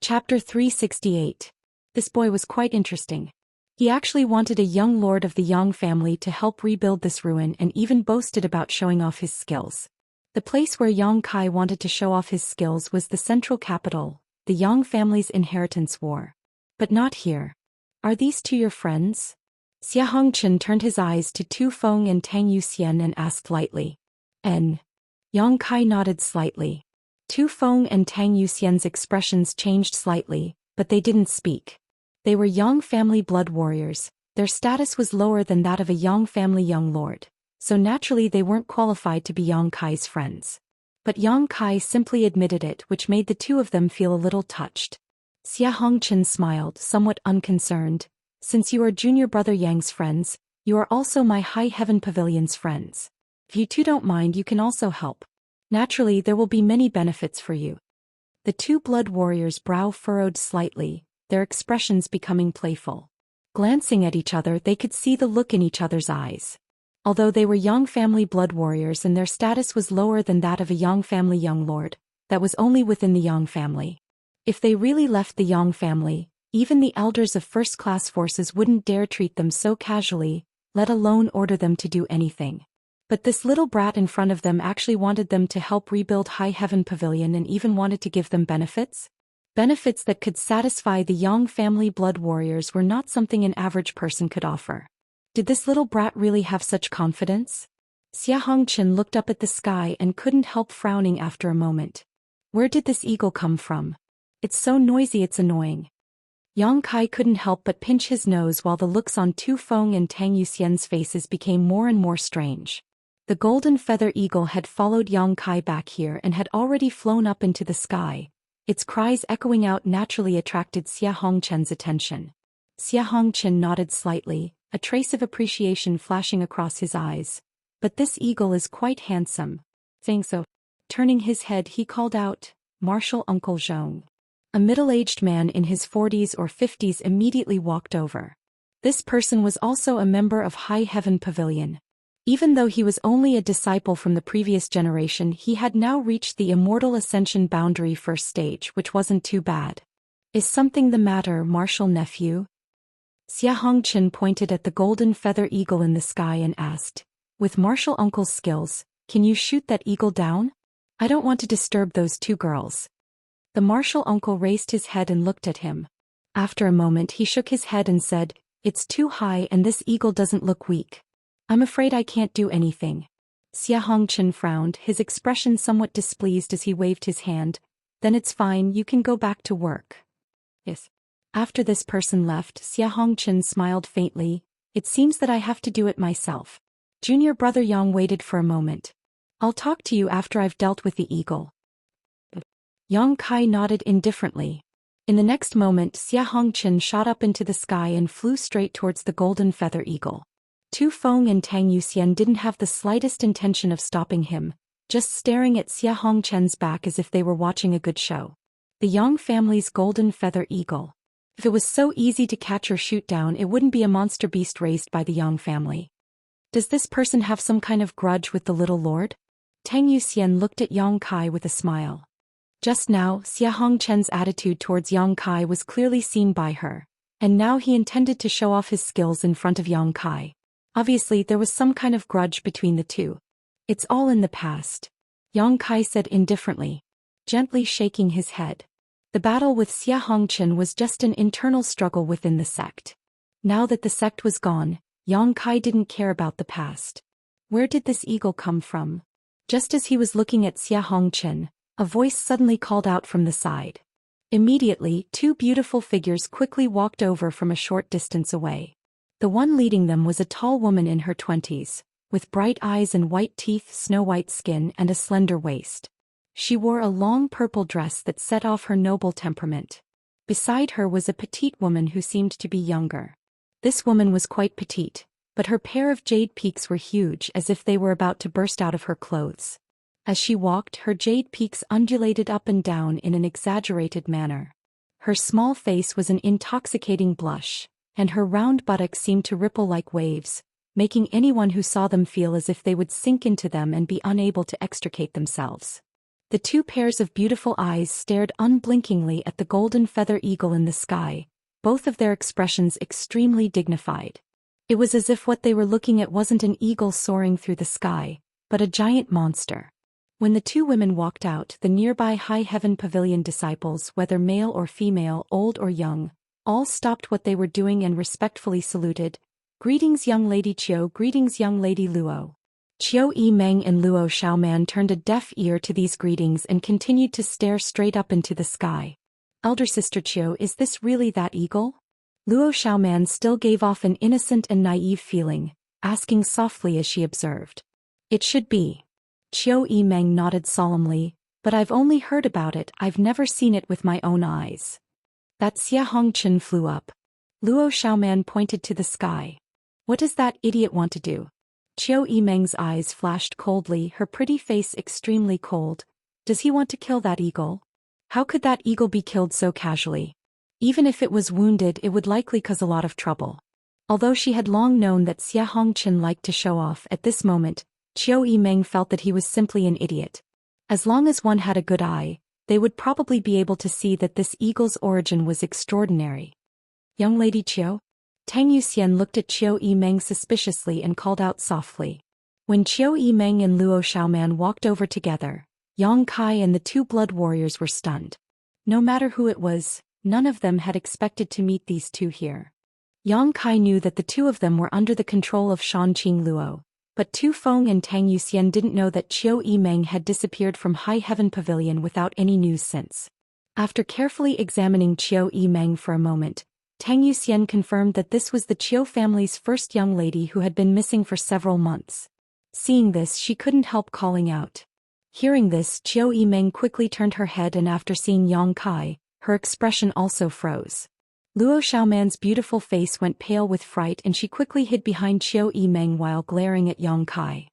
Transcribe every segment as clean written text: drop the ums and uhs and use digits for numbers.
Chapter 368. This boy was quite interesting. He actually wanted a young lord of the Yang family to help rebuild this ruin and even boasted about showing off his skills. The place where Yang Kai wanted to show off his skills was the central capital, the Yang family's inheritance war. But not here. Are these two your friends? Xianxia turned his eyes to Tu Feng and Tang Yuxian and asked lightly. N. Yang Kai nodded slightly. Tu Feng and Tang Yuxian's expressions changed slightly, but they didn't speak. They were Yang family blood warriors. Their status was lower than that of a Yang family young lord, so naturally they weren't qualified to be Yang Kai's friends. But Yang Kai simply admitted it, which made the two of them feel a little touched. Xianxia smiled, somewhat unconcerned. Since you are junior brother Yang's friends, you are also my High Heaven Pavilion's friends. If you two don't mind, you can also help. Naturally, there will be many benefits for you. The two blood warriors' brow furrowed slightly, their expressions becoming playful. Glancing at each other, they could see the look in each other's eyes. Although they were Yang family blood warriors and their status was lower than that of a Yang family young lord, that was only within the Yang family. If they really left the Yang family, even the elders of first-class forces wouldn't dare treat them so casually, let alone order them to do anything. But this little brat in front of them actually wanted them to help rebuild High Heaven Pavilion and even wanted to give them benefits? Benefits that could satisfy the Yang family blood warriors were not something an average person could offer. Did this little brat really have such confidence? Xianxia looked up at the sky and couldn't help frowning after a moment. Where did this eagle come from? It's so noisy it's annoying. Yang Kai couldn't help but pinch his nose while the looks on Tu Feng and Tang Yuxian's faces became more and more strange. The golden feather eagle had followed Yang Kai back here and had already flown up into the sky. Its cries echoing out naturally attracted Xianxia's attention. Xianxia nodded slightly, a trace of appreciation flashing across his eyes. But this eagle is quite handsome. Think so. Turning his head, he called out, "Martial Uncle Zhou." A middle-aged man in his 40s or 50s immediately walked over. This person was also a member of High Heaven Pavilion. Even though he was only a disciple from the previous generation, he had now reached the Immortal Ascension boundary first stage, which wasn't too bad. Is something the matter, martial nephew? Xianxia pointed at the golden feather eagle in the sky and asked, "With martial uncle's skills, can you shoot that eagle down? I don't want to disturb those two girls." The martial uncle raised his head and looked at him. After a moment he shook his head and said, "It's too high and this eagle doesn't look weak. I'm afraid I can't do anything." Xianxia frowned, his expression somewhat displeased as he waved his hand. "Then it's fine, you can go back to work." Yes. After this person left, Xianxia smiled faintly. "It seems that I have to do it myself." Junior brother Yang waited for a moment. "I'll talk to you after I've dealt with the eagle." Yang Kai nodded indifferently. In the next moment, Xianxia shot up into the sky and flew straight towards the golden feather eagle. Tu Feng and Tang Yuxian didn't have the slightest intention of stopping him, just staring at Xianxia's back as if they were watching a good show. The Yang family's golden feather eagle. If it was so easy to catch or shoot down, it wouldn't be a monster beast raised by the Yang family. Does this person have some kind of grudge with the little lord? Tang Yuxian looked at Yang Kai with a smile. Just now, Xianxia's attitude towards Yang Kai was clearly seen by her, and now he intended to show off his skills in front of Yang Kai. Obviously, there was some kind of grudge between the two. "It's all in the past," Yang Kai said indifferently, gently shaking his head. The battle with Xianxia was just an internal struggle within the sect. Now that the sect was gone, Yang Kai didn't care about the past. Where did this eagle come from? Just as he was looking at Xianxia, a voice suddenly called out from the side. Immediately, two beautiful figures quickly walked over from a short distance away. The one leading them was a tall woman in her 20s, with bright eyes and white teeth, snow-white skin, and a slender waist. She wore a long purple dress that set off her noble temperament. Beside her was a petite woman who seemed to be younger. This woman was quite petite, but her pair of jade peaks were huge, as if they were about to burst out of her clothes. As she walked, her jade peaks undulated up and down in an exaggerated manner. Her small face was an intoxicating blush, and her round buttocks seemed to ripple like waves, making anyone who saw them feel as if they would sink into them and be unable to extricate themselves. The two pairs of beautiful eyes stared unblinkingly at the golden feather eagle in the sky, both of their expressions extremely dignified. It was as if what they were looking at wasn't an eagle soaring through the sky, but a giant monster. When the two women walked out, the nearby High Heaven Pavilion disciples, whether male or female, old or young, all stopped what they were doing and respectfully saluted. "Greetings, young lady Qiu, greetings, young lady Luo." Qiu Yimeng and Luo Xiaoman turned a deaf ear to these greetings and continued to stare straight up into the sky. "Elder sister Qiu, is this really that eagle?" Luo Xiaoman still gave off an innocent and naive feeling, asking softly as she observed. "It should be." Qiu Yimeng nodded solemnly, "But I've only heard about it, I've never seen it with my own eyes." That Xia Hongchen flew up. Luo Xiaoman pointed to the sky. "What does that idiot want to do?" Qiu Yimeng's eyes flashed coldly, her pretty face extremely cold. "Does he want to kill that eagle? How could that eagle be killed so casually? Even if it was wounded, it would likely cause a lot of trouble." Although she had long known that Xia Hongchen liked to show off, at this moment, Qiu Yimeng felt that he was simply an idiot. As long as one had a good eye, they would probably be able to see that this eagle's origin was extraordinary. "Young lady Qiu?" Tang Yuxian looked at Qiu Yimeng suspiciously and called out softly. When Qiu Yimeng and Luo Xiaoman walked over together, Yang Kai and the two blood warriors were stunned. No matter who it was, none of them had expected to meet these two here. Yang Kai knew that the two of them were under the control of Shanqing Luo, but Tu Feng and Tang Yuxian didn't know that Qiu Yimeng had disappeared from High Heaven Pavilion without any news since. After carefully examining Qiu Yimeng for a moment, Tang Yuxian confirmed that this was the Qiu family's first young lady who had been missing for several months. Seeing this, she couldn't help calling out. Hearing this, Qiu Yimeng quickly turned her head, and after seeing Yang Kai, her expression also froze. Luo Xiaoman's beautiful face went pale with fright and she quickly hid behind Qiu Yimeng while glaring at Yang Kai.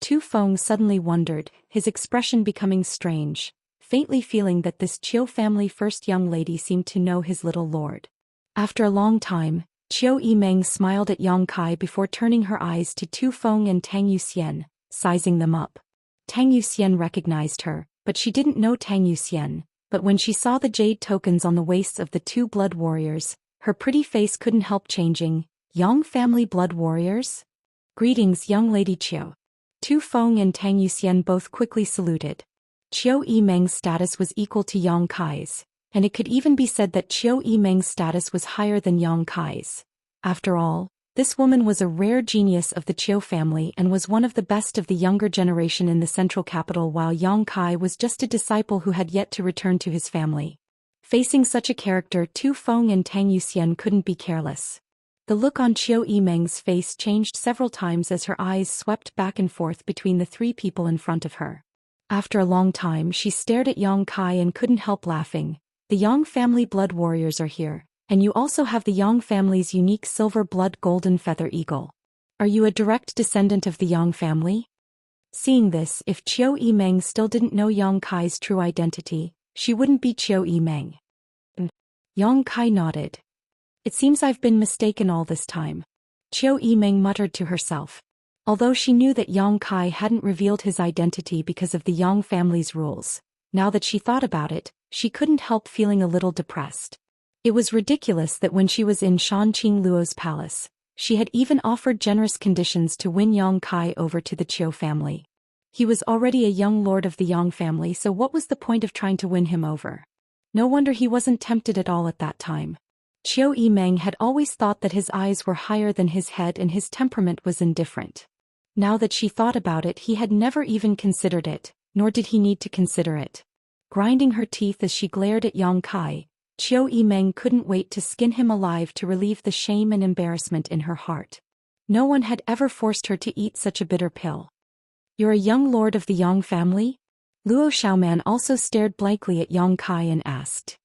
Tu Feng suddenly wondered, his expression becoming strange, faintly feeling that this Qiu family first young lady seemed to know his little lord. After a long time, Qiu Yimeng smiled at Yang Kai before turning her eyes to Tu Feng and Tang Yuxian, sizing them up. Tang Yuxian recognized her, but she didn't know Tang Yuxian. But when she saw the jade tokens on the waists of the two blood warriors, her pretty face couldn't help changing. "Yang family blood warriors? Greetings, young lady Qiu." Tu Feng and Tang Yuxian both quickly saluted. Qiu Yimeng's status was equal to Yang Kai's, and it could even be said that Qiu Yimeng's status was higher than Yang Kai's. After all, this woman was a rare genius of the Qiu family and was one of the best of the younger generation in the central capital, while Yang Kai was just a disciple who had yet to return to his family. Facing such a character, Tu Feng and Tang Yuxian couldn't be careless. The look on Qiu Yimeng's face changed several times as her eyes swept back and forth between the three people in front of her. After a long time, she stared at Yang Kai and couldn't help laughing. "The Yang family blood warriors are here. And you also have the Yang family's unique silver blood golden feather eagle. Are you a direct descendant of the Yang family?" Seeing this, if Qiu Yimeng still didn't know Yang Kai's true identity, she wouldn't be Qiu Yimeng. Yang Kai nodded. "It seems I've been mistaken all this time," Qiu Yimeng muttered to herself. Although she knew that Yang Kai hadn't revealed his identity because of the Yang family's rules, now that she thought about it, she couldn't help feeling a little depressed. It was ridiculous that when she was in Shanqing Luo's palace, she had even offered generous conditions to win Yang Kai over to the Qiu family. He was already a young lord of the Yang family, so what was the point of trying to win him over? No wonder he wasn't tempted at all at that time. Qiu Yimeng had always thought that his eyes were higher than his head and his temperament was indifferent. Now that she thought about it, he had never even considered it, nor did he need to consider it. Grinding her teeth as she glared at Yang Kai, Qiu Yimeng couldn't wait to skin him alive to relieve the shame and embarrassment in her heart. No one had ever forced her to eat such a bitter pill. "You're a young lord of the Yang family?" Luo Xiaoman also stared blankly at Yang Kai and asked.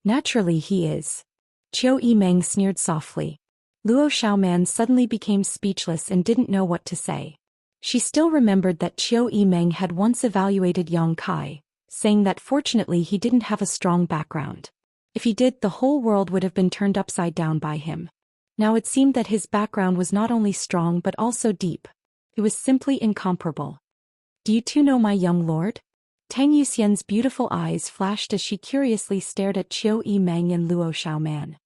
"Naturally he is." Qiu Yimeng sneered softly. Luo Xiaoman suddenly became speechless and didn't know what to say. She still remembered that Qiu Yimeng had once evaluated Yang Kai, saying that fortunately he didn't have a strong background. If he did, the whole world would have been turned upside down by him. Now it seemed that his background was not only strong but also deep. It was simply incomparable. Do you two know my young lord? Tang Yuxian's beautiful eyes flashed as she curiously stared at Qiu Yimeng and Luo Xiaoman.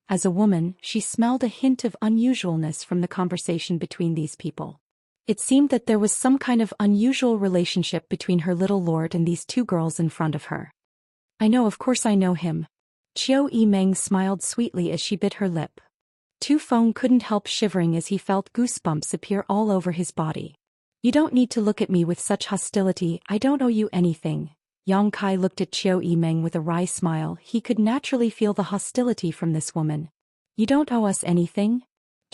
As a woman, she smelled a hint of unusualness from the conversation between these people. It seemed that there was some kind of unusual relationship between her little lord and these two girls in front of her. I know, of course I know him. Qiu Yimeng smiled sweetly as she bit her lip. Tu Feng couldn't help shivering as he felt goosebumps appear all over his body. You don't need to look at me with such hostility, I don't owe you anything. Yang Kai looked at Qiu Yimeng with a wry smile. He could naturally feel the hostility from this woman. You don't owe us anything?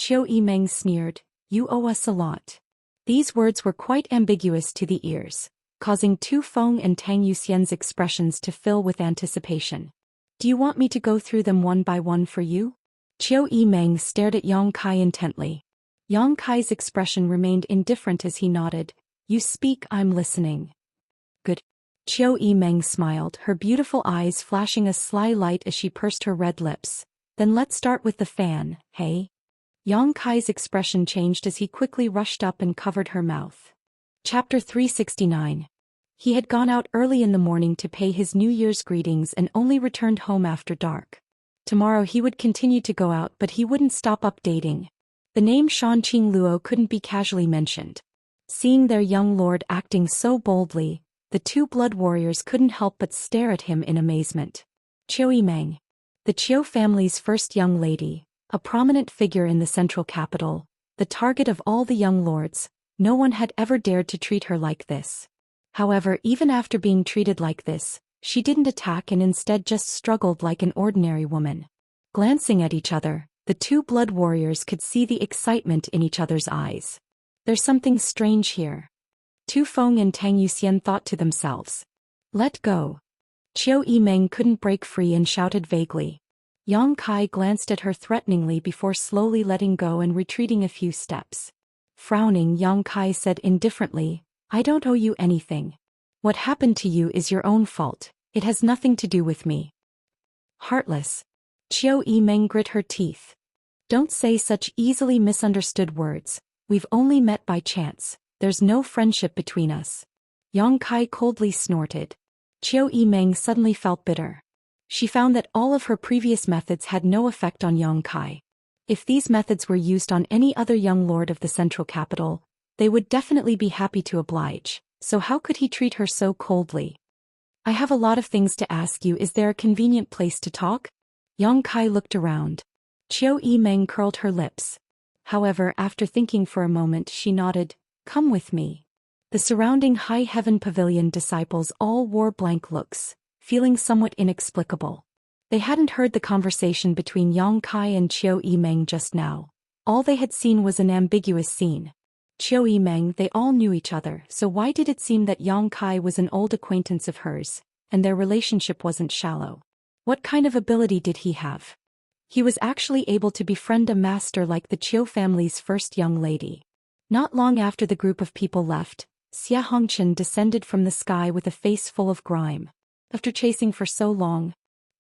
Qiu Yimeng sneered. You owe us a lot. These words were quite ambiguous to the ears, causing Tu Feng and Tang Yuxian's expressions to fill with anticipation. Do you want me to go through them one by one for you? Qiu Yimeng stared at Yang Kai intently. Yang Kai's expression remained indifferent as he nodded. You speak, I'm listening. Good. Qiu Yimeng smiled, her beautiful eyes flashing a sly light as she pursed her red lips. Then let's start with the fan, hey? Yang Kai's expression changed as he quickly rushed up and covered her mouth. Chapter 369. He had gone out early in the morning to pay his New Year's greetings and only returned home after dark. Tomorrow he would continue to go out, but he wouldn't stop updating. The name Shanqing Luo couldn't be casually mentioned. Seeing their young lord acting so boldly, the two blood warriors couldn't help but stare at him in amazement. Qiu Yimeng, the Qiu family's first young lady, a prominent figure in the central capital, the target of all the young lords, no one had ever dared to treat her like this. However, even after being treated like this, she didn't attack and instead just struggled like an ordinary woman. Glancing at each other, the two blood warriors could see the excitement in each other's eyes. There's something strange here. Tu Feng and Tang Yuxian thought to themselves. Let go. Qiu Yimeng couldn't break free and shouted vaguely. Yang Kai glanced at her threateningly before slowly letting go and retreating a few steps. Frowning, Yang Kai said indifferently, I don't owe you anything. What happened to you is your own fault, it has nothing to do with me. Heartless. Qiu Yimeng grit her teeth. Don't say such easily misunderstood words, we've only met by chance. There's no friendship between us. Yang Kai coldly snorted. Qiu Yimeng suddenly felt bitter. She found that all of her previous methods had no effect on Yang Kai. If these methods were used on any other young lord of the central capital, they would definitely be happy to oblige, so how could he treat her so coldly? I have a lot of things to ask you. Is there a convenient place to talk? Yang Kai looked around. Qiu Yimeng curled her lips. However, after thinking for a moment, she nodded. Come with me. The surrounding high heaven pavilion disciples all wore blank looks, feeling somewhat inexplicable. They hadn't heard the conversation between Yang Kai and Qiu Yimeng just now. All they had seen was an ambiguous scene. Qiu Yimeng, they all knew each other, so why did it seem that Yang Kai was an old acquaintance of hers, and their relationship wasn't shallow? What kind of ability did he have? He was actually able to befriend a master like the Qiu family's first young lady. Not long after the group of people left, Xianxia descended from the sky with a face full of grime. After chasing for so long,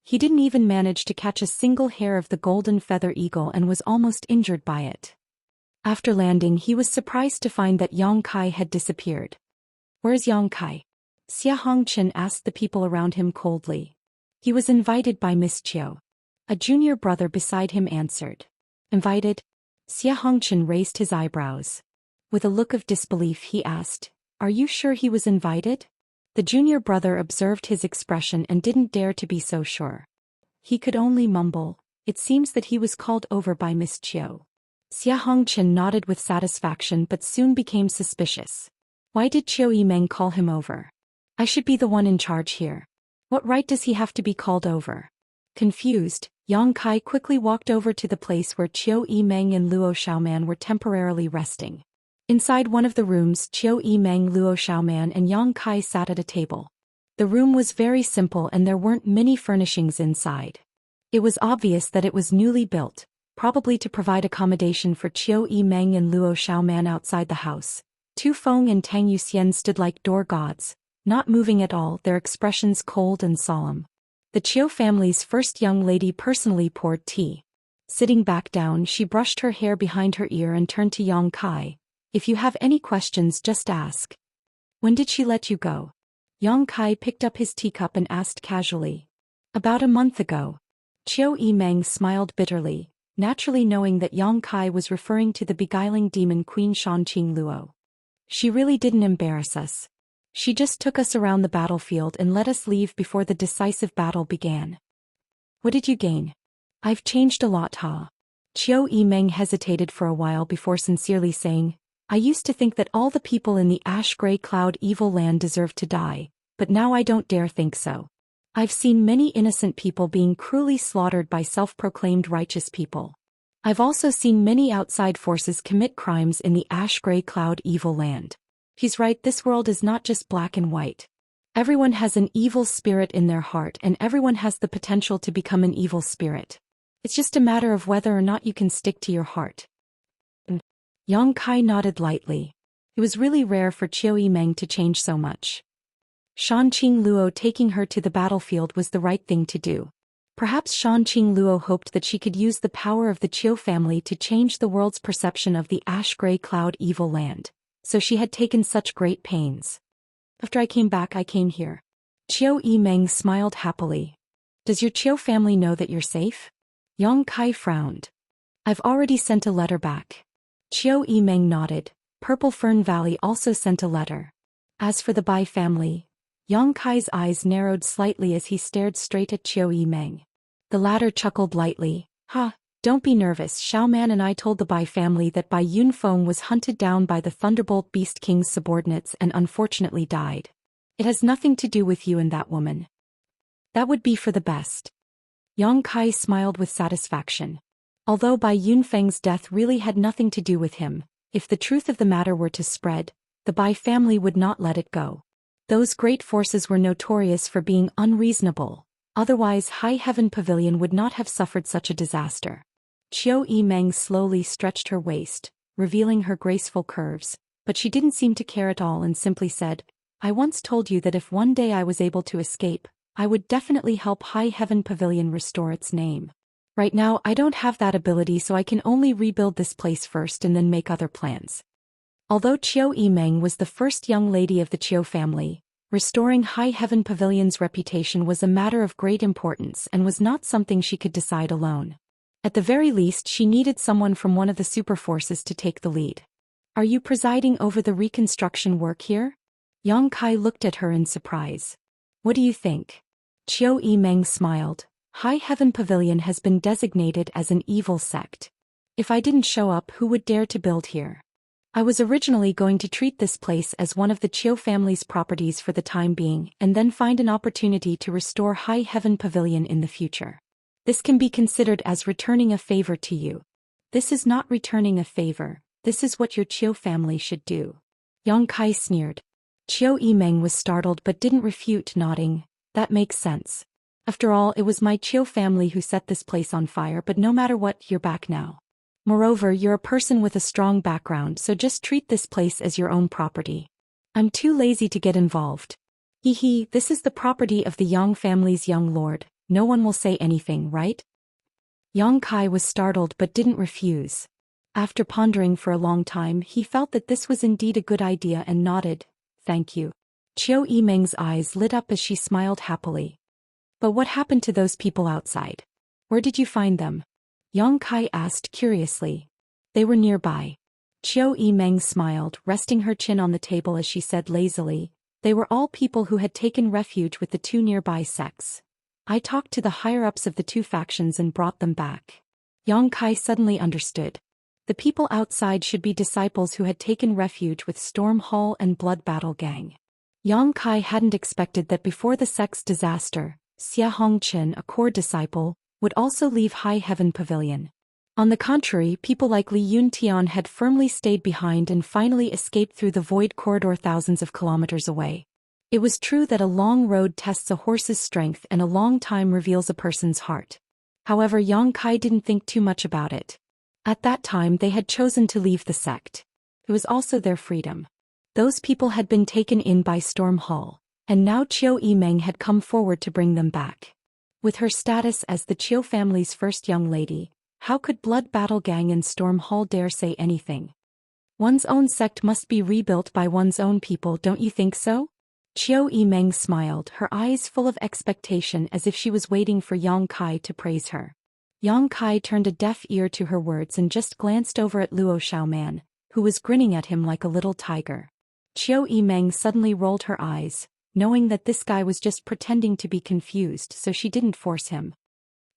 he didn't even manage to catch a single hair of the golden feather eagle and was almost injured by it. After landing, he was surprised to find that Yang Kai had disappeared. Where's Yang Kai? Xianxia asked the people around him coldly. He was invited by Miss Qiu. A junior brother beside him answered. Invited? Xianxia raised his eyebrows. With a look of disbelief, he asked, Are you sure he was invited? The junior brother observed his expression and didn't dare to be so sure. He could only mumble, It seems that he was called over by Miss Qiu. Xianxia nodded with satisfaction but soon became suspicious. Why did Qiu Yimeng call him over? I should be the one in charge here. What right does he have to be called over? Confused, Yang Kai quickly walked over to the place where Qiu Yimeng and Luo Xiaoman were temporarily resting. Inside one of the rooms, Qiu Yimeng, Luo Xiaoman and Yang Kai sat at a table. The room was very simple and there weren't many furnishings inside. It was obvious that it was newly built, probably to provide accommodation for Qiu Yimeng and Luo Xiaoman outside the house. Tu Feng and Tang Yuxian stood like door gods, not moving at all, their expressions cold and solemn. The Qiu family's first young lady personally poured tea. Sitting back down, she brushed her hair behind her ear and turned to Yang Kai. If you have any questions, just ask. When did she let you go? Yang Kai picked up his teacup and asked casually. About a month ago. Qiu Yimeng smiled bitterly, naturally knowing that Yang Kai was referring to the beguiling demon Queen Shanqing Luo. She really didn't embarrass us. She just took us around the battlefield and let us leave before the decisive battle began. What did you gain? I've changed a lot, huh? Qiu Yimeng hesitated for a while before sincerely saying, I used to think that all the people in the ash-gray cloud evil land deserved to die, but now I don't dare think so. I've seen many innocent people being cruelly slaughtered by self-proclaimed righteous people. I've also seen many outside forces commit crimes in the ash-gray cloud evil land. He's right, this world is not just black and white. Everyone has an evil spirit in their heart and everyone has the potential to become an evil spirit. It's just a matter of whether or not you can stick to your heart. Yang Kai nodded lightly. It was really rare for Qiu Yimeng to change so much. Shanqing Luo taking her to the battlefield was the right thing to do. Perhaps Shanqing Luo hoped that she could use the power of the Qiu family to change the world's perception of the ash-gray cloud evil land, so she had taken such great pains. After I came back, I came here. Qiu Yimeng smiled happily. Does your Qiu family know that you're safe? Yang Kai frowned. I've already sent a letter back. Qiu Yimeng nodded. Purple Fern Valley also sent a letter. As for the Bai family, Yang Kai's eyes narrowed slightly as he stared straight at Qiu Yimeng. The latter chuckled lightly. Don't be nervous. Xiao Man and I told the Bai family that Bai Yunfeng was hunted down by the Thunderbolt Beast King's subordinates and unfortunately died. It has nothing to do with you and that woman. That would be for the best. Yang Kai smiled with satisfaction. Although Bai Yunfeng's death really had nothing to do with him, if the truth of the matter were to spread, the Bai family would not let it go. Those great forces were notorious for being unreasonable, otherwise High Heaven Pavilion would not have suffered such a disaster. Qiu Yimeng slowly stretched her waist, revealing her graceful curves, but she didn't seem to care at all and simply said, I once told you that if one day I was able to escape, I would definitely help High Heaven Pavilion restore its name. Right now I don't have that ability, so I can only rebuild this place first and then make other plans. Although Qiu Yimeng was the first young lady of the Qiu family, restoring High Heaven Pavilion's reputation was a matter of great importance and was not something she could decide alone. At the very least, she needed someone from one of the super forces to take the lead. Are you presiding over the reconstruction work here? Yang Kai looked at her in surprise. What do you think? Qiu Yimeng smiled. High Heaven Pavilion has been designated as an evil sect. If I didn't show up, who would dare to build here? I was originally going to treat this place as one of the Qiu family's properties for the time being and then find an opportunity to restore High Heaven Pavilion in the future. This can be considered as returning a favor to you. This is not returning a favor, this is what your Qiu family should do. Yang Kai sneered. Qiu Yimeng was startled but didn't refute, nodding. That makes sense. After all, it was my Qiu family who set this place on fire, but no matter what, you're back now. Moreover, you're a person with a strong background, so just treat this place as your own property. I'm too lazy to get involved. This is the property of the Yang family's young lord. No one will say anything, right? Yang Kai was startled but didn't refuse. After pondering for a long time, he felt that this was indeed a good idea and nodded. Thank you. Qiu Yimeng's eyes lit up as she smiled happily. But what happened to those people outside? Where did you find them? Yang Kai asked curiously. They were nearby. Qiu Yimeng smiled, resting her chin on the table as she said lazily, they were all people who had taken refuge with the two nearby sects. I talked to the higher-ups of the two factions and brought them back. Yang Kai suddenly understood. The people outside should be disciples who had taken refuge with Storm Hall and Blood Battle Gang. Yang Kai hadn't expected that before the sect's disaster, Xia Hongqin, a core disciple, would also leave High Heaven Pavilion. On the contrary, people like Li Yuntian had firmly stayed behind and finally escaped through the void corridor thousands of kilometers away. It was true that a long road tests a horse's strength and a long time reveals a person's heart. However, Yang Kai didn't think too much about it. At that time they had chosen to leave the sect. It was also their freedom. Those people had been taken in by Storm Hall, and now Qiu Yimeng had come forward to bring them back. With her status as the Qiu family's first young lady, how could Blood Battle Gang and Storm Hall dare say anything? One's own sect must be rebuilt by one's own people, don't you think so? Qiu Yimeng smiled, her eyes full of expectation as if she was waiting for Yang Kai to praise her. Yang Kai turned a deaf ear to her words and just glanced over at Luo Xiaoman, who was grinning at him like a little tiger. Qiu Yimeng suddenly rolled her eyes, knowing that this guy was just pretending to be confused, so she didn't force him.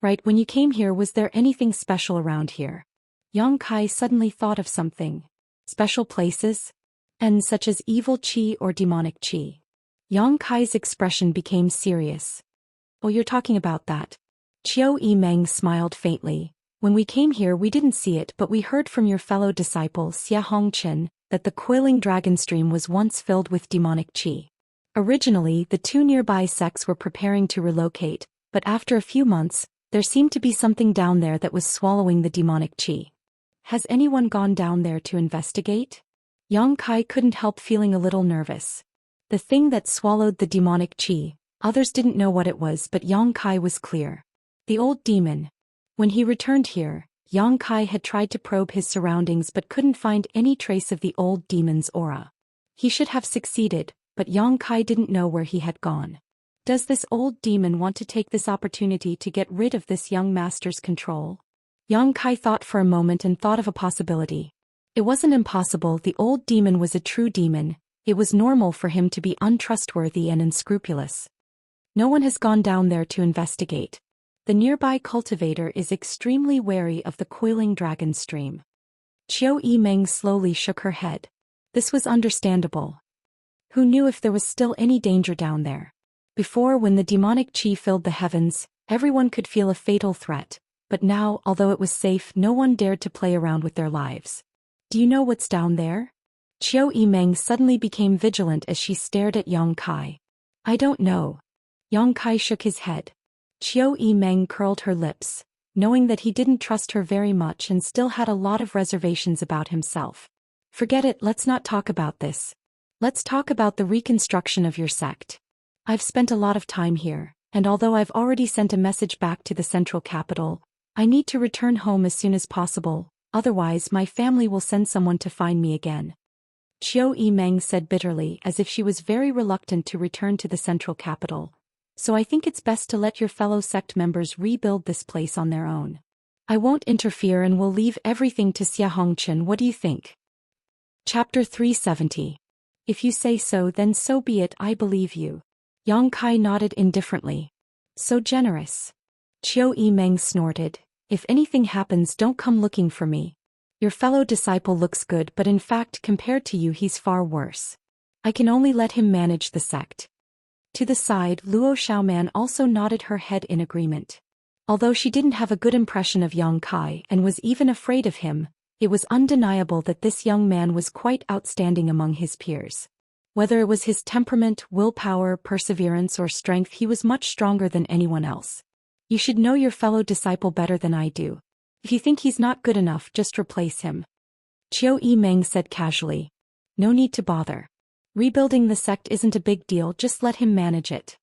Right, when you came here, was there anything special around here? Yang Kai suddenly thought of something. Special places? And such as evil qi or demonic qi. Yang Kai's expression became serious. Oh, you're talking about that. Qiu Yimeng smiled faintly. When we came here we didn't see it, but we heard from your fellow disciple Xianxia that the coiling dragon stream was once filled with demonic qi. Originally, the two nearby sects were preparing to relocate, but after a few months, there seemed to be something down there that was swallowing the demonic qi. Has anyone gone down there to investigate? Yang Kai couldn't help feeling a little nervous. The thing that swallowed the demonic qi, others didn't know what it was, but Yang Kai was clear. The old demon. When he returned here, Yang Kai had tried to probe his surroundings but couldn't find any trace of the old demon's aura. He should have succeeded, but Yang Kai didn't know where he had gone. Does this old demon want to take this opportunity to get rid of this young master's control? Yang Kai thought for a moment and thought of a possibility. It wasn't impossible. The old demon was a true demon. It was normal for him to be untrustworthy and unscrupulous. No one has gone down there to investigate. The nearby cultivator is extremely wary of the coiling dragon stream. Qiu Yimeng slowly shook her head. This was understandable. Who knew if there was still any danger down there? Before, when the demonic qi filled the heavens, everyone could feel a fatal threat, but now, although it was safe, no one dared to play around with their lives. Do you know what's down there? Qiu Yimeng suddenly became vigilant as she stared at Yang Kai. I don't know. Yang Kai shook his head. Qiu Yimeng curled her lips, knowing that he didn't trust her very much and still had a lot of reservations about himself. Forget it, let's not talk about this. Let's talk about the reconstruction of your sect. I've spent a lot of time here, and although I've already sent a message back to the central capital, I need to return home as soon as possible, otherwise my family will send someone to find me again. Qiu Yimeng said bitterly, as if she was very reluctant to return to the central capital. So I think it's best to let your fellow sect members rebuild this place on their own. I won't interfere and will leave everything to Xianxia. What do you think? Chapter 370. If you say so, then so be it, I believe you. Yang Kai nodded indifferently. So generous. Qiu Yimeng snorted. If anything happens, don't come looking for me. Your fellow disciple looks good, but in fact compared to you he's far worse. I can only let him manage the sect. To the side, Luo Xiaoman also nodded her head in agreement. Although she didn't have a good impression of Yang Kai and was even afraid of him, it was undeniable that this young man was quite outstanding among his peers. Whether it was his temperament, willpower, perseverance, or strength, he was much stronger than anyone else. You should know your fellow disciple better than I do. If you think he's not good enough, just replace him. Qiu Yimeng said casually. No need to bother. Rebuilding the sect isn't a big deal, just let him manage it.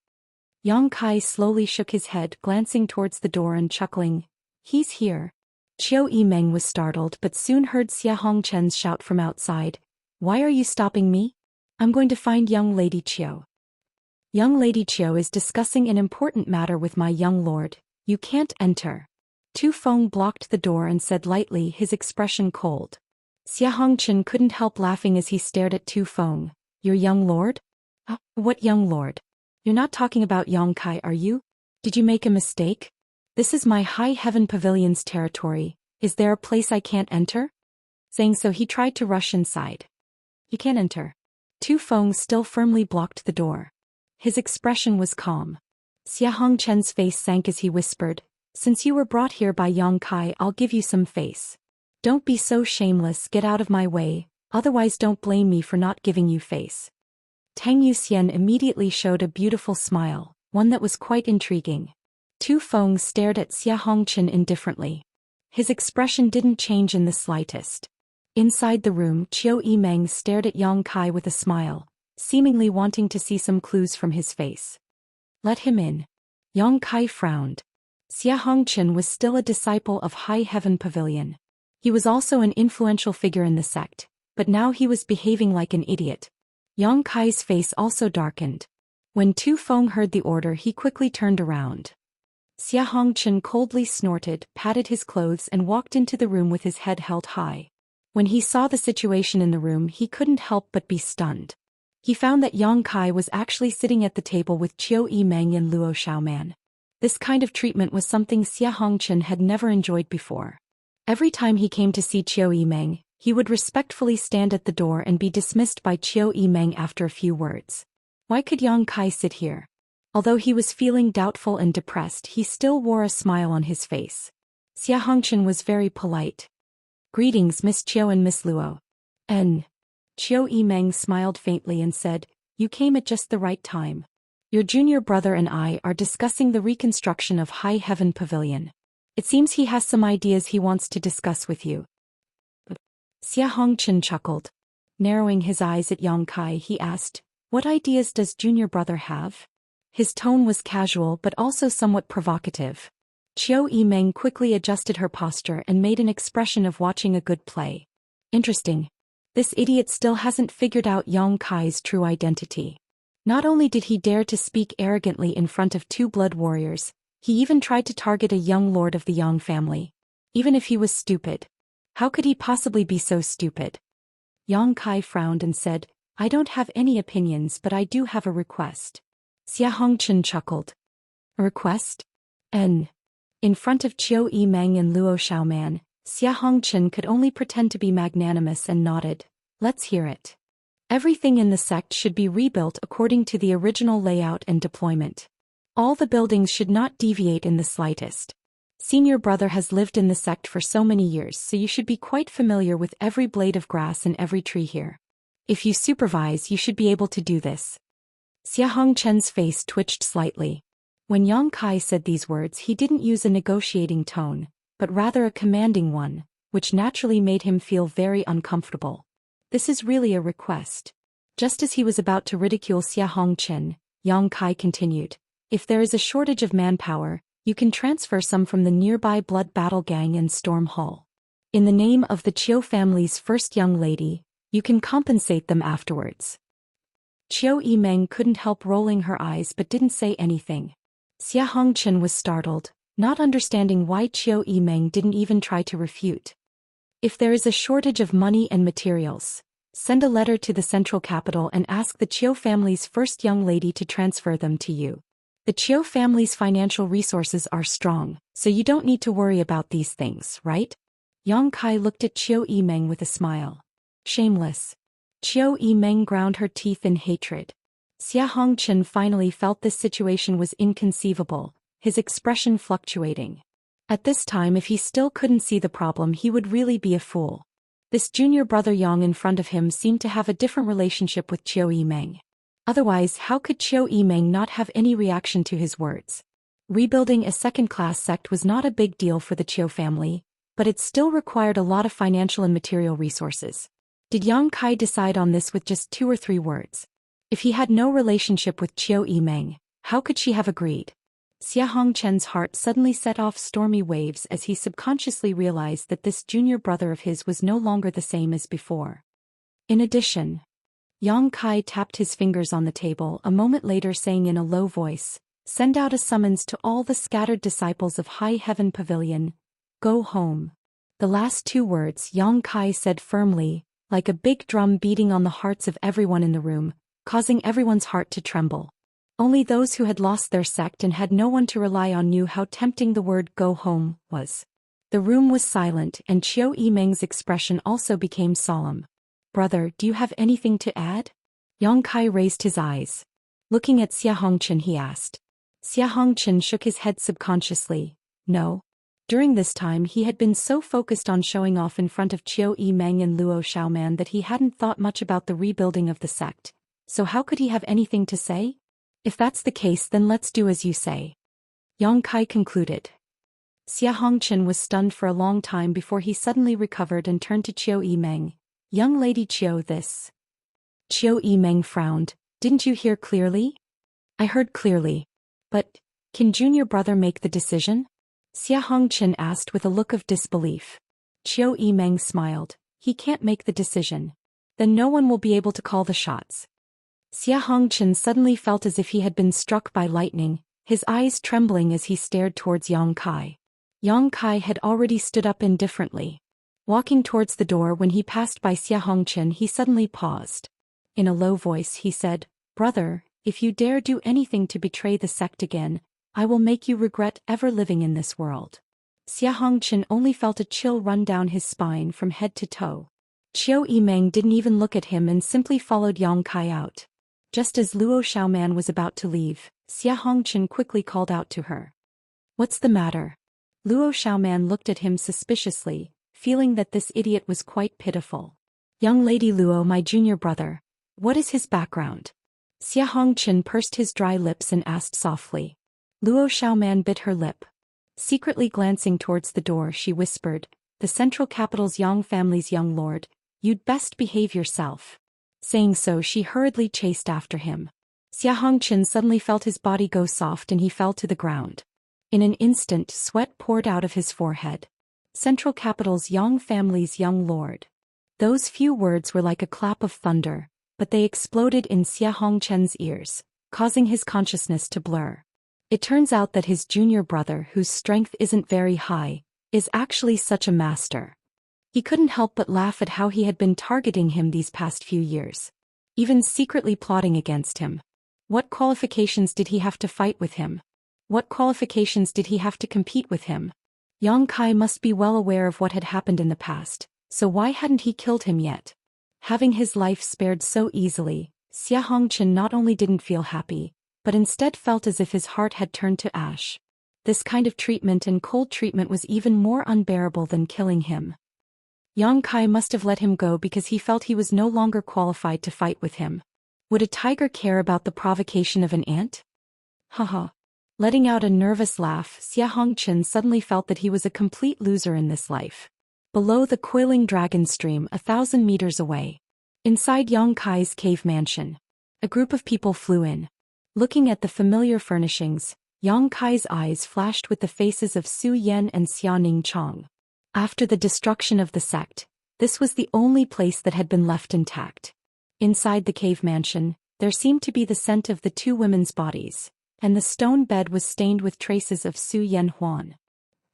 Yang Kai slowly shook his head, glancing towards the door and chuckling. He's here. Qiu Yimeng was startled but soon heard Xianxia's shout from outside. Why are you stopping me? I'm going to find young Lady Qiu. Young Lady Qiu is discussing an important matter with my young lord. You can't enter. Tu Feng blocked the door and said lightly, his expression cold. Xianxia couldn't help laughing as he stared at Tu Feng. Your young lord? What young lord? You're not talking about Yang Kai, are you? Did you make a mistake? This is my High Heaven Pavilion's territory. Is there a place I can't enter? Saying so, he tried to rush inside. You can't enter. Tu Feng still firmly blocked the door. His expression was calm. Xianxia's face sank as he whispered, Since you were brought here by Yang Kai, I'll give you some face. Don't be so shameless, get out of my way. Otherwise don't blame me for not giving you face. Tang Yuxian immediately showed a beautiful smile, one that was quite intriguing. Tu Feng stared at Xianxia indifferently. His expression didn't change in the slightest. Inside the room, Qiu Yimeng stared at Yang Kai with a smile, seemingly wanting to see some clues from his face. Let him in. Yang Kai frowned. Xianxia was still a disciple of High Heaven Pavilion. He was also an influential figure in the sect, but now he was behaving like an idiot. Yang Kai's face also darkened. When Tu Feng heard the order, he quickly turned around. Xianxia coldly snorted, patted his clothes and walked into the room with his head held high. When he saw the situation in the room, he couldn't help but be stunned. He found that Yang Kai was actually sitting at the table with Zhou Xian and Luo Xiaoman. This kind of treatment was something Xianxia had never enjoyed before. Every time he came to see Zhou Xian, he would respectfully stand at the door and be dismissed by Zhou Xian after a few words. Why could Yang Kai sit here? Although he was feeling doubtful and depressed, he still wore a smile on his face. Xianxia was very polite. "Greetings, Miss Qiu and Miss Luo." Zhou Xian smiled faintly and said, "You came at just the right time. Your junior brother and I are discussing the reconstruction of High Heaven Pavilion. It seems he has some ideas he wants to discuss with you." Xianxia chuckled. Narrowing his eyes at Yang Kai, he asked, "What ideas does junior brother have?" His tone was casual but also somewhat provocative. Zhou Xian quickly adjusted her posture and made an expression of watching a good play. Interesting. This idiot still hasn't figured out Yang Kai's true identity. Not only did he dare to speak arrogantly in front of two blood warriors, he even tried to target a young lord of the Yang family. Even if he was stupid. How could he possibly be so stupid? Yang Kai frowned and said, "I don't have any opinions, but I do have a request." Xianxia chuckled. "A request?" In front of Zhou Xian and Luo Xiaoman, Xianxia could only pretend to be magnanimous and nodded. "Let's hear it. Everything in the sect should be rebuilt according to the original layout and deployment. All the buildings should not deviate in the slightest. Senior brother has lived in the sect for so many years, so you should be quite familiar with every blade of grass and every tree here. If you supervise, you should be able to do this." Xianxia's face twitched slightly. When Yang Kai said these words, he didn't use a negotiating tone, but rather a commanding one, which naturally made him feel very uncomfortable. This is really a request. Just as he was about to ridicule Xianxia, Yang Kai continued, "If there is a shortage of manpower, you can transfer some from the nearby Blood Battle Gang and Storm Hall. In the name of the Qiu family's first young lady, you can compensate them afterwards." Zhou Xian couldn't help rolling her eyes but didn't say anything. Xianxia was startled, not understanding why Zhou Xian didn't even try to refute. "If there is a shortage of money and materials, send a letter to the central capital and ask the Qiu family's first young lady to transfer them to you. The Qiu family's financial resources are strong, so you don't need to worry about these things, right?" Yang Kai looked at Zhou Xian with a smile. Shameless. Zhou Xian ground her teeth in hatred. Xianxia finally felt this situation was inconceivable, his expression fluctuating. At this time, if he still couldn't see the problem, he would really be a fool. This junior brother Yang in front of him seemed to have a different relationship with Zhou Xian. Otherwise, how could Zhou Xian not have any reaction to his words? Rebuilding a second-class sect was not a big deal for the Qiu family, but it still required a lot of financial and material resources. Did Yang Kai decide on this with just 2 or 3 words? If he had no relationship with Zhou Xian, how could she have agreed? Xianxia's heart suddenly set off stormy waves as he subconsciously realized that this junior brother of his was no longer the same as before. In addition, Yang Kai tapped his fingers on the table a moment later, saying in a low voice, "Send out a summons to all the scattered disciples of High Heaven Pavilion. Go home." The last 2 words Yang Kai said firmly, like a big drum beating on the hearts of everyone in the room, causing everyone's heart to tremble. Only those who had lost their sect and had no one to rely on knew how tempting the word "go home" was. The room was silent, and Zhou Xian's expression also became solemn. "Brother, do you have anything to add?" Yang Kai raised his eyes. Looking at Xianxia, he asked. Xianxia shook his head subconsciously. No. During this time, he had been so focused on showing off in front of Zhou Xian and Luo Xiaoman that he hadn't thought much about the rebuilding of the sect. So how could he have anything to say? "If that's the case, then let's do as you say," Yang Kai concluded. Xianxia was stunned for a long time before he suddenly recovered and turned to Zhou Xian. "Young lady Zhou, this." Zhou Xian frowned. "Didn't you hear clearly?" "I heard clearly. But, can junior brother make the decision?" Xianxia asked with a look of disbelief. Zhou Xian smiled. "He can't make the decision. Then no one will be able to call the shots. Xianxia suddenly felt as if he had been struck by lightning, his eyes trembling as he stared towards Yang Kai. Yang Kai had already stood up indifferently. Walking towards the door when he passed by Xianxia, he suddenly paused. In a low voice he said, "Brother, if you dare do anything to betray the sect again, I will make you regret ever living in this world." Xianxia only felt a chill run down his spine from head to toe. Zhou Xian didn't even look at him and simply followed Yang Kai out. Just as Luo Xiaoman was about to leave, Xianxia quickly called out to her. "What's the matter?" Luo Xiaoman looked at him suspiciously, feeling that this idiot was quite pitiful. "Young lady Luo, my junior brother. What is his background?" Xianxia pursed his dry lips and asked softly. Luo Xiaoman bit her lip. Secretly glancing towards the door, she whispered, "The Central Capital's Yang family's young lord, you'd best behave yourself." Saying so, she hurriedly chased after him. Xianxia suddenly felt his body go soft and he fell to the ground. In an instant, sweat poured out of his forehead. Central Capital's Yang family's young lord. Those few words were like a clap of thunder, but they exploded in Xianxia's ears, causing his consciousness to blur. It turns out that his junior brother, whose strength isn't very high, is actually such a master. He couldn't help but laugh at how he had been targeting him these past few years, even secretly plotting against him. What qualifications did he have to fight with him? What qualifications did he have to compete with him? Yang Kai must be well aware of what had happened in the past, so why hadn't he killed him yet? Having his life spared so easily, Xianxia not only didn't feel happy, but instead felt as if his heart had turned to ash. This kind of treatment and cold treatment was even more unbearable than killing him. Yang Kai must have let him go because he felt he was no longer qualified to fight with him. Would a tiger care about the provocation of an ant? Haha. Letting out a nervous laugh, Xianxia suddenly felt that he was a complete loser in this life. Below the coiling dragon stream 1,000 meters away. Inside Yang Kai's cave mansion. A group of people flew in. Looking at the familiar furnishings, Yang Kai's eyes flashed with the faces of Su Yan and Xianxia. After the destruction of the sect, this was the only place that had been left intact. Inside the cave mansion, there seemed to be the scent of the two women's bodies, and the stone bed was stained with traces of Su Yan Huan.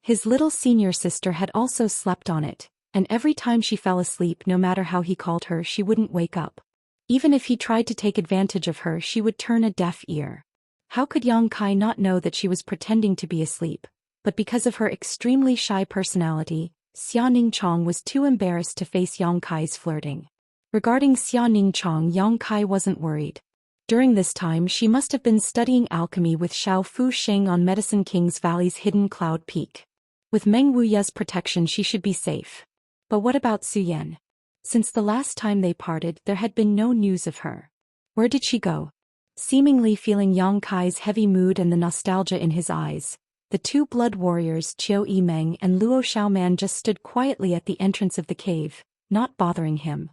His little senior sister had also slept on it, and every time she fell asleep, no matter how he called her, she wouldn't wake up. Even if he tried to take advantage of her, she would turn a deaf ear. How could Yang Kai not know that she was pretending to be asleep? But because of her extremely shy personality, Xianxia was too embarrassed to face Yang Kai's flirting. Regarding Xianxia, Yang Kai wasn't worried. During this time, she must have been studying alchemy with Xiao Fu Sheng on Medicine King's Valley's hidden cloud peak. With Meng Wuya's protection, she should be safe. But what about Su Yan? Since the last time they parted, there had been no news of her. Where did she go? Seemingly feeling Yang Kai's heavy mood and the nostalgia in his eyes, the two blood warriors Zhou Xian and Luo Xiaoman just stood quietly at the entrance of the cave, not bothering him.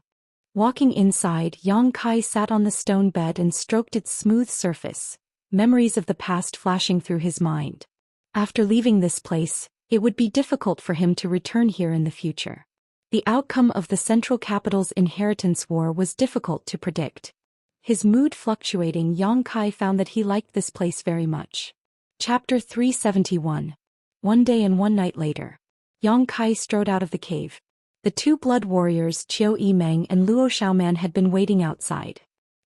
Walking inside, Yang Kai sat on the stone bed and stroked its smooth surface, memories of the past flashing through his mind. After leaving this place, it would be difficult for him to return here in the future. The outcome of the Central Capital's inheritance war was difficult to predict. His mood fluctuating, Yang Kai found that he liked this place very much. Chapter 371. One day and one night later. Yang Kai strode out of the cave. The two blood warriors Zhou Xian and Luo Xiaoman had been waiting outside.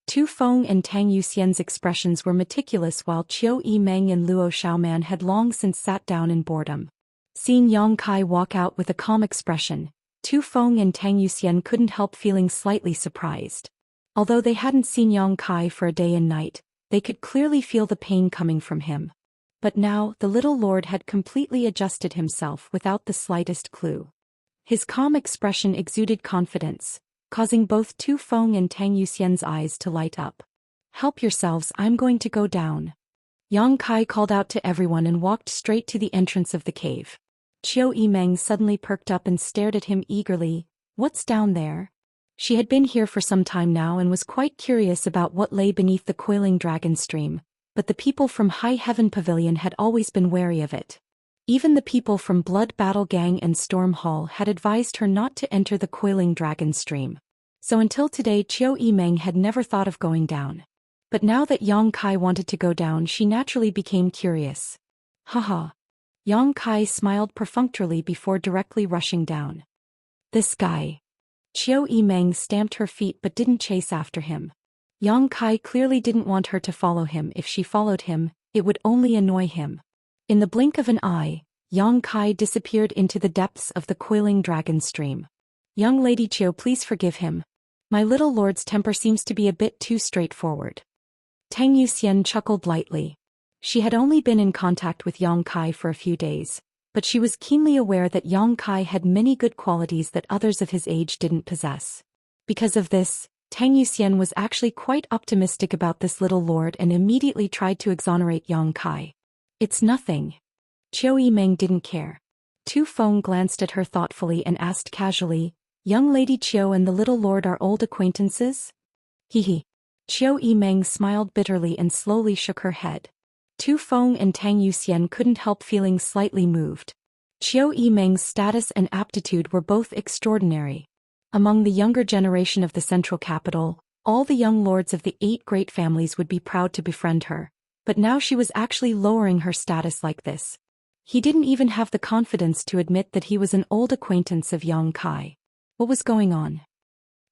Tu Feng and Tang Yuxian's expressions were meticulous while Zhou Xian and Luo Xiaoman had long since sat down in boredom. Seeing Yang Kai walk out with a calm expression, Tu Feng and Tang Yuxian couldn't help feeling slightly surprised. Although they hadn't seen Yang Kai for a day and night, they could clearly feel the pain coming from him. But now, the little lord had completely adjusted himself without the slightest clue. His calm expression exuded confidence, causing both Tu Feng and Tang Yuxian's eyes to light up. "Help yourselves, I'm going to go down." Yang Kai called out to everyone and walked straight to the entrance of the cave. Zhou Xian suddenly perked up and stared at him eagerly. "What's down there?" She had been here for some time now and was quite curious about what lay beneath the coiling dragon stream, but the people from High Heaven Pavilion had always been wary of it. Even the people from Blood Battle Gang and Storm Hall had advised her not to enter the coiling dragon stream. So until today Qiu Yimeng had never thought of going down. But now that Yang Kai wanted to go down she naturally became curious. Haha. Yang Kai smiled perfunctorily before directly rushing down. This guy. Qiu Yimeng stamped her feet but didn't chase after him. Yang Kai clearly didn't want her to follow him. If she followed him, it would only annoy him. In the blink of an eye, Yang Kai disappeared into the depths of the coiling dragon stream. Young Lady Qiu, please forgive him. My little lord's temper seems to be a bit too straightforward. Tang Yuxian chuckled lightly. She had only been in contact with Yang Kai for a few days, but she was keenly aware that Yang Kai had many good qualities that others of his age didn't possess. Because of this, Tang Yuxian was actually quite optimistic about this little lord and immediately tried to exonerate Yang Kai. It's nothing. Qiu Yimeng didn't care. Tu Feng glanced at her thoughtfully and asked casually, Young Lady Qiu and the little lord are old acquaintances? Hehe. Qiu Yimeng smiled bitterly and slowly shook her head. Tu Feng and Tang Yuxian couldn't help feeling slightly moved. Qiu Yimeng's status and aptitude were both extraordinary. Among the younger generation of the central capital, all the young lords of the 8 great families would be proud to befriend her, but now she was actually lowering her status like this. He didn't even have the confidence to admit that he was an old acquaintance of Yang Kai. What was going on?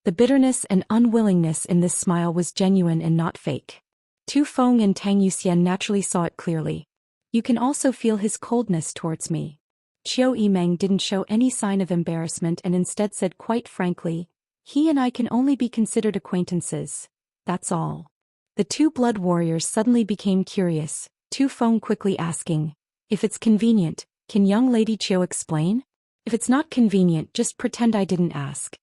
The bitterness and unwillingness in this smile was genuine and not fake. Tu Feng and Tang Yuxian naturally saw it clearly. You can also feel his coldness towards me. Qiu Yimeng didn't show any sign of embarrassment and instead said quite frankly, he and I can only be considered acquaintances. That's all. The 2 blood warriors suddenly became curious, Tu Feng quickly asking, if it's convenient, can young Lady Qiu explain? If it's not convenient, just pretend I didn't ask.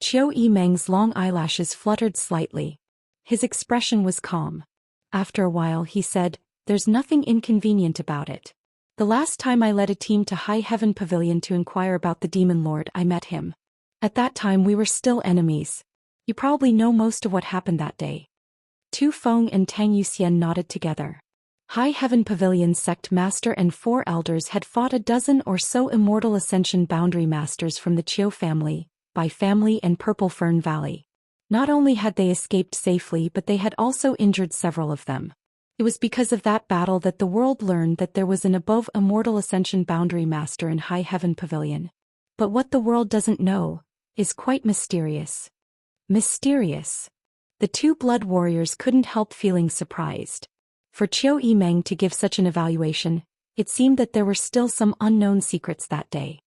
Qiu Yimeng's long eyelashes fluttered slightly. His expression was calm. After a while he said, there's nothing inconvenient about it. The last time I led a team to High Heaven Pavilion to inquire about the Demon Lord, I met him. At that time we were still enemies. You probably know most of what happened that day. Tu Feng and Tang Yuxian nodded together. High Heaven Pavilion's sect master and 4 elders had fought a dozen or so Immortal Ascension boundary masters from the Qiu family, Bai family and Purple Fern Valley. Not only had they escaped safely but they had also injured several of them. It was because of that battle that the world learned that there was an above Immortal Ascension boundary master in High Heaven Pavilion. But what the world doesn't know is quite mysterious. Mysterious. The 2 blood warriors couldn't help feeling surprised. For Qiu Yimeng to give such an evaluation, it seemed that there were still some unknown secrets that day.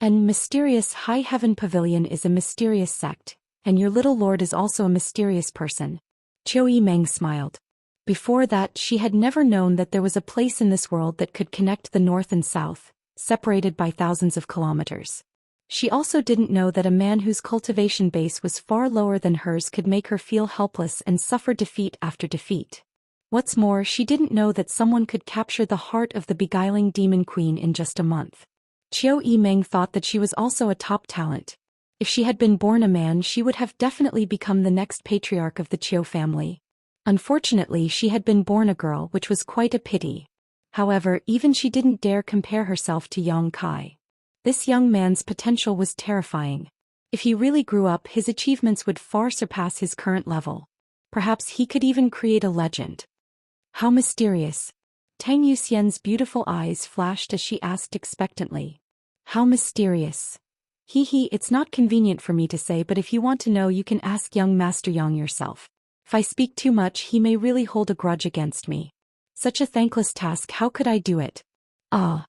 And mysterious High Heaven Pavilion is a mysterious sect, and your little lord is also a mysterious person. Qiu Yimeng smiled. Before that she had never known that there was a place in this world that could connect the north and south, separated by thousands of kilometers. She also didn't know that a man whose cultivation base was far lower than hers could make her feel helpless and suffer defeat after defeat. What's more, she didn't know that someone could capture the heart of the beguiling demon queen in just a month. Qiu Yimeng thought that she was also a top talent. If she had been born a man she would have definitely become the next patriarch of the Qiu family. Unfortunately she had been born a girl, which was quite a pity. However, even she didn't dare compare herself to Yang Kai. This young man's potential was terrifying. If he really grew up his achievements would far surpass his current level. Perhaps he could even create a legend. How mysterious. Tang Yuxian's beautiful eyes flashed as she asked expectantly. How mysterious. Hee, it's not convenient for me to say, but if you want to know you can ask young Master Yang yourself. If I speak too much he may really hold a grudge against me. Such a thankless task, how could I do it? Ah.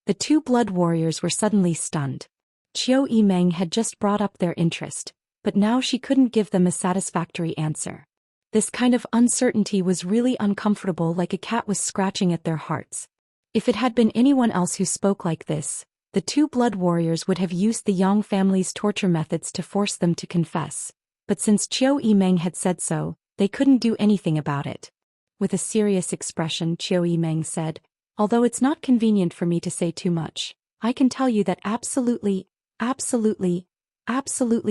The 2 blood warriors were suddenly stunned. Qiu Yimeng had just brought up their interest, but now she couldn't give them a satisfactory answer. This kind of uncertainty was really uncomfortable, like a cat was scratching at their hearts. If it had been anyone else who spoke like this, the 2 blood warriors would have used the Yang family's torture methods to force them to confess. But since Qiu Yimeng had said so, they couldn't do anything about it. With a serious expression Qiu Yimeng said, although it's not convenient for me to say too much, I can tell you that absolutely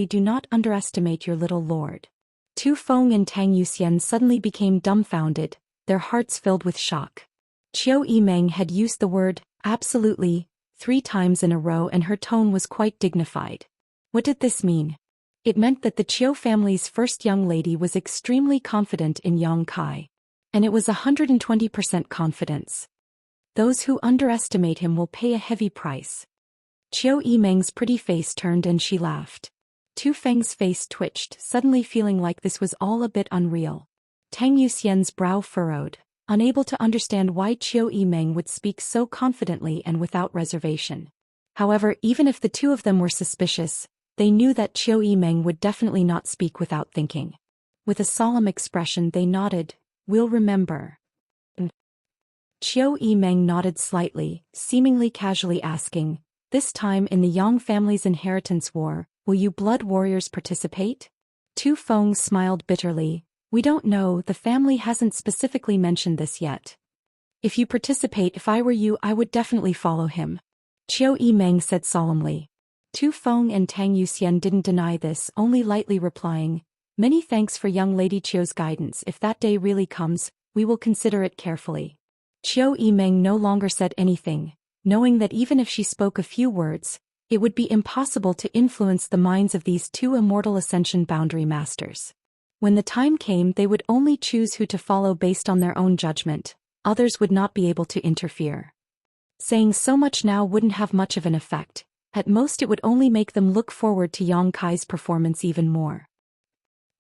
do not underestimate your little lord. Tu Feng and Tang Yuxian suddenly became dumbfounded, their hearts filled with shock. Qiu Yimeng had used the word absolutely 3 times in a row and her tone was quite dignified. What did this mean? It meant that the Qiu family's first young lady was extremely confident in Yang Kai. And it was 120% confidence. Those who underestimate him will pay a heavy price. Qiu Yimeng's pretty face turned and she laughed. Tu Feng's face twitched, suddenly feeling like this was all a bit unreal. Tang Yuxian's brow furrowed, unable to understand why Qiu Yimeng would speak so confidently and without reservation. However, even if the two of them were suspicious, they knew that Qiu Yimeng would definitely not speak without thinking. With a solemn expression they nodded, "We'll remember." Qiu Yimeng nodded slightly, seemingly casually asking, "This time in the Yang family's inheritance war, will you blood warriors participate?" Tu Feng smiled bitterly, "We don't know, the family hasn't specifically mentioned this yet. If you participate, if I were you, I would definitely follow him," Qiu Yimeng said solemnly. Tu Feng and Tang Yuxian didn't deny this, only lightly replying, "Many thanks for young Lady Qiu's guidance. If that day really comes, we will consider it carefully." Qiu Yimeng no longer said anything, knowing that even if she spoke a few words, it would be impossible to influence the minds of these two immortal ascension boundary masters. When the time came, they would only choose who to follow based on their own judgment. Others would not be able to interfere. Saying so much now wouldn't have much of an effect. At most it would only make them look forward to Yang Kai's performance even more.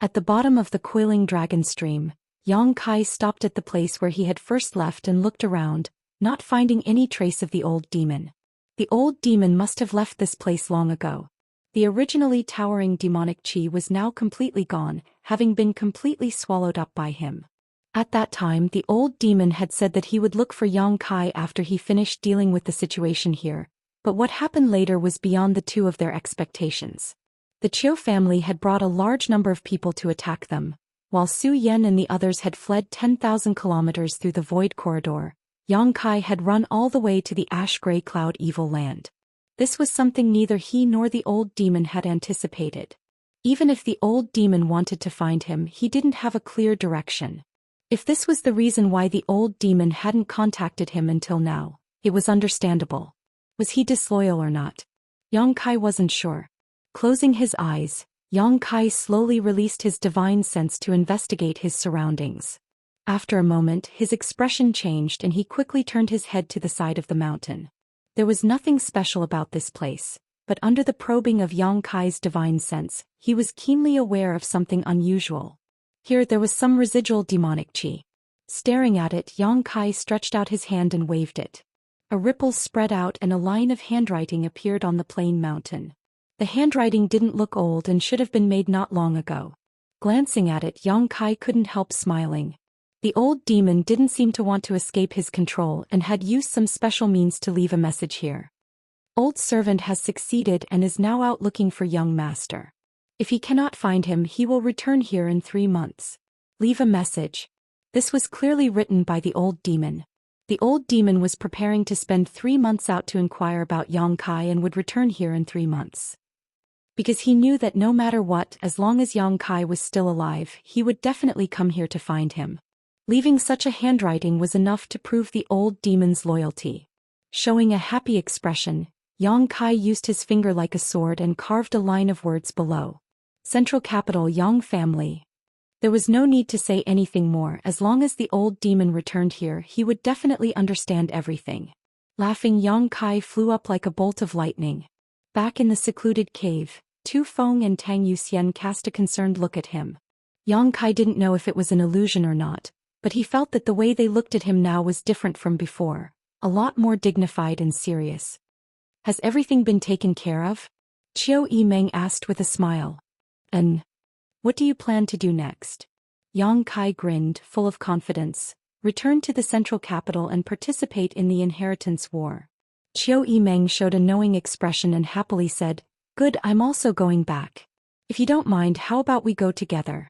At the bottom of the coiling dragon stream, Yang Kai stopped at the place where he had first left and looked around, not finding any trace of the old demon. The old demon must have left this place long ago. The originally towering demonic qi was now completely gone, having been completely swallowed up by him. At that time, the old demon had said that he would look for Yang Kai after he finished dealing with the situation here, but what happened later was beyond the two of their expectations. The Qiu family had brought a large number of people to attack them, while Su Yan and the others had fled 10,000 kilometers through the Void Corridor. Yang Kai had run all the way to the ash-gray cloud evil land. This was something neither he nor the old demon had anticipated. Even if the old demon wanted to find him, he didn't have a clear direction. If this was the reason why the old demon hadn't contacted him until now, it was understandable. Was he disloyal or not? Yang Kai wasn't sure. Closing his eyes, Yang Kai slowly released his divine sense to investigate his surroundings. After a moment, his expression changed and he quickly turned his head to the side of the mountain. There was nothing special about this place, but under the probing of Yang Kai's divine sense, he was keenly aware of something unusual. Here there was some residual demonic qi. Staring at it, Yang Kai stretched out his hand and waved it. A ripple spread out and a line of handwriting appeared on the plain mountain. The handwriting didn't look old and should have been made not long ago. Glancing at it, Yang Kai couldn't help smiling. The old demon didn't seem to want to escape his control and had used some special means to leave a message here. Old servant has succeeded and is now out looking for young master. If he cannot find him, he will return here in 3 months. Leave a message. This was clearly written by the old demon. The old demon was preparing to spend 3 months out to inquire about Yang Kai and would return here in 3 months. Because he knew that no matter what, as long as Yang Kai was still alive, he would definitely come here to find him. Leaving such a handwriting was enough to prove the old demon's loyalty. Showing a happy expression, Yang Kai used his finger like a sword and carved a line of words below. Central Capital Yang Family. There was no need to say anything more. As long as the old demon returned here, he would definitely understand everything. Laughing, Yang Kai flew up like a bolt of lightning. Back in the secluded cave, Tu Feng and Tang Yuxian cast a concerned look at him. Yang Kai didn't know if it was an illusion or not, but he felt that the way they looked at him now was different from before, a lot more dignified and serious. Has everything been taken care of? Qiu Yimeng asked with a smile. And what do you plan to do next? Yang Kai grinned, full of confidence. Return to the central capital and participate in the inheritance war. Qiu Yimeng showed a knowing expression and happily said, Good, I'm also going back. If you don't mind, how about we go together?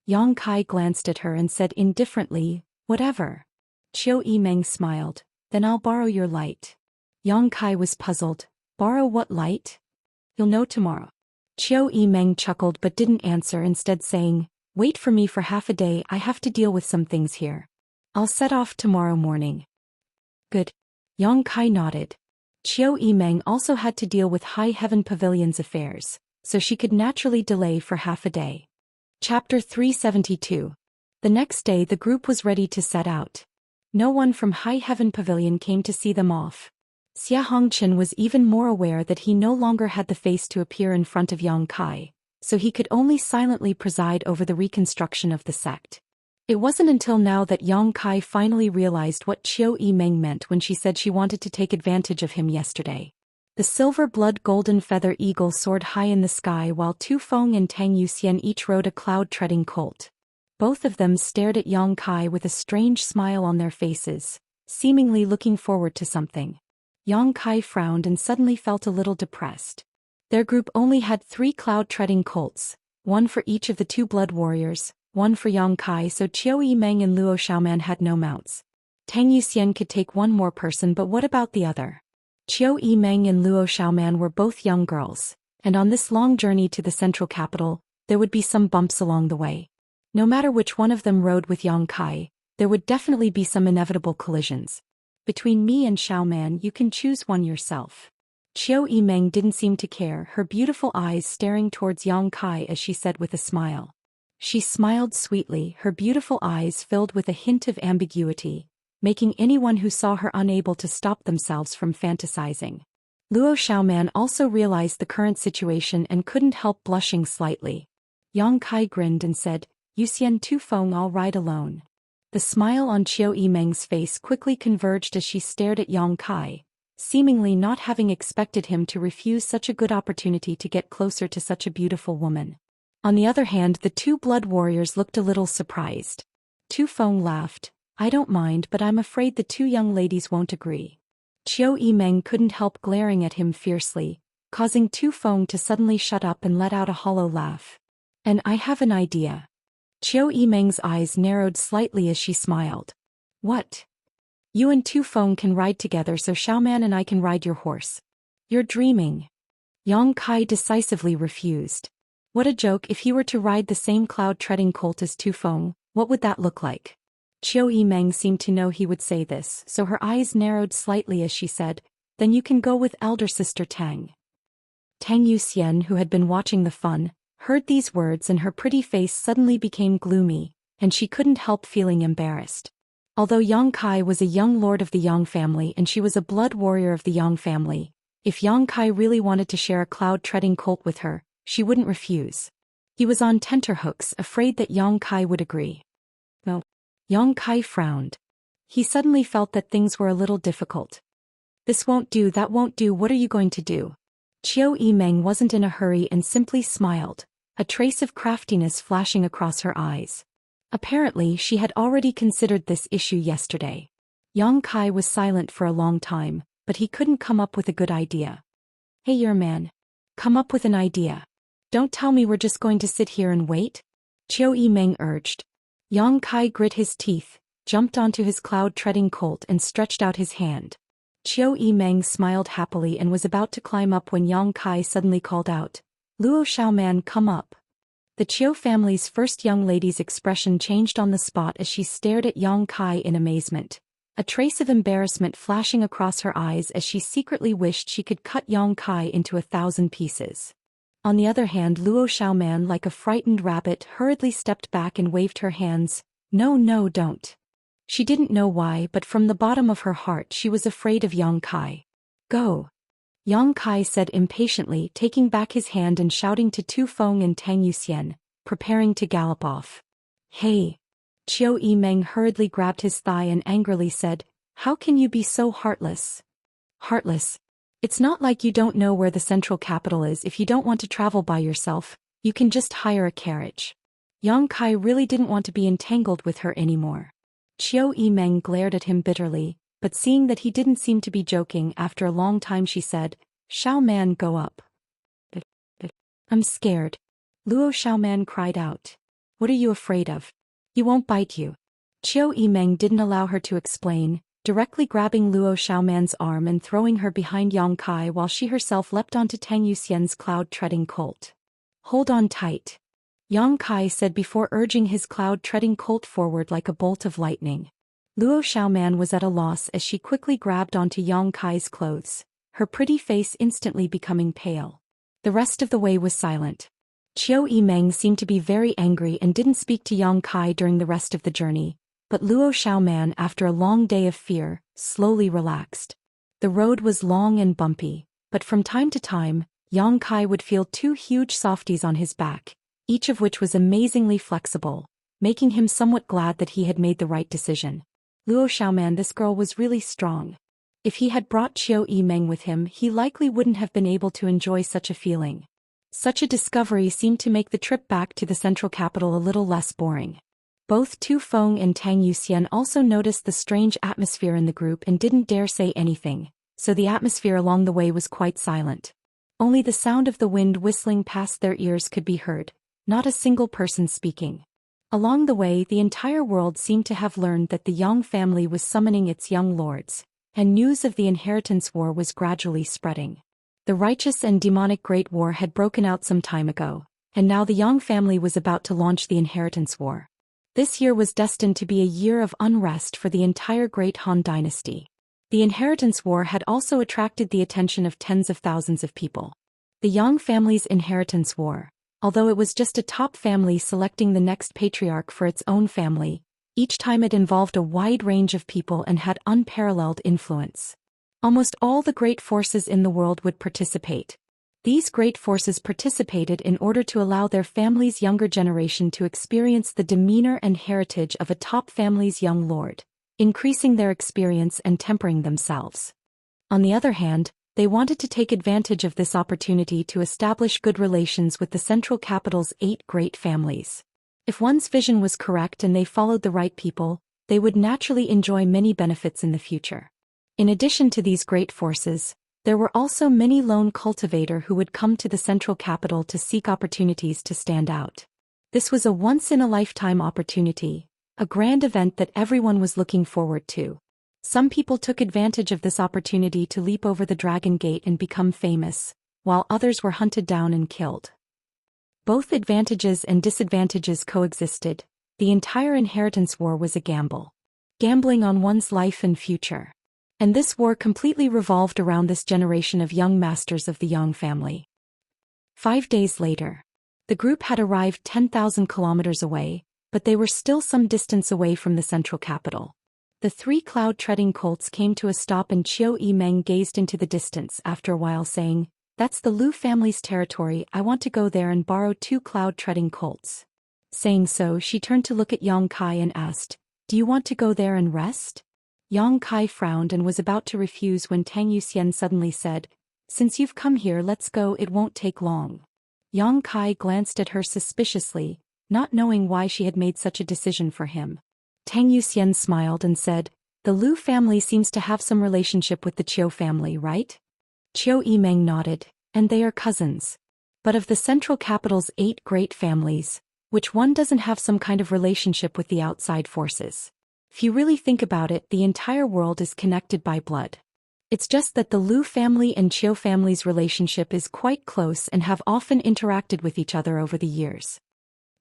Yang Kai glanced at her and said indifferently, Whatever. Qiu Yimeng smiled, Then I'll borrow your light. Yang Kai was puzzled. Borrow what light? You'll know tomorrow. Qiu Yimeng chuckled but didn't answer, instead saying, Wait for me for half a day, I have to deal with some things here. I'll set off tomorrow morning. Good. Yang Kai nodded. Qiu Yimeng also had to deal with High Heaven Pavilion's affairs, so she could naturally delay for half a day. Chapter 372. The next day the group was ready to set out. No one from High Heaven Pavilion came to see them off. Xianxia was even more aware that he no longer had the face to appear in front of Yang Kai, so he could only silently preside over the reconstruction of the sect. It wasn't until now that Yang Kai finally realized what Qiu Yimeng meant when she said she wanted to take advantage of him yesterday. The silver blood golden feather eagle soared high in the sky while Tu Feng and Tang Yuxian each rode a cloud-treading colt. Both of them stared at Yang Kai with a strange smile on their faces, seemingly looking forward to something. Yang Kai frowned and suddenly felt a little depressed. Their group only had 3 cloud-treading colts, one for each of the 2 blood warriors, one for Yang Kai, so Qiu Yimeng and Luo Xiaoman had no mounts. Tang Yuxian could take one more person, but what about the other? Qiu Yimeng and Luo Xiaoman were both young girls, and on this long journey to the central capital, there would be some bumps along the way. No matter which one of them rode with Yang Kai, there would definitely be some inevitable collisions. Between me and Xiaoman, you can choose one yourself. Qiu Yimeng didn't seem to care, her beautiful eyes staring towards Yang Kai as she said with a smile. She smiled sweetly, her beautiful eyes filled with a hint of ambiguity, making anyone who saw her unable to stop themselves from fantasizing. Luo Xiaoman also realized the current situation and couldn't help blushing slightly. Yang Kai grinned and said, "Yuxian Tu Feng, I'll ride alone." The smile on Qiu Yimeng's face quickly converged as she stared at Yang Kai, seemingly not having expected him to refuse such a good opportunity to get closer to such a beautiful woman. On the other hand, the 2 blood warriors looked a little surprised. Tu Feng laughed, "I don't mind, but I'm afraid the 2 young ladies won't agree." Qiu Yimeng couldn't help glaring at him fiercely, causing Tu Feng to suddenly shut up and let out a hollow laugh. "And I have an idea." Qiu Yimeng's eyes narrowed slightly as she smiled. "What?" "You and Tu Feng can ride together so Xiaoman and I can ride your horse." "You're dreaming." Yang Kai decisively refused. What a joke! If he were to ride the same cloud-treading colt as Tu Feng, what would that look like? Qiu Yimeng seemed to know he would say this, so her eyes narrowed slightly as she said, "Then you can go with elder sister Tang." Tang Yuxian, who had been watching the fun, heard these words and her pretty face suddenly became gloomy, and she couldn't help feeling embarrassed. Although Yang Kai was a young lord of the Yang family and she was a blood warrior of the Yang family, if Yang Kai really wanted to share a cloud-treading colt with her, she wouldn't refuse. He was on tenterhooks, afraid that Yang Kai would agree. No. Yang Kai frowned. He suddenly felt that things were a little difficult. "This won't do, that won't do, what are you going to do?" Qiu Yimeng wasn't in a hurry and simply smiled, a trace of craftiness flashing across her eyes. Apparently, she had already considered this issue yesterday. Yang Kai was silent for a long time, but he couldn't come up with a good idea. "Hey, your man. Come up with an idea. Don't tell me we're just going to sit here and wait," Qiu Yimeng urged. Yang Kai grit his teeth, jumped onto his cloud-treading colt and stretched out his hand. Qiu Yimeng smiled happily and was about to climb up when Yang Kai suddenly called out, "Luo Xiaoman, come up." The Qiu family's first young lady's expression changed on the spot as she stared at Yang Kai in amazement, a trace of embarrassment flashing across her eyes as she secretly wished she could cut Yang Kai into 1,000 pieces. On the other hand, Luo Xiaoman, like a frightened rabbit, hurriedly stepped back and waved her hands. "No, no, don't." She didn't know why, but from the bottom of her heart she was afraid of Yang Kai. "Go," Yang Kai said impatiently, taking back his hand and shouting to Tu Feng and Tang Yuxian, preparing to gallop off. "Hey!" Qiu Yimeng hurriedly grabbed his thigh and angrily said, "How can you be so heartless?" "Heartless? It's not like you don't know where the central capital is. If you don't want to travel by yourself, you can just hire a carriage." Yang Kai really didn't want to be entangled with her anymore. Qiu Yimeng glared at him bitterly, but seeing that he didn't seem to be joking, after a long time she said, "Xiaoman, go up." But I'm scared," Luo Xiaoman cried out. "What are you afraid of? He won't bite you." Qiu Yimeng didn't allow her to explain, directly grabbing Luo Xiaoman's arm and throwing her behind Yang Kai while she herself leapt onto Tang Yuxian's cloud-treading colt. "Hold on tight," Yang Kai said before urging his cloud-treading colt forward like a bolt of lightning. Luo Xiaoman was at a loss as she quickly grabbed onto Yang Kai's clothes, her pretty face instantly becoming pale. The rest of the way was silent. Qiu Yimeng seemed to be very angry and didn't speak to Yang Kai during the rest of the journey, but Luo Xiaoman, after a long day of fear, slowly relaxed. The road was long and bumpy, but from time to time, Yang Kai would feel two huge softies on his back, each of which was amazingly flexible, making him somewhat glad that he had made the right decision. Luo Xiaoman, this girl was really strong. If he had brought Qiu Yimeng with him, he likely wouldn't have been able to enjoy such a feeling. Such a discovery seemed to make the trip back to the central capital a little less boring. Both Tu Feng and Tang Yuxian also noticed the strange atmosphere in the group and didn't dare say anything, so the atmosphere along the way was quite silent. Only the sound of the wind whistling past their ears could be heard, not a single person speaking. Along the way, the entire world seemed to have learned that the Yang family was summoning its young lords, and news of the inheritance war was gradually spreading. The righteous and demonic Great War had broken out some time ago, and now the Yang family was about to launch the inheritance war. This year was destined to be a year of unrest for the entire Great Han dynasty. The inheritance war had also attracted the attention of tens of thousands of people. The Yang family's inheritance war, although it was just a top family selecting the next patriarch for its own family, each time it involved a wide range of people and had unparalleled influence. Almost all the great forces in the world would participate. These great forces participated in order to allow their family's younger generation to experience the demeanor and heritage of a top family's young lord, increasing their experience and tempering themselves. On the other hand, they wanted to take advantage of this opportunity to establish good relations with the central capital's 8 great families. If one's vision was correct and they followed the right people, they would naturally enjoy many benefits in the future. In addition to these great forces, there were also many lone cultivators who would come to the central capital to seek opportunities to stand out. This was a once-in-a-lifetime opportunity, a grand event that everyone was looking forward to. Some people took advantage of this opportunity to leap over the Dragon Gate and become famous, while others were hunted down and killed. Both advantages and disadvantages coexisted. The entire inheritance war was a gamble. Gambling on one's life and future. And this war completely revolved around this generation of young masters of the Yang family. 5 days later, the group had arrived 10,000 kilometers away, but they were still some distance away from the central capital. The 3 cloud-treading colts came to a stop and Qiu Yimeng gazed into the distance after a while saying, "That's the Lu family's territory, I want to go there and borrow 2 cloud-treading colts." Saying so, she turned to look at Yang Kai and asked, "Do you want to go there and rest?" Yang Kai frowned and was about to refuse when Tang Yuxian suddenly said, "Since you've come here, let's go, it won't take long." Yang Kai glanced at her suspiciously, not knowing why she had made such a decision for him. Tang Yuxian smiled and said, "The Lu family seems to have some relationship with the Qiu family, right?" Qiu Yimeng nodded, "And they are cousins. But of the central capital's 8 great families, which one doesn't have some kind of relationship with the outside forces? If you really think about it, the entire world is connected by blood. It's just that the Lu family and Qiu family's relationship is quite close and have often interacted with each other over the years."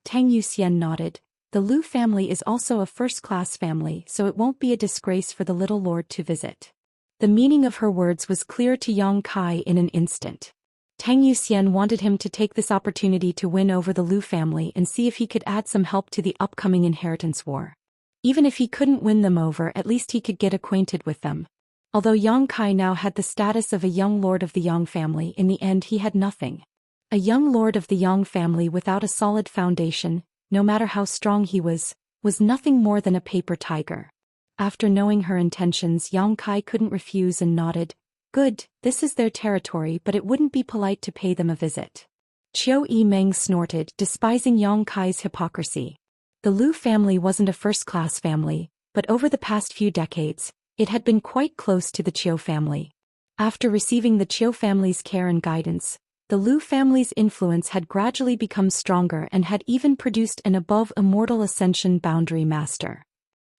Tang Yuxian nodded. "The Lu family is also a first-class family, so it won't be a disgrace for the little lord to visit." The meaning of her words was clear to Yang Kai in an instant. Tang Yuxian wanted him to take this opportunity to win over the Lu family and see if he could add some help to the upcoming inheritance war. Even if he couldn't win them over, at least he could get acquainted with them. Although Yang Kai now had the status of a young lord of the Yang family, in the end he had nothing. A young lord of the Yang family without a solid foundation, no matter how strong he was nothing more than a paper tiger. After knowing her intentions, Yang Kai couldn't refuse and nodded. "Good, this is their territory, but it wouldn't be polite to pay them a visit." Qiu Yimeng snorted, despising Yang Kai's hypocrisy. The Lu family wasn't a first-class family, but over the past few decades, it had been quite close to the Qiu family. After receiving the Qiu family's care and guidance, the Lu family's influence had gradually become stronger and had even produced an above-immortal ascension boundary master.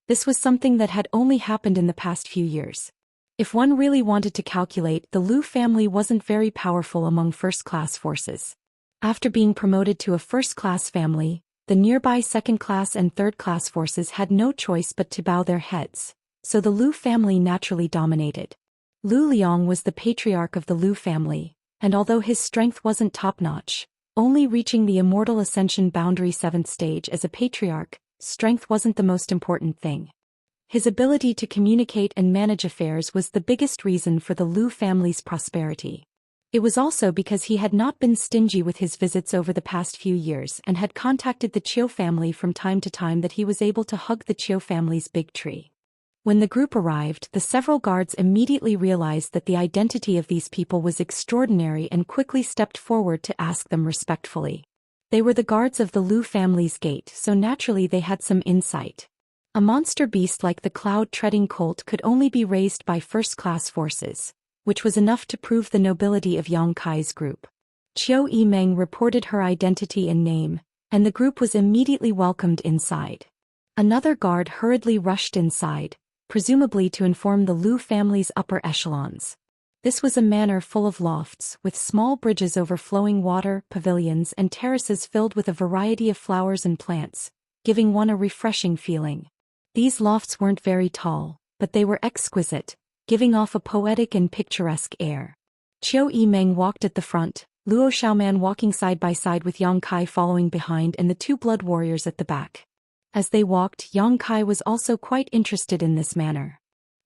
This was something that had only happened in the past few years. If one really wanted to calculate, the Lu family wasn't very powerful among first-class forces. After being promoted to a first-class family, the nearby second-class and third-class forces had no choice but to bow their heads, so the Lu family naturally dominated. Lu Liang was the patriarch of the Lu family, And although his strength wasn't top-notch, only reaching the Immortal Ascension Boundary 7th stage as a patriarch, strength wasn't the most important thing. His ability to communicate and manage affairs was the biggest reason for the Lu family's prosperity. It was also because he had not been stingy with his visits over the past few years and had contacted the Qiu family from time to time that he was able to hug the Qiu family's big tree. When the group arrived, the several guards immediately realized that the identity of these people was extraordinary and quickly stepped forward to ask them respectfully. They were the guards of the Lu family's gate, so naturally they had some insight. A monster beast like the cloud-treading colt could only be raised by first-class forces, which was enough to prove the nobility of Yang Kai's group. Qiu Yimeng reported her identity and name, and the group was immediately welcomed inside. Another guard hurriedly rushed inside, presumably to inform the Lu family's upper echelons. This was a manor full of lofts, with small bridges over flowing water, pavilions and terraces filled with a variety of flowers and plants, giving one a refreshing feeling. These lofts weren't very tall, but they were exquisite, giving off a poetic and picturesque air. Qiu Yimeng walked at the front, Luo Xiaoman walking side by side with Yang Kai following behind and the two blood warriors at the back. As they walked, Yang Kai was also quite interested in this manner.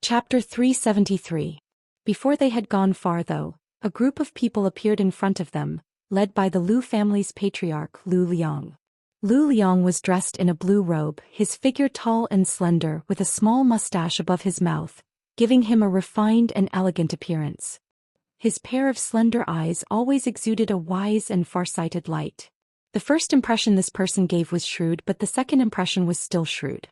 Chapter 373. Before they had gone far though, a group of people appeared in front of them, led by the Lu family's patriarch Lu Liang. Lu Liang was dressed in a blue robe, his figure tall and slender with a small mustache above his mouth, giving him a refined and elegant appearance. His pair of slender eyes always exuded a wise and far-sighted light. The first impression this person gave was shrewd, but the second impression was still shrewd.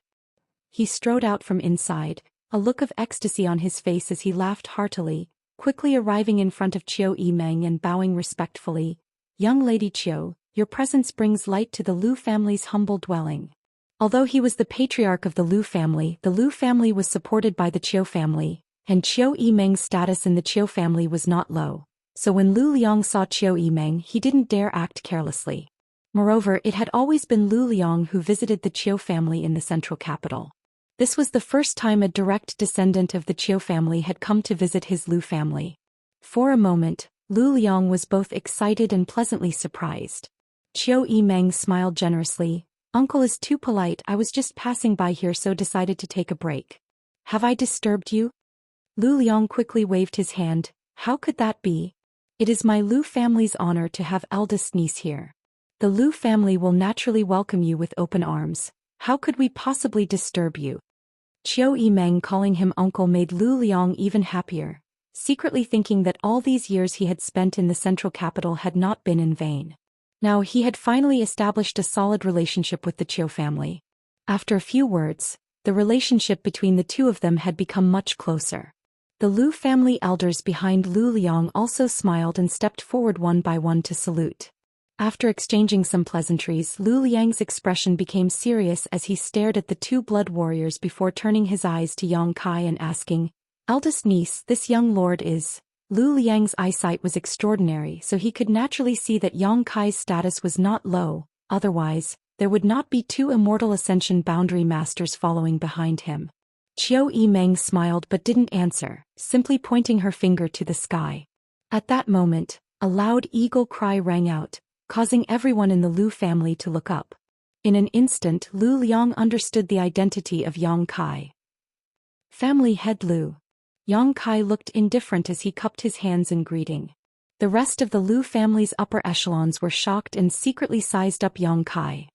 He strode out from inside, a look of ecstasy on his face as he laughed heartily, quickly arriving in front of Qiu Yimeng and bowing respectfully. "Young Lady Qiu, your presence brings light to the Lu family's humble dwelling." Although he was the patriarch of the Lu family was supported by the Qiu family, and Qiu Yimeng's status in the Qiu family was not low, so when Lu Liang saw Qiu Yimeng he didn't dare act carelessly. Moreover, it had always been Lu Liang who visited the Qiu family in the central capital. This was the first time a direct descendant of the Qiu family had come to visit his Lu family. For a moment, Lu Liang was both excited and pleasantly surprised. Qiu Yimeng smiled generously. "Uncle is too polite, I was just passing by here so decided to take a break. Have I disturbed you?" Lu Liang quickly waved his hand. "How could that be? It is my Lu family's honor to have eldest niece here. The Lu family will naturally welcome you with open arms. How could we possibly disturb you?" Qiu Yimeng calling him uncle made Lu Liang even happier, secretly thinking that all these years he had spent in the central capital had not been in vain. Now he had finally established a solid relationship with the Qiu family. After a few words, the relationship between the two of them had become much closer. The Lu family elders behind Lu Liang also smiled and stepped forward one by one to salute. After exchanging some pleasantries, Lu Liang's expression became serious as he stared at the two blood warriors before turning his eyes to Yang Kai and asking, "Eldest niece, this young lord is..." Lu Liang's eyesight was extraordinary, so he could naturally see that Yang Kai's status was not low, otherwise, there would not be two Immortal Ascension Boundary Masters following behind him. Qiu Yimeng smiled but didn't answer, simply pointing her finger to the sky. At that moment, a loud eagle cry rang out, causing everyone in the Lu family to look up. In an instant Lu Liang understood the identity of Yang Kai. Family head Lu. Yang Kai looked indifferent as he cupped his hands in greeting. The rest of the Lu family's upper echelons were shocked and secretly sized up Yang Kai.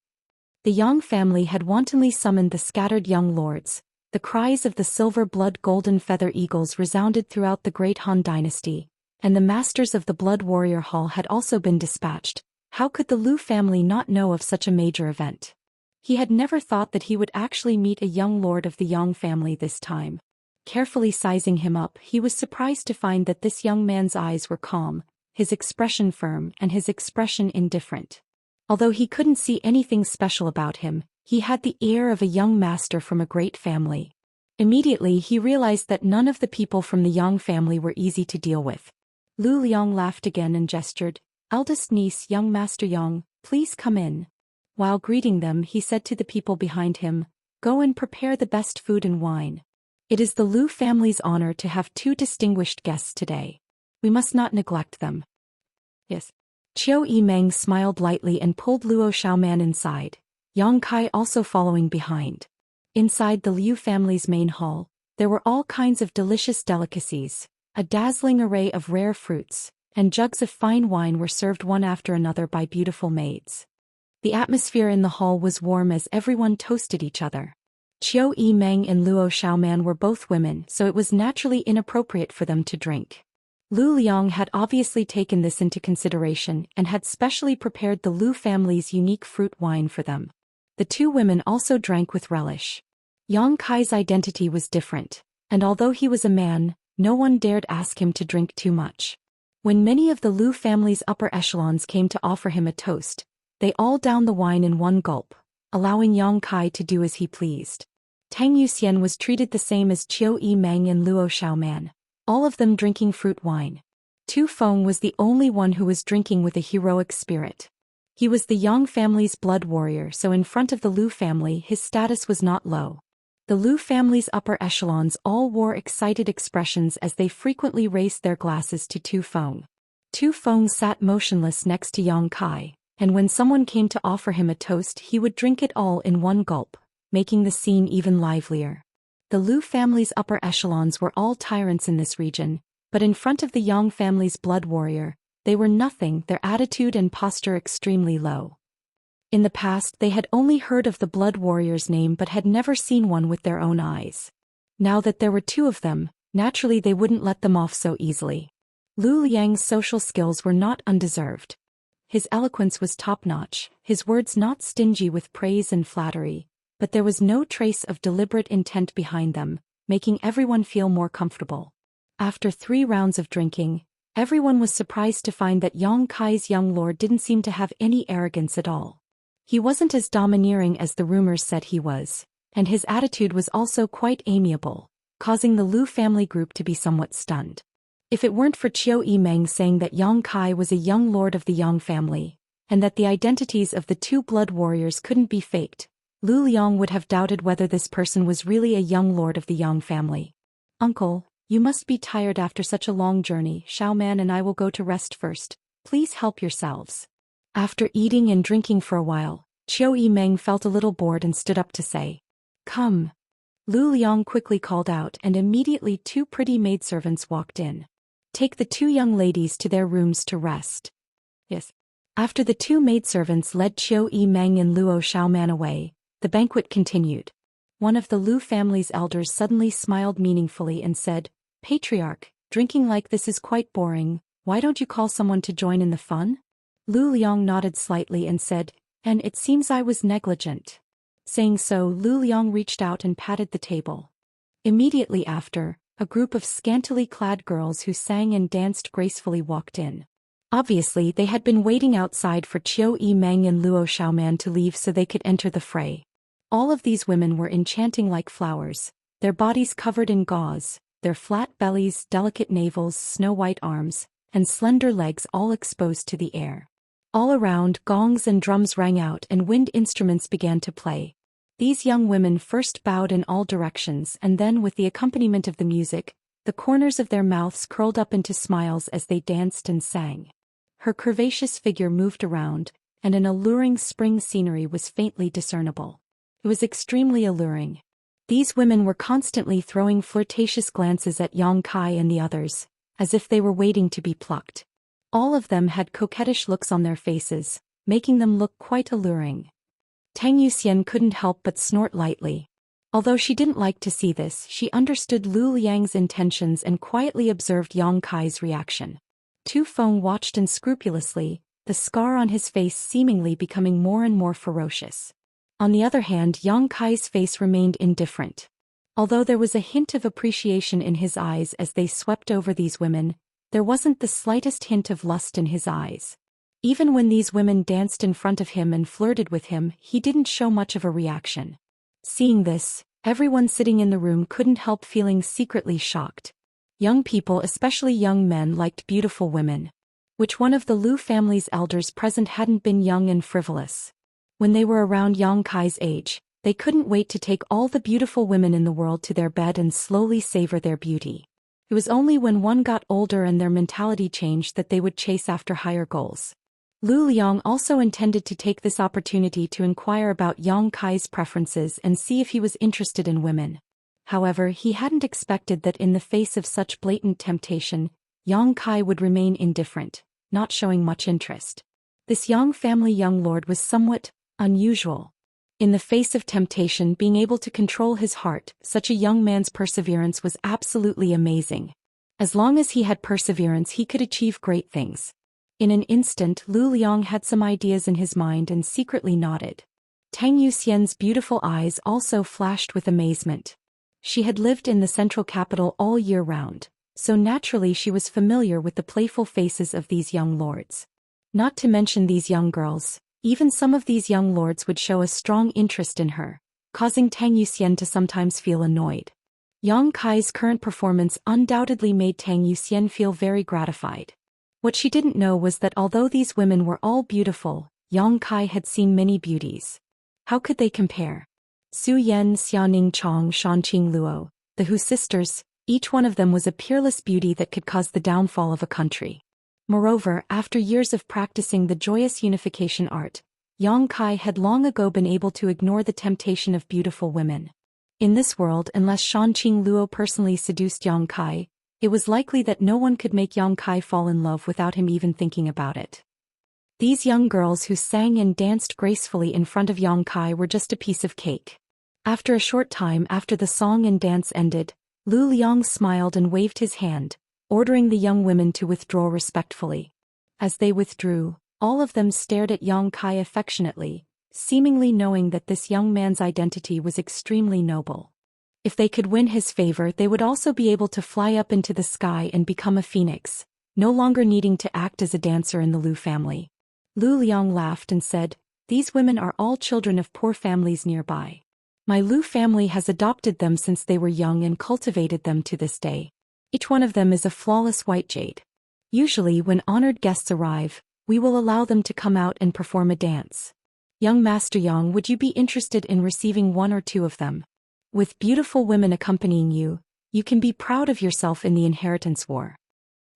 The Yang family had wantonly summoned the scattered young lords. The cries of the silver-blood golden feather eagles resounded throughout the great Han dynasty, and the masters of the Blood Warrior Hall had also been dispatched. How could the Lu family not know of such a major event? He had never thought that he would actually meet a young lord of the Yang family this time. Carefully sizing him up, he was surprised to find that this young man's eyes were calm, his expression firm and his expression indifferent. Although he couldn't see anything special about him, he had the air of a young master from a great family. Immediately he realized that none of the people from the Yang family were easy to deal with. Lu Liang laughed again and gestured, "Eldest niece, young Master Yang, please come in." While greeting them, he said to the people behind him, "Go and prepare the best food and wine. It is the Lu family's honor to have two distinguished guests today. We must not neglect them." Yes. Qiu Yimeng smiled lightly and pulled Luo Xiaoman inside, Yang Kai also following behind. Inside the Liu family's main hall, there were all kinds of delicious delicacies, a dazzling array of rare fruits, and jugs of fine wine were served one after another by beautiful maids. The atmosphere in the hall was warm as everyone toasted each other. Qiu Yimeng and Luo Xiaoman were both women, so it was naturally inappropriate for them to drink. Lu Liang had obviously taken this into consideration and had specially prepared the Lu family's unique fruit wine for them. The two women also drank with relish. Yang Kai's identity was different, and although he was a man, no one dared ask him to drink too much. When many of the Lu family's upper echelons came to offer him a toast, they all downed the wine in one gulp, allowing Yang Kai to do as he pleased. Tang Yuxian was treated the same as Qiu Yimeng and Luo Xiaoman, all of them drinking fruit wine. Tu Feng was the only one who was drinking with a heroic spirit. He was the Yang family's blood warrior, so in front of the Lu family his status was not low. The Lu family's upper echelons all wore excited expressions as they frequently raised their glasses to Tu Feng. Tu Feng sat motionless next to Yang Kai, and when someone came to offer him a toast he would drink it all in one gulp, making the scene even livelier. The Lu family's upper echelons were all tyrants in this region, but in front of the Yang family's blood warrior, they were nothing, their attitude and posture extremely low. In the past they had only heard of the blood warrior's name but had never seen one with their own eyes. Now that there were two of them, naturally they wouldn't let them off so easily. Lu Liang's social skills were not undeserved. His eloquence was top-notch, his words not stingy with praise and flattery, but there was no trace of deliberate intent behind them, making everyone feel more comfortable. After 3 rounds of drinking, everyone was surprised to find that Yang Kai's young lord didn't seem to have any arrogance at all. He wasn't as domineering as the rumors said he was, and his attitude was also quite amiable, causing the Lu family group to be somewhat stunned. If it weren't for Qiu Yimeng saying that Yang Kai was a young lord of the Yang family, and that the identities of the 2 blood warriors couldn't be faked, Lu Liang would have doubted whether this person was really a young lord of the Yang family. "Uncle, you must be tired after such a long journey. Xiaoman and I will go to rest first. Please help yourselves." After eating and drinking for a while, Qiu Yimeng felt a little bored and stood up to say, "Come." Lu Liang quickly called out and immediately 2 pretty maidservants walked in. "Take the 2 young ladies to their rooms to rest." Yes. After the 2 maidservants led Qiu Yimeng and Luo Xiaoman away, the banquet continued. One of the Lu family's elders suddenly smiled meaningfully and said, "Patriarch, drinking like this is quite boring, why don't you call someone to join in the fun?" Lu Liang nodded slightly and said, "And it seems I was negligent." Saying so, Lu Liang reached out and patted the table. Immediately after, a group of scantily clad girls who sang and danced gracefully walked in. Obviously they had been waiting outside for Qiu Yimeng and Luo Xiaoman to leave so they could enter the fray. All of these women were enchanting like flowers, their bodies covered in gauze, their flat bellies, delicate navels, snow-white arms, and slender legs all exposed to the air. All around, gongs and drums rang out and wind instruments began to play. These young women first bowed in all directions and then, with the accompaniment of the music, the corners of their mouths curled up into smiles as they danced and sang. Her curvaceous figure moved around, and an alluring spring scenery was faintly discernible. It was extremely alluring. These women were constantly throwing flirtatious glances at Yang Kai and the others, as if they were waiting to be plucked. All of them had coquettish looks on their faces, making them look quite alluring. Tang Yuxian couldn't help but snort lightly. Although she didn't like to see this, she understood Lu Liang's intentions and quietly observed Yang Kai's reaction. Tu Feng watched unscrupulously, the scar on his face seemingly becoming more and more ferocious. On the other hand, Yang Kai's face remained indifferent. Although there was a hint of appreciation in his eyes as they swept over these women, there wasn't the slightest hint of lust in his eyes. Even when these women danced in front of him and flirted with him, he didn't show much of a reaction. Seeing this, everyone sitting in the room couldn't help feeling secretly shocked. Young people, especially young men, liked beautiful women. Which one of the Lu family's elders present hadn't been young and frivolous? When they were around Yang Kai's age, they couldn't wait to take all the beautiful women in the world to their bed and slowly savor their beauty. It was only when one got older and their mentality changed that they would chase after higher goals. Lu Liang also intended to take this opportunity to inquire about Yang Kai's preferences and see if he was interested in women. However, he hadn't expected that in the face of such blatant temptation, Yang Kai would remain indifferent, not showing much interest. This Yang family young lord was somewhat unusual. In the face of temptation, being able to control his heart, such a young man's perseverance was absolutely amazing. As long as he had perseverance, he could achieve great things. In an instant, Lu Liang had some ideas in his mind and secretly nodded. Tang Yuxian's beautiful eyes also flashed with amazement. She had lived in the central capital all year round, so naturally she was familiar with the playful faces of these young lords. Not to mention these young girls, even some of these young lords would show a strong interest in her, causing Tang Yuxian to sometimes feel annoyed. Yang Kai's current performance undoubtedly made Tang Yuxian feel very gratified. What she didn't know was that although these women were all beautiful, Yang Kai had seen many beauties. How could they compare? Su Yan, Xiaoning Chong, Shanqing Luo, the Hu sisters, each one of them was a peerless beauty that could cause the downfall of a country. Moreover, after years of practicing the joyous unification art, Yang Kai had long ago been able to ignore the temptation of beautiful women. In this world, unless Shanqing Luo personally seduced Yang Kai, it was likely that no one could make Yang Kai fall in love without him even thinking about it. These young girls who sang and danced gracefully in front of Yang Kai were just a piece of cake. After a short time after the song and dance ended, Lu Liang smiled and waved his hand, ordering the young women to withdraw respectfully. As they withdrew, all of them stared at Yang Kai affectionately, seemingly knowing that this young man's identity was extremely noble. If they could win his favor, they would also be able to fly up into the sky and become a phoenix, no longer needing to act as a dancer in the Lu family. Lu Liang laughed and said, "These women are all children of poor families nearby. My Lu family has adopted them since they were young and cultivated them to this day. Each one of them is a flawless white jade. Usually when honored guests arrive, we will allow them to come out and perform a dance. Young Master Yang, would you be interested in receiving one or two of them? With beautiful women accompanying you, you can be proud of yourself in the inheritance war."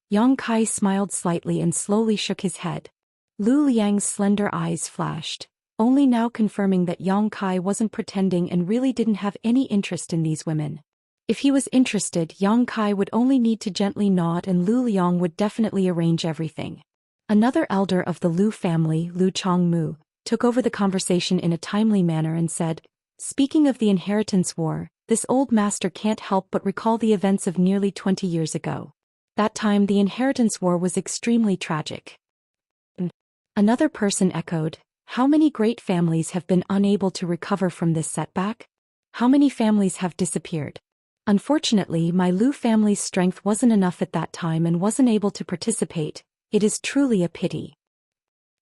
Yang Kai smiled slightly and slowly shook his head. Lu Liang's slender eyes flashed, only now confirming that Yang Kai wasn't pretending and really didn't have any interest in these women. If he was interested, Yang Kai would only need to gently nod and Lu Liang would definitely arrange everything. Another elder of the Lu family, Lu Chongmu, took over the conversation in a timely manner and said, "Speaking of the inheritance war, this old master can't help but recall the events of nearly 20 years ago. That time the inheritance war was extremely tragic." Another person echoed, "How many great families have been unable to recover from this setback? How many families have disappeared? Unfortunately, my Lu family's strength wasn't enough at that time and wasn't able to participate. It is truly a pity."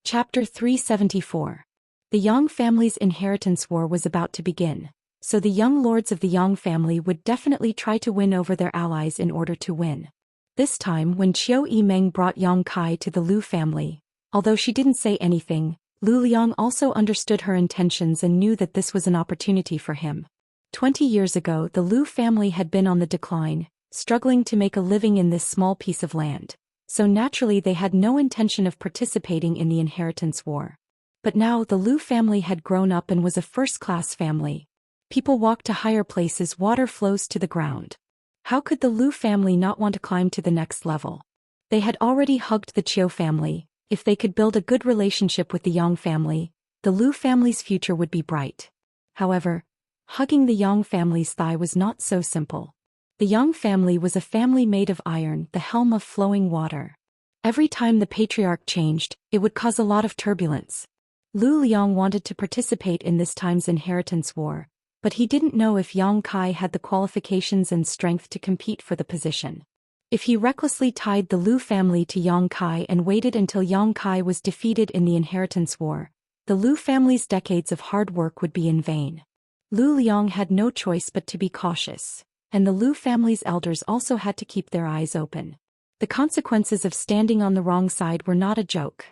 Chapter 374. The Yang family's inheritance war was about to begin, so the young lords of the Yang family would definitely try to win over their allies in order to win. This time when Qiu Yimeng brought Yang Kai to the Lu family, although she didn't say anything, Lu Liang also understood her intentions and knew that this was an opportunity for him. 20 years ago, the Lu family had been on the decline, struggling to make a living in this small piece of land, so naturally they had no intention of participating in the inheritance war. But now the Lu family had grown up and was a first-class family. People walk to higher places, water flows to the ground. How could the Lu family not want to climb to the next level? They had already hugged the Qiu family. If they could build a good relationship with the Yang family, the Lu family's future would be bright. However, hugging the Yang family's thigh was not so simple. The Yang family was a family made of iron, the helm of flowing water. Every time the patriarch changed, it would cause a lot of turbulence. Lu Liang wanted to participate in this time's inheritance war, but he didn't know if Yang Kai had the qualifications and strength to compete for the position. If he recklessly tied the Lu family to Yang Kai and waited until Yang Kai was defeated in the inheritance war, the Lu family's decades of hard work would be in vain. Lu Liang had no choice but to be cautious, and the Lu family's elders also had to keep their eyes open. The consequences of standing on the wrong side were not a joke.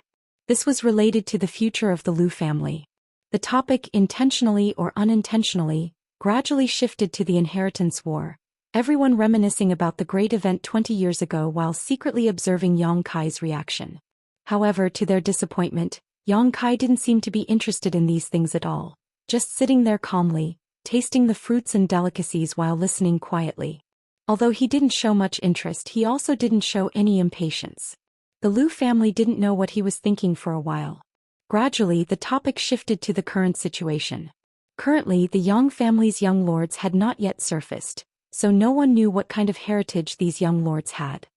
This was related to the future of the Lu family. The topic, intentionally or unintentionally, gradually shifted to the inheritance war, everyone reminiscing about the great event 20 years ago while secretly observing Yang Kai's reaction. However, to their disappointment, Yang Kai didn't seem to be interested in these things at all, just sitting there calmly, tasting the fruits and delicacies while listening quietly. Although he didn't show much interest, he also didn't show any impatience. The Lu family didn't know what he was thinking for a while. Gradually, the topic shifted to the current situation. Currently, the Yang family's young lords had not yet surfaced, so no one knew what kind of heritage these young lords had.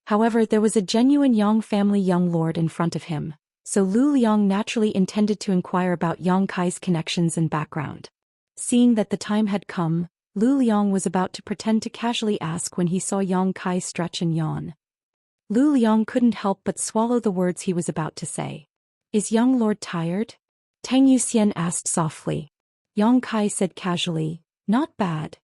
However, there was a genuine Yang family young lord in front of him, so Lu Liang naturally intended to inquire about Yang Kai's connections and background. Seeing that the time had come, Lu Liang was about to pretend to casually ask when he saw Yang Kai stretch and yawn. Lu Liang couldn't help but swallow the words he was about to say. "Is young lord tired?" Tang Yuxian asked softly. Yang Kai said casually, "Not bad."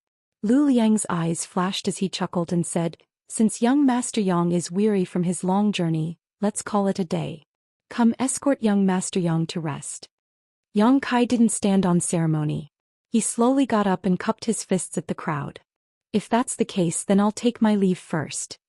Lu Liang's eyes flashed as he chuckled and said, "Since young Master Yang is weary from his long journey, let's call it a day. Come escort young Master Yang to rest." Yang Kai didn't stand on ceremony. He slowly got up and cupped his fists at the crowd. "If that's the case, then I'll take my leave first.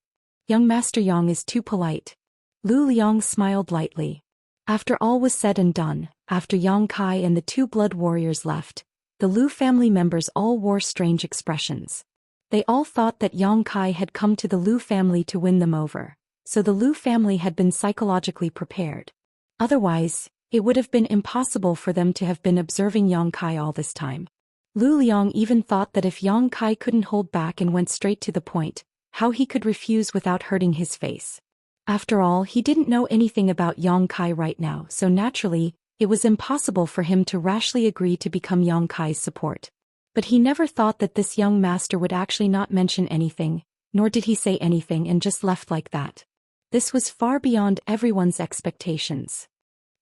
Young Master Yang is too polite." Lu Liang smiled lightly. After all was said and done, after Yang Kai and the two blood warriors left, the Lu family members all wore strange expressions. They all thought that Yang Kai had come to the Lu family to win them over, so the Lu family had been psychologically prepared. Otherwise, it would have been impossible for them to have been observing Yang Kai all this time. Lu Liang even thought that if Yang Kai couldn't hold back and went straight to the point, how he could refuse without hurting his face. After all, he didn't know anything about Yang Kai right now, so naturally, it was impossible for him to rashly agree to become Yang Kai's support. But he never thought that this young master would actually not mention anything, nor did he say anything and just left like that. This was far beyond everyone's expectations.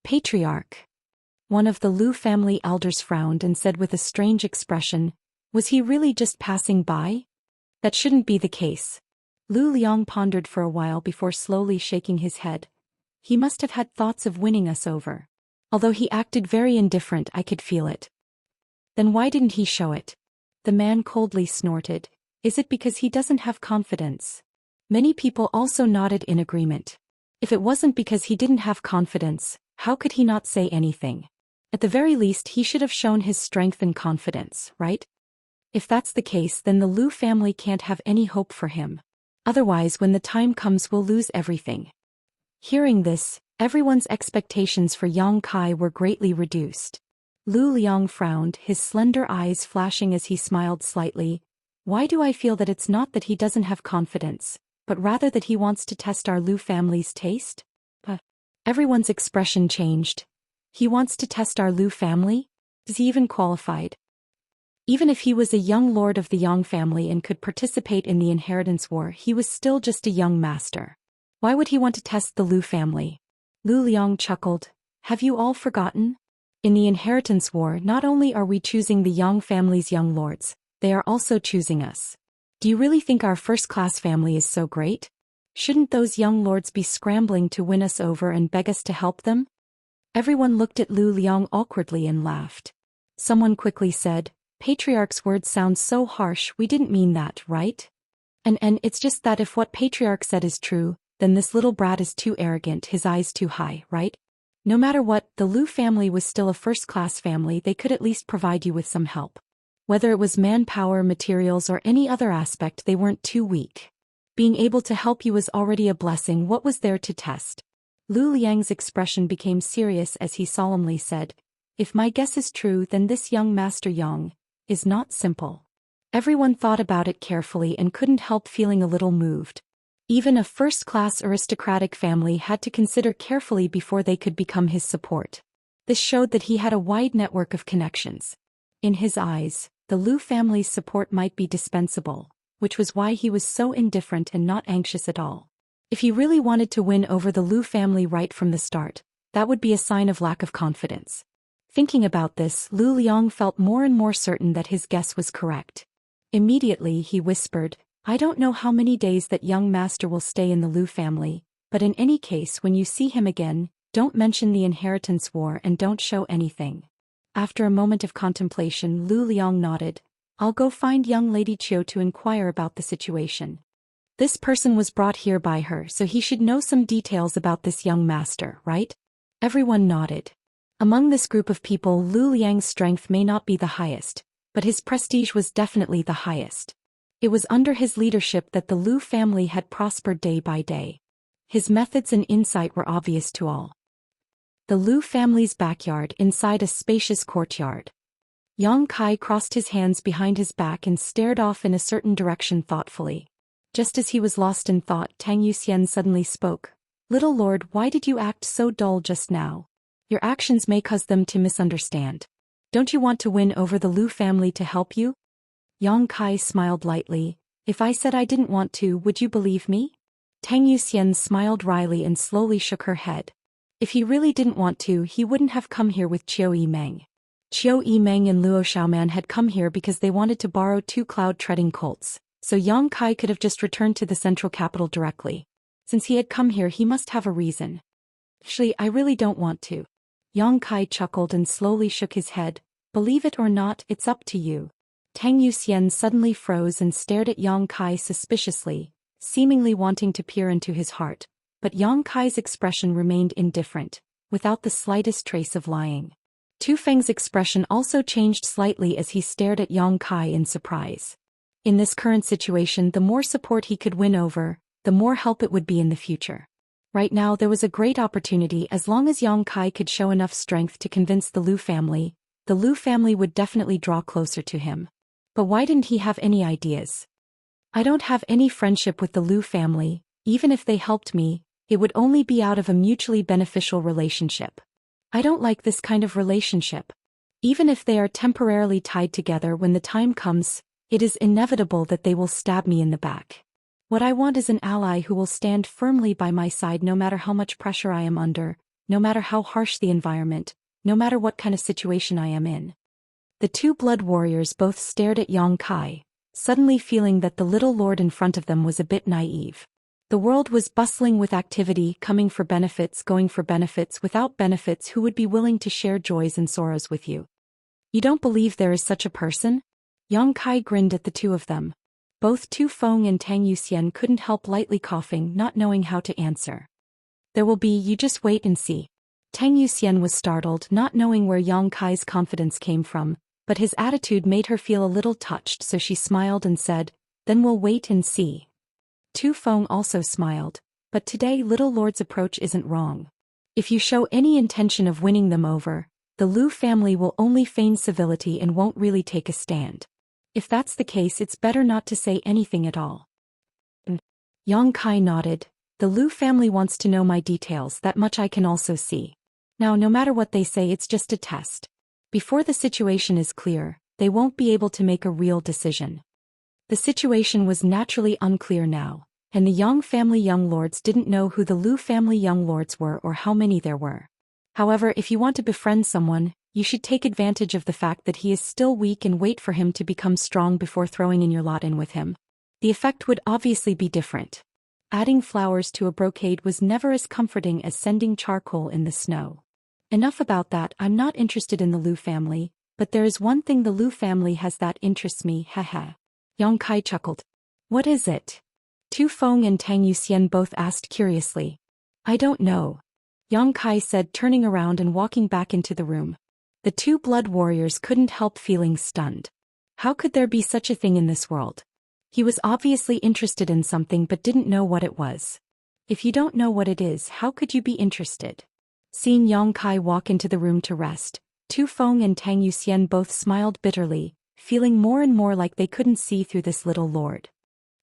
"Patriarch." One of the Lu family elders frowned and said with a strange expression, "Was he really just passing by? That shouldn't be the case." Lu Liang pondered for a while before slowly shaking his head. "He must have had thoughts of winning us over. Although he acted very indifferent, I could feel it." "Then why didn't he show it?" The man coldly snorted. "Is it because he doesn't have confidence?" Many people also nodded in agreement. If it wasn't because he didn't have confidence, how could he not say anything? At the very least, he should have shown his strength and confidence, right? If that's the case, then the Lu family can't have any hope for him. Otherwise, when the time comes, we'll lose everything. Hearing this, everyone's expectations for Yang Kai were greatly reduced. Lu Liang frowned, his slender eyes flashing as he smiled slightly. "Why do I feel that it's not that he doesn't have confidence, but rather that he wants to test our Lu family's taste?" Everyone's expression changed. "He wants to test our Lu family? Is he even qualified?" Even if he was a young lord of the Yang family and could participate in the inheritance war, he was still just a young master. Why would he want to test the Lu family? Lu Liang chuckled. "Have you all forgotten? In the inheritance war, not only are we choosing the Yang family's young lords, they are also choosing us. Do you really think our first-class family is so great? Shouldn't those young lords be scrambling to win us over and beg us to help them?" Everyone looked at Lu Liang awkwardly and laughed. Someone quickly said, "Patriarch's words sound so harsh, we didn't mean that, right? And it's just that if what Patriarch said is true, then this little brat is too arrogant, his eyes too high, right? No matter what, the Lu family was still a first-class family, they could at least provide you with some help. Whether it was manpower, materials, or any other aspect, they weren't too weak. Being able to help you was already a blessing. What was there to test?" Lu Liang's expression became serious as he solemnly said, "If my guess is true, then this young Master Yang is not simple." Everyone thought about it carefully and couldn't help feeling a little moved. Even a first-class aristocratic family had to consider carefully before they could become his support. This showed that he had a wide network of connections. In his eyes, the Lu family's support might be dispensable, which was why he was so indifferent and not anxious at all. If he really wanted to win over the Lu family right from the start, that would be a sign of lack of confidence. Thinking about this, Lu Liang felt more and more certain that his guess was correct. Immediately he whispered, "I don't know how many days that young master will stay in the Lu family, but in any case, when you see him again, don't mention the inheritance war and don't show anything." After a moment of contemplation, Lu Liang nodded. I'll go find young Lady Chiu to inquire about the situation. This person was brought here by her, so he should know some details about this young master, right? Everyone nodded. Among this group of people, Lu Liang's strength may not be the highest, but his prestige was definitely the highest. It was under his leadership that the Lu family had prospered day by day. His methods and insight were obvious to all. The Lu family's backyard inside a spacious courtyard. Yang Kai crossed his hands behind his back and stared off in a certain direction thoughtfully. Just as he was lost in thought, Tang Yuxian suddenly spoke. Little Lord, why did you act so dull just now? Your actions may cause them to misunderstand. Don't you want to win over the Lu family to help you? Yang Kai smiled lightly. If I said I didn't want to, would you believe me? Tang Yuxian smiled wryly and slowly shook her head. If he really didn't want to, he wouldn't have come here with Qiu Yimeng. Qiu Yimeng and Luo Xiaoman had come here because they wanted to borrow 2 cloud-treading colts, so Yang Kai could have just returned to the central capital directly. Since he had come here, he must have a reason. Actually, I really don't want to. Yang Kai chuckled and slowly shook his head. Believe it or not, it's up to you. Tang Yuxian suddenly froze and stared at Yang Kai suspiciously, seemingly wanting to peer into his heart, but Yang Kai's expression remained indifferent, without the slightest trace of lying. Tu Feng's expression also changed slightly as he stared at Yang Kai in surprise. In this current situation, the more support he could win over, the more help it would be in the future. Right now there was a great opportunity. As long as Yang Kai could show enough strength to convince the Lu family would definitely draw closer to him. But why didn't he have any ideas? I don't have any friendship with the Lu family. Even if they helped me, it would only be out of a mutually beneficial relationship. I don't like this kind of relationship. Even if they are temporarily tied together, when the time comes, it is inevitable that they will stab me in the back. What I want is an ally who will stand firmly by my side no matter how much pressure I am under, no matter how harsh the environment, no matter what kind of situation I am in. The 2 blood warriors both stared at Yang Kai, suddenly feeling that the little lord in front of them was a bit naive. The world was bustling with activity, coming for benefits, going for benefits, without benefits. Who would be willing to share joys and sorrows with you? You don't believe there is such a person? Yang Kai grinned at the 2 of them. Both Tu Feng and Tang Yuxian couldn't help lightly coughing, not knowing how to answer. There will be, you just wait and see. Tang Yuxian was startled, not knowing where Yang Kai's confidence came from, but his attitude made her feel a little touched, so she smiled and said, then we'll wait and see. Tu Feng also smiled, but today little lord's approach isn't wrong. If you show any intention of winning them over, the Lu family will only feign civility and won't really take a stand. If that's the case, it's better not to say anything at all. Yang Kai nodded. The Lu family wants to know my details, that much I can also see. Now, no matter what they say, it's just a test. Before the situation is clear, they won't be able to make a real decision. The situation was naturally unclear now, and the Yang family young lords didn't know who the Lu family young lords were or how many there were. However, if you want to befriend someone, you should take advantage of the fact that he is still weak and wait for him to become strong before throwing in your lot in with him. The effect would obviously be different. Adding flowers to a brocade was never as comforting as sending charcoal in the snow. Enough about that. I'm not interested in the Lu family, but there is one thing the Lu family has that interests me, haha. Yang Kai chuckled. What is it? Tu Feng and Tang Yuxian both asked curiously. I don't know. Yang Kai said, turning around and walking back into the room. The 2 blood warriors couldn't help feeling stunned. How could there be such a thing in this world? He was obviously interested in something but didn't know what it was. If you don't know what it is, how could you be interested? Seeing Yang Kai walk into the room to rest, Tu Feng and Tang Yuxian both smiled bitterly, feeling more and more like they couldn't see through this little lord.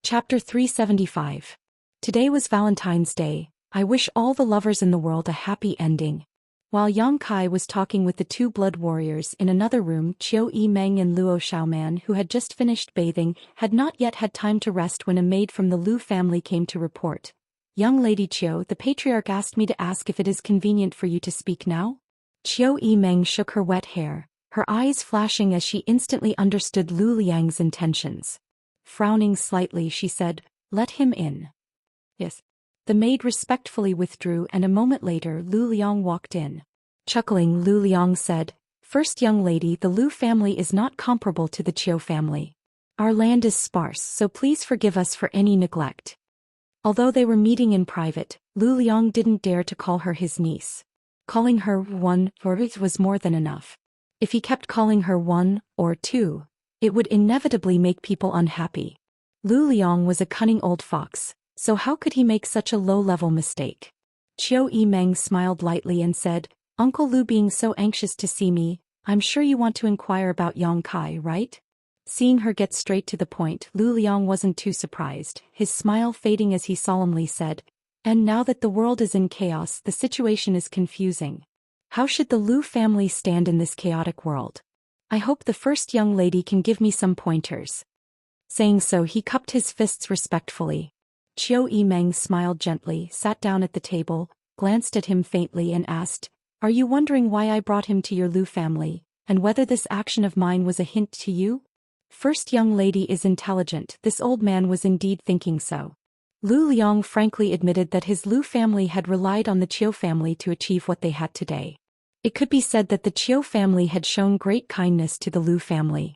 Chapter 375. Today was Valentine's Day. I wish all the lovers in the world a happy ending. While Yang Kai was talking with the 2 blood warriors in another room, Qiu Yimeng and Luo Xiaoman, who had just finished bathing, had not yet had time to rest when a maid from the Lu family came to report. Young Lady Qiu, the patriarch asked me to ask if it is convenient for you to speak now. Qiu Yimeng shook her wet hair, her eyes flashing as she instantly understood Lu Liang's intentions. Frowning slightly, she said, let him in. Yes. The maid respectfully withdrew, and a moment later Lu Liang walked in. Chuckling, Lu Liang said, First young lady, the Lu family is not comparable to the Qiu family. Our land is sparse, so please forgive us for any neglect. Although they were meeting in private, Lu Liang didn't dare to call her his niece. Calling her one or it was more than enough. If he kept calling her one or two, it would inevitably make people unhappy. Lu Liang was a cunning old fox, so how could he make such a low-level mistake? Qiu Yimeng smiled lightly and said, Uncle Lu being so anxious to see me, I'm sure you want to inquire about Yang Kai, right? Seeing her get straight to the point, Lu Liang wasn't too surprised, his smile fading as he solemnly said, and now that the world is in chaos, the situation is confusing. How should the Lu family stand in this chaotic world? I hope the first young lady can give me some pointers. Saying so, he cupped his fists respectfully. Qiu Yimeng smiled gently, sat down at the table, glanced at him faintly and asked, Are you wondering why I brought him to your Lu family, and whether this action of mine was a hint to you? First young lady is intelligent, this old man was indeed thinking so. Lu Liang frankly admitted that his Lu family had relied on the Qiu family to achieve what they had today. It could be said that the Qiu family had shown great kindness to the Lu family.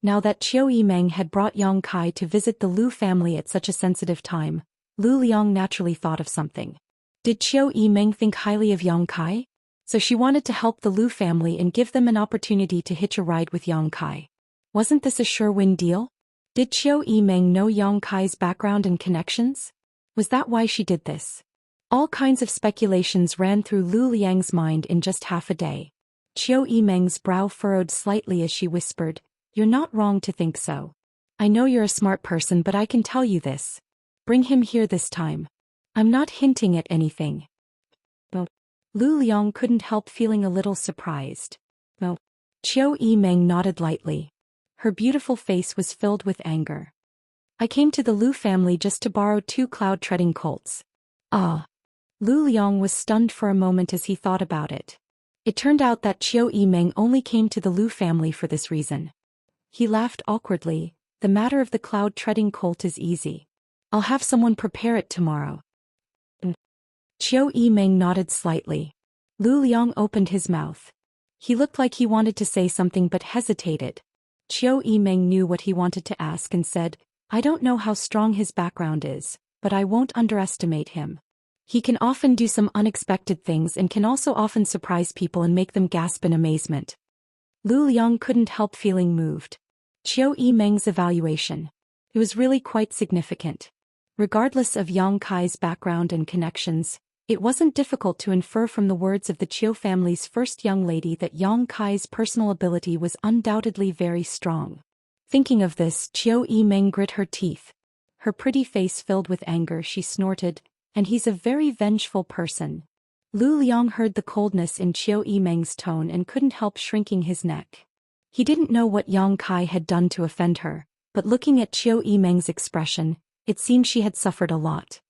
Now that Qiu Yimeng had brought Yang Kai to visit the Lu family at such a sensitive time, Lu Liang naturally thought of something. Did Qiu Yimeng think highly of Yang Kai? So she wanted to help the Lu family and give them an opportunity to hitch a ride with Yang Kai. Wasn't this a sure-win deal? Did Qiu Yimeng know Yang Kai's background and connections? Was that why she did this? All kinds of speculations ran through Lu Liang's mind in just half a day. Qiu Yimeng's brow furrowed slightly as she whispered, You're not wrong to think so. I know you're a smart person, but I can tell you this. Bring him here this time. I'm not hinting at anything. Well, Lu Liang couldn't help feeling a little surprised. Well, Qiu Yimeng nodded lightly. Her beautiful face was filled with anger. I came to the Lu family just to borrow 2 cloud-treading colts. Ah. Lu Liang was stunned for a moment as he thought about it. It turned out that Qiu Yimeng only came to the Lu family for this reason. He laughed awkwardly. The matter of the cloud-treading colt is easy. I'll have someone prepare it tomorrow. Qiu Yimeng nodded slightly. Lu Liang opened his mouth. He looked like he wanted to say something but hesitated. Qiu Yimeng knew what he wanted to ask and said, I don't know how strong his background is, but I won't underestimate him. He can often do some unexpected things and can also often surprise people and make them gasp in amazement. Lu Liang couldn't help feeling moved. Qiu Yimeng's evaluation. It was really quite significant. Regardless of Yang Kai's background and connections, it wasn't difficult to infer from the words of the Qiu family's first young lady that Yang Kai's personal ability was undoubtedly very strong. Thinking of this, Qiu Yimeng grit her teeth. Her pretty face filled with anger, she snorted, and he's a very vengeful person. Lu Liang heard the coldness in Qiu Yimeng's tone and couldn't help shrinking his neck. He didn't know what Yang Kai had done to offend her, but looking at Qiu Yimeng's expression, it seemed she had suffered a lot.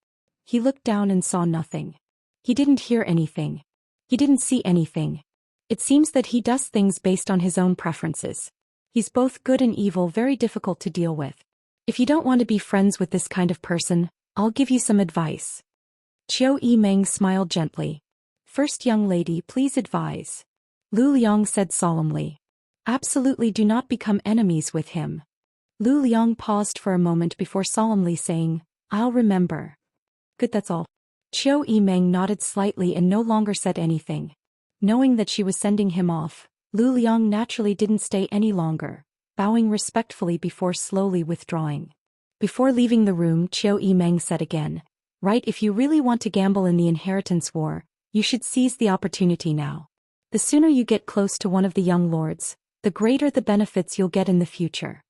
He looked down and saw nothing. He didn't hear anything. He didn't see anything. It seems that he does things based on his own preferences. He's both good and evil, very difficult to deal with. If you don't want to be friends with this kind of person, I'll give you some advice. Qiu Yimeng smiled gently. First young lady, please advise. Lu Liang said solemnly. Absolutely do not become enemies with him. Lu Liang paused for a moment before solemnly saying, I'll remember. Good, that's all. Qiu Yimeng nodded slightly and no longer said anything. Knowing that she was sending him off, Lu Liang naturally didn't stay any longer, bowing respectfully before slowly withdrawing. Before leaving the room, Qiu Yimeng said again, Right, if you really want to gamble in the inheritance war, you should seize the opportunity now. The sooner you get close to one of the young lords, the greater the benefits you'll get in the future.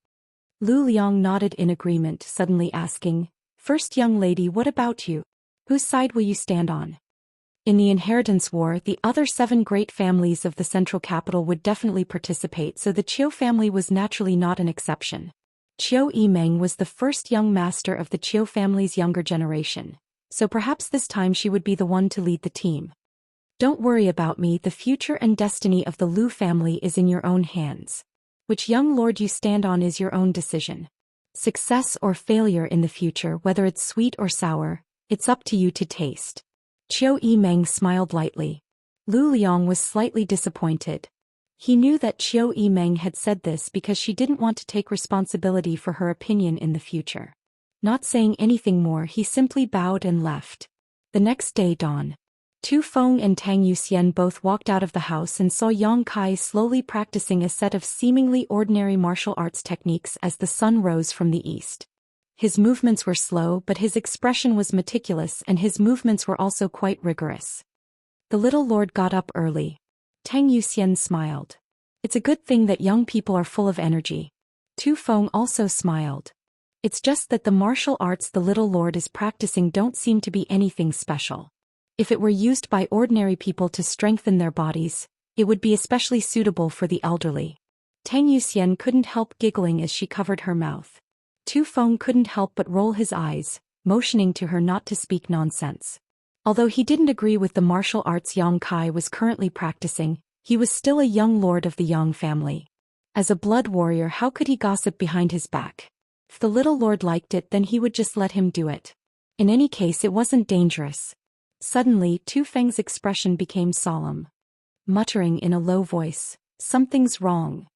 Lu Liang nodded in agreement, suddenly asking, First young lady, what about you? Whose side will you stand on? In the inheritance war, the other 7 great families of the central capital would definitely participate, so the Qiu family was naturally not an exception. Qiu Yimeng was the first young master of the Qiu family's younger generation, so perhaps this time she would be the one to lead the team. Don't worry about me, the future and destiny of the Lu family is in your own hands. Which young lord you stand on is your own decision. Success or failure in the future, whether it's sweet or sour, it's up to you to taste. Qiu Yimeng smiled lightly. Lu Liang was slightly disappointed. He knew that Qiu Yimeng had said this because she didn't want to take responsibility for her opinion in the future. Not saying anything more, he simply bowed and left. The next day dawn. Tu Feng and Tang Yuxian both walked out of the house and saw Yang Kai slowly practicing a set of seemingly ordinary martial arts techniques as the sun rose from the east. His movements were slow, but his expression was meticulous, and his movements were also quite rigorous. The little lord got up early. Tang Yuxian smiled. It's a good thing that young people are full of energy. Tu Feng also smiled. It's just that the martial arts the little lord is practicing don't seem to be anything special. If it were used by ordinary people to strengthen their bodies, it would be especially suitable for the elderly. Tang Yuxian couldn't help giggling as she covered her mouth. Tu Feng couldn't help but roll his eyes, motioning to her not to speak nonsense. Although he didn't agree with the martial arts Yang Kai was currently practicing, he was still a young lord of the Yang family. As a blood warrior, how could he gossip behind his back? If the little lord liked it, then he would just let him do it. In any case, it wasn't dangerous. Suddenly, Tu Feng's expression became solemn. Muttering in a low voice, "Something's wrong."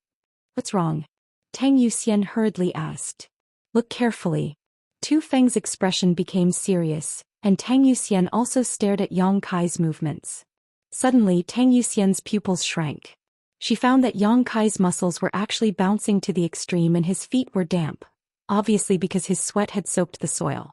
"What's wrong?" Tang Yuxian hurriedly asked. "Look carefully." Tu Feng's expression became serious, and Tang Yuxian also stared at Yang Kai's movements. Suddenly, Tang Yuxian's pupils shrank. She found that Yang Kai's muscles were actually bouncing to the extreme and his feet were damp, obviously because his sweat had soaked the soil.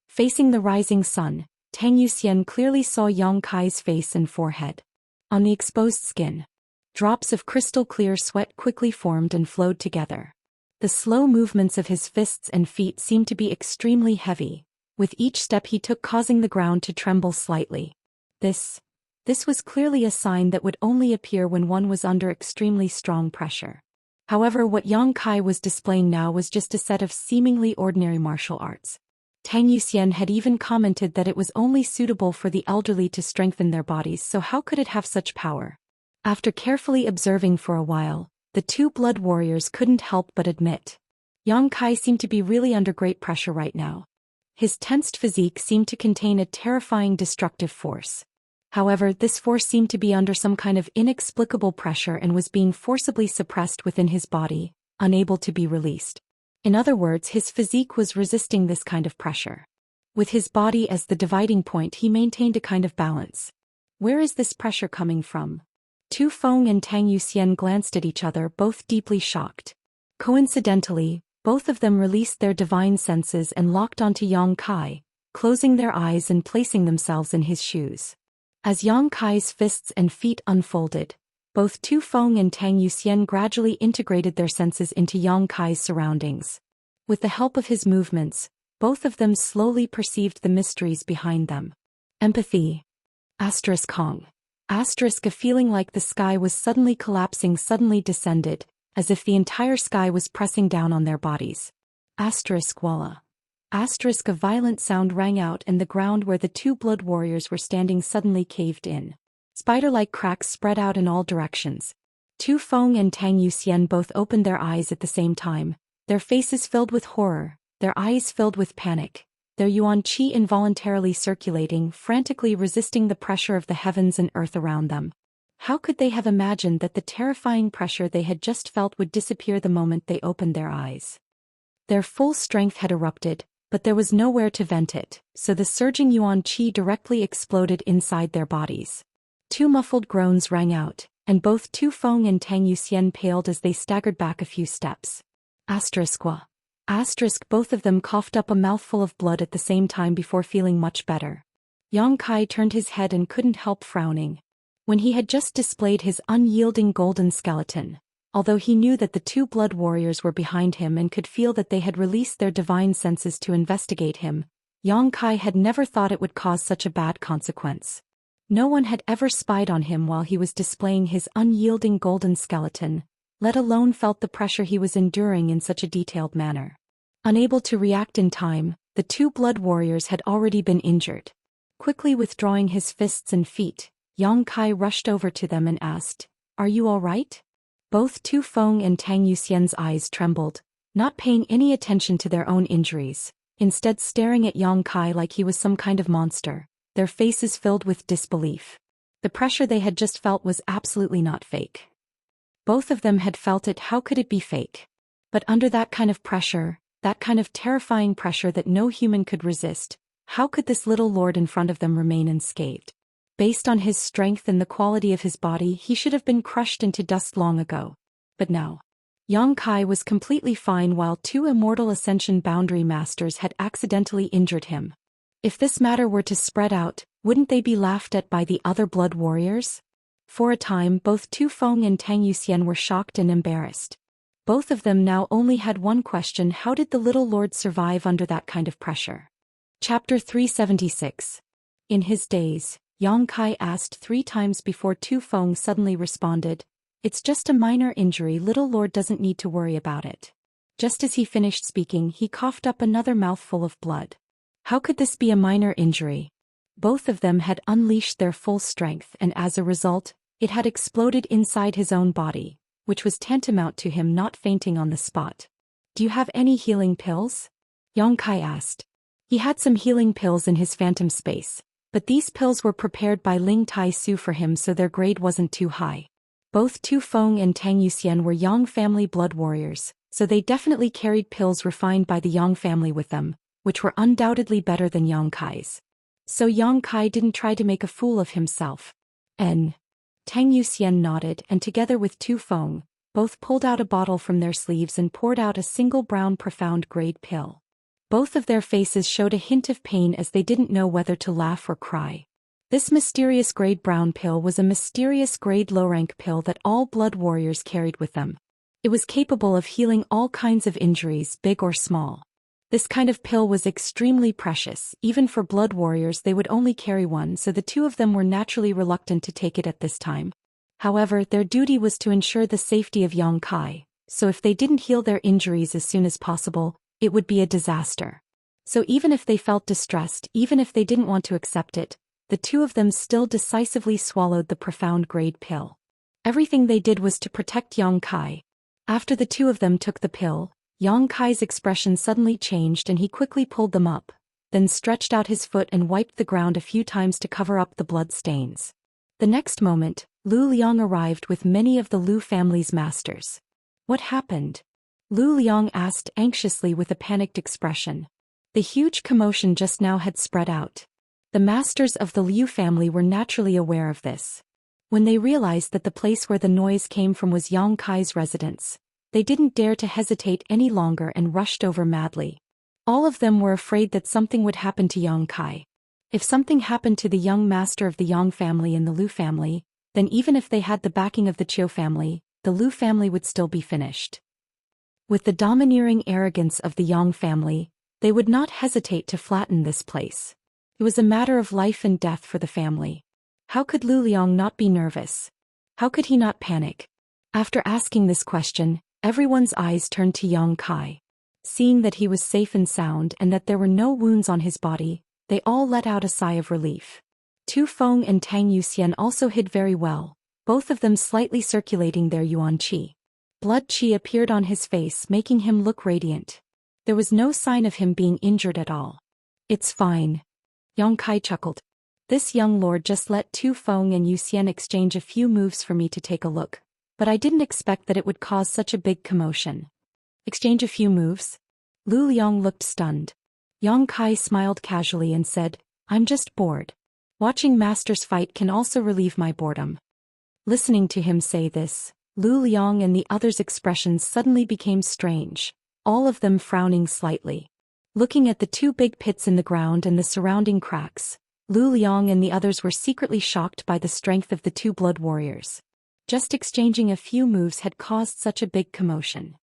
Facing the rising sun, Tang Yuxian clearly saw Yang Kai's face and forehead. On the exposed skin, drops of crystal-clear sweat quickly formed and flowed together. The slow movements of his fists and feet seemed to be extremely heavy, with each step he took causing the ground to tremble slightly. This was clearly a sign that would only appear when one was under extremely strong pressure. However, what Yang Kai was displaying now was just a set of seemingly ordinary martial arts. Tang Yuxian had even commented that it was only suitable for the elderly to strengthen their bodies, so how could it have such power? After carefully observing for a while, the two blood warriors couldn't help but admit. Yang Kai seemed to be really under great pressure right now. His tensed physique seemed to contain a terrifying destructive force. However, this force seemed to be under some kind of inexplicable pressure and was being forcibly suppressed within his body, unable to be released. In other words, his physique was resisting this kind of pressure. With his body as the dividing point, he maintained a kind of balance. Where is this pressure coming from? Tu Feng and Tang Yuxian glanced at each other, both deeply shocked. Coincidentally, both of them released their divine senses and locked onto Yang Kai, closing their eyes and placing themselves in his shoes. As Yang Kai's fists and feet unfolded, both Tu Feng and Tang Yuxian gradually integrated their senses into Yang Kai's surroundings. With the help of his movements, both of them slowly perceived the mysteries behind them. Empathy. Kong. A feeling like the sky was suddenly collapsing suddenly descended, as if the entire sky was pressing down on their bodies. Walla. A violent sound rang out and the ground where the two blood warriors were standing suddenly caved in. Spider-like cracks spread out in all directions. Tu Feng and Tang Yuxian both opened their eyes at the same time, their faces filled with horror, their eyes filled with panic, their yuan qi involuntarily circulating, frantically resisting the pressure of the heavens and earth around them. How could they have imagined that the terrifying pressure they had just felt would disappear the moment they opened their eyes? Their full strength had erupted, but there was nowhere to vent it, so the surging yuan qi directly exploded inside their bodies. Two muffled groans rang out, and both Tu Feng and Tang Yuxian paled as they staggered back a few steps. Both of them coughed up a mouthful of blood at the same time before feeling much better. Yang Kai turned his head and couldn't help frowning. When he had just displayed his unyielding golden skeleton, although he knew that the two blood warriors were behind him and could feel that they had released their divine senses to investigate him, Yang Kai had never thought it would cause such a bad consequence. No one had ever spied on him while he was displaying his unyielding golden skeleton, let alone felt the pressure he was enduring in such a detailed manner. Unable to react in time, the two blood warriors had already been injured. Quickly withdrawing his fists and feet, Yang Kai rushed over to them and asked, "Are you all right?" Both Tu Feng and Tang Yuxian's eyes trembled, not paying any attention to their own injuries, instead staring at Yang Kai like he was some kind of monster, their faces filled with disbelief. The pressure they had just felt was absolutely not fake. Both of them had felt it. How could it be fake? But under that kind of pressure, that kind of terrifying pressure that no human could resist, how could this little lord in front of them remain unscathed? Based on his strength and the quality of his body, he should have been crushed into dust long ago. But now, Yang Kai was completely fine while two Immortal Ascension Boundary Masters had accidentally injured him. If this matter were to spread out, wouldn't they be laughed at by the other blood warriors? For a time, both Tu Feng and Tang Yuxian were shocked and embarrassed. Both of them now only had one question: how did the little lord survive under that kind of pressure? Chapter 376. In his daze, Yang Kai asked 3 times before Tu Feng suddenly responded, "It's just a minor injury, little lord doesn't need to worry about it." Just as he finished speaking, he coughed up another mouthful of blood. How could this be a minor injury? Both of them had unleashed their full strength, and as a result, it had exploded inside his own body, which was tantamount to him not fainting on the spot. "Do you have any healing pills?" Yang Kai asked. He had some healing pills in his phantom space, but these pills were prepared by Ling Tai Su for him, so their grade wasn't too high. Both Tu Feng and Tang Yuxian were Yang family blood warriors, so they definitely carried pills refined by the Yang family with them, which were undoubtedly better than Yang Kai's. So Yang Kai didn't try to make a fool of himself. Tang Yuxian nodded, and together with Tu Feng, both pulled out a bottle from their sleeves and poured out a single brown profound grade pill. Both of their faces showed a hint of pain as they didn't know whether to laugh or cry. This mysterious grade brown pill was a mysterious grade low-rank pill that all blood warriors carried with them. It was capable of healing all kinds of injuries, big or small. This kind of pill was extremely precious. Even for blood warriors, they would only carry one, so the two of them were naturally reluctant to take it at this time. However, their duty was to ensure the safety of Yang Kai, so if they didn't heal their injuries as soon as possible, it would be a disaster. So even if they felt distressed, even if they didn't want to accept it, the two of them still decisively swallowed the profound grade pill. Everything they did was to protect Yang Kai. After the two of them took the pill, Yang Kai's expression suddenly changed and he quickly pulled them up, then stretched out his foot and wiped the ground a few times to cover up the blood stains. The next moment, Lu Liang arrived with many of the Lu family's masters. "What happened?" Lu Liang asked anxiously with a panicked expression. The huge commotion just now had spread out. The masters of the Liu family were naturally aware of this. When they realized that the place where the noise came from was Yang Kai's residence, they didn't dare to hesitate any longer and rushed over madly. All of them were afraid that something would happen to Yang Kai. If something happened to the young master of the Yang family and the Lu family, then even if they had the backing of the Chiu family, the Lu family would still be finished. With the domineering arrogance of the Yang family, they would not hesitate to flatten this place. It was a matter of life and death for the family. How could Lu Liang not be nervous? How could he not panic? After asking this question, everyone's eyes turned to Yang Kai. Seeing that he was safe and sound and that there were no wounds on his body, they all let out a sigh of relief. Tu Feng and Tang Yuxian also hid very well, both of them slightly circulating their yuan qi. Blood qi appeared on his face, making him look radiant. There was no sign of him being injured at all. "It's fine." Yang Kai chuckled. "This young lord just let Tu Feng and Yuxian exchange a few moves for me to take a look, but I didn't expect that it would cause such a big commotion." "Exchange a few moves?" Lu Liang looked stunned. Yang Kai smiled casually and said, "I'm just bored. Watching masters fight can also relieve my boredom." Listening to him say this, Lu Liang and the others' expressions suddenly became strange, all of them frowning slightly. Looking at the two big pits in the ground and the surrounding cracks, Lu Liang and the others were secretly shocked by the strength of the two blood warriors. Just exchanging a few moves had caused such a big commotion.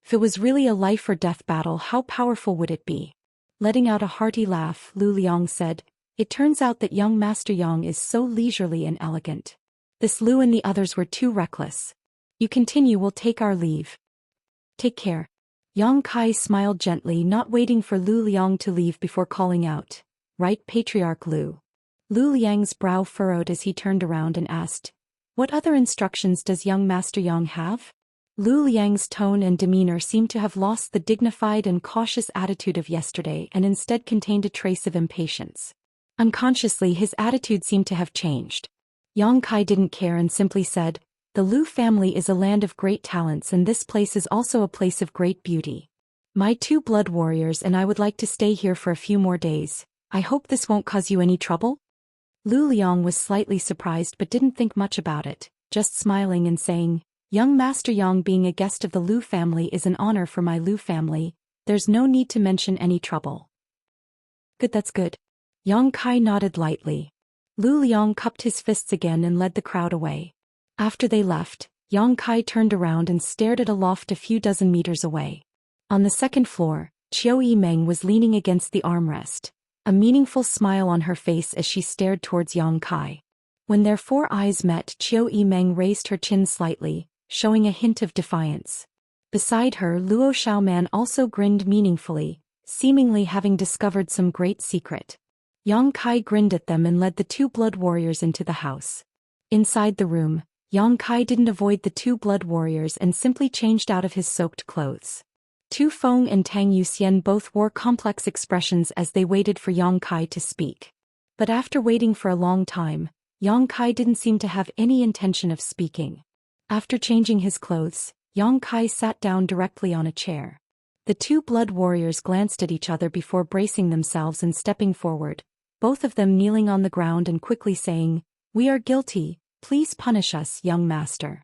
If it was really a life or death battle, how powerful would it be? Letting out a hearty laugh, Lu Liang said, "It turns out that young Master Yang is so leisurely and elegant. This Lu and the others were too reckless. You continue, we'll take our leave." "Take care." Yang Kai smiled gently, not waiting for Lu Liang to leave before calling out, "Right, Patriarch Lu." Lu Liang's brow furrowed as he turned around and asked, "What other instructions does young Master Yang have?" Lu Liang's tone and demeanor seemed to have lost the dignified and cautious attitude of yesterday and instead contained a trace of impatience. Unconsciously, his attitude seemed to have changed. Yang Kai didn't care and simply said, The Lu family is a land of great talents, and this place is also a place of great beauty. My 2 blood warriors and I would like to stay here for a few more days. I hope this won't cause you any trouble? Lu Liang was slightly surprised but didn't think much about it, just smiling and saying, Young Master Yang, being a guest of the Lu family is an honor for my Lu family. There's no need to mention any trouble. Good, that's good. Yang Kai nodded lightly. Lu Liang cupped his fists again and led the crowd away. After they left, Yang Kai turned around and stared at a loft a few dozen meters away. On the second floor, Qiu Yimeng was leaning against the armrest, a meaningful smile on her face as she stared towards Yang Kai. When their 4 eyes met, Qiu Yimeng raised her chin slightly, showing a hint of defiance. Beside her, Luo Xiaoman also grinned meaningfully, seemingly having discovered some great secret. Yang Kai grinned at them and led the 2 blood warriors into the house. Inside the room, Yang Kai didn't avoid the 2 blood warriors and simply changed out of his soaked clothes. Tu Feng and Tang Yuxian both wore complex expressions as they waited for Yang Kai to speak. But after waiting for a long time, Yang Kai didn't seem to have any intention of speaking. After changing his clothes, Yang Kai sat down directly on a chair. The 2 blood warriors glanced at each other before bracing themselves and stepping forward, both of them kneeling on the ground and quickly saying, We are guilty, please punish us, young master.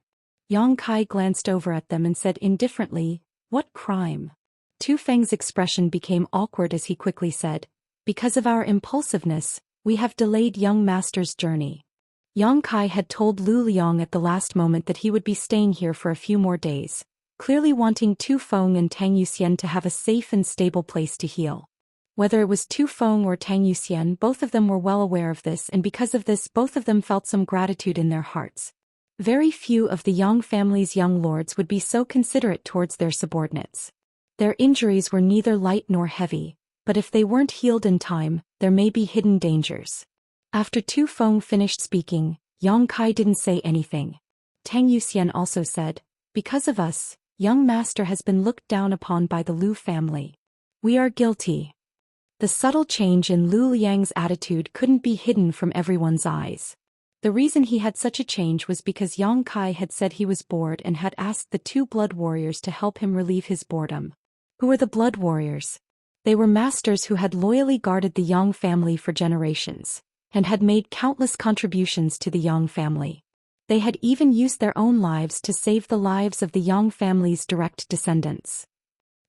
Yang Kai glanced over at them and said indifferently, What crime? Tu Feng's expression became awkward as he quickly said, Because of our impulsiveness, we have delayed young master's journey. Yang Kai had told Lu Liang at the last moment that he would be staying here for a few more days, clearly wanting Tu Feng and Tang Yuxian to have a safe and stable place to heal. Whether it was Tu Feng or Tang Yuxian, both of them were well aware of this, and because of this both of them felt some gratitude in their hearts. Very few of the Yang family's young lords would be so considerate towards their subordinates. Their injuries were neither light nor heavy, but if they weren't healed in time, there may be hidden dangers. After Tu Feng finished speaking, Yang Kai didn't say anything. Tang Yuxian also said, Because of us, young master has been looked down upon by the Lu family. We are guilty. The subtle change in Lu Liang's attitude couldn't be hidden from everyone's eyes. The reason he had such a change was because Yang Kai had said he was bored and had asked the 2 blood warriors to help him relieve his boredom. Who were the blood warriors? They were masters who had loyally guarded the Yang family for generations, and had made countless contributions to the Yang family. They had even used their own lives to save the lives of the Yang family's direct descendants.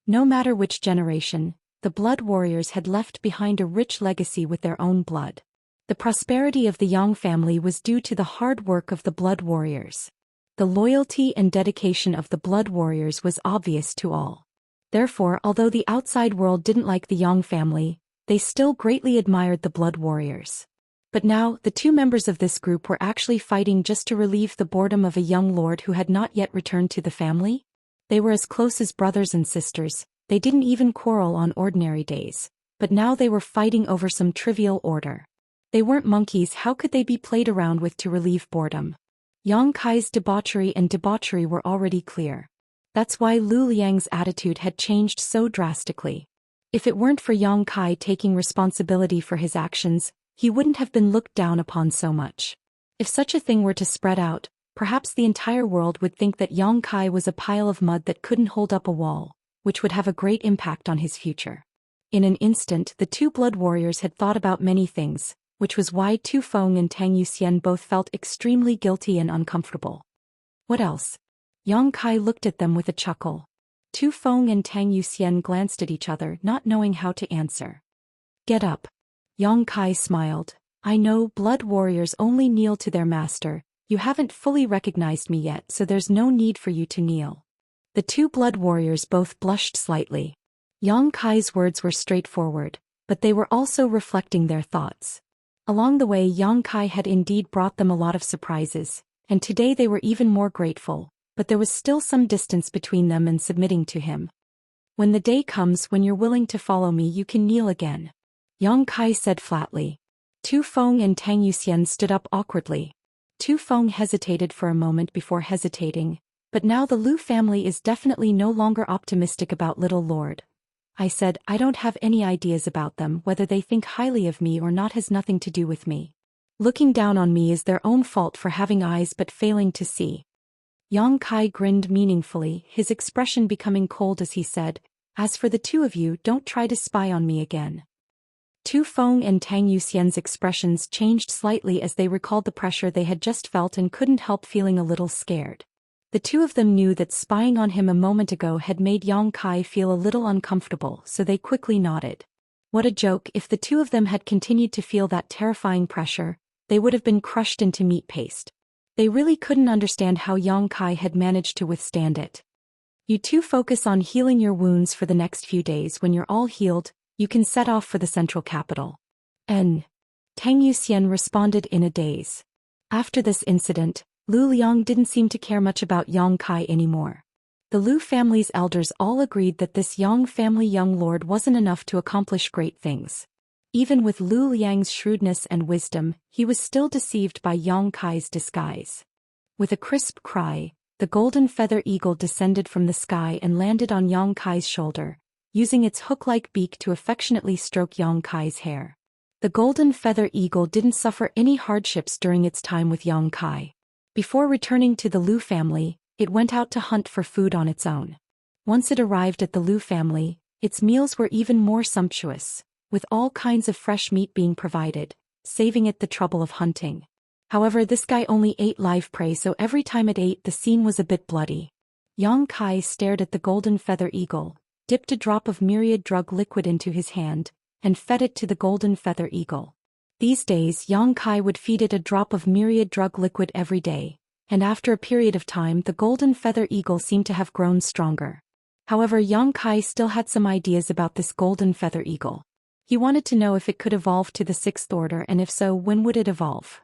No matter which generation, the blood warriors had left behind a rich legacy with their own blood. The prosperity of the Yang family was due to the hard work of the blood warriors. The loyalty and dedication of the blood warriors was obvious to all. Therefore, although the outside world didn't like the Yang family, they still greatly admired the blood warriors. But now, the 2 members of this group were actually fighting just to relieve the boredom of a young lord who had not yet returned to the family. They were as close as brothers and sisters. They didn't even quarrel on ordinary days, but now they were fighting over some trivial order. They weren't monkeys, how could they be played around with to relieve boredom? Yang Kai's debauchery were already clear. That's why Lu Liang's attitude had changed so drastically. If it weren't for Yang Kai taking responsibility for his actions, he wouldn't have been looked down upon so much. If such a thing were to spread out, perhaps the entire world would think that Yang Kai was a pile of mud that couldn't hold up a wall, which would have a great impact on his future. In an instant, the 2 blood warriors had thought about many things, which was why Tu Feng and Tang Yuxian both felt extremely guilty and uncomfortable. What else? Yang Kai looked at them with a chuckle. Tu Feng and Tang Yuxian glanced at each other, not knowing how to answer. Get up. Yang Kai smiled. I know blood warriors only kneel to their master. You haven't fully recognized me yet, so there's no need for you to kneel. The 2 blood warriors both blushed slightly. Yang Kai's words were straightforward, but they were also reflecting their thoughts. Along the way, Yang Kai had indeed brought them a lot of surprises, and today they were even more grateful, but there was still some distance between them and submitting to him. When the day comes when you're willing to follow me, you can kneel again. Yang Kai said flatly. Tu Feng and Tang Yuxian stood up awkwardly. Tu Feng hesitated for a moment before hesitating, but now the Lu family is definitely no longer optimistic about little lord. I said, I don't have any ideas about them, whether they think highly of me or not has nothing to do with me. Looking down on me is their own fault for having eyes but failing to see. Yang Kai grinned meaningfully, his expression becoming cold as he said, "As for the two of you, don't try to spy on me again." Tu Feng and Tang Yuxian's expressions changed slightly as they recalled the pressure they had just felt and couldn't help feeling a little scared. The two of them knew that spying on him a moment ago had made Yang Kai feel a little uncomfortable, so they quickly nodded. What a joke! If the two of them had continued to feel that terrifying pressure, they would have been crushed into meat paste. They really couldn't understand how Yang Kai had managed to withstand it. You two focus on healing your wounds for the next few days. When you're all healed, you can set off for the central capital. Tang Yuxian responded in a daze. After this incident, Lu Liang didn't seem to care much about Yang Kai anymore. The Lu family's elders all agreed that this Yang family young lord wasn't enough to accomplish great things. Even with Lu Liang's shrewdness and wisdom, he was still deceived by Yang Kai's disguise. With a crisp cry, the golden feather eagle descended from the sky and landed on Yang Kai's shoulder, using its hook-like beak to affectionately stroke Yang Kai's hair. The golden feather eagle didn't suffer any hardships during its time with Yang Kai. Before returning to the Lu family, it went out to hunt for food on its own. Once it arrived at the Lu family, its meals were even more sumptuous, with all kinds of fresh meat being provided, saving it the trouble of hunting. However, this guy only ate live prey, so every time it ate, the scene was a bit bloody. Yang Kai stared at the golden feather eagle, dipped a drop of myriad drug liquid into his hand, and fed it to the golden feather eagle. These days Yang Kai would feed it a drop of myriad drug liquid every day, and after a period of time the golden feather eagle seemed to have grown stronger. However, Yang Kai still had some ideas about this golden feather eagle. He wanted to know if it could evolve to the sixth order, and if so, when would it evolve?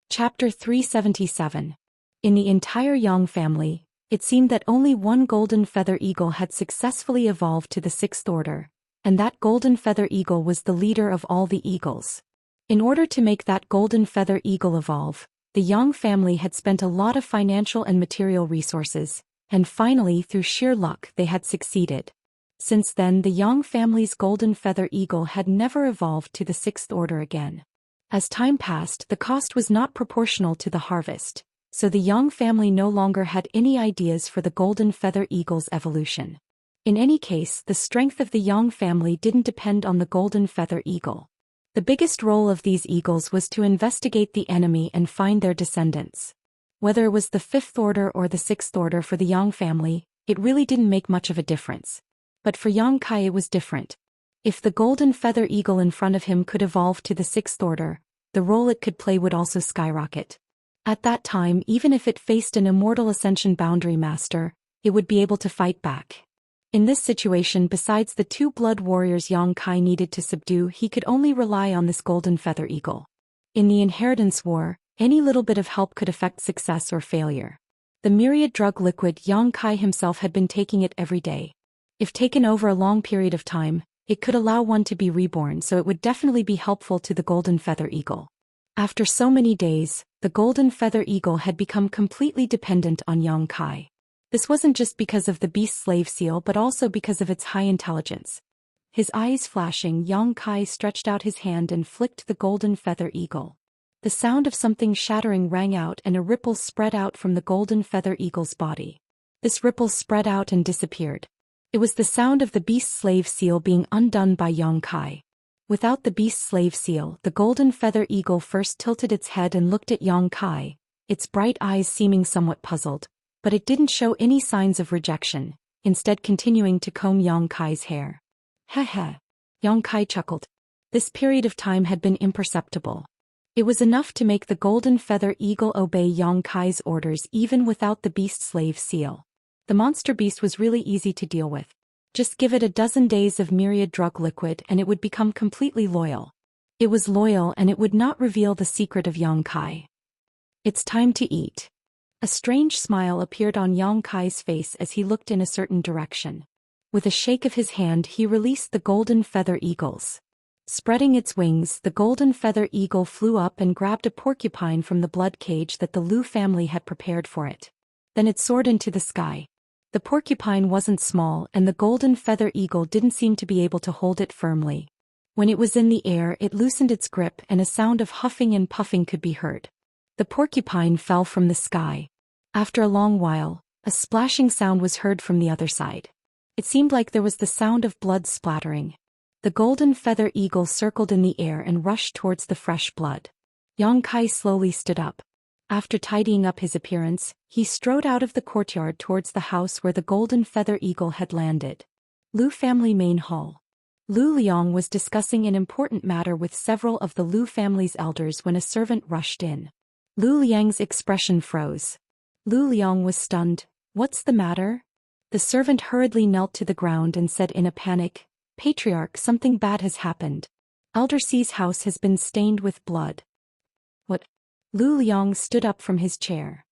Chapter 377. In the entire Yang family, it seemed that only one golden feather eagle had successfully evolved to the sixth order, and that golden feather eagle was the leader of all the eagles. In order to make that golden feather eagle evolve, the Yang family had spent a lot of financial and material resources, and finally, through sheer luck, they had succeeded. Since then, the Yang family's golden feather eagle had never evolved to the sixth order again. As time passed, the cost was not proportional to the harvest, so the Yang family no longer had any ideas for the golden feather eagle's evolution. In any case, the strength of the Yang family didn't depend on the golden feather eagle. The biggest role of these eagles was to investigate the enemy and find their descendants. Whether it was the fifth order or the sixth order for the Yang family, it really didn't make much of a difference. But for Yang Kai it was different. If the golden feather eagle in front of him could evolve to the sixth order, the role it could play would also skyrocket. At that time, even if it faced an immortal ascension boundary master, it would be able to fight back. In this situation, besides the two blood warriors Yang Kai needed to subdue, he could only rely on this golden feather eagle. In the inheritance war, any little bit of help could affect success or failure. The myriad drug liquid, Yang Kai himself had been taking it every day. If taken over a long period of time, it could allow one to be reborn, so it would definitely be helpful to the golden feather eagle. After so many days, the golden feather eagle had become completely dependent on Yang Kai. This wasn't just because of the beast slave seal, but also because of its high intelligence. His eyes flashing, Yang Kai stretched out his hand and flicked the golden feather eagle. The sound of something shattering rang out, and a ripple spread out from the golden feather eagle's body. This ripple spread out and disappeared. It was the sound of the beast slave seal being undone by Yang Kai. Without the beast slave seal, the golden feather eagle first tilted its head and looked at Yang Kai, its bright eyes seeming somewhat puzzled, but it didn't show any signs of rejection, instead continuing to comb Yang Kai's hair. Heh. Yang Kai chuckled. This period of time had been imperceptible. It was enough to make the golden feather eagle obey Yang Kai's orders even without the beast slave seal. The monster beast was really easy to deal with. Just give it a dozen days of myriad drug liquid and it would become completely loyal. It was loyal, and it would not reveal the secret of Yang Kai. It's time to eat. A strange smile appeared on Yang Kai's face as he looked in a certain direction. With a shake of his hand, he released the golden feather eagles. Spreading its wings, the golden feather eagle flew up and grabbed a porcupine from the blood cage that the Lu family had prepared for it. Then it soared into the sky. The porcupine wasn't small, and the golden feather eagle didn't seem to be able to hold it firmly. When it was in the air, it loosened its grip and a sound of huffing and puffing could be heard. The porcupine fell from the sky. After a long while, a splashing sound was heard from the other side. It seemed like there was the sound of blood splattering. The golden feather eagle circled in the air and rushed towards the fresh blood. Yang Kai slowly stood up. After tidying up his appearance, he strode out of the courtyard towards the house where the golden feather eagle had landed. Lu family main hall. Lu Liang was discussing an important matter with several of the Lu family's elders when a servant rushed in. Lu Liang's expression froze. Lu Liang was stunned. "What's the matter?" The servant hurriedly knelt to the ground and said in a panic, "Patriarch, something bad has happened. Elder Ci's house has been stained with blood." "What?" Lu Liang stood up from his chair.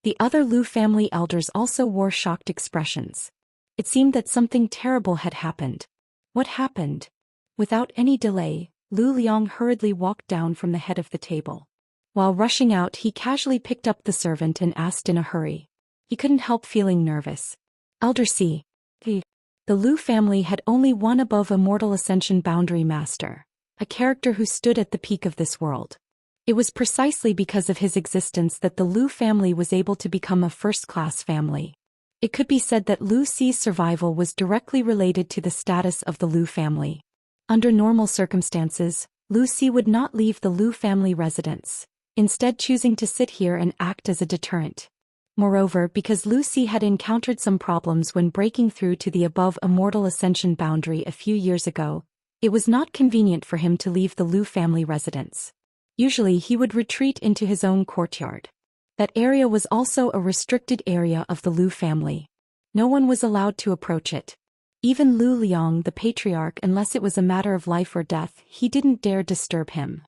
The other Lu family elders also wore shocked expressions. It seemed that something terrible had happened. What happened? Without any delay, Lu Liang hurriedly walked down from the head of the table. While rushing out, he casually picked up the servant and asked in a hurry. He couldn't help feeling nervous. "Elder C." The Lu family had only one above Immortal Ascension Boundary Master, a character who stood at the peak of this world. It was precisely because of his existence that the Lu family was able to become a first-class family. It could be said that Lu Ci's survival was directly related to the status of the Lu family. Under normal circumstances, Lu Ci would not leave the Lu family residence, instead choosing to sit here and act as a deterrent. Moreover, because Lu Ci had encountered some problems when breaking through to the above Immortal Ascension boundary a few years ago, it was not convenient for him to leave the Lu family residence. Usually he would retreat into his own courtyard. That area was also a restricted area of the Lu family. No one was allowed to approach it. Even Lu Liang, the patriarch, unless it was a matter of life or death, he didn't dare disturb him.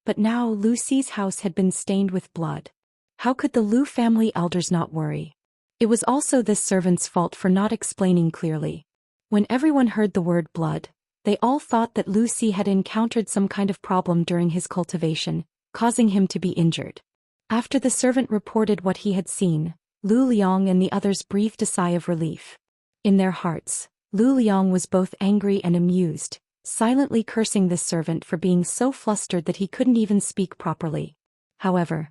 But now Lu Ci's house had been stained with blood. How could the Lu family elders not worry? It was also this servant's fault for not explaining clearly. When everyone heard the word blood, they all thought that Lu Ci had encountered some kind of problem during his cultivation, causing him to be injured. After the servant reported what he had seen, Lu Liang and the others breathed a sigh of relief. In their hearts, Lu Liang was both angry and amused, silently cursing this servant for being so flustered that he couldn't even speak properly. However,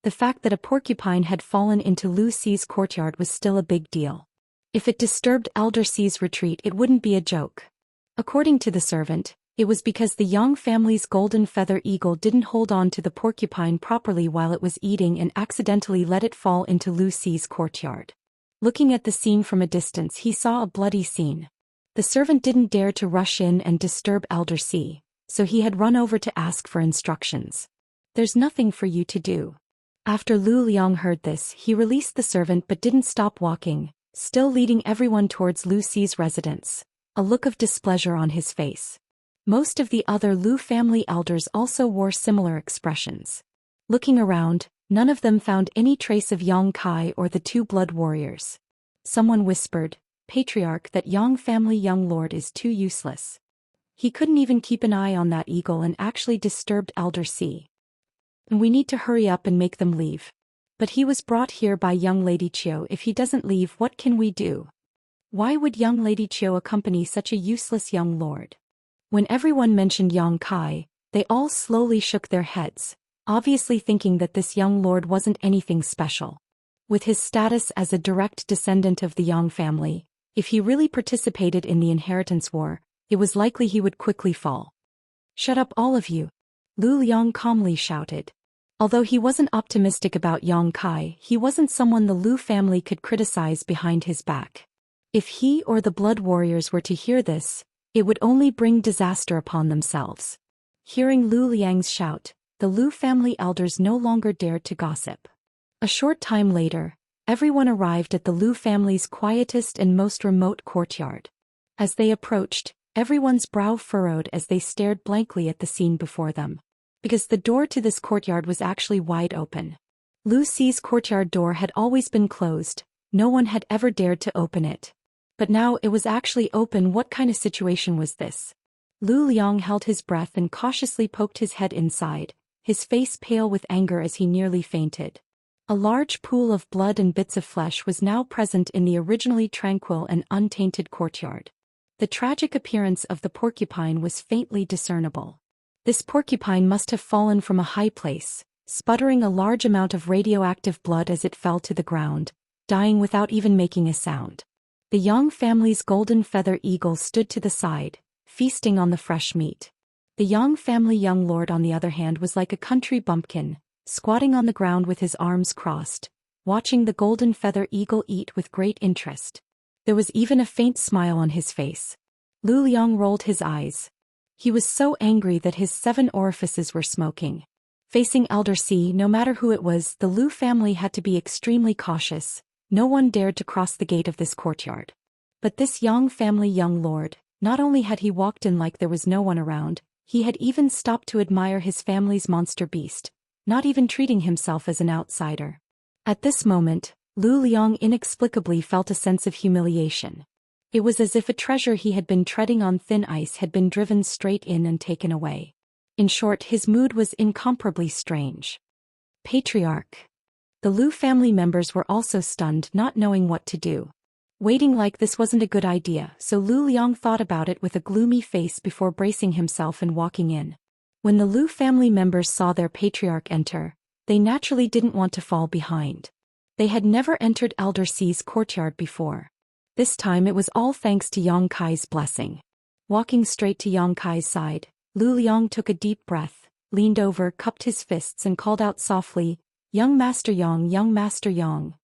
the fact that a porcupine had fallen into Lu Ci's courtyard was still a big deal. If it disturbed Elder Ci's retreat, it wouldn't be a joke. According to the servant, it was because the Yang family's golden feather eagle didn't hold on to the porcupine properly while it was eating and accidentally let it fall into Lu Ci's courtyard. Looking at the scene from a distance, he saw a bloody scene. The servant didn't dare to rush in and disturb Elder C, so he had run over to ask for instructions. "There's nothing for you to do." After Lu Liang heard this, he released the servant but didn't stop walking, still leading everyone towards Lu Ci's residence, a look of displeasure on his face. Most of the other Lu family elders also wore similar expressions. Looking around, none of them found any trace of Yang Kai or the two blood warriors. Someone whispered, "Patriarch, that Yang family young lord is too useless. He couldn't even keep an eye on that eagle and actually disturbed Elder C. We need to hurry up and make them leave. But he was brought here by young Lady Chiu. If he doesn't leave, what can we do? Why would young Lady Chiu accompany such a useless young lord?" When everyone mentioned Yang Kai, they all slowly shook their heads, obviously thinking that this young lord wasn't anything special. With his status as a direct descendant of the Yang family, if he really participated in the inheritance war, it was likely he would quickly fall. "Shut up, all of you," Lu Liang calmly shouted. Although he wasn't optimistic about Yang Kai, he wasn't someone the Lu family could criticize behind his back. If he or the blood warriors were to hear this, it would only bring disaster upon themselves. Hearing Lu Liang's shout, the Lu family elders no longer dared to gossip. A short time later, everyone arrived at the Lu family's quietest and most remote courtyard. As they approached, everyone's brow furrowed as they stared blankly at the scene before them. Because the door to this courtyard was actually wide open. Lu Ci's courtyard door had always been closed, no one had ever dared to open it. But now it was actually open. What kind of situation was this? Lu Liang held his breath and cautiously poked his head inside, his face pale with anger as he nearly fainted. A large pool of blood and bits of flesh was now present in the originally tranquil and untainted courtyard. The tragic appearance of the porcupine was faintly discernible. This porcupine must have fallen from a high place, sputtering a large amount of radioactive blood as it fell to the ground, dying without even making a sound. The Yang family's golden feather eagle stood to the side, feasting on the fresh meat. The Yang family young lord on the other hand was like a country bumpkin, squatting on the ground with his arms crossed, watching the golden feather eagle eat with great interest. There was even a faint smile on his face. Lu Liang rolled his eyes. He was so angry that his 7 orifices were smoking. Facing Elder C, no matter who it was, the Lu family had to be extremely cautious. No one dared to cross the gate of this courtyard. But this Yang family young lord, not only had he walked in like there was no one around, he had even stopped to admire his family's monster beast, not even treating himself as an outsider. At this moment, Lu Liang inexplicably felt a sense of humiliation. It was as if a treasure he had been treading on thin ice had been driven straight in and taken away. In short, his mood was incomparably strange. Patriarch. The Lu family members were also stunned, not knowing what to do. Waiting like this wasn't a good idea, so Lu Liang thought about it with a gloomy face before bracing himself and walking in. When the Lu family members saw their patriarch enter, they naturally didn't want to fall behind. They had never entered Elder C's courtyard before. This time it was all thanks to Yang Kai's blessing. Walking straight to Yang Kai's side, Lu Liang took a deep breath, leaned over, cupped his fists and called out softly, "Young Master Yang, Young Master Yang."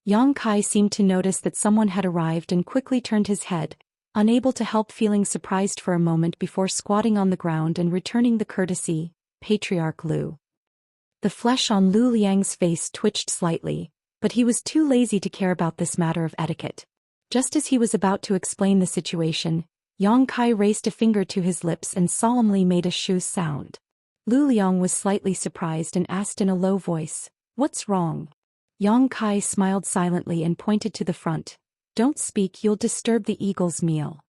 Yang Kai seemed to notice that someone had arrived and quickly turned his head, unable to help feeling surprised for a moment before squatting on the ground and returning the courtesy, "Patriarch Lu." The flesh on Lu Liang's face twitched slightly, but he was too lazy to care about this matter of etiquette. Just as he was about to explain the situation, Yang Kai raised a finger to his lips and solemnly made a shoo sound. Lu Liang was slightly surprised and asked in a low voice, "What's wrong?" Yang Kai smiled silently and pointed to the front. "Don't speak, you'll disturb the eagle's meal."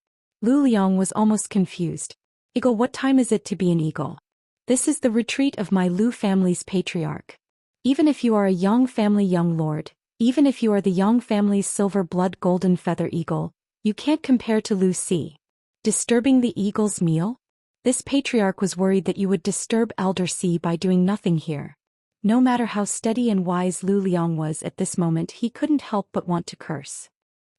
Lu Liang was almost confused. "Eagle, what time is it to be an eagle? This is the retreat of my Lu family's patriarch. Even if you are a Yang family young lord, even if you are the Yang family's silver blood golden feather eagle, you can't compare to Lu Si. Disturbing the eagle's meal? This patriarch was worried that you would disturb Elder C by doing nothing here." No matter how steady and wise Lu Liang was at this moment, he couldn't help but want to curse.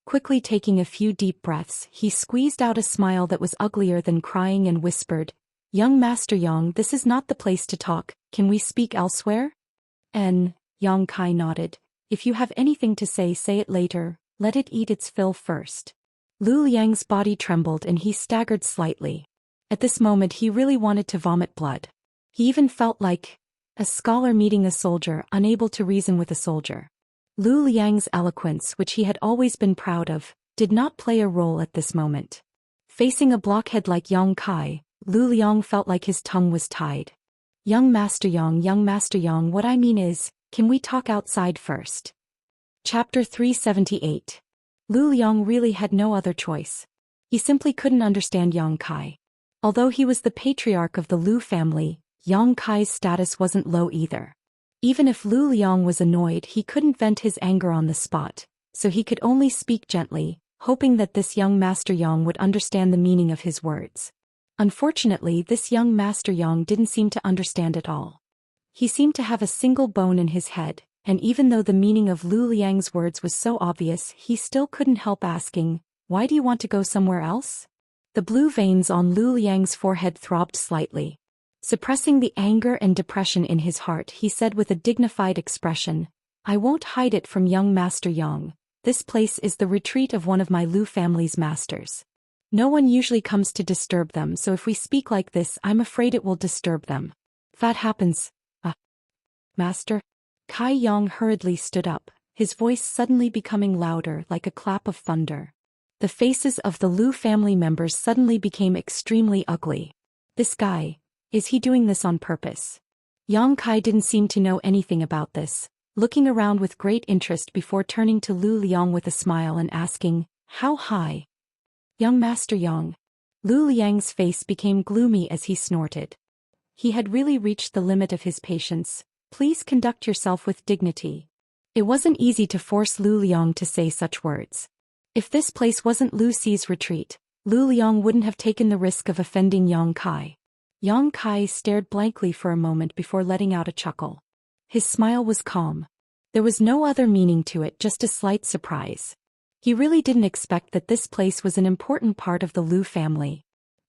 Quickly taking a few deep breaths, he squeezed out a smile that was uglier than crying and whispered, "Young Master Yang, this is not the place to talk, can we speak elsewhere?" Yang Kai nodded. "If you have anything to say it later, let it eat its fill first." Lu Liang's body trembled and he staggered slightly. At this moment he really wanted to vomit blood. He even felt like a scholar meeting a soldier, unable to reason with a soldier. Lu Liang's eloquence, which he had always been proud of, did not play a role at this moment. Facing a blockhead like Yang Kai, Lu Liang felt like his tongue was tied. Young Master Yang, what I mean is, can we talk outside first?" Chapter 378. Lu Liang really had no other choice. He simply couldn't understand Yang Kai. Although he was the patriarch of the Lu family, Yang Kai's status wasn't low either. Even if Lu Liang was annoyed, he couldn't vent his anger on the spot, so he could only speak gently, hoping that this young Master Yang would understand the meaning of his words. Unfortunately, this young Master Yang didn't seem to understand at all. He seemed to have a single bone in his head, and even though the meaning of Lu Liang's words was so obvious, he still couldn't help asking, "Why do you want to go somewhere else?" The blue veins on Lu Liang's forehead throbbed slightly. Suppressing the anger and depression in his heart, he said with a dignified expression, "I won't hide it from young Master Yang. This place is the retreat of one of my Lu family's masters. No one usually comes to disturb them, so if we speak like this, I'm afraid it will disturb them. If that happens, Master?" Kai Yang hurriedly stood up, his voice suddenly becoming louder like a clap of thunder. The faces of the Lu family members suddenly became extremely ugly. This guy, is he doing this on purpose? Yang Kai didn't seem to know anything about this, looking around with great interest before turning to Lu Liang with a smile and asking, "How high?" "Young Master Yang." Lu Liang's face became gloomy as he snorted. He had really reached the limit of his patience. "Please conduct yourself with dignity." It wasn't easy to force Lu Liang to say such words. If this place wasn't Lu Si's retreat, Lu Liang wouldn't have taken the risk of offending Yang Kai. Yang Kai stared blankly for a moment before letting out a chuckle. His smile was calm. There was no other meaning to it, just a slight surprise. He really didn't expect that this place was an important part of the Lu family.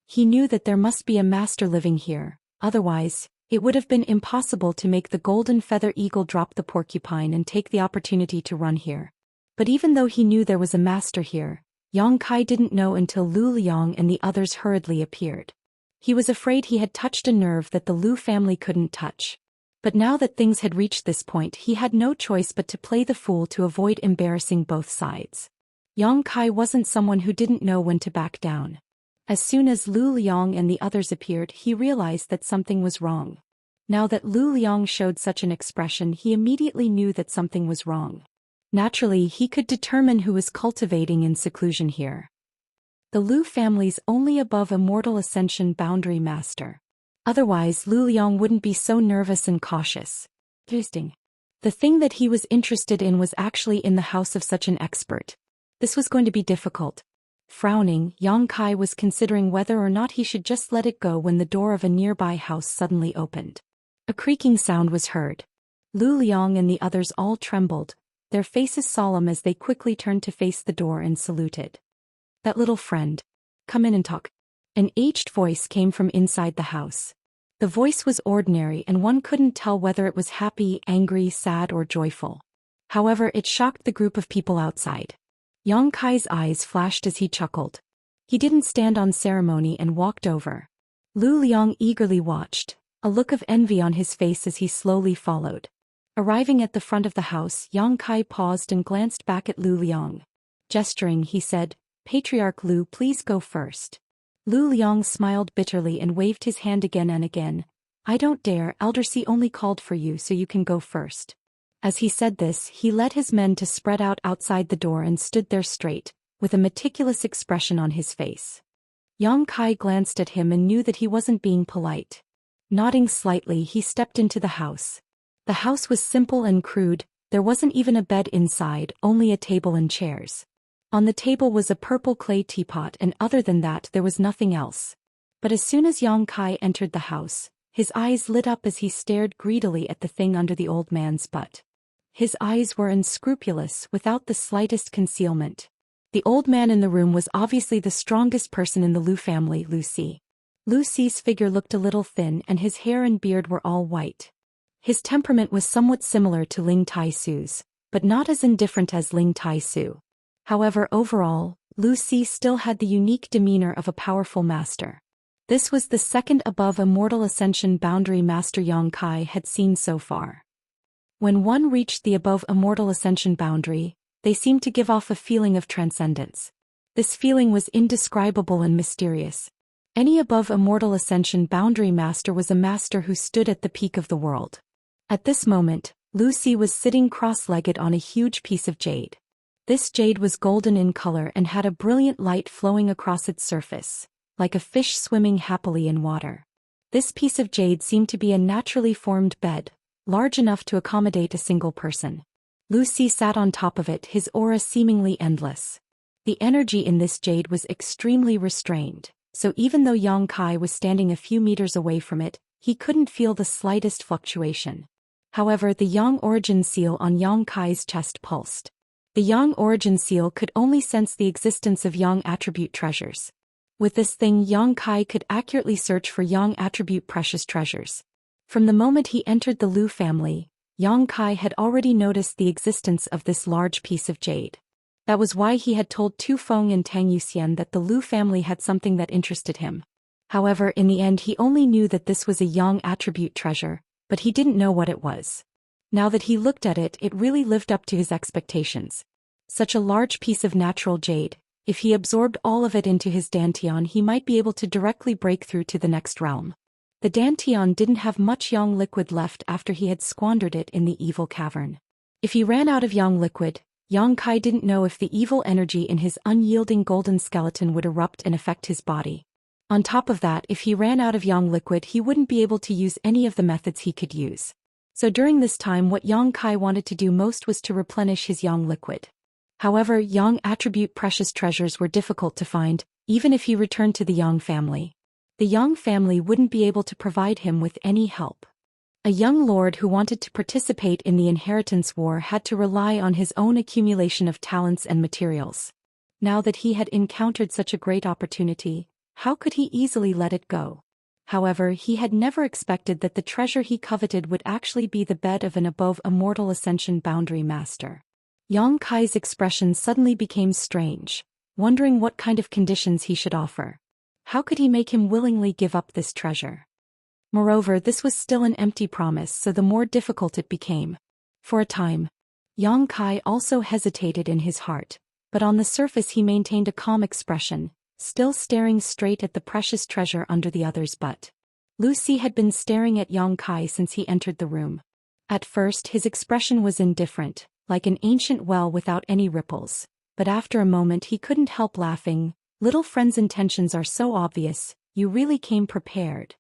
He knew that there must be a master living here, otherwise, it would have been impossible to make the golden feather eagle drop the porcupine and take the opportunity to run here. But even though he knew there was a master here, Yang Kai didn't know until Lu Liang and the others hurriedly appeared. He was afraid he had touched a nerve that the Lu family couldn't touch. But now that things had reached this point, he had no choice but to play the fool to avoid embarrassing both sides. Yang Kai wasn't someone who didn't know when to back down. As soon as Lu Liang and the others appeared, he realized that something was wrong. Now that Lu Liang showed such an expression, he immediately knew that something was wrong. Naturally, he could determine who was cultivating in seclusion here. The Lu family's only above Immortal Ascension boundary master. Otherwise, Lu Liang wouldn't be so nervous and cautious. Interesting. The thing that he was interested in was actually in the house of such an expert. This was going to be difficult. Frowning, Yang Kai was considering whether or not he should just let it go when the door of a nearby house suddenly opened. A creaking sound was heard. Lu Liang and the others all trembled, their faces solemn as they quickly turned to face the door and saluted. "That little friend. Come in and talk." An aged voice came from inside the house. The voice was ordinary and one couldn't tell whether it was happy, angry, sad or joyful. However, it shocked the group of people outside. Yang Kai's eyes flashed as he chuckled. He didn't stand on ceremony and walked over. Lu Liang eagerly watched, a look of envy on his face as he slowly followed. Arriving at the front of the house, Yang Kai paused and glanced back at Lu Liang. Gesturing, he said, "Patriarch Lu, please go first." Lu Liang smiled bitterly and waved his hand again and again. "I don't dare, Eldercy only called for you so you can go first." As he said this, he led his men to spread out outside the door and stood there straight, with a meticulous expression on his face. Yang Kai glanced at him and knew that he wasn't being polite. Nodding slightly, he stepped into the house. The house was simple and crude, there wasn't even a bed inside, only a table and chairs. On the table was a purple clay teapot, and other than that there was nothing else. But as soon as Yang Kai entered the house, his eyes lit up as he stared greedily at the thing under the old man's butt. His eyes were unscrupulous, without the slightest concealment. The old man in the room was obviously the strongest person in the Lu family, Lu Si. Lu Si's figure looked a little thin and his hair and beard were all white. His temperament was somewhat similar to Ling Tai Su's, but not as indifferent as Ling Tai Su. However, overall, Lu Si still had the unique demeanor of a powerful master. This was the second above Immortal Ascension boundary master Yang Kai had seen so far. When one reached the above Immortal Ascension boundary, they seemed to give off a feeling of transcendence. This feeling was indescribable and mysterious. Any above Immortal Ascension boundary master was a master who stood at the peak of the world. At this moment, Lu Si was sitting cross-legged on a huge piece of jade. This jade was golden in color and had a brilliant light flowing across its surface, like a fish swimming happily in water. This piece of jade seemed to be a naturally formed bed, large enough to accommodate a single person. Lu Si sat on top of it, his aura seemingly endless. The energy in this jade was extremely restrained, so even though Yang Kai was standing a few meters away from it, he couldn't feel the slightest fluctuation. However, the Yang origin seal on Yang Kai's chest pulsed. The Yang origin seal could only sense the existence of Yang attribute treasures. With this thing, Yang Kai could accurately search for Yang attribute precious treasures. From the moment he entered the Lu family, Yang Kai had already noticed the existence of this large piece of jade. That was why he had told Tu Feng and Tang Yuxian that the Lu family had something that interested him. However, in the end he only knew that this was a Yang attribute treasure, but he didn't know what it was. Now that he looked at it, it really lived up to his expectations. Such a large piece of natural jade, if he absorbed all of it into his dantian, he might be able to directly break through to the next realm. The dantian didn't have much Yang liquid left after he had squandered it in the evil cavern. If he ran out of Yang liquid, Yang Kai didn't know if the evil energy in his unyielding golden skeleton would erupt and affect his body. On top of that, if he ran out of Yang liquid, he wouldn't be able to use any of the methods he could use. So during this time, what Yang Kai wanted to do most was to replenish his Yang liquid. However, Yang attribute precious treasures were difficult to find, even if he returned to the Yang family. The Yang family wouldn't be able to provide him with any help. A young lord who wanted to participate in the inheritance war had to rely on his own accumulation of talents and materials. Now that he had encountered such a great opportunity, how could he easily let it go? However, he had never expected that the treasure he coveted would actually be the bed of an above immortal ascension boundary master. Yang Kai's expression suddenly became strange, wondering what kind of conditions he should offer. How could he make him willingly give up this treasure? Moreover, this was still an empty promise, so the more difficult it became. For a time, Yang Kai also hesitated in his heart, but on the surface he maintained a calm expression, still staring straight at the precious treasure under the other's butt. Lu Si had been staring at Yang Kai since he entered the room. At first his expression was indifferent, like an ancient well without any ripples, but after a moment he couldn't help laughing. Little friend's intentions are so obvious, you really came prepared.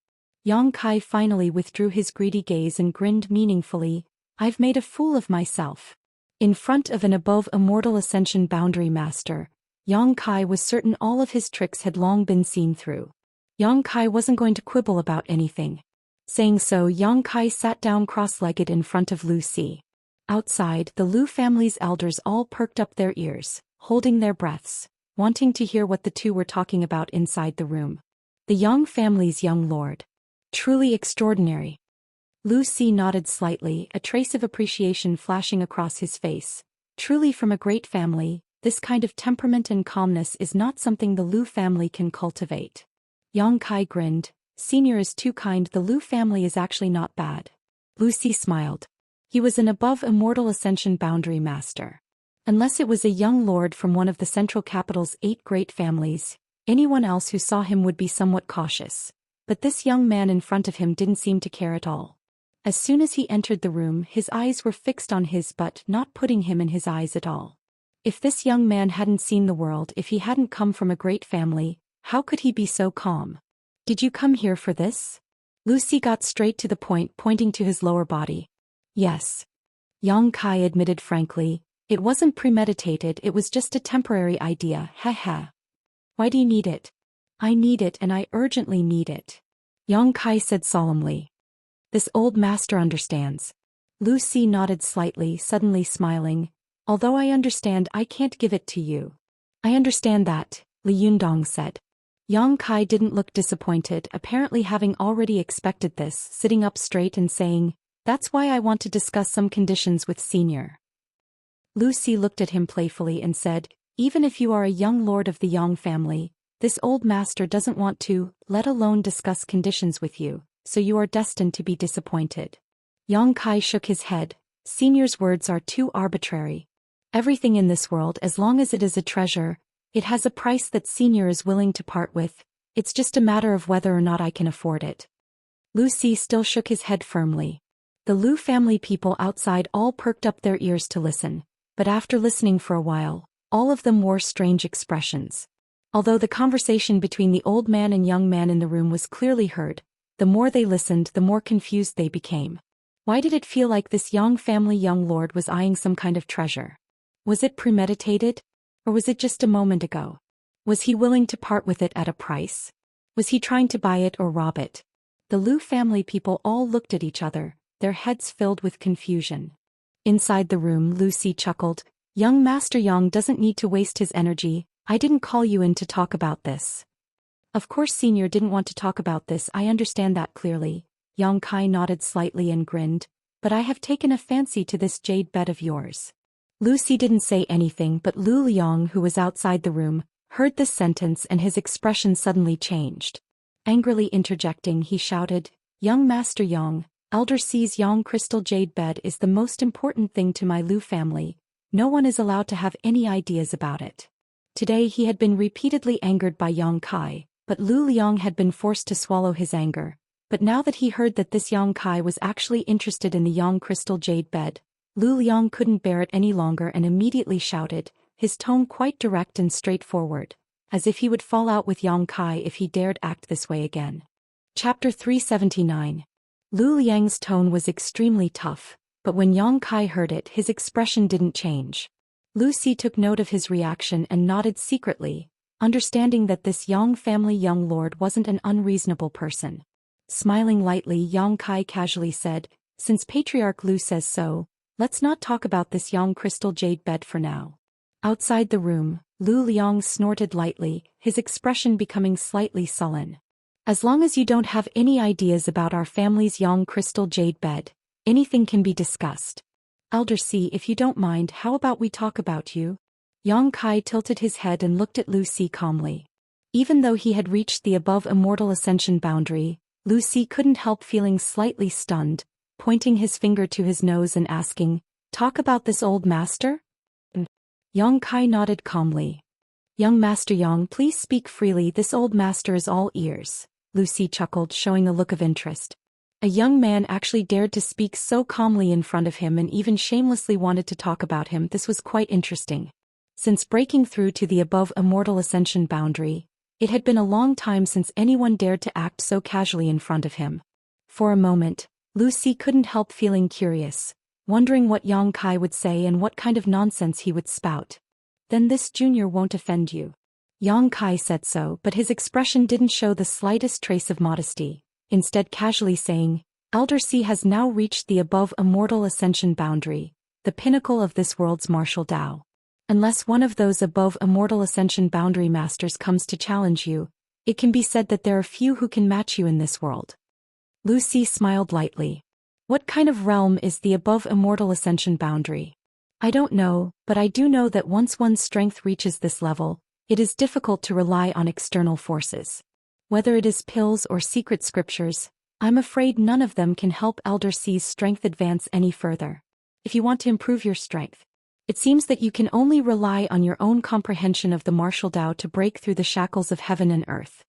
Yang Kai finally withdrew his greedy gaze and grinned meaningfully. I've made a fool of myself. In front of an above immortal ascension boundary master, Yang Kai was certain all of his tricks had long been seen through. Yang Kai wasn't going to quibble about anything. Saying so, Yang Kai sat down cross-legged in front of Lu Si. Outside, the Lu family's elders all perked up their ears, holding their breaths, wanting to hear what the two were talking about inside the room. The Yang family's young lord. Truly extraordinary. Lu Si nodded slightly, a trace of appreciation flashing across his face. Truly from a great family, this kind of temperament and calmness is not something the Lu family can cultivate. Yang Kai grinned. Senior is too kind, the Lu family is actually not bad. Lu Si smiled. He was an above immortal ascension boundary master. Unless it was a young lord from one of the central capital's 8 great families, anyone else who saw him would be somewhat cautious. But this young man in front of him didn't seem to care at all. As soon as he entered the room, his eyes were fixed on his but not putting him in his eyes at all. If this young man hadn't seen the world, if he hadn't come from a great family, how could he be so calm? Did you come here for this? Lu Si got straight to the point, pointing to his lower body. Yes. Yang Kai admitted frankly, it wasn't premeditated, it was just a temporary idea, haha. Why do you need it? I need it and I urgently need it. Yang Kai said solemnly. This old master understands. Lu Si nodded slightly, suddenly smiling. Although I understand, I can't give it to you. I understand that, Li Yundong said. Yang Kai didn't look disappointed, apparently having already expected this, sitting up straight and saying, that's why I want to discuss some conditions with Senior. Lu Si looked at him playfully and said, even if you are a young lord of the Yang family, this old master doesn't want to, let alone discuss conditions with you, so you are destined to be disappointed. Yang Kai shook his head. Senior's words are too arbitrary. Everything in this world, as long as it is a treasure, it has a price that Senior is willing to part with. It's just a matter of whether or not I can afford it. Lu Si still shook his head firmly. The Lu family people outside all perked up their ears to listen, but after listening for a while, all of them wore strange expressions. Although the conversation between the old man and young man in the room was clearly heard, the more they listened, the more confused they became. Why did it feel like this Yang family young lord was eyeing some kind of treasure? Was it premeditated? Or was it just a moment ago? Was he willing to part with it at a price? Was he trying to buy it or rob it? The Lu family people all looked at each other, their heads filled with confusion. Inside the room, Lu Si chuckled. Young Master Yang doesn't need to waste his energy. I didn't call you in to talk about this. Of course Senior didn't want to talk about this, I understand that clearly. Yang Kai nodded slightly and grinned. But I have taken a fancy to this jade bed of yours. Lu Si didn't say anything, but Lu Liang, who was outside the room, heard this sentence and his expression suddenly changed. Angrily interjecting, he shouted, Young Master Yang, Elder C's Yang crystal jade bed is the most important thing to my Lu family. No one is allowed to have any ideas about it. Today he had been repeatedly angered by Yang Kai, but Lu Liang had been forced to swallow his anger. But now that he heard that this Yang Kai was actually interested in the Yang crystal jade bed, Lu Liang couldn't bear it any longer and immediately shouted, his tone quite direct and straightforward, as if he would fall out with Yang Kai if he dared act this way again. Chapter 379. Lu Liang's tone was extremely tough, but when Yang Kai heard it, his expression didn't change. Lu Si took note of his reaction and nodded secretly, understanding that this Yang family young lord wasn't an unreasonable person. Smiling lightly, Yang Kai casually said, "Since Patriarch Lu says so, let's not talk about this Yang crystal jade bed for now." Outside the room, Lu Liang snorted lightly, his expression becoming slightly sullen. "As long as you don't have any ideas about our family's Yang crystal jade bed, anything can be discussed. Elder C, if you don't mind, how about we talk about you?" Yang Kai tilted his head and looked at Lu Si calmly. Even though he had reached the above immortal ascension boundary, Lu Si couldn't help feeling slightly stunned, pointing his finger to his nose and asking, "Talk about this old master?" Yang Kai nodded calmly. "Young Master Yang, please speak freely, this old master is all ears," Lu Si chuckled, showing a look of interest. A young man actually dared to speak so calmly in front of him and even shamelessly wanted to talk about him. This was quite interesting. Since breaking through to the above immortal ascension boundary, it had been a long time since anyone dared to act so casually in front of him. For a moment, Lu Si couldn't help feeling curious, wondering what Yang Kai would say and what kind of nonsense he would spout. "Then this junior won't offend you." Yang Kai said so, but his expression didn't show the slightest trace of modesty, instead casually saying, "Elder C has now reached the above immortal ascension boundary, the pinnacle of this world's martial Tao. Unless one of those above immortal ascension boundary masters comes to challenge you, it can be said that there are few who can match you in this world." Lu Si smiled lightly. "What kind of realm is the above immortal ascension boundary?" "I don't know, but I do know that once one's strength reaches this level, it is difficult to rely on external forces. Whether it is pills or secret scriptures, I'm afraid none of them can help Elder C's strength advance any further. If you want to improve your strength, it seems that you can only rely on your own comprehension of the martial Tao to break through the shackles of heaven and earth."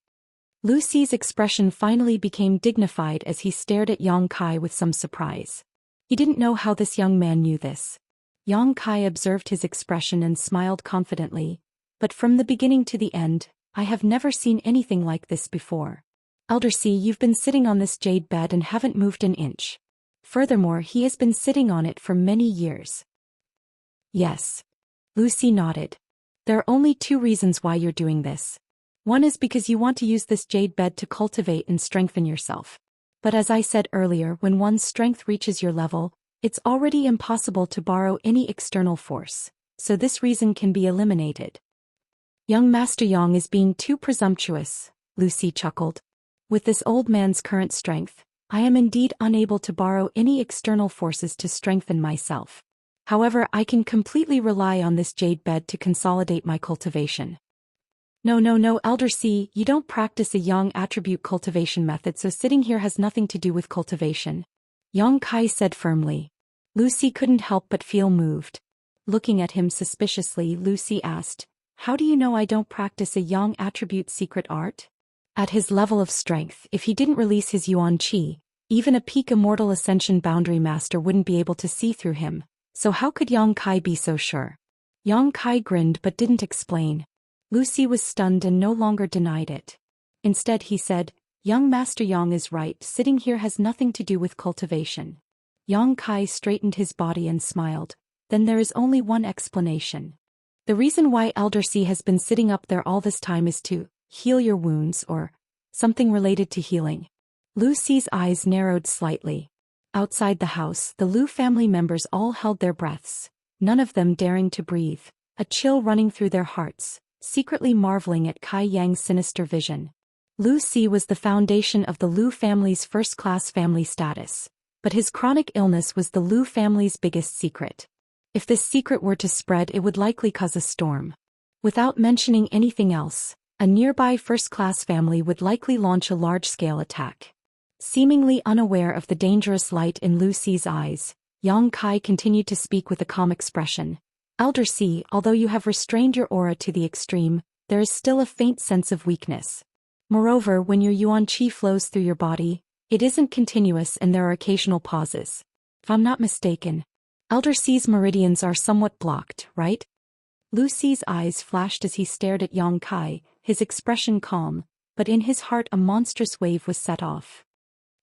Lu Si's expression finally became dignified as he stared at Yang Kai with some surprise. He didn't know how this young man knew this. Yang Kai observed his expression and smiled confidently, "But from the beginning to the end, I have never seen anything like this before. Elder C, you've been sitting on this jade bed and haven't moved an inch. Furthermore, he has been sitting on it for many years." "Yes." Lu Si nodded. "There are only two reasons why you're doing this. One is because you want to use this jade bed to cultivate and strengthen yourself. But as I said earlier, when one's strength reaches your level, it's already impossible to borrow any external force, so this reason can be eliminated." "Young Master Yang is being too presumptuous," Lu Si chuckled. "With this old man's current strength, I am indeed unable to borrow any external forces to strengthen myself. However, I can completely rely on this jade bed to consolidate my cultivation." No, Elder C, you don't practice a yang attribute cultivation method, so sitting here has nothing to do with cultivation," Yang Kai said firmly. Lu Si couldn't help but feel moved. Looking at him suspiciously, Lu Si asked, "How do you know I don't practice a yang attribute secret art?" At his level of strength, if he didn't release his yuan qi, even a peak immortal ascension boundary master wouldn't be able to see through him, so how could Yang Kai be so sure? Yang Kai grinned but didn't explain. Lu Si was stunned and no longer denied it. Instead he said, "Young Master Yang is right, sitting here has nothing to do with cultivation." Yang Kai straightened his body and smiled. "Then there is only one explanation. The reason why Elder C has been sitting up there all this time is to heal your wounds or something related to healing." Lu Si's eyes narrowed slightly. Outside the house, the Lu family members all held their breaths, none of them daring to breathe, a chill running through their hearts, secretly marveling at Kai Yang's sinister vision. Lu Si was the foundation of the Lu family's first-class family status, but his chronic illness was the Lu family's biggest secret. If this secret were to spread, it would likely cause a storm. Without mentioning anything else, a nearby first-class family would likely launch a large-scale attack. Seemingly unaware of the dangerous light in Lu Si's eyes, Yang Kai continued to speak with a calm expression. "Elder C, although you have restrained your aura to the extreme, there is still a faint sense of weakness. Moreover, when your yuan qi flows through your body, it isn't continuous and there are occasional pauses. If I'm not mistaken, Elder C's meridians are somewhat blocked, right?" Lu Si's eyes flashed as he stared at Yang Kai, his expression calm, but in his heart a monstrous wave was set off.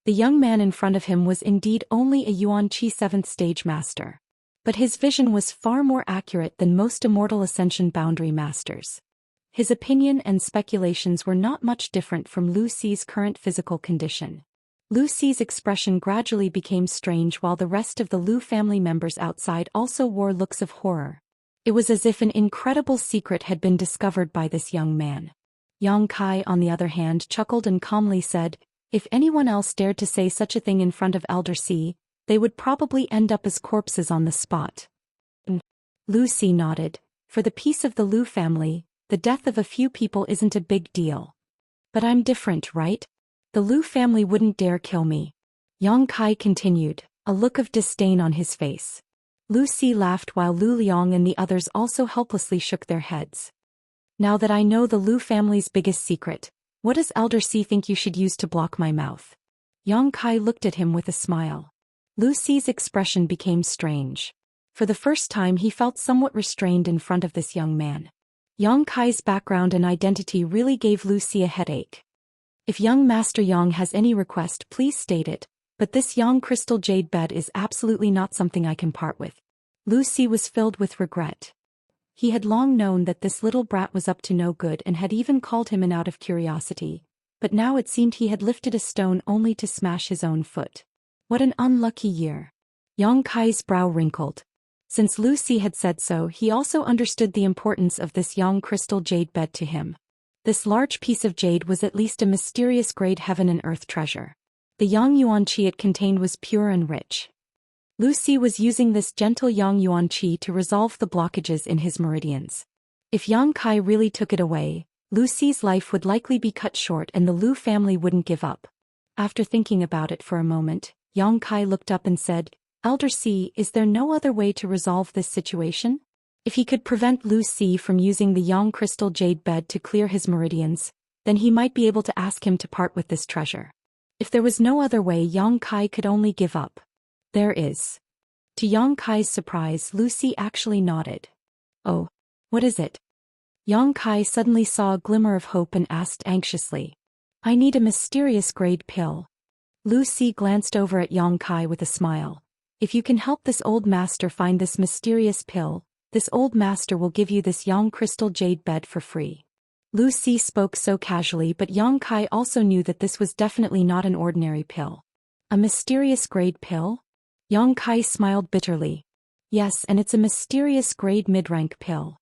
The young man in front of him was indeed only a yuan qi 7th stage master. But his vision was far more accurate than most immortal ascension boundary masters. His opinion and speculations were not much different from Lu Si's current physical condition. Lucy's expression gradually became strange while the rest of the Lu family members outside also wore looks of horror. It was as if an incredible secret had been discovered by this young man. Yang Kai, on the other hand, chuckled and calmly said, "If anyone else dared to say such a thing in front of Elder C, they would probably end up as corpses on the spot." Lucy nodded. For the peace of the Lu family, the death of a few people isn't a big deal. But I'm different, right? The Lu family wouldn't dare kill me. Yang Kai continued, a look of disdain on his face. Lucy laughed while Lu Liang and the others also helplessly shook their heads. Now that I know the Lu family's biggest secret, what does Elder C think you should use to block my mouth? Yang Kai looked at him with a smile. Lucy's expression became strange. For the first time he felt somewhat restrained in front of this young man. Yang Kai's background and identity really gave Lucy a headache. If young Master Yang has any request, please state it, but this Yang crystal jade bed is absolutely not something I can part with. Lucy was filled with regret. He had long known that this little brat was up to no good and had even called him in out of curiosity, but now it seemed he had lifted a stone only to smash his own foot. What an unlucky year. Yang Kai's brow wrinkled. Since Lucy had said so, he also understood the importance of this Yang crystal jade bed to him. This large piece of jade was at least a mysterious grade heaven and earth treasure. The Yang Yuan Qi it contained was pure and rich. Lucy was using this gentle Yang Yuan Qi to resolve the blockages in his meridians. If Yang Kai really took it away, Lucy's life would likely be cut short and the Lu family wouldn't give up. After thinking about it for a moment, Yang Kai looked up and said, "Elder C, is there no other way to resolve this situation?" If he could prevent Lu Si from using the Yang crystal jade bed to clear his meridians, then he might be able to ask him to part with this treasure. If there was no other way, Yang Kai could only give up. There is. To Yang Kai's surprise, Lucy actually nodded. "Oh, what is it?" Yang Kai suddenly saw a glimmer of hope and asked anxiously. "I need a mysterious grade pill." Lucy glanced over at Yang Kai with a smile. "If you can help this old master find this mysterious pill, this old master will give you this Yang crystal jade bed for free." Lucy spoke so casually, but Yang Kai also knew that this was definitely not an ordinary pill. A mysterious grade pill? Yang Kai smiled bitterly. "Yes, and it's a mysterious grade mid-rank pill,"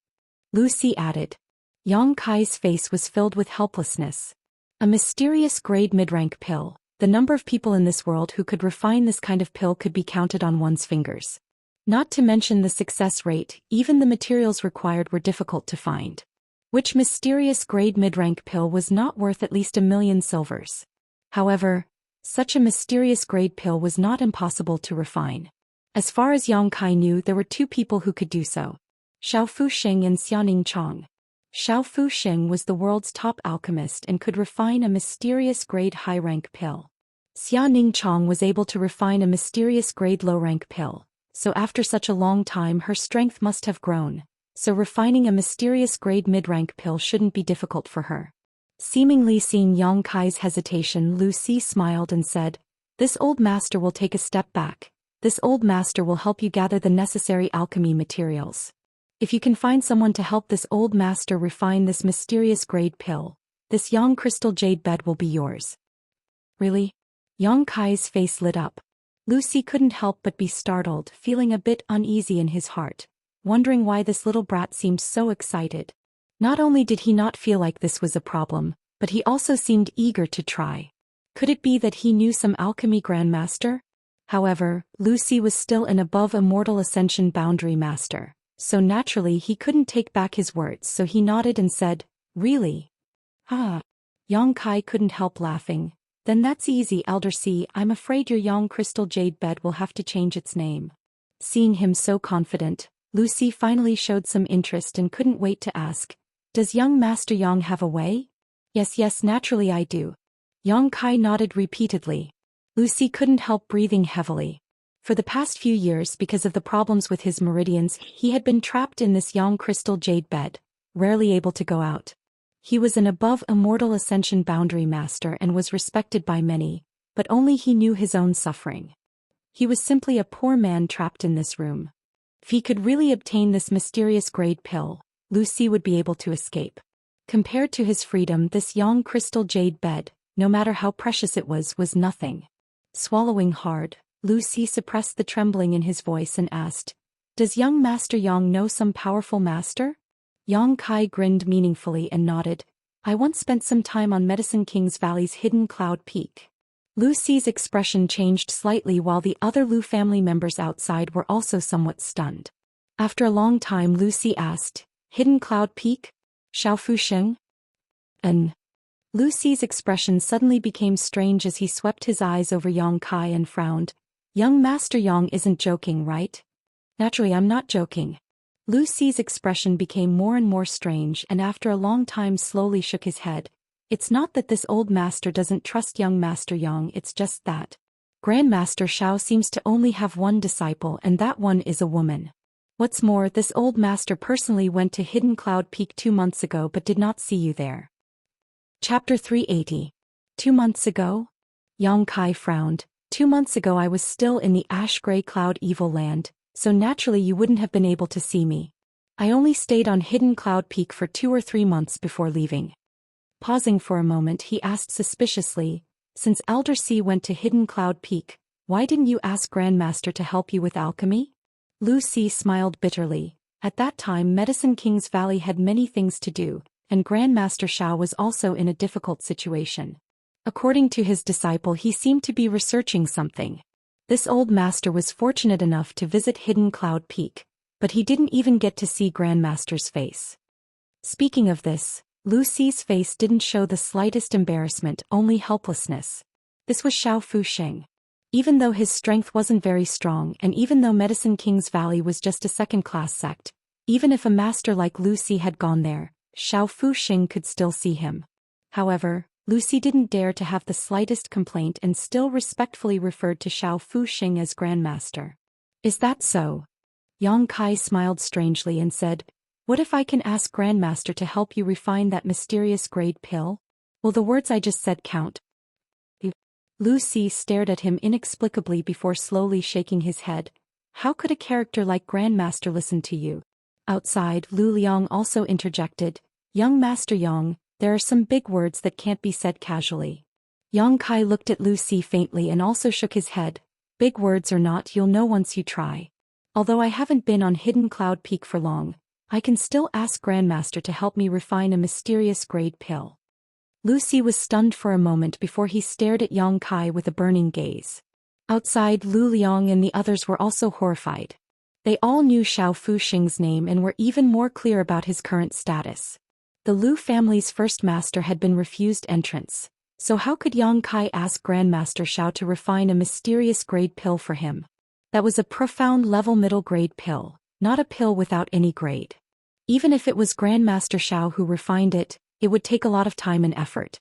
Lucy added. Yang Kai's face was filled with helplessness. A mysterious grade mid-rank pill. The number of people in this world who could refine this kind of pill could be counted on one's fingers. Not to mention the success rate, even the materials required were difficult to find. Which mysterious grade mid-rank pill was not worth at least 1,000,000 silvers. However, such a mysterious grade pill was not impossible to refine. As far as Yang Kai knew, there were two people who could do so. Xiao Fuxing and Xianing Chong. Xiao Fuxing was the world's top alchemist and could refine a mysterious grade high-rank pill. Xianing Chong was able to refine a mysterious grade low-rank pill, so after such a long time her strength must have grown, so refining a mysterious grade mid-rank pill shouldn't be difficult for her. Seemingly seeing Yang Kai's hesitation, Lucy smiled and said, "This old master will take a step back. This old master will help you gather the necessary alchemy materials. If you can find someone to help this old master refine this mysterious grade pill, this Yang crystal jade bed will be yours." Really? Yang Kai's face lit up. Lucy couldn't help but be startled, feeling a bit uneasy in his heart, wondering why this little brat seemed so excited. Not only did he not feel like this was a problem, but he also seemed eager to try. Could it be that he knew some alchemy grandmaster? However, Lucy was still an above immortal ascension boundary master, so naturally he couldn't take back his words, so he nodded and said, "Really?" "Ah." Yang Kai couldn't help laughing. "Then that's easy, Elder C. I'm afraid your Yang crystal jade bed will have to change its name." Seeing him so confident, Lucy finally showed some interest and couldn't wait to ask, "Does young Master Yang have a way?" Yes, naturally I do." Yang Kai nodded repeatedly. Lucy couldn't help breathing heavily. For the past few years, because of the problems with his meridians, he had been trapped in this Yang crystal jade bed, rarely able to go out. He was an above immortal ascension boundary master and was respected by many, but only he knew his own suffering. He was simply a poor man trapped in this room. If he could really obtain this mysterious grade pill, Lucy would be able to escape. Compared to his freedom, this Yang crystal jade bed, no matter how precious it was nothing. Swallowing hard, Lucy suppressed the trembling in his voice and asked, "Does young Master Yang know some powerful master?" Yang Kai grinned meaningfully and nodded. "I once spent some time on Medicine King's Valley's hidden cloud peak." Lucy's expression changed slightly while the other Lu family members outside were also somewhat stunned. After a long time Lucy asked, "Hidden Cloud Peak? Xiaofusheng?" "An." Lucy's expression suddenly became strange as he swept his eyes over Yang Kai and frowned. "Young Master Yang isn't joking, right?" "Naturally I'm not joking." Lucy's expression became more and more strange and after a long time slowly shook his head. "It's not that this old master doesn't trust young Master Yang, it's just that Grandmaster Xiao seems to only have one disciple and that one is a woman. What's more, this old master personally went to Hidden Cloud Peak 2 months ago but did not see you there." Chapter 380. 2 months ago? Yang Kai frowned. 2 months ago I was still in the ash-gray cloud evil land, so naturally you wouldn't have been able to see me. I only stayed on Hidden Cloud Peak for 2 or 3 months before leaving. Pausing for a moment he asked suspiciously, "Since Elder C went to Hidden Cloud Peak, why didn't you ask Grandmaster to help you with alchemy?" Lu Si smiled bitterly. At that time Medicine King's Valley had many things to do, and Grandmaster Xiao was also in a difficult situation. According to his disciple he seemed to be researching something. This old master was fortunate enough to visit Hidden Cloud Peak, but he didn't even get to see Grandmaster's face. Speaking of this, Lu Si's face didn't show the slightest embarrassment, only helplessness. This was Xiaofusheng. Even though his strength wasn't very strong and even though Medicine King's Valley was just a second-class sect, even if a master like Lu Si had gone there, Xiaofusheng could still see him. However, Lu Si didn't dare to have the slightest complaint and still respectfully referred to Xiaofusheng as Grandmaster. "Is that so?" Yang Kai smiled strangely and said, "What if I can ask Grandmaster to help you refine that mysterious grade pill? Will the words I just said count?" Lu Si stared at him inexplicably before slowly shaking his head. "How could a character like Grandmaster listen to you?" Outside, Lu Liang also interjected, "Young Master Yang, there are some big words that can't be said casually." Yang Kai looked at Lu Si faintly and also shook his head. "Big words or not, you'll know once you try. Although I haven't been on Hidden Cloud Peak for long, I can still ask Grandmaster to help me refine a mysterious grade pill." Lu Si was stunned for a moment before he stared at Yang Kai with a burning gaze. Outside, Lu Liang and the others were also horrified. They all knew Xiaofusheng's name and were even more clear about his current status. The Lu family's first master had been refused entrance, so how could Yang Kai ask Grandmaster Xiao to refine a mysterious grade pill for him? That was a profound level middle grade pill, not a pill without any grade. Even if it was Grandmaster Xiao who refined it, it would take a lot of time and effort.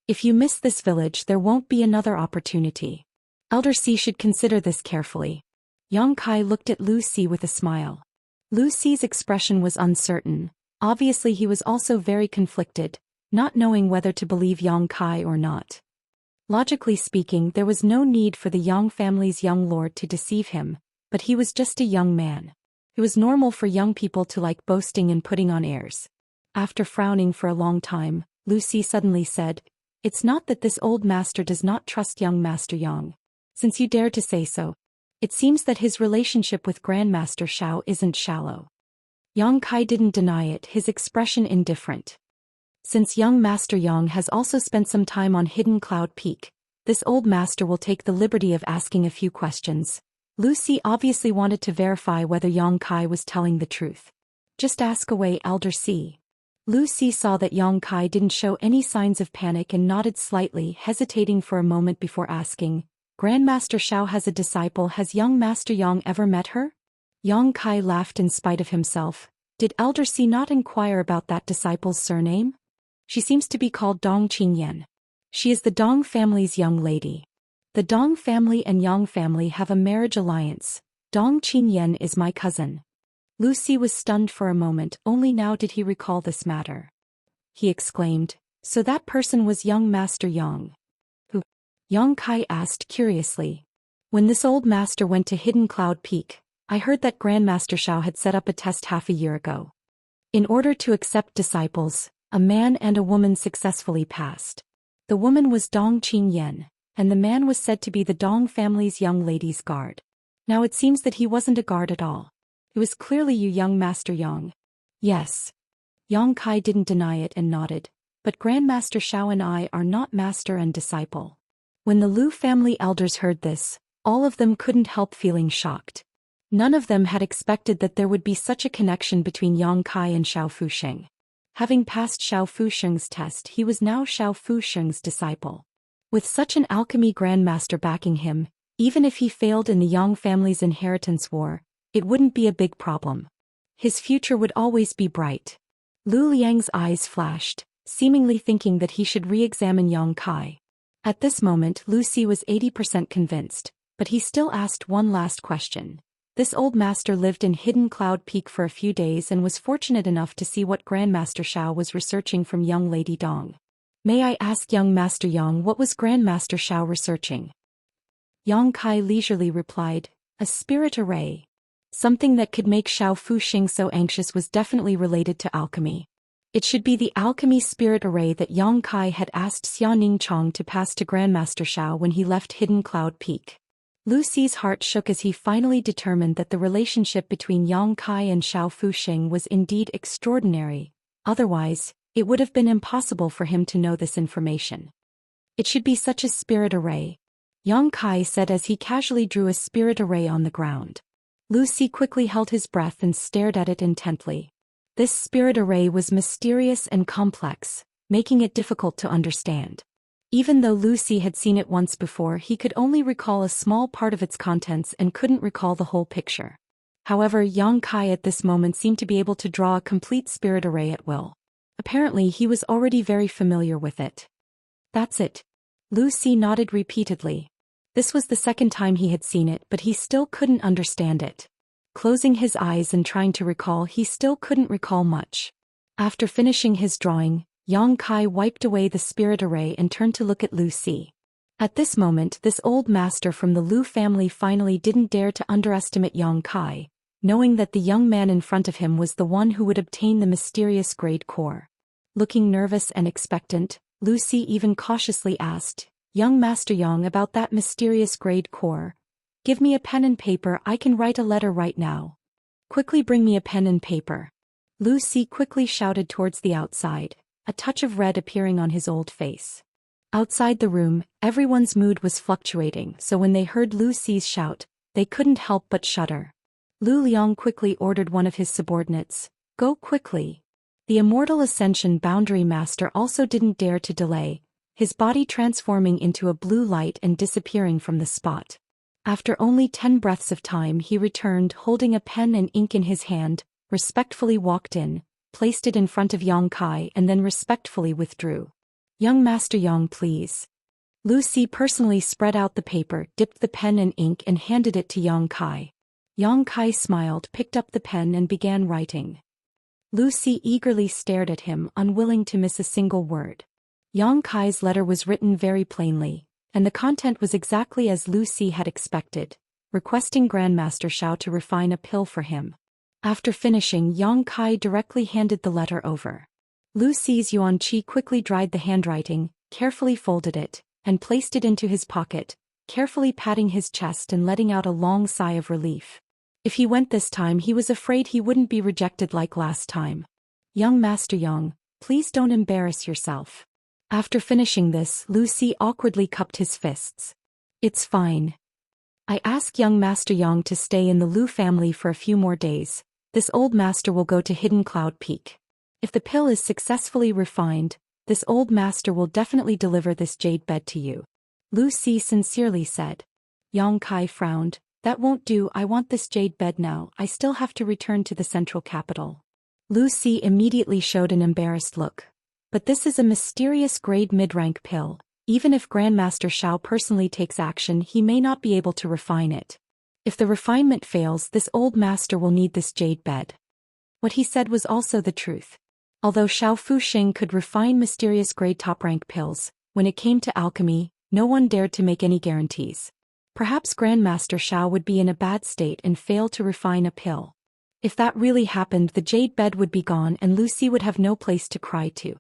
If you miss this village there won't be another opportunity. Elder C should consider this carefully. Yang Kai looked at Lu Si with a smile. Lu Si's expression was uncertain. Obviously he was also very conflicted, not knowing whether to believe Yang Kai or not. Logically speaking, there was no need for the Yang family's young lord to deceive him, but he was just a young man. It was normal for young people to like boasting and putting on airs. After frowning for a long time, Lu Si suddenly said, "It's not that this old master does not trust young Master Yang. Since you dare to say so, it seems that his relationship with Grandmaster Xiao isn't shallow." Yang Kai didn't deny it, his expression indifferent. "Since young Master Yang has also spent some time on Hidden Cloud Peak, this old master will take the liberty of asking a few questions." Lu Si obviously wanted to verify whether Yang Kai was telling the truth. "Just ask away, Elder C." Lu Si saw that Yang Kai didn't show any signs of panic and nodded slightly, hesitating for a moment before asking, "Grandmaster Xiao has a disciple, has young Master Yang ever met her?" Yang Kai laughed in spite of himself. Did Elder C not inquire about that disciple's surname? She seems to be called Dong Qingyan. She is the Dong family's young lady. The Dong family and Yang family have a marriage alliance. Dong Qingyan is my cousin. Lu Si was stunned for a moment, only now did he recall this matter. He exclaimed, "So that person was young Master Yang?" "Who?" Yang Kai asked curiously. "When this old master went to Hidden Cloud Peak, I heard that Grandmaster Xiao had set up a test half a year ago. In order to accept disciples, a man and a woman successfully passed. The woman was Dong Qingyan, and the man was said to be the Dong family's young ladies' guard. Now it seems that he wasn't a guard at all. It was clearly you, young Master Yang. Yes. Yang Kai didn't deny it and nodded, but Grandmaster Xiao and I are not master and disciple. When the Lu family elders heard this, all of them couldn't help feeling shocked. None of them had expected that there would be such a connection between Yang Kai and Xiao Fusheng. Having passed Xiao Fusheng's test, he was now Xiao Fusheng's disciple. With such an alchemy grandmaster backing him, even if he failed in the Yang family's inheritance war, it wouldn't be a big problem. His future would always be bright. Lu Liang's eyes flashed, seemingly thinking that he should re-examine Yang Kai. At this moment Lucy was 80% convinced, but he still asked one last question. This old master lived in Hidden Cloud Peak for a few days and was fortunate enough to see what Grandmaster Xiao was researching from young Lady Dong. May I ask young Master Yang, what was Grandmaster Xiao researching? Yang Kai leisurely replied, a spirit array. Something that could make Xiao Fusheng so anxious was definitely related to alchemy. It should be the alchemy spirit array that Yang Kai had asked Xiaoning Chong to pass to Grandmaster Xiao when he left Hidden Cloud Peak. Lucy's heart shook as he finally determined that the relationship between Yang Kai and Xiao Fusheng was indeed extraordinary. Otherwise, it would have been impossible for him to know this information. It should be such a spirit array, Yang Kai said as he casually drew a spirit array on the ground. Lucy quickly held his breath and stared at it intently. This spirit array was mysterious and complex, making it difficult to understand. Even though Lucy had seen it once before, he could only recall a small part of its contents and couldn't recall the whole picture. However, Yang Kai at this moment seemed to be able to draw a complete spirit array at will. Apparently he was already very familiar with it. That's it. Lucy nodded repeatedly. This was the second time he had seen it, but he still couldn't understand it. Closing his eyes and trying to recall, he still couldn't recall much. After finishing his drawing, Yang Kai wiped away the spirit array and turned to look at Lucy. At this moment, this old master from the Lu family finally didn't dare to underestimate Yang Kai, knowing that the young man in front of him was the one who would obtain the mysterious grade core. Looking nervous and expectant, Lucy even cautiously asked, Young Master Yang, about that mysterious grade core. Give me a pen and paper, I can write a letter right now. Quickly bring me a pen and paper. Lucy quickly shouted towards the outside, a touch of red appearing on his old face. Outside the room, everyone's mood was fluctuating, so when they heard Lucy's shout, they couldn't help but shudder. Lu Liang quickly ordered one of his subordinates, go quickly. The Immortal Ascension Boundary Master also didn't dare to delay, his body transforming into a blue light and disappearing from the spot. After only 10 breaths of time, he returned holding a pen and ink in his hand, respectfully walked in, placed it in front of Yang Kai and then respectfully withdrew. Young Master Yang, please. Lucy personally spread out the paper, dipped the pen in ink and handed it to Yang Kai. Yang Kai smiled, picked up the pen and began writing. Lucy eagerly stared at him, unwilling to miss a single word. Yang Kai's letter was written very plainly, and the content was exactly as Lucy had expected, requesting Grandmaster Xiao to refine a pill for him. After finishing, Yang Kai directly handed the letter over. Lucy's Yuan Qi quickly dried the handwriting, carefully folded it, and placed it into his pocket, carefully patting his chest and letting out a long sigh of relief. If he went this time, he was afraid he wouldn't be rejected like last time. Young Master Yang, please don't embarrass yourself. After finishing this, Lucy awkwardly cupped his fists. It's fine. I ask young Master Yang to stay in the Lu family for a few more days. This old master will go to Hidden Cloud Peak. If the pill is successfully refined, this old master will definitely deliver this jade bed to you. Lucy sincerely said. Yang Kai frowned. That won't do, I want this jade bed now, I still have to return to the central capital. Lucy immediately showed an embarrassed look. But this is a mysterious grade mid-rank pill. Even if Grandmaster Xiao personally takes action, he may not be able to refine it. If the refinement fails, this old master will need this jade bed. What he said was also the truth. Although Xiao Fusheng could refine mysterious grade top-rank pills, when it came to alchemy, no one dared to make any guarantees. Perhaps Grandmaster Xiao would be in a bad state and fail to refine a pill. If that really happened, the jade bed would be gone and Lucy would have no place to cry to.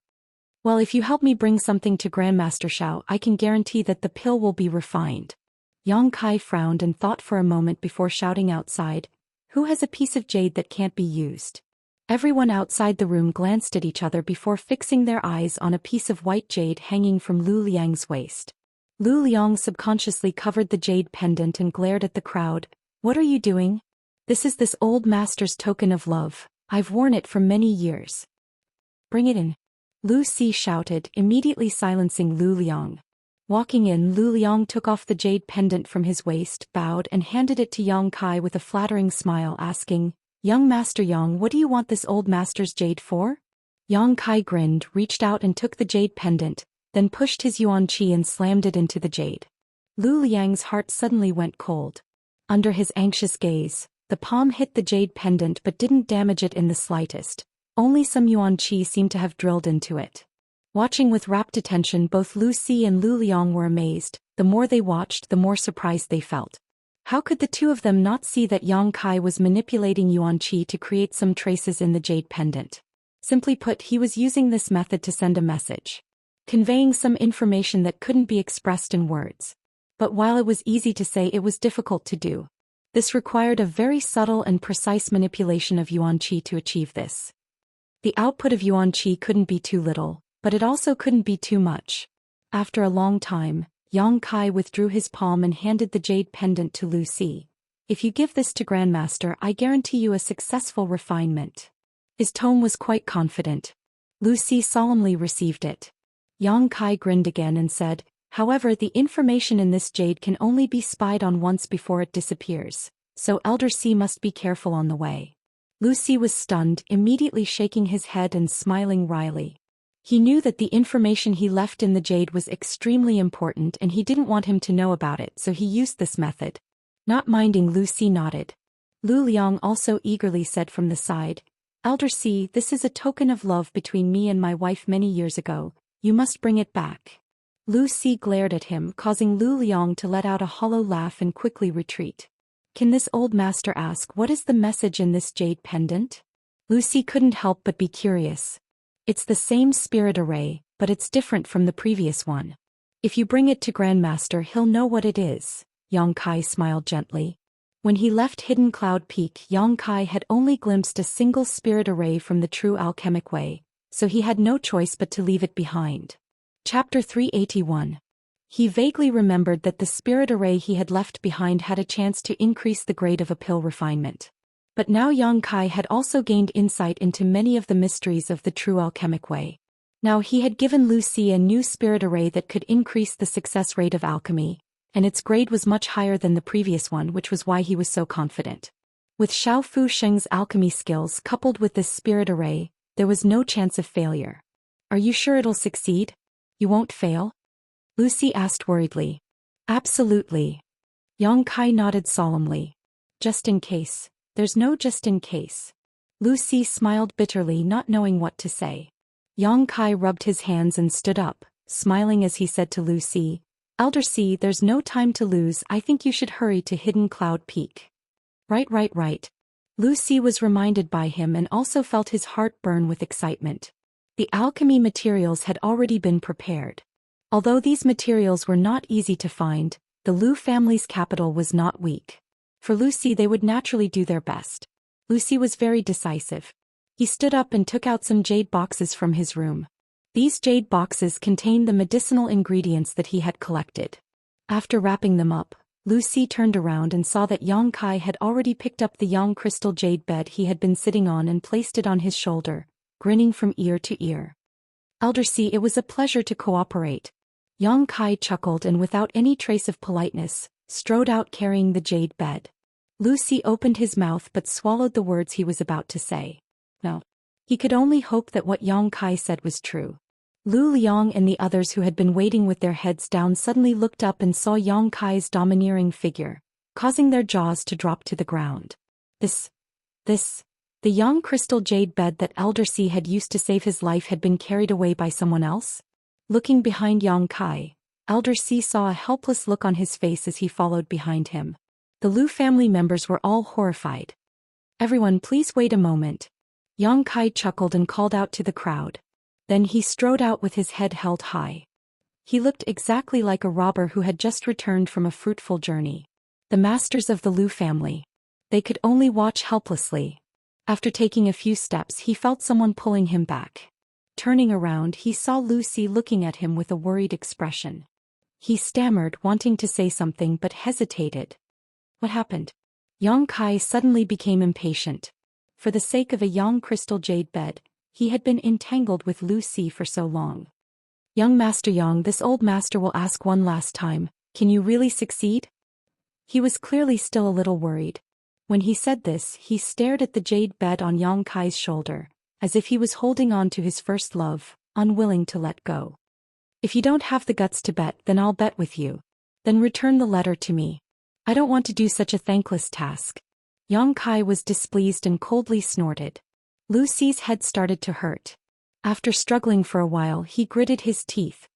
Well, if you help me bring something to Grandmaster Xiao, I can guarantee that the pill will be refined. Yang Kai frowned and thought for a moment before shouting outside, "Who has a piece of jade that can't be used?" Everyone outside the room glanced at each other before fixing their eyes on a piece of white jade hanging from Lu Liang's waist. Lu Liang subconsciously covered the jade pendant and glared at the crowd. "What are you doing?" "This is this old master's token of love. I've worn it for many years." "Bring it in," Lu Si shouted, immediately silencing Lu Liang. Walking in, Lu Liang took off the jade pendant from his waist, bowed and handed it to Yang Kai with a flattering smile, asking, "Young Master Yang, what do you want this old master's jade for?" Yang Kai grinned, reached out and took the jade pendant, then pushed his yuan qi and slammed it into the jade. Lu Liang's heart suddenly went cold. Under his anxious gaze, the palm hit the jade pendant but didn't damage it in the slightest. Only some yuan qi seemed to have drilled into it. Watching with rapt attention, both Lu Si and Lu Liang were amazed. The more they watched, the more surprised they felt. How could the two of them not see that Yang Kai was manipulating yuan qi to create some traces in the jade pendant? Simply put, he was using this method to send a message, conveying some information that couldn't be expressed in words. But while it was easy to say, it was difficult to do. This required a very subtle and precise manipulation of yuan qi to achieve this. The output of yuan qi couldn't be too little, but it also couldn't be too much. After a long time, Yang Kai withdrew his palm and handed the jade pendant to Lu Si. "If you give this to Grandmaster, I guarantee you a successful refinement." His tone was quite confident. Lu Si solemnly received it. Yang Kai grinned again and said, "However, the information in this jade can only be spied on once before it disappears, so Elder Si must be careful on the way." Lu Si was stunned, immediately shaking his head and smiling wryly. He knew that the information he left in the jade was extremely important and he didn't want him to know about it, so he used this method. Not minding, Lu Si nodded. Lu Liang also eagerly said from the side, "Elder Si, this is a token of love between me and my wife many years ago. You must bring it back." Lu Si glared at him, causing Lu Liang to let out a hollow laugh and quickly retreat. Can this old master ask what is the message in this jade pendant? Lu Si couldn't help but be curious. It's the same spirit array, but it's different from the previous one. "If you bring it to Grandmaster, he'll know what it is," Yang Kai smiled gently. When he left Hidden Cloud Peak, Yang Kai had only glimpsed a single spirit array from the true alchemic way, so he had no choice but to leave it behind. Chapter 381. He vaguely remembered that the spirit array he had left behind had a chance to increase the grade of a pill refinement. But now Yang Kai had also gained insight into many of the mysteries of the true alchemic way. Now he had given Lu Si a new spirit array that could increase the success rate of alchemy, and its grade was much higher than the previous one, which was why he was so confident. With Xiao Fu Sheng's alchemy skills coupled with this spirit array, there was no chance of failure. "Are you sure it'll succeed? You won't fail?" Lu Si asked worriedly. "Absolutely." Yang Kai nodded solemnly. "Just in case." "There's no just in case." Lu Si smiled bitterly, not knowing what to say. Yang Kai rubbed his hands and stood up, smiling as he said to Lu Si, "Elder Si, there's no time to lose. I think you should hurry to Hidden Cloud Peak." Right. Lu Si was reminded by him and also felt his heart burn with excitement. The alchemy materials had already been prepared. Although these materials were not easy to find, the Lu family's capital was not weak. For Lu Si, they would naturally do their best. Lu Si was very decisive. He stood up and took out some jade boxes from his room. These jade boxes contained the medicinal ingredients that he had collected. After wrapping them up, Lu Si turned around and saw that Yang Kai had already picked up the yang crystal jade bed he had been sitting on and placed it on his shoulder, grinning from ear to ear. "Elder Si, it was a pleasure to cooperate." Yang Kai chuckled and without any trace of politeness, strode out carrying the jade bed. Lu Si opened his mouth but swallowed the words he was about to say. No. He could only hope that what Yang Kai said was true. Lu Liang and the others who had been waiting with their heads down suddenly looked up and saw Yang Kai's domineering figure, causing their jaws to drop to the ground. This, the yang crystal jade bed that Elder Si had used to save his life had been carried away by someone else? Looking behind Yang Kai, Elder Si saw a helpless look on his face as he followed behind him. The Lu family members were all horrified. "Everyone, please wait a moment." Yang Kai chuckled and called out to the crowd. Then he strode out with his head held high. He looked exactly like a robber who had just returned from a fruitful journey. The masters of the Lu family. They could only watch helplessly. After taking a few steps, he felt someone pulling him back. Turning around, he saw Lucy looking at him with a worried expression. He stammered, wanting to say something but hesitated. What happened? Yang Kai suddenly became impatient. For the sake of a young crystal jade bed, he had been entangled with Lucy for so long. Young Master Yang, this old master will ask one last time, can you really succeed? He was clearly still a little worried. When he said this, he stared at the jade bed on Yang Kai's shoulder, as if he was holding on to his first love, unwilling to let go. If you don't have the guts to bet, then I'll bet with you. Then return the letter to me. I don't want to do such a thankless task. Yang Kai was displeased and coldly snorted. Lucy's head started to hurt. After struggling for a while, he gritted his teeth.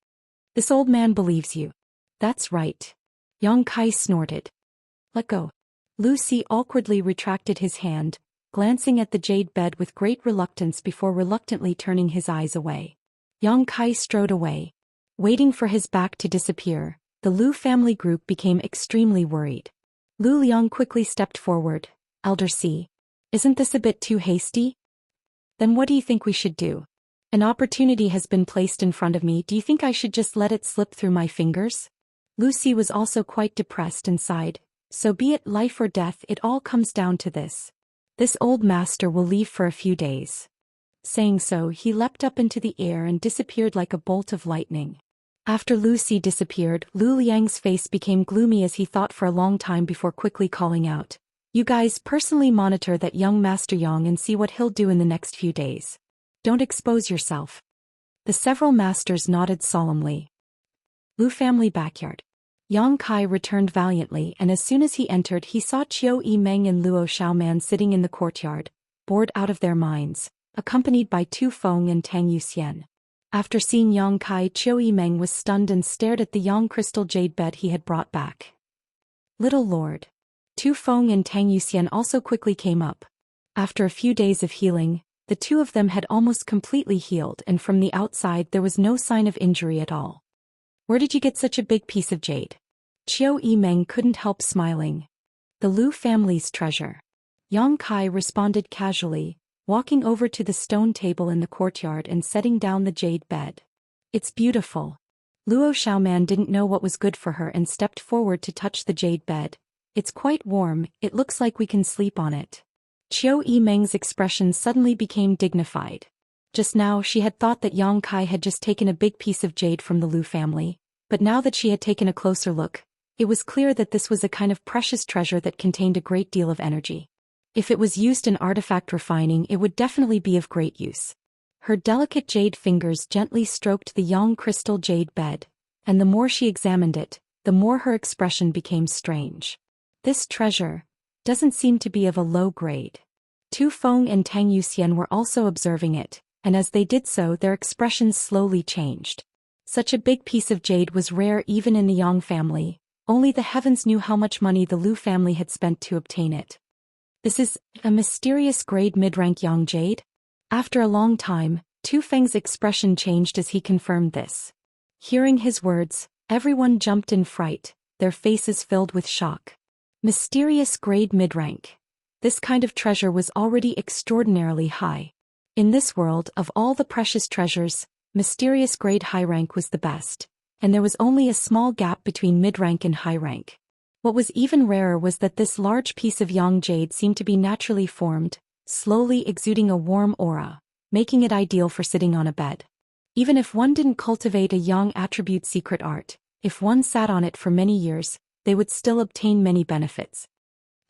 This old man believes you. That's right. Yang Kai snorted. Let go. Lucy awkwardly retracted his hand, glancing at the jade bed with great reluctance before reluctantly turning his eyes away. Yang Kai strode away. Waiting for his back to disappear, the Lu family group became extremely worried. Lu Liang quickly stepped forward. Elder C. Isn't this a bit too hasty? Then what do you think we should do? An opportunity has been placed in front of me. Do you think I should just let it slip through my fingers? Lucy was also quite depressed and sighed. So be it life or death, it all comes down to this. This old master will leave for a few days. Saying so, he leapt up into the air and disappeared like a bolt of lightning. After Lucy disappeared, Lu Liang's face became gloomy as he thought for a long time before quickly calling out. You guys personally monitor that young Master Yang and see what he'll do in the next few days. Don't expose yourself. The several masters nodded solemnly. Lu family backyard. Yang Kai returned valiantly, and as soon as he entered he saw Qiu Yimeng and Luo Xiaoman sitting in the courtyard, bored out of their minds, accompanied by Tu Feng and Tang Yuxian. After seeing Yang Kai, Qiu Yimeng was stunned and stared at the yang crystal jade bed he had brought back. Little Lord. Tu Feng and Tang Yuxian also quickly came up. After a few days of healing, the two of them had almost completely healed, and from the outside there was no sign of injury at all. Where did you get such a big piece of jade? Qiu Yimeng couldn't help smiling. The Lu family's treasure. Yang Kai responded casually, walking over to the stone table in the courtyard and setting down the jade bed. It's beautiful. Luo Xiaoman didn't know what was good for her and stepped forward to touch the jade bed. It's quite warm, it looks like we can sleep on it. Qiu Yimeng's expression suddenly became dignified. Just now she had thought that Yang Kai had just taken a big piece of jade from the Lu family, but now that she had taken a closer look, it was clear that this was a kind of precious treasure that contained a great deal of energy. If it was used in artifact refining, it would definitely be of great use. Her delicate jade fingers gently stroked the yang crystal jade bed, and the more she examined it, the more her expression became strange. This treasure doesn't seem to be of a low grade. Tu Feng and Tang Yuxian were also observing it, and as they did so their expressions slowly changed. Such a big piece of jade was rare even in the Yang family, only the heavens knew how much money the Lu family had spent to obtain it. This is a mysterious grade mid-rank yang jade? After a long time, Tu Feng's expression changed as he confirmed this. Hearing his words, everyone jumped in fright, their faces filled with shock. Mysterious grade mid-rank. This kind of treasure was already extraordinarily high. In this world, of all the precious treasures, mysterious grade high rank was the best, and there was only a small gap between mid-rank and high rank. What was even rarer was that this large piece of yang jade seemed to be naturally formed, slowly exuding a warm aura, making it ideal for sitting on a bed. Even if one didn't cultivate a yang attribute secret art, if one sat on it for many years, they would still obtain many benefits.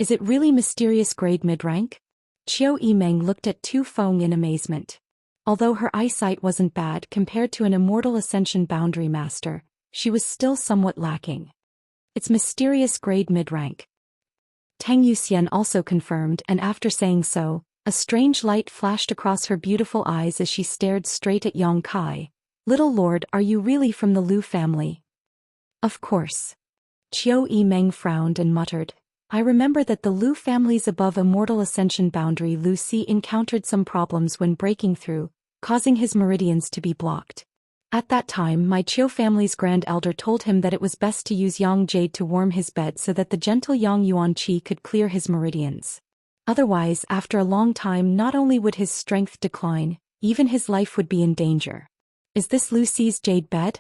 Is it really mysterious grade mid-rank? Qiu Yimeng looked at Tu Feng in amazement. Although her eyesight wasn't bad compared to an Immortal Ascension Boundary Master, she was still somewhat lacking. It's mysterious grade mid-rank. Tang Yuxian also confirmed, and after saying so, a strange light flashed across her beautiful eyes as she stared straight at Yang Kai. Little Lord, are you really from the Lu family? Of course. Qiu Yimeng frowned and muttered, I remember that the Lu family's above Immortal Ascension boundary Lucy encountered some problems when breaking through, causing his meridians to be blocked. At that time, my Qiu family's grand elder told him that it was best to use yang jade to warm his bed so that the gentle yang yuan qi could clear his meridians. Otherwise, after a long time, not only would his strength decline, even his life would be in danger. Is this Lucy's jade bed?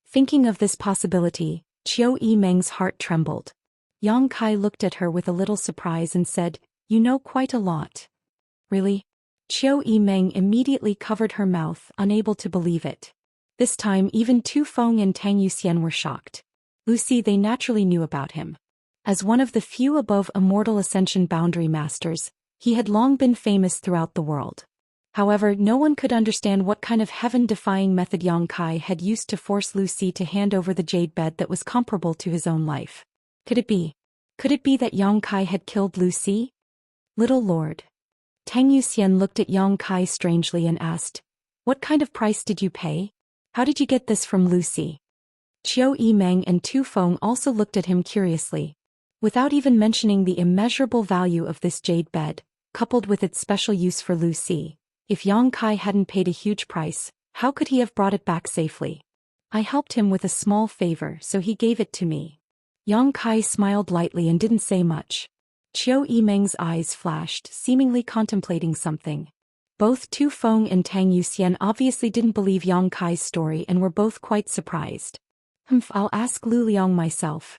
Thinking of this possibility, Qiu Yimeng's heart trembled. Yang Kai looked at her with a little surprise and said, "You know quite a lot." "Really?" Qiu Yimeng immediately covered her mouth, unable to believe it. This time even Tu Feng and Tang Yuxian were shocked. Lucy they naturally knew about him. As one of the few above Immortal Ascension boundary masters, he had long been famous throughout the world. However, no one could understand what kind of heaven-defying method Yang Kai had used to force Lucy to hand over the jade bed that was comparable to his own life. Could it be? Could it be that Yang Kai had killed Lucy? Little Lord. Tang Yuxian looked at Yang Kai strangely and asked, "What kind of price did you pay? How did you get this from Lucy?" Qiu Yimeng and Tu Feng also looked at him curiously. Without even mentioning the immeasurable value of this jade bed, coupled with its special use for Lucy, if Yang Kai hadn't paid a huge price, how could he have brought it back safely? "I helped him with a small favor, so he gave it to me." Yang Kai smiled lightly and didn't say much. Qiu Yimeng's eyes flashed, seemingly contemplating something. Both Tu Feng and Tang Yuxian obviously didn't believe Yang Kai's story and were both quite surprised. I'll ask Lu Liang myself."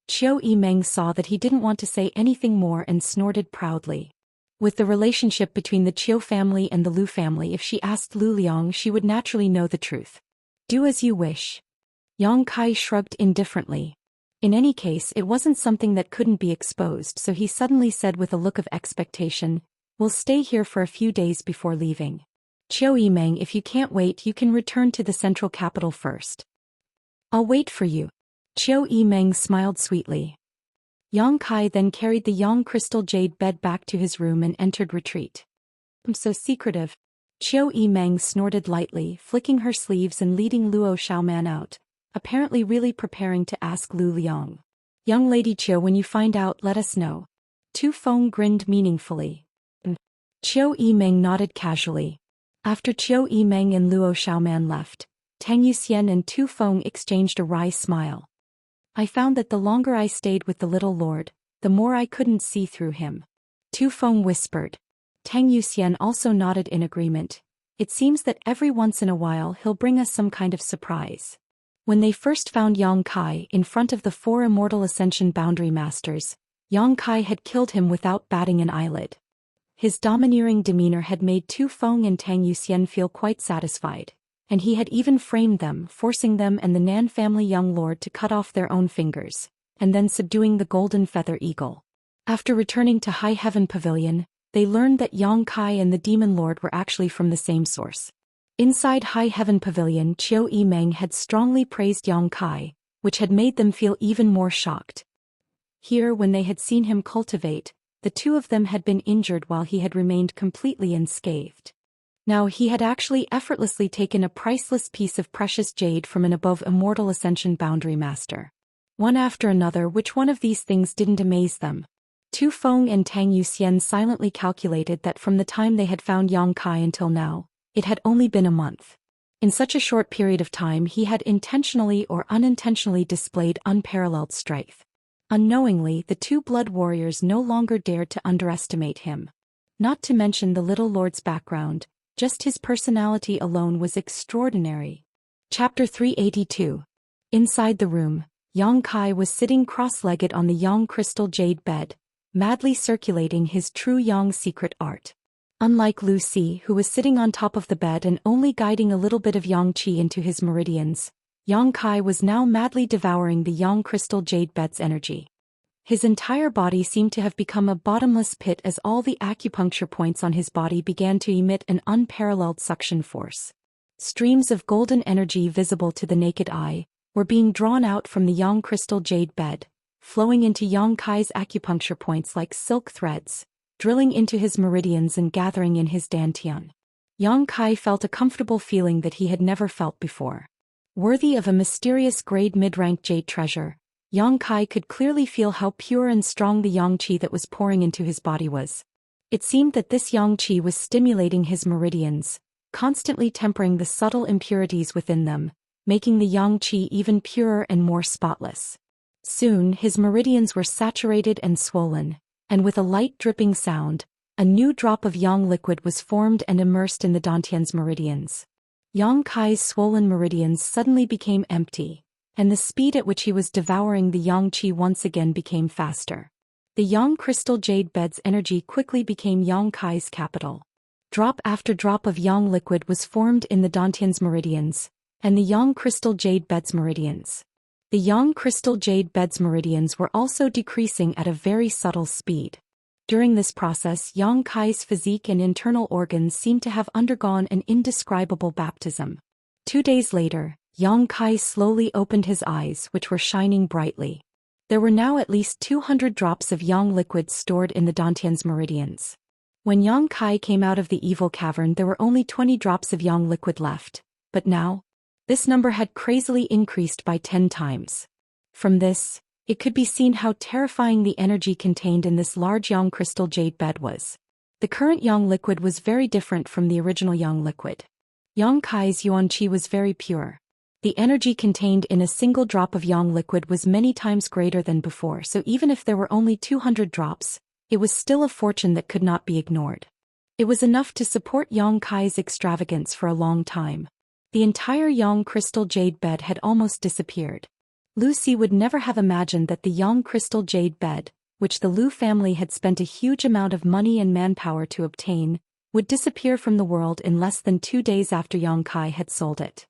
Qiu Yimeng saw that he didn't want to say anything more and snorted proudly. With the relationship between the Qiu family and the Lu family, if she asked Lu Liang, she would naturally know the truth. "Do as you wish." Yang Kai shrugged indifferently. In any case, it wasn't something that couldn't be exposed, so he suddenly said with a look of expectation, "We'll stay here for a few days before leaving. Qiu Yimeng, if you can't wait, you can return to the central capital first." "I'll wait for you." Qiu Yimeng smiled sweetly. Yang Kai then carried the yang crystal jade bed back to his room and entered retreat. "I'm so secretive." Qiu Yimeng snorted lightly, flicking her sleeves and leading Luo Xiaoman out, apparently really preparing to ask Lu Liang. "Young Lady Qiu, when you find out, let us know." Tu Feng grinned meaningfully. Qiu Yimeng nodded casually. After Qiu Yimeng and Luo Xiaoman left, Tang Yuxian and Tu Feng exchanged a wry smile. "I found that the longer I stayed with the little lord, the more I couldn't see through him," Tu Feng whispered. Tang Yuxian also nodded in agreement. "It seems that every once in a while he'll bring us some kind of surprise." When they first found Yang Kai in front of the 4 Immortal Ascension boundary masters, Yang Kai had killed him without batting an eyelid. His domineering demeanor had made Tu Feng and Tang Yuxian feel quite satisfied, and he had even framed them, forcing them and the Nan family young lord to cut off their own fingers, and then subduing the golden feather eagle. After returning to High Heaven Pavilion, they learned that Yang Kai and the demon lord were actually from the same source. Inside High Heaven Pavilion, Qiu Yimeng had strongly praised Yang Kai, which had made them feel even more shocked. Here, when they had seen him cultivate, the two of them had been injured while he had remained completely unscathed. Now he had actually effortlessly taken a priceless piece of precious jade from an above Immortal Ascension boundary master. One after another, which one of these things didn't amaze them? Tu Feng and Tang Yuxian silently calculated that from the time they had found Yang Kai until now, it had only been a month. In such a short period of time he had intentionally or unintentionally displayed unparalleled strength. Unknowingly, the two blood warriors no longer dared to underestimate him. Not to mention the little lord's background, just his personality alone was extraordinary. Chapter 382. Inside the room, Yang Kai was sitting cross-legged on the yang crystal jade bed, madly circulating his true yang secret art. Unlike Lucy, who was sitting on top of the bed and only guiding a little bit of yang qi into his meridians, Yang Kai was now madly devouring the yang crystal jade bed's energy. His entire body seemed to have become a bottomless pit as all the acupuncture points on his body began to emit an unparalleled suction force. Streams of golden energy visible to the naked eye were being drawn out from the yang crystal jade bed, flowing into Yang Kai's acupuncture points like silk threads, drilling into his meridians and gathering in his dantian. Yang Kai felt a comfortable feeling that he had never felt before. Worthy of a mysterious grade mid-rank jade treasure, Yang Kai could clearly feel how pure and strong the yang qi that was pouring into his body was. It seemed that this yang qi was stimulating his meridians, constantly tempering the subtle impurities within them, making the yang qi even purer and more spotless. Soon his meridians were saturated and swollen, and with a light dripping sound, a new drop of yang liquid was formed and immersed in the dantian's meridians. Yang Kai's swollen meridians suddenly became empty, and the speed at which he was devouring the yang qi once again became faster. The yang crystal jade bed's energy quickly became Yang Kai's capital. Drop after drop of yang liquid was formed in the dantian's meridians, and the yang crystal jade bed's meridians. The yang crystal jade bed's meridians were also decreasing at a very subtle speed. During this process, Yang Kai's physique and internal organs seemed to have undergone an indescribable baptism. 2 days later, Yang Kai slowly opened his eyes, which were shining brightly. There were now at least 200 drops of yang liquid stored in the dantian's meridians. When Yang Kai came out of the evil cavern, there were only 20 drops of yang liquid left, but now, this number had crazily increased by 10 times. From this, it could be seen how terrifying the energy contained in this large yang crystal jade bed was. The current yang liquid was very different from the original yang liquid. Yang Kai's yuan qi was very pure. The energy contained in a single drop of yang liquid was many times greater than before, so even if there were only 200 drops, it was still a fortune that could not be ignored. It was enough to support Yang Kai's extravagance for a long time. The entire yang crystal jade bed had almost disappeared. Lucy would never have imagined that the yang crystal jade bed, which the Lu family had spent a huge amount of money and manpower to obtain, would disappear from the world in less than 2 days after Yang Kai had sold it.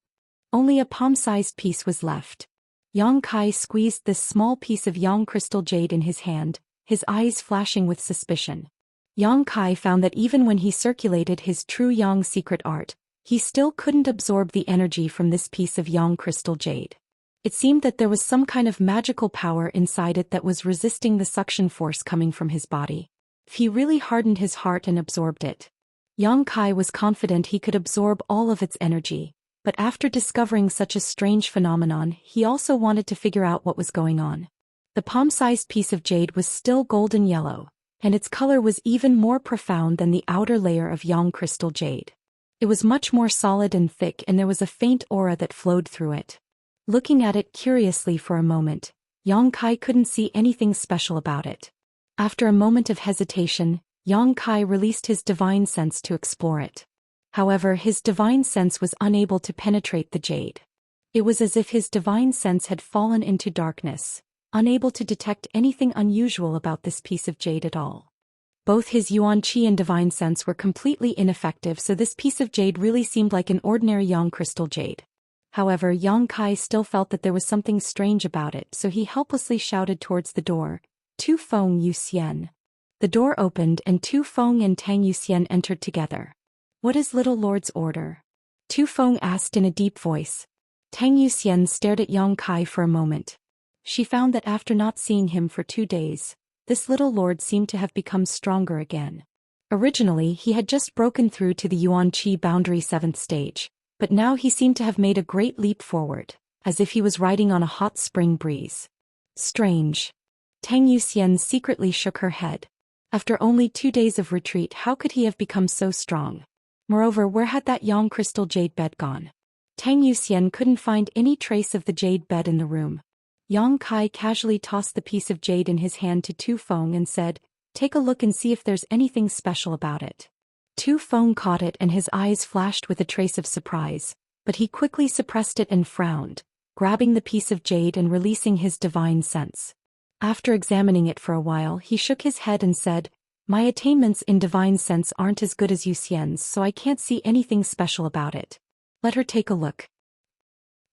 Only a palm-sized piece was left. Yang Kai squeezed this small piece of yang crystal jade in his hand, his eyes flashing with suspicion. Yang Kai found that even when he circulated his true yang secret art, he still couldn't absorb the energy from this piece of yang crystal jade. It seemed that there was some kind of magical power inside it that was resisting the suction force coming from his body. He really hardened his heart and absorbed it. Yang Kai was confident he could absorb all of its energy, but after discovering such a strange phenomenon, he also wanted to figure out what was going on. The palm-sized piece of jade was still golden yellow, and its color was even more profound than the outer layer of yang crystal jade. It was much more solid and thick, and there was a faint aura that flowed through it. Looking at it curiously for a moment, Yang Kai couldn't see anything special about it. After a moment of hesitation, Yang Kai released his divine sense to explore it. However, his divine sense was unable to penetrate the jade. It was as if his divine sense had fallen into darkness, unable to detect anything unusual about this piece of jade at all. Both his yuan qi and divine sense were completely ineffective, so this piece of jade really seemed like an ordinary yang crystal jade. However, Yang Kai still felt that there was something strange about it, so he helplessly shouted towards the door, "Tu Feng Yu Xian." The door opened and Tu Feng and Tang Yu Xian entered together. "What is little lord's order?" Tu Feng asked in a deep voice. Tang Yu Xian stared at Yang Kai for a moment. She found that after not seeing him for 2 days, this little lord seemed to have become stronger again. Originally, he had just broken through to the yuan qi boundary 7th stage, but now he seemed to have made a great leap forward, as if he was riding on a hot spring breeze. Strange. Tang Yu Xian secretly shook her head. After only 2 days of retreat, how could he have become so strong? Moreover, where had that yang crystal jade bed gone? Tang Yu Xian couldn't find any trace of the jade bed in the room. Yang Kai casually tossed the piece of jade in his hand to Tu Feng and said, "Take a look and see if there's anything special about it." Tu Feng caught it and his eyes flashed with a trace of surprise, but he quickly suppressed it and frowned, grabbing the piece of jade and releasing his divine sense. After examining it for a while, he shook his head and said, "My attainments in divine sense aren't as good as Yu Xian's, so I can't see anything special about it. Let her take a look."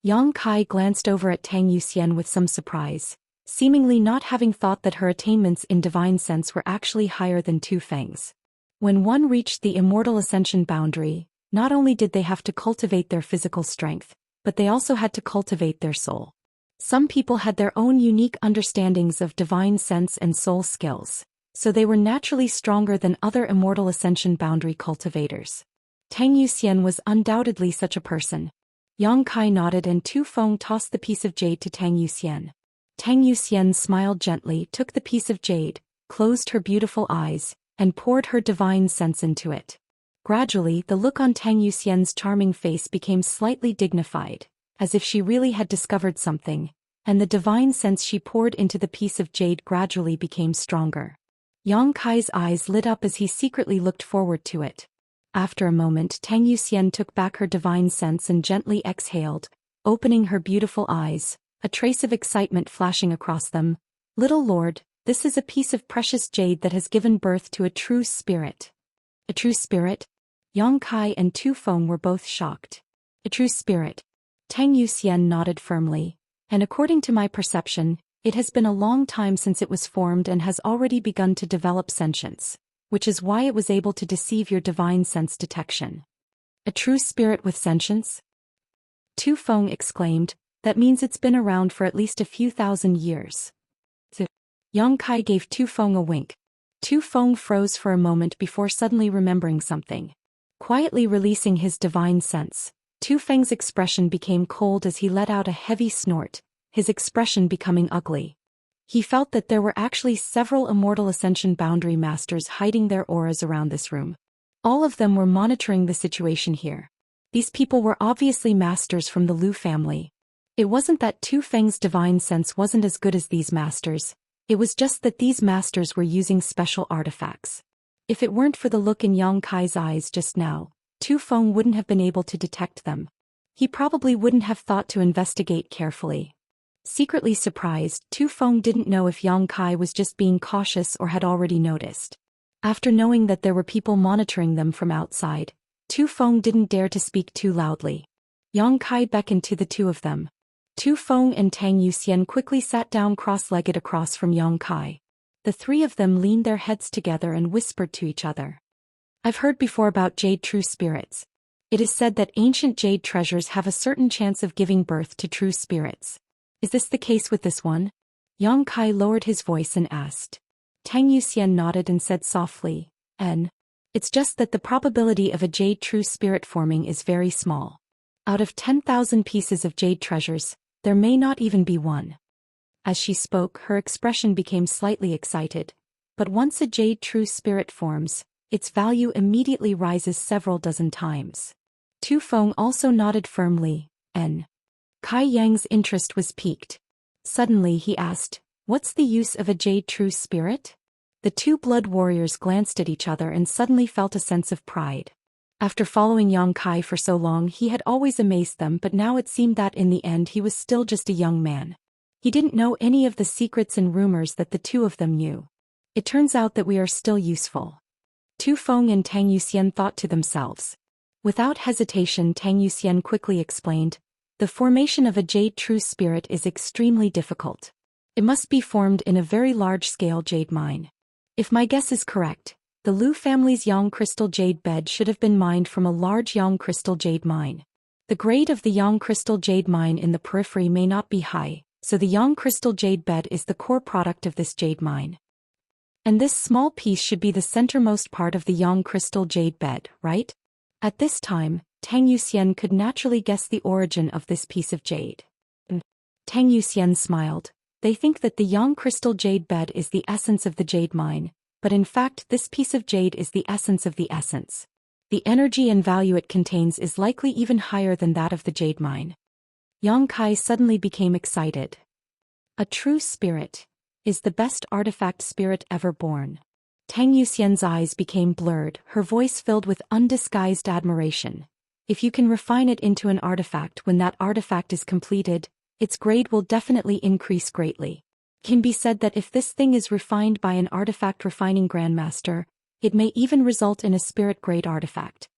Yang Kai glanced over at Tang Yu Xian with some surprise, seemingly not having thought that her attainments in divine sense were actually higher than Tu Feng's. When one reached the immortal ascension boundary, not only did they have to cultivate their physical strength, but they also had to cultivate their soul. Some people had their own unique understandings of divine sense and soul skills, so they were naturally stronger than other immortal ascension boundary cultivators. Tang Yu Xian was undoubtedly such a person. Yang Kai nodded and Tu Feng tossed the piece of jade to Tang Yu Xian. Tang Yu Xian smiled gently, took the piece of jade, closed her beautiful eyes, and poured her divine sense into it. Gradually, the look on Tang Yuxian's charming face became slightly dignified, as if she really had discovered something, and the divine sense she poured into the piece of jade gradually became stronger. Yang Kai's eyes lit up as he secretly looked forward to it. After a moment, Tang Yuxian took back her divine sense and gently exhaled, opening her beautiful eyes, a trace of excitement flashing across them. "Little lord, this is a piece of precious jade that has given birth to a true spirit." "A true spirit?" Yang Kai and Tu Feng were both shocked. "A true spirit." Tang Yuxian nodded firmly. "And according to my perception, it has been a long time since it was formed and has already begun to develop sentience, which is why it was able to deceive your divine sense detection." "A true spirit with sentience?" Tu Feng exclaimed, "That means it's been around for at least a few thousand years." Yang Kai gave Tu Feng a wink. Tu Feng froze for a moment before suddenly remembering something. Quietly releasing his divine sense, Tu Feng's expression became cold as he let out a heavy snort, his expression becoming ugly. He felt that there were actually several Immortal Ascension Boundary Masters hiding their auras around this room. All of them were monitoring the situation here. These people were obviously masters from the Lu family. It wasn't that Tu Feng's divine sense wasn't as good as these masters, it was just that these masters were using special artifacts. If it weren't for the look in Yang Kai's eyes just now, Tu Feng wouldn't have been able to detect them. He probably wouldn't have thought to investigate carefully. Secretly surprised, Tu Feng didn't know if Yang Kai was just being cautious or had already noticed. After knowing that there were people monitoring them from outside, Tu Feng didn't dare to speak too loudly. Yang Kai beckoned to the two of them. Tu Feng and Tang Yuxian quickly sat down cross-legged across from Yang Kai. The three of them leaned their heads together and whispered to each other. "I've heard before about jade true spirits. It is said that ancient jade treasures have a certain chance of giving birth to true spirits. Is this the case with this one?" Yang Kai lowered his voice and asked. Tang Yuxian nodded and said softly, "It's just that the probability of a jade true spirit forming is very small. Out of 10,000 pieces of jade treasures, there may not even be one." As she spoke, her expression became slightly excited. But once a jade true spirit forms, its value immediately rises several dozen times. Tu Feng also nodded firmly, and Kai Yang's interest was piqued. Suddenly he asked, "What's the use of a jade true spirit?" The two blood warriors glanced at each other and suddenly felt a sense of pride. After following Yang Kai for so long, he had always amazed them, but now it seemed that in the end he was still just a young man. He didn't know any of the secrets and rumors that the two of them knew. "It turns out that we are still useful." Tu Feng and Tang Yuxian thought to themselves. Without hesitation, Tang Yuxian quickly explained, "The formation of a jade true spirit is extremely difficult. It must be formed in a very large-scale jade mine. If my guess is correct, the Lu family's Yang crystal jade bed should have been mined from a large Yang crystal jade mine. The grade of the Yang crystal jade mine in the periphery may not be high, so the Yang crystal jade bed is the core product of this jade mine. And this small piece should be the centermost part of the Yang crystal jade bed, right?" At this time, Tang Yuxian could naturally guess the origin of this piece of jade. Tang Yuxian smiled. "They think that the Yang crystal jade bed is the essence of the jade mine, but in fact this piece of jade is the essence of the essence. The energy and value it contains is likely even higher than that of the jade mine." Yang Kai suddenly became excited. "A true spirit is the best artifact spirit ever born." Tang Yuxian's eyes became blurred, her voice filled with undisguised admiration. "If you can refine it into an artifact, when that artifact is completed, its grade will definitely increase greatly. It can be said that if this thing is refined by an artifact refining grandmaster, it may even result in a spirit grade artifact."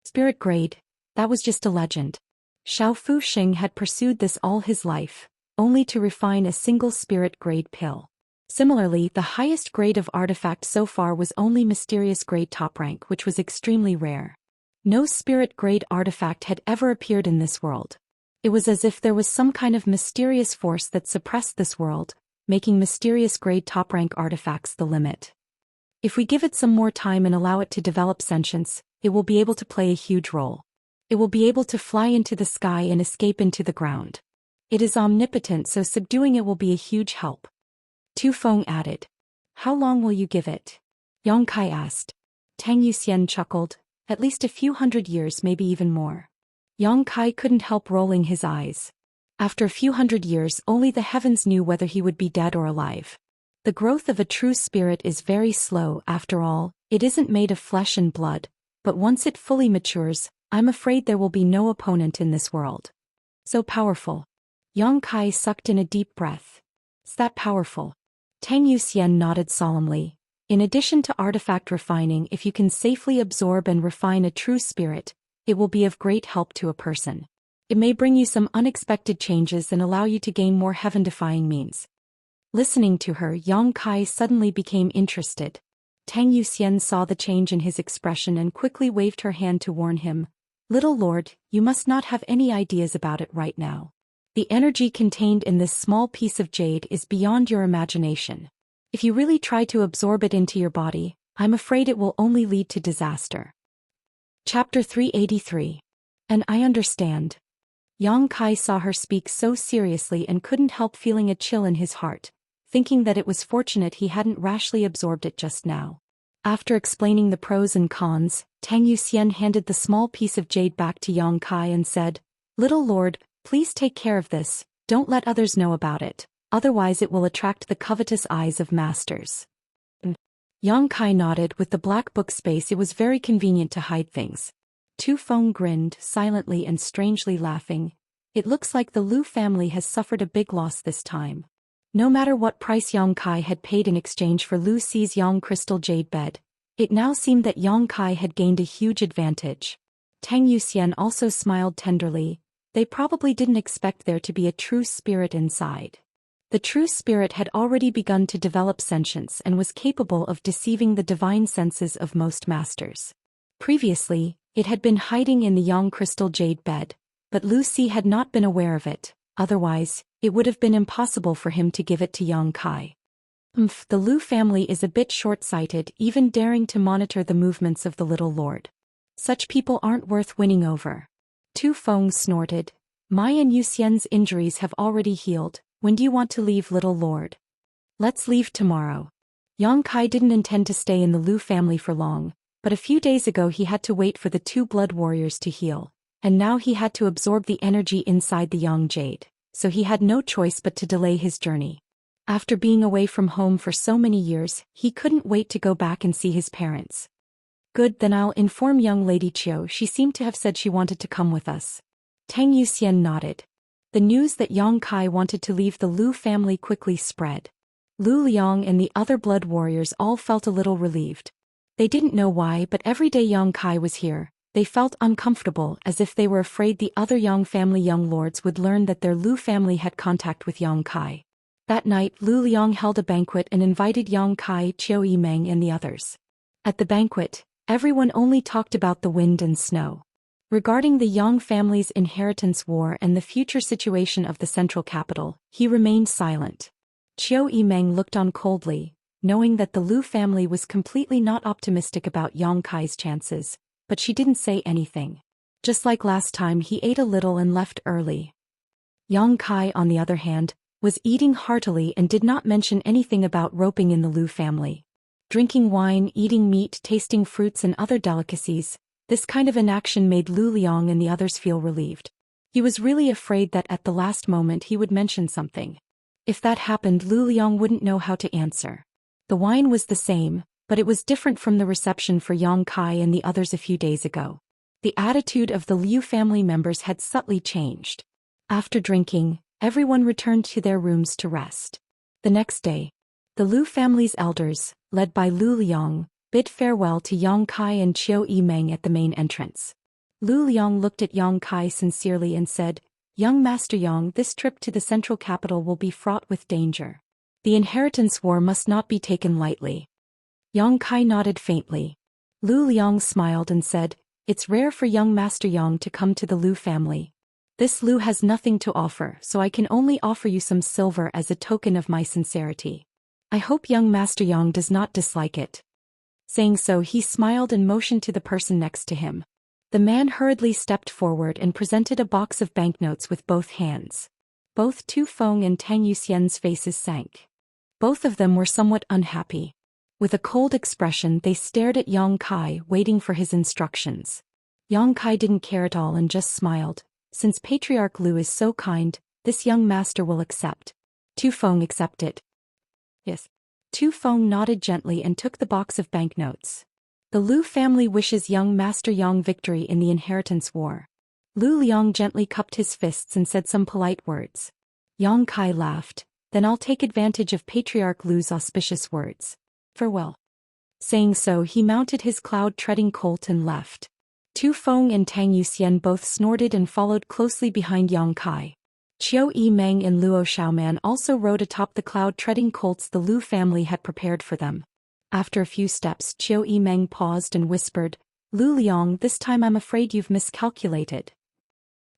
Spirit grade? That was just a legend. Xiao Fuxing had pursued this all his life, only to refine a single spirit grade pill. Similarly, the highest grade of artifact so far was only mysterious grade top rank, which was extremely rare. No spirit grade artifact had ever appeared in this world. It was as if there was some kind of mysterious force that suppressed this world, making mysterious grade top rank artifacts the limit. If we give it some more time and allow it to develop sentience, it will be able to play a huge role. It will be able to fly into the sky and escape into the ground. It is omnipotent, so subduing it will be a huge help." Tu Feng added. "How long will you give it?" Yang Kai asked. Tang Yuxian chuckled. At least a few hundred years, maybe even more. Yang Kai couldn't help rolling his eyes. After a few hundred years, only the heavens knew whether he would be dead or alive. The growth of a true spirit is very slow. After all, it isn't made of flesh and blood, but once it fully matures, I'm afraid there will be no opponent in this world. So powerful. Yang Kai sucked in a deep breath. Is that powerful? Tang Yuxian nodded solemnly. In addition to artifact refining, if you can safely absorb and refine a true spirit, it will be of great help to a person. It may bring you some unexpected changes and allow you to gain more heaven-defying means. Listening to her, Yang Kai suddenly became interested. Tang Yuxian saw the change in his expression and quickly waved her hand to warn him. Little Lord, you must not have any ideas about it right now. The energy contained in this small piece of jade is beyond your imagination. If you really try to absorb it into your body, I'm afraid it will only lead to disaster. Chapter 383. And I understand. Yang Kai saw her speak so seriously and couldn't help feeling a chill in his heart, thinking that it was fortunate he hadn't rashly absorbed it just now. After explaining the pros and cons, Tang Yuxian handed the small piece of jade back to Yang Kai and said, Little Lord, please take care of this, don't let others know about it, otherwise it will attract the covetous eyes of masters. Yang Kai nodded. With the black book space, it was very convenient to hide things. Tu Feng grinned, silently and strangely laughing. It looks like the Lu family has suffered a big loss this time. No matter what price Yang Kai had paid in exchange for Lu Xi's Yang crystal jade bed, it now seemed that Yang Kai had gained a huge advantage. Tang Yuxian also smiled tenderly. They probably didn't expect there to be a true spirit inside. The true spirit had already begun to develop sentience and was capable of deceiving the divine senses of most masters. Previously, it had been hiding in the Yang crystal jade bed, but Lu Xi had not been aware of it, otherwise, it would have been impossible for him to give it to Yang Kai. The Lu family is a bit short-sighted, even daring to monitor the movements of the little lord. Such people aren't worth winning over. Tu Feng snorted. My and Yuxian's injuries have already healed. When do you want to leave, little lord? Let's leave tomorrow. Yang Kai didn't intend to stay in the Lu family for long, but a few days ago he had to wait for the two blood warriors to heal, and now he had to absorb the energy inside the Yang jade, so he had no choice but to delay his journey. After being away from home for so many years, he couldn't wait to go back and see his parents. Good, then I'll inform young Lady Qiu. She seemed to have said she wanted to come with us. Tang Yuxian nodded. The news that Yang Kai wanted to leave the Lu family quickly spread. Lu Liang and the other blood warriors all felt a little relieved. They didn't know why, but every day Yang Kai was here, they felt uncomfortable, as if they were afraid the other Yang family young lords would learn that their Lu family had contact with Yang Kai. That night, Lu Liang held a banquet and invited Yang Kai, Qiu Yimeng and the others. At the banquet, everyone only talked about the wind and snow. Regarding the Yang family's inheritance war and the future situation of the central capital, he remained silent. Qiu Yimeng looked on coldly, knowing that the Lu family was completely not optimistic about Yang Kai's chances, but she didn't say anything. Just like last time, he ate a little and left early. Yang Kai, on the other hand, was eating heartily and did not mention anything about roping in the Lu family. Drinking wine, eating meat, tasting fruits and other delicacies, this kind of inaction made Lu Liang and the others feel relieved. He was really afraid that at the last moment he would mention something. If that happened, Lu Liang wouldn't know how to answer. The wine was the same, but it was different from the reception for Yang Kai and the others a few days ago. The attitude of the Liu family members had subtly changed. After drinking, everyone returned to their rooms to rest. The next day, the Liu family's elders, led by Lu Liang, bid farewell to Yang Kai and Qiu Yimeng at the main entrance. Lu Liang looked at Yang Kai sincerely and said, Young Master Yang, this trip to the central capital will be fraught with danger. The inheritance war must not be taken lightly. Yang Kai nodded faintly. Lu Liang smiled and said, It's rare for young Master Yang to come to the Lu family. This Lu has nothing to offer, so I can only offer you some silver as a token of my sincerity. I hope young Master Yang does not dislike it. Saying so, he smiled and motioned to the person next to him. The man hurriedly stepped forward and presented a box of banknotes with both hands. Both Tu Feng and Tang Yuxian's faces sank. Both of them were somewhat unhappy. With a cold expression they stared at Yang Kai, waiting for his instructions. Yang Kai didn't care at all and just smiled. Since Patriarch Lu is so kind, this young master will accept. Tu Feng accepted. Yes. Tu Feng nodded gently and took the box of banknotes. The Lu family wishes young Master Yang victory in the inheritance war. Lu Liang gently cupped his fists and said some polite words. Yang Kai laughed. Then I'll take advantage of Patriarch Lu's auspicious words. Farewell. Saying so he mounted his cloud-treading colt and left. Tu Feng and Tang Yuxian both snorted and followed closely behind Yang Kai. Qiu Yimeng and Luo Xiaoman also rode atop the cloud-treading colts the Lu family had prepared for them. After a few steps Qiu Yimeng paused and whispered, Lu Liang, this time I'm afraid you've miscalculated.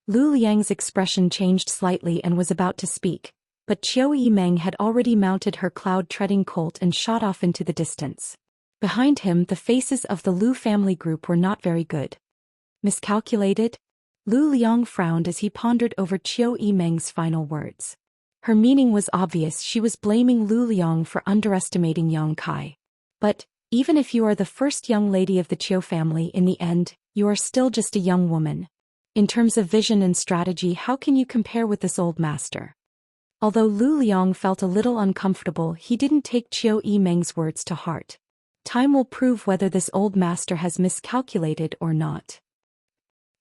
Lu Liang's expression changed slightly and was about to speak, but Qiu Yimeng had already mounted her cloud-treading colt and shot off into the distance. Behind him the faces of the Lu family group were not very good. Miscalculated? Lu Liang frowned as he pondered over Qiu Yimeng's final words. Her meaning was obvious, she was blaming Lu Liang for underestimating Yang Kai. But, even if you are the first young lady of the Qiu family in the end, you are still just a young woman. In terms of vision and strategy, how can you compare with this old master? Although Lu Liang felt a little uncomfortable, he didn't take Qiu Yimeng's words to heart. Time will prove whether this old master has miscalculated or not.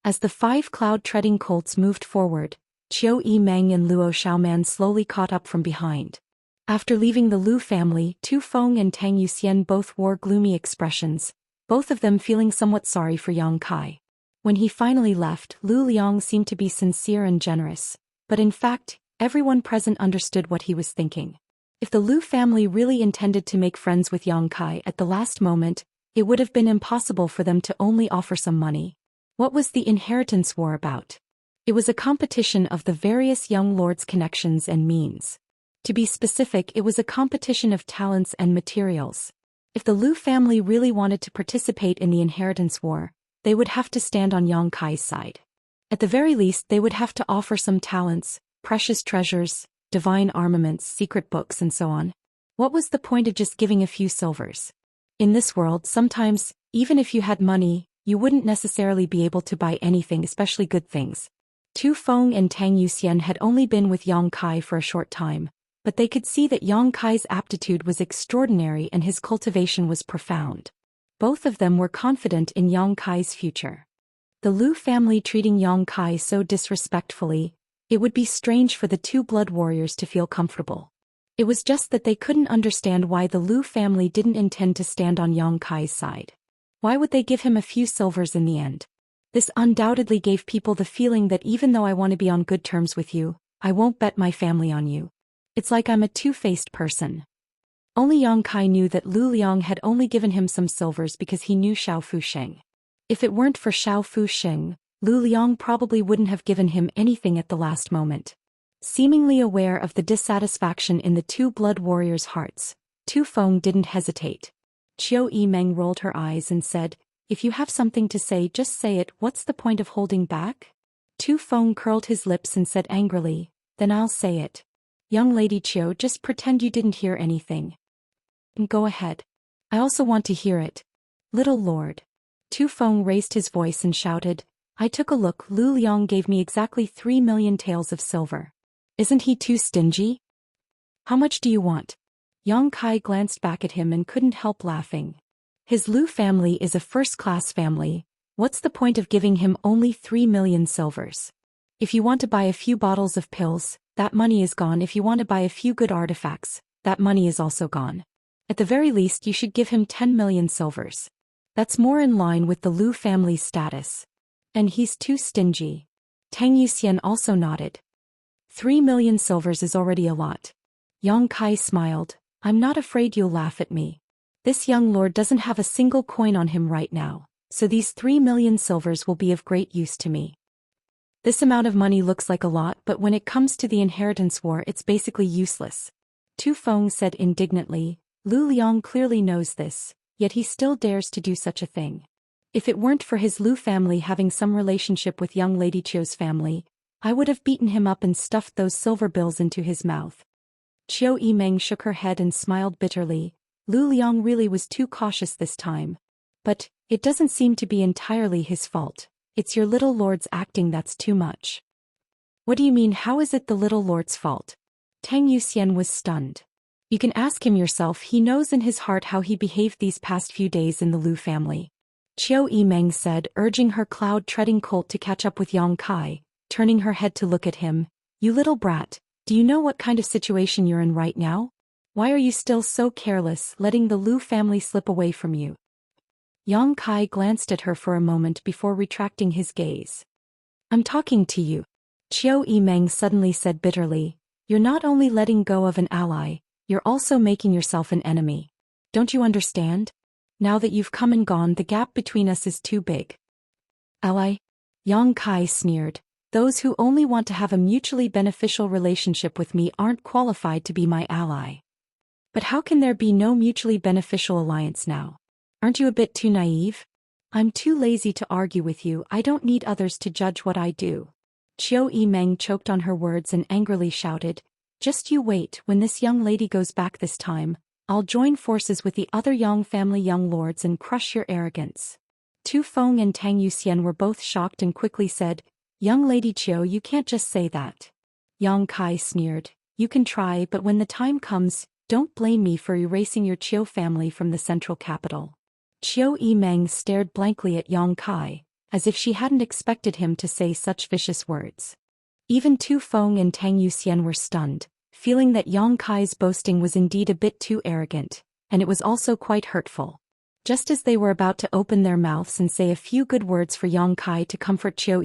As the 5 cloud-treading colts moved forward, Qiu Yimeng and Luo Xiaoman slowly caught up from behind. After leaving the Lu family, Tu Feng and Tang Yuxian both wore gloomy expressions, both of them feeling somewhat sorry for Yang Kai. When he finally left, Lu Liang seemed to be sincere and generous, but in fact, everyone present understood what he was thinking. If the Lu family really intended to make friends with Yang Kai at the last moment, it would have been impossible for them to only offer some money. What was the inheritance war about? It was a competition of the various young lords' connections and means. To be specific, it was a competition of talents and materials. If the Lu family really wanted to participate in the inheritance war, they would have to stand on Yang Kai's side. At the very least, they would have to offer some talents, precious treasures, divine armaments, secret books, and so on. What was the point of just giving a few silvers? In this world, sometimes, even if you had money, you wouldn't necessarily be able to buy anything, especially good things. Tu Feng and Tang Yuxian had only been with Yang Kai for a short time, but they could see that Yang Kai's aptitude was extraordinary and his cultivation was profound. Both of them were confident in Yang Kai's future. The Lu family treating Yang Kai so disrespectfully, it would be strange for the 2 blood warriors to feel comfortable. It was just that they couldn't understand why the Lu family didn't intend to stand on Yang Kai's side. Why would they give him a few silvers in the end? This undoubtedly gave people the feeling that even though I want to be on good terms with you, I won't bet my family on you. It's like I'm a two-faced person. Only Yang Kai knew that Lu Liang had only given him some silvers because he knew Xiao Fusheng. If it weren't for Xiao Fusheng, Lu Liang probably wouldn't have given him anything at the last moment. Seemingly aware of the dissatisfaction in the 2 blood warriors' hearts, Tu Feng didn't hesitate. Qiu Yimeng rolled her eyes and said, if you have something to say, just say it, what's the point of holding back? Tu Feng curled his lips and said angrily, then I'll say it. Young Lady Qiu, just pretend you didn't hear anything. Go ahead. I also want to hear it. Little Lord. Tu Feng raised his voice and shouted, I took a look, Lu Liang gave me exactly 3 million taels of silver. Isn't he too stingy? How much do you want? Yang Kai glanced back at him and couldn't help laughing. His Lu family is a first-class family, what's the point of giving him only 3 million silvers? If you want to buy a few bottles of pills, that money is gone. If you want to buy a few good artifacts, that money is also gone. At the very least, you should give him 10 million silvers. That's more in line with the Lu family's status. And he's too stingy. Tang Yuxian also nodded. 3 million silvers is already a lot. Yang Kai smiled. I'm not afraid you'll laugh at me. This young lord doesn't have a single coin on him right now, so these 3 million silvers will be of great use to me. This amount of money looks like a lot, but when it comes to the inheritance war, it's basically useless. Tu Feng said indignantly. Lu Liang clearly knows this, yet he still dares to do such a thing. If it weren't for his Lu family having some relationship with young Lady Qiu's family, I would have beaten him up and stuffed those silver bills into his mouth. Qiu Yimeng shook her head and smiled bitterly. Lu Liang really was too cautious this time. But, it doesn't seem to be entirely his fault. It's your little lord's acting that's too much. What do you mean, how is it the little lord's fault? Tang Yuxian was stunned. You can ask him yourself, he knows in his heart how he behaved these past few days in the Lu family. Qiu Yimeng said, urging her cloud-treading colt to catch up with Yang Kai, turning her head to look at him. You little brat, do you know what kind of situation you're in right now? Why are you still so careless, letting the Lu family slip away from you? Yang Kai glanced at her for a moment before retracting his gaze. I'm talking to you. Qiu Yimeng suddenly said bitterly, you're not only letting go of an ally, you're also making yourself an enemy. Don't you understand? Now that you've come and gone, the gap between us is too big. Ally? Yang Kai sneered. Those who only want to have a mutually beneficial relationship with me aren't qualified to be my ally. But how can there be no mutually beneficial alliance now? Aren't you a bit too naive? I'm too lazy to argue with you, I don't need others to judge what I do. Qiu Yimeng choked on her words and angrily shouted, just you wait, when this young lady goes back this time, I'll join forces with the other Yang family young lords and crush your arrogance. Tu Feng and Tang Yuxian were both shocked and quickly said, young lady Qiu, you can't just say that. Yang Kai sneered, you can try, but when the time comes, don't blame me for erasing your Qiu family from the central capital. Qiu Yimeng stared blankly at Yang Kai, as if she hadn't expected him to say such vicious words. Even Tu Feng and Tang Yuxian were stunned, feeling that Yang Kai's boasting was indeed a bit too arrogant, and it was also quite hurtful. Just as they were about to open their mouths and say a few good words for Yang Kai to comfort Qiu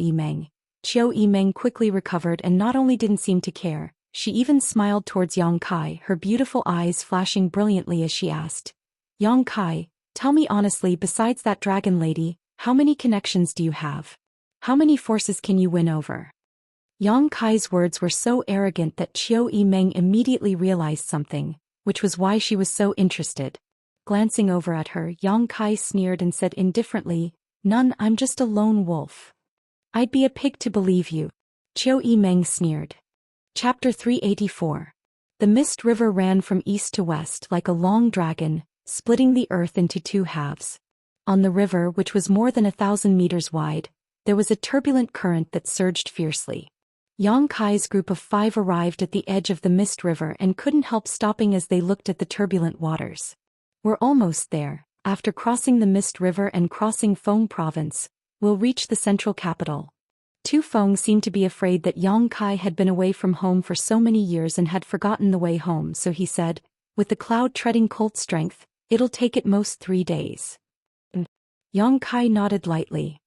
Yimeng quickly recovered and not only didn't seem to care, she even smiled towards Yang Kai, her beautiful eyes flashing brilliantly as she asked, Yang Kai, tell me honestly, besides that dragon lady, how many connections do you have? How many forces can you win over? Yang Kai's words were so arrogant that Qiu Yimeng immediately realized something, which was why she was so interested. Glancing over at her, Yang Kai sneered and said indifferently, none, I'm just a lone wolf. I'd be a pig to believe you. Qiu Yimeng sneered. Chapter 384. The mist river ran from east to west like a long dragon, splitting the earth into two halves. On the river, which was more than 1,000 meters wide, there was a turbulent current that surged fiercely. Yang Kai's group of 5 arrived at the edge of the mist river and couldn't help stopping as they looked at the turbulent waters. We're almost there. After crossing the mist river and crossing Feng province, we'll reach the central capital. Tu Feng seemed to be afraid that Yang Kai had been away from home for so many years and had forgotten the way home, so he said, with the cloud-treading colt strength, it'll take at most 3 days. Yang Kai nodded lightly.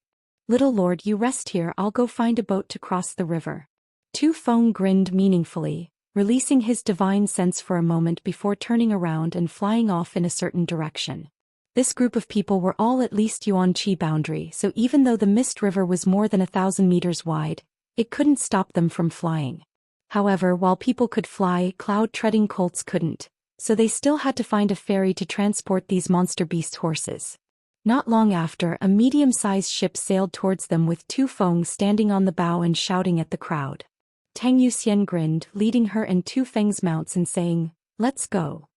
Little lord, you rest here, I'll go find a boat to cross the river. Tu Feng grinned meaningfully, releasing his divine sense for a moment before turning around and flying off in a certain direction. This group of people were all at least Yuan Qi boundary, so even though the mist river was more than 1,000 meters wide, it couldn't stop them from flying. However, while people could fly, cloud-treading colts couldn't, so they still had to find a ferry to transport these monster beast horses. Not long after, a medium-sized ship sailed towards them with Tu Feng standing on the bow and shouting at the crowd. Tang Yuxian grinned, leading her and Tu Feng's mounts and saying, let's go.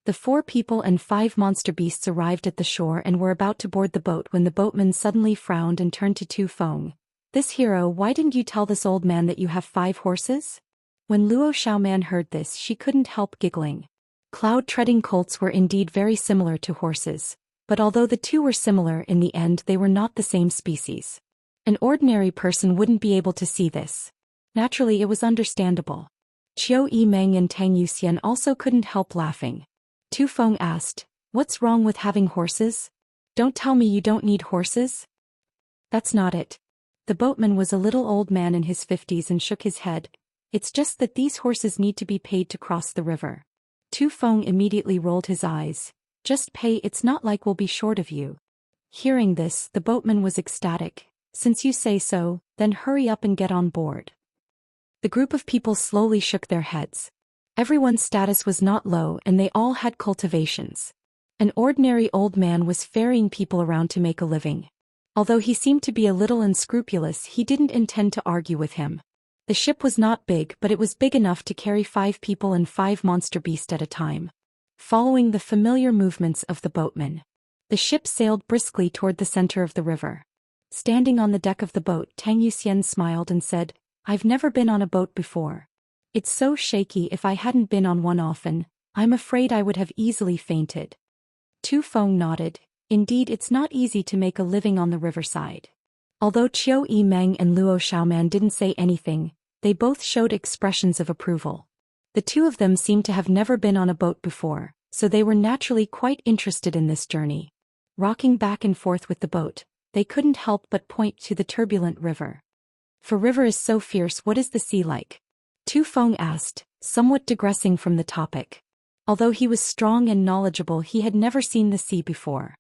The 4 people and 5 monster beasts arrived at the shore and were about to board the boat when the boatman suddenly frowned and turned to Tu Feng. This hero, why didn't you tell this old man that you have 5 horses? When Luo Xiaoman heard this, she couldn't help giggling. Cloud-treading colts were indeed very similar to horses, but although the two were similar, in the end they were not the same species. An ordinary person wouldn't be able to see this. Naturally, it was understandable. Qiu Yimeng and Tang Yuxian also couldn't help laughing. Tu Feng asked, what's wrong with having horses? Don't tell me you don't need horses? That's not it. The boatman was a little old man in his 50s and shook his head. It's just that these horses need to be paid to cross the river. Tu Feng immediately rolled his eyes. Just pay, it's not like we'll be short of you. Hearing this, the boatman was ecstatic. Since you say so, then hurry up and get on board. The group of people slowly shook their heads. Everyone's status was not low and they all had cultivations. An ordinary old man was ferrying people around to make a living. Although he seemed to be a little unscrupulous, he didn't intend to argue with him. The ship was not big, but it was big enough to carry 5 people and 5 monster beasts at a time. following the familiar movements of the boatman. The ship sailed briskly toward the center of the river. Standing on the deck of the boat, Zhou Xian smiled and said, "I've never been on a boat before. It's so shaky. If I hadn't been on one often, I'm afraid I would have easily fainted." Tu Feng nodded. Indeed, it's not easy to make a living on the riverside. Although Qiu Yimeng and Luo Xiaoman didn't say anything, they both showed expressions of approval. The two of them seemed to have never been on a boat before, so they were naturally quite interested in this journey. Rocking back and forth with the boat, they couldn't help but point to the turbulent river. "For river is so fierce, what is the sea like?" Tu Feng asked, somewhat digressing from the topic. Although he was strong and knowledgeable, he had never seen the sea before.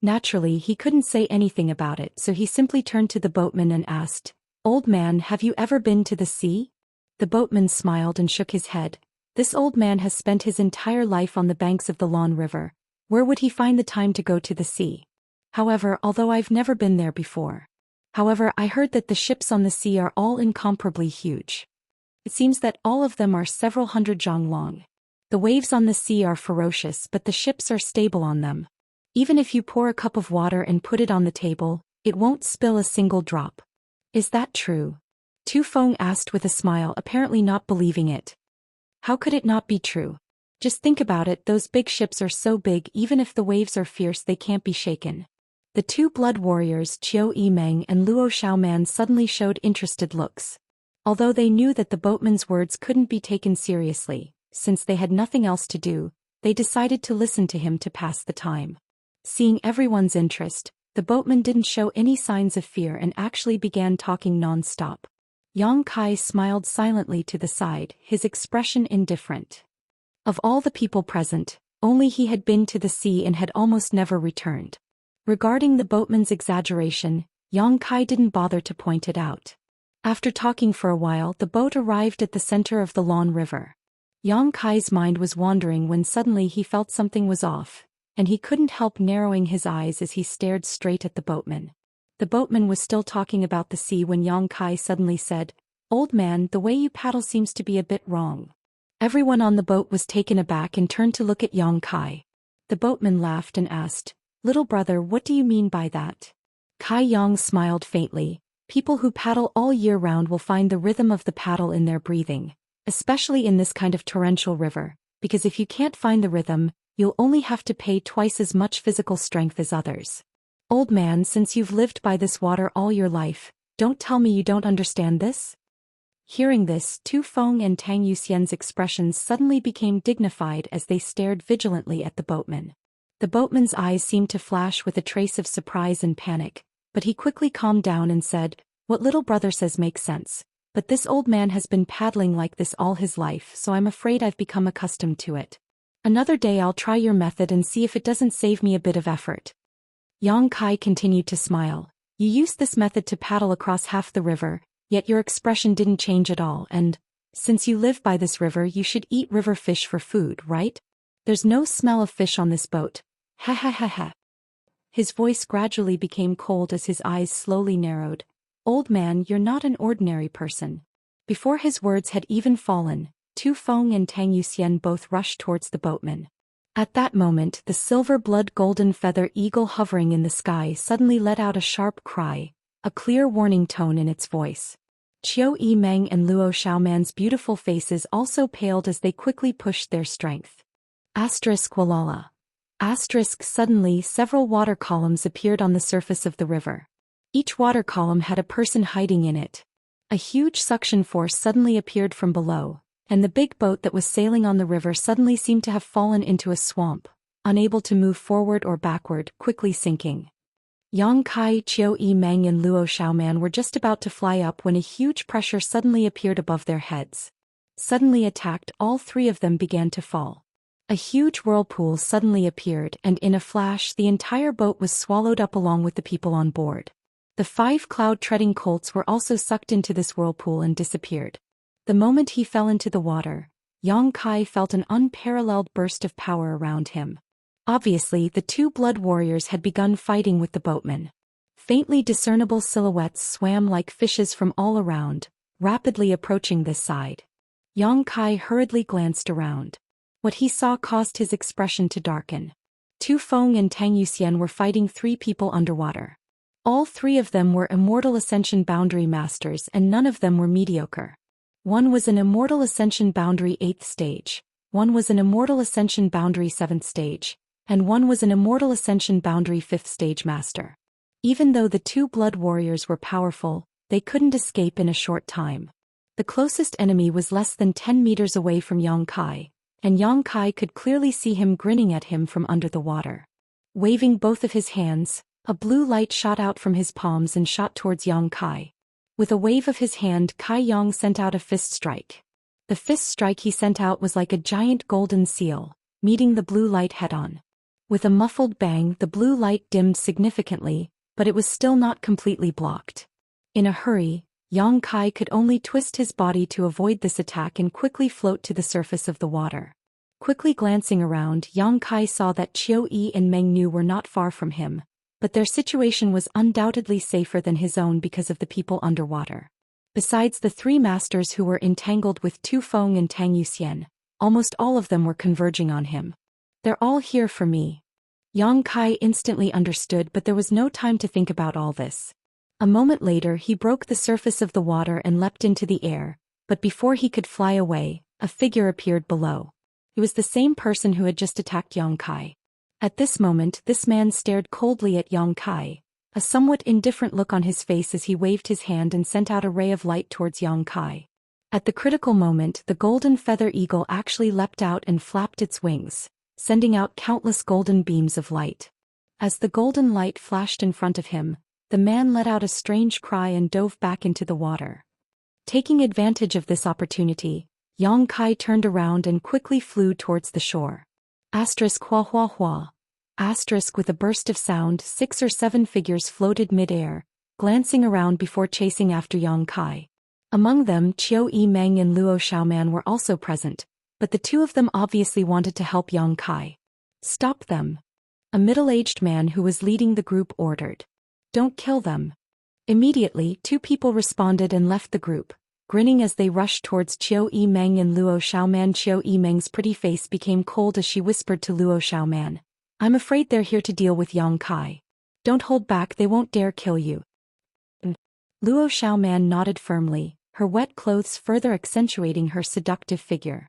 Naturally, he couldn't say anything about it, so he simply turned to the boatman and asked, "Old man, have you ever been to the sea?" The boatman smiled and shook his head. This old man has spent his entire life on the banks of the Lan River. Where would he find the time to go to the sea? However, although I've never been there before. However, I heard that the ships on the sea are all incomparably huge. It seems that all of them are several hundred zhang long. The waves on the sea are ferocious, but the ships are stable on them. Even if you pour a cup of water and put it on the table, it won't spill a single drop. Is that true? Tu Feng asked with a smile, apparently not believing it. How could it not be true? Just think about it, those big ships are so big, even if the waves are fierce they can't be shaken. The two blood warriors Qiu Yimeng and Luo Xiaoman suddenly showed interested looks. Although they knew that the boatman's words couldn't be taken seriously, since they had nothing else to do, they decided to listen to him to pass the time. Seeing everyone's interest, the boatman didn't show any signs of fear and actually began talking non-stop. Yang Kai smiled silently to the side, his expression indifferent. Of all the people present, only he had been to the sea and had almost never returned. Regarding the boatman's exaggeration, Yang Kai didn't bother to point it out. After talking for a while, the boat arrived at the center of the Lan River. Yang Kai's mind was wandering when suddenly he felt something was off, and he couldn't help narrowing his eyes as he stared straight at the boatman. The boatman was still talking about the sea when Yang Kai suddenly said, "Old man, the way you paddle seems to be a bit wrong." Everyone on the boat was taken aback and turned to look at Yang Kai. The boatman laughed and asked, "Little brother, what do you mean by that?" Kai Yang smiled faintly. People who paddle all year round will find the rhythm of the paddle in their breathing, especially in this kind of torrential river, because if you can't find the rhythm, you'll only have to pay twice as much physical strength as others. Old man, since you've lived by this water all your life, don't tell me you don't understand this? Hearing this, Tu Feng and Zhou Xian's expressions suddenly became dignified as they stared vigilantly at the boatman. The boatman's eyes seemed to flash with a trace of surprise and panic, but he quickly calmed down and said, "What little brother says makes sense, but this old man has been paddling like this all his life, so I'm afraid I've become accustomed to it. Another day I'll try your method and see if it doesn't save me a bit of effort." Yang Kai continued to smile. "You used this method to paddle across half the river, yet your expression didn't change at all, and, since you live by this river, you should eat river fish for food, right? There's no smell of fish on this boat. Ha ha ha ha." His voice gradually became cold as his eyes slowly narrowed. "Old man, you're not an ordinary person." Before his words had even fallen, Tu Feng and Zhou Xian both rushed towards the boatman. At that moment, the silver blood golden feather eagle hovering in the sky suddenly let out a sharp cry, a clear warning tone in its voice. Qiu Yimeng and Luo Xiaoman's beautiful faces also paled as they quickly pushed their strength. Walala. Suddenly several water columns appeared on the surface of the river. Each water column had a person hiding in it. A huge suction force suddenly appeared from below, and the big boat that was sailing on the river suddenly seemed to have fallen into a swamp, unable to move forward or backward, quickly sinking. Yang Kai, Qiu Yimeng and Luo Xiaoman were just about to fly up when a huge pressure suddenly appeared above their heads. Suddenly attacked, all three of them began to fall. A huge whirlpool suddenly appeared, and in a flash the entire boat was swallowed up along with the people on board. The 5 cloud-treading colts were also sucked into this whirlpool and disappeared. The moment he fell into the water, Yang Kai felt an unparalleled burst of power around him. Obviously, the two blood warriors had begun fighting with the boatman. Faintly discernible silhouettes swam like fishes from all around, rapidly approaching this side. Yang Kai hurriedly glanced around. What he saw caused his expression to darken. Tu Feng and Tang Yuxian were fighting 3 people underwater. All 3 of them were Immortal Ascension Boundary Masters and none of them were mediocre. One was an Immortal Ascension Boundary 8th stage, one was an Immortal Ascension Boundary 7th stage, and one was an Immortal Ascension Boundary 5th stage master. Even though the 2 blood warriors were powerful, they couldn't escape in a short time. The closest enemy was less than 10 meters away from Yang Kai, and Yang Kai could clearly see him grinning at him from under the water. Waving both of his hands, a blue light shot out from his palms and shot towards Yang Kai. With a wave of his hand, Kai Yang sent out a fist strike. The fist strike he sent out was like a giant golden seal, meeting the blue light head-on. With a muffled bang, the blue light dimmed significantly, but it was still not completely blocked. In a hurry, Yang Kai could only twist his body to avoid this attack and quickly float to the surface of the water. Quickly glancing around, Yang Kai saw that Qiu Yi and Meng Nu were not far from him, but their situation was undoubtedly safer than his own because of the people underwater. Besides the 3 masters who were entangled with Tu Feng and Tang Yuxian, almost all of them were converging on him. They're all here for me. Yang Kai instantly understood, but there was no time to think about all this. A moment later he broke the surface of the water and leapt into the air, but before he could fly away, a figure appeared below. It was the same person who had just attacked Yang Kai. At this moment this man stared coldly at Yang Kai, a somewhat indifferent look on his face as he waved his hand and sent out a ray of light towards Yang Kai. At the critical moment the golden feather eagle actually leapt out and flapped its wings, sending out countless golden beams of light. As the golden light flashed in front of him, the man let out a strange cry and dove back into the water. Taking advantage of this opportunity, Yang Kai turned around and quickly flew towards the shore. Hua hua hua. With a burst of sound, 6 or 7 figures floated mid-air, glancing around before chasing after Yang Kai. Among them Qiu Yi Meng and Luo Xiaoman were also present, but the 2 of them obviously wanted to help Yang Kai. Stop them. A middle-aged man who was leading the group ordered. Don't kill them. Immediately 2 people responded and left the group, grinning as they rushed towards Qiu Yi Meng and Luo Xiaoman. Qiu Yi Meng's pretty face became cold as she whispered to Luo Xiaoman, I'm afraid they're here to deal with Yang Kai. Don't hold back, they won't dare kill you. Luo Xiaoman nodded firmly, her wet clothes further accentuating her seductive figure.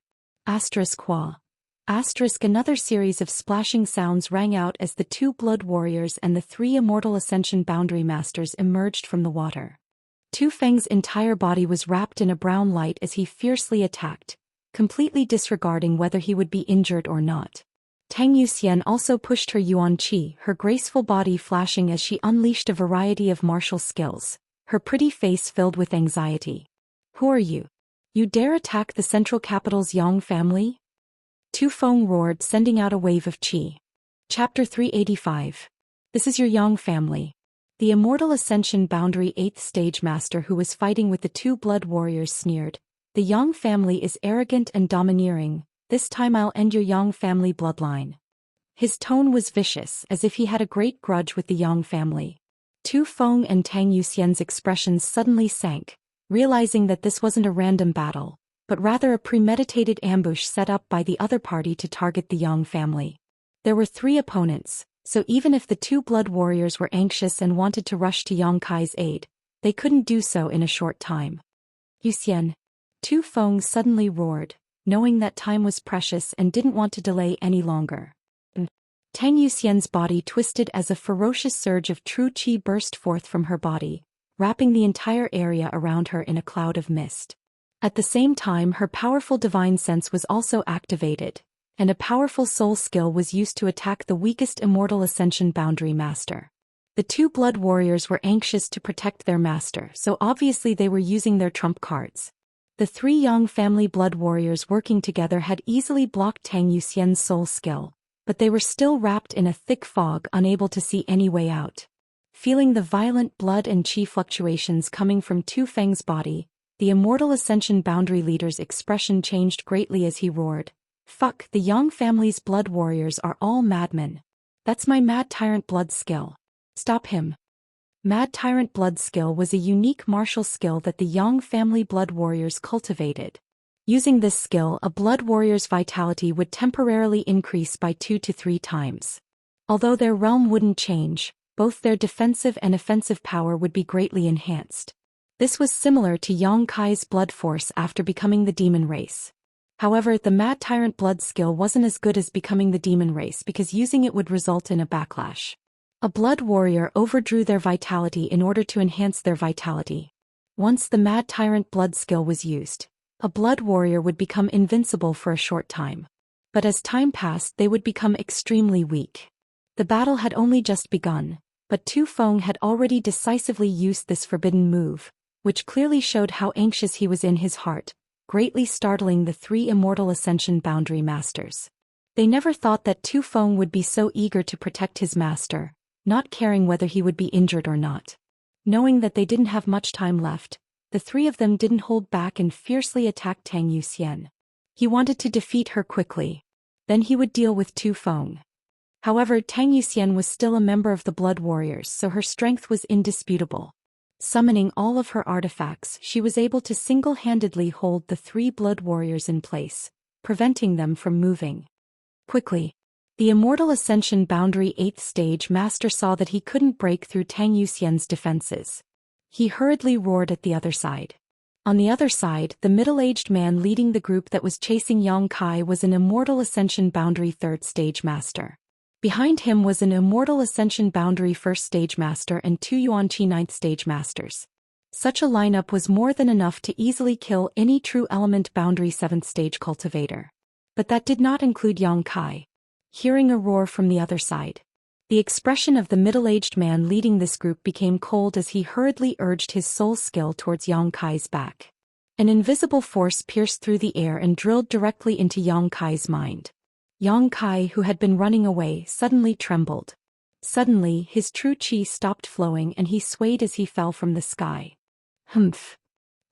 Another series of splashing sounds rang out as the 2 blood warriors and the 3 Immortal Ascension Boundary Masters emerged from the water. Tu Feng's entire body was wrapped in a brown light as he fiercely attacked, completely disregarding whether he would be injured or not. Tang Yuxian also pushed her Yuan Qi, her graceful body flashing as she unleashed a variety of martial skills, her pretty face filled with anxiety. Who are you? You dare attack the central capital's Yang family? Tu Feng roared, sending out a wave of qi. Chapter 385. This is your Yang family. The Immortal Ascension Boundary 8th Stage Master who was fighting with the 2 blood warriors sneered. The Yang family is arrogant and domineering, this time I'll end your Yang family bloodline. His tone was vicious, as if he had a great grudge with the Yang family. Tu Feng and Tang Yuxian's expressions suddenly sank, realizing that this wasn't a random battle, but rather a premeditated ambush set up by the other party to target the Yang family. There were 3 opponents, so even if the 2 blood warriors were anxious and wanted to rush to Yang Kai's aid, they couldn't do so in a short time. Yuxian. Tu Feng suddenly roared, knowing that time was precious and didn't want to delay any longer. Tang Yuxian's body twisted as a ferocious surge of true qi burst forth from her body, wrapping the entire area around her in a cloud of mist. At the same time her powerful divine sense was also activated, and a powerful soul skill was used to attack the weakest Immortal Ascension Boundary Master. The 2 blood warriors were anxious to protect their master, so obviously they were using their trump cards. The 3 Yang family blood warriors working together had easily blocked Tang Yuxian's soul skill, but they were still wrapped in a thick fog, unable to see any way out. Feeling the violent blood and qi fluctuations coming from Tu Feng's body, the Immortal Ascension Boundary leader's expression changed greatly as he roared, Fuck, the Yang family's blood warriors are all madmen. That's my Mad Tyrant blood skill. Stop him. Mad Tyrant blood skill was a unique martial skill that the Yang family blood warriors cultivated. Using this skill, a blood warrior's vitality would temporarily increase by 2 to 3 times. Although their realm wouldn't change, both their defensive and offensive power would be greatly enhanced. This was similar to Yang Kai's blood force after becoming the demon race. However, the Mad Tyrant blood skill wasn't as good as becoming the demon race because using it would result in a backlash. A blood warrior overdrew their vitality in order to enhance their vitality. Once the Mad Tyrant blood skill was used, a blood warrior would become invincible for a short time. But as time passed, they would become extremely weak. The battle had only just begun, but Tu Feng had already decisively used this forbidden move, which clearly showed how anxious he was in his heart, greatly startling the 3 Immortal Ascension Boundary Masters. They never thought that Tu Feng would be so eager to protect his master, not caring whether he would be injured or not. Knowing that they didn't have much time left, the 3 of them didn't hold back and fiercely attacked Tang Yuxian. He wanted to defeat her quickly. Then he would deal with Tu Feng. However, Tang Yuxian was still a member of the Blood Warriors, so her strength was indisputable. Summoning all of her artifacts, she was able to single-handedly hold the 3 blood warriors in place, preventing them from moving. Quickly, the Immortal Ascension Boundary 8th Stage Master saw that he couldn't break through Tang Yuxian's defenses. He hurriedly roared at the other side. On the other side, the middle-aged man leading the group that was chasing Yang Kai was an Immortal Ascension Boundary 3rd Stage Master. Behind him was an Immortal Ascension Boundary 1st Stage Master and 2 Yuanqi 9th Stage Masters. Such a lineup was more than enough to easily kill any true element Boundary 7th Stage cultivator. But that did not include Yang Kai. Hearing a roar from the other side, the expression of the middle-aged man leading this group became cold as he hurriedly urged his soul skill towards Yang Kai's back. An invisible force pierced through the air and drilled directly into Yang Kai's mind. Yang Kai, who had been running away, suddenly trembled. Suddenly, his true qi stopped flowing and he swayed as he fell from the sky. Humph!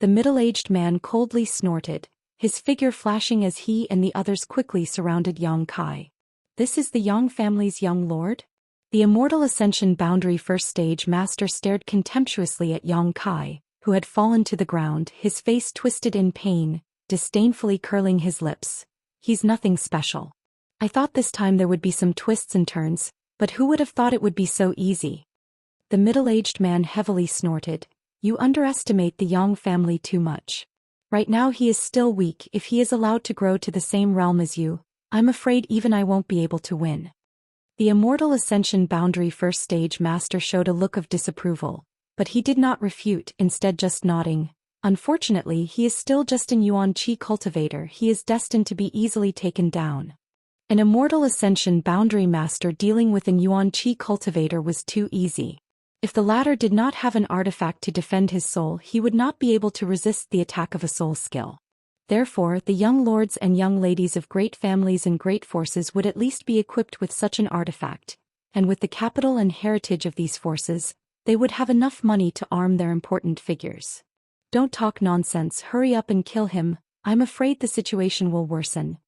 The middle-aged man coldly snorted, his figure flashing as he and the others quickly surrounded Yang Kai. This is the Yang family's young lord? The Immortal Ascension Boundary 1st Stage Master stared contemptuously at Yang Kai, who had fallen to the ground, his face twisted in pain, disdainfully curling his lips. He's nothing special. I thought this time there would be some twists and turns, but who would have thought it would be so easy? The middle-aged man heavily snorted. You underestimate the Yang family too much. Right now he is still weak. If he is allowed to grow to the same realm as you, I'm afraid even I won't be able to win. The Immortal Ascension Boundary 1st Stage Master showed a look of disapproval, but he did not refute, instead just nodding. Unfortunately, he is still just an Yuan Qi cultivator. He is destined to be easily taken down. An Immortal Ascension Boundary Master dealing with an Yuan Qi cultivator was too easy. If the latter did not have an artifact to defend his soul, he would not be able to resist the attack of a soul skill. Therefore, the young lords and young ladies of great families and great forces would at least be equipped with such an artifact, and with the capital and heritage of these forces, they would have enough money to arm their important figures. Don't talk nonsense, hurry up and kill him. I'm afraid the situation will worsen.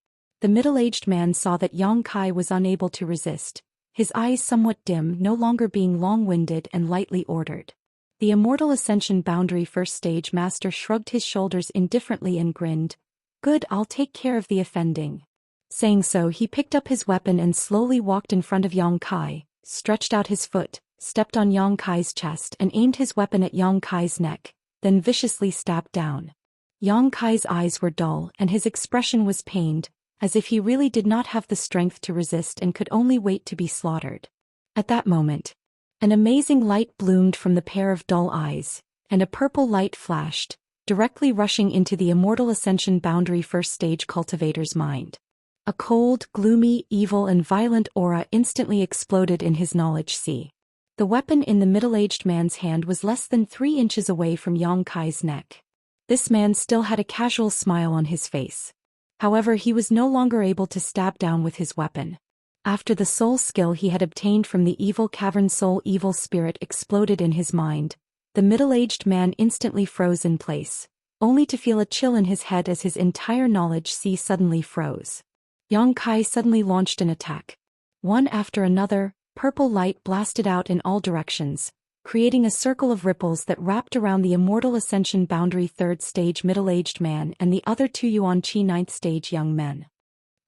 The middle-aged man saw that Yang Kai was unable to resist, his eyes somewhat dim, no longer being long-winded, and lightly ordered. The Immortal Ascension Boundary 1st Stage Master shrugged his shoulders indifferently and grinned. Good, I'll take care of the offending. Saying so, he picked up his weapon and slowly walked in front of Yang Kai, stretched out his foot, stepped on Yang Kai's chest and aimed his weapon at Yang Kai's neck, then viciously stabbed down. Yang Kai's eyes were dull and his expression was pained, as if he really did not have the strength to resist and could only wait to be slaughtered. At that moment, an amazing light bloomed from the pair of dull eyes, and a purple light flashed, directly rushing into the Immortal Ascension Boundary 1st Stage cultivator's mind. A cold, gloomy, evil and violent aura instantly exploded in his knowledge sea. The weapon in the middle-aged man's hand was less than 3 inches away from Yang Kai's neck. This man still had a casual smile on his face. However, he was no longer able to stab down with his weapon. After the soul skill he had obtained from the evil cavern soul evil spirit exploded in his mind, the middle-aged man instantly froze in place, only to feel a chill in his head as his entire knowledge sea suddenly froze. Yang Kai suddenly launched an attack. One after another, purple light blasted out in all directions, creating a circle of ripples that wrapped around the Immortal Ascension Boundary 3rd Stage middle-aged man and the other two Yuan Qi 9th Stage young men.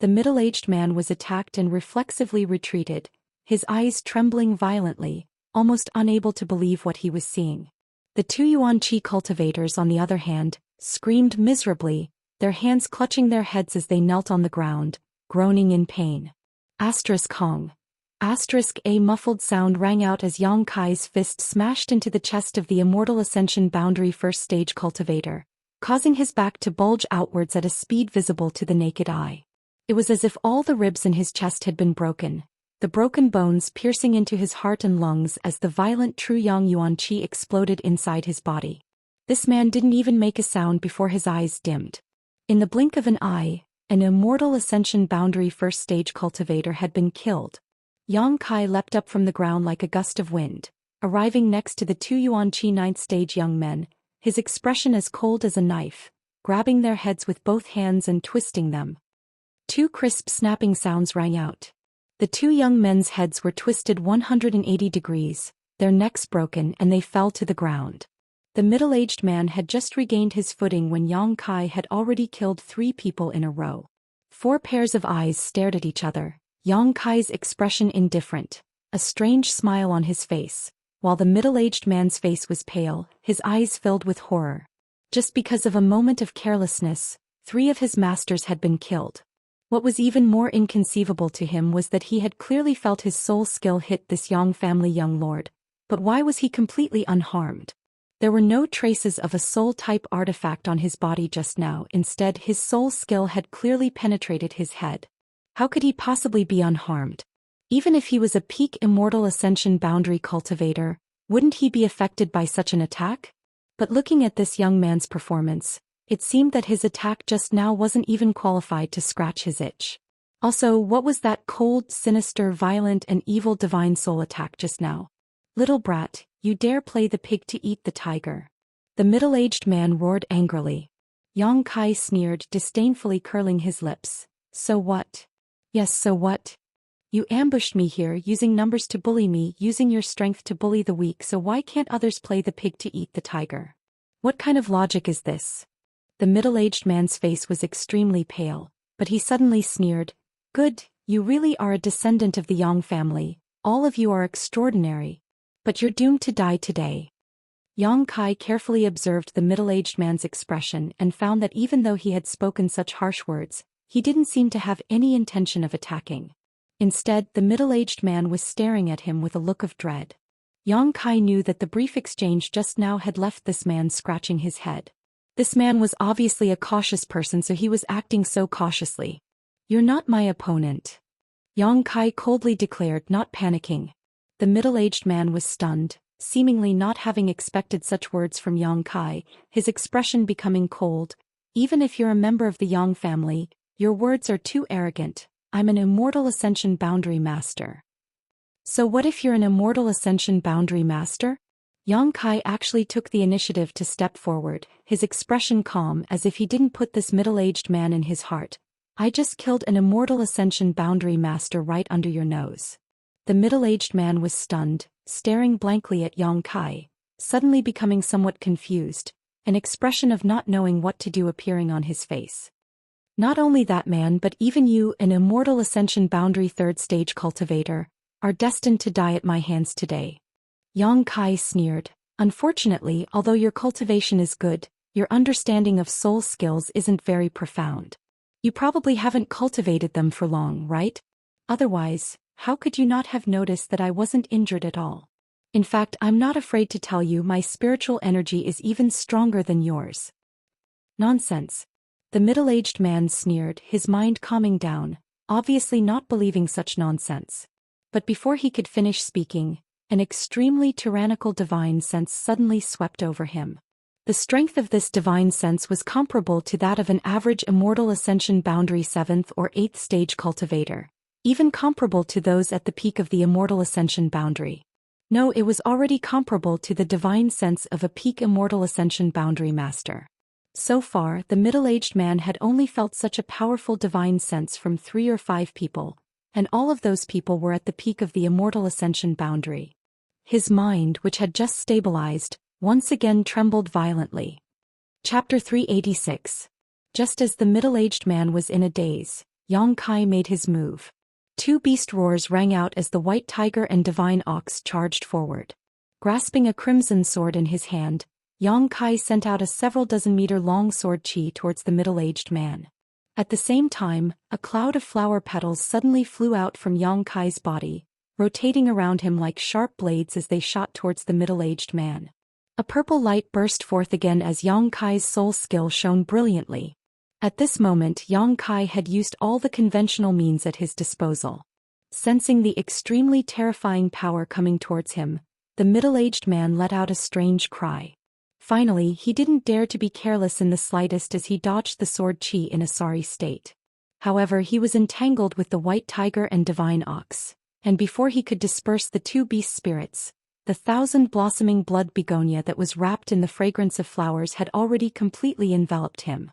The middle-aged man was attacked and reflexively retreated, his eyes trembling violently, almost unable to believe what he was seeing. The two Yuan Qi cultivators, on the other hand, screamed miserably, their hands clutching their heads as they knelt on the ground, groaning in pain. Hong. A muffled sound rang out as Yang Kai's fist smashed into the chest of the Immortal Ascension Boundary 1st Stage cultivator, causing his back to bulge outwards at a speed visible to the naked eye. It was as if all the ribs in his chest had been broken, the broken bones piercing into his heart and lungs as the violent true Yang Yuan Qi exploded inside his body. This man didn't even make a sound before his eyes dimmed. In the blink of an eye, an Immortal Ascension Boundary 1st Stage cultivator had been killed. Yang Kai leapt up from the ground like a gust of wind, arriving next to the two Yuan Qi 9th Stage young men, his expression as cold as a knife, grabbing their heads with both hands and twisting them. Two crisp snapping sounds rang out. The two young men's heads were twisted 180 degrees, their necks broken, and they fell to the ground. The middle-aged man had just regained his footing when Yang Kai had already killed 3 people in a row. 4 pairs of eyes stared at each other, Yang Kai's expression indifferent, a strange smile on his face, while the middle-aged man's face was pale, his eyes filled with horror. Just because of a moment of carelessness, 3 of his masters had been killed. What was even more inconceivable to him was that he had clearly felt his soul skill hit this Yang family young lord, but why was he completely unharmed? There were no traces of a soul-type artifact on his body just now. Instead, his soul skill had clearly penetrated his head. How could he possibly be unharmed? Even if he was a peak Immortal Ascension Boundary cultivator, wouldn't he be affected by such an attack? But looking at this young man's performance, it seemed that his attack just now wasn't even qualified to scratch his itch. Also, what was that cold, sinister, violent, and evil divine soul attack just now? Little brat, you dare play the pig to eat the tiger. The middle-aged man roared angrily. Yang Kai sneered, disdainfully curling his lips. So what? Yes, so what? You ambushed me here, using numbers to bully me, using your strength to bully the weak, so why can't others play the pig to eat the tiger? What kind of logic is this? The middle-aged man's face was extremely pale, but he suddenly sneered. Good, you really are a descendant of the Yang family, all of you are extraordinary. But you're doomed to die today. Yang Kai carefully observed the middle-aged man's expression and found that even though he had spoken such harsh words, he didn't seem to have any intention of attacking. Instead, the middle-aged man was staring at him with a look of dread. Yang Kai knew that the brief exchange just now had left this man scratching his head. This man was obviously a cautious person, so he was acting so cautiously. You're not my opponent. Yang Kai coldly declared, not panicking. The middle-aged man was stunned, seemingly not having expected such words from Yang Kai, his expression becoming cold. Even if you're a member of the Yang family, your words are too arrogant. I'm an Immortal Ascension Boundary Master. So what if you're an Immortal Ascension Boundary Master? Yang Kai actually took the initiative to step forward, his expression calm as if he didn't put this middle-aged man in his heart. I just killed an Immortal Ascension Boundary Master right under your nose. The middle-aged man was stunned, staring blankly at Yang Kai, suddenly becoming somewhat confused, an expression of not knowing what to do appearing on his face. Not only that, man, but even you, an Immortal Ascension Boundary 3rd Stage cultivator, are destined to die at my hands today. Yang Kai sneered. Unfortunately, although your cultivation is good, your understanding of soul skills isn't very profound. You probably haven't cultivated them for long, right? Otherwise, how could you not have noticed that I wasn't injured at all? In fact, I'm not afraid to tell you my spiritual energy is even stronger than yours. Nonsense. The middle-aged man sneered, his mind calming down, obviously not believing such nonsense. But before he could finish speaking, an extremely tyrannical divine sense suddenly swept over him. The strength of this divine sense was comparable to that of an average Immortal Ascension Boundary 7th or 8th Stage cultivator, even comparable to those at the peak of the Immortal Ascension Boundary. No, it was already comparable to the divine sense of a peak Immortal Ascension Boundary Master. So far, the middle-aged man had only felt such a powerful divine sense from 3 or 5 people, and all of those people were at the peak of the Immortal Ascension Boundary. His mind, which had just stabilized, once again trembled violently. Chapter 386. Just as the middle-aged man was in a daze, Yang Kai made his move. Two beast roars rang out as the white tiger and divine ox charged forward. Grasping a crimson sword in his hand, Yang Kai sent out a several dozen-meter-long sword chi towards the middle-aged man. At the same time, a cloud of flower petals suddenly flew out from Yang Kai's body, rotating around him like sharp blades as they shot towards the middle-aged man. A purple light burst forth again as Yang Kai's soul skill shone brilliantly. At this moment Yang Kai had used all the conventional means at his disposal. Sensing the extremely terrifying power coming towards him, the middle-aged man let out a strange cry. Finally, he didn't dare to be careless in the slightest as he dodged the sword chi in a sorry state. However, he was entangled with the white tiger and divine ox, and before he could disperse the two beast spirits, the thousand-blossoming blood begonia that was wrapped in the fragrance of flowers had already completely enveloped him.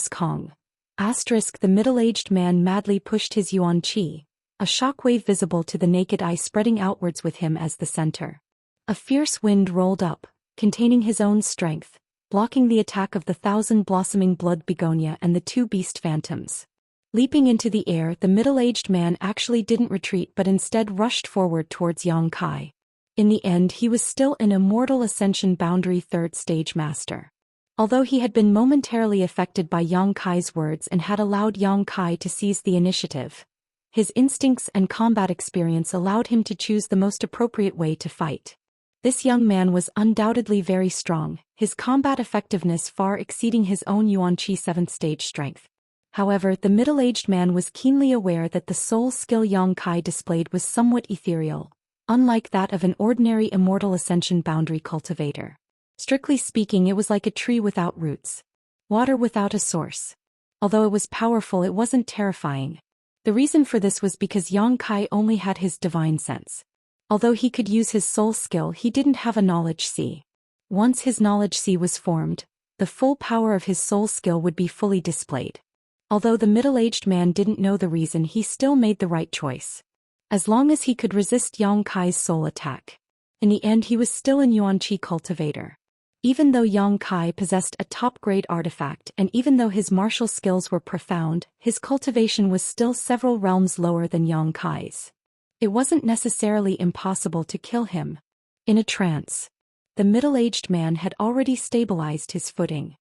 Kong. The middle-aged man madly pushed his yuan chi, a shockwave visible to the naked eye spreading outwards with him as the center. A fierce wind rolled up, containing his own strength, blocking the attack of the thousand-blossoming blood begonia and the two beast phantoms. Leaping into the air, the middle-aged man actually didn't retreat but instead rushed forward towards Yang Kai. In the end, he was still an Immortal Ascension Boundary Third Stage Master. Although he had been momentarily affected by Yang Kai's words and had allowed Yang Kai to seize the initiative, his instincts and combat experience allowed him to choose the most appropriate way to fight. This young man was undoubtedly very strong, his combat effectiveness far exceeding his own Yuan Chi 7th stage strength. However, the middle-aged man was keenly aware that the soul skill Yang Kai displayed was somewhat ethereal, unlike that of an ordinary Immortal Ascension Boundary cultivator. Strictly speaking, it was like a tree without roots. Water without a source. Although it was powerful, it wasn't terrifying. The reason for this was because Yang Kai only had his divine sense. Although he could use his soul skill, he didn't have a knowledge sea. Once his knowledge sea was formed, the full power of his soul skill would be fully displayed. Although the middle-aged man didn't know the reason, he still made the right choice. As long as he could resist Yang Kai's soul attack. In the end, he was still an Yuan Chi cultivator. Even though Yang Kai possessed a top-grade artifact and even though his martial skills were profound, his cultivation was still several realms lower than Yang Kai's. It wasn't necessarily impossible to kill him. In a trance, the middle-aged man had already stabilized his footing.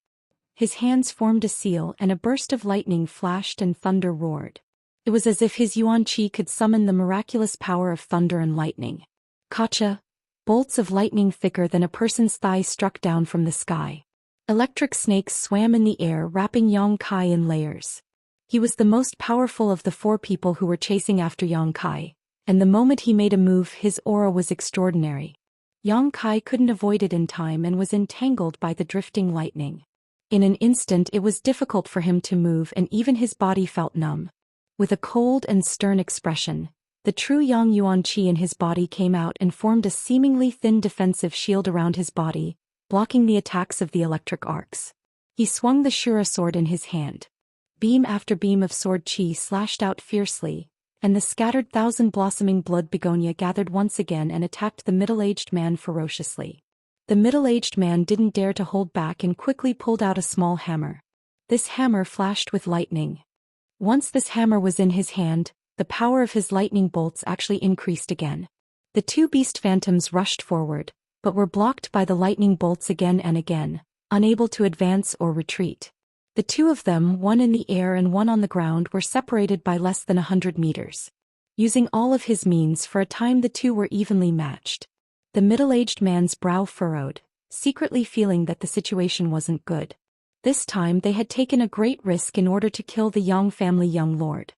His hands formed a seal and a burst of lightning flashed and thunder roared. It was as if his Yuan Chi could summon the miraculous power of thunder and lightning. Kacha, bolts of lightning thicker than a person's thigh struck down from the sky. Electric snakes swam in the air, wrapping Yang Kai in layers. He was the most powerful of the four people who were chasing after Yang Kai, and the moment he made a move, his aura was extraordinary. Yang Kai couldn't avoid it in time and was entangled by the drifting lightning. In an instant, it was difficult for him to move, and even his body felt numb. With a cold and stern expression, the true Yang Yuan Chi in his body came out and formed a seemingly thin defensive shield around his body, blocking the attacks of the electric arcs. He swung the Shura sword in his hand. Beam after beam of sword chi slashed out fiercely, and the scattered thousand-blossoming blood begonia gathered once again and attacked the middle-aged man ferociously. The middle-aged man didn't dare to hold back and quickly pulled out a small hammer. This hammer flashed with lightning. Once this hammer was in his hand, the power of his lightning bolts actually increased again. The two beast phantoms rushed forward, but were blocked by the lightning bolts again and again, unable to advance or retreat. The two of them, one in the air and one on the ground, were separated by less than 100 meters. Using all of his means, for a time the two were evenly matched. The middle-aged man's brow furrowed, secretly feeling that the situation wasn't good. This time they had taken a great risk in order to kill the Yang family young lord.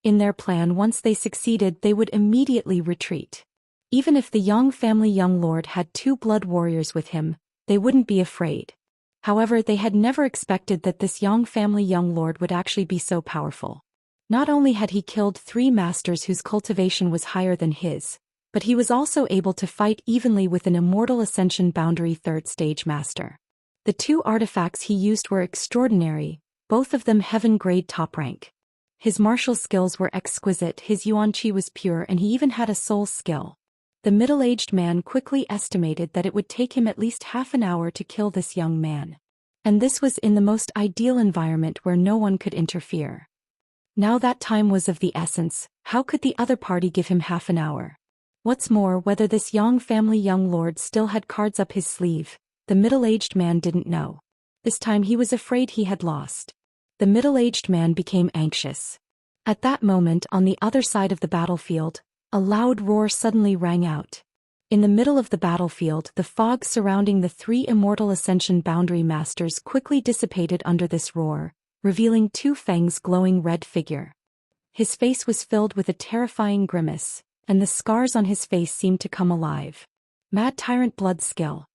In their plan, once they succeeded, they would immediately retreat. Even if the Yang family young lord had two blood warriors with him, they wouldn't be afraid. However, they had never expected that this Yang family young lord would actually be so powerful. Not only had he killed 3 masters whose cultivation was higher than his, but he was also able to fight evenly with an Immortal Ascension Boundary 3rd Stage Master. The 2 artifacts he used were extraordinary, both of them heaven-grade top rank. His martial skills were exquisite, his Yuan Chi was pure, and he even had a soul skill. The middle-aged man quickly estimated that it would take him at least half an hour to kill this young man. And this was in the most ideal environment where no one could interfere. Now that time was of the essence, how could the other party give him half an hour? What's more, whether this young lord still had cards up his sleeve, the middle-aged man didn't know. This time he was afraid he had lost. The middle-aged man became anxious. At that moment, on the other side of the battlefield, a loud roar suddenly rang out. In the middle of the battlefield, the fog surrounding the three Immortal Ascension Boundary Masters quickly dissipated under this roar, revealing Tu Feng's glowing red figure. His face was filled with a terrifying grimace, and the scars on his face seemed to come alive. Mad Tyrant Blood Skill.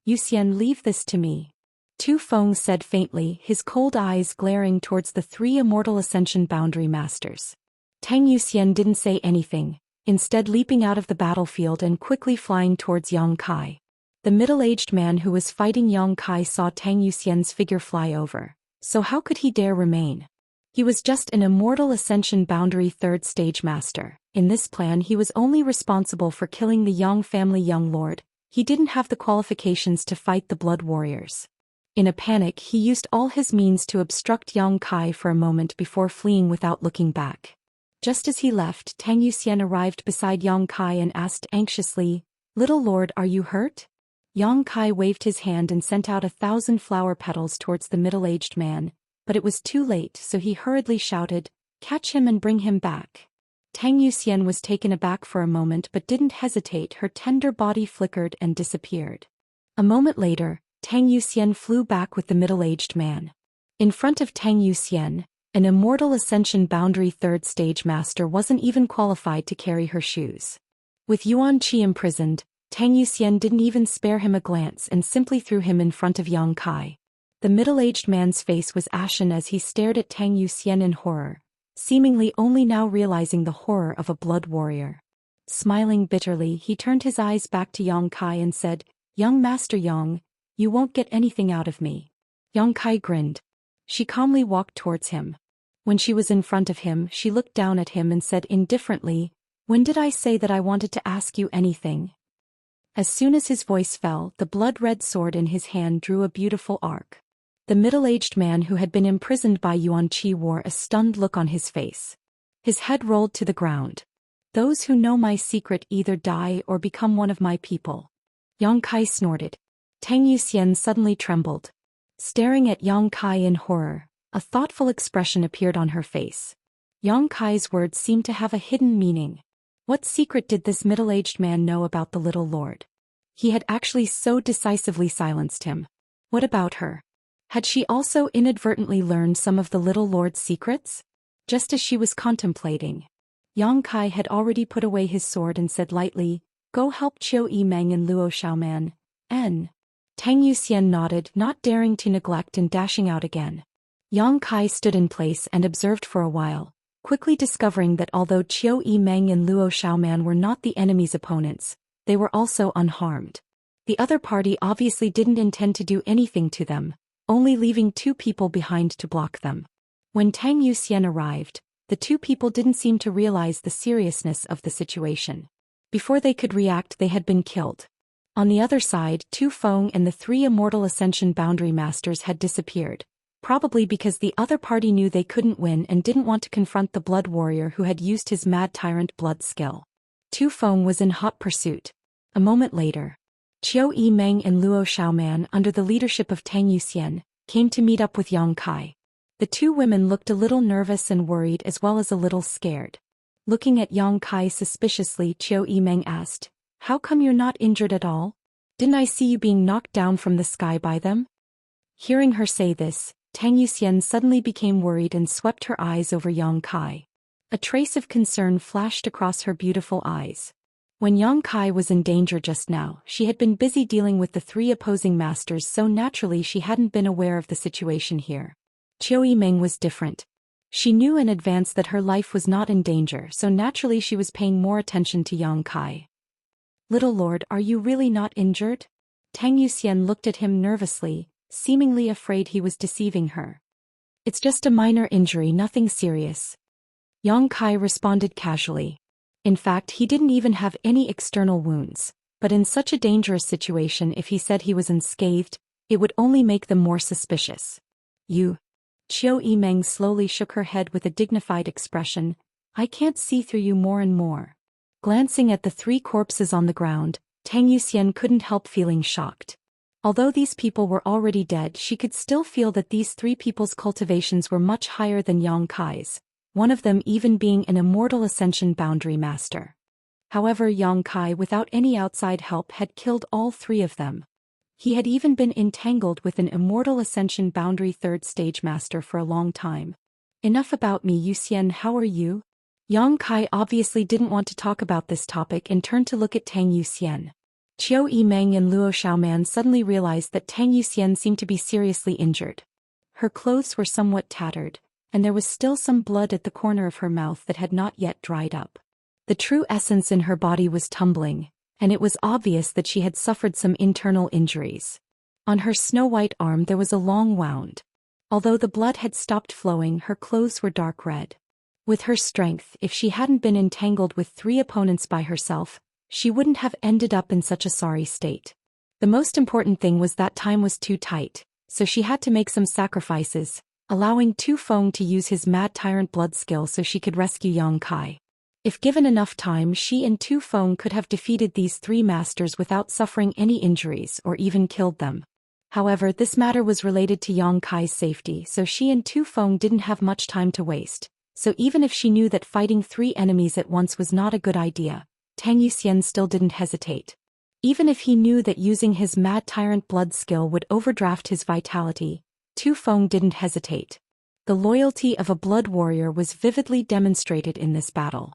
Zhou Xian, leave this to me. Tu Feng said faintly, his cold eyes glaring towards the three Immortal Ascension Boundary Masters. Zhou Xian didn't say anything, instead leaping out of the battlefield and quickly flying towards Yang Kai. The middle-aged man who was fighting Yang Kai saw Zhou Xian's figure fly over. So how could he dare remain? He was just an Immortal Ascension Boundary 3rd Stage Master. In this plan he was only responsible for killing the Yang family young lord. He didn't have the qualifications to fight the Blood Warriors. In a panic he used all his means to obstruct Yang Kai for a moment before fleeing without looking back. Just as he left, Zhou Xian arrived beside Yang Kai and asked anxiously, "Little lord, are you hurt?" Yang Kai waved his hand and sent out 1,000 flower petals towards the middle-aged man, but it was too late, so he hurriedly shouted, "Catch him and bring him back." Zhou Xian was taken aback for a moment but didn't hesitate. Her tender body flickered and disappeared. A moment later, Zhou Xian flew back with the middle-aged man. In front of Zhou Xian, an Immortal Ascension Boundary 3rd Stage Master wasn't even qualified to carry her shoes. With Yuan Qi imprisoned, Zhou Xian didn't even spare him a glance and simply threw him in front of Yang Kai. The middle-aged man's face was ashen as he stared at Zhou Xian in horror, seemingly only now realizing the horror of a blood warrior. Smiling bitterly, he turned his eyes back to Yang Kai and said, "Young Master Yang, you won't get anything out of me." Yang Kai grinned. She calmly walked towards him. When she was in front of him, she looked down at him and said indifferently, "When did I say that I wanted to ask you anything?" As soon as his voice fell, the blood-red sword in his hand drew a beautiful arc. The middle-aged man who had been imprisoned by Yuan Qi wore a stunned look on his face. His head rolled to the ground. "Those who know my secret either die or become one of my people." Yang Kai snorted. Zhou Xian suddenly trembled. Staring at Yang Kai in horror, a thoughtful expression appeared on her face. Yang Kai's words seemed to have a hidden meaning. What secret did this middle-aged man know about the little lord? He had actually so decisively silenced him. What about her? Had she also inadvertently learned some of the little lord's secrets? Just as she was contemplating, Yang Kai had already put away his sword and said lightly, "Go help Qiu Yimeng and Luo Xiaoman." Zhou Xian nodded, not daring to neglect and dashing out again. Yang Kai stood in place and observed for a while, quickly discovering that although Qiu Yimeng and Luo Xiaoman were not the enemy's opponents, they were also unharmed. The other party obviously didn't intend to do anything to them, only leaving 2 people behind to block them. When Zhou Xian arrived, the 2 people didn't seem to realize the seriousness of the situation. Before they could react, they had been killed. On the other side, Tu Feng and the 3 Immortal Ascension Boundary Masters had disappeared, probably because the other party knew they couldn't win and didn't want to confront the Blood Warrior who had used his Mad Tyrant blood skill. Tu Feng was in hot pursuit. A moment later, Qiu Yimeng and Luo Xiaoman, under the leadership of Zhou Xian, came to meet up with Yang Kai. The 2 women looked a little nervous and worried as well as a little scared. Looking at Yang Kai suspiciously, Qiu Yimeng asked, "How come you're not injured at all? Didn't I see you being knocked down from the sky by them?" Hearing her say this, Zhou Xian suddenly became worried and swept her eyes over Yang Kai. A trace of concern flashed across her beautiful eyes. When Yang Kai was in danger just now, she had been busy dealing with the 3 opposing masters, so naturally she hadn't been aware of the situation here. Qiu Yimeng was different. She knew in advance that her life was not in danger, so naturally she was paying more attention to Yang Kai. "Little lord, are you really not injured?" Zhou Xian looked at him nervously, seemingly afraid he was deceiving her. "It's just a minor injury, nothing serious." Yang Kai responded casually. In fact, he didn't even have any external wounds, but in such a dangerous situation, if he said he was unscathed, it would only make them more suspicious. You. Qiu Yimeng slowly shook her head with a dignified expression. I can't see through you more and more. Glancing at the 3 corpses on the ground, Tang Yuxian couldn't help feeling shocked. Although these people were already dead, she could still feel that these 3 people's cultivations were much higher than Yang Kai's, one of them even being an Immortal Ascension Boundary Master. However, Yang Kai, without any outside help, had killed all 3 of them. He had even been entangled with an Immortal Ascension Boundary 3rd Stage Master for a long time. Enough about me, Yuxian, how are you? Yang Kai obviously didn't want to talk about this topic and turned to look at Tang Yuxian. Qiu Yimeng and Luo Xiaoman suddenly realized that Tang Yuxian seemed to be seriously injured. Her clothes were somewhat tattered, and there was still some blood at the corner of her mouth that had not yet dried up. The true essence in her body was tumbling, and it was obvious that she had suffered some internal injuries. On her snow-white arm there was a long wound. Although the blood had stopped flowing, her clothes were dark red. With her strength, if she hadn't been entangled with 3 opponents by herself, she wouldn't have ended up in such a sorry state. The most important thing was that time was too tight, so she had to make some sacrifices, allowing Tu Feng to use his Mad Tyrant blood skill so she could rescue Yang Kai. If given enough time, she and Tu Feng could have defeated these 3 masters without suffering any injuries or even killed them. However, this matter was related to Yang Kai's safety, so she and Tu Feng didn't have much time to waste. So even if she knew that fighting 3 enemies at once was not a good idea, Tang Yuxian still didn't hesitate. Even if he knew that using his Mad Tyrant blood skill would overdraft his vitality, Tu Feng didn't hesitate. The loyalty of a blood warrior was vividly demonstrated in this battle.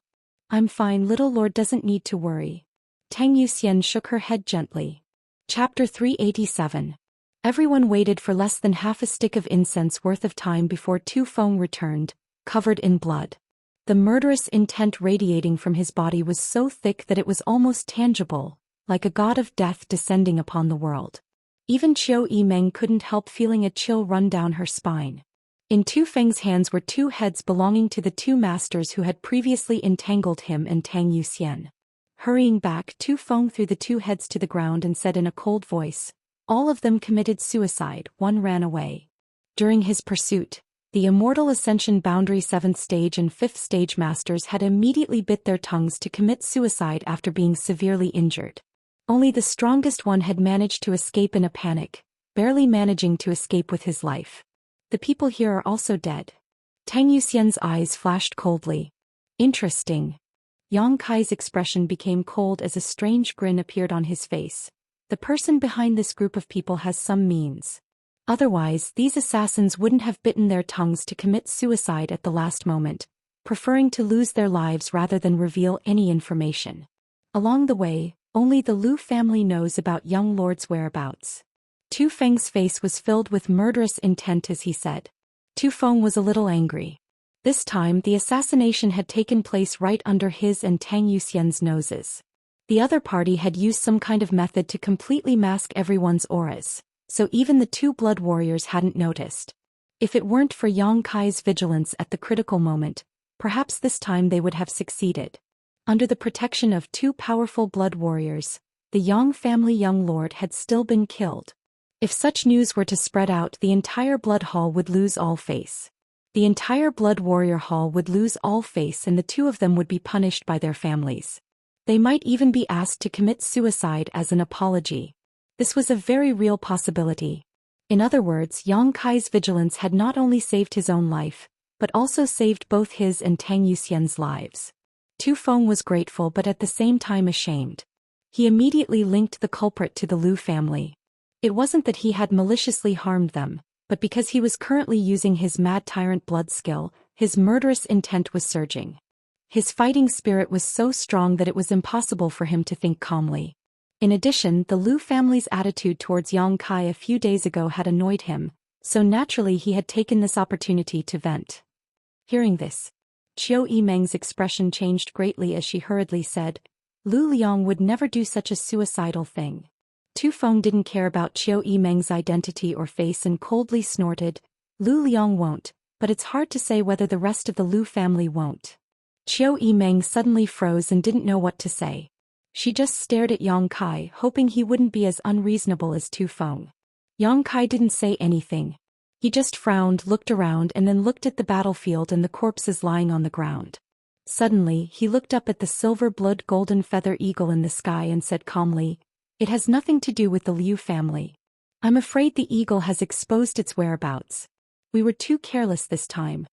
I'm fine, little lord doesn't need to worry. Tang Yuxian shook her head gently. Chapter 387. Everyone waited for less than half a stick of incense worth of time before Tu Feng returned, covered in blood. The murderous intent radiating from his body was so thick that it was almost tangible, like a god of death descending upon the world. Even Qiu Yimeng couldn't help feeling a chill run down her spine. In Tu Feng's hands were 2 heads belonging to the 2 masters who had previously entangled him and Tang Yuxian. Hurrying back, Tu Feng threw the 2 heads to the ground and said in a cold voice, all of them committed suicide, 1 ran away. During his pursuit, the Immortal Ascension Boundary 7th Stage and 5th Stage Masters had immediately bit their tongues to commit suicide after being severely injured. Only the strongest one had managed to escape in a panic, barely managing to escape with his life. The people here are also dead. Tang Yuxian's eyes flashed coldly. Interesting. Yang Kai's expression became cold as a strange grin appeared on his face. The person behind this group of people has some means. Otherwise, these assassins wouldn't have bitten their tongues to commit suicide at the last moment, preferring to lose their lives rather than reveal any information. Along the way, only the Lu family knows about young lord's whereabouts. Tu Feng's face was filled with murderous intent as he said. Tu Feng was a little angry. This time, the assassination had taken place right under his and Tang Yuxian's noses. The other party had used some kind of method to completely mask everyone's auras, so even the 2 blood warriors hadn't noticed. If it weren't for Yang Kai's vigilance at the critical moment, perhaps this time they would have succeeded. Under the protection of 2 powerful blood warriors, the Yang family young lord had still been killed. If such news were to spread out, the entire blood hall would lose all face. The entire blood warrior hall would lose all face and the 2 of them would be punished by their families. They might even be asked to commit suicide as an apology. This was a very real possibility. In other words, Yang Kai's vigilance had not only saved his own life, but also saved both his and Tang Yuxian's lives. Tu Feng was grateful but at the same time ashamed. He immediately linked the culprit to the Lu family. It wasn't that he had maliciously harmed them, but because he was currently using his Mad Tyrant blood skill, his murderous intent was surging. His fighting spirit was so strong that it was impossible for him to think calmly. In addition, the Lu family's attitude towards Yang Kai a few days ago had annoyed him, so naturally he had taken this opportunity to vent. Hearing this, Qiu Yimeng's expression changed greatly as she hurriedly said, Lu Liang would never do such a suicidal thing. Tu Feng didn't care about Qiu Yimeng's identity or face and coldly snorted, Lu Liang won't, but it's hard to say whether the rest of the Lu family won't. Qiu Yimeng suddenly froze and didn't know what to say. She just stared at Yang Kai, hoping he wouldn't be as unreasonable as Tu Feng. Yang Kai didn't say anything. He just frowned, looked around and then looked at the battlefield and the corpses lying on the ground. Suddenly, he looked up at the silver-blood golden feather eagle in the sky and said calmly, "It has nothing to do with the Liu family. I'm afraid the eagle has exposed its whereabouts. We were too careless this time."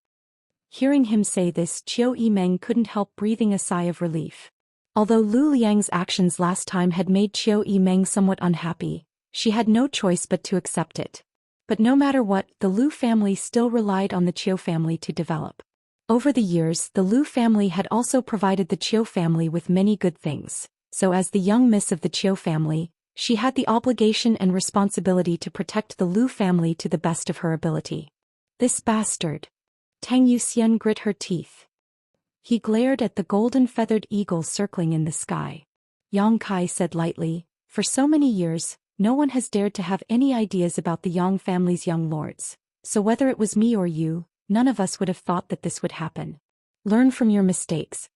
Hearing him say this, Qiu Yimeng couldn't help breathing a sigh of relief. Although Lu Liang's actions last time had made Qiu Yimeng somewhat unhappy, she had no choice but to accept it. But no matter what, the Lu family still relied on the Qiu family to develop. Over the years, the Lu family had also provided the Qiu family with many good things, so as the young miss of the Qiu family, she had the obligation and responsibility to protect the Lu family to the best of her ability. This bastard. Tang Yuxian grit her teeth. He glared at the golden-feathered eagle circling in the sky. Yang Kai said lightly, "For so many years, no one has dared to have any ideas about the Yang family's young lords, so whether it was me or you, none of us would have thought that this would happen. Learn from your mistakes."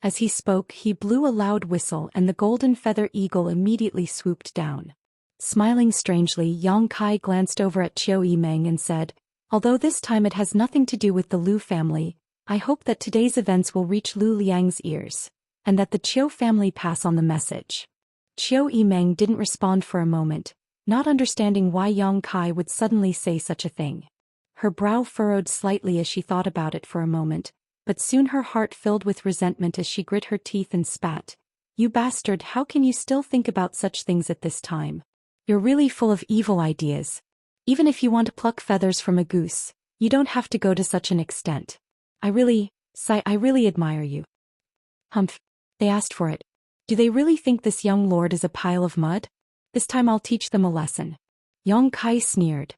As he spoke, he blew a loud whistle and the golden feather eagle immediately swooped down. Smiling strangely, Yang Kai glanced over at Qiu Yimeng and said, "Although this time it has nothing to do with the Lu family, I hope that today's events will reach Lu Liang's ears, and that the Qiu family pass on the message." Qiu Yimeng didn't respond for a moment, not understanding why Yang Kai would suddenly say such a thing. Her brow furrowed slightly as she thought about it for a moment, but soon her heart filled with resentment as she grit her teeth and spat, "You bastard, how can you still think about such things at this time? You're really full of evil ideas. Even if you want to pluck feathers from a goose, you don't have to go to such an extent. I really admire you." Humph. They asked for it. Do they really think this young lord is a pile of mud? This time I'll teach them a lesson. Yang Kai sneered.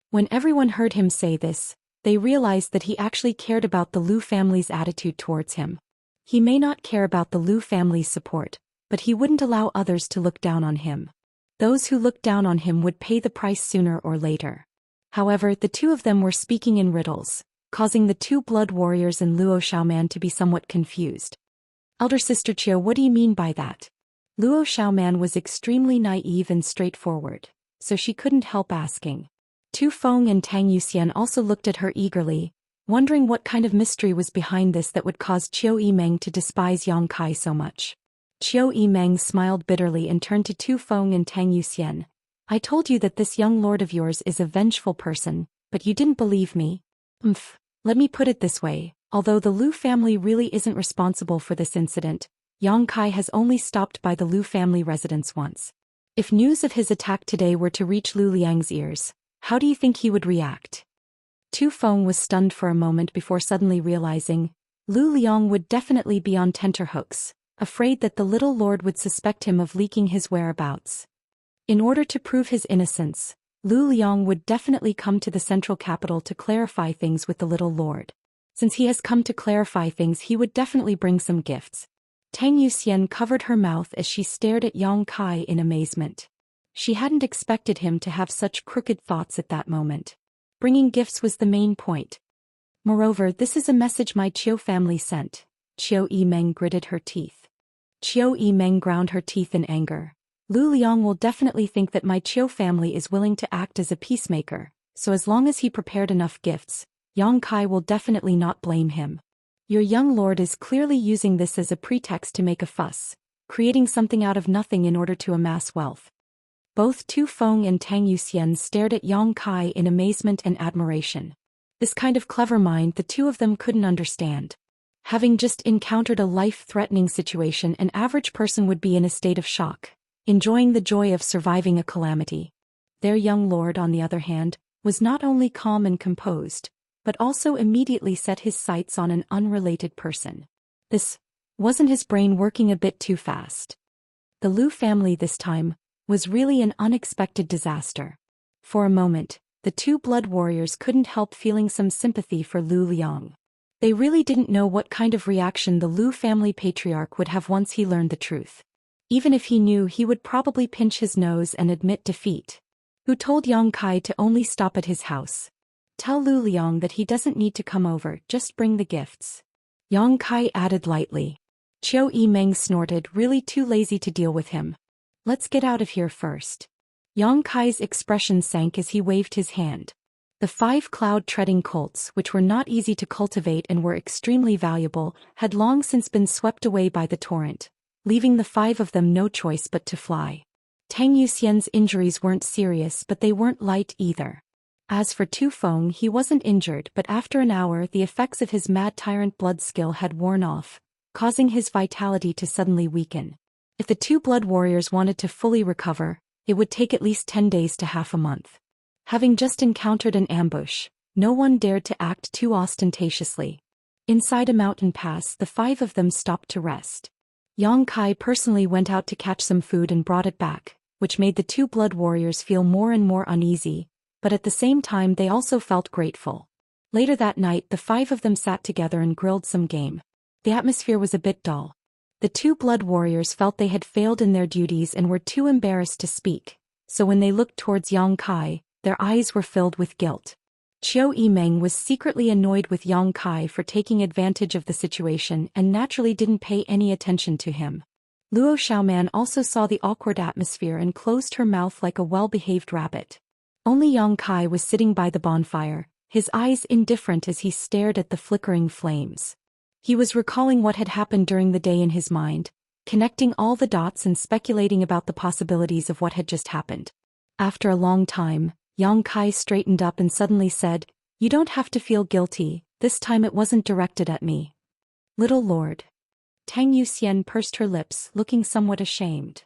When everyone heard him say this, they realized that he actually cared about the Lu family's attitude towards him. He may not care about the Lu family's support, but he wouldn't allow others to look down on him. Those who looked down on him would pay the price sooner or later. However, the two of them were speaking in riddles, causing the two blood warriors and Luo Xiaoman to be somewhat confused. "Elder Sister Qiu, what do you mean by that?" Luo Xiaoman was extremely naive and straightforward, so she couldn't help asking. Tu Feng and Tang Yuxian also looked at her eagerly, wondering what kind of mystery was behind this that would cause Qiu Yimeng to despise Yang Kai so much. Qiu Yimeng smiled bitterly and turned to Tu Feng and Tang Yuxian. "I told you that this young lord of yours is a vengeful person, but you didn't believe me. Let me put it this way. Although the Lu family really isn't responsible for this incident, Yang Kai has only stopped by the Lu family residence once. If news of his attack today were to reach Lu Liang's ears, how do you think he would react?" Tu Feng was stunned for a moment before suddenly realizing, Lu Liang would definitely be on tenterhooks, afraid that the little lord would suspect him of leaking his whereabouts. In order to prove his innocence, Lu Liang would definitely come to the central capital to clarify things with the little lord. Since he has come to clarify things, he would definitely bring some gifts. Tang Yuxian covered her mouth as she stared at Yang Kai in amazement. She hadn't expected him to have such crooked thoughts at that moment. Bringing gifts was the main point. "Moreover, this is a message my Qiu family sent." Qiu Yimeng gritted her teeth. Qiu Yimeng ground her teeth in anger. "Lu Liang will definitely think that my Qiu family is willing to act as a peacemaker, so as long as he prepared enough gifts, Yang Kai will definitely not blame him. Your young lord is clearly using this as a pretext to make a fuss, creating something out of nothing in order to amass wealth." Both Tu Feng and Tang Yuxian stared at Yang Kai in amazement and admiration. This kind of clever mind the two of them couldn't understand. Having just encountered a life-threatening situation, an average person would be in a state of shock, enjoying the joy of surviving a calamity. Their young lord, on the other hand, was not only calm and composed, but also immediately set his sights on an unrelated person. This wasn't his brain working a bit too fast. The Lu family this time was really an unexpected disaster. For a moment, the two blood warriors couldn't help feeling some sympathy for Lu Liang. They really didn't know what kind of reaction the Lu family patriarch would have once he learned the truth. Even if he knew, he would probably pinch his nose and admit defeat. Who told Yang Kai to only stop at his house? Tell Lu Liang that he doesn't need to come over, just bring the gifts. Yang Kai added lightly. Qiu Yimeng snorted, really too lazy to deal with him. Let's get out of here first. Yang Kai's expression sank as he waved his hand. The 5 cloud-treading colts, which were not easy to cultivate and were extremely valuable, had long since been swept away by the torrent, leaving the 5 of them no choice but to fly. Tang Yuxian's injuries weren't serious, but they weren't light either. As for Tu Feng, he wasn't injured, but after an hour the effects of his mad tyrant blood skill had worn off, causing his vitality to suddenly weaken. If the 2 blood warriors wanted to fully recover, it would take at least 10 days to half a month. Having just encountered an ambush, no one dared to act too ostentatiously. Inside a mountain pass, the 5 of them stopped to rest. Yang Kai personally went out to catch some food and brought it back, which made the 2 blood warriors feel more and more uneasy, but at the same time they also felt grateful. Later that night the 5 of them sat together and grilled some game. The atmosphere was a bit dull. The 2 blood warriors felt they had failed in their duties and were too embarrassed to speak, so when they looked towards Yang Kai, their eyes were filled with guilt. Qiu Yimeng was secretly annoyed with Yang Kai for taking advantage of the situation and naturally didn't pay any attention to him. Luo Xiaoman also saw the awkward atmosphere and closed her mouth like a well-behaved rabbit. Only Yang Kai was sitting by the bonfire, his eyes indifferent as he stared at the flickering flames. He was recalling what had happened during the day in his mind, connecting all the dots and speculating about the possibilities of what had just happened. After a long time, Yang Kai straightened up and suddenly said, "You don't have to feel guilty, this time it wasn't directed at me." "Little Lord." Tang Yuxian pursed her lips, looking somewhat ashamed.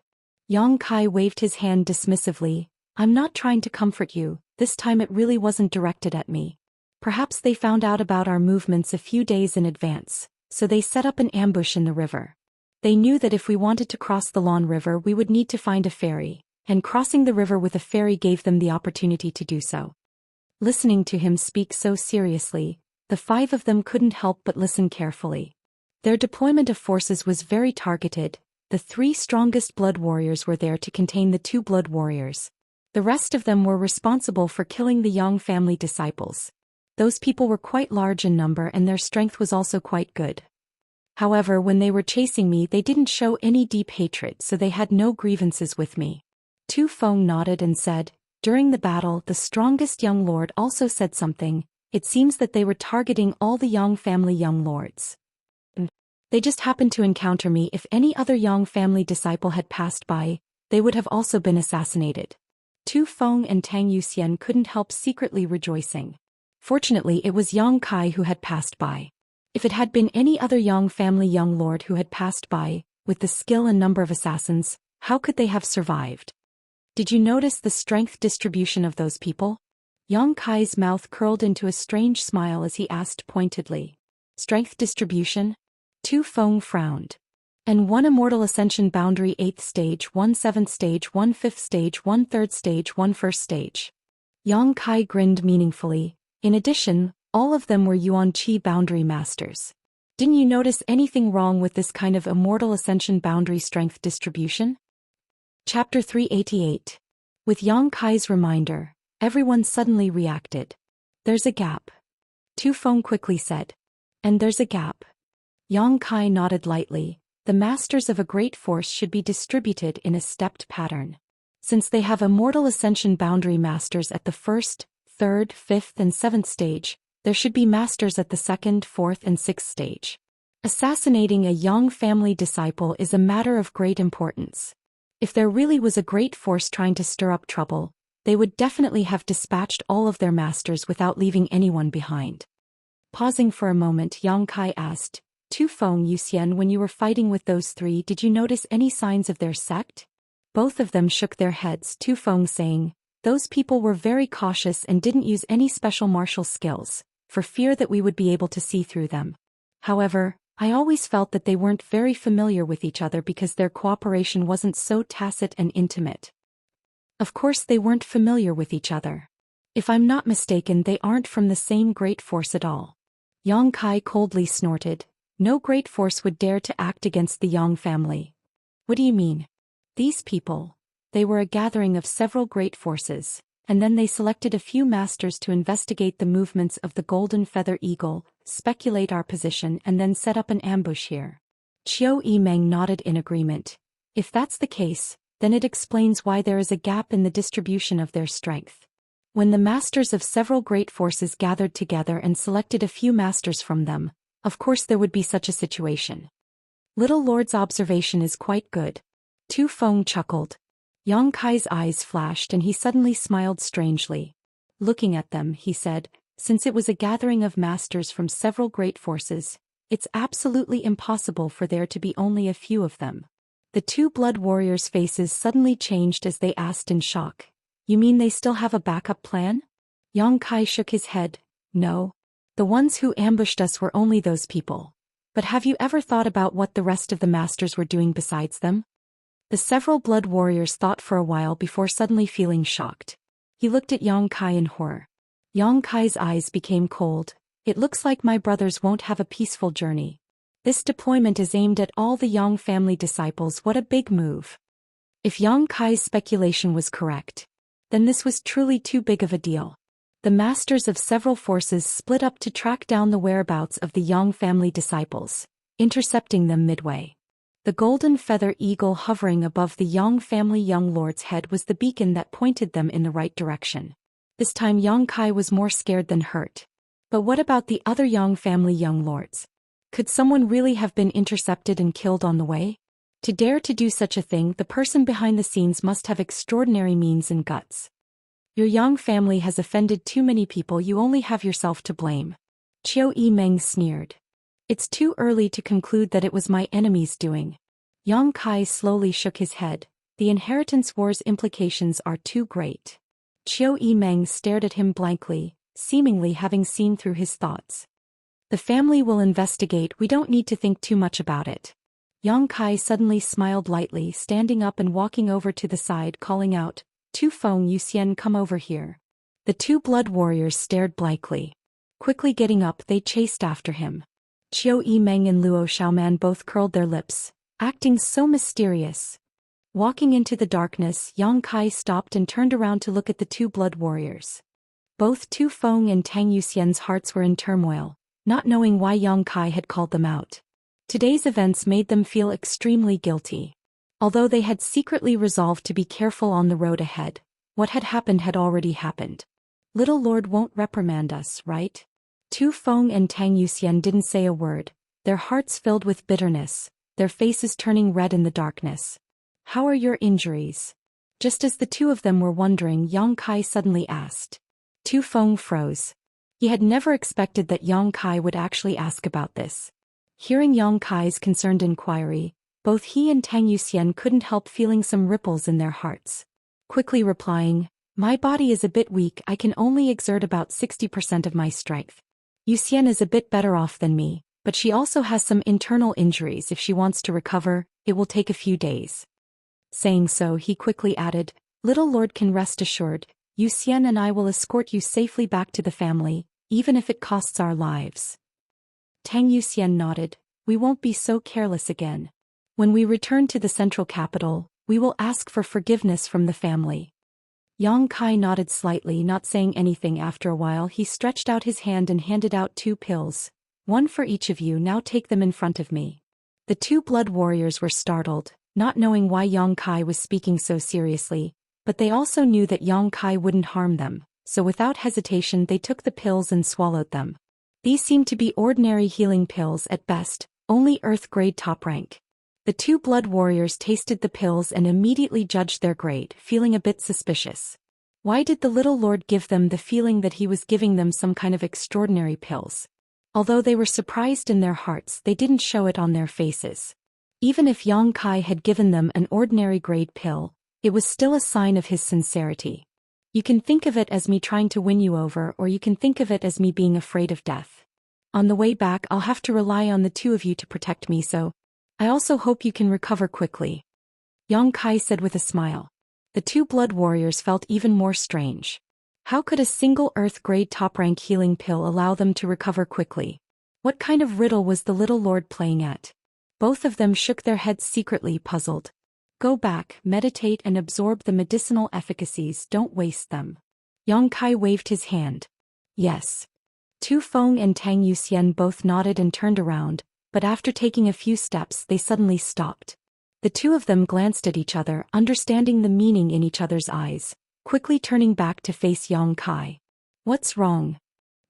Yang Kai waved his hand dismissively, "I'm not trying to comfort you, this time it really wasn't directed at me. Perhaps they found out about our movements a few days in advance, so they set up an ambush in the river. They knew that if we wanted to cross the Lan River we would need to find a ferry, and crossing the river with a ferry gave them the opportunity to do so." Listening to him speak so seriously, the 5 of them couldn't help but listen carefully. Their deployment of forces was very targeted. The 3 strongest blood warriors were there to contain the 2 blood warriors. The rest of them were responsible for killing the Yang family disciples. Those people were quite large in number and their strength was also quite good. However, when they were chasing me they didn't show any deep hatred, so they had no grievances with me. Tu Feng nodded and said, "During the battle the strongest young lord also said something. It seems that they were targeting all the Yang family young lords. They just happened to encounter me. If any other Yang family disciple had passed by, they would have also been assassinated." Tu Feng and Tang Yuxian couldn't help secretly rejoicing. Fortunately it was Yang Kai who had passed by. If it had been any other Yang family young lord who had passed by, with the skill and number of assassins, how could they have survived? "Did you notice the strength distribution of those people?" Yang Kai's mouth curled into a strange smile as he asked pointedly. "Strength distribution?" Tu Feng frowned. "And 1 immortal ascension boundary 8th stage, 1 7th stage, 1 5th stage, 1 3rd stage, 1 1st stage." Yang Kai grinned meaningfully. In addition, all of them were Yuan Qi boundary masters. "Didn't you notice anything wrong with this kind of immortal ascension boundary strength distribution?" Chapter 388. With Yang Kai's reminder, everyone suddenly reacted. "There's a gap," Tu Feng quickly said. "And there's a gap." Yang Kai nodded lightly. The masters of a great force should be distributed in a stepped pattern. Since they have immortal ascension boundary masters at the 1st, 3rd, 5th and 7th stage, there should be masters at the 2nd, 4th and 6th stage. Assassinating a Yang family disciple is a matter of great importance. If there really was a great force trying to stir up trouble, they would definitely have dispatched all of their masters without leaving anyone behind. Pausing for a moment, Yang Kai asked, "Tu Feng, Yuxian, when you were fighting with those 3, did you notice any signs of their sect?" Both of them shook their heads, Tu Feng saying, "Those people were very cautious and didn't use any special martial skills, for fear that we would be able to see through them. However, I always felt that they weren't very familiar with each other because their cooperation wasn't so tacit and intimate." Of course they weren't familiar with each other. If I'm not mistaken, they aren't from the same great force at all. Yang Kai coldly snorted. No great force would dare to act against the Yang family. "What do you mean?" "These people. They were a gathering of several great forces, and then they selected a few masters to investigate the movements of the golden feather eagle, speculate our position and then set up an ambush here. Qiu Yimeng nodded in agreement. If that's the case, then it explains why there is a gap in the distribution of their strength. When the masters of several great forces gathered together and selected a few masters from them, of course there would be such a situation. Little Lord's observation is quite good. Tu Feng chuckled. Yang Kai's eyes flashed and he suddenly smiled strangely. Looking at them, he said, since it was a gathering of masters from several great forces, it's absolutely impossible for there to be only a few of them. The two blood warriors' faces suddenly changed as they asked in shock. You mean they still have a backup plan? Yang Kai shook his head. No. The ones who ambushed us were only those people. But have you ever thought about what the rest of the masters were doing besides them? The several blood warriors thought for a while before suddenly feeling shocked. He looked at Yang Kai in horror. Yang Kai's eyes became cold. It looks like my brothers won't have a peaceful journey. This deployment is aimed at all the Yang family disciples. What a big move. If Yang Kai's speculation was correct, then this was truly too big of a deal. The masters of several forces split up to track down the whereabouts of the Yang family disciples, intercepting them midway. The golden feather eagle hovering above the Yang family young lord's head was the beacon that pointed them in the right direction. This time Yang Kai was more scared than hurt. But what about the other Yang family young lords? Could someone really have been intercepted and killed on the way? To dare to do such a thing, the person behind the scenes must have extraordinary means and guts. Your Yang family has offended too many people. You only have yourself to blame. Qiu Yimeng sneered. It's too early to conclude that it was my enemy's doing. Yang Kai slowly shook his head. The inheritance war's implications are too great. Qiu Yimeng stared at him blankly, seemingly having seen through his thoughts. The family will investigate. We don't need to think too much about it. Yang Kai suddenly smiled lightly, standing up and walking over to the side, calling out, Tu Feng Xian, come over here. The two blood warriors stared blankly. Quickly getting up, they chased after him. Qiu Yimeng and Luo Xiaoman both curled their lips, acting so mysterious. Walking into the darkness, Yang Kai stopped and turned around to look at the two blood warriors. Both Tu Feng and Tang Yuxian's hearts were in turmoil, not knowing why Yang Kai had called them out. Today's events made them feel extremely guilty. Although they had secretly resolved to be careful on the road ahead, what had already happened. Little Lord won't reprimand us, right? Tu Feng and Tang Yuxian didn't say a word, their hearts filled with bitterness, their faces turning red in the darkness. How are your injuries? Just as the two of them were wondering, Yang Kai suddenly asked. Tu Feng froze. He had never expected that Yang Kai would actually ask about this. Hearing Yang Kai's concerned inquiry, both he and Tang Yuxian couldn't help feeling some ripples in their hearts. Quickly replying, my body is a bit weak. I can only exert about 60% of my strength. Yuxian is a bit better off than me, but she also has some internal injuries. If she wants to recover, it will take a few days. Saying so, he quickly added, Little Lord can rest assured, Yuxian and I will escort you safely back to the family, even if it costs our lives. Tang Yuxian nodded. We won't be so careless again. When we return to the central capital, we will ask for forgiveness from the family. Yang Kai nodded slightly, not saying anything. After a while, he stretched out his hand and handed out 2 pills. One for each of you. Now take them in front of me. The two blood warriors were startled, not knowing why Yang Kai was speaking so seriously, but they also knew that Yang Kai wouldn't harm them, so without hesitation they took the pills and swallowed them. These seemed to be ordinary healing pills at best, only Earth grade top rank. The two blood warriors tasted the pills and immediately judged their grade, feeling a bit suspicious. Why did the little lord give them the feeling that he was giving them some kind of extraordinary pills? Although they were surprised in their hearts, they didn't show it on their faces. Even if Yang Kai had given them an ordinary grade pill, it was still a sign of his sincerity. You can think of it as me trying to win you over, or you can think of it as me being afraid of death. On the way back, I'll have to rely on the two of you to protect me, so I also hope you can recover quickly. Yang Kai said with a smile. The two blood warriors felt even more strange. How could a single Earth-grade top-rank healing pill allow them to recover quickly? What kind of riddle was the little lord playing at? Both of them shook their heads secretly puzzled. Go back, meditate and absorb the medicinal efficacies, don't waste them. Yang Kai waved his hand. Yes. Tu Feng and Tang Yuxian both nodded and turned around, but after taking a few steps they suddenly stopped. The two of them glanced at each other, understanding the meaning in each other's eyes, quickly turning back to face Yang Kai. What's wrong?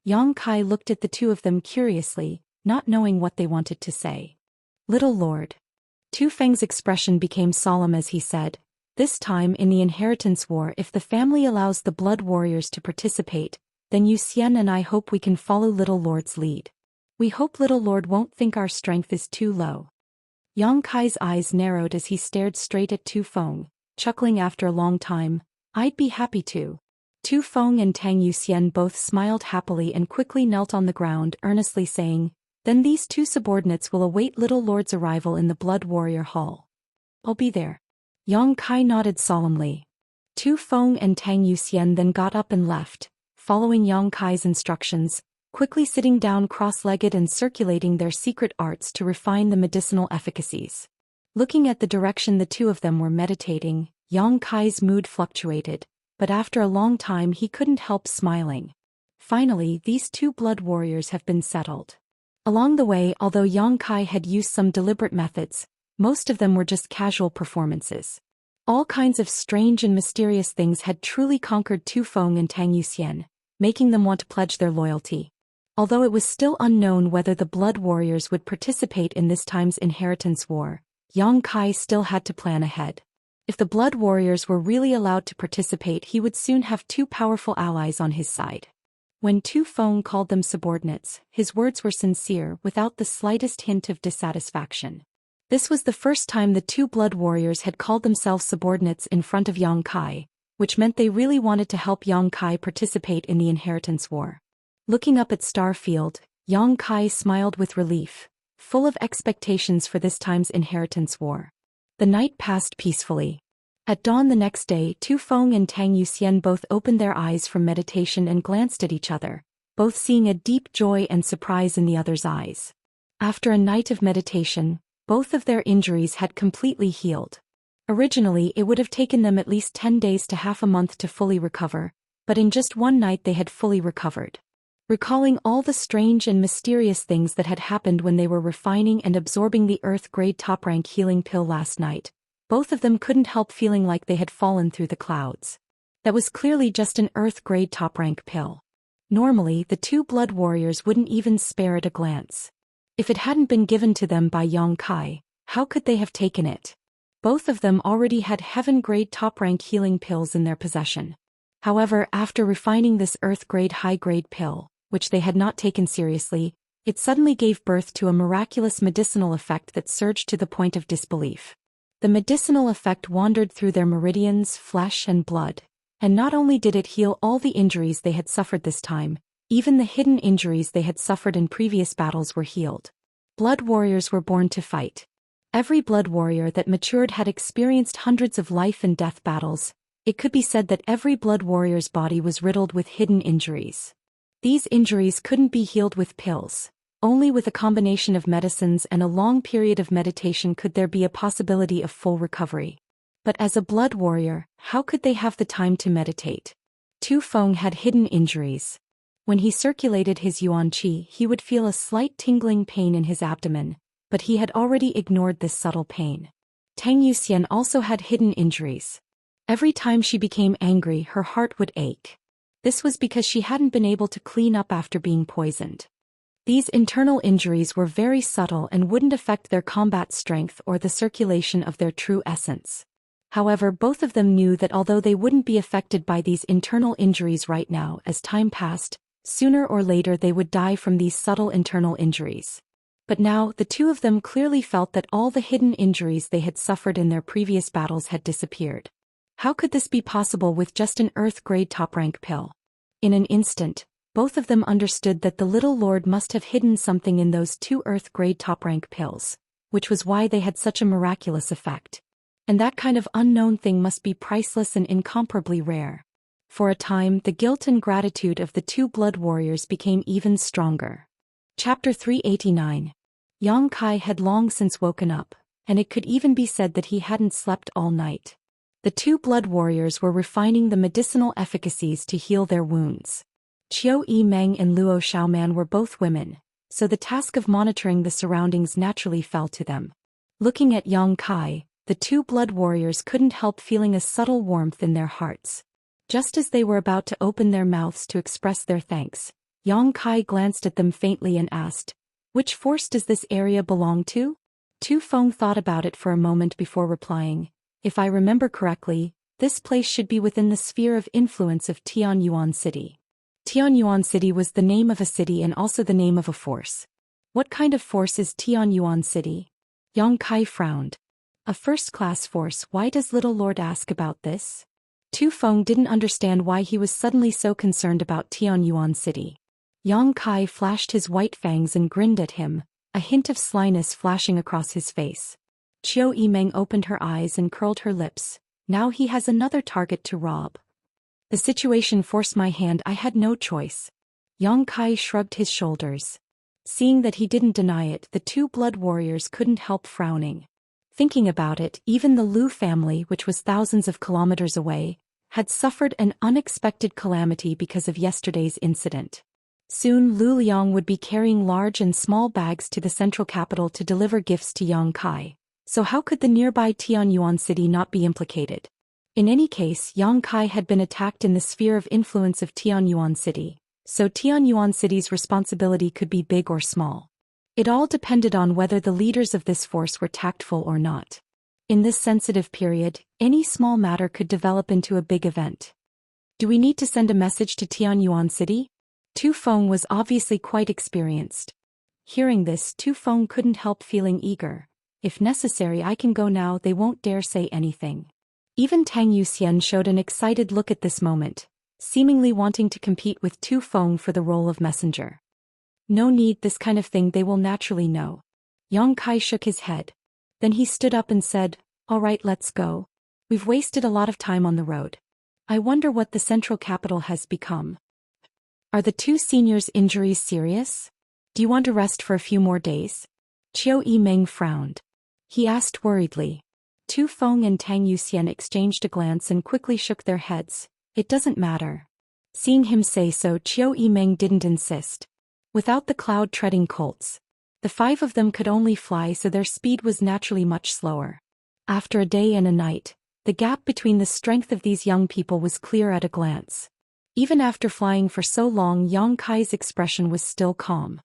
Yang Kai looked at the two of them curiously, not knowing what they wanted to say. Little Lord. Tu Feng's expression became solemn as he said, this time in the inheritance war, if the family allows the blood warriors to participate, then Yu Xian and I hope we can follow Little Lord's lead. We hope Little Lord won't think our strength is too low. Yang Kai's eyes narrowed as he stared straight at Tu Feng, chuckling after a long time, I'd be happy to. Tu Feng and Tang Yuxian both smiled happily and quickly knelt on the ground, earnestly saying, then these two subordinates will await Little Lord's arrival in the Blood Warrior Hall. I'll be there. Yang Kai nodded solemnly. Tu Feng and Tang Yuxian then got up and left, following Yang Kai's instructions, quickly sitting down cross-legged and circulating their secret arts to refine the medicinal efficacies. Looking at the direction the two of them were meditating, Yang Kai's mood fluctuated, but after a long time he couldn't help smiling. Finally, these two blood warriors have been settled. Along the way, although Yang Kai had used some deliberate methods, most of them were just casual performances. All kinds of strange and mysterious things had truly conquered Tu Feng and Tang Yuxian, making them want to pledge their loyalty. Although it was still unknown whether the blood warriors would participate in this time's inheritance war, Yang Kai still had to plan ahead. If the blood warriors were really allowed to participate, he would soon have two powerful allies on his side. When Tu Feng called them subordinates, his words were sincere, without the slightest hint of dissatisfaction. This was the first time the two blood warriors had called themselves subordinates in front of Yang Kai, which meant they really wanted to help Yang Kai participate in the inheritance war. Looking up at Starfield, Yang Kai smiled with relief, full of expectations for this time's inheritance war. The night passed peacefully. At dawn the next day, Tu Feng and Tang Yuxian both opened their eyes from meditation and glanced at each other, both seeing a deep joy and surprise in the other's eyes. After a night of meditation, both of their injuries had completely healed. Originally, it would have taken them at least 10 days to half a month to fully recover, but in just one night they had fully recovered. Recalling all the strange and mysterious things that had happened when they were refining and absorbing the Earth-grade top-rank healing pill last night, both of them couldn't help feeling like they had fallen through the clouds. That was clearly just an Earth-grade top-rank pill. Normally, the two blood warriors wouldn't even spare it a glance. If it hadn't been given to them by Yang Kai, how could they have taken it? Both of them already had heaven-grade top-rank healing pills in their possession. However, after refining this Earth-grade high-grade pill, which they had not taken seriously, it suddenly gave birth to a miraculous medicinal effect that surged to the point of disbelief. The medicinal effect wandered through their meridians, flesh and blood, and not only did it heal all the injuries they had suffered this time, even the hidden injuries they had suffered in previous battles were healed. Blood warriors were born to fight. Every blood warrior that matured had experienced hundreds of life and death battles. It could be said that every blood warrior's body was riddled with hidden injuries. These injuries couldn't be healed with pills. Only with a combination of medicines and a long period of meditation could there be a possibility of full recovery. But as a blood warrior, how could they have the time to meditate? Tu Feng had hidden injuries. When he circulated his yuan qi, he would feel a slight tingling pain in his abdomen, but he had already ignored this subtle pain. Tang Yuxian also had hidden injuries. Every time she became angry, her heart would ache. This was because she hadn't been able to clean up after being poisoned. These internal injuries were very subtle and wouldn't affect their combat strength or the circulation of their true essence. However, both of them knew that although they wouldn't be affected by these internal injuries right now, as time passed, sooner or later they would die from these subtle internal injuries. But now, the two of them clearly felt that all the hidden injuries they had suffered in their previous battles had disappeared. How could this be possible with just an Earth-grade top-rank pill? In an instant, both of them understood that the Little Lord must have hidden something in those two Earth-grade top-rank pills, which was why they had such a miraculous effect. And that kind of unknown thing must be priceless and incomparably rare. For a time, the guilt and gratitude of the two blood warriors became even stronger. Chapter 389. Yang Kai had long since woken up, and it could even be said that he hadn't slept all night. The two blood warriors were refining the medicinal efficacies to heal their wounds. Zhou Xian and Zhou Xian were both women, so the task of monitoring the surroundings naturally fell to them. Looking at Yang Kai, the two blood warriors couldn't help feeling a subtle warmth in their hearts. Just as they were about to open their mouths to express their thanks, Yang Kai glanced at them faintly and asked, "Which force does this area belong to?" Tu Feng thought about it for a moment before replying, "If I remember correctly, this place should be within the sphere of influence of Tianyuan City." Tianyuan City was the name of a city and also the name of a force. What kind of force is Tianyuan City? Yang Kai frowned. A first-class force. Why does little lord ask about this? Tu Feng didn't understand why he was suddenly so concerned about Tianyuan City. Yang Kai flashed his white fangs and grinned at him, a hint of slyness flashing across his face. Zhou Xian opened her eyes and curled her lips. Now he has another target to rob. The situation forced my hand. I had no choice. Yang Kai shrugged his shoulders. Seeing that he didn't deny it, the two blood warriors couldn't help frowning. Thinking about it, even the Lu family, which was thousands of kilometers away, had suffered an unexpected calamity because of yesterday's incident. Soon Lu Liang would be carrying large and small bags to the central capital to deliver gifts to Yang Kai, so how could the nearby Tianyuan City not be implicated? In any case, Yang Kai had been attacked in the sphere of influence of Tianyuan City, so Tianyuan City's responsibility could be big or small. It all depended on whether the leaders of this force were tactful or not. In this sensitive period, any small matter could develop into a big event. Do we need to send a message to Tianyuan City? Tu Feng was obviously quite experienced. Hearing this, Tu Feng couldn't help feeling eager. If necessary, I can go now. They won't dare say anything. Even Tang Yuxian showed an excited look at this moment, seemingly wanting to compete with Tu Feng for the role of messenger. No need, this kind of thing they will naturally know. Yang Kai shook his head. Then he stood up and said, "All right, let's go. We've wasted a lot of time on the road. I wonder what the central capital has become. Are the two seniors' injuries serious? Do you want to rest for a few more days?" Zhou Xian frowned. He asked worriedly. Tu Feng and Tang Yuxian exchanged a glance and quickly shook their heads. It doesn't matter. Seeing him say so, Zhou Xian didn't insist. Without the cloud-treading colts, the five of them could only fly, so their speed was naturally much slower. After a day and a night, the gap between the strength of these young people was clear at a glance. Even after flying for so long, Yang Kai's expression was still calm.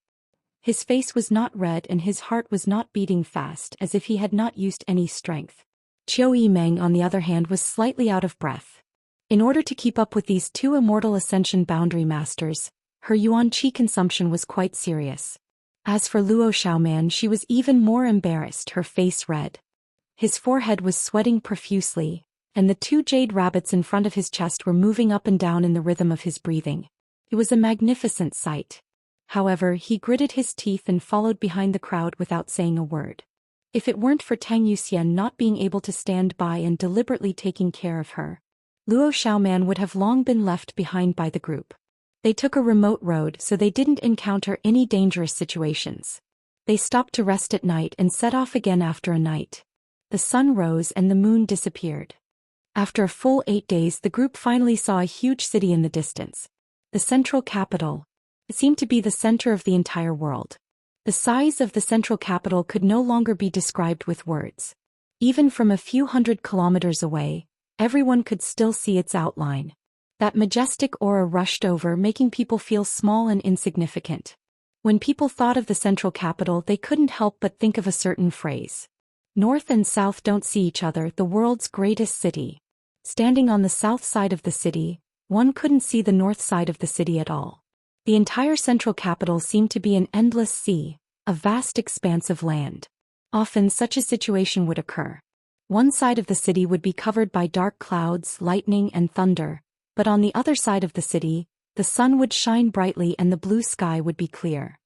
His face was not red and his heart was not beating fast, as if he had not used any strength. Zhou Xian, on the other hand, was slightly out of breath. In order to keep up with these two immortal ascension boundary masters, her yuan qi consumption was quite serious. As for Luo Xiaoman, she was even more embarrassed, her face red. His forehead was sweating profusely, and the two jade rabbits in front of his chest were moving up and down in the rhythm of his breathing. It was a magnificent sight. However, he gritted his teeth and followed behind the crowd without saying a word. If it weren't for Tang Yuxian not being able to stand by and deliberately taking care of her, Luo Xiaoman would have long been left behind by the group. They took a remote road, so they didn't encounter any dangerous situations. They stopped to rest at night and set off again after a night. The sun rose and the moon disappeared. After a full 8 days, the group finally saw a huge city in the distance. The central capital. It seemed to be the center of the entire world. The size of the central capital could no longer be described with words. Even from a few hundred kilometers away, everyone could still see its outline. That majestic aura rushed over, making people feel small and insignificant. When people thought of the central capital, they couldn't help but think of a certain phrase. North and south don't see each other, the world's greatest city. Standing on the south side of the city, one couldn't see the north side of the city at all. The entire central capital seemed to be an endless sea, a vast expanse of land. Often such a situation would occur. One side of the city would be covered by dark clouds, lightning and thunder, but on the other side of the city, the sun would shine brightly and the blue sky would be clear.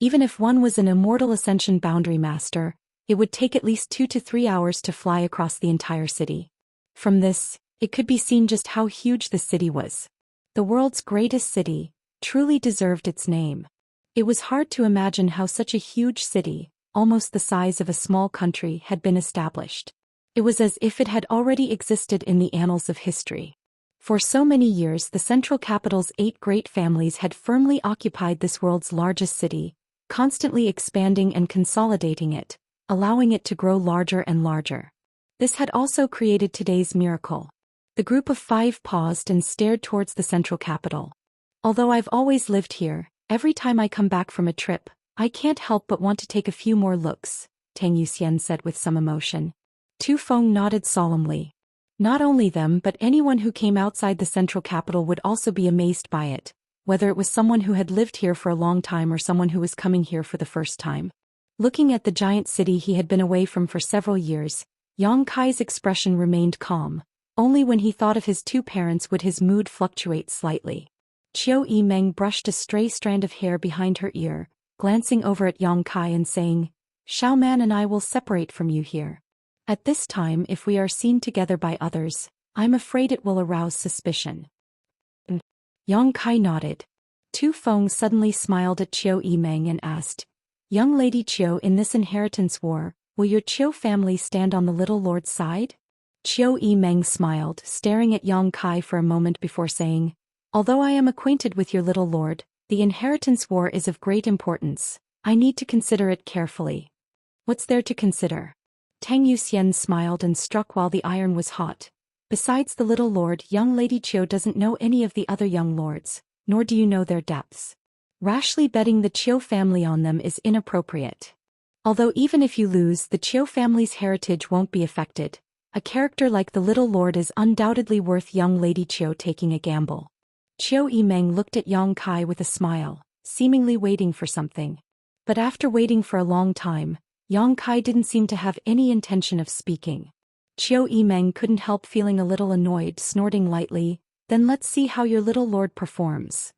Even if one was an immortal ascension boundary master, it would take at least 2 to 3 hours to fly across the entire city. From this, it could be seen just how huge the city was. The world's greatest city truly deserved its name. It was hard to imagine how such a huge city, almost the size of a small country, had been established. It was as if it had already existed in the annals of history. For so many years the central capital's 8 great families had firmly occupied this world's largest city, constantly expanding and consolidating it, allowing it to grow larger and larger. This had also created today's miracle. The group of 5 paused and stared towards the central capital. Although I've always lived here, every time I come back from a trip, I can't help but want to take a few more looks, Zhou Xian said with some emotion. Tu Feng nodded solemnly. Not only them but anyone who came outside the central capital would also be amazed by it, whether it was someone who had lived here for a long time or someone who was coming here for the first time. Looking at the giant city he had been away from for several years, Yang Kai's expression remained calm. Only when he thought of his 2 parents would his mood fluctuate slightly. Qiu Yimeng brushed a stray strand of hair behind her ear, glancing over at Yang Kai and saying, "Xiaoman and I will separate from you here. At this time if we are seen together by others, I'm afraid it will arouse suspicion." Yang Kai nodded. Tu Feng suddenly smiled at Qiu Yimeng and asked, "Young Lady Qiu, in this inheritance war, will your Qiu family stand on the little lord's side?" Qiu Yimeng smiled, staring at Yang Kai for a moment before saying, "Although I am acquainted with your little lord, the inheritance war is of great importance. I need to consider it carefully." "What's there to consider?" Tang Yuxian smiled and struck while the iron was hot. "Besides the little lord, young Lady Qiu doesn't know any of the other young lords, nor do you know their depths. Rashly betting the Qiu family on them is inappropriate. Although even if you lose, the Qiu family's heritage won't be affected. A character like the little lord is undoubtedly worth young Lady Qiu taking a gamble." Qiu Yimeng looked at Yang Kai with a smile, seemingly waiting for something. But after waiting for a long time, Yang Kai didn't seem to have any intention of speaking. Qiu Yimeng couldn't help feeling a little annoyed, snorting lightly, "Then let's see how your little lord performs."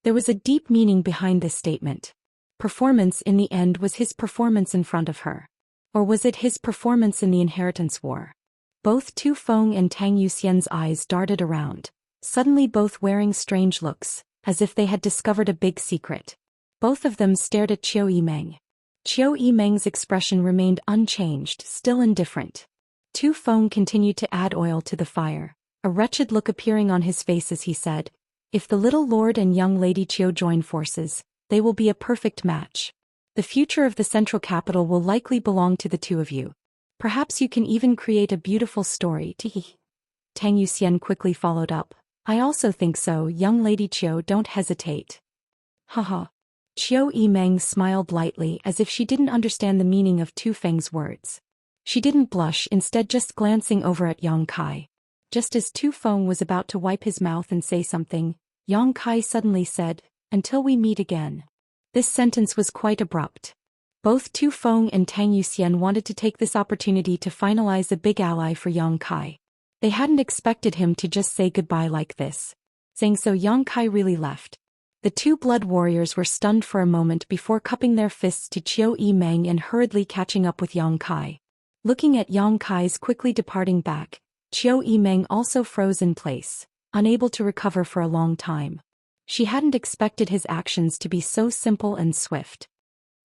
There was a deep meaning behind this statement. Performance in the end was his performance in front of her. Or was it his performance in the inheritance war? Both Tu Feng and Tang Yuxian's eyes darted around, suddenly both wearing strange looks, as if they had discovered a big secret. Both of them stared at Qiu Yimeng. Qiu Yimeng's expression remained unchanged, still indifferent. Tu Feng continued to add oil to the fire, a wretched look appearing on his face as he said, "If the little lord and young Lady Qiu join forces, they will be a perfect match. The future of the central capital will likely belong to the 2 of you. Perhaps you can even create a beautiful story." Tang Yuxian quickly followed up, "I also think so, young Lady Qiu, don't hesitate." Haha. Qiu Yimeng smiled lightly as if she didn't understand the meaning of Tu Feng's words. She didn't blush, instead just glancing over at Yang Kai. Just as Tu Feng was about to wipe his mouth and say something, Yang Kai suddenly said, "Until we meet again." This sentence was quite abrupt. Both Tu Feng and Tang Yuxian wanted to take this opportunity to finalize a big ally for Yang Kai. They hadn't expected him to just say goodbye like this. Saying so, Yang Kai really left. The 2 blood warriors were stunned for a moment before cupping their fists to Qiu Yimeng and hurriedly catching up with Yang Kai. Looking at Yang Kai's quickly departing back, Qiu Yimeng also froze in place, unable to recover for a long time. She hadn't expected his actions to be so simple and swift.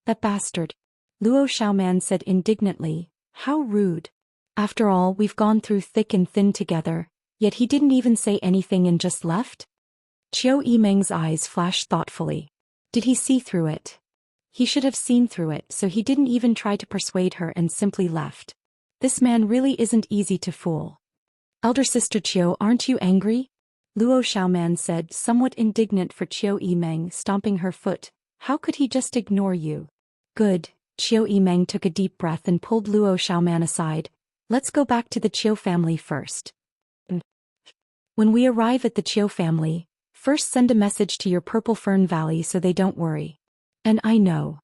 "That bastard," Luo Xiaoman said indignantly. "How rude. After all, we've gone through thick and thin together, yet he didn't even say anything and just left?" Qiu Yimeng's eyes flashed thoughtfully. Did he see through it? He should have seen through it, so he didn't even try to persuade her and simply left. This man really isn't easy to fool. "Elder sister Qiu, aren't you angry?" Luo Xiaoman said, somewhat indignant for Qiu Yimeng stomping her foot. "How could he just ignore you?" "Good." Qiu Yimeng took a deep breath and pulled Luo Xiaoman aside. "Let's go back to the Qiu family first. When we arrive at the Qiu family, first send a message to your Purple Fern Valley so they don't worry. And I know.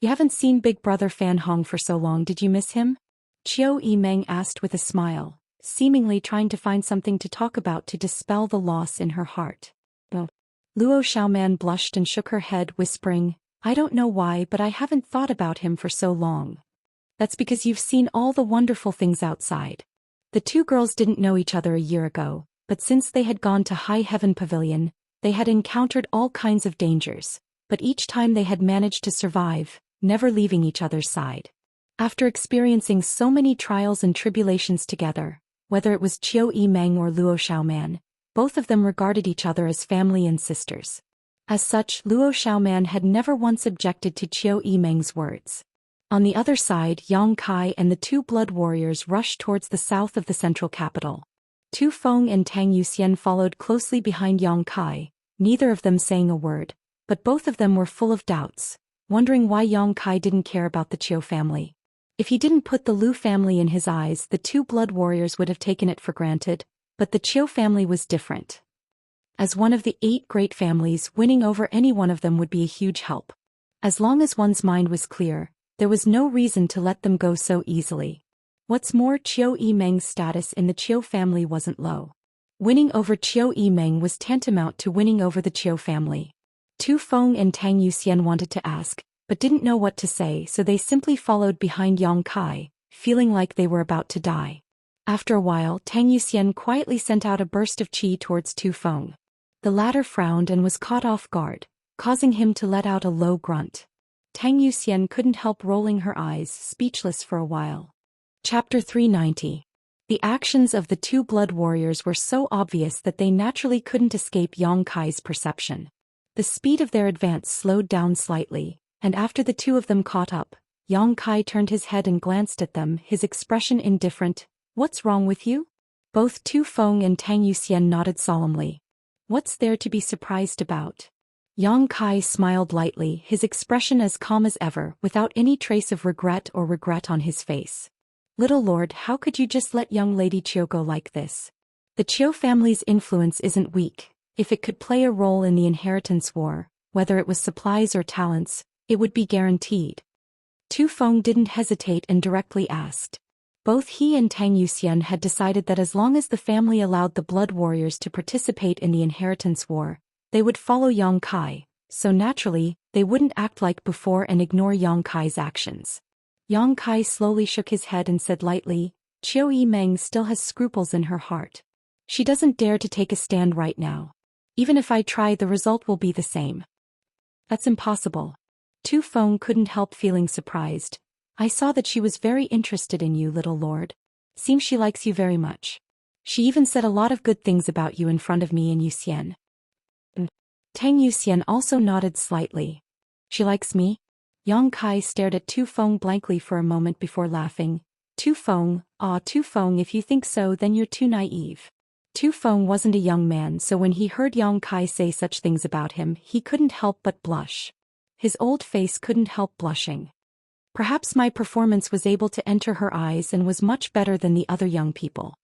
You haven't seen Big Brother Fan Hong for so long, did you miss him?" Qiu Yimeng asked with a smile, seemingly trying to find something to talk about to dispel the loss in her heart. Luo Xiaoman blushed and shook her head, whispering, "I don't know why, but I haven't thought about him for so long." "That's because you've seen all the wonderful things outside." The 2 girls didn't know each other a year ago, but since they had gone to High Heaven Pavilion, they had encountered all kinds of dangers, but each time they had managed to survive, never leaving each other's side. After experiencing so many trials and tribulations together, whether it was Zhou Xian or Luo Xiaoman, both of them regarded each other as family and sisters. As such, Luo Xiaoman had never once objected to Zhou Yimeng's words. On the other side, Yang Kai and the two blood warriors rushed towards the south of the central capital. Tu Feng and Tang Yuxian followed closely behind Yang Kai, neither of them saying a word, but both of them were full of doubts, wondering why Yang Kai didn't care about the Qiu family. If he didn't put the Lu family in his eyes, the two blood warriors would have taken it for granted, but the Qiu family was different. As one of the 8 great families, winning over any one of them would be a huge help. As long as one's mind was clear, there was no reason to let them go so easily. What's more, Zhou Yimeng's status in the Qiu family wasn't low. Winning over Zhou Yimeng was tantamount to winning over the Qiu family. Tu Feng and Tang Yuxian wanted to ask, but didn't know what to say, so they simply followed behind Yang Kai, feeling like they were about to die. After a while, Tang Yuxian quietly sent out a burst of qi towards Tu Feng. The latter frowned and was caught off guard, causing him to let out a low grunt. Tang Yuxian couldn't help rolling her eyes, speechless for a while. Chapter 390. The actions of the two blood warriors were so obvious that they naturally couldn't escape Yang Kai's perception. The speed of their advance slowed down slightly, and after the two of them caught up, Yang Kai turned his head and glanced at them, his expression indifferent. "What's wrong with you?" Both Tu Feng and Tang Yuxian nodded solemnly. "What's there to be surprised about?" Yang Kai smiled lightly, his expression as calm as ever, without any trace of regret on his face. "Little lord, how could you just let young lady Qiu go like this? The Qiu family's influence isn't weak. If it could play a role in the inheritance war, whether it was supplies or talents, it would be guaranteed." Tu Feng didn't hesitate and directly asked. Both he and Tang Yuxian had decided that as long as the family allowed the blood warriors to participate in the inheritance war, they would follow Yang Kai, so naturally, they wouldn't act like before and ignore Yang Kai's actions. Yang Kai slowly shook his head and said lightly, "Qiu Yimeng still has scruples in her heart. She doesn't dare to take a stand right now. Even if I try, the result will be the same." "That's impossible." Tu Feng couldn't help feeling surprised. "I saw that she was very interested in you, little lord. Seems she likes you very much. She even said a lot of good things about you in front of me and Yuxian." Tang Yuxian also nodded slightly. "She likes me?" Yang Kai stared at Tu Feng blankly for a moment before laughing. Tu Feng, if you think so, then you're too naive." Tu Feng wasn't a young man, so when he heard Yang Kai say such things about him, he couldn't help but blush. His old face couldn't help blushing. "Perhaps my performance was able to enter her eyes and was much better than the other young people."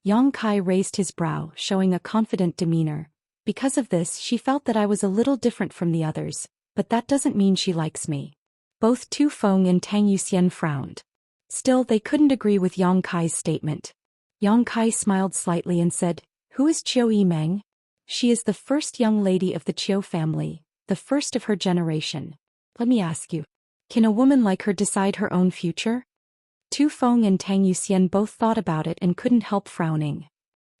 Yang Kai raised his brow, showing a confident demeanor. "Because of this, she felt that I was a little different from the others, but that doesn't mean she likes me." Both Tu Feng and Tang Yuxian frowned. Still, they couldn't agree with Yang Kai's statement. Yang Kai smiled slightly and said, "Who is Qiu Yimeng?" "She is the first young lady of the Qiu family, the first of her generation. Let me ask you, can a woman like her decide her own future?" Tu Feng and Tang Yuxian both thought about it and couldn't help frowning.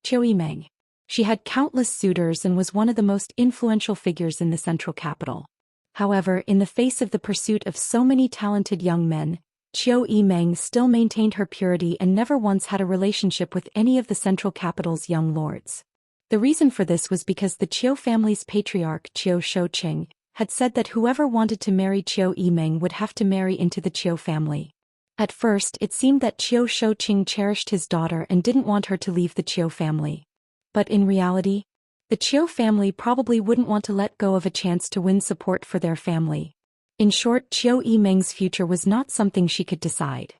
Qiu Yimeng. She had countless suitors and was one of the most influential figures in the central capital. However, in the face of the pursuit of so many talented young men, Qiu Yimeng still maintained her purity and never once had a relationship with any of the central capital's young lords. The reason for this was because the Qiu family's patriarch Qiu Shouqing had said that whoever wanted to marry Qiu Yimeng would have to marry into the Qiu family. At first, it seemed that Qiu Shouqing cherished his daughter and didn't want her to leave the Qiu family. But in reality, the Qiu family probably wouldn't want to let go of a chance to win support for their family. In short, Qiu Yimeng's future was not something she could decide.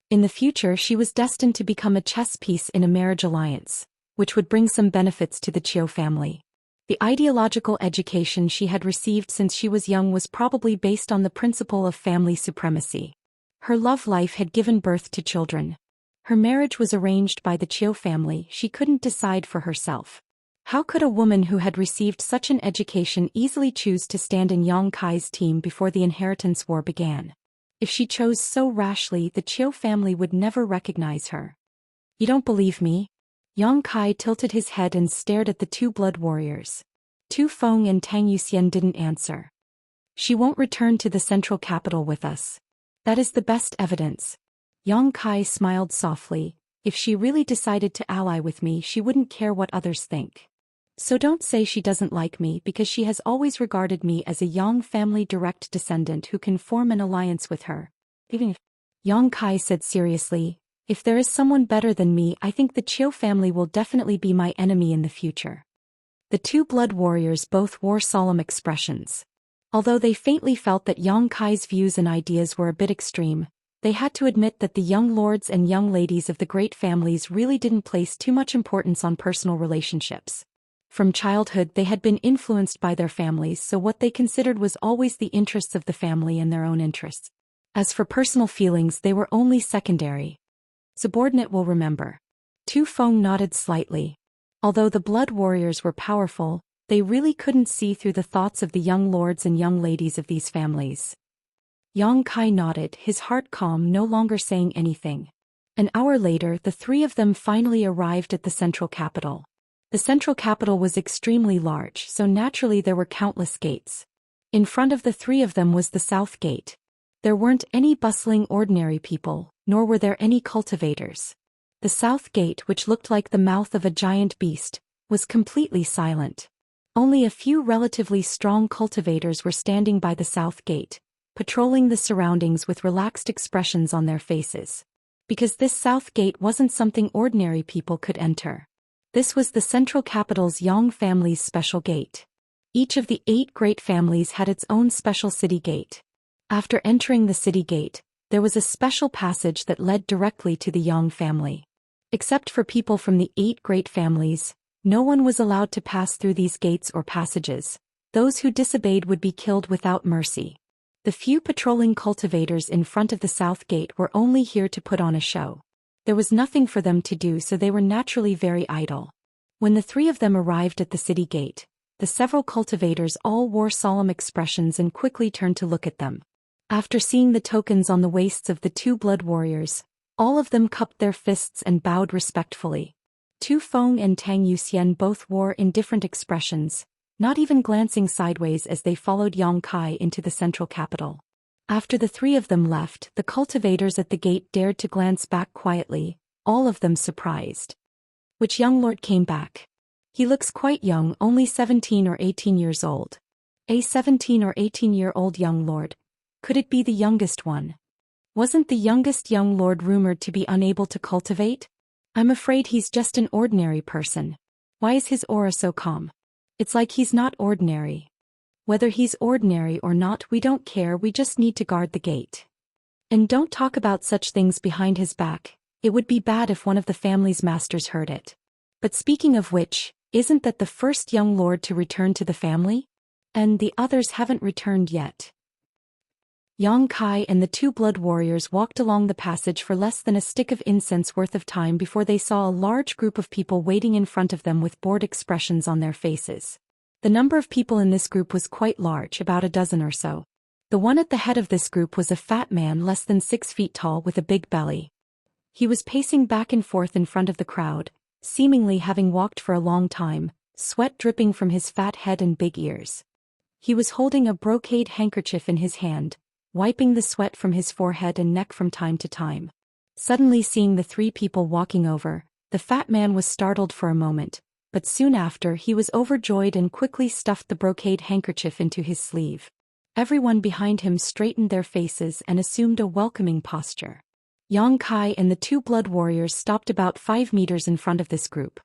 In the future, she was destined to become a chess piece in a marriage alliance, which would bring some benefits to the Qiu family. The ideological education she had received since she was young was probably based on the principle of family supremacy. Her love life had given birth to children. Her marriage was arranged by the Qiu family. She couldn't decide for herself. How could a woman who had received such an education easily choose to stand in Yang Kai's team before the inheritance war began? If she chose so rashly, the Qiu family would never recognize her. "You don't believe me?" Yang Kai tilted his head and stared at the two blood warriors. Tu Feng and Tang Yuxian didn't answer. "She won't return to the central capital with us. That is the best evidence. Yang Kai smiled softly. If she really decided to ally with me, she wouldn't care what others think. So don't say she doesn't like me, because she has always regarded me as a Yang family direct descendant who can form an alliance with her. Even if Yang Kai said seriously, if there is someone better than me, I think the Qiu family will definitely be my enemy in the future. The two blood warriors both wore solemn expressions. Although they faintly felt that Yang Kai's views and ideas were a bit extreme, they had to admit that the young lords and young ladies of the great families really didn't place too much importance on personal relationships. From childhood they had been influenced by their families, so what they considered was always the interests of the family and their own interests. As for personal feelings, they were only secondary. Subordinate will remember. Tu Feng nodded slightly. Although the blood warriors were powerful, they really couldn't see through the thoughts of the young lords and young ladies of these families. Yang Kai nodded, his heart calm, no longer saying anything. An hour later, the three of them finally arrived at the central capital. The central capital was extremely large, so naturally there were countless gates. In front of the three of them was the south gate. There weren't any bustling ordinary people, nor were there any cultivators. The south gate, which looked like the mouth of a giant beast, was completely silent. Only a few relatively strong cultivators were standing by the south gate, patrolling the surroundings with relaxed expressions on their faces. Because this south gate wasn't something ordinary people could enter. This was the central capital's Yang family's special gate. Each of the 8 great families had its own special city gate. After entering the city gate, there was a special passage that led directly to the Yang family. Except for people from the 8 great families, no one was allowed to pass through these gates or passages. Those who disobeyed would be killed without mercy. The few patrolling cultivators in front of the south gate were only here to put on a show. There was nothing for them to do, so they were naturally very idle. When the three of them arrived at the city gate, the several cultivators all wore solemn expressions and quickly turned to look at them. After seeing the tokens on the waists of the 2 blood warriors, all of them cupped their fists and bowed respectfully. Tu Feng and Tang Yuxian both wore indifferent expressions, not even glancing sideways as they followed Yang Kai into the central capital. After the three of them left, the cultivators at the gate dared to glance back quietly, all of them surprised. Which young lord came back? He looks quite young, only 17 or 18 years old. A 17 or 18-year-old young lord. Could it be the youngest one? Wasn't the youngest young lord rumored to be unable to cultivate? I'm afraid he's just an ordinary person. Why is his aura so calm? It's like he's not ordinary. Whether he's ordinary or not, we don't care, we just need to guard the gate. And don't talk about such things behind his back, it would be bad if one of the family's masters heard it. But speaking of which, isn't that the first young lord to return to the family? And the others haven't returned yet. Yang Kai and the 2 blood warriors walked along the passage for less than a stick of incense worth of time before they saw a large group of people waiting in front of them with bored expressions on their faces. The number of people in this group was quite large, about a dozen or so. The one at the head of this group was a fat man less than 6 feet tall with a big belly. He was pacing back and forth in front of the crowd, seemingly having walked for a long time, sweat dripping from his fat head and big ears. He was holding a brocade handkerchief in his hand, wiping the sweat from his forehead and neck from time to time. Suddenly seeing the 3 people walking over, the fat man was startled for a moment, but soon after he was overjoyed and quickly stuffed the brocade handkerchief into his sleeve. Everyone behind him straightened their faces and assumed a welcoming posture. Yang Kai and the 2 blood warriors stopped about 5 meters in front of this group.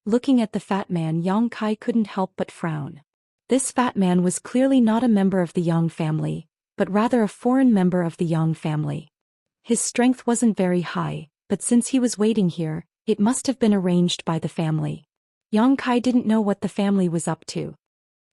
Looking at the fat man, Yang Kai couldn't help but frown. This fat man was clearly not a member of the Yang family, but rather a foreign member of the Yang family. His strength wasn't very high, but since he was waiting here, it must have been arranged by the family. Yang Kai didn't know what the family was up to.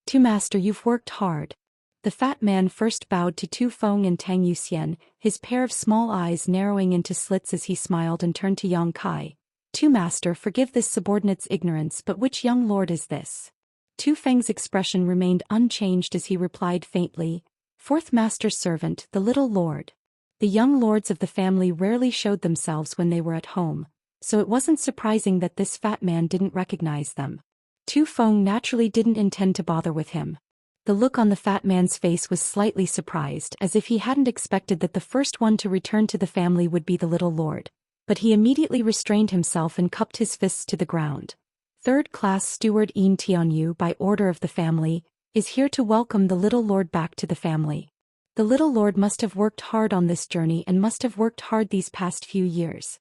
"Tu master, you've worked hard." The fat man first bowed to Tu Feng and Tang Yuxian, his pair of small eyes narrowing into slits as he smiled, and turned to Yang Kai. "Tu master, forgive this subordinate's ignorance, but which young lord is this?" Tu Feng's expression remained unchanged as he replied faintly, "Fourth master's servant, the little lord." The young lords of the family rarely showed themselves when they were at home, so it wasn't surprising that this fat man didn't recognize them. Tu Feng naturally didn't intend to bother with him. The look on the fat man's face was slightly surprised, as if he hadn't expected that the first one to return to the family would be the little lord. But he immediately restrained himself and cupped his fists to the ground. Third-class steward Yin Tianyu, by order of the family, is here to welcome the little lord back to the family. The little lord must have worked hard on this journey and must have worked hard these past few years.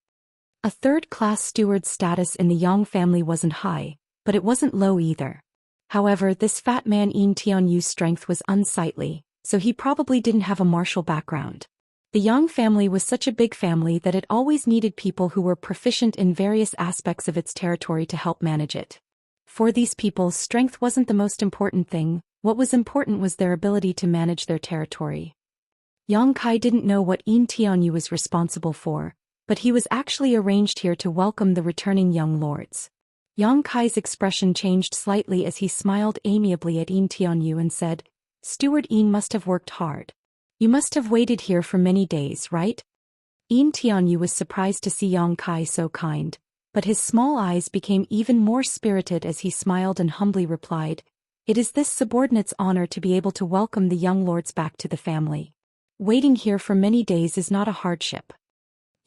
A third-class steward's status in the Yang family wasn't high, but it wasn't low either. However, this fat man Yin Tianyu's strength was unsightly, so he probably didn't have a martial background. The Yang family was such a big family that it always needed people who were proficient in various aspects of its territory to help manage it. For these people, strength wasn't the most important thing. What was important was their ability to manage their territory. Yang Kai didn't know what Yin Tianyu was responsible for, but he was actually arranged here to welcome the returning young lords. Yang Kai's expression changed slightly as he smiled amiably at Yin Tianyu and said, "Steward Yin must have worked hard. You must have waited here for many days, right?" Yin Tianyu was surprised to see Yang Kai so kind, but his small eyes became even more spirited as he smiled and humbly replied, "It is this subordinate's honor to be able to welcome the young lords back to the family. Waiting here for many days is not a hardship."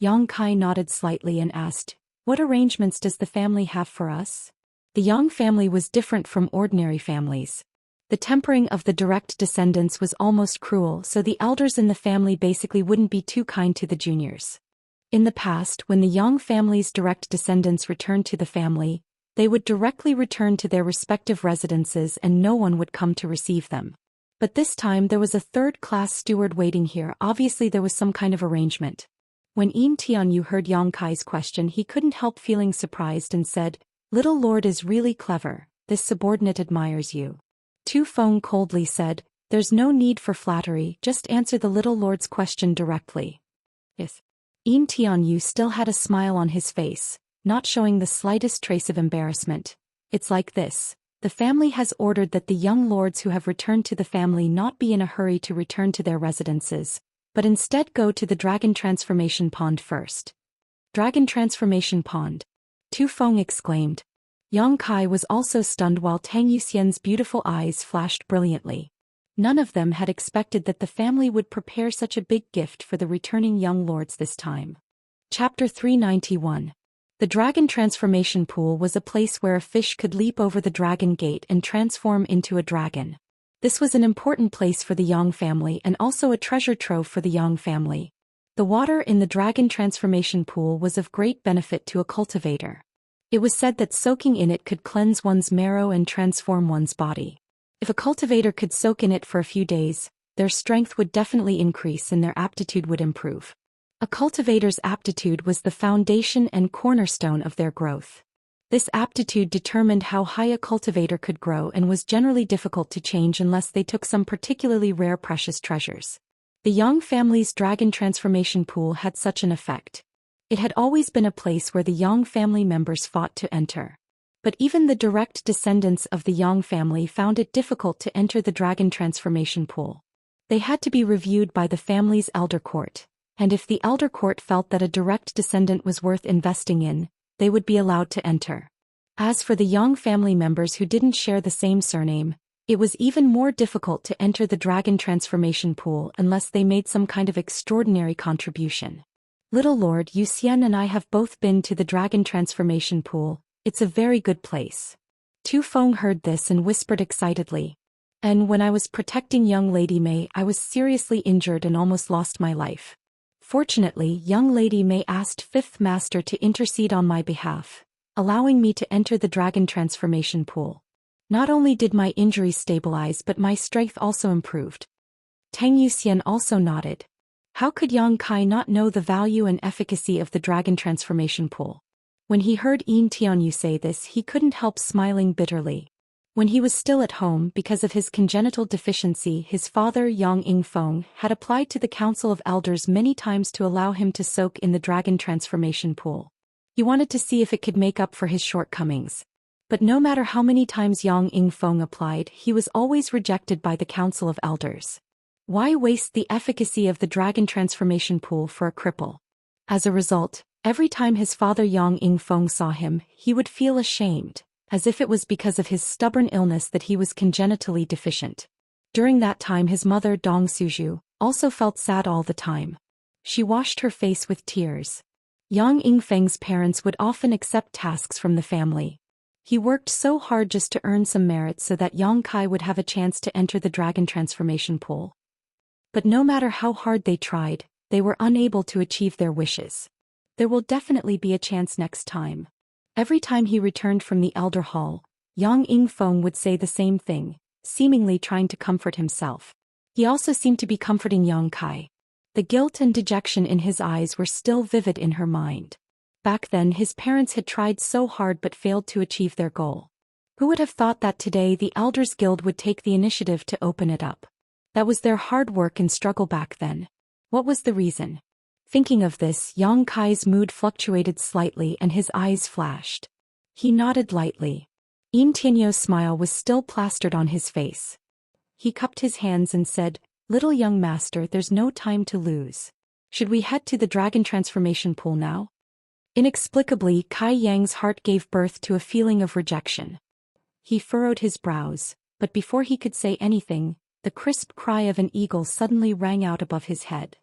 Yang Kai nodded slightly and asked, "What arrangements does the family have for us?" The Yang family was different from ordinary families. The tempering of the direct descendants was almost cruel, so the elders in the family basically wouldn't be too kind to the juniors. In the past, when the Yang family's direct descendants returned to the family, they would directly return to their respective residences and no one would come to receive them. But this time there was a third-class steward waiting here. Obviously there was some kind of arrangement. When Yin Tianyu heard Yang Kai's question, he couldn't help feeling surprised and said, "Little lord is really clever. This subordinate admires you." Tu Feng coldly said, "There's no need for flattery, just answer the little lord's question directly." Yes. Yin Tianyu still had a smile on his face, not showing the slightest trace of embarrassment. "It's like this. The family has ordered that the young lords who have returned to the family not be in a hurry to return to their residences, but instead go to the Dragon Transformation Pond first." "Dragon Transformation Pond?" Tu Feng exclaimed. Yang Kai was also stunned while Tang Yuxian's beautiful eyes flashed brilliantly. None of them had expected that the family would prepare such a big gift for the returning young lords this time. Chapter 391. The Dragon Transformation Pool was a place where a fish could leap over the dragon gate and transform into a dragon. This was an important place for the Yang family and also a treasure trove for the Yang family. The water in the Dragon Transformation Pool was of great benefit to a cultivator. It was said that soaking in it could cleanse one's marrow and transform one's body. If a cultivator could soak in it for a few days, their strength would definitely increase and their aptitude would improve. A cultivator's aptitude was the foundation and cornerstone of their growth. This aptitude determined how high a cultivator could grow and was generally difficult to change unless they took some particularly rare precious treasures. The Yang family's Dragon Transformation Pool had such an effect. It had always been a place where the Yang family members fought to enter. But even the direct descendants of the Yang family found it difficult to enter the Dragon Transformation Pool. They had to be reviewed by the family's elder court, and if the elder court felt that a direct descendant was worth investing in, they would be allowed to enter. As for the Yang family members who didn't share the same surname, it was even more difficult to enter the Dragon Transformation Pool unless they made some kind of extraordinary contribution. "Little Lord, Zhou Xian and I have both been to the Dragon Transformation Pool. It's a very good place." Tu Feng heard this and whispered excitedly. "And when I was protecting young Lady Mei, I was seriously injured and almost lost my life. Fortunately, young Lady Mei asked Fifth Master to intercede on my behalf, allowing me to enter the Dragon Transformation Pool. Not only did my injury stabilize but my strength also improved." Tang Yuxian also nodded. How could Yang Kai not know the value and efficacy of the Dragon Transformation Pool? When he heard Yin Tianyu say this, he couldn't help smiling bitterly. When he was still at home, because of his congenital deficiency, his father Yang Yingfeng had applied to the Council of Elders many times to allow him to soak in the Dragon Transformation Pool. He wanted to see if it could make up for his shortcomings. But no matter how many times Yang Yingfeng applied, he was always rejected by the Council of Elders. Why waste the efficacy of the Dragon Transformation Pool for a cripple? As a result, every time his father Yang Yingfeng saw him, he would feel ashamed, as if it was because of his stubborn illness that he was congenitally deficient. During that time his mother Dong Suju also felt sad all the time. She washed her face with tears. Yang Yingfeng's parents would often accept tasks from the family. He worked so hard just to earn some merit so that Yang Kai would have a chance to enter the dragon transformation pool. But no matter how hard they tried, they were unable to achieve their wishes. There will definitely be a chance next time. Every time he returned from the Elder Hall, Yang Yingfeng would say the same thing, seemingly trying to comfort himself. He also seemed to be comforting Yang Kai. The guilt and dejection in his eyes were still vivid in her mind. Back then his parents had tried so hard but failed to achieve their goal. Who would have thought that today the Elders Guild would take the initiative to open it up? That was their hard work and struggle back then. What was the reason? Thinking of this, Yang Kai's mood fluctuated slightly and his eyes flashed. He nodded lightly. Yin Tianyo's smile was still plastered on his face. He cupped his hands and said, "Little young master, there's no time to lose. Should we head to the dragon transformation pool now?" Inexplicably, Kai Yang's heart gave birth to a feeling of rejection. He furrowed his brows, but before he could say anything, the crisp cry of an eagle suddenly rang out above his head.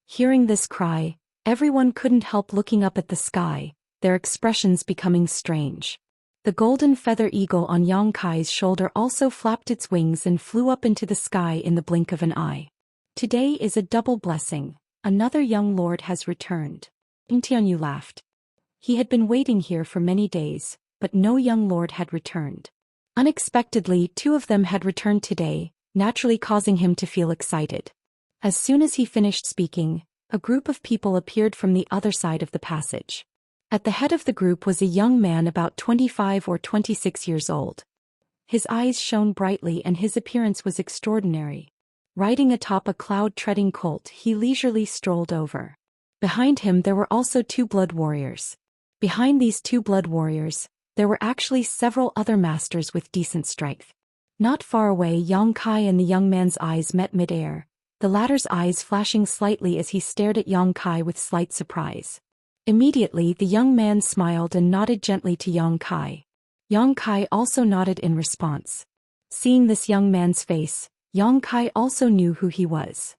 Hearing this cry, everyone couldn't help looking up at the sky, their expressions becoming strange. The golden feather eagle on Yang Kai's shoulder also flapped its wings and flew up into the sky in the blink of an eye. Today is a double blessing. Another young lord has returned. Yin Tianyu laughed. He had been waiting here for many days, but no young lord had returned. Unexpectedly, two of them had returned today, naturally causing him to feel excited. As soon as he finished speaking, a group of people appeared from the other side of the passage. At the head of the group was a young man about 25 or 26 years old. His eyes shone brightly and his appearance was extraordinary. Riding atop a cloud-treading colt, he leisurely strolled over. Behind him there were also two blood warriors. Behind these two blood warriors, there were actually several other masters with decent strength. Not far away, Yang Kai and the young man's eyes met mid-air, the latter's eyes flashing slightly as he stared at Yang Kai with slight surprise. Immediately the young man smiled and nodded gently to Yang Kai. Yang Kai also nodded in response. Seeing this young man's face, Yang Kai also knew who he was.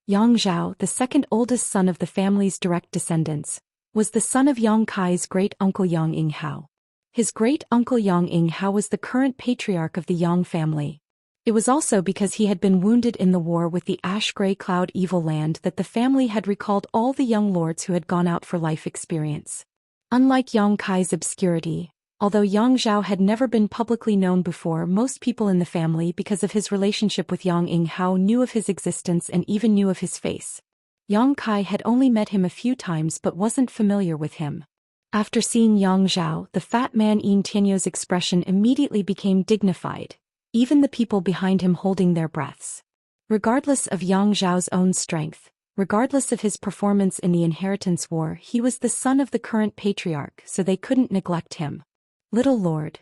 Yang Zhao, the second oldest son of the family's direct descendants, was the son of Yang Kai's great-uncle Yang Yinghao. His great-uncle Yang Yinghao was the current patriarch of the Yang family. It was also because he had been wounded in the war with the Ash-Grey Cloud Evil Land that the family had recalled all the young lords who had gone out for life experience. Unlike Yang Kai's obscurity, although Yang Zhao had never been publicly known before, most people in the family, because of his relationship with Yang Yinghao, knew of his existence and even knew of his face. Yang Kai had only met him a few times but wasn't familiar with him. After seeing Yang Zhao, the fat man Yin Tianyo's expression immediately became dignified, even the people behind him holding their breaths. Regardless of Yang Zhao's own strength, regardless of his performance in the inheritance war, he was the son of the current patriarch, so they couldn't neglect him. "Little lord."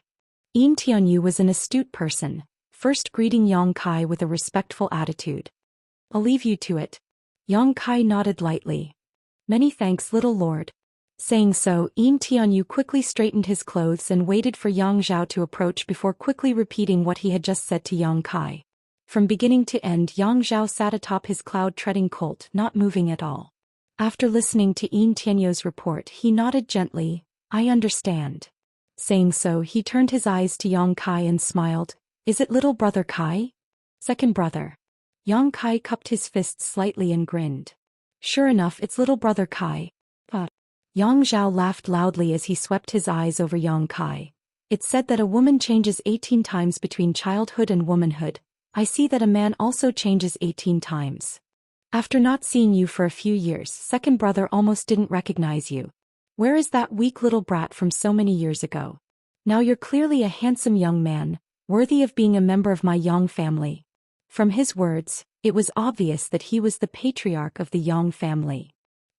Yin Tianyu was an astute person, first greeting Yang Kai with a respectful attitude. "I'll leave you to it." Yang Kai nodded lightly. "Many thanks, little lord." Saying so, Yin Tianyu quickly straightened his clothes and waited for Yang Zhao to approach before quickly repeating what he had just said to Yang Kai. From beginning to end, Yang Zhao sat atop his cloud-treading colt, not moving at all. After listening to Yin Tianyu's report, he nodded gently. "I understand." Saying so, he turned his eyes to Yang Kai and smiled. "Is it little brother Kai?" "Second brother." Yang Kai cupped his fists slightly and grinned. "Sure enough, it's little brother Kai." Yang Zhao laughed loudly as he swept his eyes over Yang Kai. "It's said that a woman changes 18 times between childhood and womanhood. I see that a man also changes 18 times. After not seeing you for a few years, second brother almost didn't recognize you. Where is that weak little brat from so many years ago? Now you're clearly a handsome young man, worthy of being a member of my Yang family." From his words, it was obvious that he was the patriarch of the Yang family.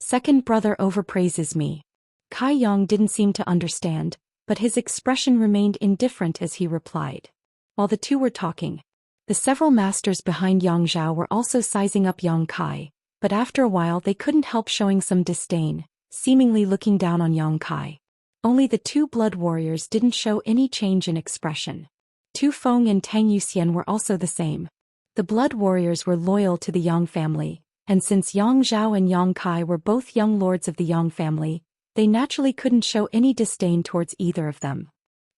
"Second brother overpraises me." Kai Yang didn't seem to understand, but his expression remained indifferent as he replied. While the two were talking, the several masters behind Yang Zhao were also sizing up Yang Kai, but after a while they couldn't help showing some disdain, seemingly looking down on Yang Kai. Only the two blood warriors didn't show any change in expression. Tu Feng and Tang Yuxian were also the same. The blood warriors were loyal to the Yang family, and since Yang Zhao and Yang Kai were both young lords of the Yang family, they naturally couldn't show any disdain towards either of them.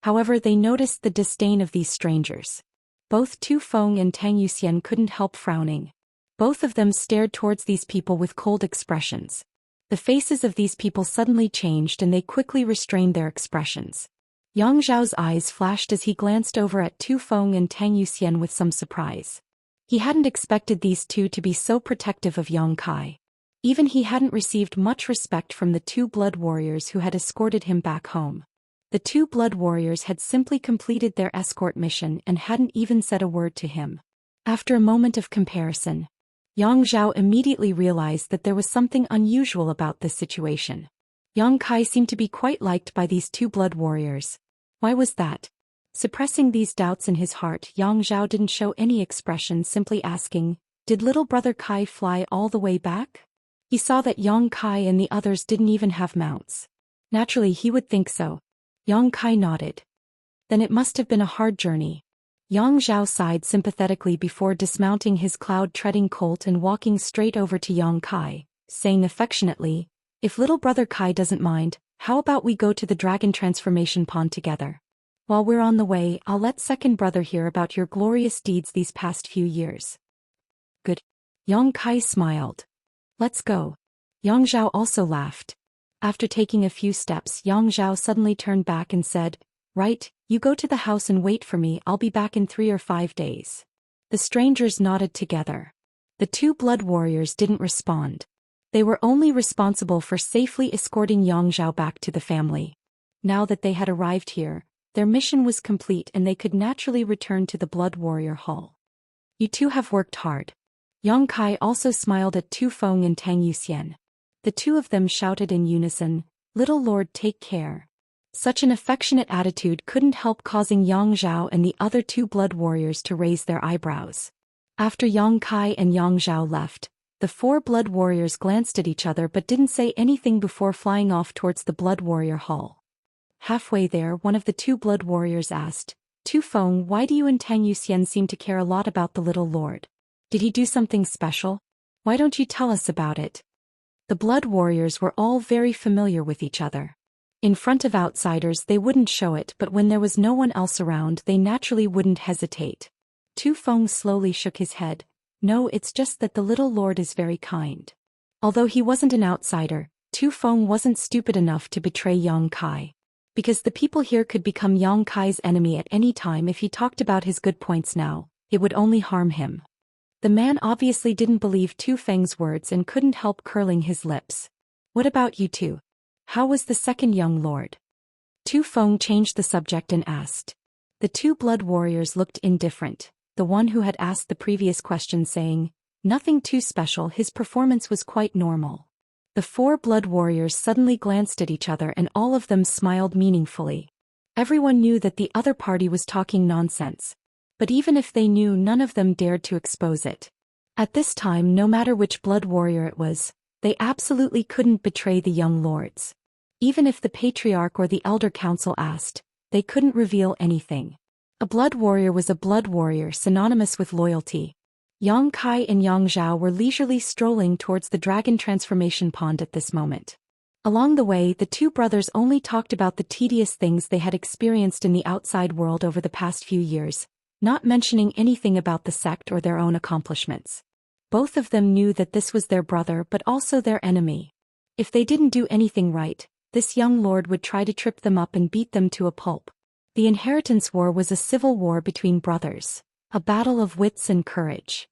However, they noticed the disdain of these strangers. Both Tu Feng and Tang Yuxian couldn't help frowning. Both of them stared towards these people with cold expressions. The faces of these people suddenly changed and they quickly restrained their expressions. Yang Zhao's eyes flashed as he glanced over at Tu Feng and Tang Yuxian with some surprise. He hadn't expected these two to be so protective of Yang Kai. Even he hadn't received much respect from the two blood warriors who had escorted him back home. The two blood warriors had simply completed their escort mission and hadn't even said a word to him. After a moment of comparison, Yang Zhao immediately realized that there was something unusual about this situation. Yang Kai seemed to be quite liked by these two blood warriors. Why was that? Suppressing these doubts in his heart, Yang Zhao didn't show any expression, simply asking, "Did little brother Kai fly all the way back?" He saw that Yang Kai and the others didn't even have mounts. Naturally, he would think so. Yang Kai nodded. Then it must have been a hard journey. Yang Zhao sighed sympathetically before dismounting his cloud-treading colt and walking straight over to Yang Kai, saying affectionately, "If little brother Kai doesn't mind, how about we go to the dragon transformation pond together? While we're on the way, I'll let second brother hear about your glorious deeds these past few years." "Good." Yang Kai smiled. "Let's go." Yang Zhao also laughed. After taking a few steps, Yang Zhao suddenly turned back and said, "Right, you go to the house and wait for me, I'll be back in 3 or 5 days." The strangers nodded together. The two blood warriors didn't respond. They were only responsible for safely escorting Yang Zhao back to the family. Now that they had arrived here, their mission was complete and they could naturally return to the blood warrior hall. "You two have worked hard." Yang Kai also smiled at Tu Feng and Tang Yuxian. The two of them shouted in unison, "Little Lord, take care." Such an affectionate attitude couldn't help causing Yang Zhao and the other two blood warriors to raise their eyebrows. After Yang Kai and Yang Zhao left, the 4 blood warriors glanced at each other but didn't say anything before flying off towards the blood warrior hall. Halfway there, one of the 2 blood warriors asked, "Tu Feng, why do you and Tang Yuxian seem to care a lot about the little lord? Did he do something special? Why don't you tell us about it?" The blood warriors were all very familiar with each other. In front of outsiders they wouldn't show it, but when there was no one else around they naturally wouldn't hesitate. Tu Feng slowly shook his head. "No, it's just that the little lord is very kind." Although he wasn't an outsider, Tu Feng wasn't stupid enough to betray Yang Kai. Because the people here could become Yang Kai's enemy at any time if he talked about his good points now, it would only harm him. The man obviously didn't believe Tu Feng's words and couldn't help curling his lips. "What about you two? How was the second young lord?" Tu Feng changed the subject and asked. The 2 blood warriors looked indifferent, the one who had asked the previous question saying, "Nothing too special, his performance was quite normal." The 4 blood warriors suddenly glanced at each other and all of them smiled meaningfully. Everyone knew that the other party was talking nonsense. But even if they knew, none of them dared to expose it. At this time, no matter which blood warrior it was, they absolutely couldn't betray the young lords. Even if the patriarch or the elder council asked, they couldn't reveal anything. A blood warrior was a blood warrior, synonymous with loyalty. Yang Kai and Yang Zhao were leisurely strolling towards the dragon transformation pond at this moment. Along the way, the 2 brothers only talked about the tedious things they had experienced in the outside world over the past few years, not mentioning anything about the sect or their own accomplishments. Both of them knew that this was their brother but also their enemy. If they didn't do anything right, this young lord would try to trip them up and beat them to a pulp. The inheritance war was a civil war between brothers, a battle of wits and courage.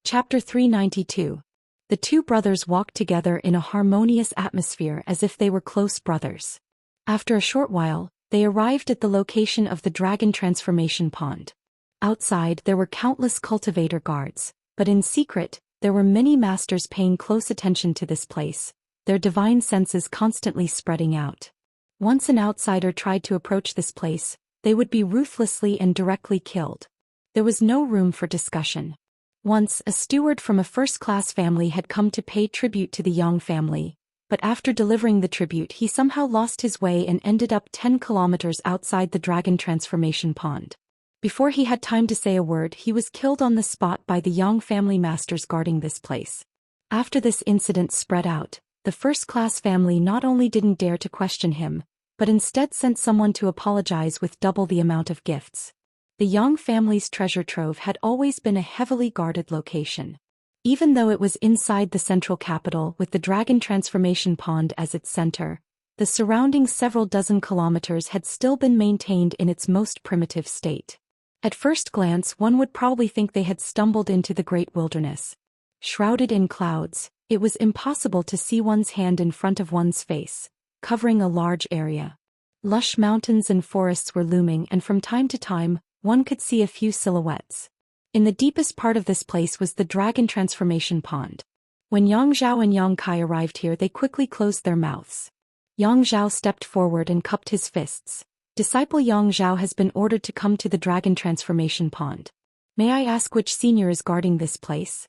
Chapter 392. The 2 brothers walked together in a harmonious atmosphere as if they were close brothers. After a short while, they arrived at the location of the dragon transformation pond. Outside there were countless cultivator guards, but in secret, there were many masters paying close attention to this place, their divine senses constantly spreading out. Once an outsider tried to approach this place, they would be ruthlessly and directly killed. There was no room for discussion. Once, a steward from a first-class family had come to pay tribute to the Yang family, but after delivering the tribute he somehow lost his way and ended up 10 kilometers outside the dragon transformation pond. Before he had time to say a word, he was killed on the spot by the Yang family masters guarding this place. After this incident spread out, the first-class family not only didn't dare to question him, but instead sent someone to apologize with double the amount of gifts. The Yang family's treasure trove had always been a heavily guarded location. Even though it was inside the central capital with the dragon transformation pond as its center, the surrounding several dozen kilometers had still been maintained in its most primitive state. At first glance, one would probably think they had stumbled into the great wilderness. Shrouded in clouds, it was impossible to see one's hand in front of one's face, covering a large area. Lush mountains and forests were looming, and from time to time, one could see a few silhouettes. In the deepest part of this place was the dragon transformation pond. When Yang Zhao and Yang Kai arrived here, they quickly closed their mouths. Yang Zhao stepped forward and cupped his fists. Disciple Yang Zhao has been ordered to come to the dragon transformation pond. May I ask which senior is guarding this place?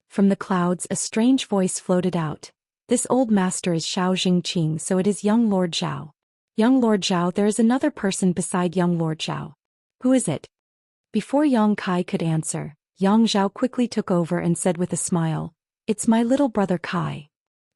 From the clouds, a strange voice floated out. This old master is Xiao Jingqing, so it is young Lord Zhao. Young Lord Zhao, there is another person beside young Lord Zhao. Who is it? Before Yang Kai could answer, Yang Zhao quickly took over and said with a smile, "It's my little brother Kai."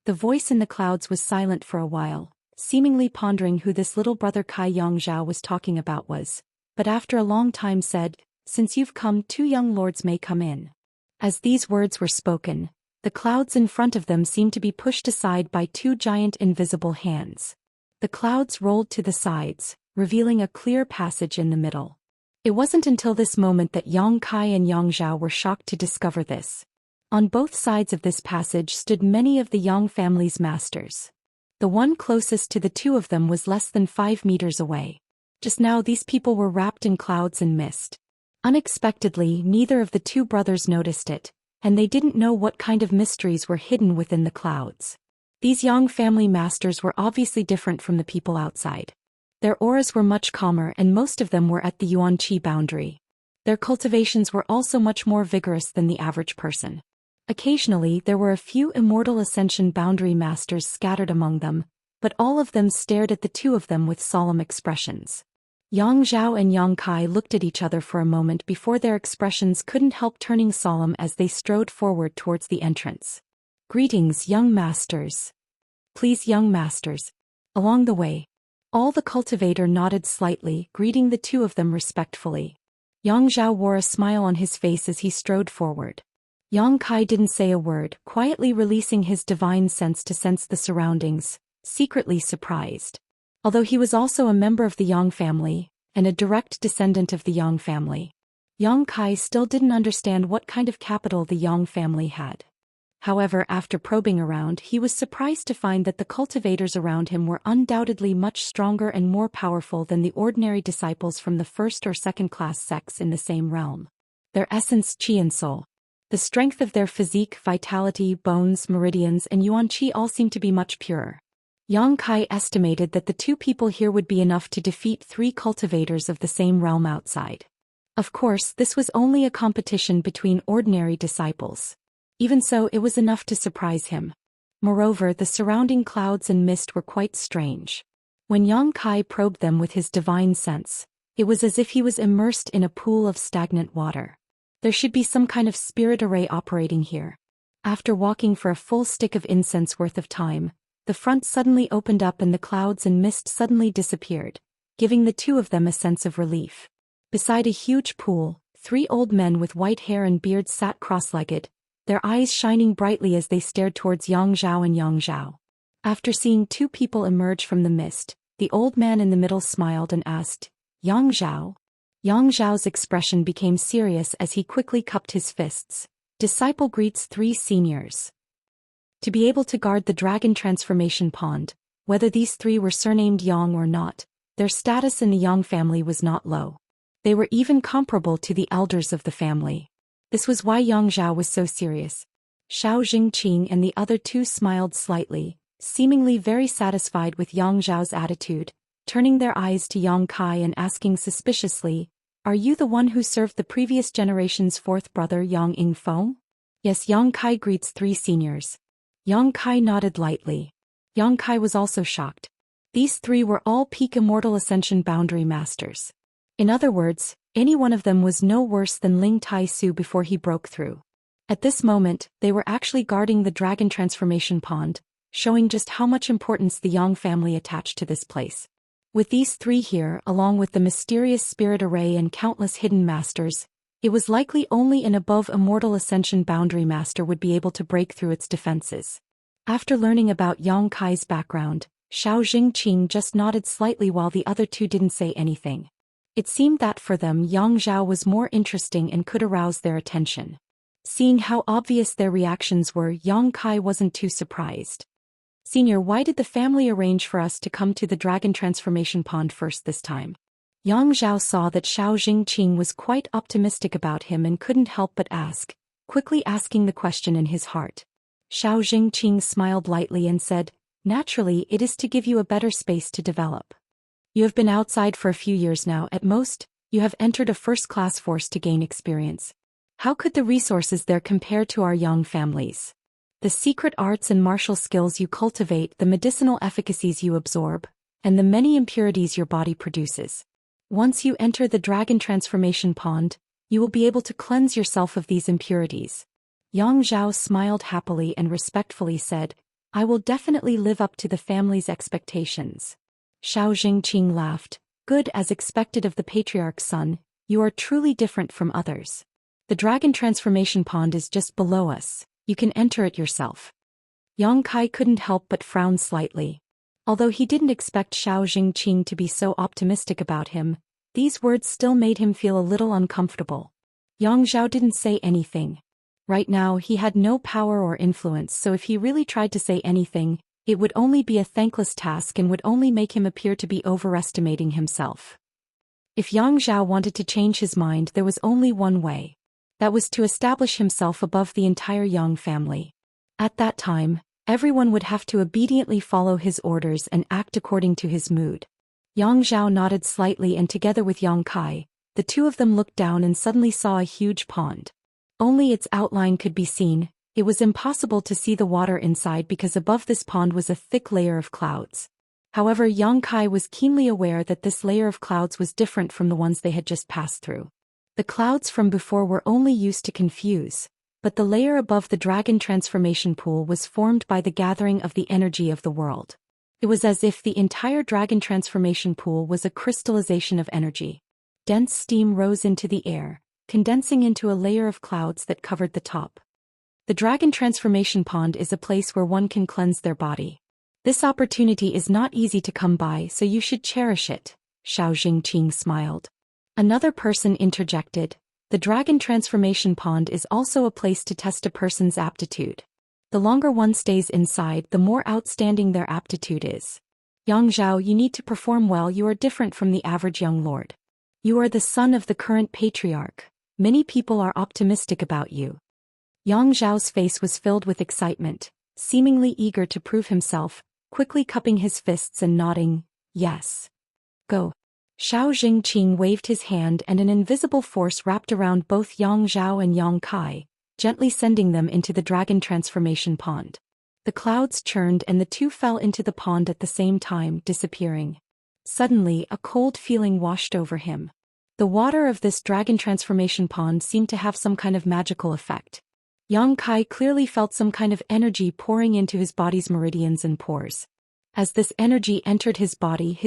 The voice in the clouds was silent for a while, seemingly pondering who this little brother Kai Yang Zhao was talking about was, but after a long time said, "Since you've come, 2 young lords may come in." As these words were spoken, the clouds in front of them seemed to be pushed aside by 2 giant invisible hands. The clouds rolled to the sides, revealing a clear passage in the middle. It wasn't until this moment that Yang Kai and Yang Zhao were shocked to discover this. On both sides of this passage stood many of the Yang family's masters. The one closest to the 2 of them was less than 5 meters away. Just now these people were wrapped in clouds and mist. Unexpectedly, neither of the 2 brothers noticed it, and they didn't know what kind of mysteries were hidden within the clouds. These Yang family masters were obviously different from the people outside. Their auras were much calmer, and most of them were at the Yuan-Qi boundary. Their cultivations were also much more vigorous than the average person. Occasionally there were a few Immortal Ascension boundary masters scattered among them, but all of them stared at the 2 of them with solemn expressions. Yang Zhao and Yang Kai looked at each other for a moment before their expressions couldn't help turning solemn as they strode forward towards the entrance. "Greetings, young masters." "Please, young masters." Along the way, all the cultivator nodded slightly, greeting the 2 of them respectfully. Yang Zhao wore a smile on his face as he strode forward. Yang Kai didn't say a word, quietly releasing his divine sense to sense the surroundings, secretly surprised. Although he was also a member of the Yang family, and a direct descendant of the Yang family, Yang Kai still didn't understand what kind of capital the Yang family had. However, after probing around, he was surprised to find that the cultivators around him were undoubtedly much stronger and more powerful than the ordinary disciples from the first or second-class sects in the same realm. Their essence, qi and soul, the strength of their physique, vitality, bones, meridians, and yuan-qi all seemed to be much purer. Yang Kai estimated that the 2 people here would be enough to defeat 3 cultivators of the same realm outside. Of course, this was only a competition between ordinary disciples. Even so, it was enough to surprise him. Moreover, the surrounding clouds and mist were quite strange. When Yang Kai probed them with his divine sense, it was as if he was immersed in a pool of stagnant water. There should be some kind of spirit array operating here. After walking for a full stick of incense worth of time, the front suddenly opened up and the clouds and mist suddenly disappeared, giving the 2 of them a sense of relief. Beside a huge pool, 3 old men with white hair and beards sat cross-legged, their eyes shining brightly as they stared towards Yang Zhao and Yang Zhao. After seeing 2 people emerge from the mist, the old man in the middle smiled and asked, "Yang Zhao?" Yang Zhao's expression became serious as he quickly cupped his fists. "Disciple greets 3 seniors." To be able to guard the dragon transformation pond, whether these 3 were surnamed Yang or not, their status in the Yang family was not low. They were even comparable to the elders of the family. This was why Yang Zhao was so serious. Xiao Jingqing and the other 2 smiled slightly, seemingly very satisfied with Yang Zhao's attitude, turning their eyes to Yang Kai and asking suspiciously, "Are you the one who served the previous generation's 4th brother Yang Yingfeng?" "Yes." Yang Kai greets 3 seniors. Yang Kai nodded lightly. Yang Kai was also shocked. These 3 were all peak Immortal Ascension boundary masters. In other words, any one of them was no worse than Ling Tai Su before he broke through. At this moment, they were actually guarding the dragon transformation pond, showing just how much importance the Yang family attached to this place. With these three here, along with the mysterious spirit array and countless hidden masters, it was likely only an above immortal ascension boundary master would be able to break through its defenses. After learning about Yang Kai's background, Xiao Jingqing just nodded slightly while the other two didn't say anything. It seemed that for them Yang Zhao was more interesting and could arouse their attention. Seeing how obvious their reactions were, Yang Kai wasn't too surprised. "Senior, why did the family arrange for us to come to the dragon transformation pond first this time?" Yang Zhao saw that Xiao Jingqing was quite optimistic about him and couldn't help but ask, quickly asking the question in his heart. Xiao Jingqing smiled lightly and said, "Naturally, it is to give you a better space to develop. You have been outside for a few years now. At most, you have entered a first-class force to gain experience. How could the resources there compare to our young families? The secret arts and martial skills you cultivate, the medicinal efficacies you absorb, and the many impurities your body produces. Once you enter the dragon transformation pond, you will be able to cleanse yourself of these impurities." Yang Zhao smiled happily and respectfully said, "I will definitely live up to the family's expectations." Xiao Jingqing laughed. "Good, as expected of the patriarch's son, you are truly different from others. The dragon transformation pond is just below us. You can enter it yourself." Yang Kai couldn't help but frown slightly. Although he didn't expect Xiao Jingqing to be so optimistic about him, these words still made him feel a little uncomfortable. Yang Zhao didn't say anything. Right now he had no power or influence, so if he really tried to say anything, it would only be a thankless task and would only make him appear to be overestimating himself. If Yang Zhao wanted to change his mind, there was only one way. That was to establish himself above the entire Yang family. At that time, everyone would have to obediently follow his orders and act according to his mood. Yang Zhao nodded slightly, and together with Yang Kai, the two of them looked down and suddenly saw a huge pond. Only its outline could be seen. It was impossible to see the water inside because above this pond was a thick layer of clouds. However, Yang Kai was keenly aware that this layer of clouds was different from the ones they had just passed through. The clouds from before were only used to confuse, but the layer above the dragon transformation pool was formed by the gathering of the energy of the world. It was as if the entire dragon transformation pool was a crystallization of energy. Dense steam rose into the air, condensing into a layer of clouds that covered the top. The dragon transformation pond is a place where one can cleanse their body. This opportunity is not easy to come by, so you should cherish it, Xiao Jingqing smiled. Another person interjected, "The dragon transformation pond is also a place to test a person's aptitude. The longer one stays inside, the more outstanding their aptitude is. Yang Zhao, you need to perform well. You are different from the average young lord. You are the son of the current patriarch. Many people are optimistic about you." Yang Zhao's face was filled with excitement, seemingly eager to prove himself, quickly cupping his fists and nodding, "Yes. Go." Xiao Jingqing waved his hand and an invisible force wrapped around both Yang Zhao and Yang Kai, gently sending them into the dragon transformation pond. The clouds churned and the two fell into the pond at the same time, disappearing. Suddenly, a cold feeling washed over him. The water of this dragon transformation pond seemed to have some kind of magical effect. Yang Kai clearly felt some kind of energy pouring into his body's meridians and pores. As this energy entered his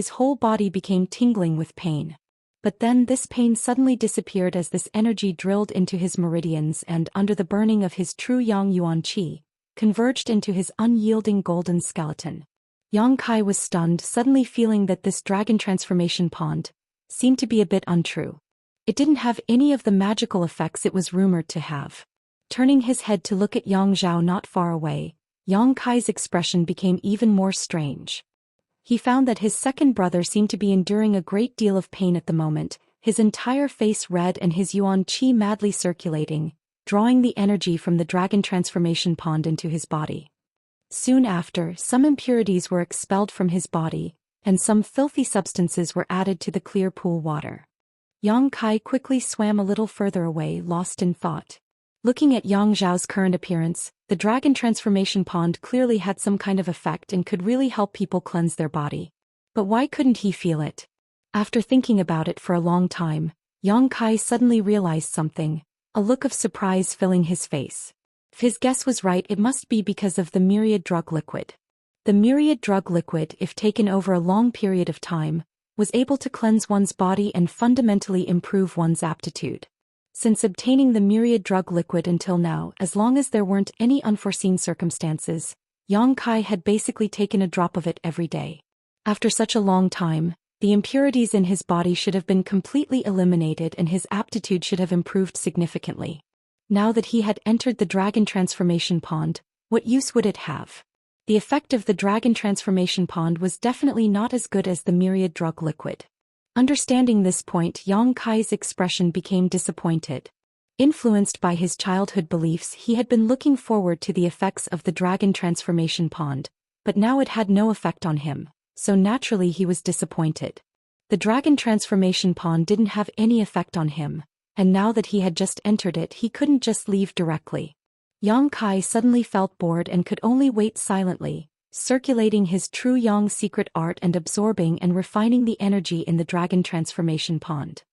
whole body became tingling with pain. But then this pain suddenly disappeared as this energy drilled into his meridians and, under the burning of his true Yang Yuan Qi, converged into his unyielding golden skeleton. Yang Kai was stunned, suddenly feeling that this dragon transformation pond seemed to be a bit untrue. It didn't have any of the magical effects it was rumored to have. Turning his head to look at Yang Zhao not far away, Yang Kai's expression became even more strange. He found that his second brother seemed to be enduring a great deal of pain at the moment, his entire face red and his Yuan Qi madly circulating, drawing the energy from the dragon transformation pond into his body. Soon after, some impurities were expelled from his body, and some filthy substances were added to the clear pool water. Yang Kai quickly swam a little further away, lost in thought. Looking at Yang Zhao's current appearance, the dragon transformation pond clearly had some kind of effect and could really help people cleanse their body. But why couldn't he feel it? After thinking about it for a long time, Yang Kai suddenly realized something, a look of surprise filling his face. If his guess was right, it must be because of the myriad drug liquid. The myriad drug liquid, if taken over a long period of time, was able to cleanse one's body and fundamentally improve one's aptitude. Since obtaining the myriad drug liquid until now, as long as there weren't any unforeseen circumstances, Yang Kai had basically taken a drop of it every day. After such a long time, the impurities in his body should have been completely eliminated and his aptitude should have improved significantly. Now that he had entered the dragon transformation pond, what use would it have? The effect of the dragon transformation pond was definitely not as good as the myriad drug liquid. Understanding this point, Yang Kai's expression became disappointed. Influenced by his childhood beliefs, he had been looking forward to the effects of the dragon transformation pond, but now it had no effect on him, so naturally he was disappointed. The dragon transformation pond didn't have any effect on him, and now that he had just entered it, he couldn't just leave directly. Yang Kai suddenly felt bored and could only wait silently, circulating his true Yang secret art and absorbing and refining the energy in the dragon transformation pond.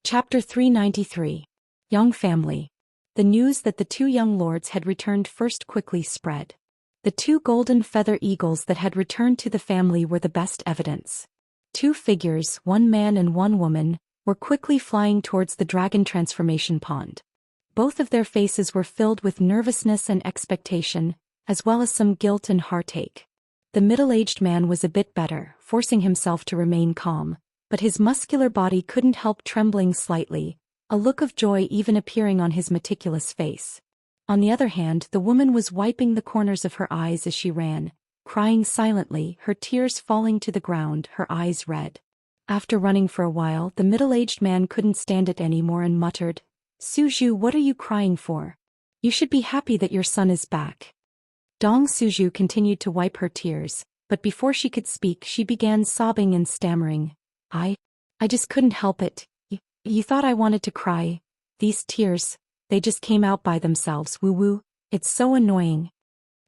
Chapter 393. Young Family. The news that the two young lords had returned first quickly spread. The two golden feather eagles that had returned to the family were the best evidence. Two figures, one man and one woman, were quickly flying towards the dragon transformation pond. Both of their faces were filled with nervousness and expectation, as well as some guilt and heartache. The middle-aged man was a bit better, forcing himself to remain calm, but his muscular body couldn't help trembling slightly, a look of joy even appearing on his meticulous face. On the other hand, the woman was wiping the corners of her eyes as she ran, crying silently, her tears falling to the ground, her eyes red. After running for a while, the middle-aged man couldn't stand it anymore and muttered, "Suzhu, what are you crying for? You should be happy that your son is back." Dong Suzhu continued to wipe her tears, but before she could speak she began sobbing and stammering. I just couldn't help it. You thought I wanted to cry. These tears, they just came out by themselves, woo-woo. It's so annoying."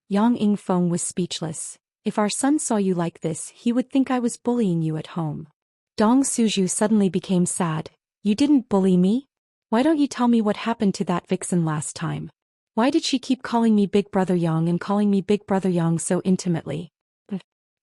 Yang Yingfeng was speechless. "If our son saw you like this, he would think I was bullying you at home." Dong Suzhu suddenly became sad. "You didn't bully me? Why don't you tell me what happened to that vixen last time? Why did she keep calling me Big Brother Yang and calling me Big Brother Yang so intimately?"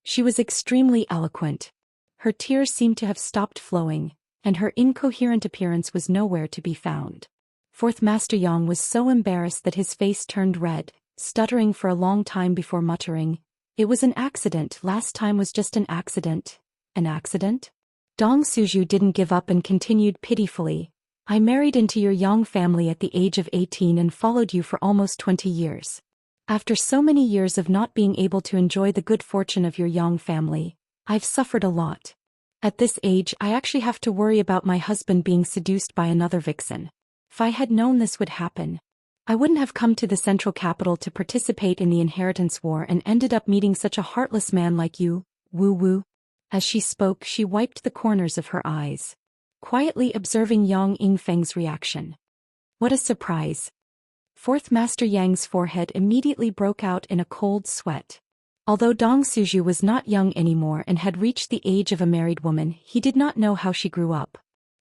She was extremely eloquent. Her tears seemed to have stopped flowing, and her incoherent appearance was nowhere to be found. Fourth Master Yang was so embarrassed that his face turned red, stuttering for a long time before muttering, "It was an accident, last time was just an accident." "An accident?" Dong Suzhu didn't give up and continued pitifully, "I married into your Yang family at the age of 18 and followed you for almost 20 years. After so many years of not being able to enjoy the good fortune of your Yang family, I've suffered a lot. At this age, I actually have to worry about my husband being seduced by another vixen. If I had known this would happen, I wouldn't have come to the central capital to participate in the inheritance war and ended up meeting such a heartless man like you, woo-woo." As she spoke, she wiped the corners of her eyes, quietly observing Yang Yingfeng's reaction. What a surprise. Fourth Master Yang's forehead immediately broke out in a cold sweat. Although Dong Suzhu was not young anymore and had reached the age of a married woman, he did not know how she grew up.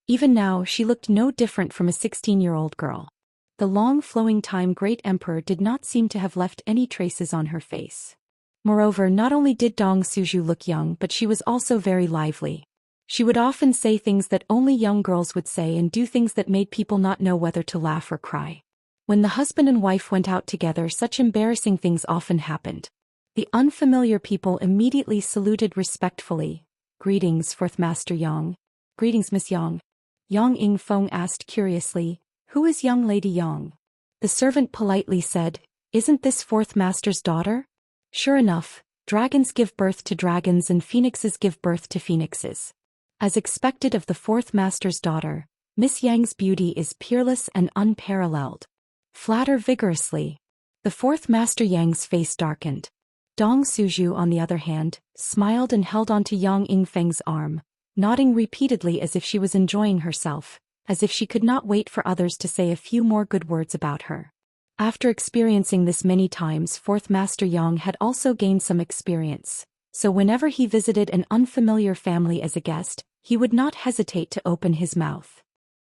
Even now, she looked no different from a 16-year-old girl. The long flowing time Great Emperor did not seem to have left any traces on her face. Moreover, not only did Dong Suzhu look young, but she was also very lively. She would often say things that only young girls would say and do things that made people not know whether to laugh or cry. When the husband and wife went out together, such embarrassing things often happened. The unfamiliar people immediately saluted respectfully. "Greetings, Fourth Master Yang." "Greetings, Miss Yang." Yang Yingfeng asked curiously, "Who is young Lady Yang?" The servant politely said, "Isn't this Fourth Master's daughter?" Sure enough, dragons give birth to dragons and phoenixes give birth to phoenixes. As expected of the Fourth Master's daughter, Miss Yang's beauty is peerless and unparalleled. Flatter vigorously. The Fourth Master Yang's face darkened. Dong Suzhu, on the other hand, smiled and held onto Yang Yingfeng's arm, nodding repeatedly as if she was enjoying herself, as if she could not wait for others to say a few more good words about her. After experiencing this many times, Fourth Master Yang had also gained some experience, so whenever he visited an unfamiliar family as a guest, he would not hesitate to open his mouth.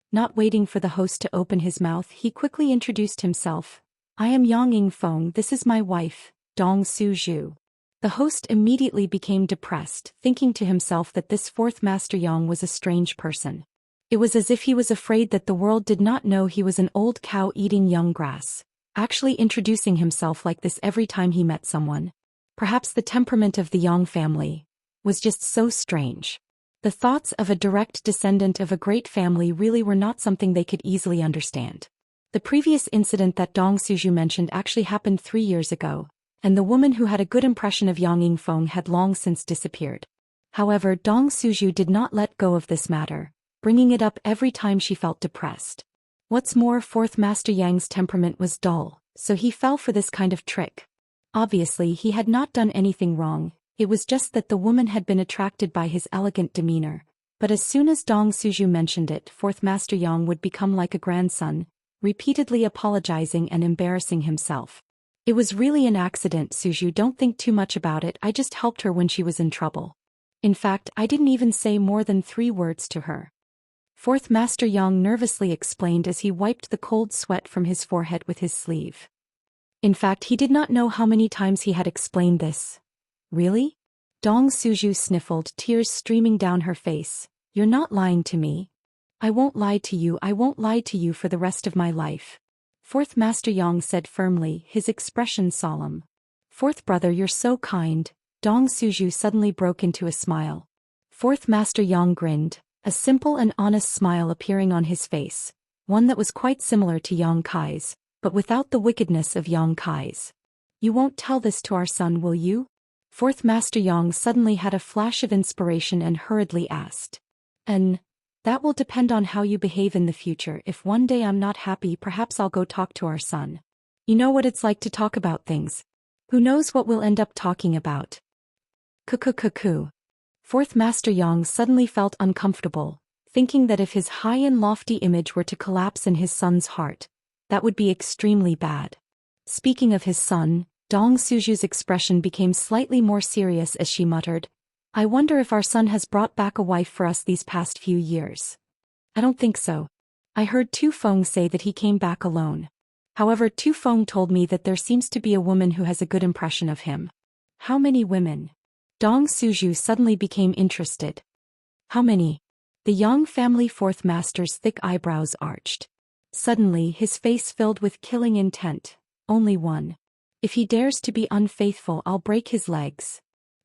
Not waiting for the host to open his mouth, he quickly introduced himself. I am Yang Yingfeng, this is my wife, Dong Suzhu. The host immediately became depressed, thinking to himself that this fourth Master Yang was a strange person. It was as if he was afraid that the world did not know he was an old cow eating young grass, actually introducing himself like this every time he met someone. Perhaps the temperament of the Yang family was just so strange. The thoughts of a direct descendant of a great family really were not something they could easily understand. The previous incident that Dong Suzhu mentioned actually happened 3 years ago, and the woman who had a good impression of Yang Yingfeng had long since disappeared. However, Dong Suzhu did not let go of this matter, bringing it up every time she felt depressed. What's more, fourth Master Yang's temperament was dull, so he fell for this kind of trick. Obviously, he had not done anything wrong, it was just that the woman had been attracted by his elegant demeanor. But as soon as Dong Suzhu mentioned it, fourth Master Yang would become like a grandson, repeatedly apologizing and embarrassing himself. It was really an accident, Suzhu, don't think too much about it, I just helped her when she was in trouble. In fact, I didn't even say more than 3 words to her. Fourth Master Yang nervously explained as he wiped the cold sweat from his forehead with his sleeve. In fact, he did not know how many times he had explained this. Really? Dong Suzhu sniffled, tears streaming down her face. You're not lying to me. I won't lie to you, I won't lie to you for the rest of my life. Fourth Master Yang said firmly, his expression solemn. Fourth brother, you're so kind. Dong Suzhu suddenly broke into a smile. Fourth Master Yang grinned, a simple and honest smile appearing on his face, one that was quite similar to Yang Kai's, but without the wickedness of Yang Kai's. You won't tell this to our son, will you? Fourth Master Yang suddenly had a flash of inspiration and hurriedly asked. That will depend on how you behave in the future. If one day I'm not happy, perhaps I'll go talk to our son. You know what it's like to talk about things. Who knows what we'll end up talking about? Cuckoo. Fourth Master Yang suddenly felt uncomfortable, thinking that if his high and lofty image were to collapse in his son's heart, that would be extremely bad. Speaking of his son, Dong Suzhu's expression became slightly more serious as she muttered, I wonder if our son has brought back a wife for us these past few years. I don't think so. I heard Tu Feng say that he came back alone. However, Tu Feng told me that there seems to be a woman who has a good impression of him. How many women? Dong Suzhu suddenly became interested. How many? The Yang family fourth master's thick eyebrows arched. Suddenly his face filled with killing intent. Only one. If he dares to be unfaithful, I'll break his legs.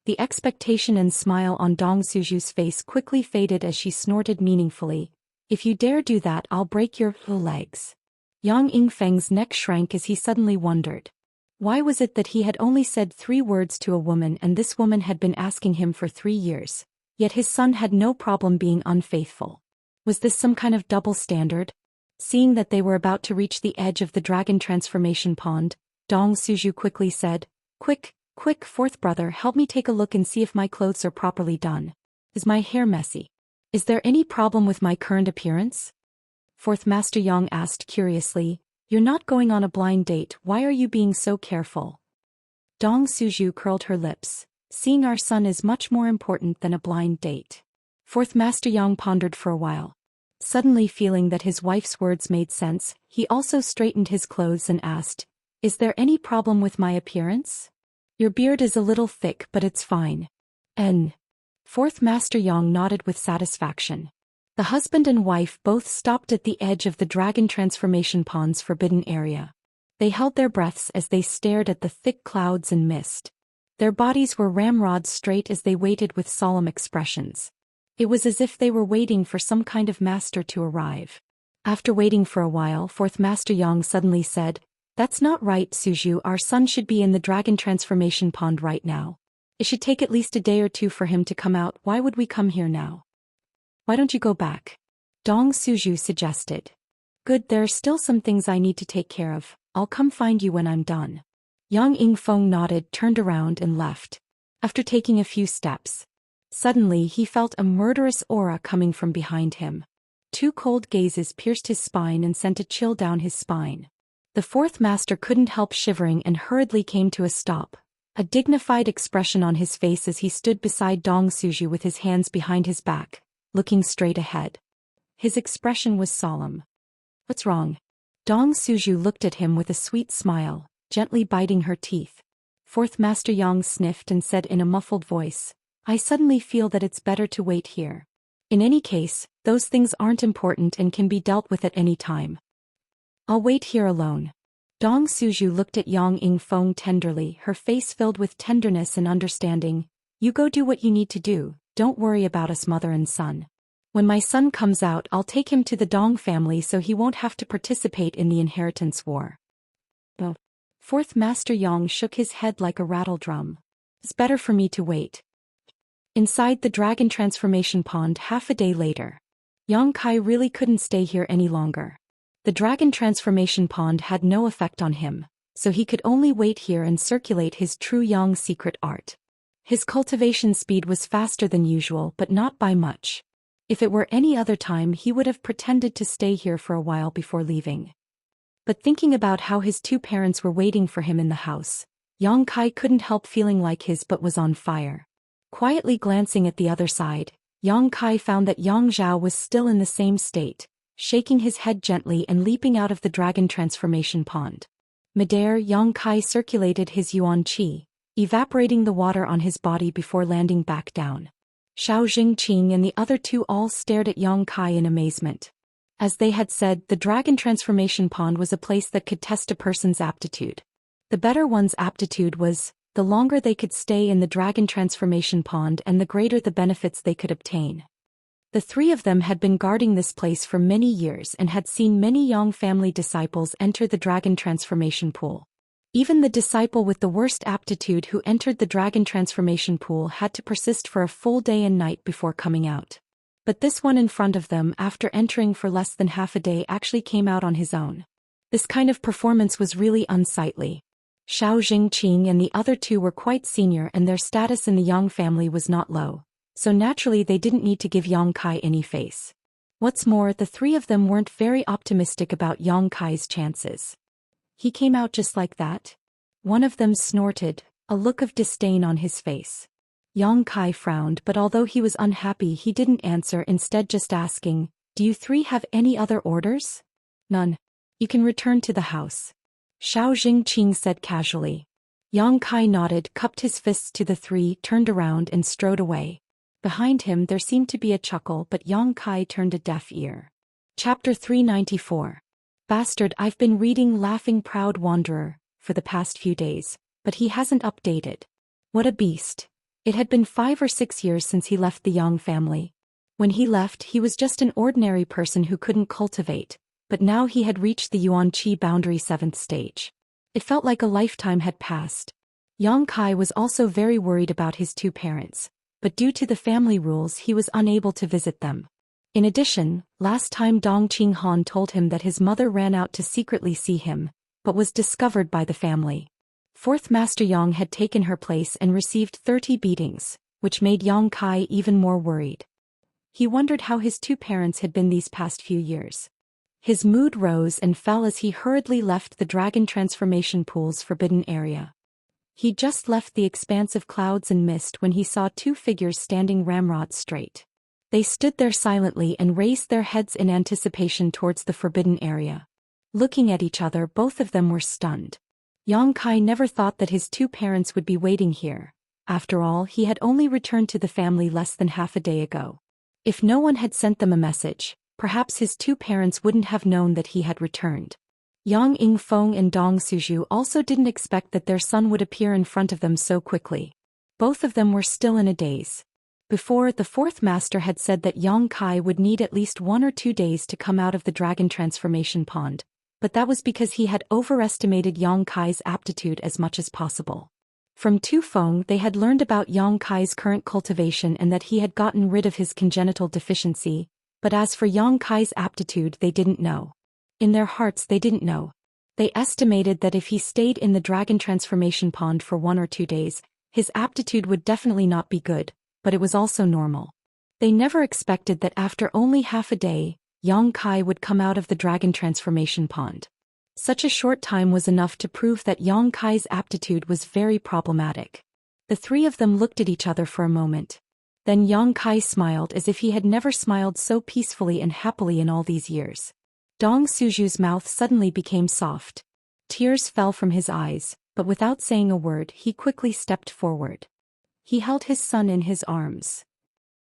The expectation and smile on Dong Suzhu's face quickly faded as she snorted meaningfully. If you dare do that, I'll break your legs. Yang Yingfeng's neck shrank as he suddenly wondered. Why was it that he had only said 3 words to a woman and this woman had been asking him for 3 years, yet his son had no problem being unfaithful? Was this some kind of double standard? Seeing that they were about to reach the edge of the dragon transformation pond, Dong Suzhu quickly said, Quick, fourth brother, help me take a look and see if my clothes are properly done. Is my hair messy? Is there any problem with my current appearance? Fourth Master Yang asked curiously, You're not going on a blind date, why are you being so careful? Dong Suzhu curled her lips. Seeing our son is much more important than a blind date. Fourth Master Yang pondered for a while. Suddenly feeling that his wife's words made sense, he also straightened his clothes and asked, Is there any problem with my appearance? Your beard is a little thick, but it's fine. Fourth Master Yang nodded with satisfaction. The husband and wife both stopped at the edge of the dragon transformation pond's forbidden area. They held their breaths as they stared at the thick clouds and mist. Their bodies were ramrod straight as they waited with solemn expressions. It was as if they were waiting for some kind of master to arrive. After waiting for a while, Fourth Master Yang suddenly said, That's not right, Suzhu, our son should be in the dragon transformation pond right now. It should take at least a day or 2 for him to come out, why would we come here now? Why don't you go back? Dong Suzhu suggested. Good, there are still some things I need to take care of, I'll come find you when I'm done. Yang Yingfeng nodded, turned around and left. After taking a few steps, suddenly he felt a murderous aura coming from behind him. 2 cold gazes pierced his spine and sent a chill down his spine. The fourth master couldn't help shivering and hurriedly came to a stop, a dignified expression on his face as he stood beside Dong Suzhu with his hands behind his back, looking straight ahead. His expression was solemn. "What's wrong?" Dong Suju looked at him with a sweet smile, gently biting her teeth. Fourth Master Yang sniffed and said in a muffled voice, "I suddenly feel that it's better to wait here. In any case, those things aren't important and can be dealt with at any time. I'll wait here alone." Dong Suju looked at Yang Yingfeng tenderly, her face filled with tenderness and understanding. "You go do what you need to do, don't worry about us mother and son. When my son comes out I'll take him to the Dong family so he won't have to participate in the inheritance war." The Fourth Master Yang shook his head like a rattle drum. "It's better for me to wait." Inside the dragon transformation pond half a day later. Yang Kai really couldn't stay here any longer. The dragon transformation pond had no effect on him, so he could only wait here and circulate his true Yang secret art. His cultivation speed was faster than usual but not by much. If it were any other time he would have pretended to stay here for a while before leaving. But thinking about how his two parents were waiting for him in the house, Yang Kai couldn't help feeling like his butt was on fire. Quietly glancing at the other side, Yang Kai found that Yang Zhao was still in the same state, shaking his head gently and leaping out of the dragon transformation pond. Midair, Yang Kai circulated his yuan qi, evaporating the water on his body before landing back down. Xiao Jingqing and the other two all stared at Yang Kai in amazement. As they had said, the dragon transformation pond was a place that could test a person's aptitude. The better one's aptitude was, the longer they could stay in the dragon transformation pond and the greater the benefits they could obtain. The three of them had been guarding this place for many years and had seen many Yang family disciples enter the dragon transformation pool. Even the disciple with the worst aptitude who entered the dragon transformation pool had to persist for a full day and night before coming out. But this one in front of them, after entering for less than half a day, actually came out on his own. This kind of performance was really unsightly. Xiao Jingqing and the other two were quite senior and their status in the Yang family was not low, so naturally they didn't need to give Yang Kai any face. What's more, the three of them weren't very optimistic about Yang Kai's chances. "He came out just like that?" One of them snorted, a look of disdain on his face. Yang Kai frowned, but although he was unhappy he didn't answer, instead just asking, "Do you three have any other orders?" "None. You can return to the house," Xiao Jingqing said casually. Yang Kai nodded, cupped his fists to the three, turned around and strode away. Behind him there seemed to be a chuckle, but Yang Kai turned a deaf ear. Chapter 394. Bastard, I've been reading Laughing Proud Wanderer for the past few days, but he hasn't updated. What a beast. It had been 5 or 6 years since he left the Yang family. When he left, he was just an ordinary person who couldn't cultivate, but now he had reached the Yuan Qi boundary 7th stage. It felt like a lifetime had passed. Yang Kai was also very worried about his two parents, but due to the family rules he was unable to visit them. In addition, last time Dong Qinghan told him that his mother ran out to secretly see him, but was discovered by the family. Fourth Master Yang had taken her place and received 30 beatings, which made Yang Kai even more worried. He wondered how his two parents had been these past few years. His mood rose and fell as he hurriedly left the dragon transformation pool's forbidden area. He just left the expanse of clouds and mist when he saw two figures standing ramrod straight. They stood there silently and raised their heads in anticipation towards the forbidden area. Looking at each other, both of them were stunned. Yang Kai never thought that his two parents would be waiting here. After all, he had only returned to the family less than half a day ago. If no one had sent them a message, perhaps his two parents wouldn't have known that he had returned. Yang Yingfeng and Dong Suju also didn't expect that their son would appear in front of them so quickly. Both of them were still in a daze. Before, the fourth master had said that Yang Kai would need at least 1 or 2 days to come out of the dragon transformation pond, but that was because he had overestimated Yang Kai's aptitude as much as possible. From Tu Feng they had learned about Yang Kai's current cultivation and that he had gotten rid of his congenital deficiency, but as for Yang Kai's aptitude they didn't know. In their hearts they didn't know. They estimated that if he stayed in the dragon transformation pond for 1 or 2 days, his aptitude would definitely not be good, but it was also normal. They never expected that after only half a day, Yang Kai would come out of the dragon transformation pond. Such a short time was enough to prove that Yang Kai's aptitude was very problematic. The three of them looked at each other for a moment. Then Yang Kai smiled as if he had never smiled so peacefully and happily in all these years. Dong Suju's mouth suddenly became soft. Tears fell from his eyes, but without saying a word he quickly stepped forward. He held his son in his arms.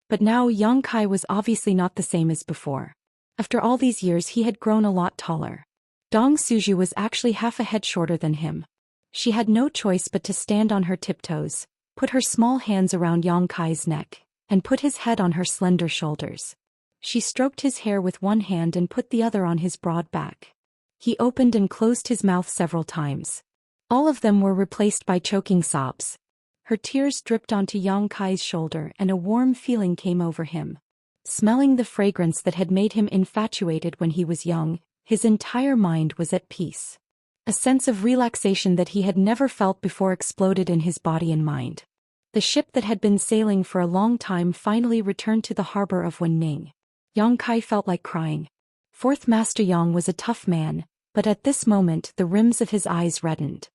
But now Yang Kai was obviously not the same as before. After all these years he had grown a lot taller. Dong Suju was actually half a head shorter than him. She had no choice but to stand on her tiptoes, put her small hands around Yang Kai's neck, and put his head on her slender shoulders. She stroked his hair with one hand and put the other on his broad back. He opened and closed his mouth several times. All of them were replaced by choking sobs. Her tears dripped onto Yang Kai's shoulder and a warm feeling came over him. Smelling the fragrance that had made him infatuated when he was young, his entire mind was at peace. A sense of relaxation that he had never felt before exploded in his body and mind. The ship that had been sailing for a long time finally returned to the harbor of Wenning. Yang Kai felt like crying. Fourth Master Yang was a tough man, but at this moment the rims of his eyes reddened.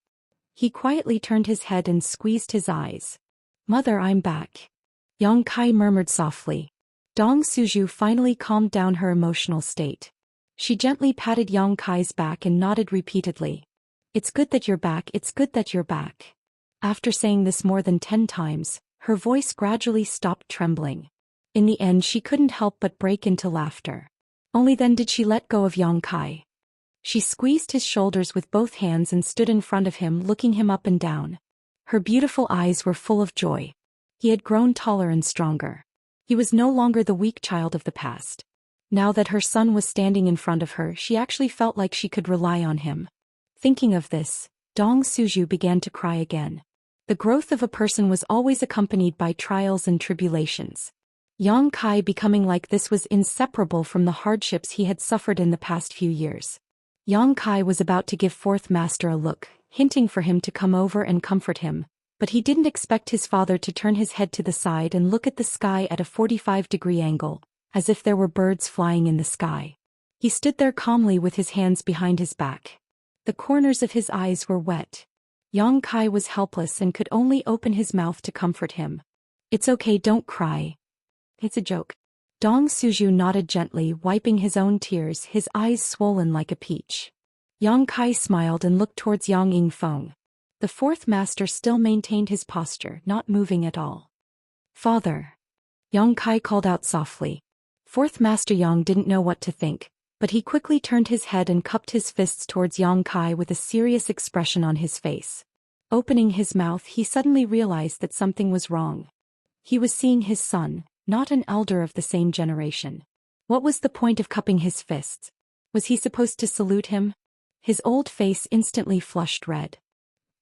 He quietly turned his head and squeezed his eyes. "Mother, I'm back," Yang Kai murmured softly. Dong Suju finally calmed down her emotional state. She gently patted Yang Kai's back and nodded repeatedly. "It's good that you're back, it's good that you're back." After saying this more than 10 times, her voice gradually stopped trembling. In the end she couldn't help but break into laughter. Only then did she let go of Yang Kai. She squeezed his shoulders with both hands and stood in front of him looking him up and down. Her beautiful eyes were full of joy. He had grown taller and stronger. He was no longer the weak child of the past. Now that her son was standing in front of her, she actually felt like she could rely on him. Thinking of this, Dong Suju began to cry again. The growth of a person was always accompanied by trials and tribulations. Yang Kai becoming like this was inseparable from the hardships he had suffered in the past few years. Yang Kai was about to give Fourth Master a look, hinting for him to come over and comfort him, but he didn't expect his father to turn his head to the side and look at the sky at a 45-degree angle, as if there were birds flying in the sky. He stood there calmly with his hands behind his back. The corners of his eyes were wet. Yang Kai was helpless and could only open his mouth to comfort him. "It's okay, don't cry. It's a joke." Dong Suju nodded gently, wiping his own tears, his eyes swollen like a peach. Yang Kai smiled and looked towards Yang Yingfeng. The Fourth Master still maintained his posture, not moving at all. "Father," Yang Kai called out softly. Fourth Master Yang didn't know what to think, but he quickly turned his head and cupped his fists towards Yang Kai with a serious expression on his face. Opening his mouth, he suddenly realized that something was wrong. He was seeing his son, not an elder of the same generation. What was the point of cupping his fists? Was he supposed to salute him? His old face instantly flushed red.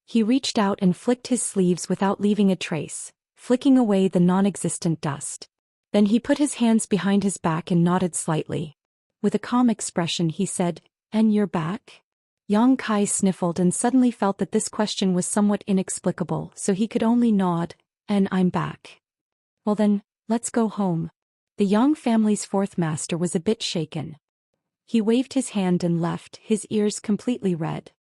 He reached out and flicked his sleeves without leaving a trace, flicking away the non-existent dust. Then he put his hands behind his back and nodded slightly. With a calm expression he said, "And you're back?" Yang Kai sniffled and suddenly felt that this question was somewhat inexplicable, so he could only nod, "And I'm back." "Well then, let's go home." The Yang family's Fourth Master was a bit shaken. He waved his hand and left, his ears completely red.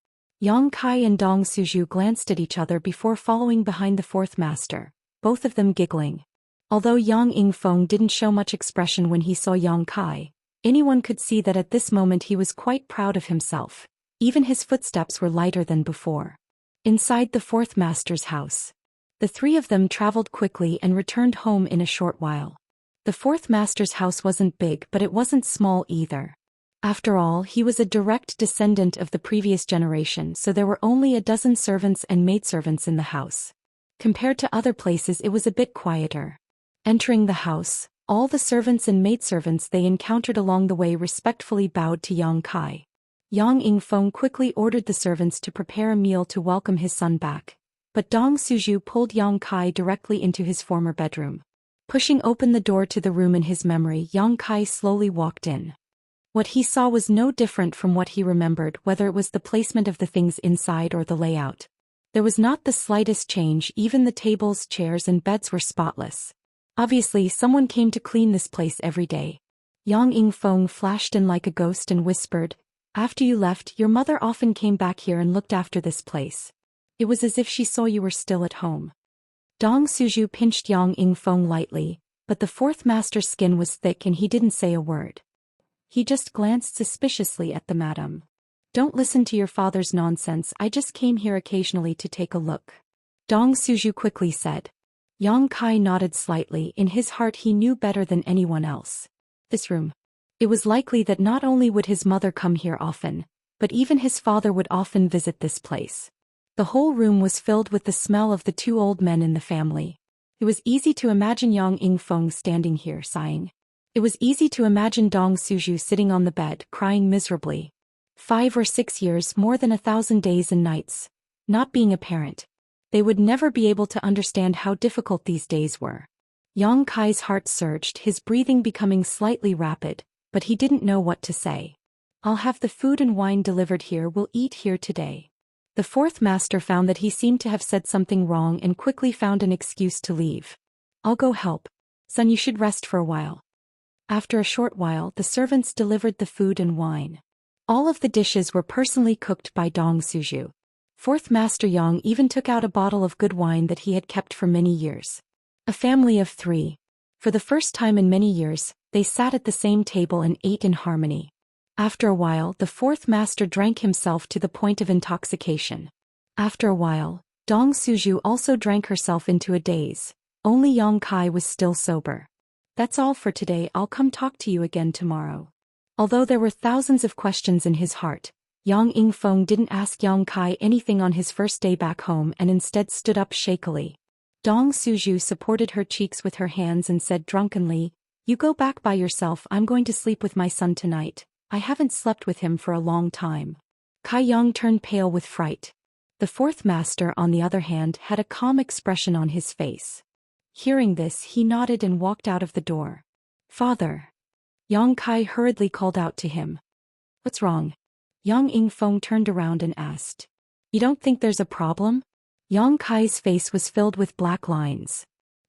Yang Kai and Dong Suju glanced at each other before following behind the Fourth Master, both of them giggling. Although Yang Yingfeng didn't show much expression when he saw Yang Kai, anyone could see that at this moment he was quite proud of himself. Even his footsteps were lighter than before. Inside the Fourth Master's house, the three of them traveled quickly and returned home in a short while. The Fourth Master's house wasn't big, but it wasn't small either. After all, he was a direct descendant of the previous generation, so there were only a dozen servants and maidservants in the house. Compared to other places, it was a bit quieter. Entering the house, all the servants and maidservants they encountered along the way respectfully bowed to Yang Kai. Yang Yingfeng quickly ordered the servants to prepare a meal to welcome his son back, but Dong Suju pulled Yang Kai directly into his former bedroom. Pushing open the door to the room in his memory, Yang Kai slowly walked in. What he saw was no different from what he remembered, whether it was the placement of the things inside or the layout. There was not the slightest change, even the tables, chairs and beds were spotless. Obviously, someone came to clean this place every day. Yang Yingfeng flashed in like a ghost and whispered, "After you left, your mother often came back here and looked after this place. It was as if she saw you were still at home." Dong Suju pinched Yang Yingfeng lightly, But the fourth master's skin was thick and he didn't say a word. He just glanced suspiciously at the madam. Don't listen to your father's nonsense, I just came here occasionally to take a look. Dong Suju quickly said. Yang Kai nodded slightly. In his heart he knew better than anyone else. This room. It was likely that not only would his mother come here often, but even his father would often visit this place. The whole room was filled with the smell of the two old men in the family. It was easy to imagine Yang Yingfeng standing here sighing. It was easy to imagine Dong Suju sitting on the bed crying miserably. 5 or 6 years, more than 1,000 days and nights. Not being a parent. They would never be able to understand how difficult these days were. Yang Kai's heart surged, his breathing becoming slightly rapid, but he didn't know what to say. I'll have the food and wine delivered here, we'll eat here today. The fourth master found that he seemed to have said something wrong and quickly found an excuse to leave. I'll go help. Son, you should rest for a while. After a short while, the servants delivered the food and wine. All of the dishes were personally cooked by Dong Suju. Fourth Master Yang even took out a bottle of good wine that he had kept for many years. A family of 3. For the first time in many years, they sat at the same table and ate in harmony. After a while, the fourth master drank himself to the point of intoxication. After a while, Dong Suju also drank herself into a daze. Only Yang Kai was still sober. That's all for today, I'll come talk to you again tomorrow. Although there were thousands of questions in his heart, Yang Yingfeng didn't ask Yang Kai anything on his first day back home and instead stood up shakily. Dong Suju supported her cheeks with her hands and said drunkenly, You go back by yourself, I'm going to sleep with my son tonight. I haven't slept with him for a long time. Kai Yang turned pale with fright. The fourth master, on the other hand, had a calm expression on his face. Hearing this, he nodded and walked out of the door. Father. Yang Kai hurriedly called out to him. What's wrong? Yang Yingfeng turned around and asked. You don't think there's a problem? Yang Kai's face was filled with black lines.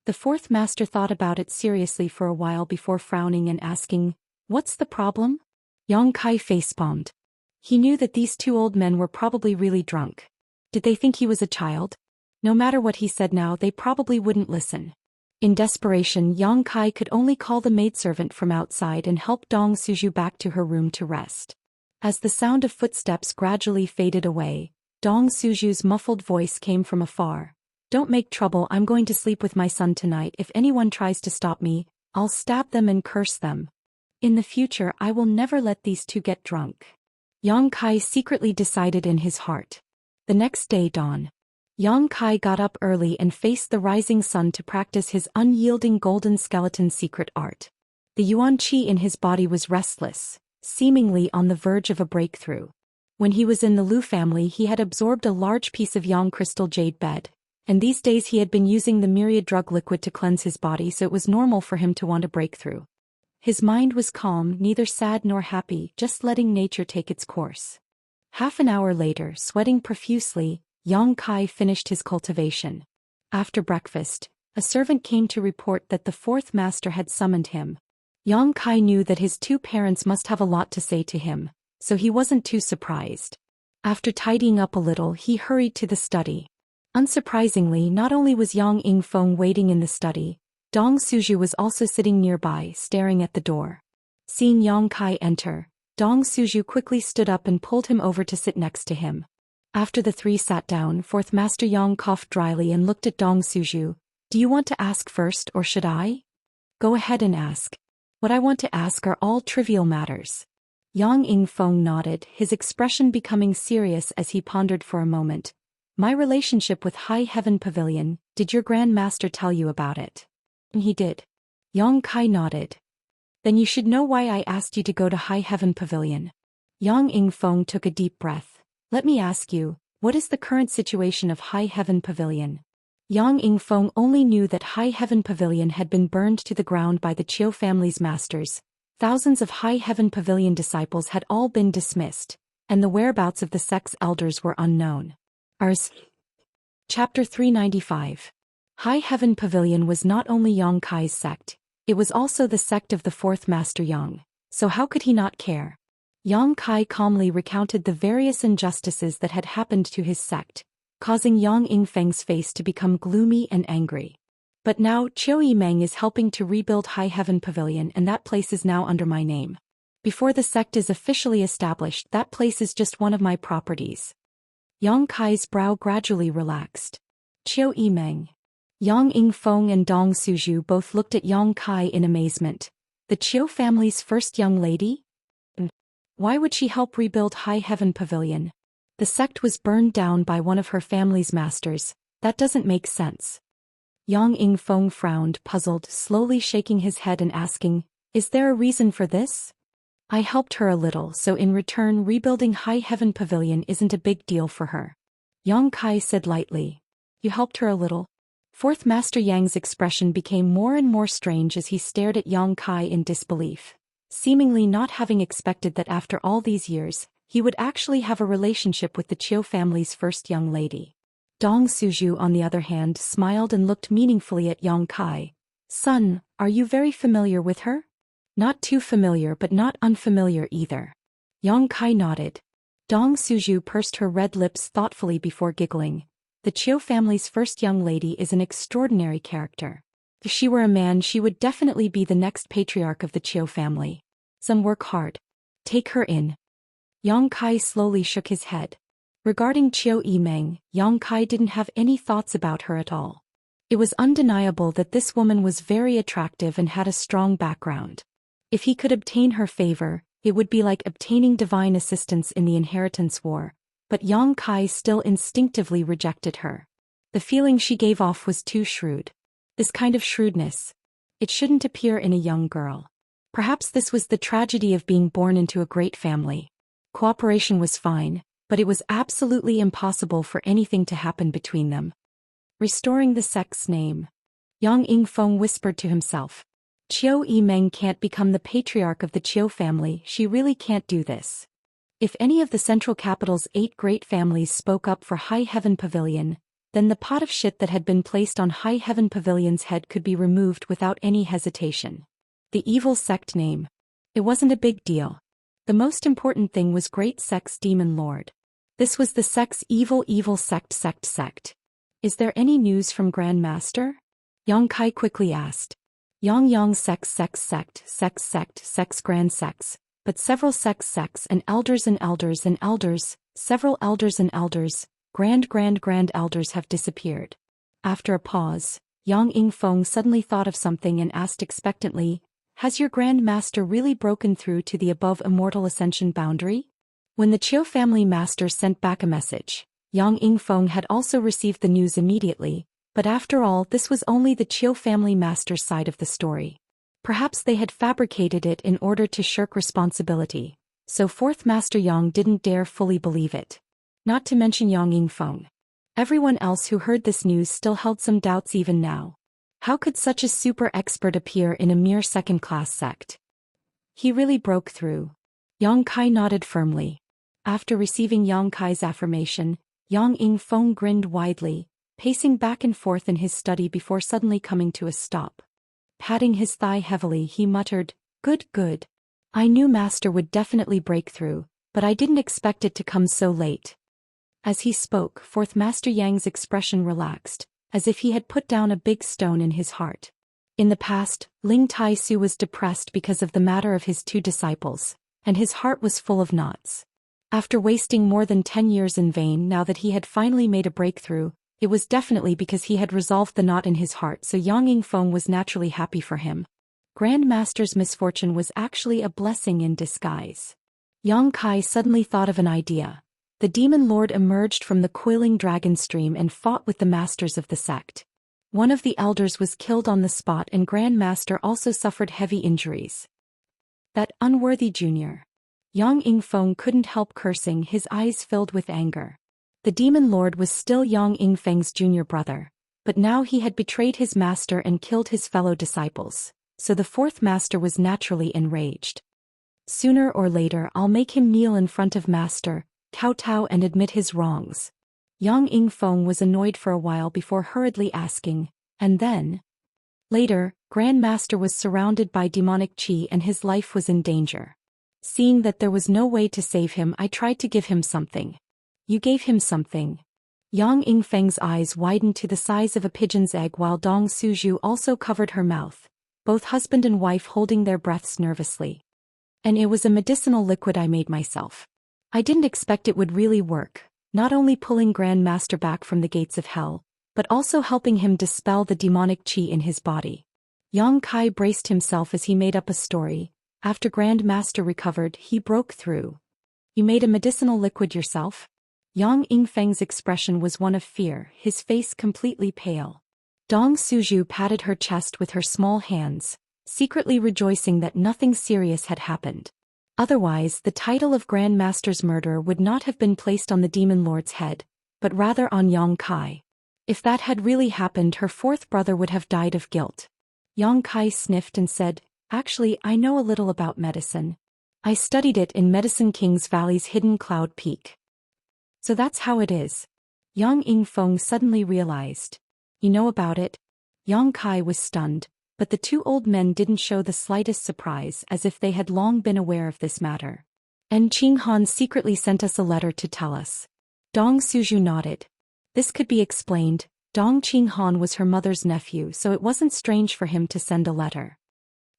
The fourth master thought about it seriously for a while before frowning and asking, What's the problem? Yang Kai facepalmed. He knew that these two old men were probably really drunk. Did they think he was a child? No matter what he said now, they probably wouldn't listen. In desperation, Yang Kai could only call the maidservant from outside and help Dong Suju back to her room to rest. As the sound of footsteps gradually faded away, Dong Suju's muffled voice came from afar. Don't make trouble, I'm going to sleep with my son tonight. If anyone tries to stop me, I'll stab them and curse them. In the future, I will never let these two get drunk. Yang Kai secretly decided in his heart. The next day dawn. Yang Kai got up early and faced the rising sun to practice his unyielding golden skeleton secret art. The yuan qi in his body was restless, seemingly on the verge of a breakthrough. When he was in the Lu family, he had absorbed a large piece of yang crystal jade bed, and these days he had been using the myriad drug liquid to cleanse his body, so it was normal for him to want a breakthrough. His mind was calm, neither sad nor happy, just letting nature take its course. Half an hour later, sweating profusely, Yang Kai finished his cultivation. After breakfast, a servant came to report that the fourth master had summoned him. Yang Kai knew that his two parents must have a lot to say to him, so he wasn't too surprised. After tidying up a little, he hurried to the study. Unsurprisingly, not only was Yang Yingfeng waiting in the study, Dong Suju was also sitting nearby, staring at the door. Seeing Yang Kai enter, Dong Suju quickly stood up and pulled him over to sit next to him. After the three sat down, fourth master Yang coughed dryly and looked at Dong Suju. Do you want to ask first or should I? Go ahead and ask. What I want to ask are all trivial matters. Yang Yingfeng nodded, his expression becoming serious as he pondered for a moment. My relationship with High Heaven Pavilion, did your Grand Master tell you about it? He did. Yang Kai nodded. Then you should know why I asked you to go to High Heaven Pavilion. Yang Yingfeng took a deep breath. Let me ask you, what is the current situation of High Heaven Pavilion? Yang Yingfeng only knew that High Heaven Pavilion had been burned to the ground by the Chiu family's masters. Thousands of High Heaven Pavilion disciples had all been dismissed, and the whereabouts of the sect's elders were unknown. Ars. Chapter 395. High Heaven Pavilion was not only Yang Kai's sect, it was also the sect of the fourth master Yang, so how could he not care? Yang Kai calmly recounted the various injustices that had happened to his sect, causing Yang Yingfeng's face to become gloomy and angry. But now Zhou Yimeng is helping to rebuild High Heaven Pavilion, and that place is now under my name. Before the sect is officially established, that place is just one of my properties. Yang Kai's brow gradually relaxed. Zhou Yimeng. Yang Yingfeng and Dong Suzhu both looked at Yang Kai in amazement. The Qiu family's first young lady? Why would she help rebuild High Heaven Pavilion? The sect was burned down by one of her family's masters. That doesn't make sense. Yang Yingfeng frowned, puzzled, slowly shaking his head and asking, "Is there a reason for this?" "I helped her a little, so in return rebuilding High Heaven Pavilion isn't a big deal for her," Yang Kai said lightly. "You helped her a little?" Fourth Master Yang's expression became more and more strange as he stared at Yang Kai in disbelief, seemingly not having expected that after all these years, he would actually have a relationship with the Qiu family's first young lady. Dong Suzhu, on the other hand, smiled and looked meaningfully at Yang Kai. "Son, are you very familiar with her?" "Not too familiar, but not unfamiliar either." Yang Kai nodded. Dong Suzhu pursed her red lips thoughtfully before giggling. "The Qiu family's first young lady is an extraordinary character. If she were a man, she would definitely be the next patriarch of the Qiu family. Some work hard. Take her in." Yang Kai slowly shook his head. Regarding Zhou Yimeng, Yang Kai didn't have any thoughts about her at all. It was undeniable that this woman was very attractive and had a strong background. If he could obtain her favor, it would be like obtaining divine assistance in the inheritance war, but Yang Kai still instinctively rejected her. The feeling she gave off was too shrewd. This kind of shrewdness. It shouldn't appear in a young girl. Perhaps this was the tragedy of being born into a great family. Cooperation was fine, but it was absolutely impossible for anything to happen between them. Restoring the sect's name. Yang Yingfeng whispered to himself. Zhou Yimeng can't become the patriarch of the Qiu family, she really can't do this. If any of the central capital's 8 great families spoke up for High Heaven Pavilion, then the pot of shit that had been placed on High Heaven Pavilion's head could be removed without any hesitation. The evil sect name. It wasn't a big deal. The most important thing was Great Sect's Demon Lord. This was the sect's evil sect. "Is there any news from Grand Master?" Yang Kai quickly asked. Yang sects grand sects, but several sects and elders, several elders and elders, grand elders have disappeared. After a pause, Yang Yingfeng suddenly thought of something and asked expectantly, "Has your Grand Master really broken through to the above Immortal Ascension boundary?" When the Qiu family master sent back a message, Yang Yingfeng had also received the news immediately, but after all this was only the Qiu family master's side of the story. Perhaps they had fabricated it in order to shirk responsibility, so Fourth Master Yang didn't dare fully believe it. Not to mention Yang Yingfeng. Everyone else who heard this news still held some doubts even now. How could such a super expert appear in a mere second-class sect? He really broke through. Yang Kai nodded firmly. After receiving Yang Kai's affirmation, Yang Yingfeng grinned widely, pacing back and forth in his study before suddenly coming to a stop. Patting his thigh heavily, he muttered, Good. I knew Master would definitely break through, but I didn't expect it to come so late." As he spoke, Fourth Master Yang's expression relaxed, as if he had put down a big stone in his heart. In the past, Ling Tai-su was depressed because of the matter of his 2 disciples, and his heart was full of knots. After wasting more than 10 years in vain, now that he had finally made a breakthrough, it was definitely because he had resolved the knot in his heart, so Yang Yingfeng was naturally happy for him. Grand Master's misfortune was actually a blessing in disguise. Yang Kai suddenly thought of an idea. The Demon Lord emerged from the coiling dragon stream and fought with the masters of the sect. One of the elders was killed on the spot and Grand Master also suffered heavy injuries. That unworthy junior. Yang Yingfeng couldn't help cursing, his eyes filled with anger. The Demon Lord was still Yang Yingfeng's junior brother, but now he had betrayed his master and killed his fellow disciples, so the Fourth Master was naturally enraged. "Sooner or later I'll make him kneel in front of Master, kowtow and admit his wrongs." Yang Yingfeng was annoyed for a while before hurriedly asking, "And then?" Later, Grand Master was surrounded by demonic qi and his life was in danger. Seeing that there was no way to save him, I tried to give him something. "You gave him something?" Yang Yingfeng's eyes widened to the size of a pigeon's egg while Dong Suzhu also covered her mouth, both husband and wife holding their breaths nervously. And it was a medicinal liquid I made myself. I didn't expect it would really work, not only pulling Grand Master back from the gates of hell, but also helping him dispel the demonic qi in his body. Yang Kai braced himself as he made up a story. After Grand Master recovered, he broke through. You made a medicinal liquid yourself? Yang Yingfeng's expression was one of fear, his face completely pale. Dong Suzhu patted her chest with her small hands, secretly rejoicing that nothing serious had happened. Otherwise, the title of Grand Master's murderer would not have been placed on the Demon Lord's head, but rather on Yang Kai. If that had really happened, her fourth brother would have died of guilt. Yang Kai sniffed and said, "Actually, I know a little about medicine. I studied it in Medicine King's Valley's hidden cloud peak." So that's how it is. Yang Yingfeng suddenly realized. You know about it? Yang Kai was stunned, but the two old men didn't show the slightest surprise, as if they had long been aware of this matter. And Qinghan secretly sent us a letter to tell us. Dong Suzhu nodded. This could be explained. Dong Qinghan was her mother's nephew, so it wasn't strange for him to send a letter.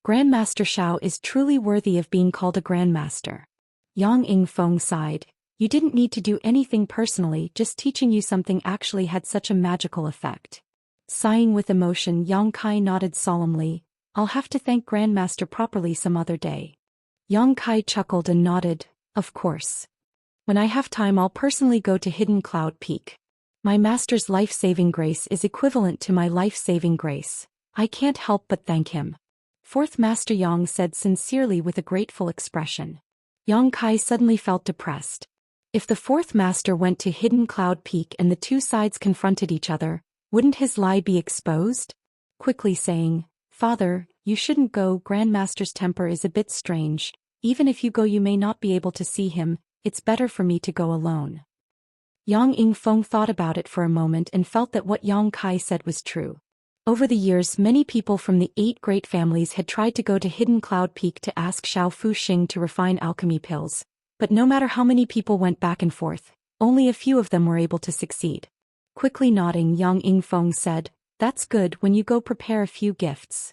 Grandmaster Xiao is truly worthy of being called a grandmaster. Yang Yingfeng sighed. You didn't need to do anything personally, just teaching you something actually had such a magical effect. Sighing with emotion, Yang Kai nodded solemnly. I'll have to thank Grandmaster properly some other day. Yang Kai chuckled and nodded. Of course. When I have time, I'll personally go to Hidden Cloud Peak. My master's life-saving grace is equivalent to my life-saving grace. I can't help but thank him. Fourth Master Yang said sincerely with a grateful expression. Yang Kai suddenly felt depressed. If the fourth master went to Hidden Cloud Peak and the two sides confronted each other, wouldn't his lie be exposed? Quickly saying, Father, you shouldn't go. Grandmaster's temper is a bit strange. Even if you go, you may not be able to see him. It's better for me to go alone. Yang Yingfeng thought about it for a moment and felt that what Yang Kai said was true. Over the years, many people from the 8 great families had tried to go to Hidden Cloud Peak to ask Xiao Fuxing to refine alchemy pills. But no matter how many people went back and forth, only a few of them were able to succeed. Quickly nodding, Yang Yingfeng said, That's good. When you go, prepare a few gifts.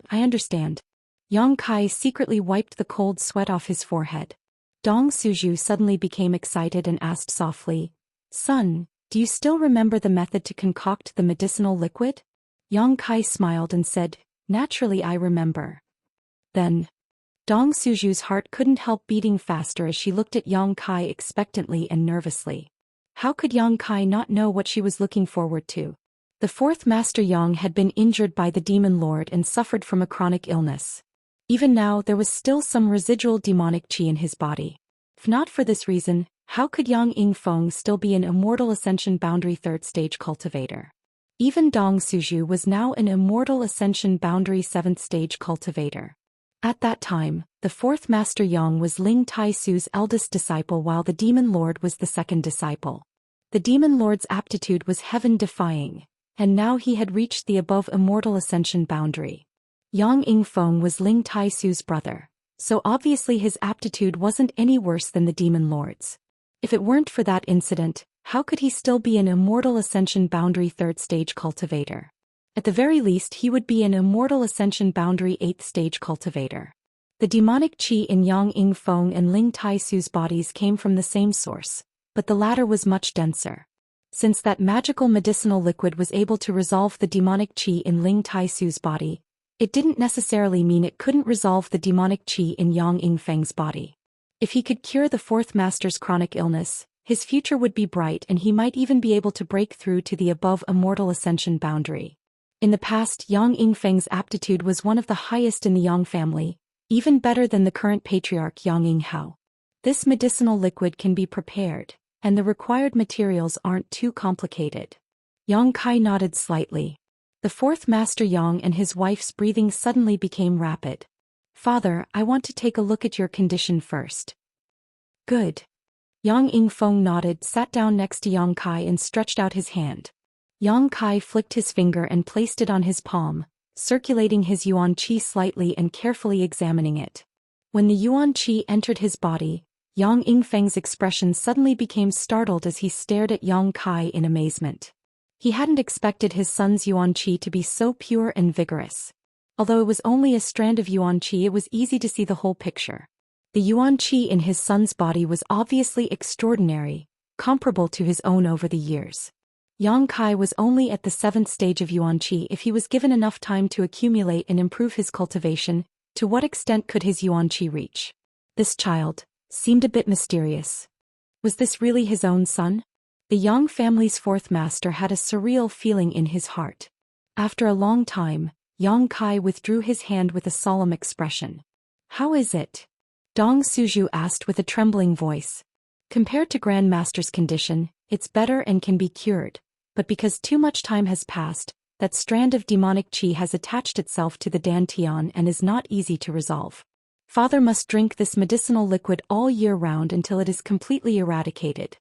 I understand. Yang Kai secretly wiped the cold sweat off his forehead. Dong Suzhu suddenly became excited and asked softly, Son, do you still remember the method to concoct the medicinal liquid? Yang Kai smiled and said, Naturally, I remember. Then, Dong Suzhu's heart couldn't help beating faster as she looked at Yang Kai expectantly and nervously. How could Yang Kai not know what she was looking forward to? The fourth Master Yang had been injured by the Demon Lord and suffered from a chronic illness. Even now, there was still some residual demonic qi in his body. If not for this reason, how could Yang Yingfeng still be an Immortal Ascension Boundary 3rd Stage cultivator? Even Dong Suzhu was now an Immortal Ascension Boundary 7th Stage cultivator. At that time, the fourth Master Yang was Ling Tai-Su's eldest disciple while the Demon Lord was the second disciple. The Demon Lord's aptitude was heaven-defying, and now he had reached the above Immortal Ascension boundary. Yang Yingfeng was Ling Tai-Su's brother, so obviously his aptitude wasn't any worse than the Demon Lord's. If it weren't for that incident, how could he still be an Immortal Ascension Boundary 3rd Stage cultivator? At the very least, he would be an Immortal Ascension Boundary 8th Stage cultivator. The demonic qi in Yang Yingfeng and Ling Tai-Su's bodies came from the same source, but the latter was much denser. Since that magical medicinal liquid was able to resolve the demonic qi in Ling Tai-Su's body, it didn't necessarily mean it couldn't resolve the demonic qi in Yang Yingfeng's body. If he could cure the fourth master's chronic illness, his future would be bright and he might even be able to break through to the above Immortal Ascension boundary. In the past, Yang Yingfeng's aptitude was one of the highest in the Yang family, even better than the current patriarch Yang Yinghao. This medicinal liquid can be prepared, and the required materials aren't too complicated. Yang Kai nodded slightly. The fourth Master Yang and his wife's breathing suddenly became rapid. Father, I want to take a look at your condition first. Good. Yang Yingfeng nodded, sat down next to Yang Kai and stretched out his hand. Yang Kai flicked his finger and placed it on his palm, circulating his yuan qi slightly and carefully examining it. When the yuan qi entered his body, Yang Yingfeng's expression suddenly became startled as he stared at Yang Kai in amazement. He hadn't expected his son's yuan qi to be so pure and vigorous. Although it was only a strand of yuan qi, it was easy to see the whole picture. The yuan qi in his son's body was obviously extraordinary, comparable to his own over the years. Yang Kai was only at the 7th stage of yuan qi. If he was given enough time to accumulate and improve his cultivation, to what extent could his yuan qi reach? This child seemed a bit mysterious. Was this really his own son? The Yang family's 4th master had a surreal feeling in his heart. After a long time, Yang Kai withdrew his hand with a solemn expression. How is it? Dong Suzhu asked with a trembling voice. Compared to Grand Master's condition, it's better and can be cured, but because too much time has passed, that strand of demonic qi has attached itself to the dantian and is not easy to resolve. Father must drink this medicinal liquid all year round until it is completely eradicated.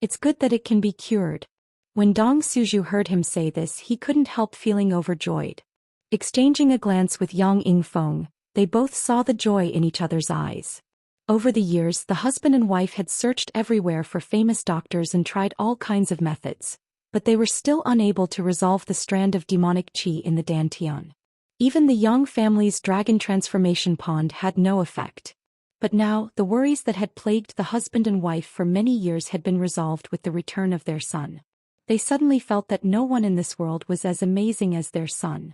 It's good that it can be cured. When Dong Suzhu heard him say this, he couldn't help feeling overjoyed. Exchanging a glance with Yang Yingfeng, they both saw the joy in each other's eyes. Over the years, the husband and wife had searched everywhere for famous doctors and tried all kinds of methods, but they were still unable to resolve the strand of demonic qi in the dantian. Even the Yang family's dragon transformation pond had no effect. But now, the worries that had plagued the husband and wife for many years had been resolved with the return of their son. They suddenly felt that no one in this world was as amazing as their son.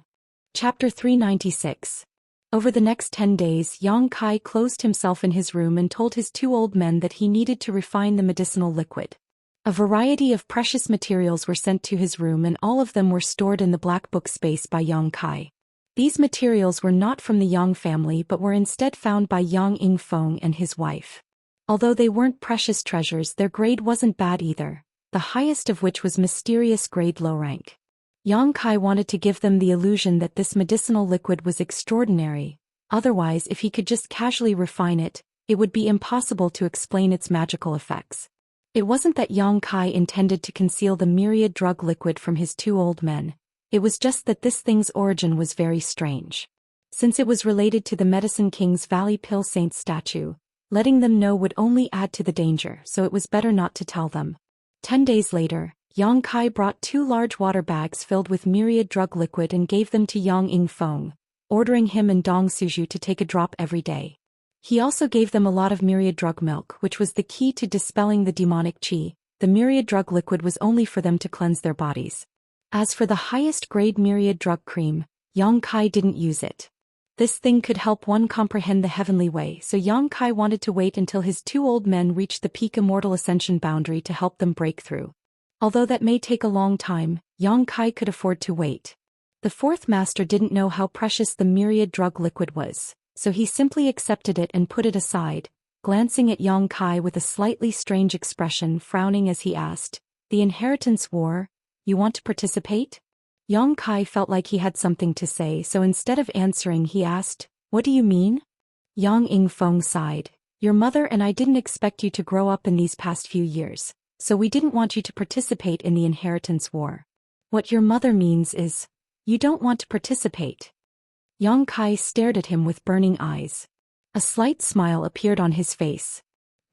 Chapter 396. Over the next 10 days, Yang Kai closed himself in his room and told his 2 old men that he needed to refine the medicinal liquid. A variety of precious materials were sent to his room, and all of them were stored in the black book space by Yang Kai. These materials were not from the Yang family but were instead found by Yang Yingfeng and his wife. Although they weren't precious treasures, their grade wasn't bad either, the highest of which was mysterious grade low rank. Yang Kai wanted to give them the illusion that this medicinal liquid was extraordinary, otherwise if he could just casually refine it, it would be impossible to explain its magical effects. It wasn't that Yang Kai intended to conceal the myriad drug liquid from his 2 old men, it was just that this thing's origin was very strange. Since it was related to the Medicine King's Valley Pill Saint statue, letting them know would only add to the danger, so it was better not to tell them. 10 days later, Yang Kai brought 2 large water bags filled with myriad drug liquid and gave them to Yang Yingfeng, ordering him and Dong Suzhu to take a drop every day. He also gave them a lot of myriad drug milk, which was the key to dispelling the demonic qi. The myriad drug liquid was only for them to cleanse their bodies. As for the highest grade myriad drug cream, Yang Kai didn't use it. This thing could help one comprehend the heavenly way, so Yang Kai wanted to wait until his 2 old men reached the peak immortal ascension boundary to help them break through. Although that may take a long time, Yang Kai could afford to wait. The 4th master didn't know how precious the myriad drug liquid was, so he simply accepted it and put it aside, glancing at Yang Kai with a slightly strange expression, frowning as he asked, "The inheritance war, you want to participate?" Yang Kai felt like he had something to say, so instead of answering he asked, "What do you mean?" Yang Yingfeng sighed. "Your mother and I didn't expect you to grow up in these past few years, so we didn't want you to participate in the inheritance war. What your mother means is, you don't want to participate." Yang Kai stared at him with burning eyes. A slight smile appeared on his face.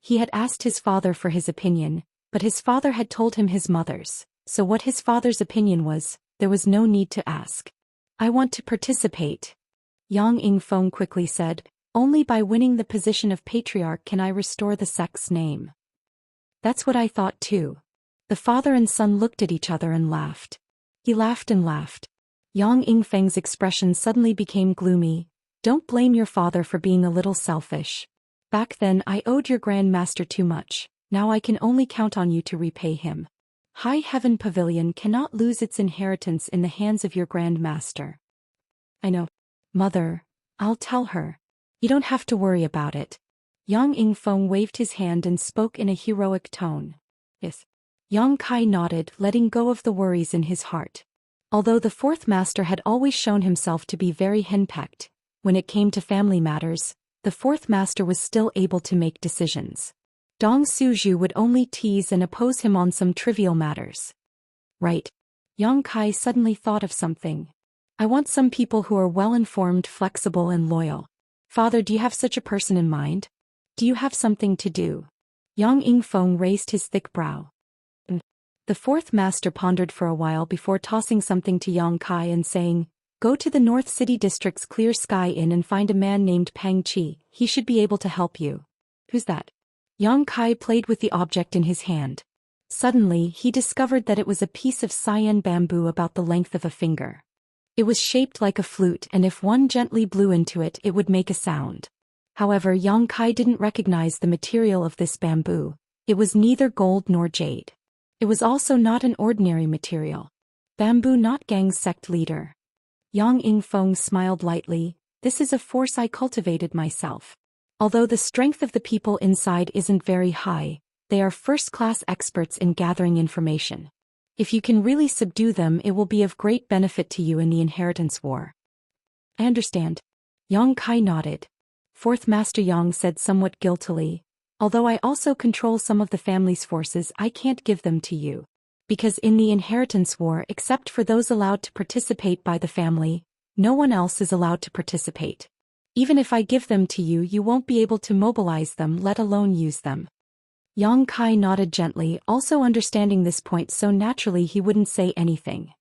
He had asked his father for his opinion, but his father had told him his mother's, so what his father's opinion was, there was no need to ask. "I want to participate," Yang Yingfeng quickly said. "Only by winning the position of patriarch can I restore the sect's name." "That's what I thought too." The father and son looked at each other and laughed. He laughed and laughed. Yang Yingfeng's expression suddenly became gloomy. "Don't blame your father for being a little selfish. Back then I owed your Grand Master too much, now I can only count on you to repay him. High Heaven Pavilion cannot lose its inheritance in the hands of your Grand Master." "I know. Mother, I'll tell her. You don't have to worry about it." Yang Yingfeng waved his hand and spoke in a heroic tone. "Yes." Yang Kai nodded, letting go of the worries in his heart. Although the 4th master had always shown himself to be very henpecked, when it came to family matters, the 4th master was still able to make decisions. Dong Suzhu would only tease and oppose him on some trivial matters. "Right." Yang Kai suddenly thought of something. "I want some people who are well-informed, flexible and loyal. Father, do you have such a person in mind?" Do you have something to do? Yang Yingfeng raised his thick brow. The fourth master pondered for a while before tossing something to Yang Kai and saying, "Go to the North City District's Clear Sky Inn and find a man named Pang Qi. He should be able to help you." "Who's that?" Yang Kai played with the object in his hand. Suddenly, he discovered that it was a piece of cyan bamboo about the length of a finger. It was shaped like a flute, and if one gently blew into it, it would make a sound. However, Yang Kai didn't recognize the material of this bamboo. It was neither gold nor jade. It was also not an ordinary material. Bamboo not gang's sect leader. Yang Yingfeng smiled lightly. "This is a force I cultivated myself. Although the strength of the people inside isn't very high, they are first-class experts in gathering information. If you can really subdue them, it will be of great benefit to you in the inheritance war." "I understand." Yang Kai nodded. Fourth Master Yang said somewhat guiltily, "Although I also control some of the family's forces, I can't give them to you. Because in the inheritance war, except for those allowed to participate by the family, no one else is allowed to participate. Even if I give them to you, you won't be able to mobilize them, let alone use them." Yang Kai nodded gently, also understanding this point so naturally he wouldn't say anything.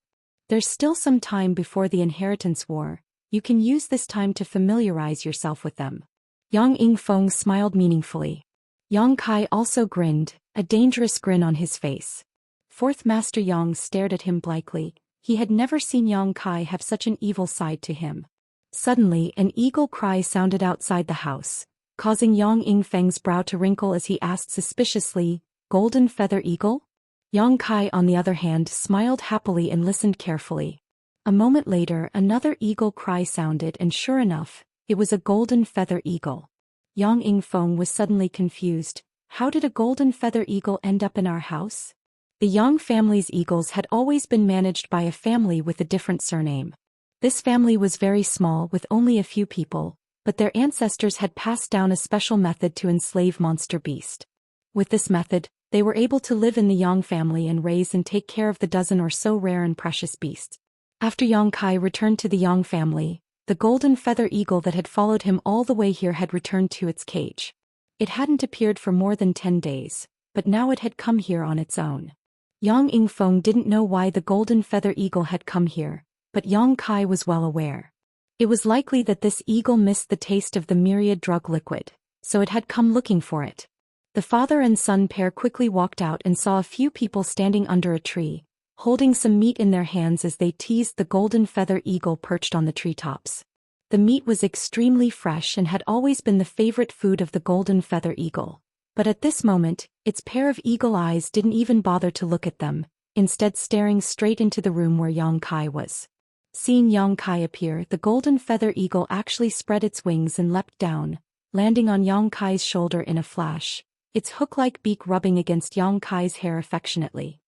"There's still some time before the inheritance war. You can use this time to familiarize yourself with them." Yang Yingfeng smiled meaningfully. Yang Kai also grinned, a dangerous grin on his face. Fourth Master Yang stared at him blankly. He had never seen Yang Kai have such an evil side to him. Suddenly, an eagle cry sounded outside the house, causing Yang Yingfeng's brow to wrinkle as he asked suspiciously, "Golden feather eagle?" Yang Kai, on the other hand, smiled happily and listened carefully. A moment later, another eagle cry sounded, and sure enough, it was a golden feather eagle. Yang Yingfeng was suddenly confused. How did a golden feather eagle end up in our house? The Yang family's eagles had always been managed by a family with a different surname. This family was very small, with only a few people, but their ancestors had passed down a special method to enslave monster beast. With this method, they were able to live in the Yang family and raise and take care of the dozen or so rare and precious beasts. After Yang Kai returned to the Yang family, the golden feather eagle that had followed him all the way here had returned to its cage. It hadn't appeared for more than 10 days, but now it had come here on its own. Yang Yingfeng didn't know why the golden feather eagle had come here, but Yang Kai was well aware. It was likely that this eagle missed the taste of the myriad drug liquid, so it had come looking for it. The father and son pair quickly walked out and saw a few people standing under a tree, holding some meat in their hands as they teased the golden feather eagle perched on the treetops. The meat was extremely fresh and had always been the favorite food of the golden feather eagle. But at this moment, its pair of eagle eyes didn't even bother to look at them, instead staring straight into the room where Yang Kai was. Seeing Yang Kai appear, the golden feather eagle actually spread its wings and leapt down, landing on Yang Kai's shoulder in a flash, its hook-like beak rubbing against Yang Kai's hair affectionately.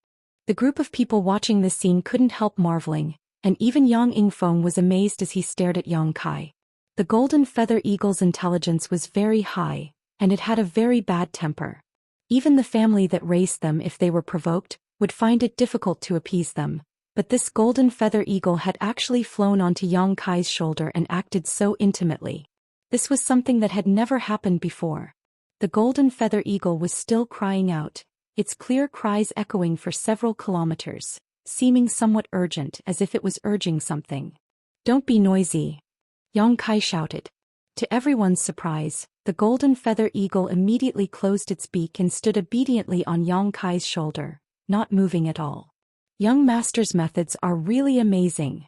The group of people watching this scene couldn't help marveling, and even Yang Yingfeng was amazed as he stared at Yang Kai. The golden feather eagle's intelligence was very high, and it had a very bad temper. Even the family that raised them, if they were provoked, would find it difficult to appease them, but this golden feather eagle had actually flown onto Yang Kai's shoulder and acted so intimately. This was something that had never happened before. The golden feather eagle was still crying out, its clear cries echoing for several kilometers, seeming somewhat urgent, as if it was urging something. "Don't be noisy," Yang Kai shouted. To everyone's surprise, the golden feather eagle immediately closed its beak and stood obediently on Yang Kai's shoulder, not moving at all. Young master's methods are really amazing.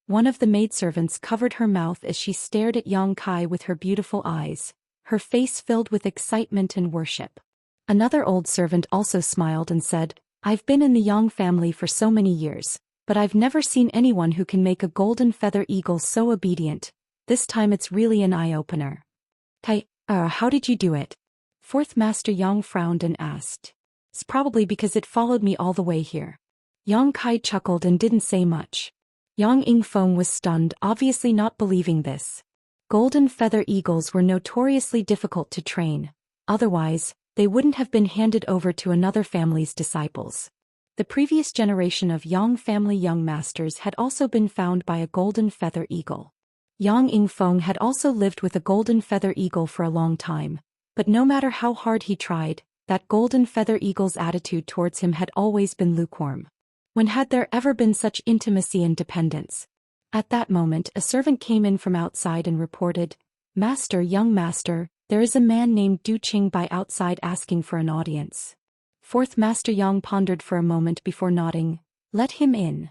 One of the maidservants covered her mouth as she stared at Yang Kai with her beautiful eyes, her face filled with excitement and worship. Another old servant also smiled and said, "I've been in the Yang family for so many years, but I've never seen anyone who can make a golden feather eagle so obedient. This time it's really an eye-opener." How did you do it?" Fourth Master Yang frowned and asked. "It's probably because it followed me all the way here." Yang Kai chuckled and didn't say much. Yang Yingfeng was stunned, obviously not believing this. Golden feather eagles were notoriously difficult to train. Otherwise, they wouldn't have been handed over to another family's disciples. The previous generation of Yang family young masters had also been found by a golden feather eagle. Yang Yingfeng had also lived with a golden feather eagle for a long time, But no matter how hard he tried, that golden feather eagle's attitude towards him had always been lukewarm. When had there ever been such intimacy and dependence? At that moment a servant came in from outside and reported, "Master, young master, there is a man named Du Qingbai outside asking for an audience." Fourth Master Yang pondered for a moment before nodding. "Let him in."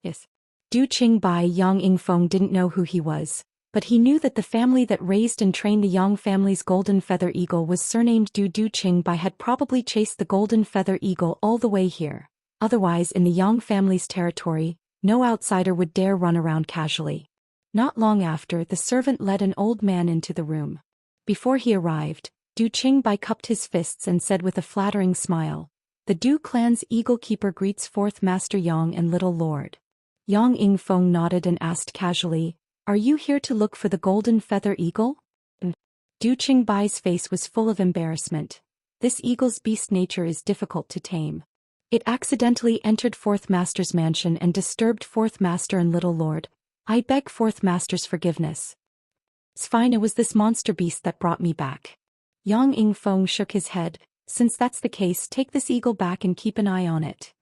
Yes. Du Qingbai Yang Ingfeng didn't know who he was, but he knew that the family that raised and trained the Yang family's golden feather eagle was surnamed Du. Du Qingbai had probably chased the golden feather eagle all the way here. Otherwise, in the Yang family's territory, no outsider would dare run around casually. Not long after, the servant led an old man into the room. Before he arrived, Du Qingbai cupped his fists and said with a flattering smile, "The Du clan's eagle keeper greets Fourth Master Yang and Little Lord." Yang Ingfeng nodded and asked casually, "Are you here to look for the golden feather eagle?" Du Qingbai's face was full of embarrassment. This eagle's beast nature is difficult to tame. It accidentally entered Fourth Master's mansion and disturbed Fourth Master and Little Lord. I beg Fourth Master's forgiveness. It's fine, it was this monster beast that brought me back. Yang Ingfeng shook his head. Since that's the case, take this eagle back and keep an eye on it.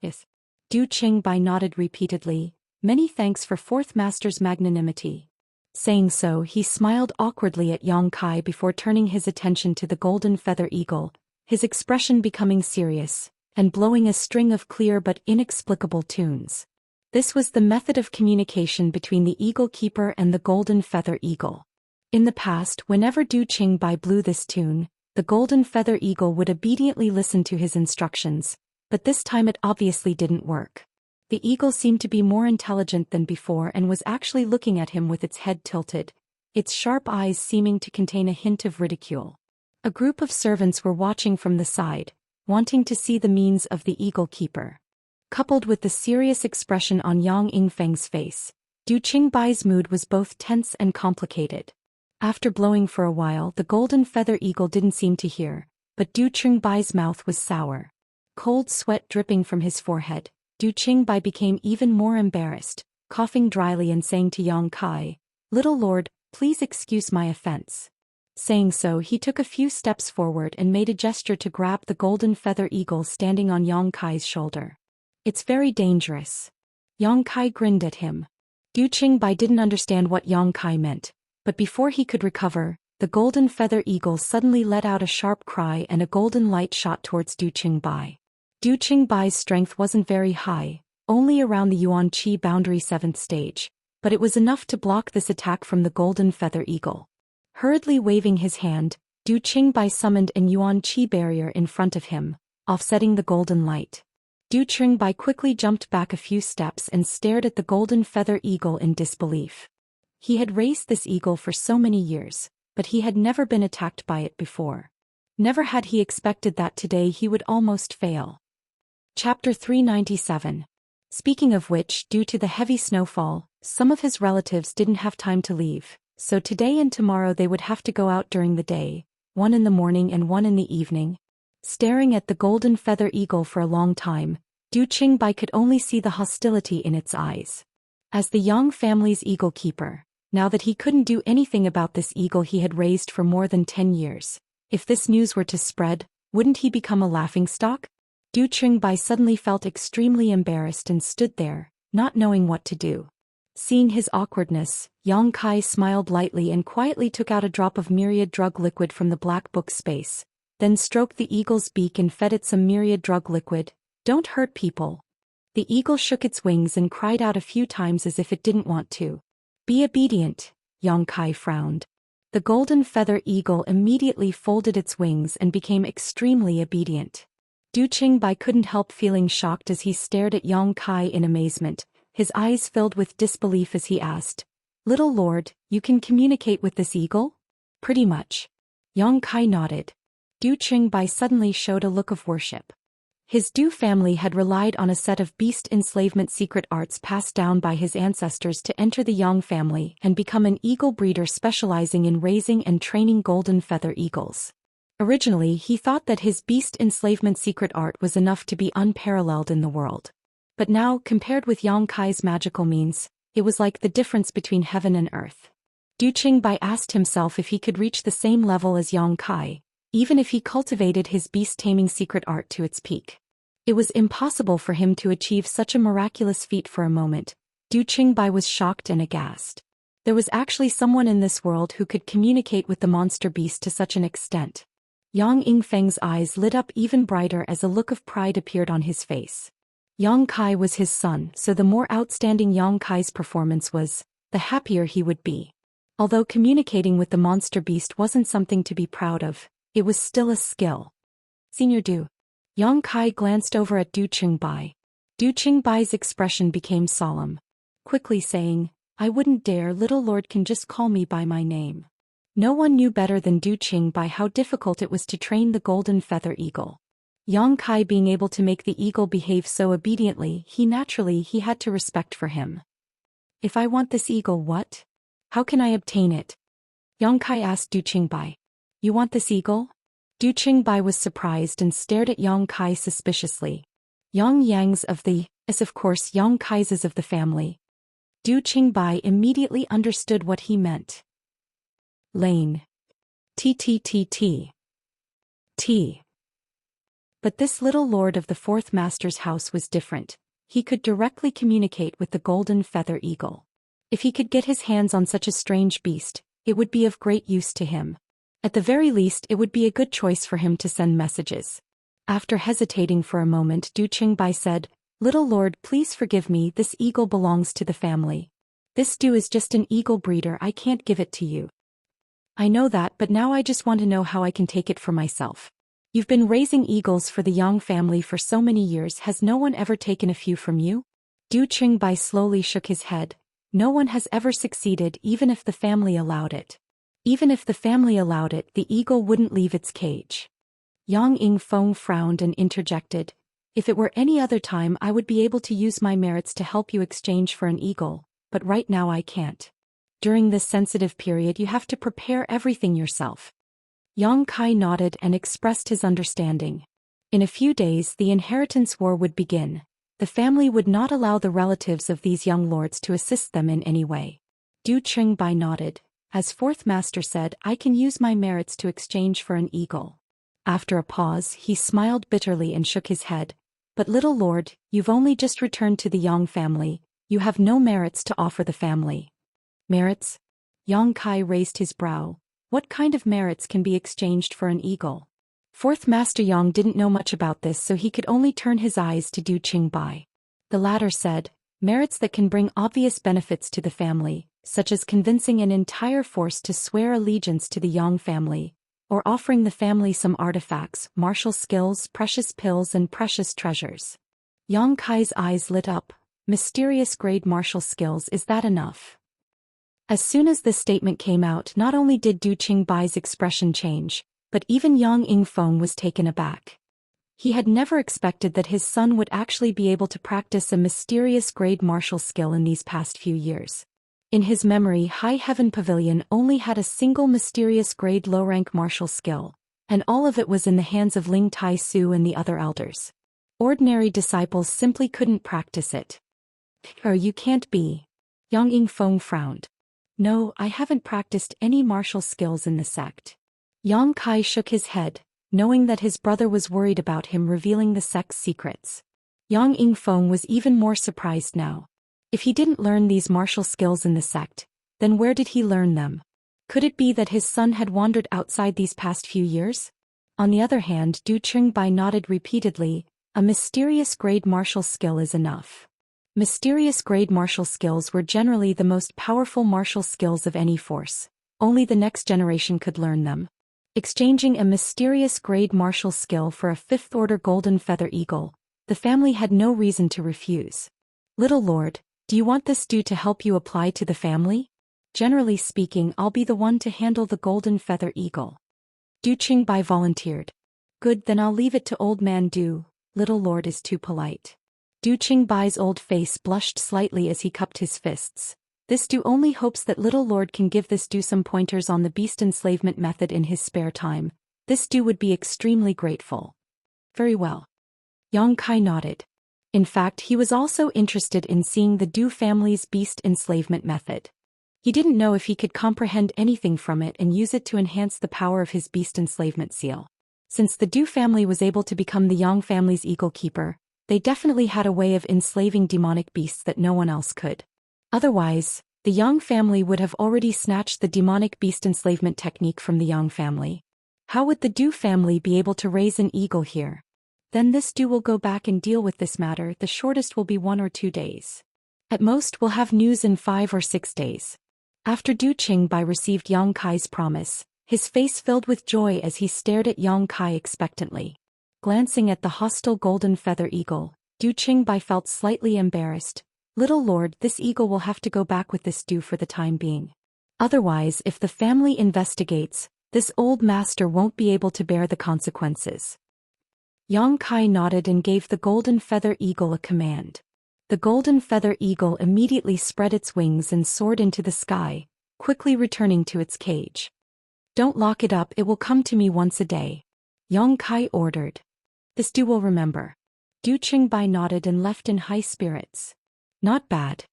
Yes. Du Qingbai nodded repeatedly. Many thanks for Fourth Master's magnanimity. Saying so, he smiled awkwardly at Yang Kai before turning his attention to the golden feather eagle, his expression becoming serious, and blowing a string of clear but inexplicable tunes. This was the method of communication between the eagle keeper and the golden feather eagle. In the past, whenever Du Qingbai blew this tune, the golden feather eagle would obediently listen to his instructions, but this time it obviously didn't work. The eagle seemed to be more intelligent than before and was actually looking at him with its head tilted, its sharp eyes seeming to contain a hint of ridicule. A group of servants were watching from the side, wanting to see the means of the eagle keeper. Coupled with the serious expression on Yang Ingfeng's face, Du Qingbai's mood was both tense and complicated. After blowing for a while, the golden feather eagle didn't seem to hear, but Du Qingbai's mouth was sour. Cold sweat dripping from his forehead, Du Qingbai became even more embarrassed, coughing dryly and saying to Yang Kai, "Little Lord, please excuse my offense." Saying so, he took a few steps forward and made a gesture to grab the golden feather eagle standing on Yang Kai's shoulder. "It's very dangerous." Yang Kai grinned at him. Du Qingbai didn't understand what Yang Kai meant, but before he could recover, the golden feather eagle suddenly let out a sharp cry and a golden light shot towards Du Qingbai. Du Qingbai's strength wasn't very high, only around the Yuan Qi boundary 7th stage, but it was enough to block this attack from the golden feather eagle. Hurriedly waving his hand, Du Qingbai summoned an Yuan Qi barrier in front of him, offsetting the golden light. Du Qingbai quickly jumped back a few steps and stared at the golden feather eagle in disbelief. He had raised this eagle for so many years, but he had never been attacked by it before. Never had he expected that today he would almost fail. Chapter 397. Speaking of which, due to the heavy snowfall, some of his relatives didn't have time to leave, so today and tomorrow they would have to go out during the day, one in the morning and one in the evening. Staring at the golden feather eagle for a long time, Du Qingbai could only see the hostility in its eyes. As the Yang family's eagle keeper, now that he couldn't do anything about this eagle he had raised for more than 10 years, if this news were to spread, wouldn't he become a laughingstock? Du Qingbai suddenly felt extremely embarrassed and stood there, not knowing what to do. Seeing his awkwardness, Yang Kai smiled lightly and quietly took out a drop of myriad drug liquid from the black book space, then stroked the eagle's beak and fed it some myriad drug liquid. "Don't hurt people." The eagle shook its wings and cried out a few times as if it didn't want to. "Be obedient," Yang Kai frowned. The golden feather eagle immediately folded its wings and became extremely obedient. Du Qingbai couldn't help feeling shocked as he stared at Yang Kai in amazement, his eyes filled with disbelief as he asked, "Little Lord, you can communicate with this eagle?" "Pretty much." Yang Kai nodded. Du Qingbai suddenly showed a look of worship. His Du family had relied on a set of beast enslavement secret arts passed down by his ancestors to enter the Yang family and become an eagle breeder specializing in raising and training golden feather eagles. Originally, he thought that his beast enslavement secret art was enough to be unparalleled in the world. But now, compared with Yang Kai's magical means, it was like the difference between heaven and earth. Du Qingbai asked himself if he could reach the same level as Yang Kai, even if he cultivated his beast-taming secret art to its peak. It was impossible for him to achieve such a miraculous feat for a moment. Du Qingbai was shocked and aghast. There was actually someone in this world who could communicate with the monster beast to such an extent. Yang Yingfeng's eyes lit up even brighter as a look of pride appeared on his face. Yang Kai was his son, so the more outstanding Yang Kai's performance was, the happier he would be. Although communicating with the monster beast wasn't something to be proud of, it was still a skill. Senior Du. Yang Kai glanced over at Du Qingbai. Du Qingbai's expression became solemn, quickly saying, I wouldn't dare, little lord can just call me by my name. No one knew better than Du Qingbai how difficult it was to train the golden feather eagle. Yang Kai being able to make the eagle behave so obediently, he had to respect for him. If I want this eagle, what? How can I obtain it? Yang Kai asked Du Qingbai. You want this eagle? Du Qingbai was surprised and stared at Yang Kai suspiciously. Yang of course Yang Kai's of the family. Du Qingbai immediately understood what he meant. Lane. T. But this little lord of the fourth master's house was different. He could directly communicate with the golden feather eagle. If he could get his hands on such a strange beast, it would be of great use to him. At the very least, it would be a good choice for him to send messages. After hesitating for a moment, Du Qingbai said, Little lord, please forgive me, this eagle belongs to the family. This Du is just an eagle breeder, I can't give it to you. I know that, but now I just want to know how I can take it for myself. You've been raising eagles for the Yang family for so many years, has no one ever taken a few from you? Du Qingbai slowly shook his head. No one has ever succeeded, even if the family allowed it. Even if the family allowed it, the eagle wouldn't leave its cage. Yang Yingfeng frowned and interjected. If it were any other time I would be able to use my merits to help you exchange for an eagle, but right now I can't. During this sensitive period you have to prepare everything yourself. Yang Kai nodded and expressed his understanding. In a few days the inheritance war would begin. The family would not allow the relatives of these young lords to assist them in any way. Du Qingbai nodded. As fourth master said, I can use my merits to exchange for an eagle. After a pause he smiled bitterly and shook his head. But little lord, you've only just returned to the Yang family, you have no merits to offer the family. Merits? Yang Kai raised his brow. What kind of merits can be exchanged for an eagle? Fourth Master Yang didn't know much about this, so he could only turn his eyes to Du Qingbai. The latter said, merits that can bring obvious benefits to the family, such as convincing an entire force to swear allegiance to the Yang family, or offering the family some artifacts, martial skills, precious pills and precious treasures. Yang Kai's eyes lit up. Mysterious grade martial skills, is that enough? As soon as this statement came out, not only did Du Qingbai's expression change, but even Yang Yingfeng was taken aback. He had never expected that his son would actually be able to practice a mysterious grade martial skill in these past few years. In his memory, High Heaven Pavilion only had a single mysterious grade low-rank martial skill, and all of it was in the hands of Ling Tai Su and the other elders. Ordinary disciples simply couldn't practice it. Or you can't be. Yang Yingfeng frowned. No, I haven't practiced any martial skills in the sect. Yang Kai shook his head, knowing that his brother was worried about him revealing the sect's secrets. Yang Yingfeng was even more surprised now. If he didn't learn these martial skills in the sect, then where did he learn them? Could it be that his son had wandered outside these past few years? On the other hand, Du Qingbai nodded repeatedly. A mysterious grade martial skill is enough. Mysterious grade martial skills were generally the most powerful martial skills of any force. Only the next generation could learn them. Exchanging a mysterious grade martial skill for a fifth-order golden feather eagle, the family had no reason to refuse. Little lord, do you want this due to help you apply to the family? Generally speaking, I'll be the one to handle the golden feather eagle. Du Qingbai volunteered. Good, then I'll leave it to old man Du. Little lord is too polite. Du Qingbai's old face blushed slightly as he cupped his fists. This Du only hopes that little lord can give this Du some pointers on the beast enslavement method in his spare time. This Du would be extremely grateful. Very well. Yang Kai nodded. In fact, he was also interested in seeing the Du family's beast enslavement method. He didn't know if he could comprehend anything from it and use it to enhance the power of his beast enslavement seal. Since the Du family was able to become the Yang family's eagle keeper, they definitely had a way of enslaving demonic beasts that no one else could. Otherwise, the Yang family would have already snatched the demonic beast enslavement technique from the Yang family. How would the Du family be able to raise an eagle here? Then this Du will go back and deal with this matter. The shortest will be 1 or 2 days. At most we'll have news in 5 or 6 days. After Du Qingbai received Yang Kai's promise, his face filled with joy as he stared at Yang Kai expectantly. Glancing at the hostile golden feather eagle, Du Qingbai felt slightly embarrassed. Little lord, this eagle will have to go back with this Du for the time being. Otherwise, if the family investigates, this old master won't be able to bear the consequences. Yang Kai nodded and gave the golden feather eagle a command. The golden feather eagle immediately spread its wings and soared into the sky, quickly returning to its cage. Don't lock it up, it will come to me once a day. Yang Kai ordered. This Du will remember. Du Qingbai nodded and left in high spirits. Not bad.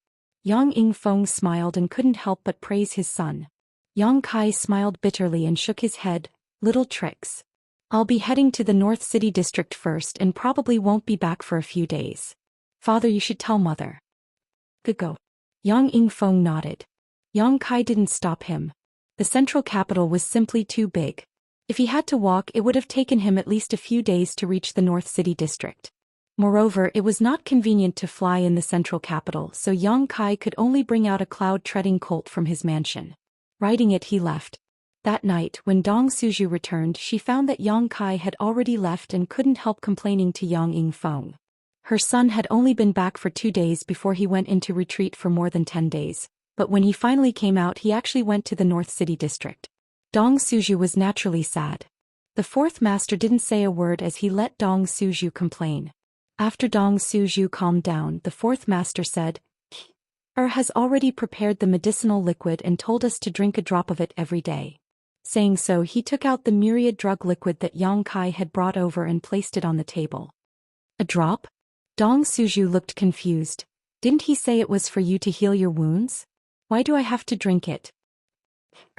Yang Yingfeng smiled and couldn't help but praise his son. Yang Kai smiled bitterly and shook his head. Little tricks. I'll be heading to the North City district first and probably won't be back for a few days. Father, you should tell mother. Good go. Yang Yingfeng nodded. Yang Kai didn't stop him. The central capital was simply too big. If he had to walk, it would have taken him at least a few days to reach the North City district. Moreover, it was not convenient to fly in the central capital, so Yang Kai could only bring out a cloud-treading colt from his mansion. Riding it, he left. That night, when Dong Suju returned, she found that Yang Kai had already left and couldn't help complaining to Yang Yingfeng. Her son had only been back for 2 days before he went into retreat for more than 10 days, but when he finally came out, he actually went to the North City district. Dong Suju was naturally sad. The fourth master didn't say a word as he let Dong Suju complain. After Dong Suju calmed down, the fourth master said, has already prepared the medicinal liquid and told us to drink a drop of it every day. Saying so, he took out the myriad drug liquid that Yang Kai had brought over and placed it on the table. A drop? Dong Suju looked confused. Didn't he say it was for you to heal your wounds? Why do I have to drink it?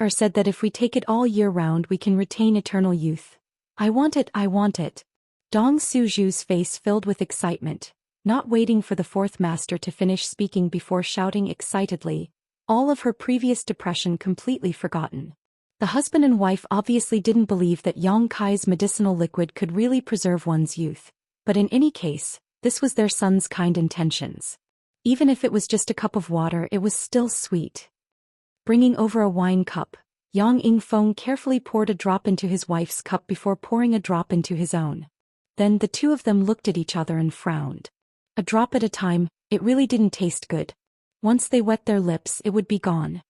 Said that if we take it all year round we can retain eternal youth. I want it, I want it. Dong Suju's face filled with excitement, not waiting for the fourth master to finish speaking before shouting excitedly, all of her previous depression completely forgotten. The husband and wife obviously didn't believe that Yang Kai's medicinal liquid could really preserve one's youth, but in any case, this was their son's kind intentions. Even if it was just a cup of water, it was still sweet. Bringing over a wine cup, Yang Yingfeng carefully poured a drop into his wife's cup before pouring a drop into his own. Then the two of them looked at each other and frowned. A drop at a time, it really didn't taste good. Once they wet their lips, it would be gone.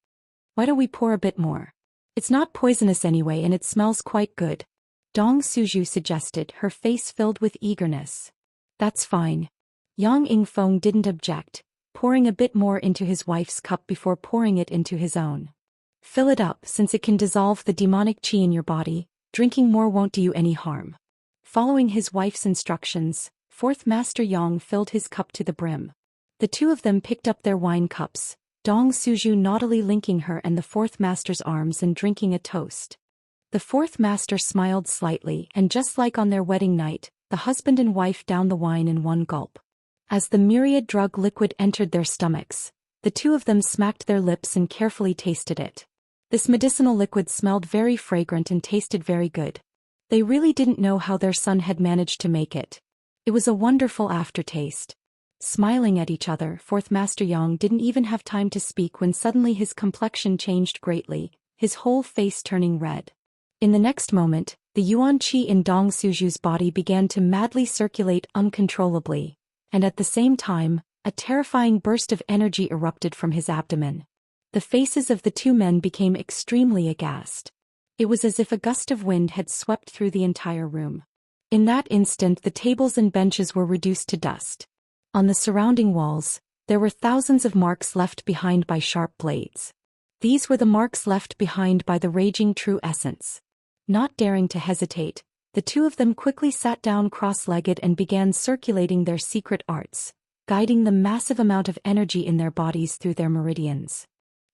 Why don't we pour a bit more? It's not poisonous anyway and it smells quite good. Dong Suju suggested, her face filled with eagerness. That's fine. Yang Yingfeng didn't object, pouring a bit more into his wife's cup before pouring it into his own. Fill it up since it can dissolve the demonic qi in your body, drinking more won't do you any harm. Following his wife's instructions, fourth master Yang filled his cup to the brim. The two of them picked up their wine cups, Dong Suju naughtily linking her and the fourth master's arms and drinking a toast. The fourth master smiled slightly and just like on their wedding night, the husband and wife downed the wine in one gulp. As the myriad drug liquid entered their stomachs, the two of them smacked their lips and carefully tasted it. This medicinal liquid smelled very fragrant and tasted very good. They really didn't know how their son had managed to make it. It was a wonderful aftertaste. Smiling at each other, fourth master Yang didn't even have time to speak when suddenly his complexion changed greatly, his whole face turning red. In the next moment, the yuan qi in Dong Suju's body began to madly circulate uncontrollably, and at the same time, a terrifying burst of energy erupted from his abdomen. The faces of the two men became extremely aghast. It was as if a gust of wind had swept through the entire room. In that instant, the tables and benches were reduced to dust. On the surrounding walls, there were thousands of marks left behind by sharp blades. These were the marks left behind by the raging true essence. Not daring to hesitate, the two of them quickly sat down cross-legged and began circulating their secret arts, guiding the massive amount of energy in their bodies through their meridians.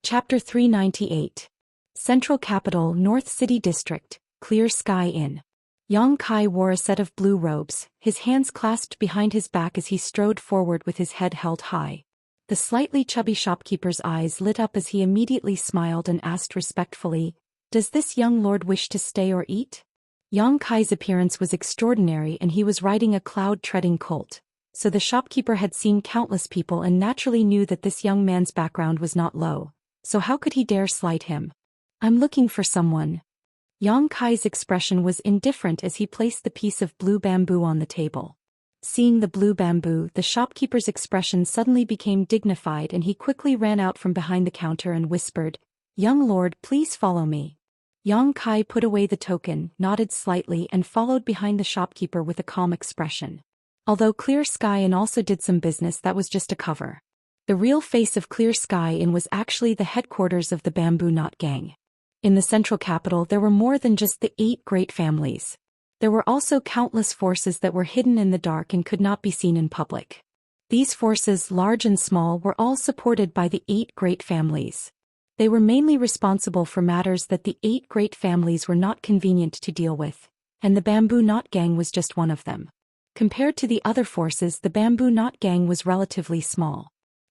Chapter 398. Central Capital North City District, Clear Sky Inn. Yang Kai wore a set of blue robes, his hands clasped behind his back as he strode forward with his head held high. The slightly chubby shopkeeper's eyes lit up as he immediately smiled and asked respectfully, "Does this young lord wish to stay or eat?" Yang Kai's appearance was extraordinary and he was riding a cloud-treading colt, so the shopkeeper had seen countless people and naturally knew that this young man's background was not low, so how could he dare slight him? "I'm looking for someone." Yang Kai's expression was indifferent as he placed the piece of blue bamboo on the table. Seeing the blue bamboo, the shopkeeper's expression suddenly became dignified and he quickly ran out from behind the counter and whispered, "Young lord, please follow me." Yang Kai put away the token, nodded slightly and followed behind the shopkeeper with a calm expression. Although Clear Sky Inn also did some business, that was just a cover. The real face of Clear Sky Inn was actually the headquarters of the Bamboo Knot Gang. In the central capital there were more than just the 8 great families. There were also countless forces that were hidden in the dark and could not be seen in public. These forces, large and small, were all supported by the 8 great families. They were mainly responsible for matters that the 8 great families were not convenient to deal with, and the Bamboo Knot Gang was just one of them. Compared to the other forces, the Bamboo Knot Gang was relatively small.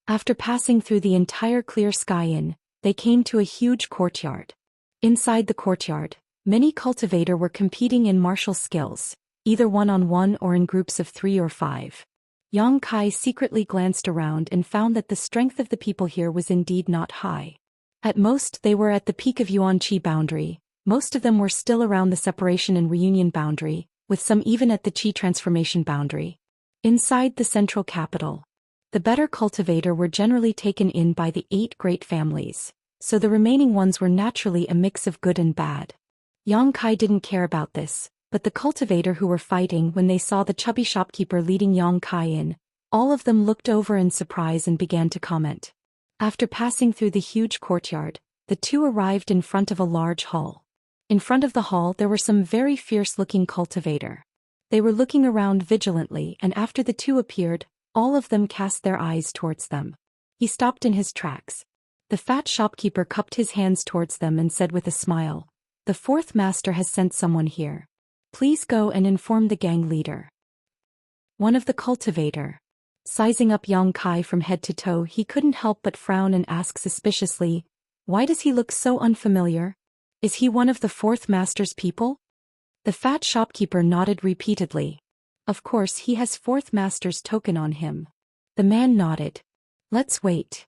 After passing through the entire Clear Sky Inn, they came to a huge courtyard. Inside the courtyard, many cultivators were competing in martial skills, either one-on-one or in groups of 3 or 5. Yang Kai secretly glanced around and found that the strength of the people here was indeed not high. At most they were at the peak of Yuan-Qi boundary, most of them were still around the separation and reunion boundary, with some even at the Qi transformation boundary. Inside the central capital, the better cultivators were generally taken in by the 8 great families, so the remaining ones were naturally a mix of good and bad. Yang Kai didn't care about this, but the cultivator who were fighting, when they saw the chubby shopkeeper leading Yang Kai in, all of them looked over in surprise and began to comment. After passing through the huge courtyard, the two arrived in front of a large hall. In front of the hall there were some very fierce-looking cultivators. They were looking around vigilantly, and after the two appeared, all of them cast their eyes towards them. He stopped in his tracks. The fat shopkeeper cupped his hands towards them and said with a smile, "The 4th master has sent someone here. Please go and inform the gang leader." One of the cultivators, sizing up Yang Kai from head to toe, he couldn't help but frown and ask suspiciously, "Why does he look so unfamiliar? Is he one of the 4th master's people?" The fat shopkeeper nodded repeatedly. "Of course, he has 4th master's token on him." The man nodded. "Let's wait."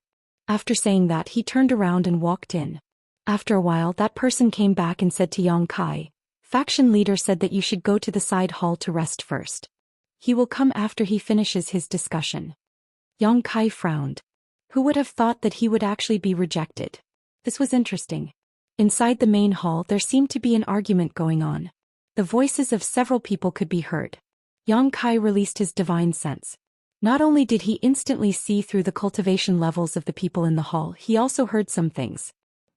After saying that, he turned around and walked in. After a while, that person came back and said to Yang Kai, "Faction leader said that you should go to the side hall to rest first. He will come after he finishes his discussion." Yang Kai frowned. Who would have thought that he would actually be rejected? This was interesting. Inside the main hall there seemed to be an argument going on. The voices of several people could be heard. Yang Kai released his divine sense. Not only did he instantly see through the cultivation levels of the people in the hall, he also heard some things.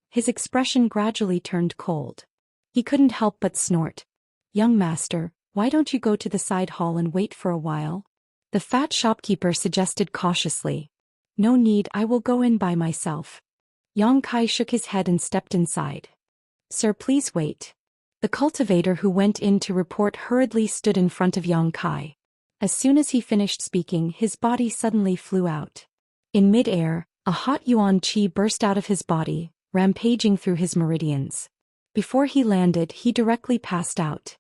His expression gradually turned cold. He couldn't help but snort. "Young master, why don't you go to the side hall and wait for a while?" The fat shopkeeper suggested cautiously. "No need, I will go in by myself." Yang Kai shook his head and stepped inside. "Sir, please wait." The cultivator who went in to report hurriedly stood in front of Yang Kai. As soon as he finished speaking, his body suddenly flew out. In mid-air, a hot yuan qi burst out of his body, rampaging through his meridians. Before he landed, he directly passed out.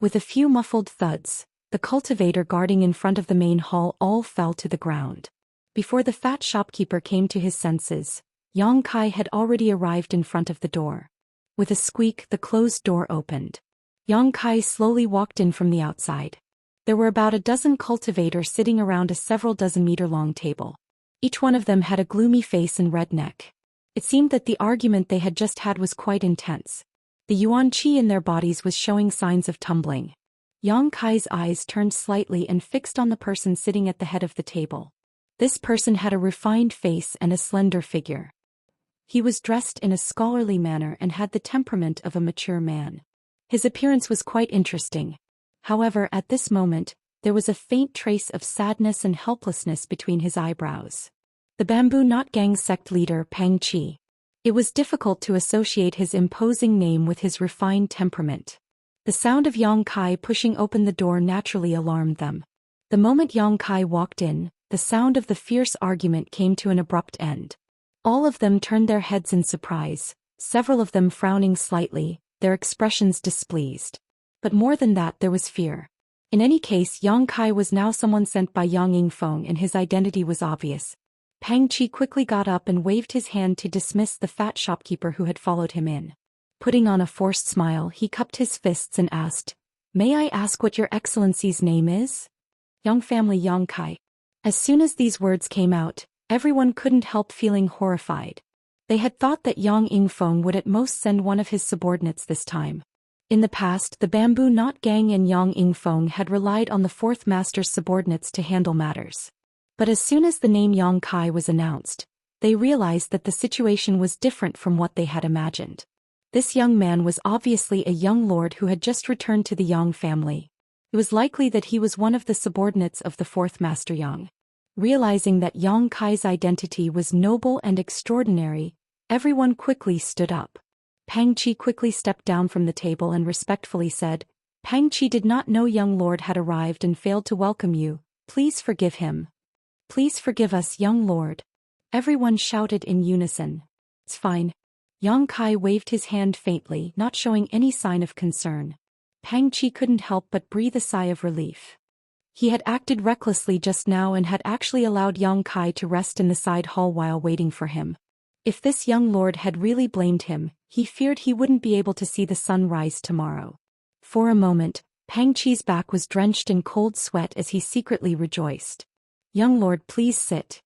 With a few muffled thuds, the cultivator guarding in front of the main hall all fell to the ground. Before the fat shopkeeper came to his senses, Yang Kai had already arrived in front of the door. With a squeak, the closed door opened. Yang Kai slowly walked in from the outside. There were about a dozen cultivators sitting around a several dozen-meter-long table. Each one of them had a gloomy face and red neck. It seemed that the argument they had just had was quite intense. The yuan qi in their bodies was showing signs of tumbling. Yang Kai's eyes turned slightly and fixed on the person sitting at the head of the table. This person had a refined face and a slender figure. He was dressed in a scholarly manner and had the temperament of a mature man. His appearance was quite interesting. However, at this moment, there was a faint trace of sadness and helplessness between his eyebrows. The Bamboo Knot Gang sect leader, Pang Chi. It was difficult to associate his imposing name with his refined temperament. The sound of Yang Kai pushing open the door naturally alarmed them. The moment Yang Kai walked in, the sound of the fierce argument came to an abrupt end. All of them turned their heads in surprise, several of them frowning slightly, their expressions displeased. But more than that, there was fear. In any case, Yang Kai was now someone sent by Yang Yingfeng, and his identity was obvious. Pang Qi quickly got up and waved his hand to dismiss the fat shopkeeper who had followed him in. Putting on a forced smile, he cupped his fists and asked, "May I ask what your excellency's name is?" "Yang family Yang Kai." As soon as these words came out, everyone couldn't help feeling horrified. They had thought that Yang Yingfeng would at most send one of his subordinates this time. In the past, the Bamboo Knot Gang and Yang Yingfeng had relied on the fourth master's subordinates to handle matters. But as soon as the name Yang Kai was announced, they realized that the situation was different from what they had imagined. This young man was obviously a young lord who had just returned to the Yang family. It was likely that he was one of the subordinates of the fourth master Yang. Realizing that Yang Kai's identity was noble and extraordinary, everyone quickly stood up. Pang Qi quickly stepped down from the table and respectfully said, "Pang Qi did not know young lord had arrived and failed to welcome you. Please forgive him." "Please forgive us, young lord." Everyone shouted in unison. "It's fine." Yang Kai waved his hand faintly, not showing any sign of concern. Pang Qi couldn't help but breathe a sigh of relief. He had acted recklessly just now and had actually allowed Yang Kai to rest in the side hall while waiting for him. If this young lord had really blamed him, he feared he wouldn't be able to see the sun rise tomorrow. For a moment, Pang Qi's back was drenched in cold sweat as he secretly rejoiced. "Young lord, please sit,"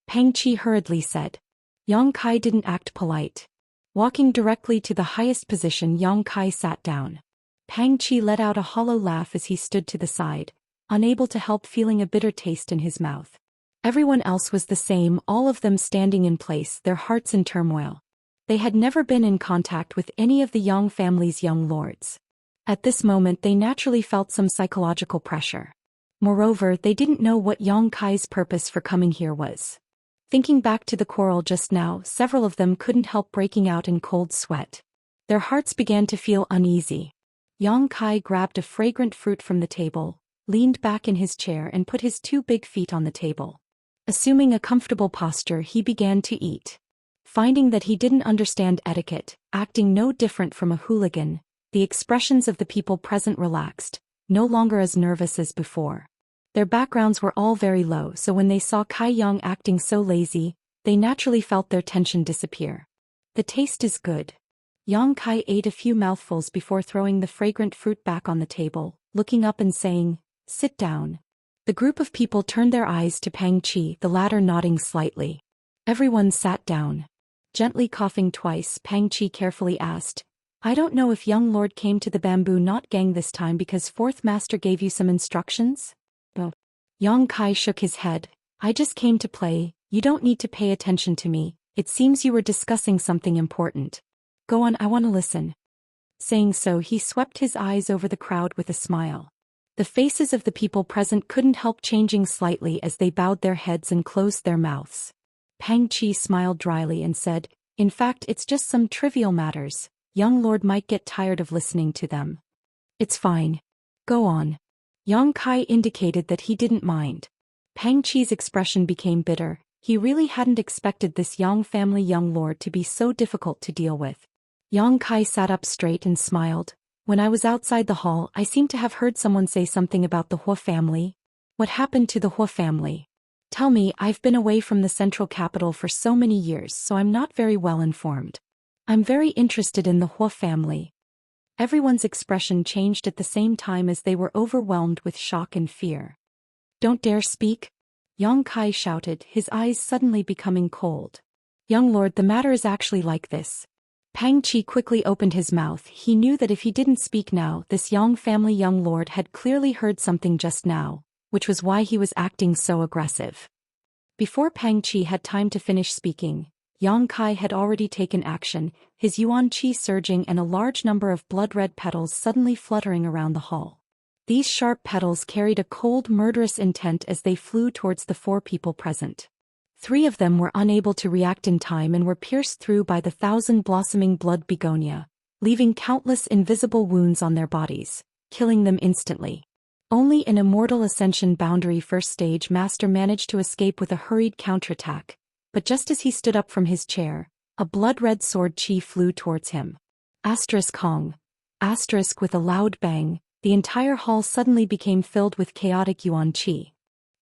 Pang Qi hurriedly said. Yang Kai didn't act polite. Walking directly to the highest position, Yang Kai sat down. Pang Qi let out a hollow laugh as he stood to the side, unable to help feeling a bitter taste in his mouth. Everyone else was the same, all of them standing in place, their hearts in turmoil. They had never been in contact with any of the Yang family's young lords. At this moment they naturally felt some psychological pressure. Moreover, they didn't know what Yang Kai's purpose for coming here was. Thinking back to the quarrel just now, several of them couldn't help breaking out in cold sweat. Their hearts began to feel uneasy. Yang Kai grabbed a fragrant fruit from the table, leaned back in his chair and put his two big feet on the table. Assuming a comfortable posture, he began to eat. Finding that he didn't understand etiquette, acting no different from a hooligan, the expressions of the people present relaxed, no longer as nervous as before. Their backgrounds were all very low, so when they saw Kai Yang acting so lazy, they naturally felt their tension disappear. "The taste is good." Yang Kai ate a few mouthfuls before throwing the fragrant fruit back on the table, looking up and saying, "Sit down." The group of people turned their eyes to Pang Qi, the latter nodding slightly. Everyone sat down. Gently coughing twice, Pang Qi carefully asked, "I don't know if young lord came to the Bamboo Knot Gang this time because fourth master gave you some instructions?" "No." Yang Kai shook his head. "I just came to play, you don't need to pay attention to me, it seems you were discussing something important. Go on, I want to listen." Saying so, he swept his eyes over the crowd with a smile. The faces of the people present couldn't help changing slightly as they bowed their heads and closed their mouths. Pang Qi smiled dryly and said, "In fact, it's just some trivial matters. Young lord might get tired of listening to them." "It's fine. Go on." Yang Kai indicated that he didn't mind. Pang Qi's expression became bitter. He really hadn't expected this Yang family young lord to be so difficult to deal with. Yang Kai sat up straight and smiled. "When I was outside the hall, I seemed to have heard someone say something about the Hua family. What happened to the Hua family? Tell me, I've been away from the central capital for so many years, so I'm not very well informed. I'm very interested in the Hua family." Everyone's expression changed at the same time as they were overwhelmed with shock and fear. "Don't dare speak!" Yang Kai shouted, his eyes suddenly becoming cold. "Young lord, the matter is actually like this." Pang Qi quickly opened his mouth. He knew that if he didn't speak now, this Yang family young lord had clearly heard something just now, which was why he was acting so aggressive. Before Pang Qi had time to finish speaking, Yang Kai had already taken action, his yuan qi surging and a large number of blood-red petals suddenly fluttering around the hall. These sharp petals carried a cold, murderous intent as they flew towards the four people present. 3 of them were unable to react in time and were pierced through by the 1,000 blossoming blood begonia, leaving countless invisible wounds on their bodies, killing them instantly. Only an Immortal Ascension Boundary First Stage Master managed to escape with a hurried counterattack, but just as he stood up from his chair, a blood-red sword chi flew towards him. Hong. With a loud bang, the entire hall suddenly became filled with chaotic yuan chi.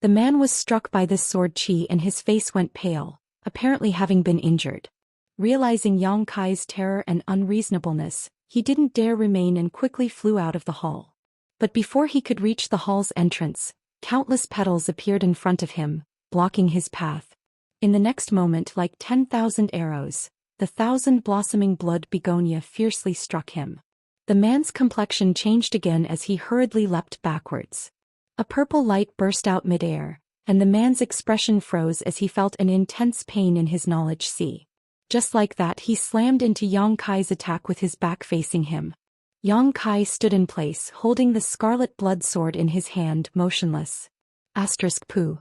The man was struck by this sword chi and his face went pale, apparently having been injured. Realizing Yang Kai's terror and unreasonableness, he didn't dare remain and quickly flew out of the hall. But before he could reach the hall's entrance, countless petals appeared in front of him, blocking his path. In the next moment, like 10,000 arrows, the 1,000 blossoming blood begonia fiercely struck him. The man's complexion changed again as he hurriedly leapt backwards. A purple light burst out mid-air, and the man's expression froze as he felt an intense pain in his knowledge sea. Just like that, he slammed into Yang Kai's attack with his back facing him. Yang Kai stood in place, holding the scarlet blood sword in his hand, motionless. Poo.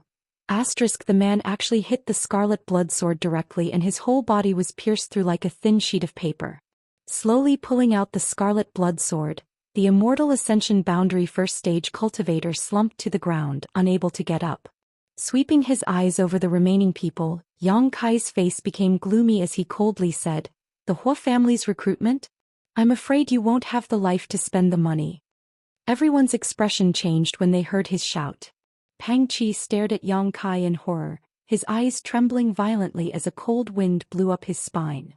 The man actually hit the scarlet blood sword directly and his whole body was pierced through like a thin sheet of paper. Slowly pulling out the scarlet blood sword, the Immortal Ascension Boundary First Stage Cultivator slumped to the ground, unable to get up. Sweeping his eyes over the remaining people, Yang Kai's face became gloomy as he coldly said, "The Hua family's recruitment? I'm afraid you won't have the life to spend the money." Everyone's expression changed when they heard his shout. Pang Qi stared at Yang Kai in horror, his eyes trembling violently as a cold wind blew up his spine.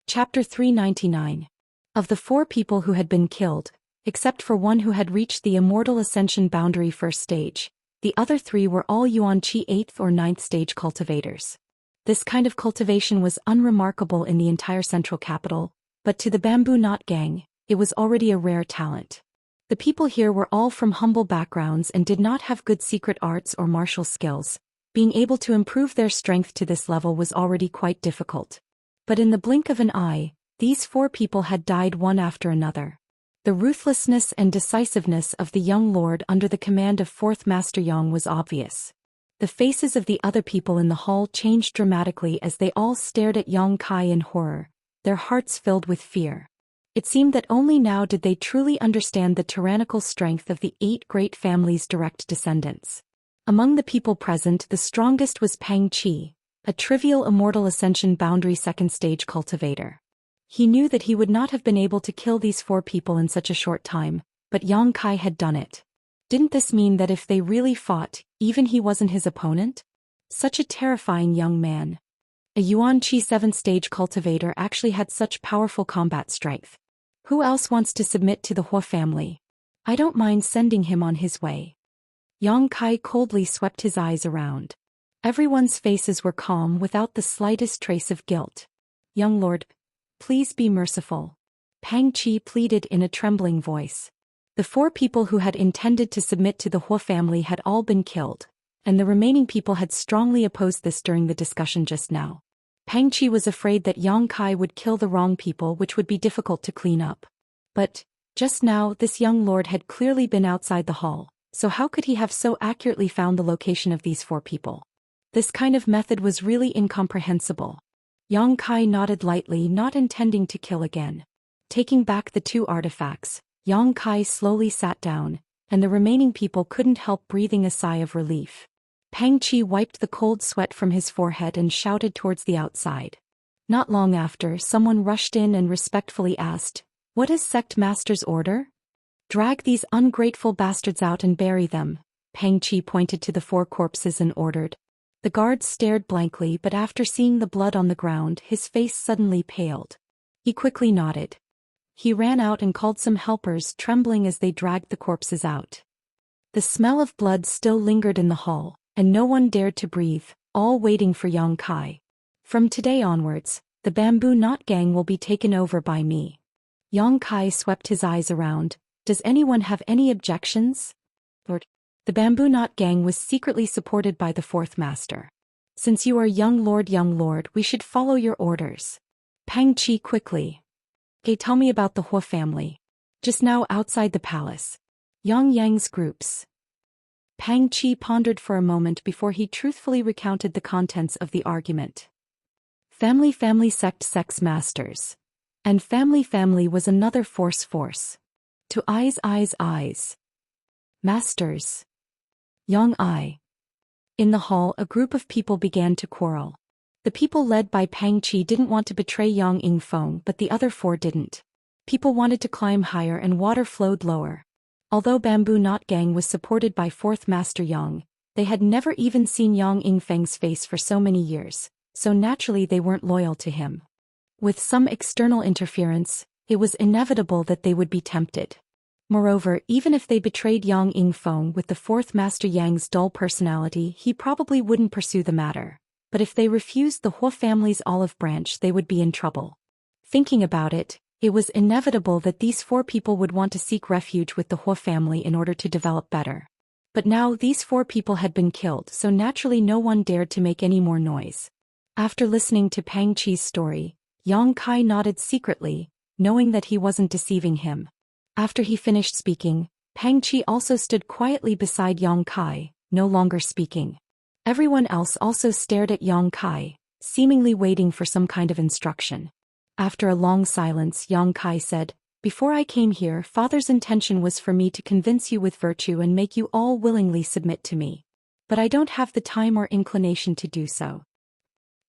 Chapter 399. Of the 4 people who had been killed, except for one who had reached the Immortal Ascension Boundary First Stage, the other 3 were all Yuan Qi 8th or 9th stage cultivators. This kind of cultivation was unremarkable in the entire central capital, but to the Bamboo Knot Gang, it was already a rare talent. The people here were all from humble backgrounds and did not have good secret arts or martial skills. Being able to improve their strength to this level was already quite difficult. But in the blink of an eye, these 4 people had died one after another. The ruthlessness and decisiveness of the young lord under the command of 4th Master Yang was obvious. The faces of the other people in the hall changed dramatically as they all stared at Yang Kai in horror, their hearts filled with fear. It seemed that only now did they truly understand the tyrannical strength of the 8 great families' direct descendants. Among the people present, the strongest was Pang Qi, a trivial Immortal Ascension Boundary Second Stage cultivator. He knew that he would not have been able to kill these 4 people in such a short time, but Yang Kai had done it. Didn't this mean that if they really fought, even he wasn't his opponent? Such a terrifying young man. A Yuan Qi 7th stage cultivator actually had such powerful combat strength. Who else wants to submit to the Hua family? I don't mind sending him on his way. Yang Kai coldly swept his eyes around. Everyone's faces were calm without the slightest trace of guilt. Young lord, please be merciful. Pang Qi pleaded in a trembling voice. The 4 people who had intended to submit to the Hua family had all been killed, and the remaining people had strongly opposed this during the discussion just now. Pang Qi was afraid that Yang Kai would kill the wrong people, which would be difficult to clean up. But, just now, this young lord had clearly been outside the hall, so how could he have so accurately found the location of these 4 people? This kind of method was really incomprehensible. Yang Kai nodded lightly, not intending to kill again. Taking back the 2 artifacts, Yang Kai slowly sat down, and the remaining people couldn't help breathing a sigh of relief. Pang Qi wiped the cold sweat from his forehead and shouted towards the outside. Not long after, someone rushed in and respectfully asked, "What is Sect Master's order?" "Drag these ungrateful bastards out and bury them," Pang Qi pointed to the 4 corpses and ordered. The guards stared blankly, but after seeing the blood on the ground, his face suddenly paled. He quickly nodded. He ran out and called some helpers, trembling as they dragged the corpses out. The smell of blood still lingered in the hall, and no one dared to breathe, all waiting for Yang Kai. "From today onwards, the Bamboo Knot Gang will be taken over by me." Yang Kai swept his eyes around. "Does anyone have any objections?" Lord. The Bamboo Knot Gang was secretly supported by the 4th Master. "Since you are young lord, we should follow your orders." Pang Qi quickly. "Okay, tell me about the Hua family." "Just now outside the palace. Yang Yang's groups." Pang Qi pondered for a moment before he truthfully recounted the contents of the argument. Family sect sex masters. And family was another force. To eyes. Masters. Young eye. In the hall, a group of people began to quarrel. The people led by Pang Qi didn't want to betray Yang Yingfeng, but the other four didn't. People wanted to climb higher and water flowed lower. Although Bamboo Knot Gang was supported by 4th Master Yang, they had never even seen Yang Yingfeng's face for so many years, so naturally they weren't loyal to him. With some external interference, it was inevitable that they would be tempted. Moreover, even if they betrayed Yang Yingfeng with the 4th Master Yang's dull personality, he probably wouldn't pursue the matter. But if they refused the Hua family's olive branch, they would be in trouble. Thinking about it, it was inevitable that these 4 people would want to seek refuge with the Hua family in order to develop better. But now these 4 people had been killed, so naturally no one dared to make any more noise. After listening to Pang Qi's story, Yang Kai nodded secretly, knowing that he wasn't deceiving him. After he finished speaking, Pang Qi also stood quietly beside Yang Kai, no longer speaking. Everyone else also stared at Yang Kai, seemingly waiting for some kind of instruction. After a long silence, Yang Kai said, "Before I came here, Father's intention was for me to convince you with virtue and make you all willingly submit to me. But I don't have the time or inclination to do so.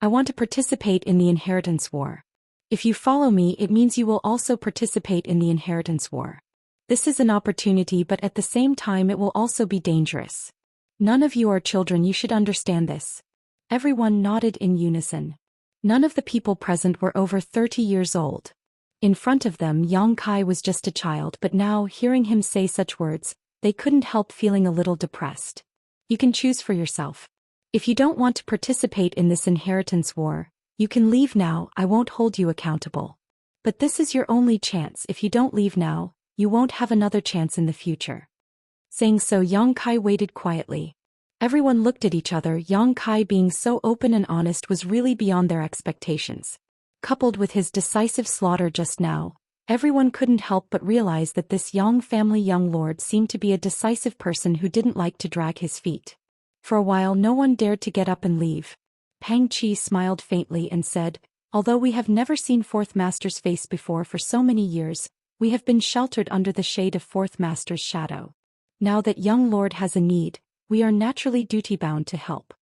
I want to participate in the inheritance war. If you follow me, it means you will also participate in the inheritance war. This is an opportunity, but at the same time it will also be dangerous. None of you are children, you should understand this." Everyone nodded in unison. None of the people present were over 30 years old. In front of them, Yang Kai was just a child, but now, hearing him say such words, they couldn't help feeling a little depressed. You can choose for yourself. If you don't want to participate in this inheritance war, you can leave now, I won't hold you accountable. But this is your only chance. If you don't leave now, you won't have another chance in the future. Saying so, Yang Kai waited quietly. Everyone looked at each other. Yang Kai being so open and honest was really beyond their expectations. Coupled with his decisive slaughter just now, everyone couldn't help but realize that this Yang family young lord seemed to be a decisive person who didn't like to drag his feet. For a while no one dared to get up and leave. Pang Qi smiled faintly and said, "Although we have never seen 4th Master's face before for so many years, we have been sheltered under the shade of 4th Master's shadow. Now that young lord has a need, we are naturally duty-bound to help."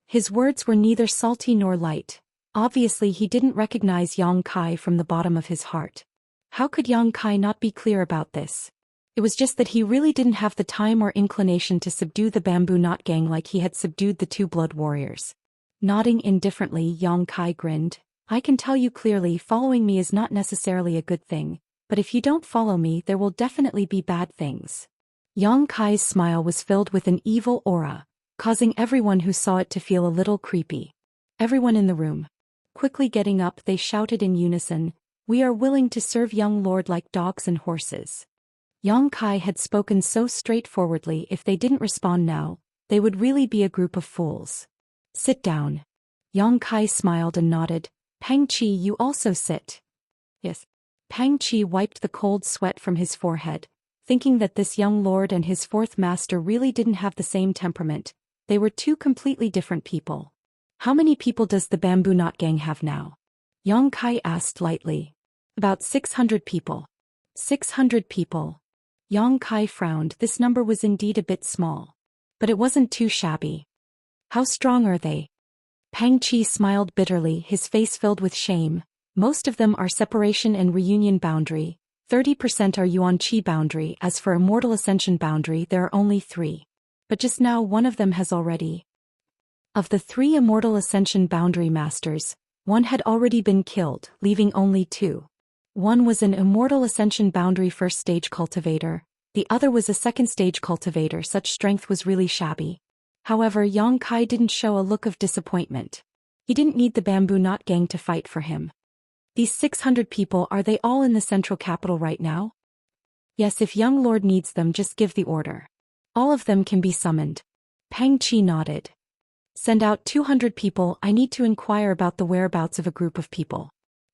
His words were neither salty nor light. Obviously he didn't recognize Yang Kai from the bottom of his heart. How could Yang Kai not be clear about this? It was just that he really didn't have the time or inclination to subdue the Bamboo Knot Gang like he had subdued the 2 blood warriors. Nodding indifferently, Yang Kai grinned. "I can tell you clearly, following me is not necessarily a good thing, but if you don't follow me, there will definitely be bad things." Yang Kai's smile was filled with an evil aura, causing everyone who saw it to feel a little creepy. Everyone in the room. Quickly getting up, they shouted in unison, "We are willing to serve young lord like dogs and horses." Yang Kai had spoken so straightforwardly. If they didn't respond now, they would really be a group of fools. "Sit down." Yang Kai smiled and nodded. "Pang Qi, you also sit." "Yes." Pang Qi wiped the cold sweat from his forehead, thinking that this young lord and his 4th master really didn't have the same temperament. They were 2 completely different people. "How many people does the Bamboo Knot Gang have now?" Yang Kai asked lightly. "About 600 people." 600 people. Yang Kai frowned. This number was indeed a bit small. But it wasn't too shabby. "How strong are they?" Pang Qi smiled bitterly, his face filled with shame. "Most of them are separation and reunion boundary. 30% are Yuan Qi boundary. As for Immortal Ascension boundary, there are only 3. But just now one of them has already. Of the 3 Immortal Ascension boundary masters, one had already been killed, leaving only 2. One was an Immortal Ascension boundary 1st stage cultivator, the other was a 2nd stage cultivator. Such strength was really shabby. However, Yang Kai didn't show a look of disappointment. He didn't need the Bamboo Knot Gang to fight for him. "These 600 people, are they all in the central capital right now?" "Yes, if young lord needs them, just give the order. All of them can be summoned." Pang Qi nodded. "Send out 200 people, I need to inquire about the whereabouts of a group of people."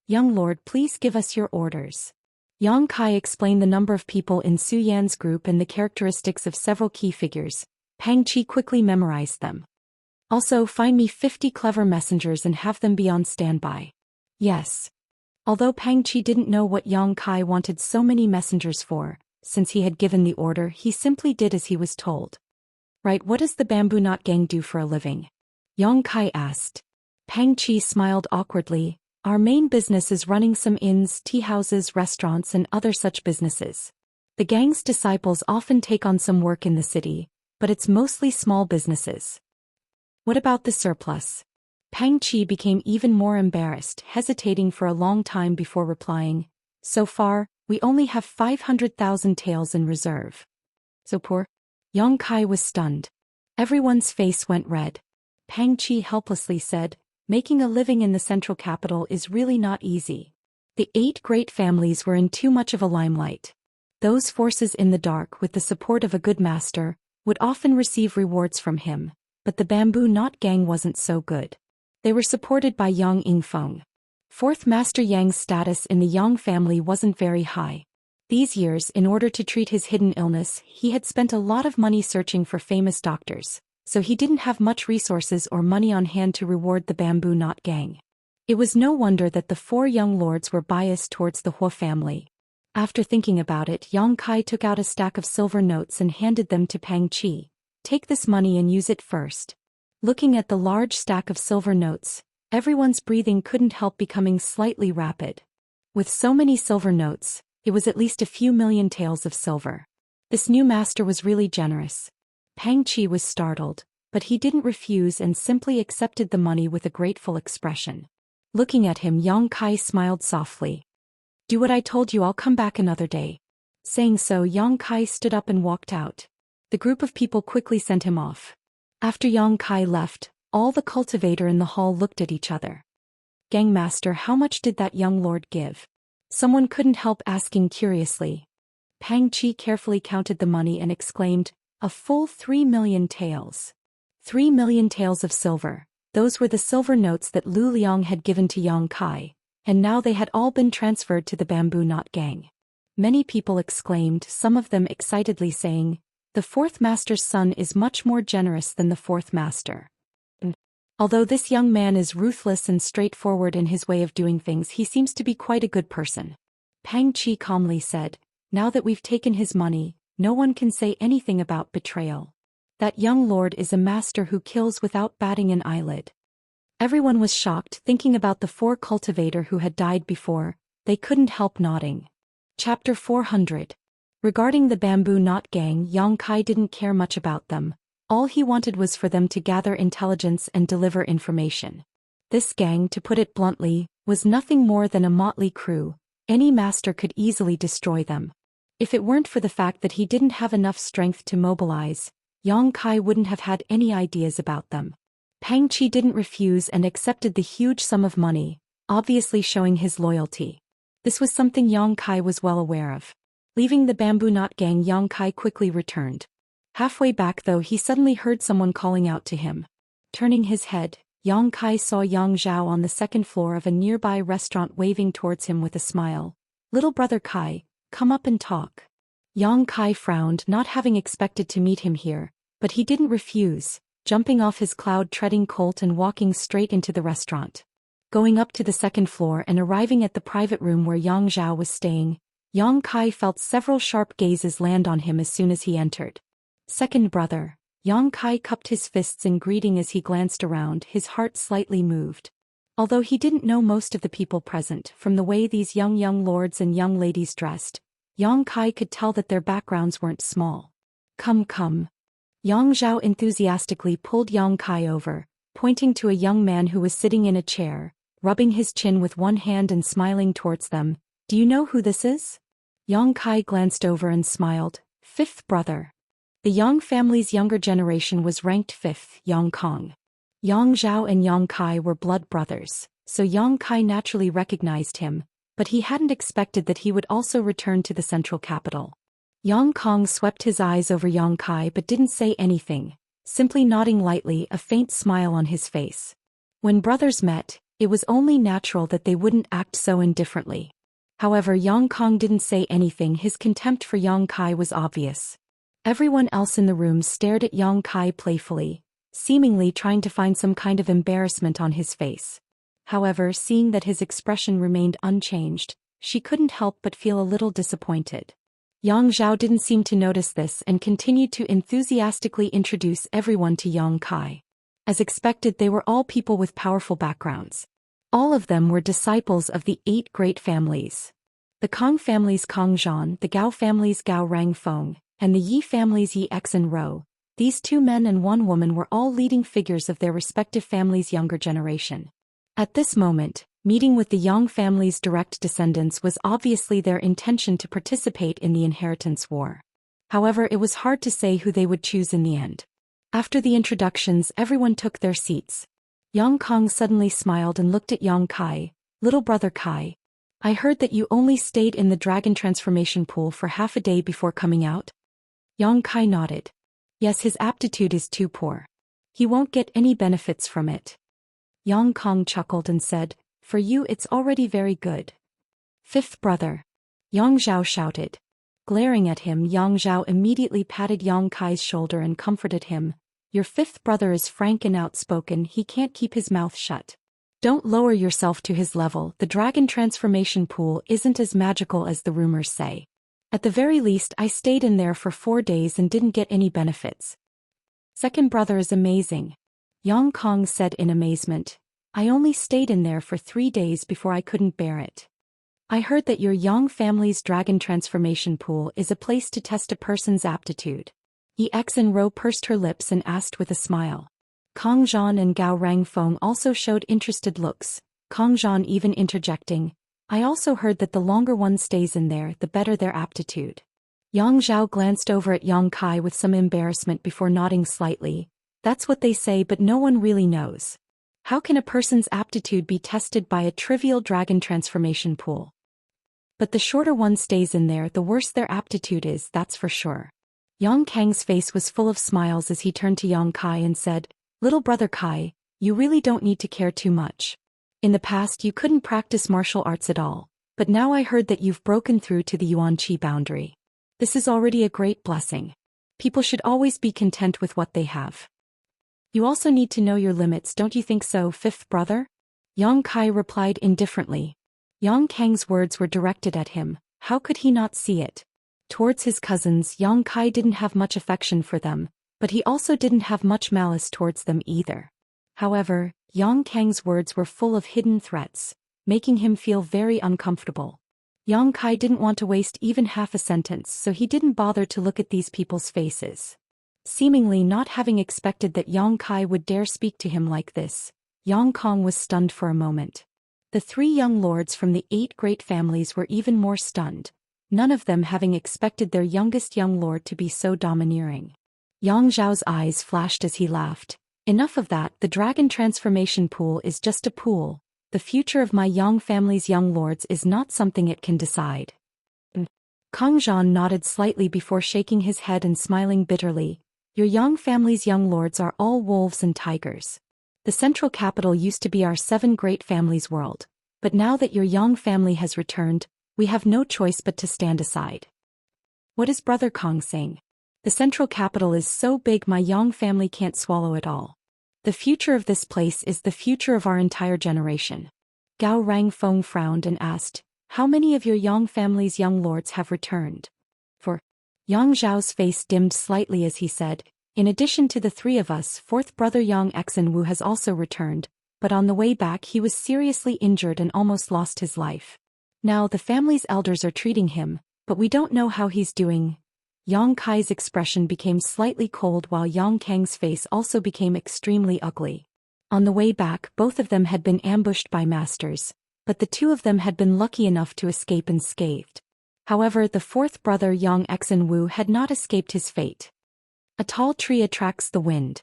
"Young lord, please give us your orders." Yang Kai explained the number of people in Su Yan's group and the characteristics of several key figures. Pang Qi quickly memorized them. Also, find me 50 clever messengers and have them be on standby. Yes. Although Pang Qi didn't know what Yang Kai wanted so many messengers for, since he had given the order, he simply did as he was told. Right, what does the bamboo knot gang do for a living? Yang Kai asked. Pang Qi smiled awkwardly. Our main business is running some inns, tea houses, restaurants and other such businesses. The gang's disciples often take on some work in the city, but it's mostly small businesses. What about the surplus? Pang Qi became even more embarrassed, hesitating for a long time before replying. So far, we only have 500,000 taels in reserve. So poor? Yang Kai was stunned. Everyone's face went red. Pang Qi helplessly said, making a living in the central capital is really not easy. The 8 great families were in too much of a limelight. Those forces in the dark with the support of a good master would often receive rewards from him, but the bamboo knot gang wasn't so good. They were supported by Yang Yingfeng. 4th Master Yang's status in the Yang family wasn't very high. These years, in order to treat his hidden illness, he had spent a lot of money searching for famous doctors, so he didn't have much resources or money on hand to reward the bamboo knot gang. It was no wonder that the 4 young lords were biased towards the Hua family. After thinking about it, Yang Kai took out a stack of silver notes and handed them to Pang Qi. Take this money and use it first. Looking at the large stack of silver notes, everyone's breathing couldn't help becoming slightly rapid. With so many silver notes, it was at least a few million taels of silver. This new master was really generous. Pang Qi was startled, but he didn't refuse and simply accepted the money with a grateful expression. Looking at him, Yang Kai smiled softly. Do what I told you, I'll come back another day. Saying so, Yang Kai stood up and walked out. The group of people quickly sent him off. After Yang Kai left, all the cultivator in the hall looked at each other. Gangmaster, how much did that young lord give? Someone couldn't help asking curiously. Pang Qi carefully counted the money and exclaimed, a full 3 million taels. 3 million taels of silver. Those were the silver notes that Lu Liang had given to Yang Kai, and now they had all been transferred to the bamboo knot gang. Many people exclaimed, some of them excitedly saying, the 4th master's son is much more generous than the 4th master. Although this young man is ruthless and straightforward in his way of doing things, he seems to be quite a good person. Pang Qi calmly said, now that we've taken his money, no one can say anything about betrayal. That young lord is a master who kills without batting an eyelid. Everyone was shocked, thinking about the 4 cultivator who had died before. They couldn't help nodding. Chapter 400. Regarding the bamboo knot gang, Yang Kai didn't care much about them. All he wanted was for them to gather intelligence and deliver information. This gang, to put it bluntly, was nothing more than a motley crew. Any master could easily destroy them. If it weren't for the fact that he didn't have enough strength to mobilize, Yang Kai wouldn't have had any ideas about them. Pang Qi didn't refuse and accepted the huge sum of money, obviously showing his loyalty. This was something Yang Kai was well aware of. Leaving the bamboo knot gang, Yang Kai quickly returned. Halfway back though, he suddenly heard someone calling out to him. Turning his head, Yang Kai saw Yang Zhao on the 2nd floor of a nearby restaurant waving towards him with a smile. Little brother Kai, come up and talk. Yang Kai frowned, not having expected to meet him here, but he didn't refuse, jumping off his cloud-treading colt and walking straight into the restaurant. Going up to the 2nd floor and arriving at the private room where Yang Zhao was staying, Yang Kai felt several sharp gazes land on him as soon as he entered. Second brother. Yang Kai cupped his fists in greeting as he glanced around, his heart slightly moved. Although he didn't know most of the people present, from the way these young lords and young ladies dressed, Yang Kai could tell that their backgrounds weren't small. Come come. Yang Zhao enthusiastically pulled Yang Kai over, pointing to a young man who was sitting in a chair, rubbing his chin with one hand and smiling towards them. Do you know who this is? Yang Kai glanced over and smiled. 5th brother. The Yang family's younger generation was ranked 5th, Yang Kong. Yang Zhao and Yang Kai were blood brothers, so Yang Kai naturally recognized him, but he hadn't expected that he would also return to the central capital. Yang Kong swept his eyes over Yang Kai but didn't say anything, simply nodding lightly, a faint smile on his face. When brothers met, it was only natural that they wouldn't act so indifferently. However, Yang Kong didn't say anything. His contempt for Yang Kai was obvious. Everyone else in the room stared at Yang Kai playfully, seemingly trying to find some kind of embarrassment on his face. However, seeing that his expression remained unchanged, she couldn't help but feel a little disappointed. Yang Zhao didn't seem to notice this and continued to enthusiastically introduce everyone to Yang Kai. As expected, they were all people with powerful backgrounds. All of them were disciples of the 8 great families. The Kong family's Kong Zhan, the Gao family's Gao Rangfeng, and the Yi family's Yi Xen Rou. These 2 men and 1 woman were all leading figures of their respective families' younger generation. At this moment, meeting with the Yang family's direct descendants was obviously their intention to participate in the inheritance war. However, it was hard to say who they would choose in the end. After the introductions, everyone took their seats. Yang Kong suddenly smiled and looked at Yang Kai. "Little brother Kai, I heard that you only stayed in the dragon transformation pool for half a day before coming out?" Yang Kai nodded. "Yes, his aptitude is too poor. He won't get any benefits from it." Yang Kong chuckled and said, "For you it's already very good." "Fifth brother," Yang Zhao shouted. Glaring at him, Yang Zhao immediately patted Yang Kai's shoulder and comforted him. "Your 5th brother is frank and outspoken, he can't keep his mouth shut. Don't lower yourself to his level, the dragon transformation pool isn't as magical as the rumors say. At the very least, I stayed in there for 4 days and didn't get any benefits." "Second brother is amazing," Yang Kong said in amazement. "I only stayed in there for 3 days before I couldn't bear it. I heard that your Yang family's dragon transformation pool is a place to test a person's aptitude." Yi Xen Rou pursed her lips and asked with a smile. Kong Zhan and Gao Rangfeng also showed interested looks, Kong Zhan even interjecting, "I also heard that the longer one stays in there, the better their aptitude." Yang Zhao glanced over at Yang Kai with some embarrassment before nodding slightly. "That's what they say, but no one really knows. How can a person's aptitude be tested by a trivial dragon transformation pool? But the shorter one stays in there, the worse their aptitude is, that's for sure." Yang Kang's face was full of smiles as he turned to Yang Kai and said, "Little brother Kai, you really don't need to care too much. In the past you couldn't practice martial arts at all, but now I heard that you've broken through to the Yuan-Qi boundary. This is already a great blessing. People should always be content with what they have. You also need to know your limits, don't you think so, 5th brother?" Yang Kai replied indifferently. Yang Kang's words were directed at him, how could he not see it? Towards his cousins, Yang Kai didn't have much affection for them, but he also didn't have much malice towards them either. However, Yang Kang's words were full of hidden threats, making him feel very uncomfortable. Yang Kai didn't want to waste even half a sentence, so he didn't bother to look at these people's faces. Seemingly not having expected that Yang Kai would dare speak to him like this, Yang Kong was stunned for a moment. The 3 young lords from the 8 great families were even more stunned, none of them having expected their youngest young lord to be so domineering. Yang Zhao's eyes flashed as he laughed. "Enough of that, the dragon transformation pool is just a pool. The future of my Yang family's young lords is not something it can decide." Kong Zhan nodded slightly before shaking his head and smiling bitterly. "Your Yang family's young lords are all wolves and tigers. The central capital used to be our 7 great families' world, but now that your Yang family has returned, we have no choice but to stand aside." "What is Brother Kong saying? The central capital is so big my Yang family can't swallow it all. The future of this place is the future of our entire generation." Gao Rangfeng frowned and asked, "How many of your Yang family's young lords have returned?" Yang Zhao's face dimmed slightly as he said, "In addition to the 3 of us, 4th brother Yang Xen Wu has also returned, but on the way back he was seriously injured and almost lost his life. Now the family's elders are treating him, but we don't know how he's doing." Yang Kai's expression became slightly cold while Yang Kang's face also became extremely ugly. On the way back, both of them had been ambushed by masters, but the 2 of them had been lucky enough to escape unscathed. However, the 4th brother Yang Xen Wu had not escaped his fate. A tall tree attracts the wind.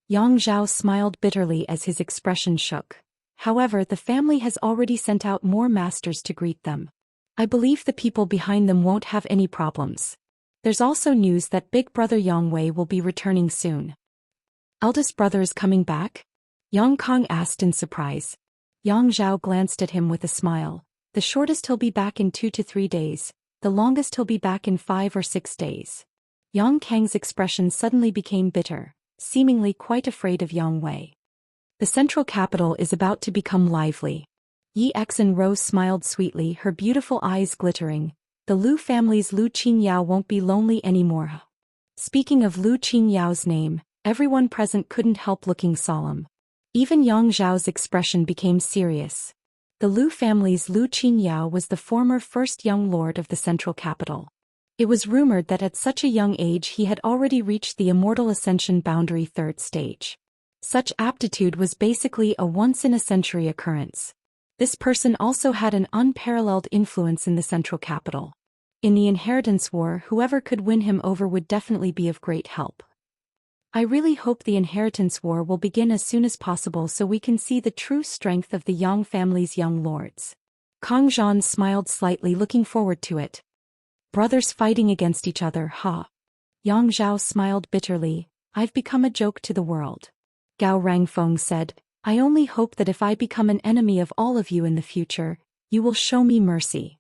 Yang Zhao smiled bitterly as his expression shook. However, the family has already sent out more masters to greet them. I believe the people behind them won't have any problems. There's also news that big brother Yang Wei will be returning soon. Eldest brother is coming back? Yang Kong asked in surprise. Yang Zhao glanced at him with a smile. The shortest he'll be back in 2 to 3 days, the longest he'll be back in 5 or 6 days. Yang Kang's expression suddenly became bitter, seemingly quite afraid of Yang Wei. The central capital is about to become lively. Yi Exen Rose smiled sweetly, her beautiful eyes glittering. The Lu family's Lu Qingyao won't be lonely anymore. Speaking of Lu Qingyao's name, everyone present couldn't help looking solemn. Even Yang Zhao's expression became serious. The Lu family's Lu Qingyao was the former first young lord of the central capital. It was rumored that at such a young age he had already reached the Immortal Ascension boundary third stage. Such aptitude was basically a once-in-a-century occurrence. This person also had an unparalleled influence in the central capital. In the inheritance war, whoever could win him over would definitely be of great help. I really hope the inheritance war will begin as soon as possible so we can see the true strength of the Yang family's young lords. Kang Zhan smiled slightly, looking forward to it. Brothers fighting against each other, ha. Yang Zhao smiled bitterly. I've become a joke to the world. Gao Rangfeng said, I only hope that if I become an enemy of all of you in the future, you will show me mercy.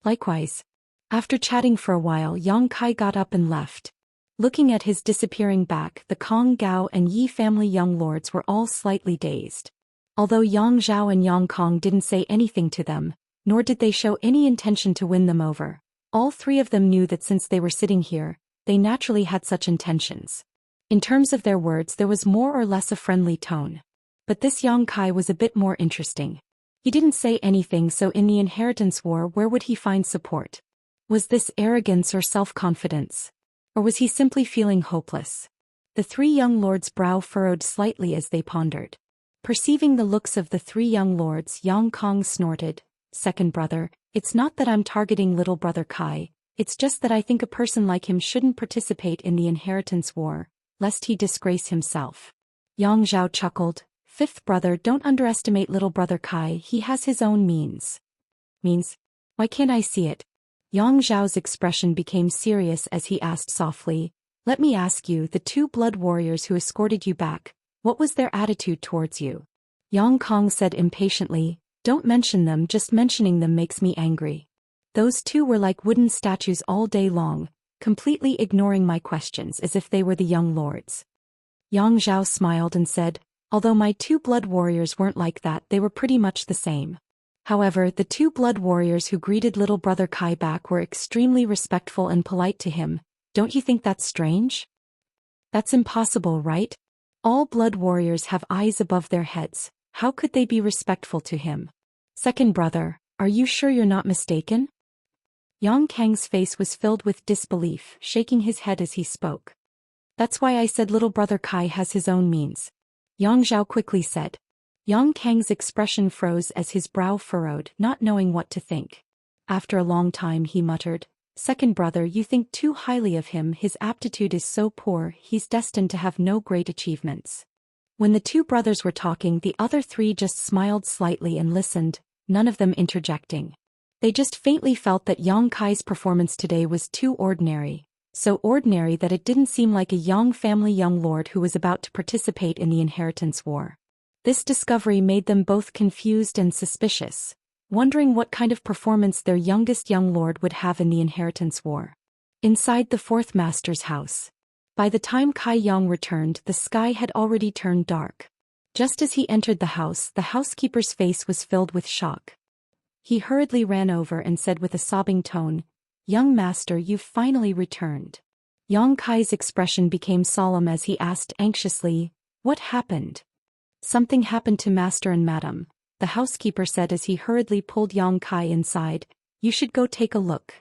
Likewise. After chatting for a while, Yang Kai got up and left. Looking at his disappearing back, the Kong Gao and Yi family young lords were all slightly dazed. Although Yang Zhao and Yang Kong didn't say anything to them, nor did they show any intention to win them over, all three of them knew that since they were sitting here, they naturally had such intentions. In terms of their words, there was more or less a friendly tone. But this Yang Kai was a bit more interesting. He didn't say anything, so in the inheritance war, where would he find support? Was this arrogance or self-confidence? Or was he simply feeling hopeless? The three young lords' brow furrowed slightly as they pondered. Perceiving the looks of the three young lords, Yang Kong snorted, Second brother, it's not that I'm targeting little brother Kai, it's just that I think a person like him shouldn't participate in the inheritance war, lest he disgrace himself. Yang Zhao chuckled, Fifth brother, don't underestimate little brother Kai, he has his own means. Means? Why can't I see it? Yang Zhao's expression became serious as he asked softly, Let me ask you, the two blood warriors who escorted you back, what was their attitude towards you? Yang Kong said impatiently, Don't mention them, just mentioning them makes me angry. Those two were like wooden statues all day long, completely ignoring my questions as if they were the young lords. Yang Zhao smiled and said, Although my two blood warriors weren't like that, they were pretty much the same. However, the two blood warriors who greeted little brother Kai back were extremely respectful and polite to him. Don't you think that's strange? That's impossible, right? All blood warriors have eyes above their heads. How could they be respectful to him? Second brother, are you sure you're not mistaken? Yang Kang's face was filled with disbelief, shaking his head as he spoke. That's why I said little brother Kai has his own means. Yang Zhao quickly said. Yang Kang's expression froze as his brow furrowed, not knowing what to think. After a long time he muttered, Second brother, you think too highly of him, his aptitude is so poor, he's destined to have no great achievements. When the two brothers were talking, the other three just smiled slightly and listened, none of them interjecting. They just faintly felt that Yang Kai's performance today was too ordinary, so ordinary that it didn't seem like a Yang family young lord who was about to participate in the inheritance war. This discovery made them both confused and suspicious, wondering what kind of performance their youngest young lord would have in the inheritance war. Inside the fourth master's house. By the time Kai Yang returned, the sky had already turned dark. Just as he entered the house, the housekeeper's face was filled with shock. He hurriedly ran over and said with a sobbing tone, Young master, you've finally returned. Yang Kai's expression became solemn as he asked anxiously, What happened? Something happened to master and madam, the housekeeper said as he hurriedly pulled Yang Kai inside. You should go take a look.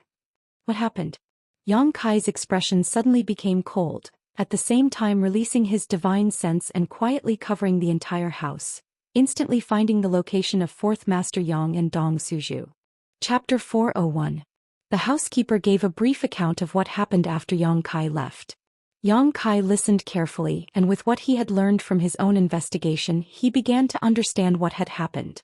What happened? Yang Kai's expression suddenly became cold, at the same time releasing his divine sense and quietly covering the entire house, instantly finding the location of fourth master Yang and Dong Suju. Chapter 401. The housekeeper gave a brief account of what happened after Yang Kai left. Yang Kai listened carefully, and with what he had learned from his own investigation, he began to understand what had happened.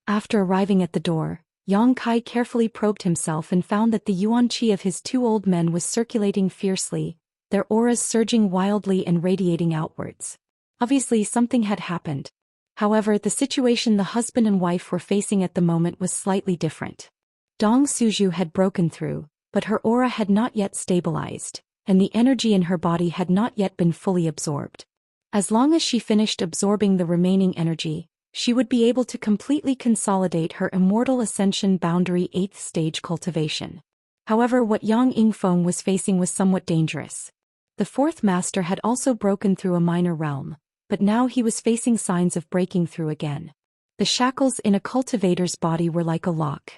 After arriving at the door, Yang Kai carefully probed himself and found that the yuan qi of his two old men was circulating fiercely, their auras surging wildly and radiating outwards. Obviously something had happened. However, the situation the husband and wife were facing at the moment was slightly different. Dong Suju had broken through, but her aura had not yet stabilized, and the energy in her body had not yet been fully absorbed. As long as she finished absorbing the remaining energy, she would be able to completely consolidate her Immortal Ascension Boundary 8th stage cultivation. However, what Yang Yingfeng was facing was somewhat dangerous. The fourth master had also broken through a minor realm, but now he was facing signs of breaking through again. The shackles in a cultivator's body were like a lock.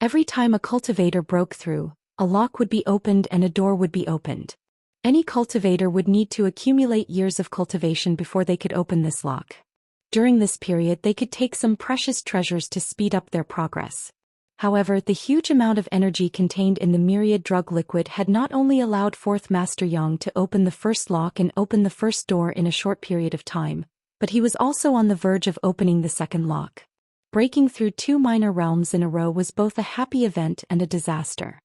Every time a cultivator broke through, a lock would be opened and a door would be opened. Any cultivator would need to accumulate years of cultivation before they could open this lock. During this period they could take some precious treasures to speed up their progress. However, the huge amount of energy contained in the myriad drug liquid had not only allowed fourth Master Yang to open the first lock and open the first door in a short period of time, but he was also on the verge of opening the second lock. Breaking through 2 minor realms in a row was both a happy event and a disaster.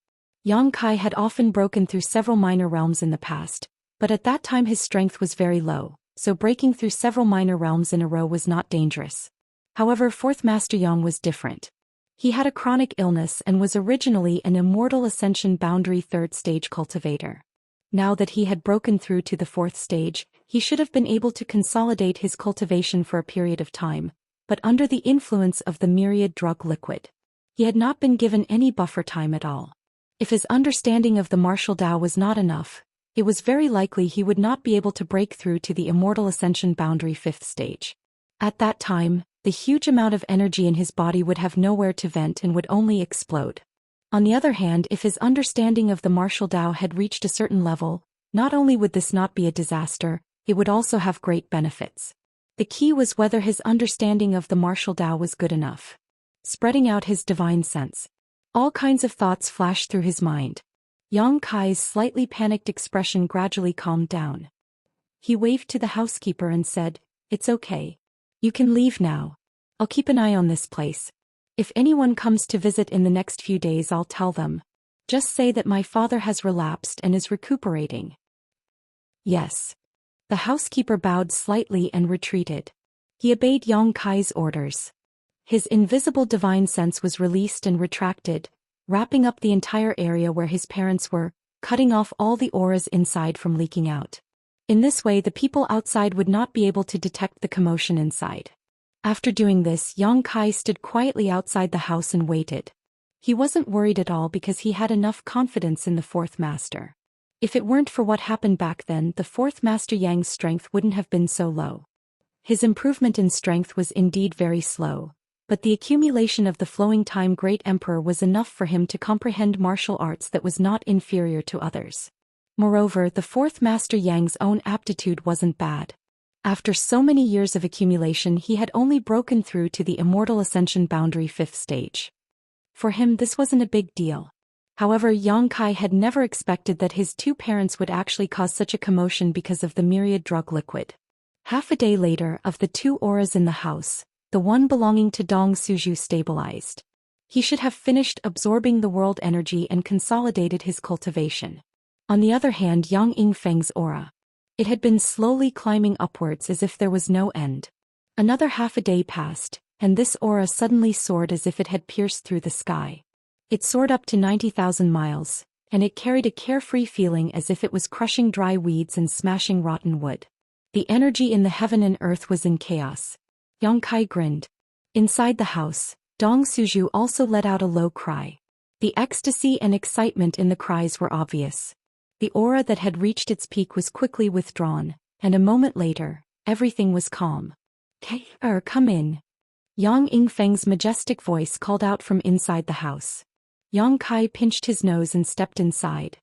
Yang Kai had often broken through several minor realms in the past, but at that time his strength was very low, so breaking through several minor realms in a row was not dangerous. However, fourth Master Yang was different. He had a chronic illness and was originally an Immortal Ascension Boundary 3rd stage cultivator. Now that he had broken through to the 4th stage, he should have been able to consolidate his cultivation for a period of time, but under the influence of the myriad drug liquid. He had not been given any buffer time at all. If his understanding of the martial Tao was not enough, it was very likely he would not be able to break through to the Immortal Ascension Boundary 5th stage. At that time, the huge amount of energy in his body would have nowhere to vent and would only explode. On the other hand, if his understanding of the martial Tao had reached a certain level, not only would this not be a disaster, it would also have great benefits. The key was whether his understanding of the martial Tao was good enough. Spreading out his divine sense. All kinds of thoughts flashed through his mind. Yang Kai's slightly panicked expression gradually calmed down. He waved to the housekeeper and said, "It's okay. You can leave now. I'll keep an eye on this place. If anyone comes to visit in the next few days, I'll tell them. Just say that my father has relapsed and is recuperating." "Yes." The housekeeper bowed slightly and retreated. He obeyed Yang Kai's orders. His invisible divine sense was released and retracted, wrapping up the entire area where his parents were, cutting off all the auras inside from leaking out. In this way, the people outside would not be able to detect the commotion inside. After doing this, Yang Kai stood quietly outside the house and waited. He wasn't worried at all because he had enough confidence in the fourth master. If it weren't for what happened back then, the fourth Master Yang's strength wouldn't have been so low. His improvement in strength was indeed very slow, but the accumulation of the flowing time Great Emperor was enough for him to comprehend martial arts that was not inferior to others. Moreover, the fourth Master Yang's own aptitude wasn't bad. After so many years of accumulation, he had only broken through to the Immortal Ascension Boundary 5th stage. For him, this wasn't a big deal. However, Yang Kai had never expected that his 2 parents would actually cause such a commotion because of the myriad drug liquid. Half a day later, of the 2 auras in the house, the one belonging to Dong Suju stabilized. He should have finished absorbing the world energy and consolidated his cultivation. On the other hand, Yang Yingfeng's aura. It had been slowly climbing upwards as if there was no end. Another half a day passed, and this aura suddenly soared as if it had pierced through the sky. It soared up to 90,000 miles, and it carried a carefree feeling as if it was crushing dry weeds and smashing rotten wood. The energy in the heaven and earth was in chaos. Yang Kai grinned. Inside the house, Dong Suju also let out a low cry. The ecstasy and excitement in the cries were obvious. The aura that had reached its peak was quickly withdrawn, and a moment later, everything was calm. Come in." Yang Yingfeng's majestic voice called out from inside the house. Yang Kai pinched his nose and stepped inside.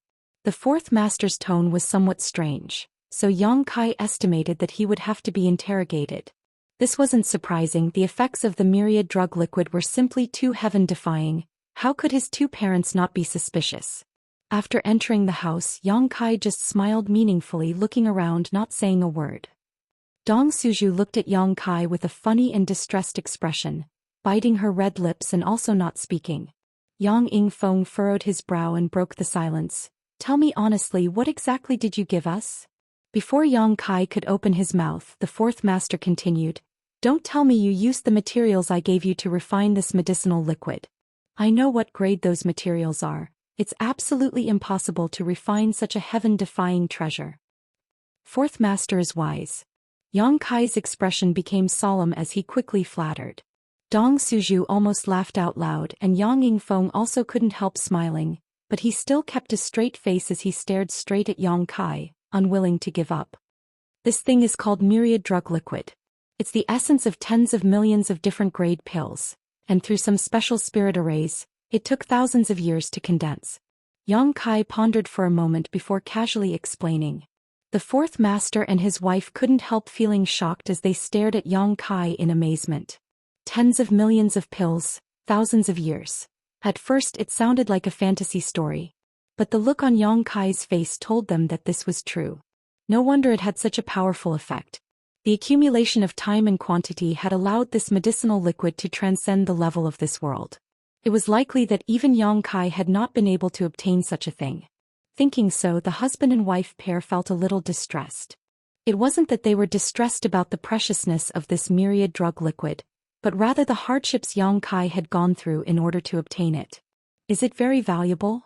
The fourth master's tone was somewhat strange, so Yang Kai estimated that he would have to be interrogated. This wasn't surprising. The effects of the myriad drug liquid were simply too heaven-defying. How could his 2 parents not be suspicious? After entering the house, Yang Kai just smiled meaningfully, looking around, not saying a word. Dong Suju looked at Yang Kai with a funny and distressed expression, biting her red lips and also not speaking. Yang Yingfeng furrowed his brow and broke the silence. "Tell me honestly, what exactly did you give us?" Before Yang Kai could open his mouth, the fourth master continued, "Don't tell me you used the materials I gave you to refine this medicinal liquid. I know what grade those materials are, It's absolutely impossible to refine such a heaven-defying treasure. Fourth master is wise. Yang Kai's expression became solemn as he quickly flattered. Dong Suju almost laughed out loud, and Yang Yingfeng also couldn't help smiling, but he still kept a straight face as he stared straight at Yang Kai, unwilling to give up. This thing is called myriad drug liquid. It's the essence of tens of millions of different grade pills, and through some special spirit arrays, it took thousands of years to condense. Yang Kai pondered for a moment before casually explaining. The fourth master and his wife couldn't help feeling shocked as they stared at Yang Kai in amazement. Tens of millions of pills, thousands of years. At first it sounded like a fantasy story. But the look on Yang Kai's face told them that this was true. No wonder it had such a powerful effect. The accumulation of time and quantity had allowed this medicinal liquid to transcend the level of this world. It was likely that even Yang Kai had not been able to obtain such a thing. Thinking so, the husband and wife pair felt a little distressed. It wasn't that they were distressed about the preciousness of this myriad drug liquid, but rather the hardships Yang Kai had gone through in order to obtain it. Is it very valuable?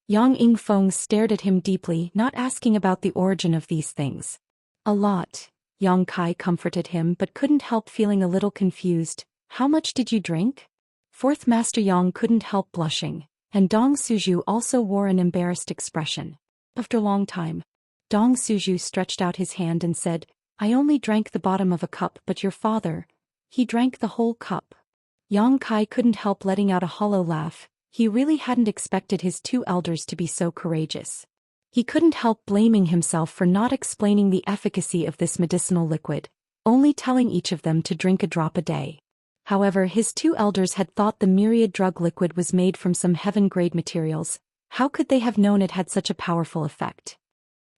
Yang Yingfeng stared at him deeply, not asking about the origin of these things. A lot, Yang Kai comforted him, but couldn't help feeling a little confused. How much did you drink? Fourth Master Yang couldn't help blushing, and Dong Suju also wore an embarrassed expression. After a long time, Dong Suju stretched out his hand and said, I only drank the bottom of a cup, but your father, he drank the whole cup. Yang Kai couldn't help letting out a hollow laugh. He really hadn't expected his two elders to be so courageous. He couldn't help blaming himself for not explaining the efficacy of this medicinal liquid, only telling each of them to drink a drop a day. However, his two elders had thought the myriad drug liquid was made from some heaven-grade materials. How could they have known it had such a powerful effect?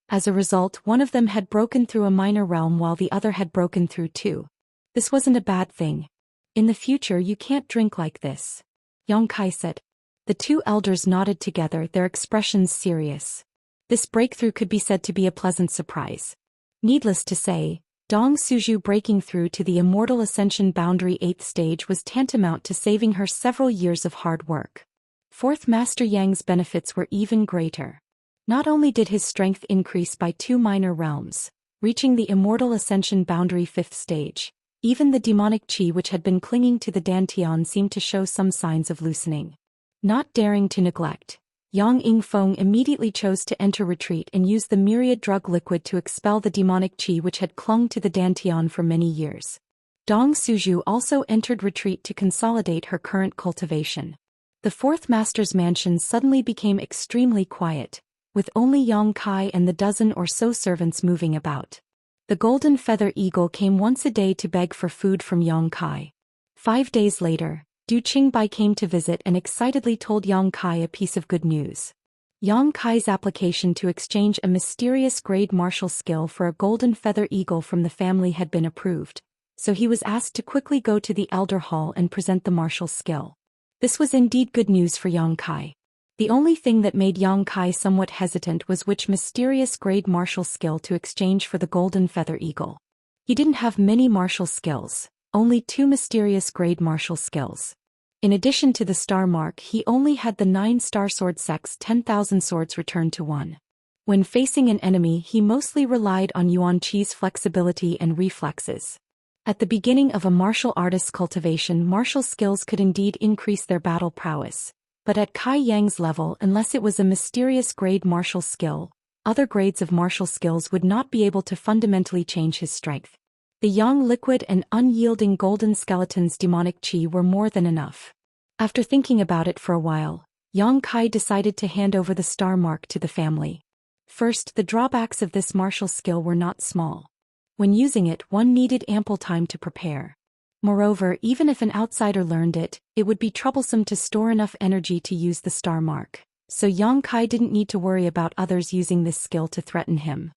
As a result, one of them had broken through a minor realm while the other had broken through two. This wasn't a bad thing. In the future you can't drink like this, Yang Kai said. The two elders nodded together, their expressions serious. This breakthrough could be said to be a pleasant surprise. Needless to say, Dong Suju breaking through to the Immortal Ascension Boundary 8th stage was tantamount to saving her several years of hard work. Fourth Master Yang's benefits were even greater. Not only did his strength increase by 2 minor realms, reaching the Immortal Ascension Boundary 5th stage, even the demonic qi which had been clinging to the dantian seemed to show some signs of loosening. Not daring to neglect, Yang Yingfeng immediately chose to enter retreat and use the myriad drug liquid to expel the demonic qi which had clung to the dantian for many years. Dong Suju also entered retreat to consolidate her current cultivation. The fourth master's mansion suddenly became extremely quiet, with only Yang Kai and the dozen or so servants moving about. The golden feather eagle came once a day to beg for food from Yang Kai. 5 days later, Du Qingbai came to visit and excitedly told Yang Kai a piece of good news. Yang Kai's application to exchange a mysterious grade martial skill for a golden feather eagle from the family had been approved, so he was asked to quickly go to the Elder Hall and present the martial skill. This was indeed good news for Yang Kai. The only thing that made Yang Kai somewhat hesitant was which mysterious grade martial skill to exchange for the golden feather eagle. He didn't have many martial skills, only 2 mysterious grade martial skills. In addition to the star mark, he only had the 9-star sword sect's 10,000 swords returned to 1. When facing an enemy, he mostly relied on Yuan Qi's flexibility and reflexes. At the beginning of a martial artist's cultivation, martial skills could indeed increase their battle prowess, but at Kai Yang's level, unless it was a mysterious grade martial skill, other grades of martial skills would not be able to fundamentally change his strength. The Yang liquid and unyielding golden skeleton's demonic qi were more than enough. After thinking about it for a while, Yang Kai decided to hand over the star mark to the family. First, the drawbacks of this martial skill were not small. When using it, one needed ample time to prepare. Moreover, even if an outsider learned it, it would be troublesome to store enough energy to use the star mark, so Yang Kai didn't need to worry about others using this skill to threaten him.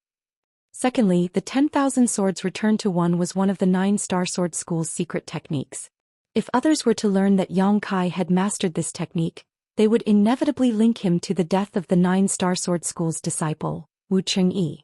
Secondly, the 10,000 swords returned to 1 was one of the 9-star sword school's secret techniques. If others were to learn that Yang Kai had mastered this technique, they would inevitably link him to the death of the 9-star sword school's disciple, Wu Chengyi.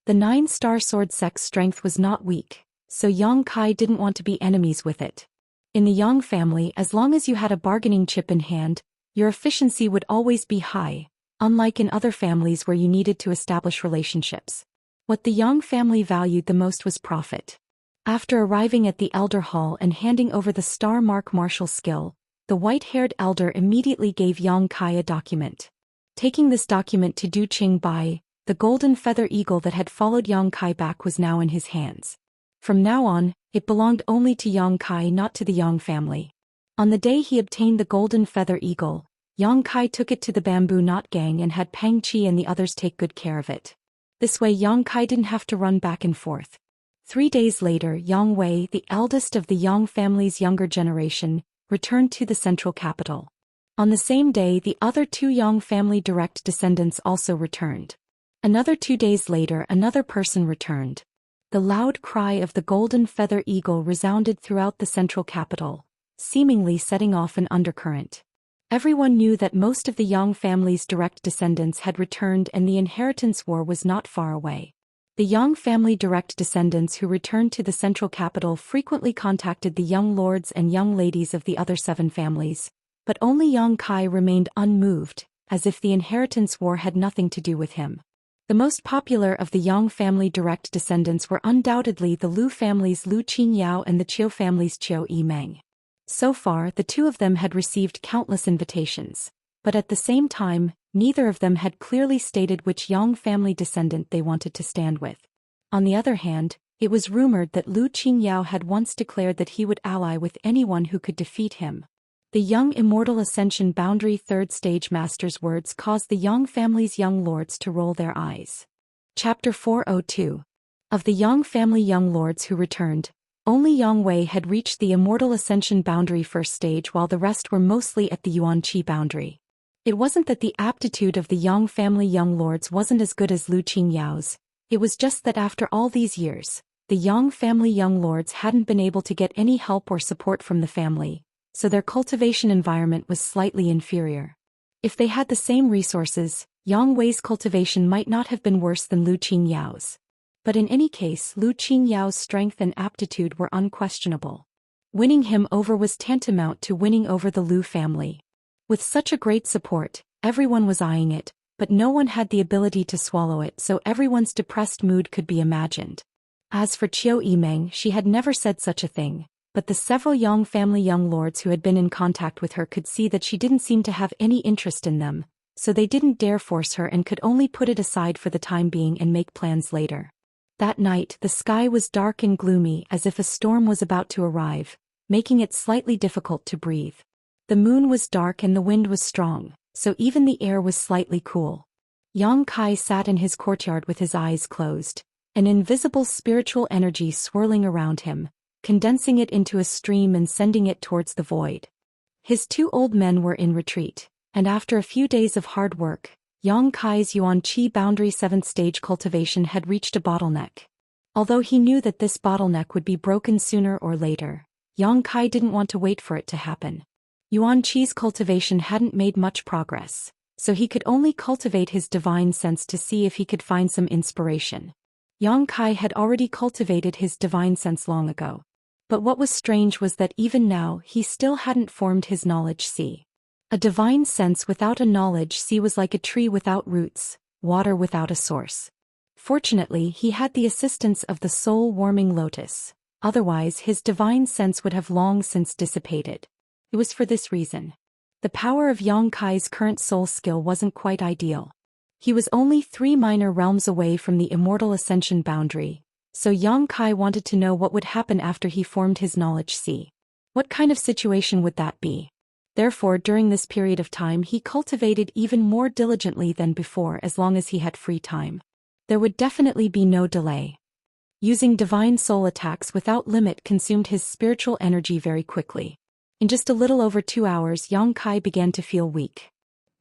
The 9-star sword sect's strength was not weak, so Yang Kai didn't want to be enemies with it. In the Yang family, as long as you had a bargaining chip in hand, Your efficiency would always be high, unlike in other families where you needed to establish relationships. What the Yang family valued the most was profit. After arriving at the elder hall and handing over the star mark martial skill, the white-haired elder immediately gave Yang Kai a document. Taking this document to Du Qingbai, the golden feather eagle that had followed Yang Kai back was now in his hands. From now on, it belonged only to Yang Kai, not to the Yang family. On the day he obtained the golden feather eagle, Yang Kai took it to the bamboo knot gang and had Pang Qi and the others take good care of it. This way Yang Kai didn't have to run back and forth. 3 days later, Yang Wei, the eldest of the Yang family's younger generation, returned to the central capital. On the same day, the other 2 Yang family direct descendants also returned. Another 2 days later, another person returned. The loud cry of the golden feather eagle resounded throughout the central capital, seemingly setting off an undercurrent. Everyone knew that most of the Yang family's direct descendants had returned and the inheritance war was not far away. The Yang family direct descendants who returned to the central capital frequently contacted the young lords and young ladies of the other 7 families, but only Yang Kai remained unmoved, as if the inheritance war had nothing to do with him. The most popular of the Yang family direct descendants were undoubtedly the Lu family's Lu Qingyao and the Qiu family's Qiu Yimeng. So far, the 2 of them had received countless invitations, but at the same time, neither of them had clearly stated which Yang family descendant they wanted to stand with. On the other hand, it was rumored that Lu Qingyao had once declared that he would ally with anyone who could defeat him. The young Immortal Ascension Boundary 3rd Stage Master's words caused the Yang family's young lords to roll their eyes. Chapter 402. Of the Yang family young lords who returned, only Yang Wei had reached the Immortal Ascension Boundary 1st Stage while the rest were mostly at the Yuanqi Boundary. It wasn't that the aptitude of the Yang family young lords wasn't as good as Lu Qingyao's, it was just that after all these years, the Yang family young lords hadn't been able to get any help or support from the family, so their cultivation environment was slightly inferior. If they had the same resources, Yang Wei's cultivation might not have been worse than Lu Qingyao's. But in any case, Lu Qingyao's strength and aptitude were unquestionable. Winning him over was tantamount to winning over the Lu family. With such a great support, everyone was eyeing it, but no one had the ability to swallow it, so everyone's depressed mood could be imagined. As for Qiu Yimeng, she had never said such a thing, but the several Yang family young lords who had been in contact with her could see that she didn't seem to have any interest in them, so they didn't dare force her and could only put it aside for the time being and make plans later. That night, the sky was dark and gloomy as if a storm was about to arrive, making it slightly difficult to breathe. The moon was dark and the wind was strong, so even the air was slightly cool. Yang Kai sat in his courtyard with his eyes closed, an invisible spiritual energy swirling around him, condensing it into a stream and sending it towards the void. His 2 old men were in retreat, and after a few days of hard work, Yang Kai's Yuanqi Boundary 7th Stage cultivation had reached a bottleneck. Although he knew that this bottleneck would be broken sooner or later, Yang Kai didn't want to wait for it to happen. Yuanqi's cultivation hadn't made much progress, so he could only cultivate his divine sense to see if he could find some inspiration. Yang Kai had already cultivated his divine sense long ago. But what was strange was that even now he still hadn't formed his knowledge sea. A divine sense without a knowledge sea was like a tree without roots, water without a source. Fortunately, he had the assistance of the soul-warming lotus, otherwise his divine sense would have long since dissipated. It was for this reason. The power of Yang Kai's current soul skill wasn't quite ideal. He was only 3 minor realms away from the Immortal Ascension Boundary, so Yang Kai wanted to know what would happen after he formed his knowledge sea. What kind of situation would that be? Therefore, during this period of time he cultivated even more diligently than before as long as he had free time. There would definitely be no delay. Using divine soul attacks without limit consumed his spiritual energy very quickly. In just a little over 2 hours, Yang Kai began to feel weak.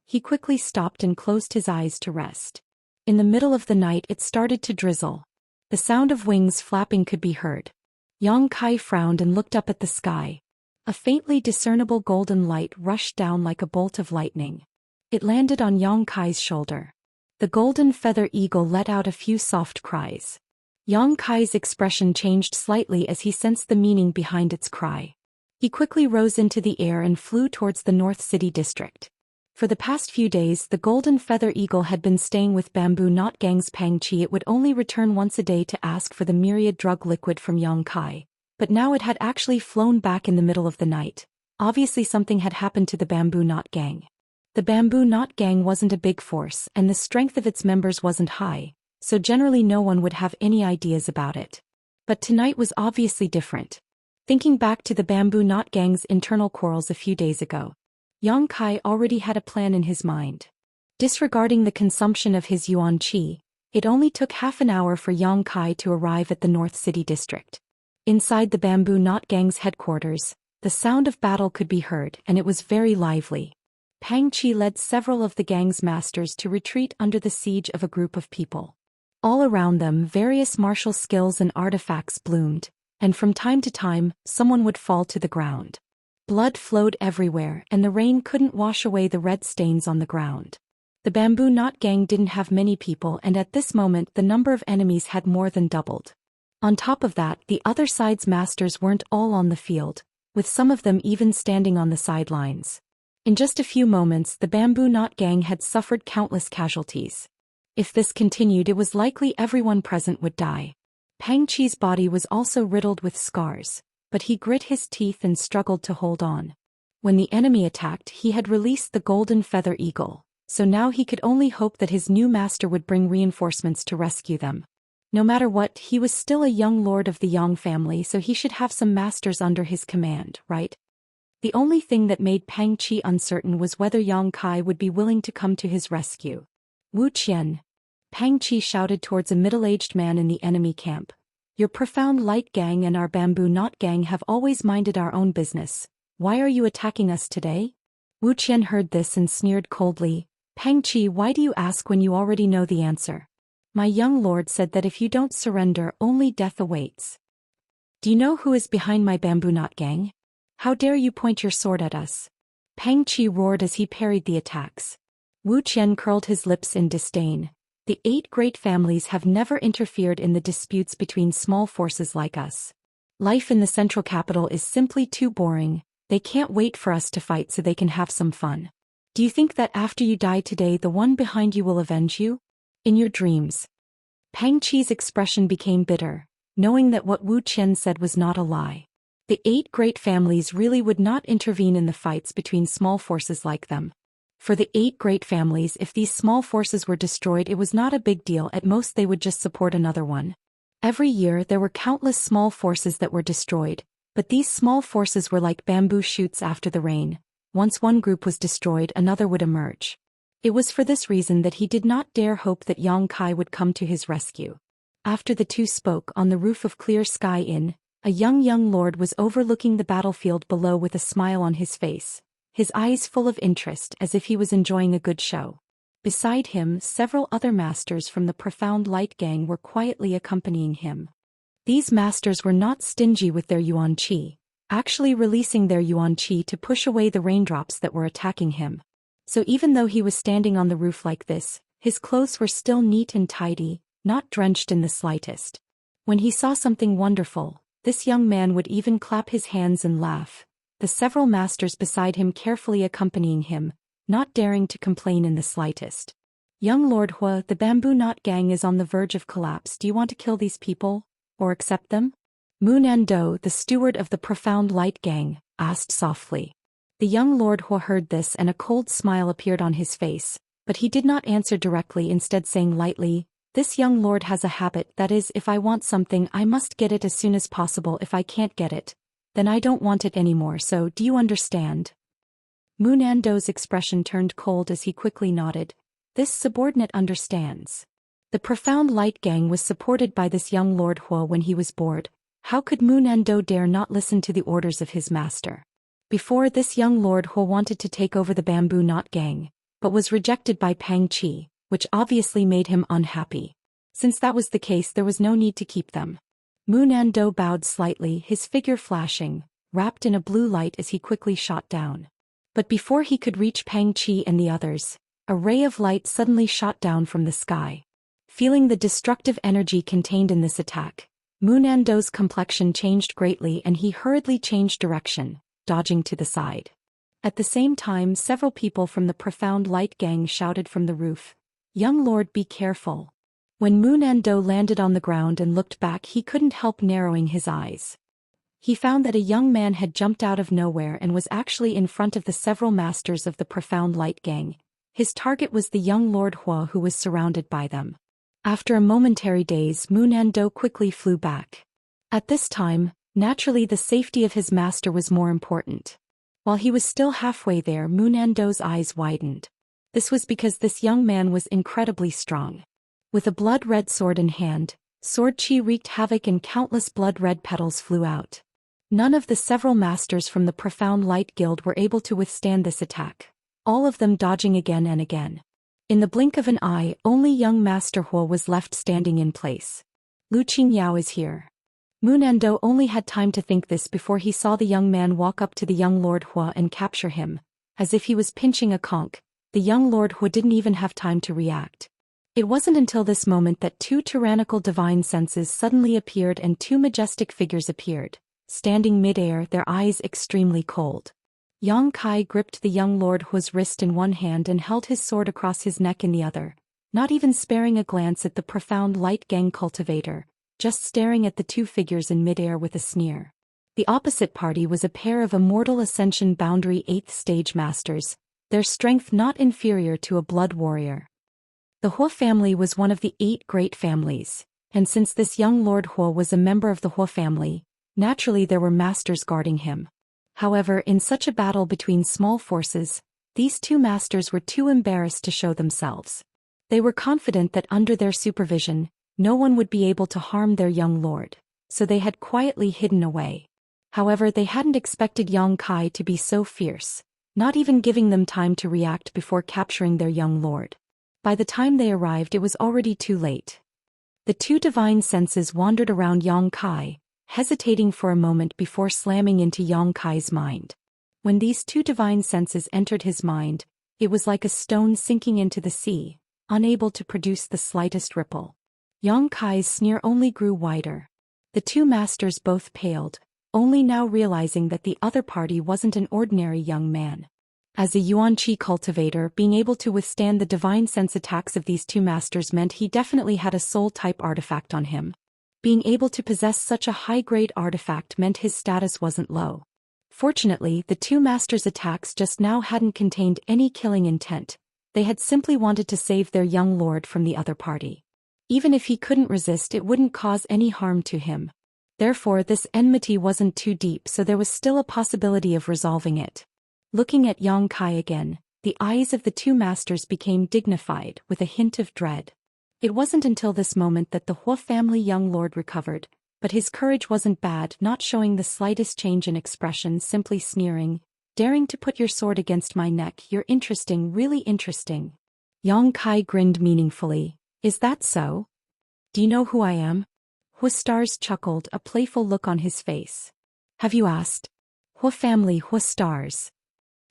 He quickly stopped and closed his eyes to rest. In the middle of the night it started to drizzle. The sound of wings flapping could be heard. Yang Kai frowned and looked up at the sky. A faintly discernible golden light rushed down like a bolt of lightning. It landed on Yang Kai's shoulder. The golden feather eagle let out a few soft cries. Yang Kai's expression changed slightly as he sensed the meaning behind its cry. He quickly rose into the air and flew towards the North City district. For the past few days the golden feather eagle had been staying with Bamboo Knot Gang's Pang Chi. It would only return once a day to ask for the myriad drug liquid from Yang Kai, but now it had actually flown back in the middle of the night. Obviously something had happened to the Bamboo Knot Gang. The Bamboo Knot Gang wasn't a big force and the strength of its members wasn't high, so generally no one would have any ideas about it. But tonight was obviously different. Thinking back to the Bamboo Knot Gang's internal quarrels a few days ago, Yang Kai already had a plan in his mind. Disregarding the consumption of his yuan qi, it only took half an hour for Yang Kai to arrive at the North City District. Inside the Bamboo Knot Gang's headquarters, the sound of battle could be heard and it was very lively. Pang Chi led several of the gang's masters to retreat under the siege of a group of people. All around them various martial skills and artifacts bloomed, and from time to time, someone would fall to the ground. Blood flowed everywhere and the rain couldn't wash away the red stains on the ground. The Bamboo Knot Gang didn't have many people and at this moment the number of enemies had more than doubled. On top of that, the other side's masters weren't all on the field, with some of them even standing on the sidelines. In just a few moments the Bamboo Knot Gang had suffered countless casualties. If this continued it was likely everyone present would die. Pang Chi's body was also riddled with scars, but he grit his teeth and struggled to hold on. When the enemy attacked he had released the golden feather eagle, so now he could only hope that his new master would bring reinforcements to rescue them. No matter what, he was still a young lord of the Yang family, so he should have some masters under his command, right? The only thing that made Pang Chi uncertain was whether Yang Kai would be willing to come to his rescue. Wuxian. Pang Chi shouted towards a middle-aged man in the enemy camp. Your Profound Light Gang and our Bamboo Knot Gang have always minded our own business. Why are you attacking us today? Wuxian heard this and sneered coldly. Pang Chi, why do you ask when you already know the answer? My young lord said that if you don't surrender, only death awaits. Do you know who is behind my Bamboo Knot Gang? How dare you point your sword at us? Pang Chi roared as he parried the attacks. Wuxian curled his lips in disdain. The 8 great families have never interfered in the disputes between small forces like us. Life in the central capital is simply too boring. They can't wait for us to fight so they can have some fun. Do you think that after you die today the one behind you will avenge you? In your dreams. Pang Chi's expression became bitter, knowing that what Wuxian said was not a lie. The 8 great families really would not intervene in the fights between small forces like them. For the 8 great families, if these small forces were destroyed, it was not a big deal. At most they would just support another one. Every year there were countless small forces that were destroyed, but these small forces were like bamboo shoots after the rain. Once one group was destroyed, another would emerge. It was for this reason that he did not dare hope that Yang Kai would come to his rescue. After the two spoke on the roof of Clear Sky Inn, a young lord was overlooking the battlefield below with a smile on his face, his eyes full of interest as if he was enjoying a good show. Beside him, several other masters from the Profound Light Gang were quietly accompanying him. These masters were not stingy with their yuan qi, actually releasing their yuan qi to push away the raindrops that were attacking him. So even though he was standing on the roof like this, his clothes were still neat and tidy, not drenched in the slightest. When he saw something wonderful, this young man would even clap his hands and laugh, the several masters beside him carefully accompanying him, not daring to complain in the slightest. Young Lord Hua, the Bamboo Knot Gang is on the verge of collapse. Do you want to kill these people, or accept them? Mu Nando, the steward of the Profound Light Gang, asked softly. The young Lord Hua heard this and a cold smile appeared on his face, but he did not answer directly, instead saying lightly, this young lord has a habit, that is, if I want something I must get it as soon as possible. If I can't get it, then I don't want it anymore, so do you understand? Mu Nando's expression turned cold as he quickly nodded. This subordinate understands. The Profound Light Gang was supported by this young Lord Hua when he was bored. How could Mu Nando dare not listen to the orders of his master? Before this, young Lord Hua wanted to take over the Bamboo Knot Gang, but was rejected by Pang Chi, which obviously made him unhappy. Since that was the case, there was no need to keep them. Mu Nando bowed slightly, his figure flashing, wrapped in a blue light as he quickly shot down. But before he could reach Pang Chi and the others, a ray of light suddenly shot down from the sky. Feeling the destructive energy contained in this attack, Mu Nando's complexion changed greatly and he hurriedly changed direction, dodging to the side. At the same time, several people from the Profound Light gang shouted from the roof, "Young Lord, be careful." When Moon and Do landed on the ground and looked back, he couldn't help narrowing his eyes. He found that a young man had jumped out of nowhere and was actually in front of the several masters of the Profound Light gang. His target was the young Lord Hua, who was surrounded by them. After a momentary daze, Moon and Do quickly flew back. At this time, naturally the safety of his master was more important. While he was still halfway there, Moon and Do's eyes widened. This was because this young man was incredibly strong. With a blood-red sword in hand, sword chi wreaked havoc and countless blood-red petals flew out. None of the several masters from the Profound Light Guild were able to withstand this attack, all of them dodging again and again. In the blink of an eye, only young Master Hua was left standing in place. "Lu Qingyao is here." Moon and Do only had time to think this before he saw the young man walk up to the young Lord Hua and capture him. As if he was pinching a conch, the young Lord Hua didn't even have time to react. It wasn't until this moment that two tyrannical divine senses suddenly appeared and two majestic figures appeared, standing mid-air, their eyes extremely cold. Yang Kai gripped the young Lord Hua's wrist in one hand and held his sword across his neck in the other, not even sparing a glance at the Profound Light Gang cultivator, just staring at the two figures in mid-air with a sneer. The opposite party was a pair of Immortal Ascension Boundary 8th Stage Masters, their strength not inferior to a blood warrior. The Hua family was one of the 8 great families, and since this young Lord Hua was a member of the Hua family, naturally there were masters guarding him. However, in such a battle between small forces, these two masters were too embarrassed to show themselves. They were confident that under their supervision, no one would be able to harm their young lord, so they had quietly hidden away. However, they hadn't expected Yang Kai to be so fierce, not even giving them time to react before capturing their young lord. By the time they arrived, it was already too late. The two divine senses wandered around Yang Kai, hesitating for a moment before slamming into Yang Kai's mind. When these two divine senses entered his mind, it was like a stone sinking into the sea, unable to produce the slightest ripple. Yang Kai's sneer only grew wider. The two masters both paled, only now realizing that the other party wasn't an ordinary young man. As a Yuan Qi cultivator, being able to withstand the divine sense attacks of these two masters meant he definitely had a soul-type artifact on him. Being able to possess such a high-grade artifact meant his status wasn't low. Fortunately, the two masters' attacks just now hadn't contained any killing intent. They had simply wanted to save their young lord from the other party. Even if he couldn't resist, it wouldn't cause any harm to him. Therefore, this enmity wasn't too deep, so there was still a possibility of resolving it. Looking at Yang Kai again, the eyes of the two masters became dignified, with a hint of dread. It wasn't until this moment that the Hua family young lord recovered, but his courage wasn't bad, not showing the slightest change in expression, simply sneering, "Daring to put your sword against my neck, you're interesting, really interesting." Yang Kai grinned meaningfully. "Is that so? Do you know who I am?" Hua Stars chuckled, a playful look on his face. "Have you asked?" Hua family Hua Stars.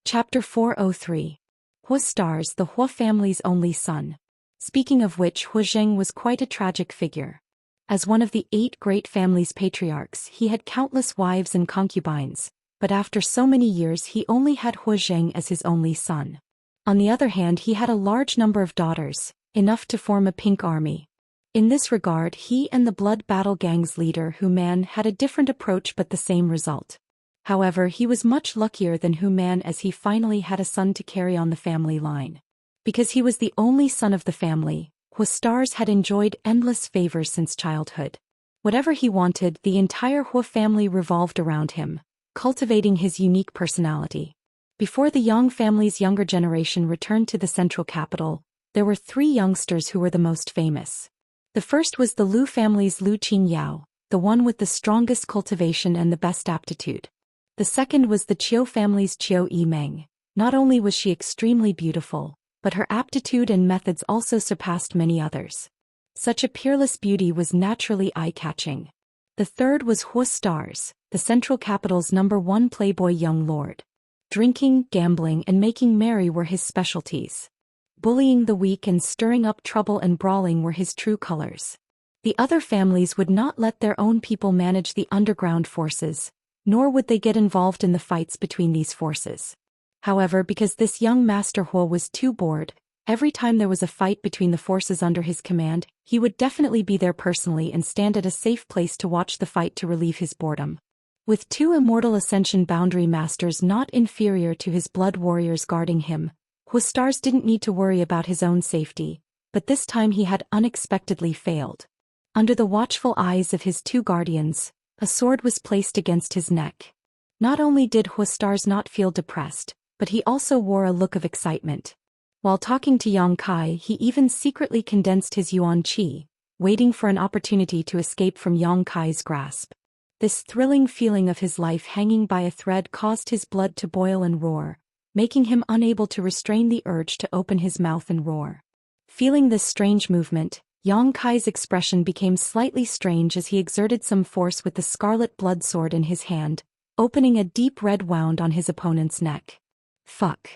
Chapter 403. Hua Stars, the Hua family's only son. Speaking of which, Hua Zheng was quite a tragic figure. As one of the 8 great families' patriarchs, he had countless wives and concubines, but after so many years he only had Hua Zheng as his only son. On the other hand, he had a large number of daughters, enough to form a pink army. In this regard, he and the Blood Battle Gang's leader Hu Man had a different approach but the same result. However, he was much luckier than Hu Man, as he finally had a son to carry on the family line. Because he was the only son of the family, Hua Stars had enjoyed endless favors since childhood. Whatever he wanted, the entire Hua family revolved around him, cultivating his unique personality. Before the Yang family's younger generation returned to the central capital, there were 3 youngsters who were the most famous. The first was the Lu family's Lu Qingyao, the one with the strongest cultivation and the best aptitude. The second was the Qiu family's Qiu Yimeng. Not only was she extremely beautiful, but her aptitude and methods also surpassed many others. Such a peerless beauty was naturally eye-catching. The third was Hua Stars, the central capital's #1 playboy young lord. Drinking, gambling, and making merry were his specialties. Bullying the weak and stirring up trouble and brawling were his true colors. The other families would not let their own people manage the underground forces, nor would they get involved in the fights between these forces. However, because this young Master Huo was too bored, every time there was a fight between the forces under his command, he would definitely be there personally and stand at a safe place to watch the fight to relieve his boredom. With 2 Immortal Ascension Boundary Masters not inferior to his blood warriors guarding him, Huastars didn't need to worry about his own safety, but this time he had unexpectedly failed. Under the watchful eyes of his 2 guardians, a sword was placed against his neck. Not only did Huastars not feel depressed, but he also wore a look of excitement. While talking to Yang Kai, he even secretly condensed his yuan qi, waiting for an opportunity to escape from Yang Kai's grasp. This thrilling feeling of his life hanging by a thread caused his blood to boil and roar, making him unable to restrain the urge to open his mouth and roar. Feeling this strange movement, Yang Kai's expression became slightly strange as he exerted some force with the scarlet blood sword in his hand, opening a deep red wound on his opponent's neck. Fuck.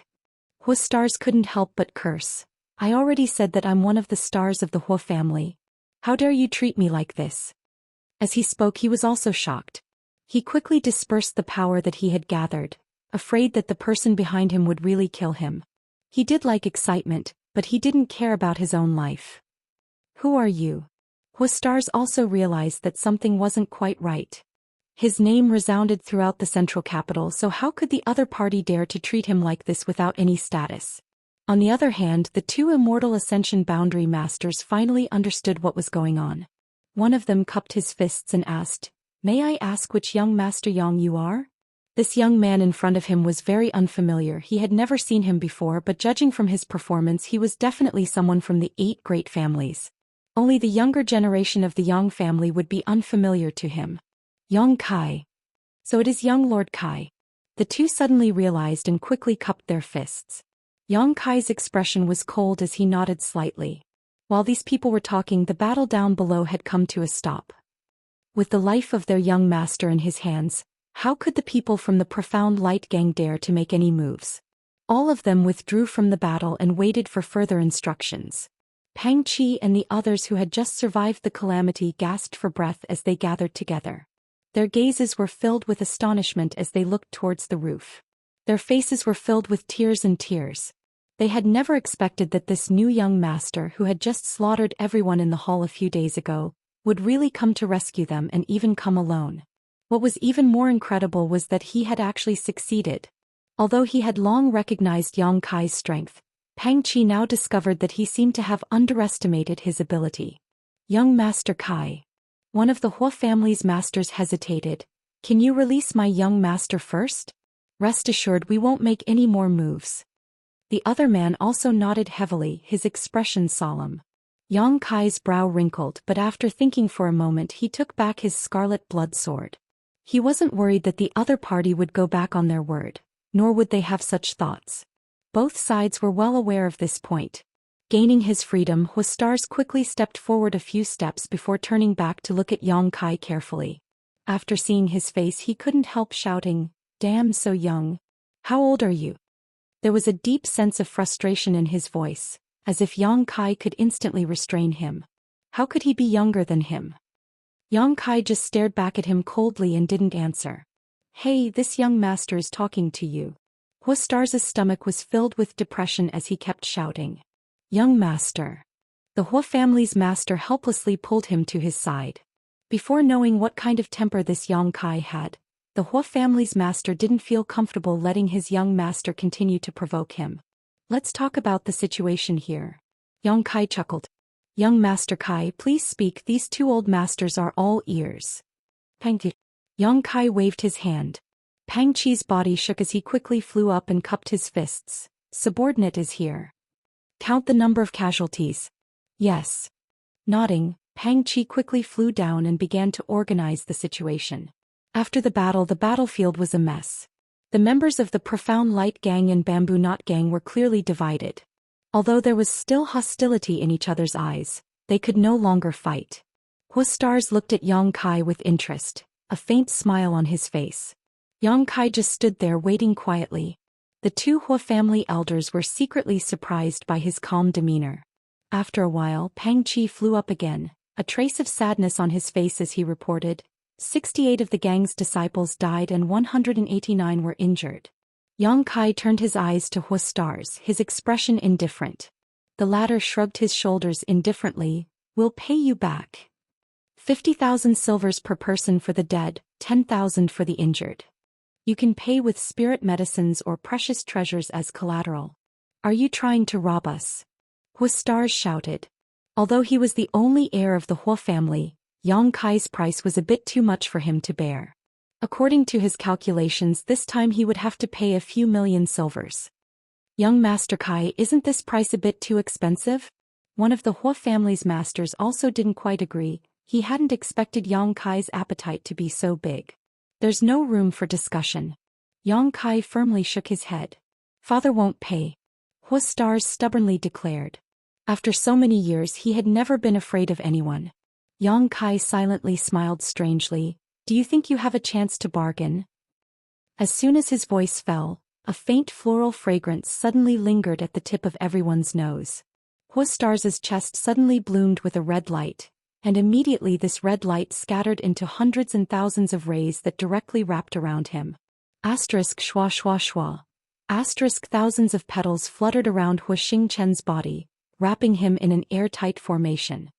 Huastars couldn't help but curse. I already said that I'm one of the stars of the Huo family. How dare you treat me like this? As he spoke, he was also shocked. He quickly dispersed the power that he had gathered, afraid that the person behind him would really kill him. He did like excitement, but he didn't care about his own life. Who are you? Huastars also realized that something wasn't quite right. His name resounded throughout the central capital, so how could the other party dare to treat him like this without any status? On the other hand, the 2 Immortal Ascension Boundary Masters finally understood what was going on. One of them cupped his fists and asked, "May I ask which young Master Yang you are?" This young man in front of him was very unfamiliar. He had never seen him before, but judging from his performance, he was definitely someone from the 8 great families. Only the younger generation of the Yang family would be unfamiliar to him. Yang Kai. So it is young Lord Kai. The 2 suddenly realized and quickly cupped their fists. Yang Kai's expression was cold as he nodded slightly. While these people were talking, the battle down below had come to a stop. With the life of their young master in his hands, how could the people from the Profound Light Gang dare to make any moves? All of them withdrew from the battle and waited for further instructions. Pang Qi and the others who had just survived the calamity gasped for breath as they gathered together. Their gazes were filled with astonishment as they looked towards the roof. Their faces were filled with tears and tears. They had never expected that this new young master who had just slaughtered everyone in the hall a few days ago would really come to rescue them and even come alone. What was even more incredible was that he had actually succeeded. Although he had long recognized Yang Kai's strength, Pang Qi now discovered that he seemed to have underestimated his ability. Young Master Kai. One of the Huo family's masters hesitated. "Can you release my young master first? Rest assured we won't make any more moves." The other man also nodded heavily, his expression solemn. Yang Kai's brow wrinkled, but after thinking for a moment he took back his scarlet blood sword. He wasn't worried that the other party would go back on their word, nor would they have such thoughts. Both sides were well aware of this point. Gaining his freedom, Huastars quickly stepped forward a few steps before turning back to look at Yang Kai carefully. After seeing his face, he couldn't help shouting, "Damn, so young. How old are you?" There was a deep sense of frustration in his voice, as if Yang Kai could instantly restrain him. How could he be younger than him? Yang Kai just stared back at him coldly and didn't answer. "Hey, this young master is talking to you." Huastars' stomach was filled with depression as he kept shouting, "Young master." The Huo family's master helplessly pulled him to his side. Before knowing what kind of temper this Yang Kai had, the Huo family's master didn't feel comfortable letting his young master continue to provoke him. "Let's talk about the situation here." Yang Kai chuckled. "Young Master Kai, please speak. These 2 old masters are all ears." Pang Qi. Yang Kai waved his hand. Pang Qi's body shook as he quickly flew up and cupped his fists. "Subordinate is here. Count the number of casualties." "Yes." Nodding, Pang Qi quickly flew down and began to organize the situation. After the battlefield was a mess. The members of the Profound Light Gang and Bamboo Knot Gang were clearly divided. Although there was still hostility in each other's eyes, they could no longer fight. Huastars looked at Yang Kai with interest, a faint smile on his face. Yang Kai just stood there waiting quietly. The 2 Huo family elders were secretly surprised by his calm demeanor. After a while, Pang Qi flew up again, a trace of sadness on his face as he reported, 68 of the gang's disciples died and 189 were injured. Yang Kai turned his eyes to Hu Star's, his expression indifferent. The latter shrugged his shoulders indifferently. We'll pay you back. 50,000 silvers per person for the dead, 10,000 for the injured. You can pay with spirit medicines or precious treasures as collateral. Are you trying to rob us? Hu Stars shouted. Although he was the only heir of the Hu family, Yang Kai's price was a bit too much for him to bear. According to his calculations, this time he would have to pay a few million silvers. Young Master Kai, isn't this price a bit too expensive? One of the Hu family's masters also didn't quite agree. He hadn't expected Yang Kai's appetite to be so big. There's no room for discussion. Yang Kai firmly shook his head. Father won't pay. Hu Stars stubbornly declared. After so many years he had never been afraid of anyone. Yang Kai silently smiled strangely. Do you think you have a chance to bargain? As soon as his voice fell, a faint floral fragrance suddenly lingered at the tip of everyone's nose. Hu Stars' chest suddenly bloomed with a red light, and immediately this red light scattered into hundreds and thousands of rays that directly wrapped around him. Asterisk schwa schwa schwa. Asterisk thousands of petals fluttered around Hu Xingchen's body, wrapping him in an airtight formation.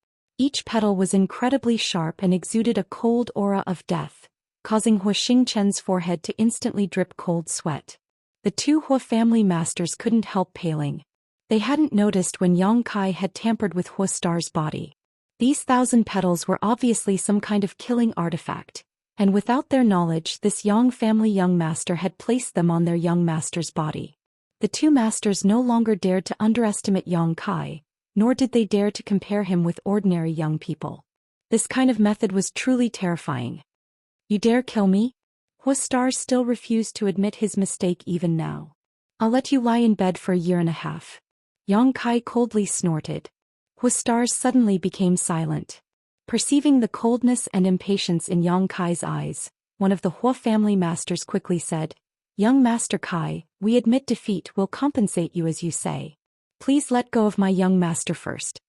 Each petal was incredibly sharp and exuded a cold aura of death, causing Hu Xingchen's forehead to instantly drip cold sweat. The two Hu family masters couldn't help paling. They hadn't noticed when Yang Kai had tampered with Hu Star's body. These 1,000 petals were obviously some kind of killing artifact, and without their knowledge this Yang family young master had placed them on their young master's body. The two masters no longer dared to underestimate Yang Kai, nor did they dare to compare him with ordinary young people. This kind of method was truly terrifying. You dare kill me? Hu Star still refused to admit his mistake even now. I'll let you lie in bed for a year and a half. Yang Kai coldly snorted. Hu Star suddenly became silent. Perceiving the coldness and impatience in Yang Kai's eyes, one of the Hu family masters quickly said, Young Master Kai, we admit defeat will compensate you as you say. Please let go of my young master first.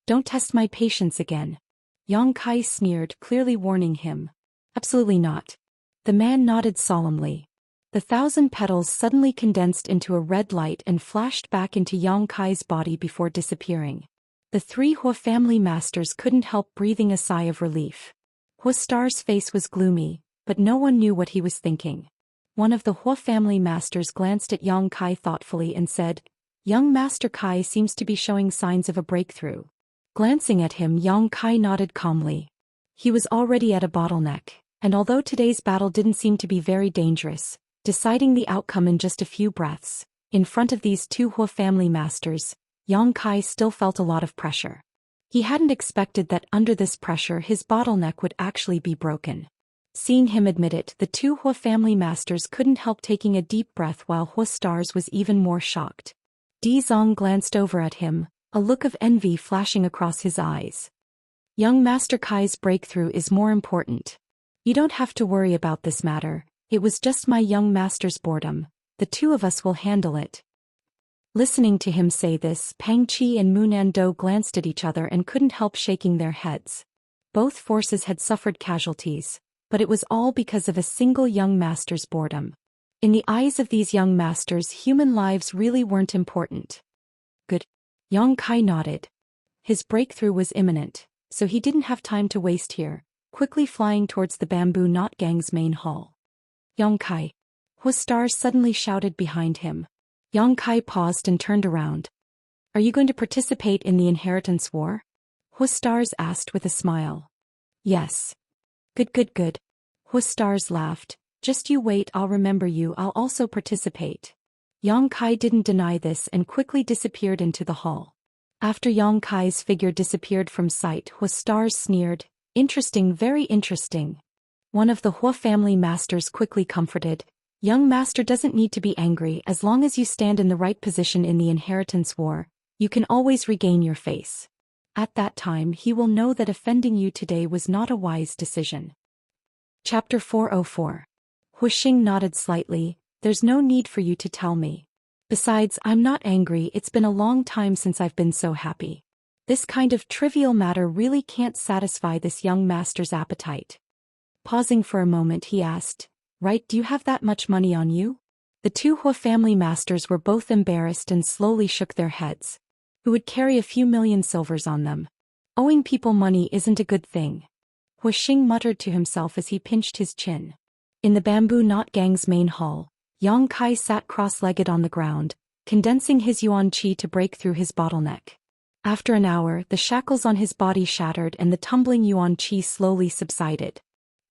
Don't test my patience again. Yang Kai sneered, clearly warning him. Absolutely not. The man nodded solemnly. The 1,000 petals suddenly condensed into a red light and flashed back into Yang Kai's body before disappearing. The three Hu family masters couldn't help breathing a sigh of relief. Hu Star's face was gloomy, but no one knew what he was thinking. One of the Hu family masters glanced at Yang Kai thoughtfully and said, Young Master Kai seems to be showing signs of a breakthrough. Glancing at him, Yang Kai nodded calmly. He was already at a bottleneck, and although today's battle didn't seem to be very dangerous, deciding the outcome in just a few breaths, in front of these two Hu family masters, Yang Kai still felt a lot of pressure. He hadn't expected that under this pressure his bottleneck would actually be broken. Seeing him admit it, the two Hu family masters couldn't help taking a deep breath while Hu Stars was even more shocked. Di Zong glanced over at him, a look of envy flashing across his eyes. Young Master Kai's breakthrough is more important. You don't have to worry about this matter, it was just my young master's boredom, the two of us will handle it. Listening to him say this, Pang Qi and Munan Do glanced at each other and couldn't help shaking their heads. Both forces had suffered casualties, but it was all because of a single young master's boredom. In the eyes of these young masters, human lives really weren't important. Good. Yang Kai nodded. His breakthrough was imminent, so he didn't have time to waste here, quickly flying towards the Bamboo Knot Gang's main hall. Yang Kai. Hu Star suddenly shouted behind him. Yang Kai paused and turned around. Are you going to participate in the inheritance war? Hu Stars asked with a smile. Yes. Good. Hu Stars laughed. Just you wait, I'll remember you, I'll also participate. Yang Kai didn't deny this and quickly disappeared into the hall. After Yang Kai's figure disappeared from sight, Hu Stars sneered. Interesting, very interesting. One of the Hu family masters quickly comforted. Young master doesn't need to be angry. As long as you stand in the right position in the inheritance war, you can always regain your face. At that time he will know that offending you today was not a wise decision. Chapter 404. Hu Xing nodded slightly. There's no need for you to tell me. Besides, I'm not angry, it's been a long time since I've been so happy. This kind of trivial matter really can't satisfy this young master's appetite. Pausing for a moment he asked, Right, do you have that much money on you? The two Hua family masters were both embarrassed and slowly shook their heads. Who would carry a few million silvers on them? Owing people money isn't a good thing. Huixing muttered to himself as he pinched his chin. In the bamboo knot gang's main hall, Yang Kai sat cross-legged on the ground, condensing his yuan qi to break through his bottleneck. After an hour, the shackles on his body shattered and the tumbling yuan qi slowly subsided.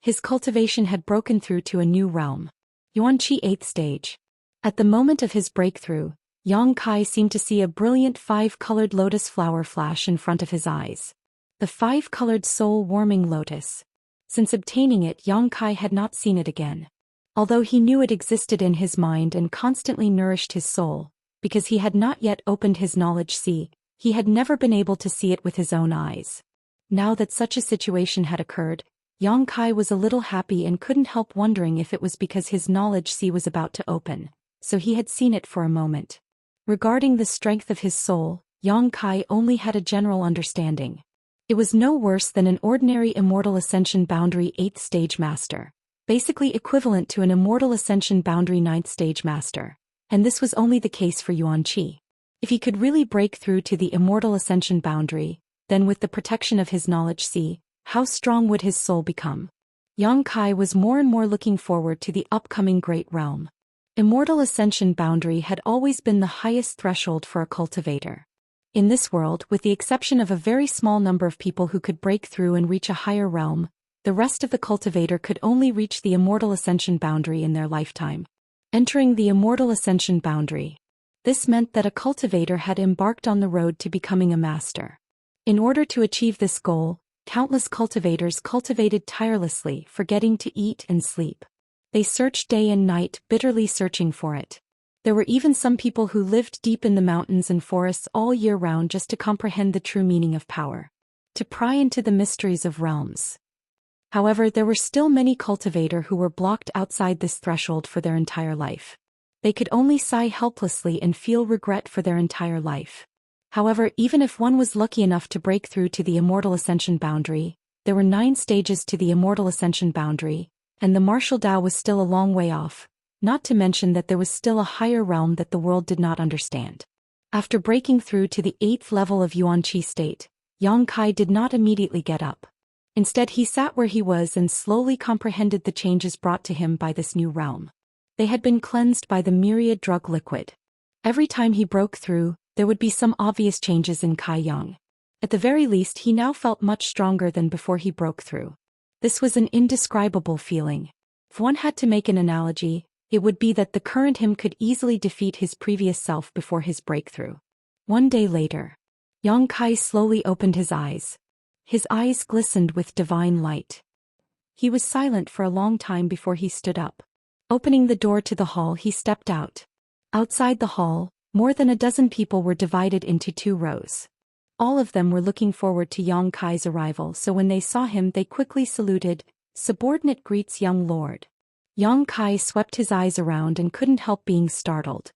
His cultivation had broken through to a new realm. Yuan qi 8th stage. At the moment of his breakthrough, Yang Kai seemed to see a brilliant 5-colored lotus flower flash in front of his eyes. The 5-colored soul-warming lotus. Since obtaining it, Yang Kai had not seen it again. Although he knew it existed in his mind and constantly nourished his soul, because he had not yet opened his knowledge sea, he had never been able to see it with his own eyes. Now that such a situation had occurred, Yang Kai was a little happy and couldn't help wondering if it was because his knowledge sea was about to open, so he had seen it for a moment. Regarding the strength of his soul, Yang Kai only had a general understanding. It was no worse than an ordinary Immortal Ascension Boundary 8th Stage Master, basically equivalent to an Immortal Ascension Boundary 9th Stage Master, and this was only the case for Yuan Qi. If he could really break through to the Immortal Ascension Boundary, then with the protection of his knowledge sea, how strong would his soul become? Yang Kai was more and more looking forward to the upcoming Great Realm. Immortal Ascension Boundary had always been the highest threshold for a cultivator. In this world, with the exception of a very small number of people who could break through and reach a higher realm, the rest of the cultivator could only reach the Immortal Ascension Boundary in their lifetime. Entering the Immortal Ascension Boundary. This meant that a cultivator had embarked on the road to becoming a master. In order to achieve this goal, countless cultivators cultivated tirelessly, forgetting to eat and sleep. They searched day and night, bitterly searching for it. There were even some people who lived deep in the mountains and forests all year round just to comprehend the true meaning of power. To pry into the mysteries of realms. However, there were still many cultivators who were blocked outside this threshold for their entire life. They could only sigh helplessly and feel regret for their entire life. However, even if one was lucky enough to break through to the Immortal Ascension Boundary, there were 9 stages to the Immortal Ascension Boundary, and the martial Tao was still a long way off, not to mention that there was still a higher realm that the world did not understand. After breaking through to the 8th level of Yuan Qi state, Yang Kai did not immediately get up. Instead, he sat where he was and slowly comprehended the changes brought to him by this new realm. They had been cleansed by the myriad drug liquid. Every time he broke through, there would be some obvious changes in Kai Yang. At the very least, he now felt much stronger than before he broke through. This was an indescribable feeling. If one had to make an analogy, it would be that the current him could easily defeat his previous self before his breakthrough. One day later, Yang Kai slowly opened his eyes. His eyes glistened with divine light. He was silent for a long time before he stood up. Opening the door to the hall, he stepped out. Outside the hall, more than a dozen people were divided into 2 rows. All of them were looking forward to Yang Kai's arrival, so when they saw him they quickly saluted. Subordinate greets young lord. Yang Kai swept his eyes around and couldn't help being startled.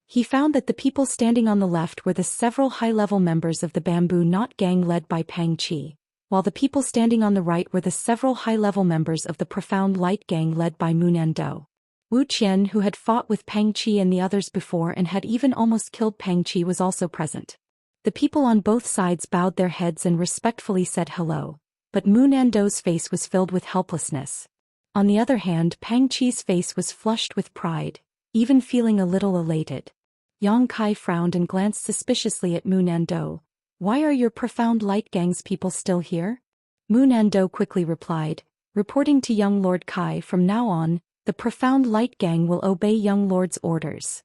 He found that the people standing on the left were the several high-level members of the Bamboo Knot Gang led by Pang Qi, while the people standing on the right were the several high-level members of the Profound Light Gang led by Munando. Wu Qian, who had fought with Pang Qi and the others before and had even almost killed Pang Qi, was also present. The people on both sides bowed their heads and respectfully said hello, but Munando's face was filled with helplessness. On the other hand, Pang Qi's face was flushed with pride, even feeling a little elated. Yang Kai frowned and glanced suspiciously at Munando. Why are your Profound Light Gang's people still here? Munando quickly replied, reporting to young Lord Kai, from now on, the Profound Light Gang will obey young Lord's orders.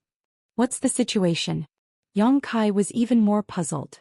What's the situation? Yang Kai was even more puzzled.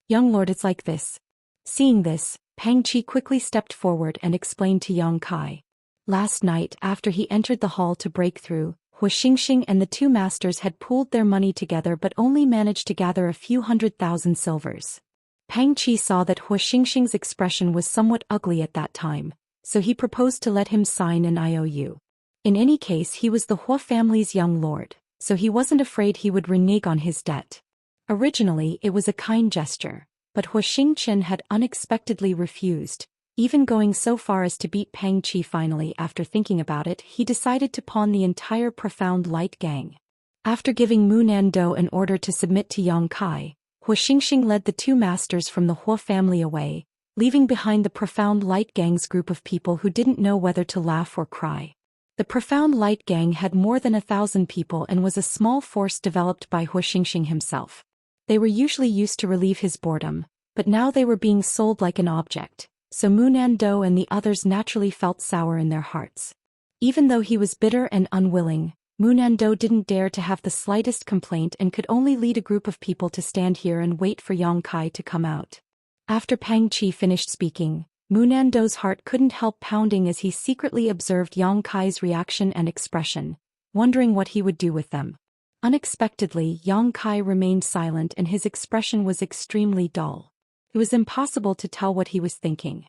Young Lord, it's like this. Seeing this, Pang Qi quickly stepped forward and explained to Yang Kai. Last night, after he entered the hall to break through, Xianxia and the 2 masters had pooled their money together but only managed to gather a few 100,000 silvers. Pang Qi saw that Xianxia's expression was somewhat ugly at that time, so he proposed to let him sign an IOU. In any case, he was the Hua family's young lord, so he wasn't afraid he would renege on his debt. Originally, it was a kind gesture, but Xianxia had unexpectedly refused, even going so far as to beat Pang Qi. Finally, after thinking about it, he decided to pawn the entire Profound Light gang. After giving Mu Nando an order to submit to Yang Kai, Hua Xingxing led the two masters from the Hua family away, leaving behind the Profound Light gang's group of people who didn't know whether to laugh or cry. The Profound Light gang had more than 1,000 people and was a small force developed by Hua Xingxing himself. They were usually used to relieve his boredom, but now they were being sold like an object, so Mu Nando and the others naturally felt sour in their hearts. Even though he was bitter and unwilling, Mu Nando didn't dare to have the slightest complaint and could only lead a group of people to stand here and wait for Yang Kai to come out. After Pang Qi finished speaking, Mu Nando's heart couldn't help pounding as he secretly observed Yang Kai's reaction and expression, wondering what he would do with them. Unexpectedly, Yang Kai remained silent and his expression was extremely dull. It was impossible to tell what he was thinking.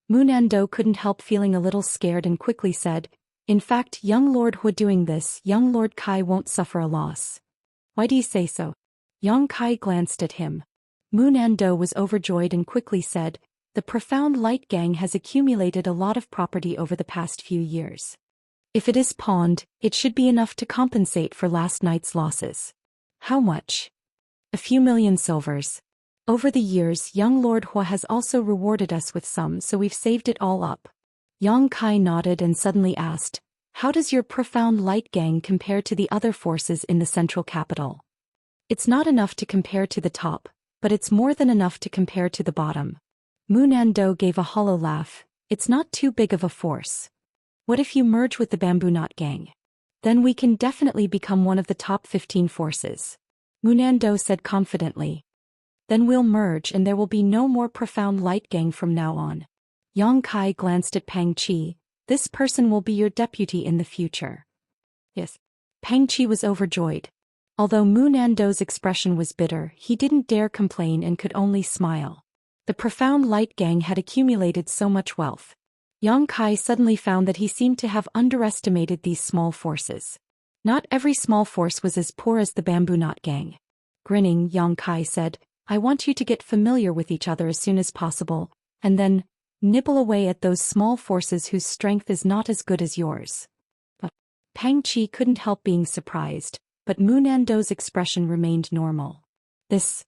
Mu Nando couldn't help feeling a little scared and quickly said, "In fact, young Lord Hua doing this, young Lord Kai won't suffer a loss." "Why do you say so?" Yang Kai glanced at him. Mu Nando was overjoyed and quickly said, "The Profound Light gang has accumulated a lot of property over the past few years. If it is pawned, it should be enough to compensate for last night's losses." "How much?" "A few million silvers. Over the years, young Lord Hua has also rewarded us with some, so we've saved it all up." Yang Kai nodded and suddenly asked, "How does your Profound Light gang compare to the other forces in the central capital?" "It's not enough to compare to the top, but it's more than enough to compare to the bottom." Mu Nando gave a hollow laugh. "It's not too big of a force. What if you merge with the Bamboo Knot gang? Then we can definitely become one of the top 15 forces." Mu Nando said confidently. "Then we'll merge and there will be no more Profound Light gang from now on." Yang Kai glanced at Pang Qi. "This person will be your deputy in the future." "Yes." Pang Qi was overjoyed. Although Mu Nando's expression was bitter, he didn't dare complain and could only smile. The Profound Light gang had accumulated so much wealth. Yang Kai suddenly found that he seemed to have underestimated these small forces. Not every small force was as poor as the Bamboo Knot gang. Grinning, Yang Kai said, "I want you to get familiar with each other as soon as possible, and then nibble away at those small forces whose strength is not as good as yours." Pang Qi couldn't help being surprised, but Mu Nando's expression remained normal. This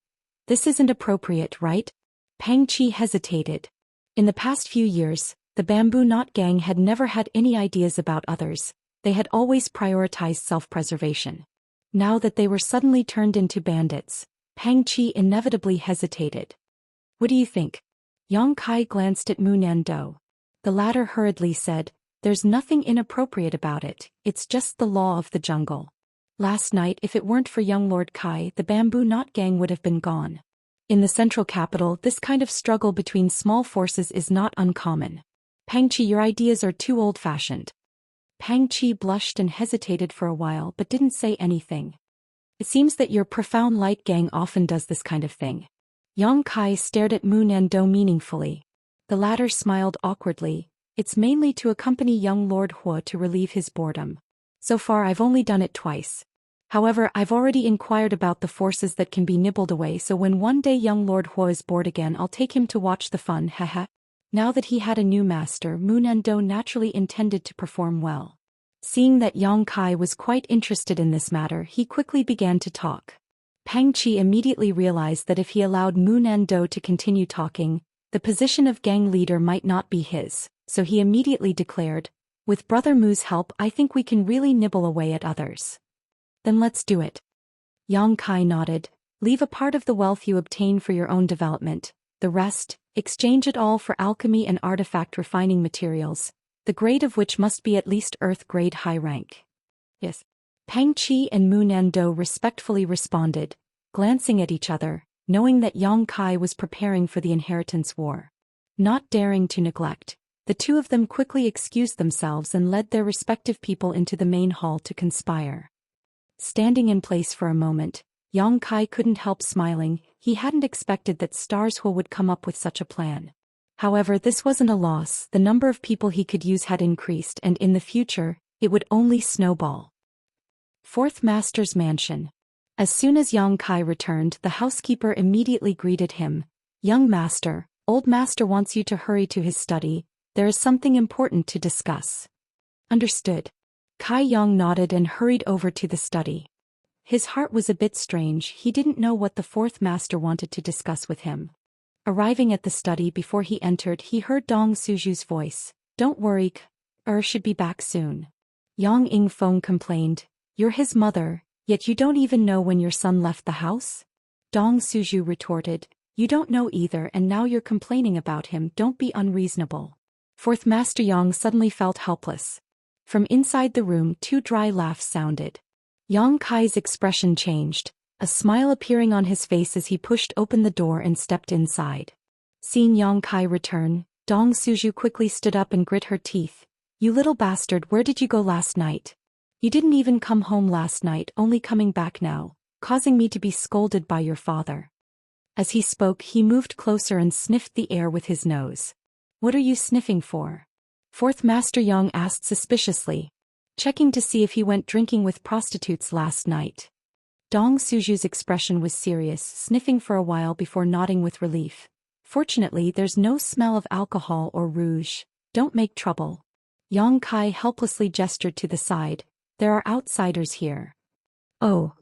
isn't appropriate, right?" Pang Qi hesitated. In the past few years, the Bamboo Knot gang had never had any ideas about others. They had always prioritized self-preservation. Now that they were suddenly turned into bandits, Pang Qi inevitably hesitated. "What do you think?" Yang Kai glanced at Mu Nando. The latter hurriedly said, "There's nothing inappropriate about it, it's just the law of the jungle. Last night, if it weren't for young Lord Kai, the Bamboo Knot gang would have been gone. In the central capital, this kind of struggle between small forces is not uncommon. Pang Qi, your ideas are too old-fashioned." Pang Qi blushed and hesitated for a while but didn't say anything. "It seems that your Profound Light gang often does this kind of thing." Yang Kai stared at Mu Nando meaningfully. The latter smiled awkwardly. "It's mainly to accompany young Lord Hua to relieve his boredom. So far I've only done it twice. However, I've already inquired about the forces that can be nibbled away, so when one day young Lord Hua is bored again, I'll take him to watch the fun, haha." Now that he had a new master, Mu Nando naturally intended to perform well. Seeing that Yang Kai was quite interested in this matter, he quickly began to talk. Pang Qi immediately realized that if he allowed Mu Nando to continue talking, the position of gang leader might not be his, so he immediately declared, "With Brother Mu's help, I think we can really nibble away at others." "Then let's do it." Yang Kai nodded. "Leave a part of the wealth you obtain for your own development. The rest, exchange it all for alchemy and artifact refining materials, the grade of which must be at least Earth-grade high rank." "Yes." Pang Qi and Mu Nando respectfully responded, glancing at each other, knowing that Yang Kai was preparing for the inheritance war. Not daring to neglect, the two of them quickly excused themselves and led their respective people into the main hall to conspire. Standing in place for a moment, Yang Kai couldn't help smiling. He hadn't expected that Stars Hua would come up with such a plan. However, this wasn't a loss. The number of people he could use had increased, and in the future, it would only snowball. Fourth Master's Mansion. As soon as Yang Kai returned, the housekeeper immediately greeted him. "Young Master, Old master wants you to hurry to his study, there is something important to discuss. Understood. Kai Yang nodded and hurried over to the study. His heart was a bit strange, he didn't know what the fourth master wanted to discuss with him. Arriving at the study before he entered, he heard Dong Suju's voice. Don't worry, should be back soon. Yang Yingfeng complained. You're his mother, yet you don't even know when your son left the house? Dong Suju retorted. You don't know either and now you're complaining about him, don't be unreasonable. Fourth Master Yang suddenly felt helpless. From inside the room 2 dry laughs sounded. Yang Kai's expression changed, a smile appearing on his face as he pushed open the door and stepped inside. Seeing Yang Kai return, Dong Suju quickly stood up and grit her teeth. You little bastard, where did you go last night? You didn't even come home last night, only coming back now, causing me to be scolded by your father. As he spoke, he moved closer and sniffed the air with his nose. What are you sniffing for? Fourth Master Yang asked suspiciously. Checking to see if he went drinking with prostitutes last night. Dong Suju's expression was serious, sniffing for a while before nodding with relief. Fortunately, there's no smell of alcohol or rouge. Don't make trouble. Yang Kai helplessly gestured to the side. There are outsiders here. Oh.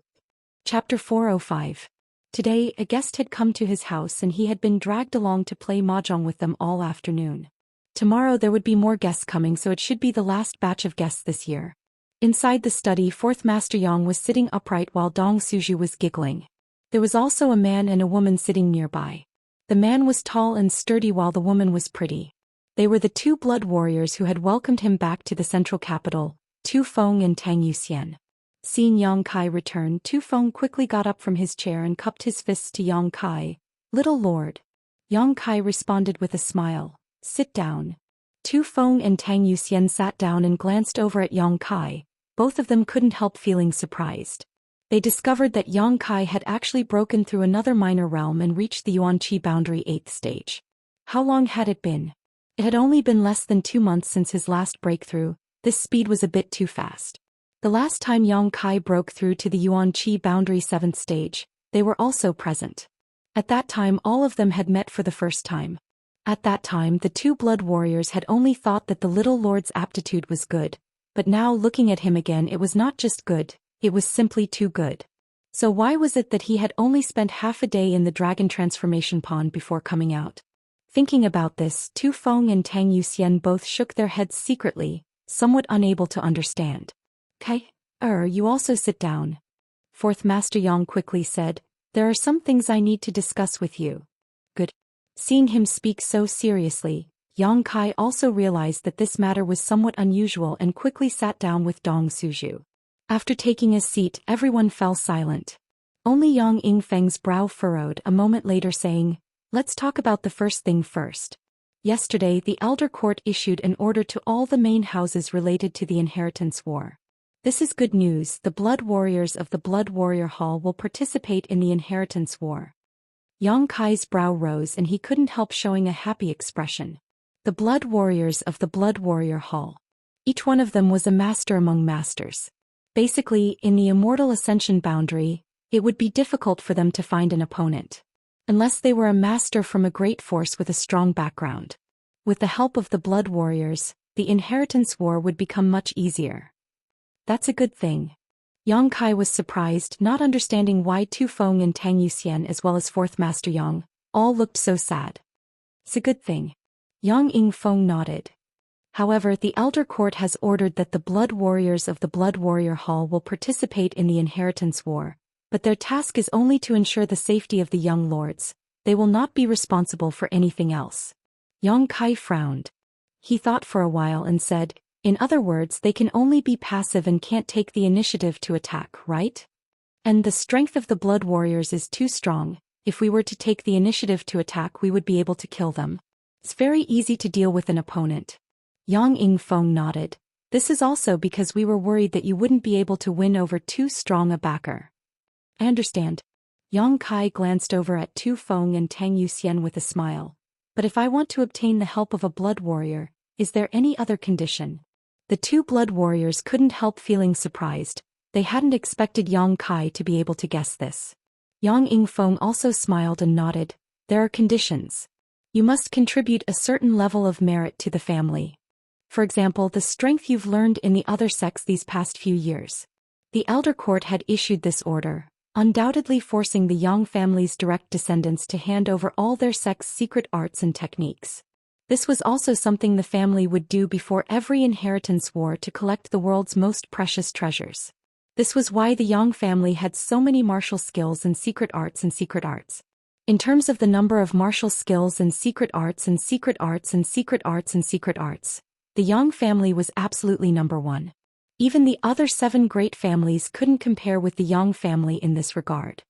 Chapter 405. Today, a guest had come to his house and he had been dragged along to play mahjong with them all afternoon. Tomorrow there would be more guests coming, so it should be the last batch of guests this year. Inside the study, Fourth Master Yang was sitting upright while Dong Suju was giggling. There was also a man and a woman sitting nearby. The man was tall and sturdy while the woman was pretty. They were the 2 blood warriors who had welcomed him back to the central capital, Tu Feng and Tang Yuxian. Seeing Yang Kai return, Tu Feng quickly got up from his chair and cupped his fists to Yang Kai. Little lord. Yang Kai responded with a smile. Sit down. Tu Feng and Tang Yuxian sat down and glanced over at Yang Kai. Both of them couldn't help feeling surprised. They discovered that Yang Kai had actually broken through another minor realm and reached the Yuanqi boundary 8th stage. How long had it been? It had only been less than 2 months since his last breakthrough. This speed was a bit too fast. The last time Yang Kai broke through to the Yuanqi boundary 7th stage, they were also present. At that time all of them had met for the first time. At that time the 2 blood warriors had only thought that the little lord's aptitude was good, but now looking at him again it was not just good, it was simply too good. So why was it that he had only spent half a day in the dragon transformation pond before coming out? Thinking about this, Tu Feng and Tang Yuxian both shook their heads secretly, somewhat unable to understand. Kai, you also sit down. Fourth Master Yang quickly said, there are some things I need to discuss with you. Good. Seeing him speak so seriously, Yang Kai also realized that this matter was somewhat unusual and quickly sat down with Dong Suju. After taking his seat, everyone fell silent. Only Yang Yingfeng's brow furrowed a moment later, saying, let's talk about the first thing first. Yesterday the Elder Court issued an order to all the main houses related to the inheritance war. This is good news, the blood warriors of the Blood Warrior Hall will participate in the inheritance war. Yang Kai's brow rose and he couldn't help showing a happy expression. The blood warriors of the Blood Warrior Hall. Each one of them was a master among masters. Basically, in the Immortal Ascension boundary, it would be difficult for them to find an opponent. Unless they were a master from a great force with a strong background. With the help of the blood warriors, the inheritance war would become much easier. That's a good thing. Yang Kai was surprised, not understanding why Tu Feng and Tang Yuxian as well as Fourth Master Yang all looked so sad. It's a good thing. Yang Yingfeng nodded. However, the Elder Court has ordered that the blood warriors of the Blood Warrior Hall will participate in the inheritance war, but their task is only to ensure the safety of the young lords. They will not be responsible for anything else. Yang Kai frowned. He thought for a while and said, in other words, they can only be passive and can't take the initiative to attack, right? And the strength of the blood warriors is too strong. If we were to take the initiative to attack, we would be able to kill them. It's very easy to deal with an opponent. Yang Yingfeng nodded. This is also because we were worried that you wouldn't be able to win over too strong a backer. I understand. Yang Kai glanced over at Tu Feng and Tang Yuxian with a smile. But if I want to obtain the help of a blood warrior, is there any other condition? The 2 blood warriors couldn't help feeling surprised. They hadn't expected Yang Kai to be able to guess this. Yang Yingfeng also smiled and nodded. There are conditions. You must contribute a certain level of merit to the family. For example, the strength you've learned in the other sects these past few years. The elder court had issued this order, undoubtedly forcing the Yang family's direct descendants to hand over all their sect's secret arts and techniques. This was also something the family would do before every inheritance war to collect the world's most precious treasures. This was why the Yang family had so many martial skills and secret arts and secret arts. In terms of the number of martial skills and secret arts and secret arts and secret arts and secret arts, the Yang family was absolutely number one. Even the other 7 great families couldn't compare with the Yang family in this regard.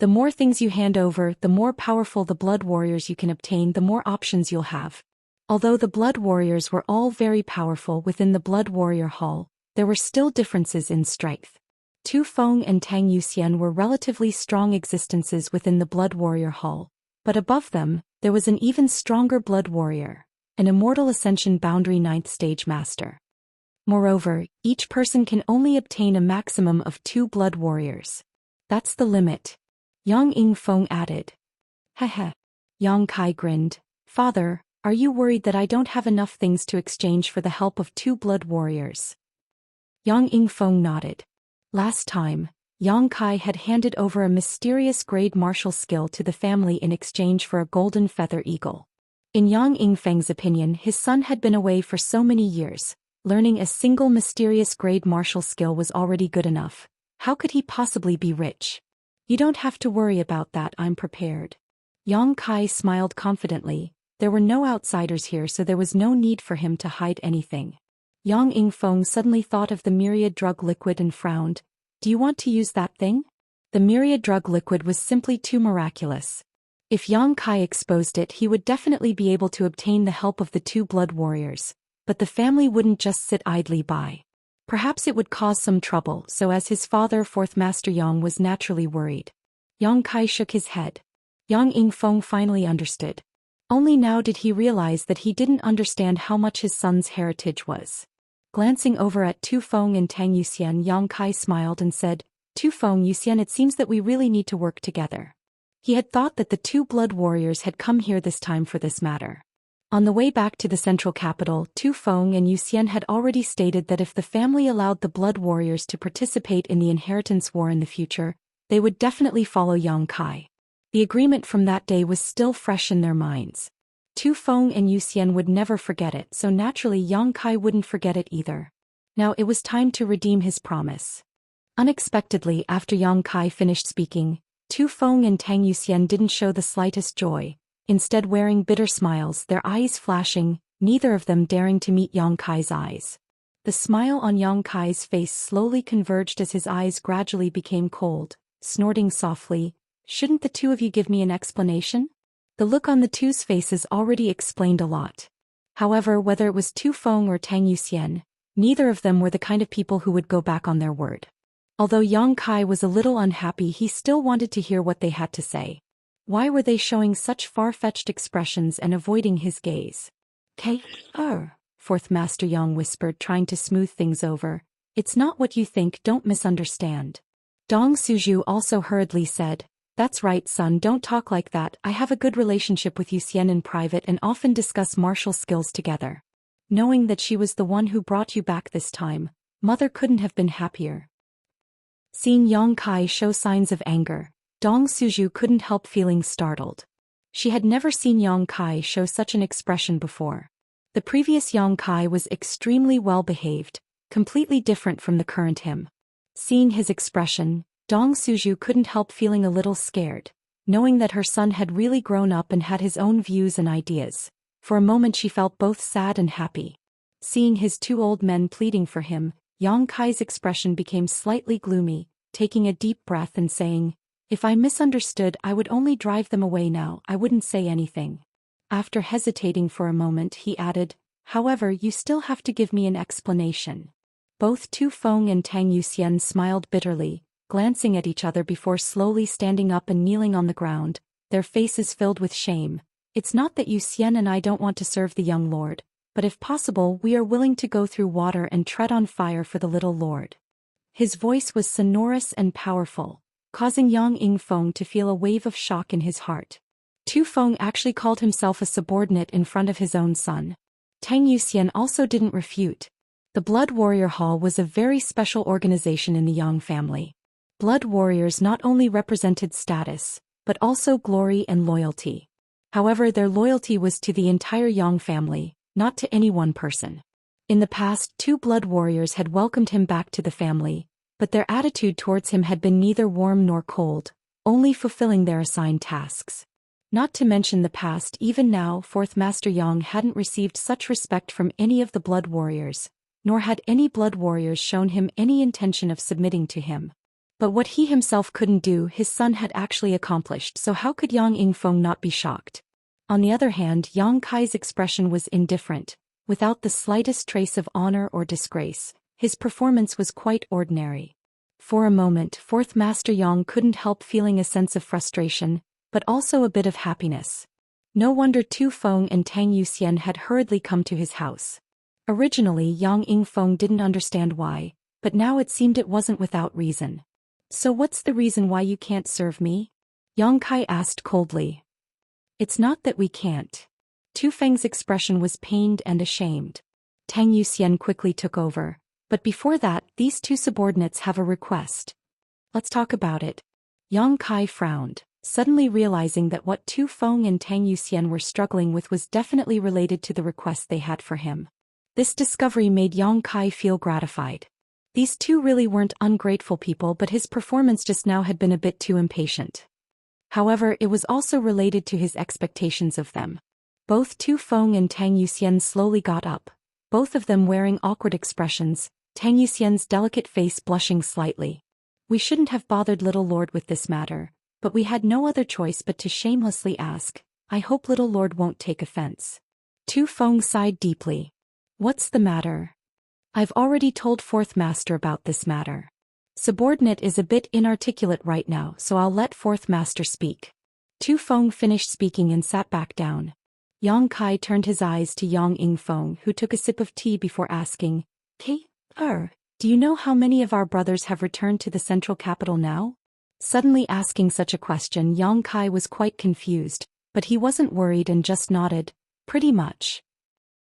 The more things you hand over, the more powerful the blood warriors you can obtain, the more options you'll have. Although the blood warriors were all very powerful within the blood warrior hall, there were still differences in strength. Tu Feng and Tang Yuxian were relatively strong existences within the blood warrior hall, but above them, there was an even stronger blood warrior, an immortal ascension boundary 9th stage master. Moreover, each person can only obtain a maximum of 2 blood warriors. That's the limit. Yang Yingfeng added. Heh. Yang Kai grinned. Father, are you worried that I don't have enough things to exchange for the help of 2 blood warriors? Yang Yingfeng nodded. Last time, Yang Kai had handed over a mysterious grade martial skill to the family in exchange for a golden feather eagle. In Yang Yingfeng's opinion, his son had been away for so many years. Learning a single mysterious grade martial skill was already good enough. How could he possibly be rich? You don't have to worry about that, I'm prepared. Yang Kai smiled confidently. There were no outsiders here, so there was no need for him to hide anything. Yang Yingfeng suddenly thought of the myriad drug liquid and frowned. Do you want to use that thing? The myriad drug liquid was simply too miraculous. If Yang Kai exposed it, he would definitely be able to obtain the help of the 2 blood warriors. But the family wouldn't just sit idly by. Perhaps it would cause some trouble, so as his father, 4th Master Yang, was naturally worried. Yang Kai shook his head. Yang Yingfeng finally understood. Only now did he realize that he didn't understand how much his son's heritage was. Glancing over at Tu Feng and Tang Yuxian, Yang Kai smiled and said, Tu Feng, Yuxian, it seems that we really need to work together. He had thought that the 2 blood warriors had come here this time for this matter. On the way back to the central capital, Tu Feng and Yuxian had already stated that if the family allowed the blood warriors to participate in the inheritance war in the future, they would definitely follow Yang Kai. The agreement from that day was still fresh in their minds. Tu Feng and Yuxian would never forget it, so naturally Yang Kai wouldn't forget it either. Now it was time to redeem his promise. Unexpectedly, after Yang Kai finished speaking, Tu Feng and Tang Yuxian didn't show the slightest joy. Instead, wearing bitter smiles, their eyes flashing, neither of them daring to meet Yang Kai's eyes. The smile on Yang Kai's face slowly converged as his eyes gradually became cold, snorting softly. Shouldn't the 2 of you give me an explanation? The look on the 2's faces already explained a lot. However, whether it was Tu Feng or Tang Yuxian, neither of them were the kind of people who would go back on their word. Although Yang Kai was a little unhappy, he still wanted to hear what they had to say. Why were they showing such far-fetched expressions and avoiding his gaze? K.R. 4th Master Yang whispered, trying to smooth things over. It's not what you think, don't misunderstand. Dong Suju also hurriedly said, That's right, son, don't talk like that. I have a good relationship with Yuxian in private and often discuss martial skills together. Knowing that she was the one who brought you back this time, mother couldn't have been happier. Seeing Yang Kai show signs of anger, Dong Suju couldn't help feeling startled. She had never seen Yang Kai show such an expression before. The previous Yang Kai was extremely well-behaved, completely different from the current him. Seeing his expression, Dong Suju couldn't help feeling a little scared, knowing that her son had really grown up and had his own views and ideas. For a moment she felt both sad and happy. Seeing his 2 old men pleading for him, Yang Kai's expression became slightly gloomy, taking a deep breath and saying, If I misunderstood, I would only drive them away now, I wouldn't say anything. After hesitating for a moment, he added, However, you still have to give me an explanation. Both Tu Feng and Tang Yuxian smiled bitterly, glancing at each other before slowly standing up and kneeling on the ground, their faces filled with shame. It's not that Yuxian and I don't want to serve the young lord, but if possible we are willing to go through water and tread on fire for the little lord. His voice was sonorous and powerful, causing Yang Yingfeng to feel a wave of shock in his heart. Tu Feng actually called himself a subordinate in front of his own son. Tang Yuxian also didn't refute. The Blood Warrior Hall was a very special organization in the Yang family. Blood warriors not only represented status, but also glory and loyalty. However, their loyalty was to the entire Yang family, not to any one person. In the past, 2 blood warriors had welcomed him back to the family, but their attitude towards him had been neither warm nor cold, only fulfilling their assigned tasks. Not to mention the past, even now, 4th Master Yang hadn't received such respect from any of the blood warriors, nor had any blood warriors shown him any intention of submitting to him. But what he himself couldn't do, his son had actually accomplished, so how could Yang Yingfeng not be shocked? On the other hand, Yang Kai's expression was indifferent, without the slightest trace of honor or disgrace. His performance was quite ordinary. For a moment, 4th Master Yang couldn't help feeling a sense of frustration, but also a bit of happiness. No wonder Tu Feng and Tang Yuxian had hurriedly come to his house. Originally, Yang Yingfeng didn't understand why, but now it seemed it wasn't without reason. So what's the reason why you can't serve me? Yang Kai asked coldly. It's not that we can't. Tu Feng's expression was pained and ashamed. Tang Yuxian quickly took over, but before that, these 2 subordinates have a request. Let's talk about it. Yang Kai frowned, suddenly realizing that what Tu Feng and Tang Yuxian were struggling with was definitely related to the request they had for him. This discovery made Yang Kai feel gratified. These 2 really weren't ungrateful people, but his performance just now had been a bit too impatient. However, it was also related to his expectations of them. Both Tu Feng and Tang Yuxian slowly got up, both of them wearing awkward expressions, Tang Yuxian's delicate face blushing slightly. We shouldn't have bothered little lord with this matter, but we had no other choice but to shamelessly ask. I hope little lord won't take offense. Tu Feng sighed deeply. What's the matter? I've already told 4th Master about this matter. Subordinate is a bit inarticulate right now, so I'll let 4th Master speak. Tu Feng finished speaking and sat back down. Yang Kai turned his eyes to Yang Yingfeng, who took a sip of tea before asking, do you know how many of our brothers have returned to the central capital now? Suddenly asking such a question, Yang Kai was quite confused, but he wasn't worried and just nodded. Pretty much.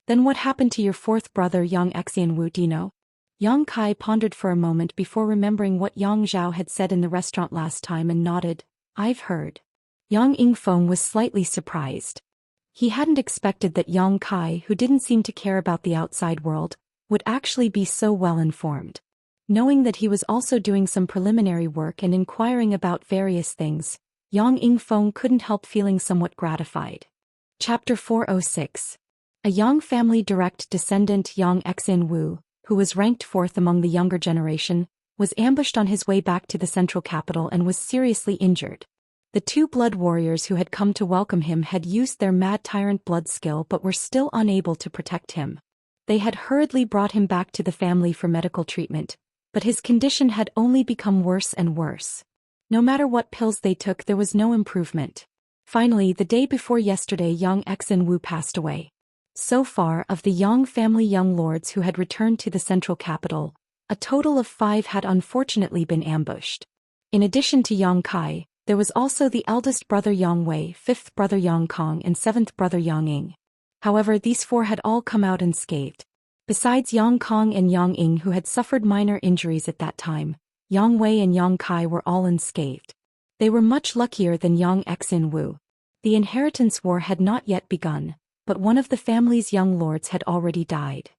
Then what happened to your 4th brother Yang Xianwu, do you know? Yang Kai pondered for a moment before remembering what Yang Zhao had said in the restaurant last time and nodded. I've heard. Yang Yingfeng was slightly surprised. He hadn't expected that Yang Kai, who didn't seem to care about the outside world, would actually be so well informed. Knowing that he was also doing some preliminary work and inquiring about various things, Yang Yingfeng couldn't help feeling somewhat gratified. Chapter 406. A Yang family direct descendant, Yang Xianwu, who was ranked 4th among the younger generation, was ambushed on his way back to the central capital and was seriously injured. The 2 blood warriors who had come to welcome him had used their mad tyrant blood skill but were still unable to protect him. They had hurriedly brought him back to the family for medical treatment, but his condition had only become worse and worse. No matter what pills they took, there was no improvement. Finally, the day before yesterday, Yang Xianwu passed away. So far, of the Yang family young lords who had returned to the central capital, a total of 5 had unfortunately been ambushed. In addition to Yang Kai, there was also the eldest brother Yang Wei, 5th brother Yang Kong, and 7th brother Yang Ying. However, these 4 had all come out unscathed. Besides Yang Kong and Yang Ying, who had suffered minor injuries at that time, Yang Wei and Yang Kai were all unscathed. They were much luckier than Yang Xianwu. The inheritance war had not yet begun, but one of the family's young lords had already died.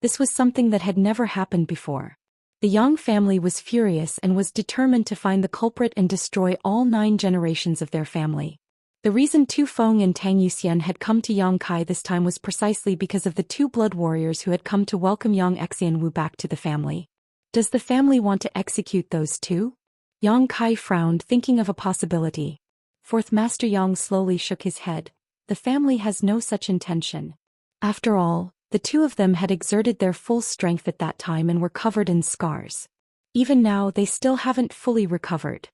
This was something that had never happened before. The Yang family was furious and was determined to find the culprit and destroy all 9 generations of their family. The reason Tu Feng and Tang Yuxian had come to Yang Kai this time was precisely because of the 2 blood warriors who had come to welcome Yang Xianwu back to the family. Does the family want to execute those 2? Yang Kai frowned, thinking of a possibility. 4th Master Yang slowly shook his head. The family has no such intention. After all, the 2 of them had exerted their full strength at that time and were covered in scars. Even now, they still haven't fully recovered.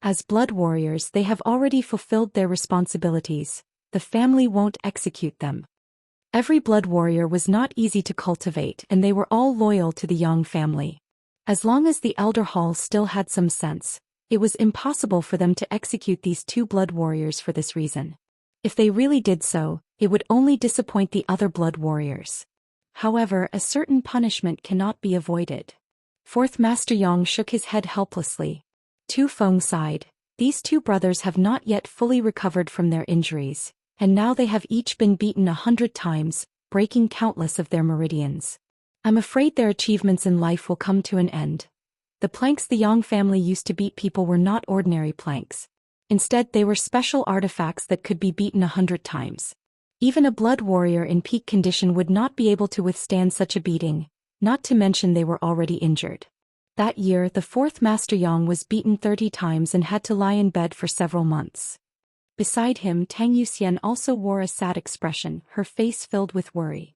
As blood warriors, they have already fulfilled their responsibilities. The family won't execute them. Every blood warrior was not easy to cultivate, and they were all loyal to the Yang family. As long as the Elder Hall still had some sense, it was impossible for them to execute these 2 blood warriors for this reason. If they really did so, it would only disappoint the other blood warriors. However, a certain punishment cannot be avoided. Fourth Master Yang shook his head helplessly. Tu Feng sighed. These two brothers have not yet fully recovered from their injuries, and now they have each been beaten 100 times, breaking countless of their meridians. I'm afraid their achievements in life will come to an end. The planks the Yang family used to beat people were not ordinary planks. Instead, they were special artifacts that could be beaten 100 times. Even a blood warrior in peak condition would not be able to withstand such a beating, not to mention they were already injured. That year, the fourth Master Yang was beaten 30 times and had to lie in bed for several months. Beside him, Tang Yuxian also wore a sad expression, her face filled with worry.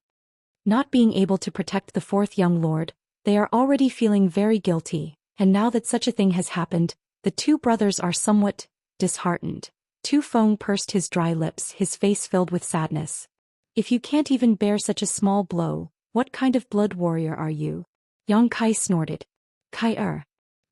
Not being able to protect the fourth young lord, they are already feeling very guilty, and now that such a thing has happened, the two brothers are somewhat disheartened. Tu Feng pursed his dry lips, his face filled with sadness. If you can't even bear such a small blow, what kind of blood warrior are you? Yang Kai snorted.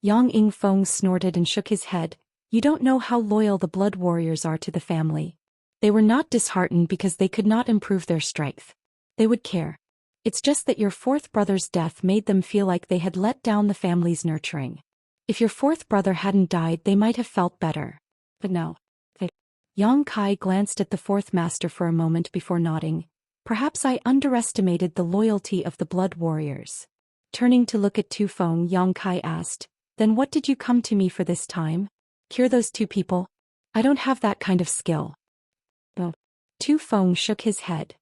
Yang Ing Feng snorted and shook his head. You don't know how loyal the blood warriors are to the family. They were not disheartened because they could not improve their strength. They would care. It's just that your fourth brother's death made them feel like they had let down the family's nurturing. If your fourth brother hadn't died, they might have felt better. But no. Yang Kai glanced at the fourth master for a moment before nodding. Perhaps I underestimated the loyalty of the blood warriors. Turning to look at Tu Feng, Yang Kai asked, Then what did you come to me for this time? Cure those two people? I don't have that kind of skill. Oh. Tu Feng shook his head.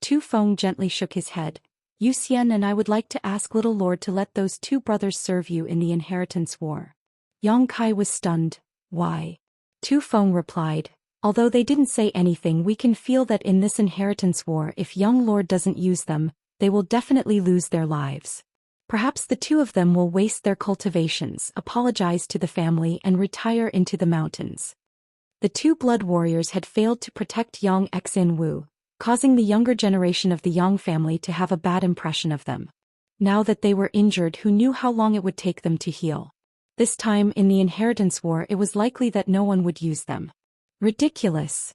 Tu Feng gently shook his head. Yu Xian and I would like to ask little lord to let those two brothers serve you in the inheritance war. Yang Kai was stunned. Why? Tu Feng replied. Although they didn't say anything, we can feel that in this inheritance war, if young lord doesn't use them, they will definitely lose their lives. Perhaps the two of them will waste their cultivations, apologize to the family and retire into the mountains. The two blood warriors had failed to protect Yang Xin Wu, causing the younger generation of the Yang family to have a bad impression of them. Now that they were injured, who knew how long it would take them to heal? This time in the inheritance war, it was likely that no one would use them. Ridiculous!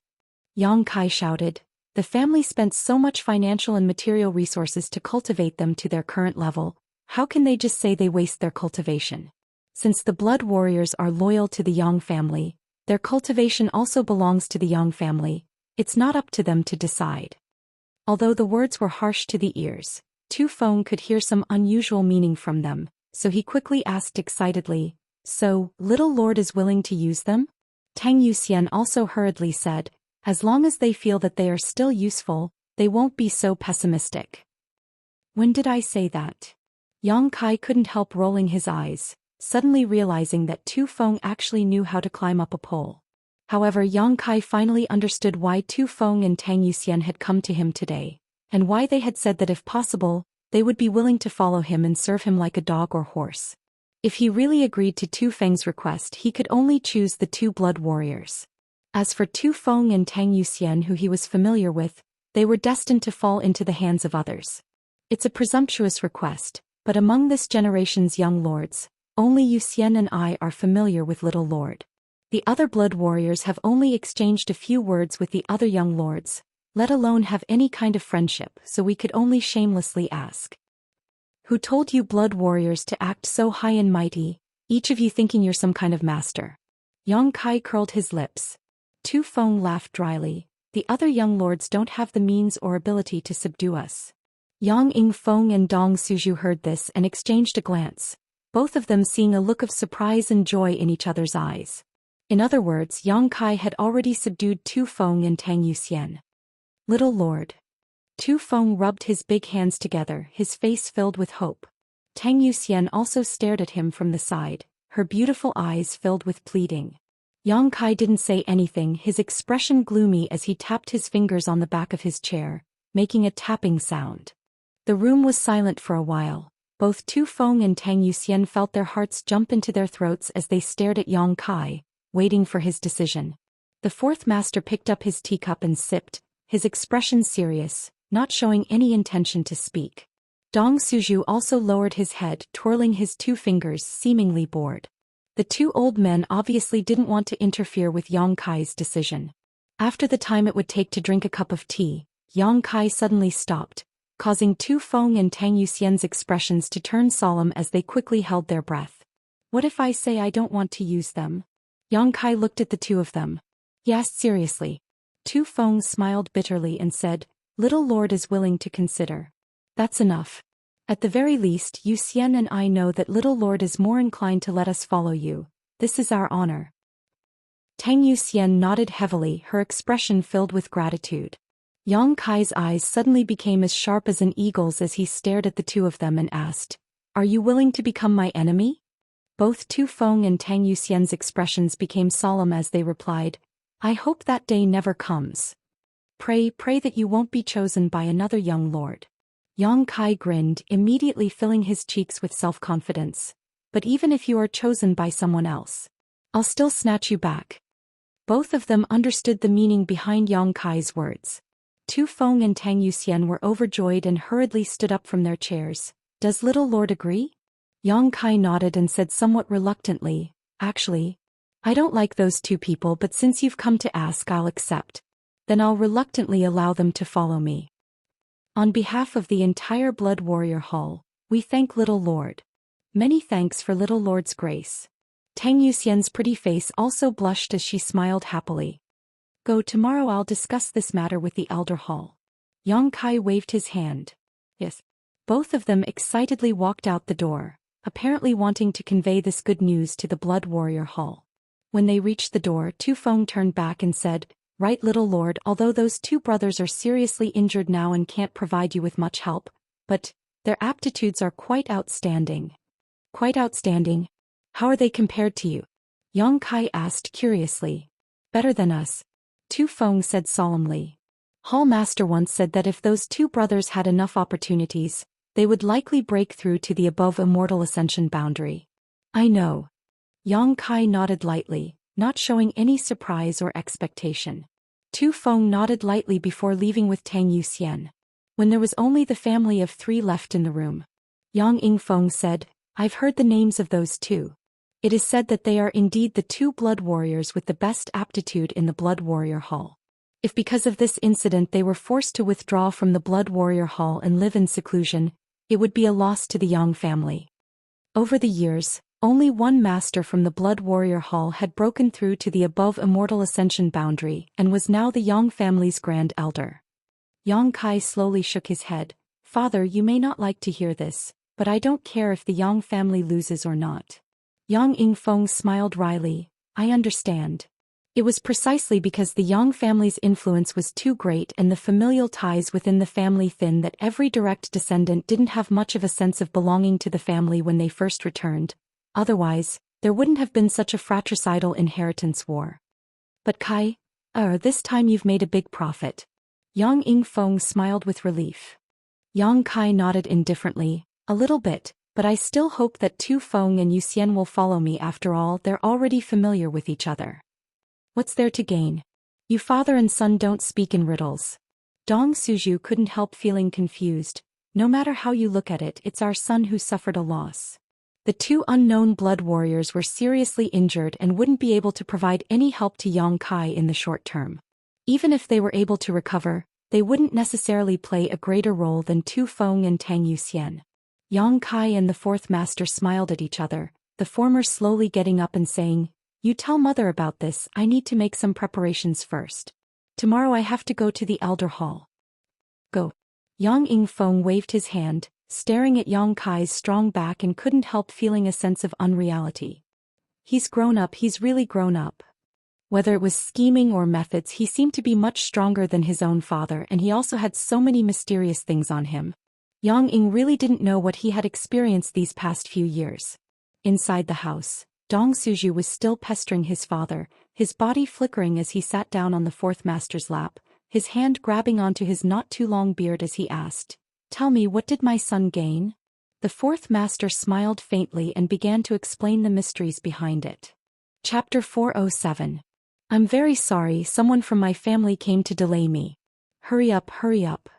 Yang Kai shouted. The family spent so much financial and material resources to cultivate them to their current level. How can they just say they waste their cultivation? Since the blood warriors are loyal to the Yang family, their cultivation also belongs to the Yang family. It's not up to them to decide. Although the words were harsh to the ears, Tu Feng could hear some unusual meaning from them, so he quickly asked excitedly, So, little lord is willing to use them? Tang Yuxian also hurriedly said, As long as they feel that they are still useful, they won't be so pessimistic. When did I say that? Yang Kai couldn't help rolling his eyes, suddenly realizing that Tu Feng actually knew how to climb up a pole. However, Yang Kai finally understood why Tu Feng and Tang Yuxian had come to him today, and why they had said that if possible, they would be willing to follow him and serve him like a dog or horse. If he really agreed to Tu Feng's request, he could only choose the two blood warriors. As for Tu Feng and Tang Yuxian, who he was familiar with, they were destined to fall into the hands of others. It's a presumptuous request, but among this generation's young lords, only Yu Xian and I are familiar with little lord. The other blood warriors have only exchanged a few words with the other young lords, let alone have any kind of friendship, so we could only shamelessly ask. Who told you blood warriors to act so high and mighty, each of you thinking you're some kind of master? Yang Kai curled his lips. Tu Feng laughed dryly. The other young lords don't have the means or ability to subdue us. Yang Ing Feng and Dong Suju heard this and exchanged a glance, both of them seeing a look of surprise and joy in each other's eyes. In other words, Yang Kai had already subdued Tu Feng and Tang Yuxian. Little lord. Tu Feng rubbed his big hands together, his face filled with hope. Tang Yuxian also stared at him from the side, her beautiful eyes filled with pleading. Yang Kai didn't say anything, his expression gloomy as he tapped his fingers on the back of his chair, making a tapping sound. The room was silent for a while. Both Tu Feng and Tang Yuxian felt their hearts jump into their throats as they stared at Yang Kai, waiting for his decision. The fourth master picked up his teacup and sipped, his expression serious, not showing any intention to speak. Dong Suju also lowered his head, twirling his two fingers, seemingly bored. The two old men obviously didn't want to interfere with Yang Kai's decision. After the time it would take to drink a cup of tea, Yang Kai suddenly stopped, causing Tu Feng and Tang Yuxian's expressions to turn solemn as they quickly held their breath. What if I say I don't want to use them? Yang Kai looked at the two of them. He asked seriously. Tu Feng smiled bitterly and said, Little Lord is willing to consider. That's enough. At the very least, Yu Xian and I know that Little Lord is more inclined to let us follow you. This is our honor. Tang Yuxian nodded heavily, her expression filled with gratitude. Yang Kai's eyes suddenly became as sharp as an eagle's as he stared at the two of them and asked, Are you willing to become my enemy? Both Tu Feng and Tang Yuxian's expressions became solemn as they replied, I hope that day never comes. Pray that you won't be chosen by another young lord. Yang Kai grinned, immediately filling his cheeks with self-confidence. But even if you are chosen by someone else, I'll still snatch you back. Both of them understood the meaning behind Yang Kai's words. Tu Feng and Tang Yuxian were overjoyed and hurriedly stood up from their chairs. Does Little Lord agree? Yang Kai nodded and said somewhat reluctantly, Actually, I don't like those two people, but since you've come to ask, I'll accept. Then I'll reluctantly allow them to follow me. On behalf of the entire Blood Warrior Hall, we thank Little Lord. Many thanks for Little Lord's grace. Tang Yuxian's pretty face also blushed as she smiled happily. Go, tomorrow I'll discuss this matter with the Elder Hall. Yang Kai waved his hand. Yes. Both of them excitedly walked out the door, apparently wanting to convey this good news to the Blood Warrior Hall. When they reached the door, Tu Feng turned back and said, Right, Little Lord, although those two brothers are seriously injured now and can't provide you with much help, but their aptitudes are quite outstanding. Quite outstanding? How are they compared to you? Yang Kai asked curiously. Better than us, Tu Feng said solemnly. Hall Master once said that if those two brothers had enough opportunities, they would likely break through to the above immortal ascension boundary. I know. Yang Kai nodded lightly, not showing any surprise or expectation. Tu Feng nodded lightly before leaving with Tang Yuxian. When there was only the family of three left in the room, Yang Feng said, I've heard the names of those two. It is said that they are indeed the two blood warriors with the best aptitude in the Blood Warrior Hall. If because of this incident they were forced to withdraw from the Blood Warrior Hall and live in seclusion, it would be a loss to the Yang family. Over the years, only one master from the Blood Warrior Hall had broken through to the above immortal ascension boundary and was now the Yang family's grand elder. Yang Kai slowly shook his head. Father, you may not like to hear this, but I don't care if the Yang family loses or not. Yang Feng smiled wryly. I understand. It was precisely because the Yang family's influence was too great and the familial ties within the family thin that every direct descendant didn't have much of a sense of belonging to the family when they first returned. Otherwise, there wouldn't have been such a fratricidal inheritance war. But Kai, this time you've made a big profit. Yang Feng smiled with relief. Yang Kai nodded indifferently, a little bit, but I still hope that Tu Feng and Yu Xian will follow me. After all, they're already familiar with each other. What's there to gain? You father and son don't speak in riddles. Dong Suju couldn't help feeling confused. No matter how you look at it, it's our son who suffered a loss. The two unknown blood warriors were seriously injured and wouldn't be able to provide any help to Yang Kai in the short term. Even if they were able to recover, they wouldn't necessarily play a greater role than Tu Feng and Tang Yuxian. Yang Kai and the fourth master smiled at each other, the former slowly getting up and saying, You tell mother about this, I need to make some preparations first. Tomorrow I have to go to the Elder Hall. Go. Yang Feng waved his hand, staring at Yang Kai's strong back and couldn't help feeling a sense of unreality. He's grown up, he's really grown up. Whether it was scheming or methods, he seemed to be much stronger than his own father, and he also had so many mysterious things on him. Yang really didn't know what he had experienced these past few years. Inside the house, Dong Suju was still pestering his father, his body flickering as he sat down on the fourth master's lap, his hand grabbing onto his not-too-long beard as he asked, Tell me, what did my son gain? The fourth master smiled faintly and began to explain the mysteries behind it. Chapter 407. I'm very sorry, someone from my family came to delay me. Hurry up, hurry up.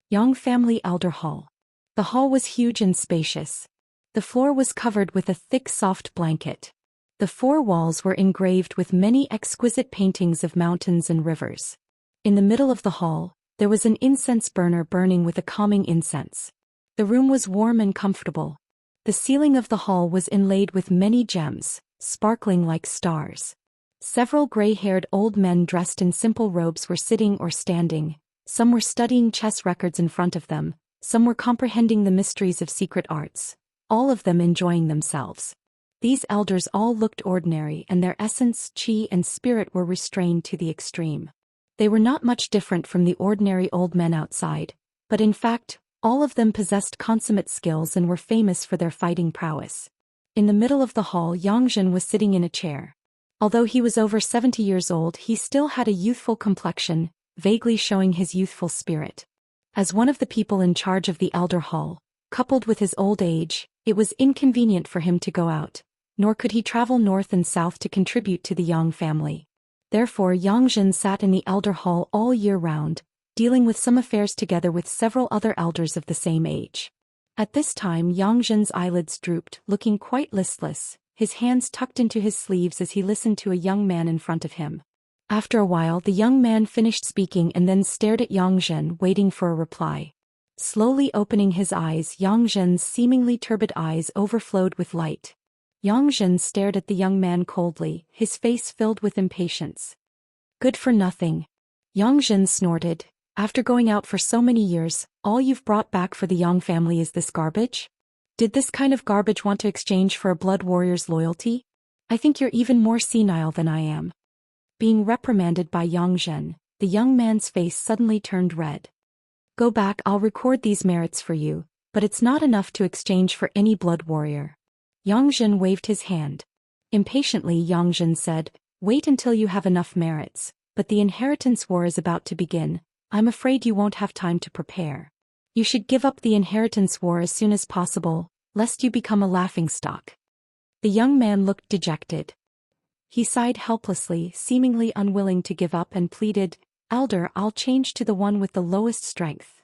Yang Family Elder Hall. The hall was huge and spacious. The floor was covered with a thick soft blanket. The four walls were engraved with many exquisite paintings of mountains and rivers. In the middle of the hall, there was an incense burner burning with a calming incense. The room was warm and comfortable. The ceiling of the hall was inlaid with many gems, sparkling like stars. Several gray-haired old men dressed in simple robes were sitting or standing. Some were studying chess records in front of them, some were comprehending the mysteries of secret arts, all of them enjoying themselves. These elders all looked ordinary, and their essence, chi, and spirit were restrained to the extreme. They were not much different from the ordinary old men outside, but in fact, all of them possessed consummate skills and were famous for their fighting prowess. In the middle of the hall, Xianxia was sitting in a chair. Although he was over 70 years old, he still had a youthful complexion, vaguely showing his youthful spirit. As one of the people in charge of the elder hall, coupled with his old age, it was inconvenient for him to go out, nor could he travel north and south to contribute to the Yang family. Therefore Xianxia sat in the elder hall all year round, dealing with some affairs together with several other elders of the same age. At this time Xianxia's eyelids drooped, looking quite listless, his hands tucked into his sleeves as he listened to a young man in front of him. After a while the young man finished speaking and then stared at Xianxia, waiting for a reply. Slowly opening his eyes, Xianxia's seemingly turbid eyes overflowed with light. Xianxia stared at the young man coldly, his face filled with impatience. "Good for nothing." Xianxia snorted. "After going out for so many years, all you've brought back for the Yang family is this garbage? Did this kind of garbage want to exchange for a blood warrior's loyalty? I think you're even more senile than I am." Being reprimanded by Xianxia, the young man's face suddenly turned red. "Go back, I'll record these merits for you, but it's not enough to exchange for any blood warrior." Xianxia waved his hand. Impatiently Xianxia said, "Wait until you have enough merits, but the inheritance war is about to begin. I'm afraid you won't have time to prepare. You should give up the inheritance war as soon as possible, lest you become a laughingstock." The young man looked dejected. He sighed helplessly, seemingly unwilling to give up, and pleaded, "Elder, I'll change to the one with the lowest strength."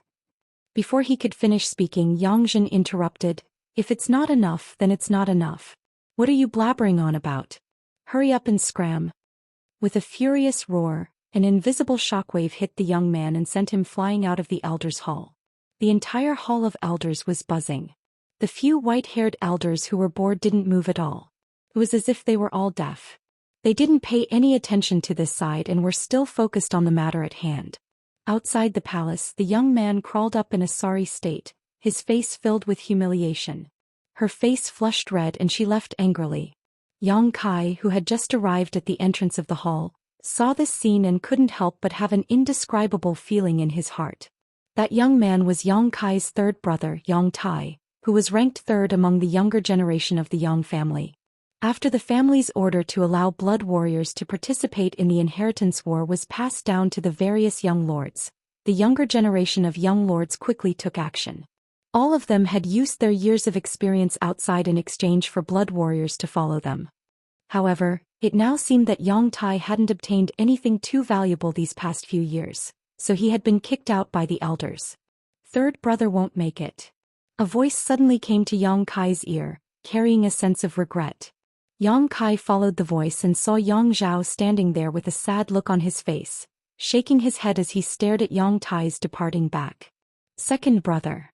Before he could finish speaking, Xianxia interrupted, "If it's not enough, then it's not enough. What are you blabbering on about? Hurry up and scram." With a furious roar, an invisible shockwave hit the young man and sent him flying out of the elders' hall. The entire hall of elders was buzzing. The few white-haired elders who were bored didn't move at all. It was as if they were all deaf. They didn't pay any attention to this side and were still focused on the matter at hand. Outside the palace, the young man crawled up in a sorry state, his face filled with humiliation. Her face flushed red and she left angrily. Yang Kai, who had just arrived at the entrance of the hall, saw this scene and couldn't help but have an indescribable feeling in his heart. That young man was Yang Kai's third brother, Yang Tai, who was ranked third among the younger generation of the Yang family. After the family's order to allow blood warriors to participate in the inheritance war was passed down to the various young lords, the younger generation of young lords quickly took action. All of them had used their years of experience outside in exchange for blood warriors to follow them. However, it now seemed that Yang Tai hadn't obtained anything too valuable these past few years, so he had been kicked out by the elders. "Third brother won't make it." A voice suddenly came to Yang Kai's ear, carrying a sense of regret. Yang Kai followed the voice and saw Yang Zhao standing there with a sad look on his face, shaking his head as he stared at Yang Tai's departing back. "Second brother."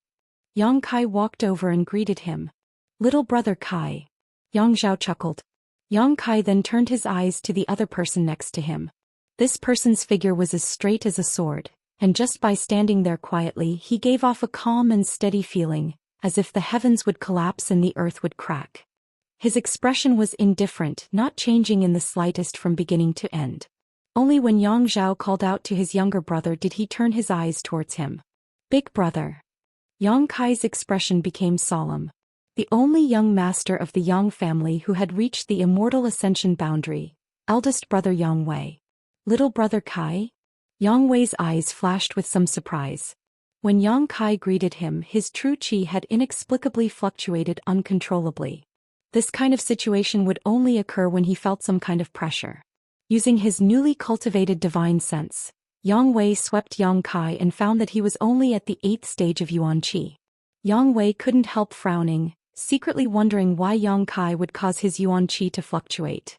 Yang Kai walked over and greeted him. "Little brother Kai." Yang Zhao chuckled. Yang Kai then turned his eyes to the other person next to him. This person's figure was as straight as a sword, and just by standing there quietly he gave off a calm and steady feeling, as if the heavens would collapse and the earth would crack. His expression was indifferent, not changing in the slightest from beginning to end. Only when Yang Zhao called out to his younger brother did he turn his eyes towards him. "Big brother." Yang Kai's expression became solemn. The only young master of the Yang family who had reached the immortal ascension boundary, eldest brother Yang Wei. "Little brother Kai?" Yang Wei's eyes flashed with some surprise. When Yang Kai greeted him, his true qi had inexplicably fluctuated uncontrollably. This kind of situation would only occur when he felt some kind of pressure. Using his newly cultivated divine sense, Yang Wei swept Yang Kai and found that he was only at the 8th stage of Yuan Qi. Yang Wei couldn't help frowning, secretly wondering why Yang Kai would cause his yuan qi to fluctuate.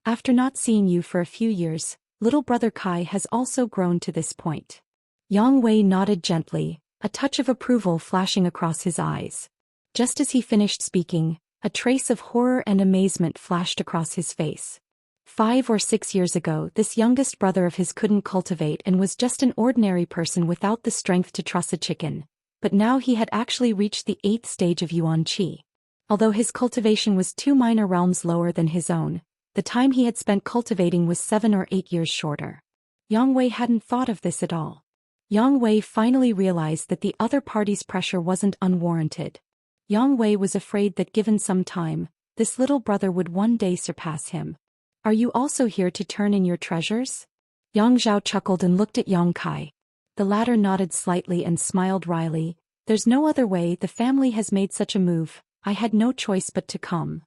After not seeing you for a few years, little brother Kai has also grown to this point. Yang Wei nodded gently, a touch of approval flashing across his eyes. Just as he finished speaking, a trace of horror and amazement flashed across his face. 5 or 6 years ago, this youngest brother of his couldn't cultivate and was just an ordinary person without the strength to truss a chicken. But now he had actually reached the 8th stage of yuan qi. Although his cultivation was 2 minor realms lower than his own, the time he had spent cultivating was 7 or 8 years shorter. Yang Wei hadn't thought of this at all. Yang Wei finally realized that the other party's pressure wasn't unwarranted. Yang Wei was afraid that given some time, this little brother would one day surpass him. Are you also here to turn in your treasures? Yang Zhao chuckled and looked at Yang Kai. The latter nodded slightly and smiled wryly. There's no other way, the family has made such a move, I had no choice but to come.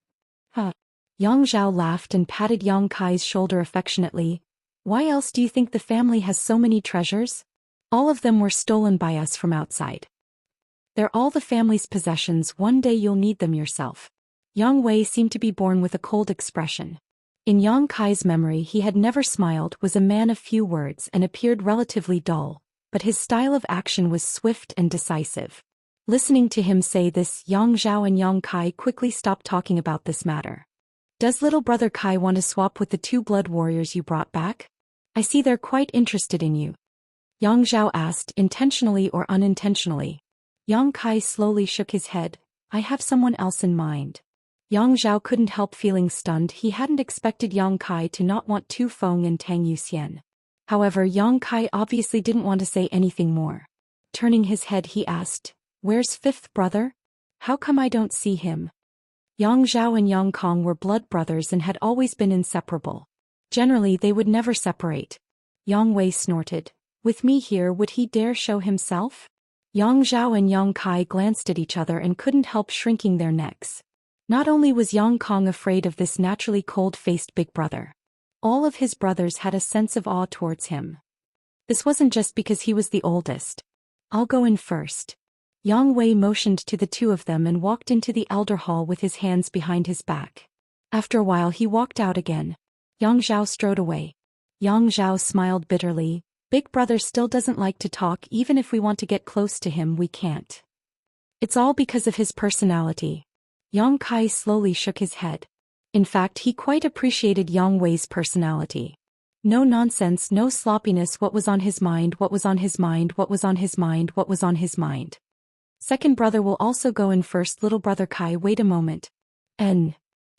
Yang Zhao laughed and patted Yang Kai's shoulder affectionately. Why else do you think the family has so many treasures? All of them were stolen by us from outside. They're all the family's possessions, one day you'll need them yourself. Yang Wei seemed to be born with a cold expression. In Yang Kai's memory he had never smiled, was a man of few words and appeared relatively dull, but his style of action was swift and decisive. Listening to him say this, Yang Zhao and Yang Kai quickly stopped talking about this matter. Does little brother Kai want to swap with the 2 blood warriors you brought back? I see they're quite interested in you. Yang Zhao asked, intentionally or unintentionally. Yang Kai slowly shook his head. I have someone else in mind. Yang Zhao couldn't help feeling stunned. He hadn't expected Yang Kai to not want Tu Feng and Tang Yuxian. However, Yang Kai obviously didn't want to say anything more. Turning his head he asked, where's 5th brother? How come I don't see him? Yang Zhao and Yang Kong were blood brothers and had always been inseparable. Generally they would never separate. Yang Wei snorted. With me here, would he dare show himself? Yang Zhao and Yang Kai glanced at each other and couldn't help shrinking their necks. Not only was Yang Kong afraid of this naturally cold-faced big brother. All of his brothers had a sense of awe towards him. This wasn't just because he was the oldest. I'll go in first. Yang Wei motioned to the 2 of them and walked into the elder hall with his hands behind his back. After a while he walked out again. Yang Zhao strode away. Yang Zhao smiled bitterly. Big brother still doesn't like to talk. Even if we want to get close to him, we can't. It's all because of his personality. Yang Kai slowly shook his head. In fact, he quite appreciated Yang Wei's personality. No nonsense, no sloppiness. What was on his mind, what was on his mind, what was on his mind, what was on his mind. Second brother will also go in first. Little brother Kai, wait a moment.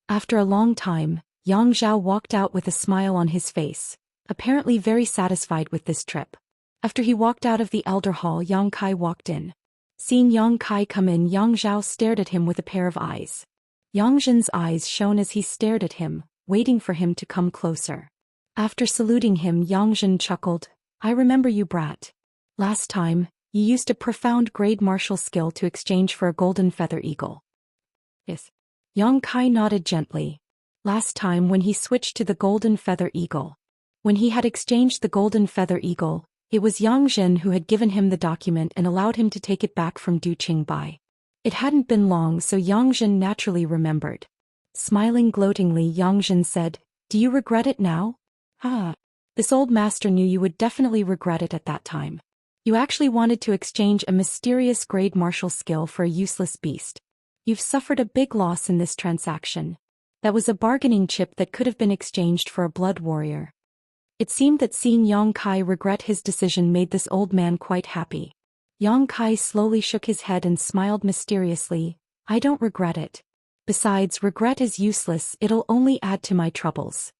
After a long time, Yang Zhao walked out with a smile on his face, apparently very satisfied with this trip. After he walked out of the elder hall, Yang Kai walked in. Seeing Yang Kai come in, Yang Zhao stared at him with a pair of eyes. Yang Zhen's eyes shone as he stared at him, waiting for him to come closer. After saluting him, Yang Zhen chuckled. I remember you, brat. Last time, you used a profound grade martial skill to exchange for a golden feather eagle. Yes. Yang Kai nodded gently. Last time when he switched to the golden feather eagle. When he had exchanged the golden feather eagle, it was Yang Zhen who had given him the document and allowed him to take it back from Du Qingbai. It hadn't been long, so Yang Zhen naturally remembered. Smiling gloatingly, Yang Zhen said, do you regret it now? This old master knew you would definitely regret it at that time. You actually wanted to exchange a mysterious grade martial skill for a useless beast. You've suffered a big loss in this transaction. That was a bargaining chip that could have been exchanged for a blood warrior. It seemed that seeing Yang Kai regret his decision made this old man quite happy. Yang Kai slowly shook his head and smiled mysteriously. I don't regret it. Besides, regret is useless, it'll only add to my troubles.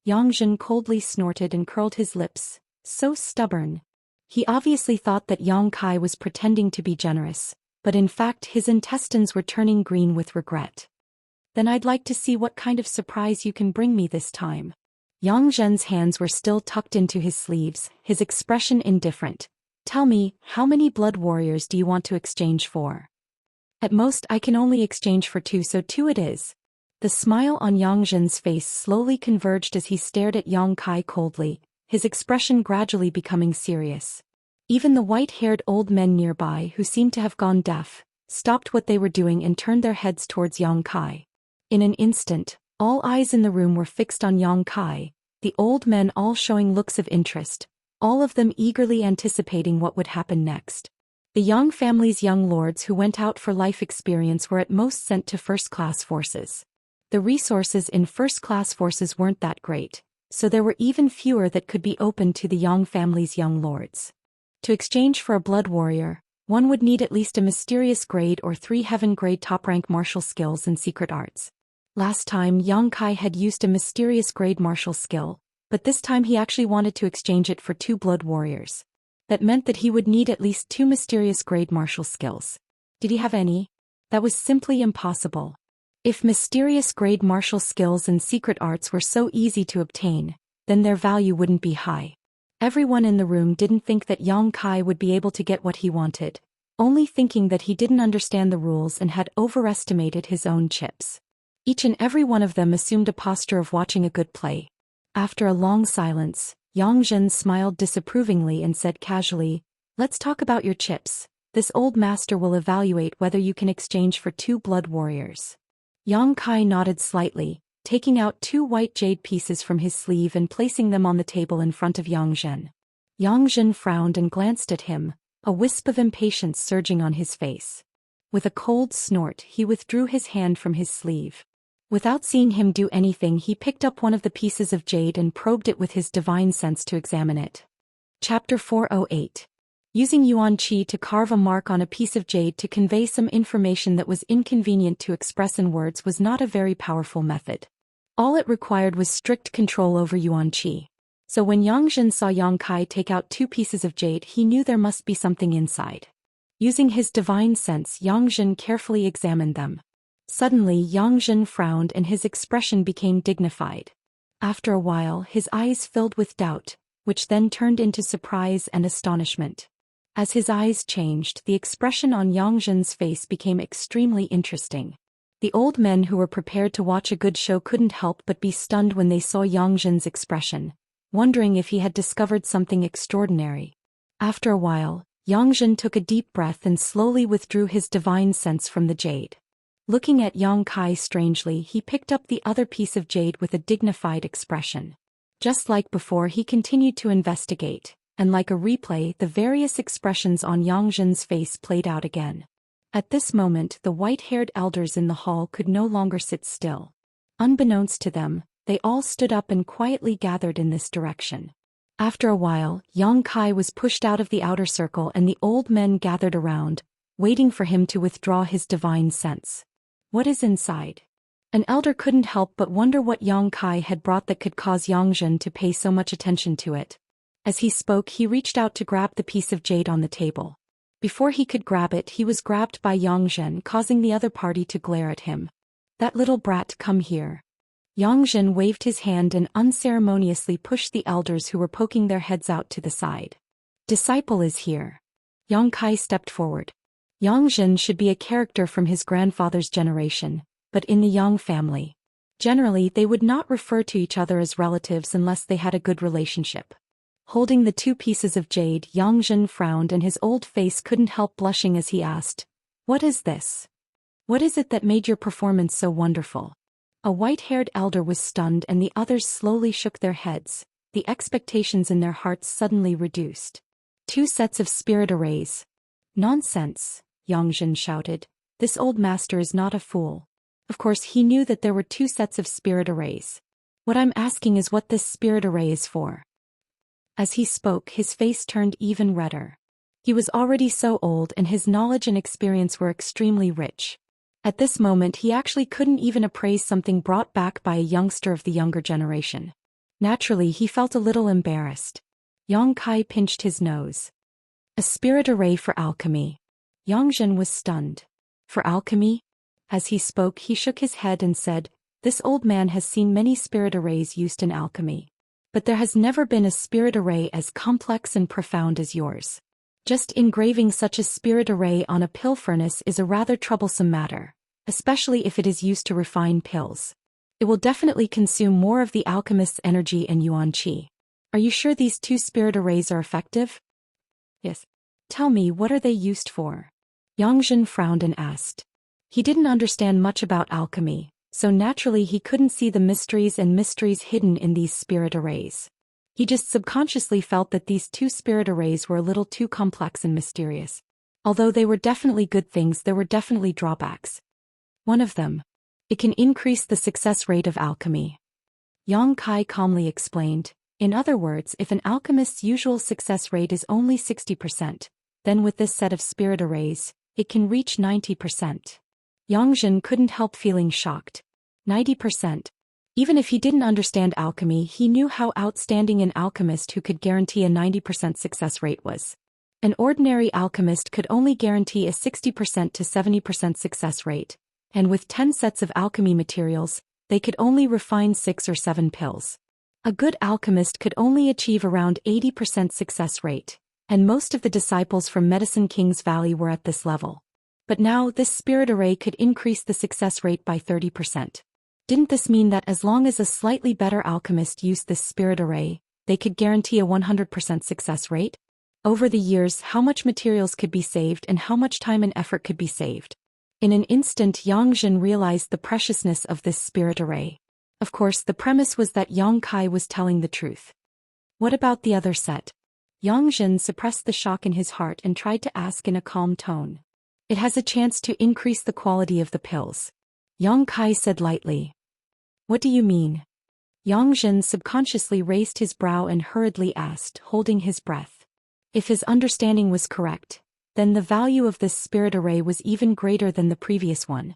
Yang Zhen coldly snorted and curled his lips. So stubborn. He obviously thought that Yang Kai was pretending to be generous, but in fact his intestines were turning green with regret. Then I'd like to see what kind of surprise you can bring me this time. Yang Zhen's hands were still tucked into his sleeves, his expression indifferent. Tell me, how many blood warriors do you want to exchange for? At most I can only exchange for 2, so 2 it is. The smile on Yang Zhen's face slowly converged as he stared at Yang Kai coldly, his expression gradually becoming serious. Even the white-haired old men nearby, who seemed to have gone deaf, stopped what they were doing and turned their heads towards Yang Kai. In an instant, all eyes in the room were fixed on Yang Kai, the old men all showing looks of interest, all of them eagerly anticipating what would happen next. The Yang family's young lords who went out for life experience were at most sent to first-class forces. The resources in first-class forces weren't that great, so there were even fewer that could be opened to the Yang family's young lords. To exchange for a blood warrior, one would need at least a mysterious grade or 3 heaven-grade top-rank martial skills and secret arts. Last time Yang Kai had used a mysterious grade martial skill, but this time he actually wanted to exchange it for 2 blood warriors. That meant that he would need at least 2 mysterious grade martial skills. Did he have any? That was simply impossible. If mysterious grade martial skills and secret arts were so easy to obtain, then their value wouldn't be high. Everyone in the room didn't think that Yang Kai would be able to get what he wanted, only thinking that he didn't understand the rules and had overestimated his own chips. Each and every one of them assumed a posture of watching a good play. After a long silence, Yang Zhen smiled disapprovingly and said casually, "Let's talk about your chips. This old master will evaluate whether you can exchange for 2 blood warriors." Yang Kai nodded slightly, taking out 2 white jade pieces from his sleeve and placing them on the table in front of Yang Zhen. Yang Zhen frowned and glanced at him, a wisp of impatience surging on his face. With a cold snort, he withdrew his hand from his sleeve. Without seeing him do anything, he picked up one of the pieces of jade and probed it with his divine sense to examine it. Chapter 408. Using Yuan Qi to carve a mark on a piece of jade to convey some information that was inconvenient to express in words was not a very powerful method. All it required was strict control over Yuan Qi. So when Yang Zhen saw Yang Kai take out 2 pieces of jade, he knew there must be something inside. Using his divine sense, Yang Zhen carefully examined them. Suddenly Yang Zhen frowned and his expression became dignified. After a while his eyes filled with doubt, which then turned into surprise and astonishment. As his eyes changed, the expression on Yang Zhen's face became extremely interesting. The old men who were prepared to watch a good show couldn't help but be stunned when they saw Yang Zhen's expression, wondering if he had discovered something extraordinary. After a while, Yang Zhen took a deep breath and slowly withdrew his divine sense from the jade. Looking at Yang Kai strangely, he picked up the other piece of jade with a dignified expression. Just like before, he continued to investigate, and like a replay, the various expressions on Yang Zhen's face played out again. At this moment, the white-haired elders in the hall could no longer sit still. Unbeknownst to them, they all stood up and quietly gathered in this direction. After a while, Yang Kai was pushed out of the outer circle and the old men gathered around, waiting for him to withdraw his divine sense. What is inside? An elder couldn't help but wonder what Yang Kai had brought that could cause Yang Zhen to pay so much attention to it. As he spoke, he reached out to grab the piece of jade on the table. Before he could grab it, he was grabbed by Yang Zhen, causing the other party to glare at him. "That little brat, come here." Yang Zhen waved his hand and unceremoniously pushed the elders who were poking their heads out to the side. "Disciple is here." Yang Kai stepped forward. Yang Zhen should be a character from his grandfather's generation, but in the Yang family, generally they would not refer to each other as relatives unless they had a good relationship. Holding the 2 pieces of jade, Yang Zhen frowned and his old face couldn't help blushing as he asked, "What is this? What is it that made your performance so wonderful?" A white-haired elder was stunned and the others slowly shook their heads, the expectations in their hearts suddenly reduced. 2 sets of spirit arrays. "Nonsense," Yang Zhen shouted. "This old master is not a fool." Of course he knew that there were 2 sets of spirit arrays. "What I'm asking is what this spirit array is for." As he spoke, his face turned even redder. He was already so old and his knowledge and experience were extremely rich. At this moment he actually couldn't even appraise something brought back by a youngster of the younger generation. Naturally he felt a little embarrassed. Yang Kai pinched his nose. "A spirit array for alchemy." Yang Zhen was stunned. "For alchemy?" As he spoke, he shook his head and said, "This old man has seen many spirit arrays used in alchemy. But there has never been a spirit array as complex and profound as yours. Just engraving such a spirit array on a pill furnace is a rather troublesome matter, especially if it is used to refine pills. It will definitely consume more of the alchemist's energy and Yuan Qi. Are you sure these 2 spirit arrays are effective?" "Yes." "Tell me, what are they used for?" Yang Zhen frowned and asked. He didn't understand much about alchemy, so naturally he couldn't see the mysteries hidden in these spirit arrays. He just subconsciously felt that these two spirit arrays were a little too complex and mysterious. Although they were definitely good things, there were definitely drawbacks. One of them. It can increase the success rate of alchemy. Yang Kai calmly explained. In other words, if an alchemist's usual success rate is only 60%, then with this set of spirit arrays, it can reach 90%. Yang Zhen couldn't help feeling shocked. 90%. Even if he didn't understand alchemy, he knew how outstanding an alchemist who could guarantee a 90% success rate was. An ordinary alchemist could only guarantee a 60% to 70% success rate, and with 10 sets of alchemy materials, they could only refine 6 or 7 pills. A good alchemist could only achieve around 80% success rate, and most of the disciples from Medicine King's Valley were at this level. But now this spirit array could increase the success rate by 30%. Didn't this mean that as long as a slightly better alchemist used this spirit array, they could guarantee a 100% success rate? Over the years, how much materials could be saved and how much time and effort could be saved? In an instant, Yang Zhen realized the preciousness of this spirit array. Of course, the premise was that Yang Kai was telling the truth. What about the other set? Yang Zhen suppressed the shock in his heart and tried to ask in a calm tone. It has a chance to increase the quality of the pills. Yang Kai said lightly. What do you mean? Yang Zhen subconsciously raised his brow and hurriedly asked, holding his breath. If his understanding was correct, then the value of this spirit array was even greater than the previous one.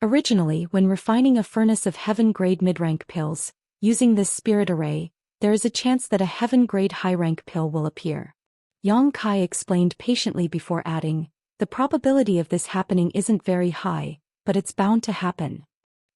Originally, when refining a furnace of heaven-grade mid-rank pills, using this spirit array, there is a chance that a heaven-grade high-rank pill will appear. Yang Kai explained patiently before adding, the probability of this happening isn't very high, but it's bound to happen.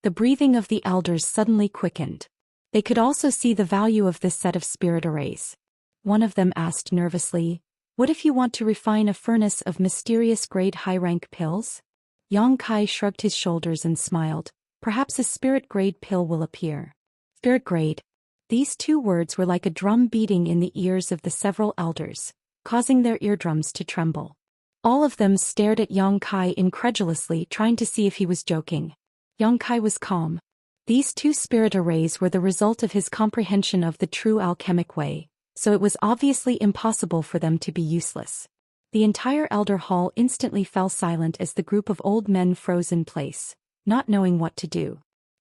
The breathing of the elders suddenly quickened. They could also see the value of this set of spirit arrays. One of them asked nervously, what if you want to refine a furnace of mysterious grade high-rank pills? Yang Kai shrugged his shoulders and smiled. Perhaps a spirit grade pill will appear. Spirit grade. These two words were like a drum beating in the ears of the several elders, causing their eardrums to tremble. All of them stared at Yang Kai incredulously, trying to see if he was joking. Yang Kai was calm. These two spirit arrays were the result of his comprehension of the true alchemic way, so it was obviously impossible for them to be useless. The entire elder hall instantly fell silent as the group of old men froze in place, not knowing what to do.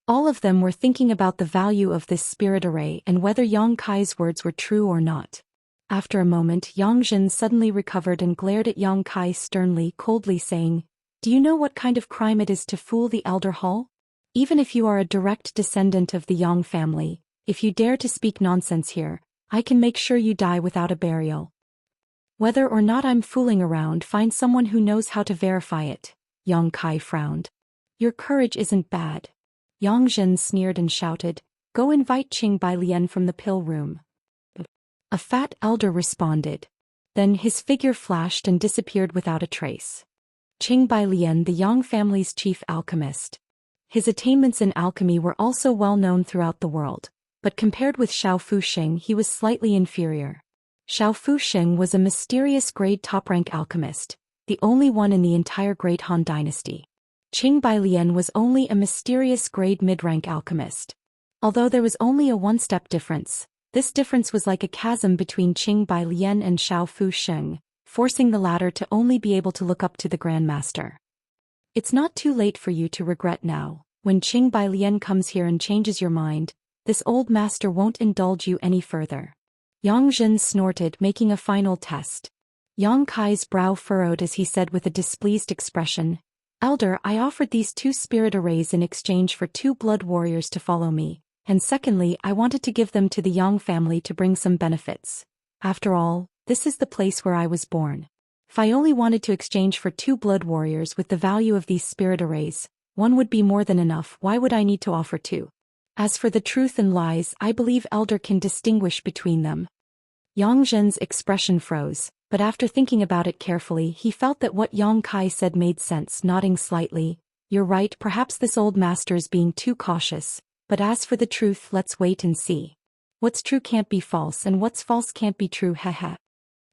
All of them were thinking about the value of this spirit array and whether Yang Kai's words were true or not. After a moment, Yang Zhen suddenly recovered and glared at Yang Kai sternly, coldly saying, do you know what kind of crime it is to fool the elder hall? Even if you are a direct descendant of the Yang family, if you dare to speak nonsense here, I can make sure you die without a burial. Whether or not I'm fooling around, find someone who knows how to verify it. Yang Kai frowned. Your courage isn't bad. Yang Zhen sneered and shouted, go invite Qing Bai Lian from the pill room. A fat elder responded. Then his figure flashed and disappeared without a trace. Qing Bai Lian, the Yang family's chief alchemist. His attainments in alchemy were also well known throughout the world, but compared with Xiao Fusheng he was slightly inferior. Xiao Fusheng was a mysterious grade top-rank alchemist, the only one in the entire Great Han dynasty. Qing Bai Lian was only a mysterious grade mid-rank alchemist. Although there was only a one-step difference, this difference was like a chasm between Qing Bai Lian and Xiao Fusheng, forcing the latter to only be able to look up to the Grand Master. It's not too late for you to regret now. When Qing Bai Lian comes here and changes your mind, this old master won't indulge you any further. Yang Zhen snorted, making a final test. Yang Kai's brow furrowed as he said with a displeased expression, Elder, I offered these 2 spirit arrays in exchange for 2 blood warriors to follow me, and secondly, I wanted to give them to the Yang family to bring some benefits. After all, this is the place where I was born. If I only wanted to exchange for 2 blood warriors with the value of these spirit arrays, 1 would be more than enough. Why would I need to offer 2? As for the truth and lies, I believe Elder can distinguish between them. Yang Zhen's expression froze, but after thinking about it carefully he felt that what Yang Kai said made sense, nodding slightly. You're right, perhaps this old master is being too cautious, but as for the truth, let's wait and see. What's true can't be false and what's false can't be true, haha.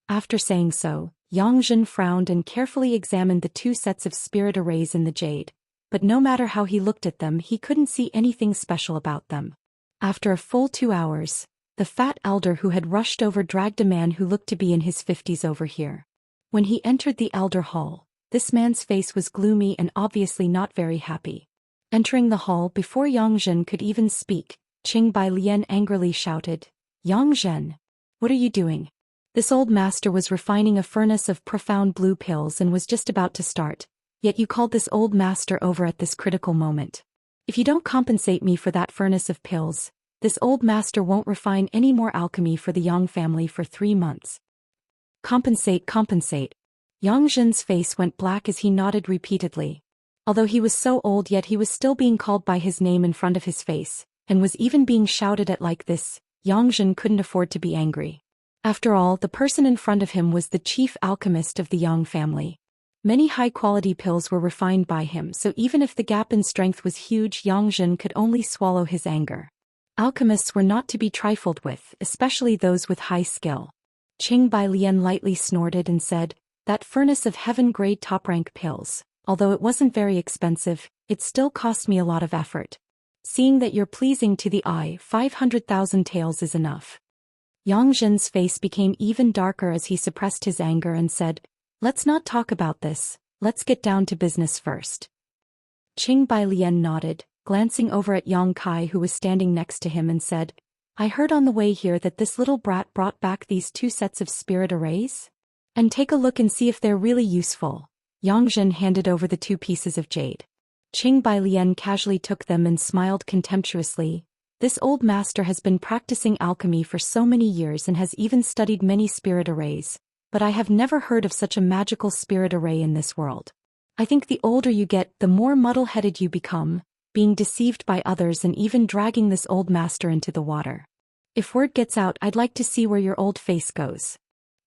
After saying so, Yang Zhen frowned and carefully examined the two sets of spirit arrays in the jade, but no matter how he looked at them he couldn't see anything special about them. After a full 2 hours, the fat elder who had rushed over dragged a man who looked to be in his 50s over here. When he entered the elder hall, this man's face was gloomy and obviously not very happy. Entering the hall before Yang Zhen could even speak, Qing Bai Lian angrily shouted, "Yang Zhen! What are you doing?" This old master was refining a furnace of profound blue pills and was just about to start, yet you called this old master over at this critical moment. If you don't compensate me for that furnace of pills, this old master won't refine any more alchemy for the Yang family for 3 months. Compensate, compensate. Yang Zhen's face went black as he nodded repeatedly. Although he was so old, yet he was still being called by his name in front of his face, and was even being shouted at like this. Yang Zhen couldn't afford to be angry. After all, the person in front of him was the chief alchemist of the Yang family. Many high-quality pills were refined by him, so even if the gap in strength was huge, Yang Zhen could only swallow his anger. Alchemists were not to be trifled with, especially those with high skill. Qing Bai Lian lightly snorted and said, "That furnace of heaven-grade top-rank pills, although it wasn't very expensive, it still cost me a lot of effort. Seeing that you're pleasing to the eye, 500,000 taels is enough." Yang Zhen's face became even darker as he suppressed his anger and said, "Let's not talk about this, let's get down to business first." Qing Bai Lian nodded, glancing over at Yang Kai who was standing next to him and said, "I heard on the way here that this little brat brought back these 2 sets of spirit arrays? And take a look and see if they're really useful." Yang Zhen handed over the 2 pieces of jade. Qing Bai Lian casually took them and smiled contemptuously. This old master has been practicing alchemy for so many years and has even studied many spirit arrays, but I have never heard of such a magical spirit array in this world. I think the older you get, the more muddle-headed you become, being deceived by others and even dragging this old master into the water. If word gets out, I'd like to see where your old face goes.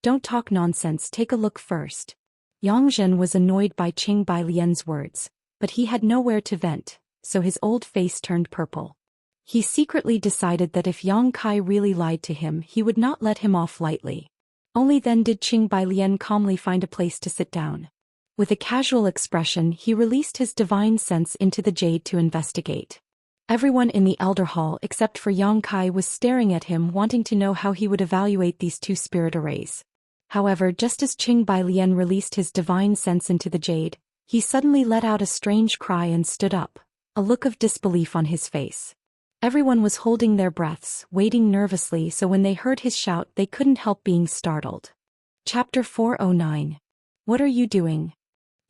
Don't talk nonsense, take a look first. Yang Zhen was annoyed by Qing Bai Lian's words, but he had nowhere to vent, so his old face turned purple. He secretly decided that if Yang Kai really lied to him, he would not let him off lightly. Only then did Qing Bai Lian calmly find a place to sit down. With a casual expression, he released his divine sense into the jade to investigate. Everyone in the elder hall except for Yang Kai was staring at him, wanting to know how he would evaluate these 2 spirit arrays. However, just as Qing Bai Lian released his divine sense into the jade, he suddenly let out a strange cry and stood up, a look of disbelief on his face. Everyone was holding their breaths, waiting nervously, so when they heard his shout they couldn't help being startled. Chapter 409. What are you doing?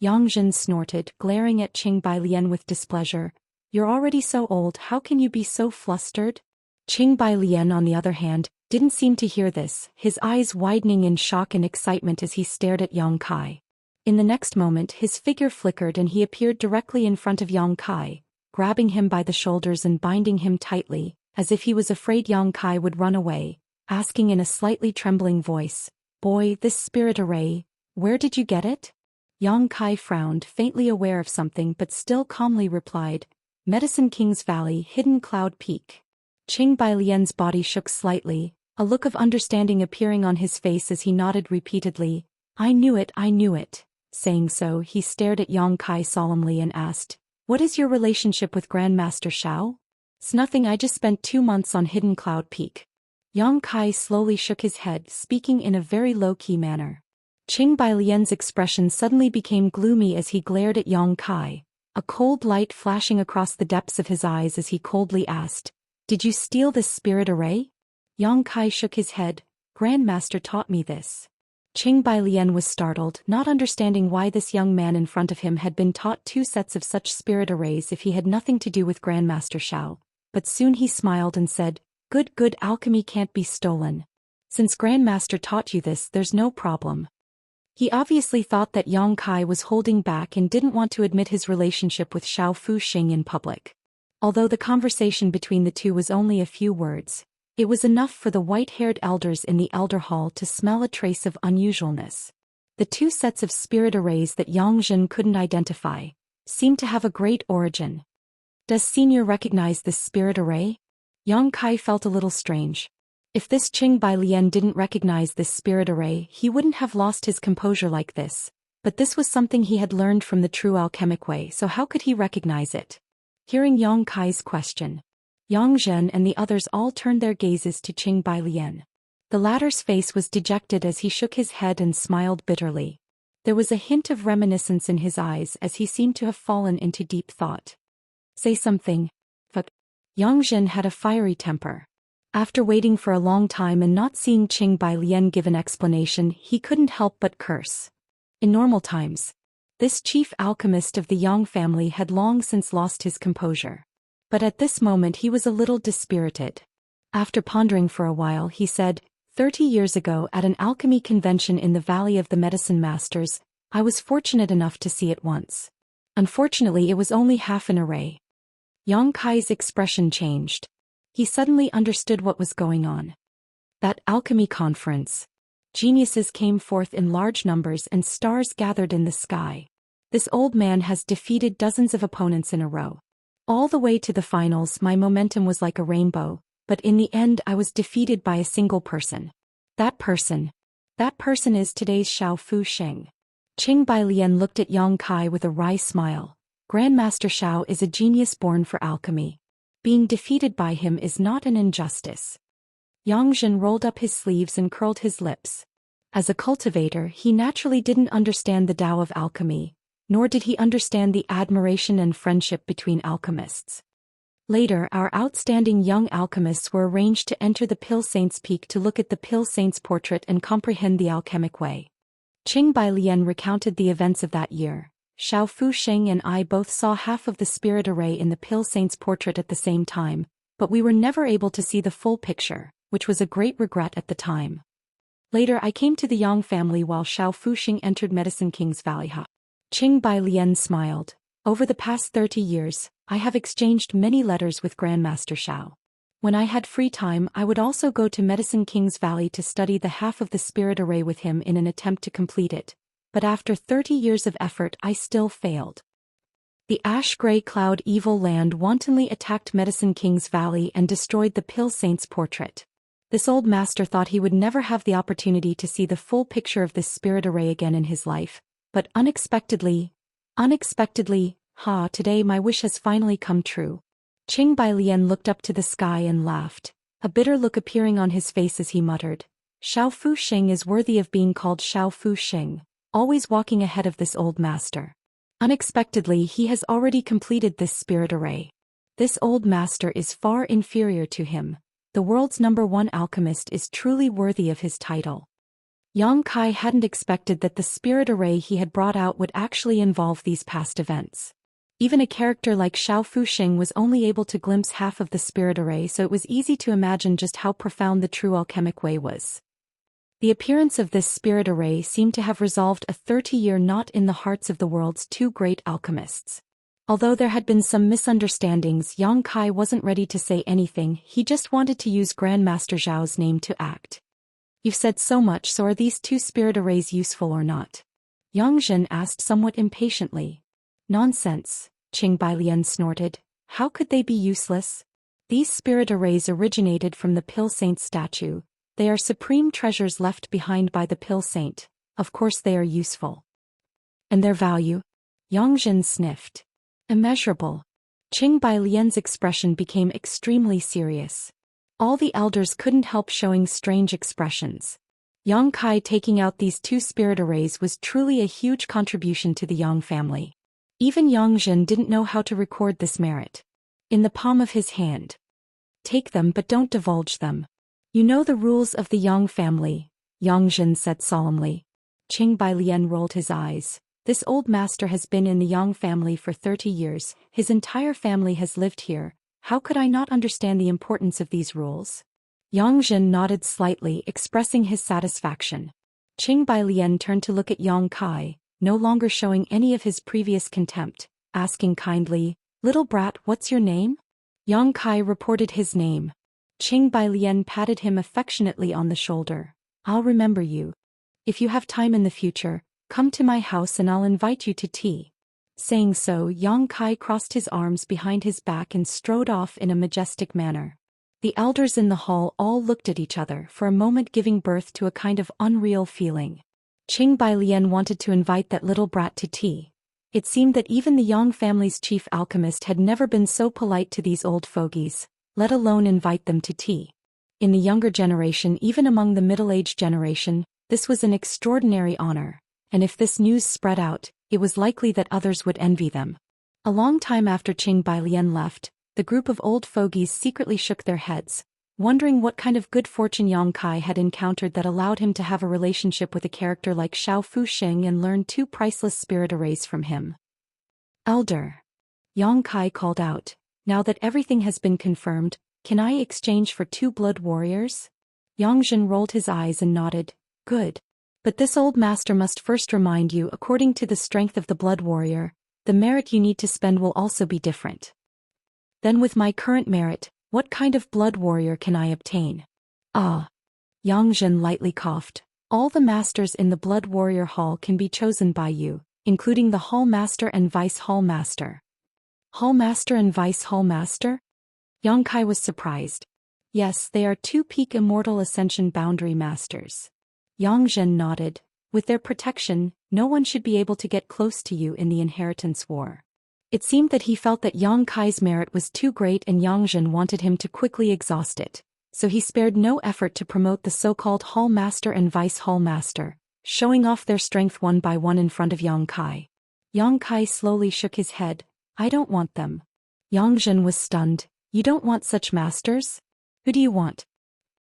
Yang Zhen snorted, glaring at Qing Bai Lian with displeasure. You're already so old, how can you be so flustered? Qing Bai Lian, on the other hand, didn't seem to hear this, his eyes widening in shock and excitement as he stared at Yang Kai. In the next moment his figure flickered and he appeared directly in front of Yang Kai, grabbing him by the shoulders and binding him tightly, as if he was afraid Yang Kai would run away, asking in a slightly trembling voice, "Boy, this spirit array, where did you get it?" Yang Kai frowned, faintly aware of something but still calmly replied, "Medicine King's Valley, Hidden Cloud Peak." Qing Bai Lian's body shook slightly, a look of understanding appearing on his face as he nodded repeatedly, I knew it, I knew it." Saying so, he stared at Yang Kai solemnly and asked, "What is your relationship with Grandmaster Shao?" "It's nothing, I just spent 2 months on Hidden Cloud Peak." Yang Kai slowly shook his head, speaking in a very low-key manner. Qing Bai Lian's expression suddenly became gloomy as he glared at Yang Kai, a cold light flashing across the depths of his eyes as he coldly asked, "Did you steal this spirit array?" Yang Kai shook his head. "Grandmaster taught me this." Qing Bai Lian was startled, not understanding why this young man in front of him had been taught 2 sets of such spirit arrays if he had nothing to do with Grandmaster Shao, but soon he smiled and said, Good, alchemy can't be stolen. Since Grandmaster taught you this, there's no problem." He obviously thought that Yang Kai was holding back and didn't want to admit his relationship with Shao Fuxing in public. Although the conversation between the two was only a few words, it was enough for the white-haired elders in the elder hall to smell a trace of unusualness. The 2 sets of spirit arrays that Yang Zhen couldn't identify seemed to have a great origin. "Does Senior recognize this spirit array?" Yang Kai felt a little strange. If this Qing Bailian didn't recognize this spirit array, he wouldn't have lost his composure like this. But this was something he had learned from the true alchemic way, so how could he recognize it? Hearing Yang Kai's question, Yang Zhen and the others all turned their gazes to Qing Bailian. The latter's face was dejected as he shook his head and smiled bitterly. There was a hint of reminiscence in his eyes as he seemed to have fallen into deep thought. Say something. But Yang Zhen had a fiery temper. After waiting for a long time and not seeing Qing Bailian give an explanation, he couldn't help but curse. In normal times, this chief alchemist of the Yang family had long since lost his composure. But at this moment he was a little dispirited. After pondering for a while, he said, 30 years ago at an alchemy convention in the Valley of the Medicine Masters, I was fortunate enough to see it once. Unfortunately, it was only half an array. Yang Kai's expression changed. He suddenly understood what was going on. That alchemy conference. Geniuses came forth in large numbers and stars gathered in the sky. This old man has defeated dozens of opponents in a row. All the way to the finals, my momentum was like a rainbow, but in the end I was defeated by a single person. That person is today's Xiao Sheng. Qing Bailian looked at Yang Kai with a wry smile. Grandmaster Xiao is a genius born for alchemy. Being defeated by him is not an injustice. Yang Zhen rolled up his sleeves and curled his lips. As a cultivator, he naturally didn't understand the Tao of alchemy, nor did he understand the admiration and friendship between alchemists. Later, our outstanding young alchemists were arranged to enter the Pill Saint's Peak to look at the Pill Saint's portrait and comprehend the alchemic way. Qing Bailian recounted the events of that year. Xiao Sheng and I both saw half of the spirit array in the Pill Saint's portrait at the same time, but we were never able to see the full picture, which was a great regret at the time. Later I came to the Yang family while Xiao Sheng entered Medicine King's Valley. Qing Bailian smiled. Over the past 30 years, I have exchanged many letters with Grandmaster Xiao. When I had free time, I would also go to Medicine King's Valley to study the half of the spirit array with him in an attempt to complete it. But after 30 years of effort I still failed. The ash-gray cloud evil land wantonly attacked Medicine King's Valley and destroyed the Pill Saint's portrait. This old master thought he would never have the opportunity to see the full picture of this spirit array again in his life, but unexpectedly, today my wish has finally come true. Qing Bailian looked up to the sky and laughed, a bitter look appearing on his face as he muttered, Xiao Sheng is worthy of being called Xiao Sheng. Always walking ahead of this old master. Unexpectedly, he has already completed this spirit array. This old master is far inferior to him. The world's #1 alchemist is truly worthy of his title. Yang Kai hadn't expected that the spirit array he had brought out would actually involve these past events. Even a character like Xiao Sheng was only able to glimpse half of the spirit array, so it was easy to imagine just how profound the true alchemic way was. The appearance of this spirit array seemed to have resolved a 30-year knot in the hearts of the world's two great alchemists. Although there had been some misunderstandings, Yang Kai wasn't ready to say anything, he just wanted to use Grandmaster Zhao's name to act. You've said so much, so are these two spirit arrays useful or not? Yang Zhen asked somewhat impatiently. Nonsense, Qing Bailian snorted. How could they be useless? These spirit arrays originated from the Pill Saint's statue. They are supreme treasures left behind by the Pill Saint. Of course they are useful. And their value? Yang Zhen sniffed. Immeasurable. Qing Bailian's expression became extremely serious. All the elders couldn't help showing strange expressions. Yang Kai taking out these two spirit arrays was truly a huge contribution to the Yang family. Even Yang Zhen didn't know how to record this merit. In the palm of his hand. Take them but don't divulge them. You know the rules of the Yang family, Yang Zhen said solemnly. Qing Bailian rolled his eyes. This old master has been in the Yang family for 30 years, his entire family has lived here. How could I not understand the importance of these rules? Yang Zhen nodded slightly, expressing his satisfaction. Qing Bailian turned to look at Yang Kai, no longer showing any of his previous contempt, asking kindly, Little brat, what's your name? Yang Kai reported his name. Qing Bailian patted him affectionately on the shoulder. I'll remember you. If you have time in the future, come to my house and I'll invite you to tea. Saying so, Yang Kai crossed his arms behind his back and strode off in a majestic manner. The elders in the hall all looked at each other for a moment, giving birth to a kind of unreal feeling. Qing Bailian wanted to invite that little brat to tea. It seemed that even the Yang family's chief alchemist had never been so polite to these old fogies, let alone invite them to tea. In the younger generation, even among the middle-aged generation, this was an extraordinary honor, and if this news spread out, it was likely that others would envy them. A long time after Qing Bailian left, the group of old fogies secretly shook their heads, wondering what kind of good fortune Yang Kai had encountered that allowed him to have a relationship with a character like Xiao Fuxing and learn 2 priceless spirit arrays from him. Elder. Yang Kai called out, now that everything has been confirmed, can I exchange for 2 blood warriors? Yang Zhen rolled his eyes and nodded, good. But this old master must first remind you, according to the strength of the blood warrior, the merit you need to spend will also be different. Then with my current merit, what kind of blood warrior can I obtain? Ah. Yang Zhen lightly coughed. All the masters in the blood warrior hall can be chosen by you, including the hall master and vice hall master. Hall master and vice hall master? Yang Kai was surprised. Yes, they are 2 peak immortal ascension boundary masters. Yang Zhen nodded. With their protection, no one should be able to get close to you in the inheritance war. It seemed that he felt that Yang Kai's merit was too great and Yang Zhen wanted him to quickly exhaust it, so he spared no effort to promote the so-called Hall Master and Vice Hall Master, showing off their strength one by one in front of Yang Kai. Yang Kai slowly shook his head. I don't want them. Yang Zhen was stunned. You don't want such masters? Who do you want?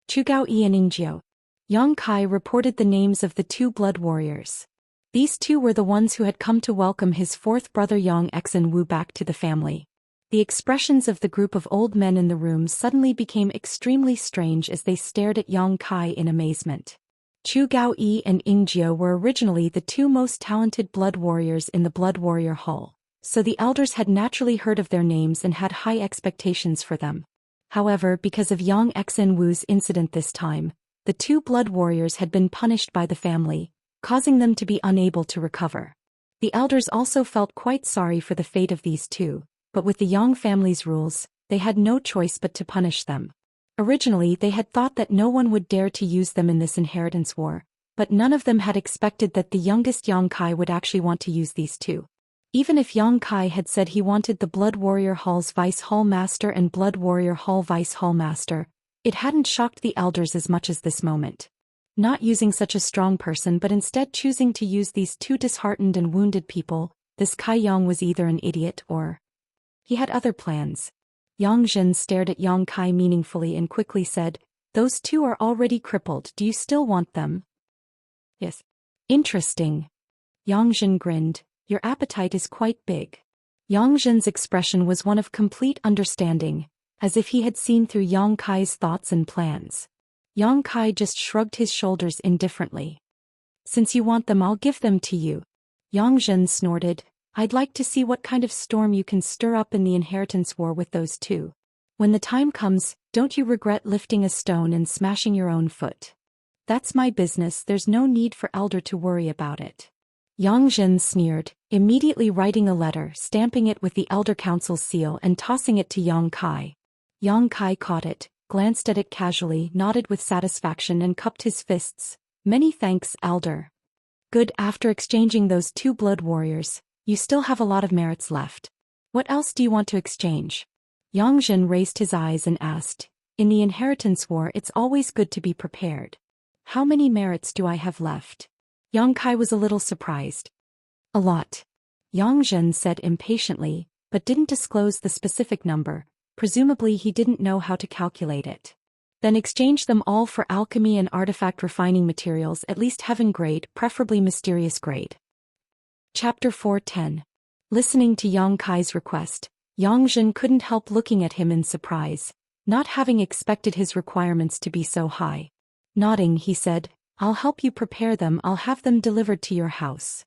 Chu Gaoyi and Ingjiu. Yang Kai reported the names of the 2 blood warriors. These 2 were the ones who had come to welcome his 4th brother Yang Xen Wu back to the family. The expressions of the group of old men in the room suddenly became extremely strange as they stared at Yang Kai in amazement. Chu Gaoyi and Ingjiu were originally the 2 most talented blood warriors in the Blood Warrior Hall, so the elders had naturally heard of their names and had high expectations for them. However, because of Yang Xen Wu's incident this time, the 2 blood warriors had been punished by the family, causing them to be unable to recover. The elders also felt quite sorry for the fate of these 2, but with the Yang family's rules, they had no choice but to punish them. Originally they had thought that no one would dare to use them in this inheritance war, but none of them had expected that the youngest Yang Kai would actually want to use these 2. Even if Yang Kai had said he wanted the Blood Warrior Hall's Vice Hall Master and Blood Warrior Hall Vice Hall Master, it hadn't shocked the elders as much as this moment. Not using such a strong person but instead choosing to use these 2 disheartened and wounded people, this Kai Yang was either an idiot or he had other plans. Yang Zhen stared at Yang Kai meaningfully and quickly said, those 2 are already crippled, do you still want them? Yes. Interesting. Yang Zhen grinned, your appetite is quite big. Yang Zhen's expression was one of complete understanding, as if he had seen through Yang Kai's thoughts and plans. Yang Kai just shrugged his shoulders indifferently. Since you want them, I'll give them to you. Yang Zhen snorted, I'd like to see what kind of storm you can stir up in the inheritance war with those 2. When the time comes, don't you regret lifting a stone and smashing your own foot. That's my business, there's no need for elder to worry about it. Yang Zhen sneered, immediately writing a letter, stamping it with the Elder Council's seal and tossing it to Yang Kai. Yang Kai caught it, glanced at it casually, nodded with satisfaction and cupped his fists. Many thanks, Elder. Good. After exchanging those 2 blood warriors, you still have a lot of merits left. What else do you want to exchange? Yang Zhen raised his eyes and asked, in the inheritance war it's always good to be prepared. How many merits do I have left? Yang Kai was a little surprised. A lot. Yang Zhen said impatiently, but didn't disclose the specific number. Presumably he didn't know how to calculate it. Then exchange them all for alchemy and artifact refining materials, at least heaven grade, preferably mysterious grade. Chapter 410. Listening to Yang Kai's request, Yang Zhen couldn't help looking at him in surprise, not having expected his requirements to be so high. Nodding, he said, I'll help you prepare them, I'll have them delivered to your house.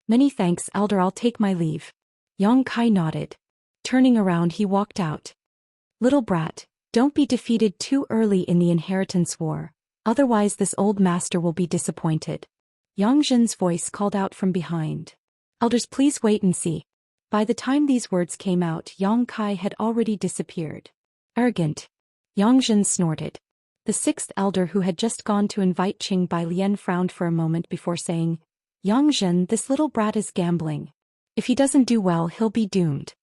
Many thanks, Elder, I'll take my leave. Yang Kai nodded. Turning around he walked out. Little brat, don't be defeated too early in the inheritance war, otherwise this old master will be disappointed. Yang Zhen's voice called out from behind. Elders, please wait and see. By the time these words came out, Yang Kai had already disappeared. Arrogant. Yang Zhen snorted. The sixth elder who had just gone to invite Qing Bai Lian frowned for a moment before saying, Yang Zhen, this little brat is gambling. If he doesn't do well, he'll be doomed.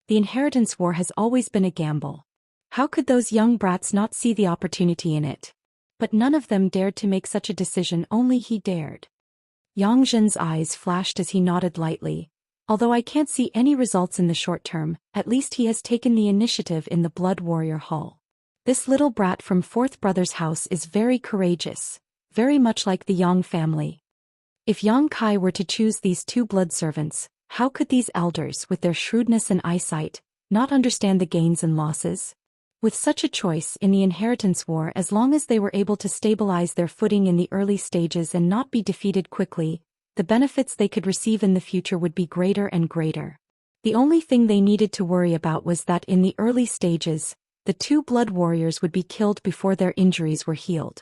The inheritance war has always been a gamble. How could those young brats not see the opportunity in it? But none of them dared to make such a decision, only he dared. Yang Zhen's eyes flashed as he nodded lightly. Although I can't see any results in the short term, at least he has taken the initiative in the Blood Warrior Hall. This little brat from Fourth Brother's house is very courageous, very much like the Yang family. If Yang Kai were to choose these two blood servants, how could these elders, with their shrewdness and eyesight, not understand the gains and losses? With such a choice in the inheritance war, as long as they were able to stabilize their footing in the early stages and not be defeated quickly, the benefits they could receive in the future would be greater and greater. The only thing they needed to worry about was that in the early stages, the two blood warriors would be killed before their injuries were healed.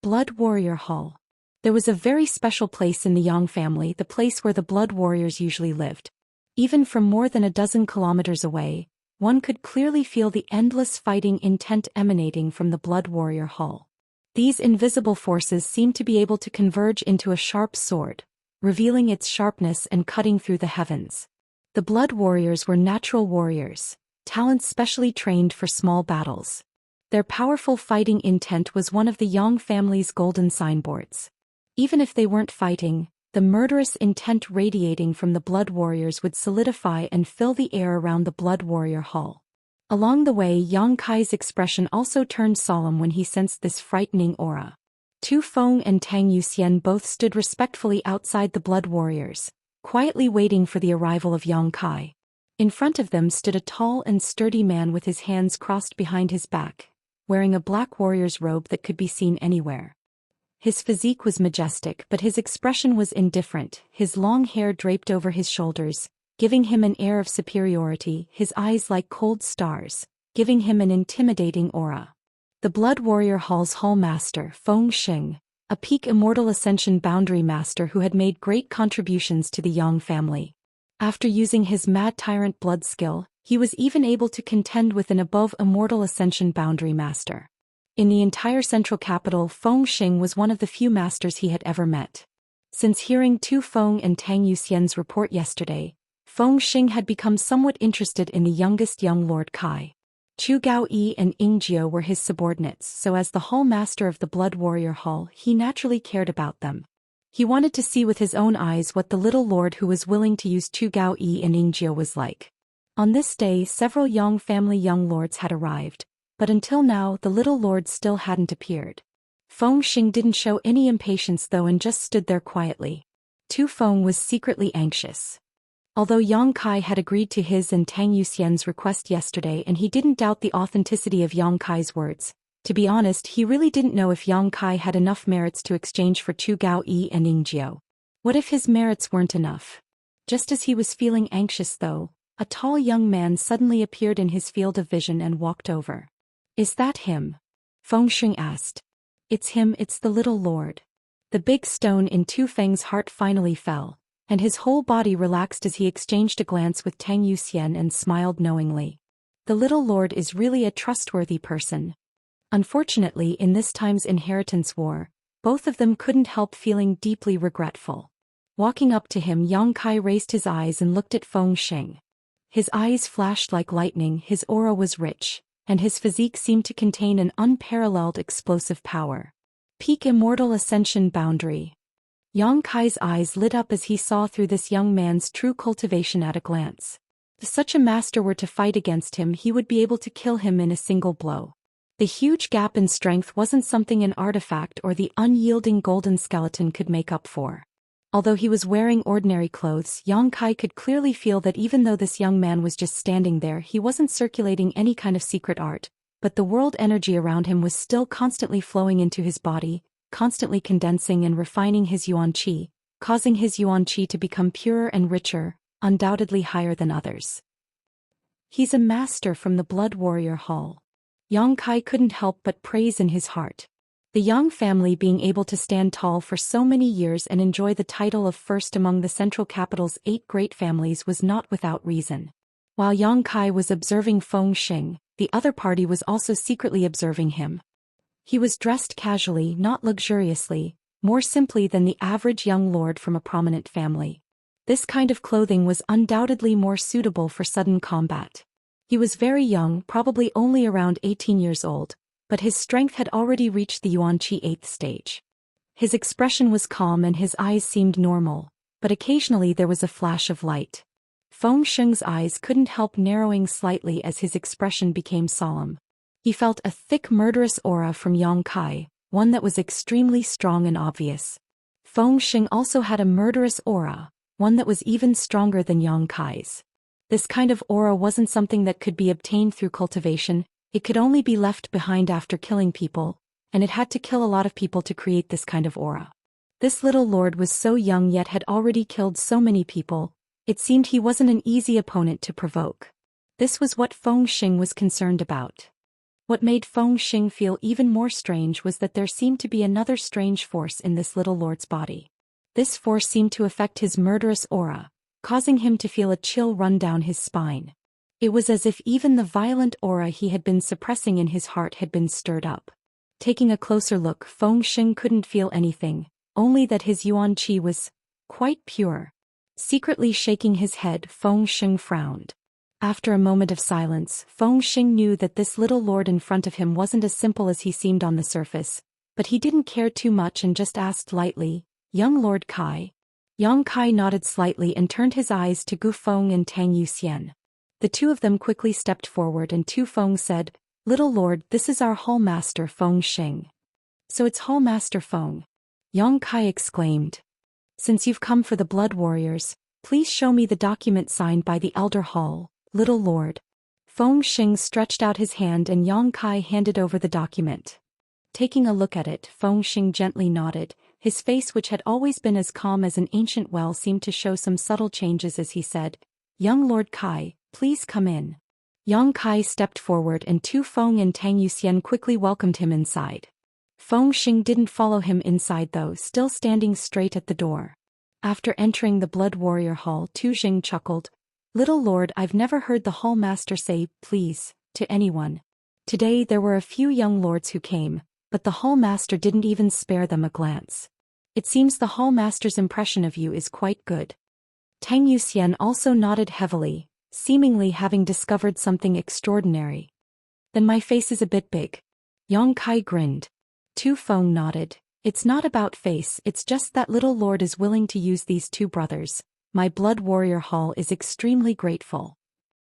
Blood Warrior Hall. There was a very special place in the Yang family, the place where the blood warriors usually lived. Even from more than a dozen kilometers away, one could clearly feel the endless fighting intent emanating from the Blood Warrior Hall. These invisible forces seemed to be able to converge into a sharp sword, revealing its sharpness and cutting through the heavens. The Blood Warriors were natural warriors, talents specially trained for small battles. Their powerful fighting intent was one of the Yang family's golden signboards. Even if they weren't fighting, the murderous intent radiating from the Blood Warriors would solidify and fill the air around the Blood Warrior Hall. Along the way, Yang Kai's expression also turned solemn when he sensed this frightening aura. Tu Feng and Tang Yuxian both stood respectfully outside the Blood Warriors, quietly waiting for the arrival of Yang Kai. In front of them stood a tall and sturdy man with his hands crossed behind his back, wearing a black warrior's robe that could be seen anywhere. His physique was majestic, but his expression was indifferent, his long hair draped over his shoulders, giving him an air of superiority, his eyes like cold stars, giving him an intimidating aura. The Blood Warrior Hall's Hall Master, Feng Xing, a peak Immortal Ascension Boundary Master who had made great contributions to the Yang family. After using his Mad Tyrant blood skill, he was even able to contend with an above Immortal Ascension Boundary Master. In the entire central capital, Feng Xing was one of the few masters he had ever met. Since hearing Tu Feng and Tang Yuxian's report yesterday, Feng Xing had become somewhat interested in the youngest young Lord Kai. Chu Gaoyi and Ying Jiao were his subordinates, so as the Hall Master of the Blood Warrior Hall, he naturally cared about them. He wanted to see with his own eyes what the little lord who was willing to use Chu Gaoyi and Ying Jiao was like. On this day, several Yang family young lords had arrived, but until now the little lord still hadn't appeared. Feng Xing didn't show any impatience though and just stood there quietly. Tu Feng was secretly anxious. Although Yang Kai had agreed to his and Tang Yuxian's request yesterday and he didn't doubt the authenticity of Yang Kai's words, to be honest he really didn't know if Yang Kai had enough merits to exchange for Chu Gaoyi and Ying Jiao. What if his merits weren't enough? Just as he was feeling anxious though, a tall young man suddenly appeared in his field of vision and walked over. Is that him? Feng Xing asked. It's him, it's the little lord. The big stone in Tu Feng's heart finally fell, and his whole body relaxed as he exchanged a glance with Tang Yuxian and smiled knowingly. The little lord is really a trustworthy person. Unfortunately, in this time's inheritance war, both of them couldn't help feeling deeply regretful. Walking up to him, Yang Kai raised his eyes and looked at Feng Xing. His eyes flashed like lightning, his aura was rich, and his physique seemed to contain an unparalleled explosive power. Peak Immortal Ascension Boundary. Yang Kai's eyes lit up as he saw through this young man's true cultivation at a glance. If such a master were to fight against him, he would be able to kill him in a single blow. The huge gap in strength wasn't something an artifact or the unyielding golden skeleton could make up for. Although he was wearing ordinary clothes, Yang Kai could clearly feel that even though this young man was just standing there, he wasn't circulating any kind of secret art, but the world energy around him was still constantly flowing into his body, constantly condensing and refining his yuan qi, causing his yuan qi to become purer and richer, undoubtedly higher than others. He's a master from the Blood Warrior Hall. Yang Kai couldn't help but praise in his heart. The Yang family being able to stand tall for so many years and enjoy the title of first among the central capital's 8 great families was not without reason. While Yang Kai was observing Feng Xing, the other party was also secretly observing him. He was dressed casually, not luxuriously, more simply than the average young lord from a prominent family. This kind of clothing was undoubtedly more suitable for sudden combat. He was very young, probably only around 18 years old, but his strength had already reached the Yuanqi 8th stage. His expression was calm and his eyes seemed normal, but occasionally there was a flash of light. Feng Sheng's eyes couldn't help narrowing slightly as his expression became solemn. He felt a thick murderous aura from Yang Kai, one that was extremely strong and obvious. Feng Sheng also had a murderous aura, one that was even stronger than Yang Kai's. This kind of aura wasn't something that could be obtained through cultivation, it could only be left behind after killing people, and it had to kill a lot of people to create this kind of aura. This little lord was so young yet had already killed so many people, it seemed he wasn't an easy opponent to provoke. This was what Feng Sheng was concerned about. What made Feng Sheng feel even more strange was that there seemed to be another strange force in this little lord's body. This force seemed to affect his murderous aura, causing him to feel a chill run down his spine. It was as if even the violent aura he had been suppressing in his heart had been stirred up. Taking a closer look, Feng Sheng couldn't feel anything, only that his yuan qi was quite pure. Secretly shaking his head, Feng Sheng frowned. After a moment of silence, Feng Sheng knew that this little lord in front of him wasn't as simple as he seemed on the surface, but he didn't care too much and just asked lightly, "Young Lord Kai?" Yang Kai nodded slightly and turned his eyes to Gu Feng and Tang Yuxian. The two of them quickly stepped forward and Tu Feng said, "Little lord, this is our hall master Feng Sheng." "So it's hall master Feng?" Yang Kai exclaimed. "Since you've come for the blood warriors, please show me the document signed by the elder hall, little lord." Feng Sheng stretched out his hand and Yang Kai handed over the document. Taking a look at it, Feng Sheng gently nodded. His face, which had always been as calm as an ancient well, seemed to show some subtle changes as he said, "Young Lord Kai, please come in." Yang Kai stepped forward and Tu Feng and Tang Yuxian quickly welcomed him inside. Feng Sheng didn't follow him inside though, still standing straight at the door. After entering the Blood Warrior Hall, Tu Jing chuckled, "Little lord, I've never heard the hall master say, 'please,' to anyone. Today there were a few young lords who came, but the hall master didn't even spare them a glance. It seems the hall master's impression of you is quite good." Tang Yuxian also nodded heavily, seemingly having discovered something extraordinary. "Then my face is a bit big." Yang Kai grinned. Tu Feng nodded. "It's not about face, it's just that little lord is willing to use these two brothers. My Blood Warrior Hall is extremely grateful."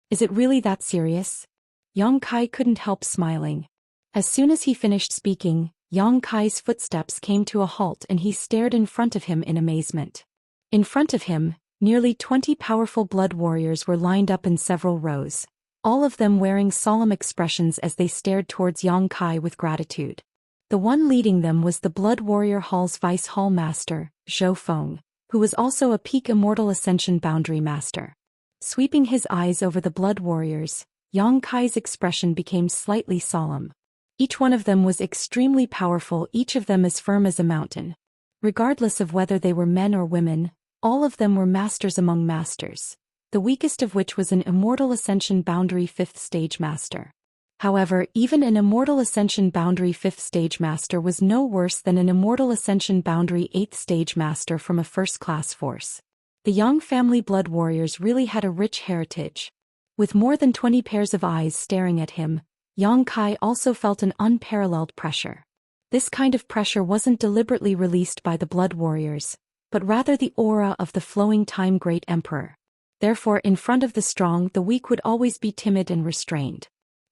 "Is it really that serious?" Yang Kai couldn't help smiling. As soon as he finished speaking, Yang Kai's footsteps came to a halt and he stared in front of him in amazement. In front of him, nearly 20 powerful blood warriors were lined up in several rows, all of them wearing solemn expressions as they stared towards Yang Kai with gratitude. The one leading them was the Blood Warrior Hall's Vice Hall Master, Zhou Feng, who was also a peak Immortal Ascension Boundary Master. Sweeping his eyes over the blood warriors, Yang Kai's expression became slightly solemn. Each one of them was extremely powerful, each of them as firm as a mountain. Regardless of whether they were men or women, all of them were masters among masters, the weakest of which was an Immortal Ascension Boundary 5th Stage Master. However, even an Immortal Ascension Boundary 5th Stage Master was no worse than an Immortal Ascension Boundary 8th Stage Master from a first-class force. The Yang family blood warriors really had a rich heritage. With more than 20 pairs of eyes staring at him, Yang Kai also felt an unparalleled pressure. This kind of pressure wasn't deliberately released by the blood warriors, but rather the aura of the flowing time great emperor. Therefore, in front of the strong, the weak would always be timid and restrained.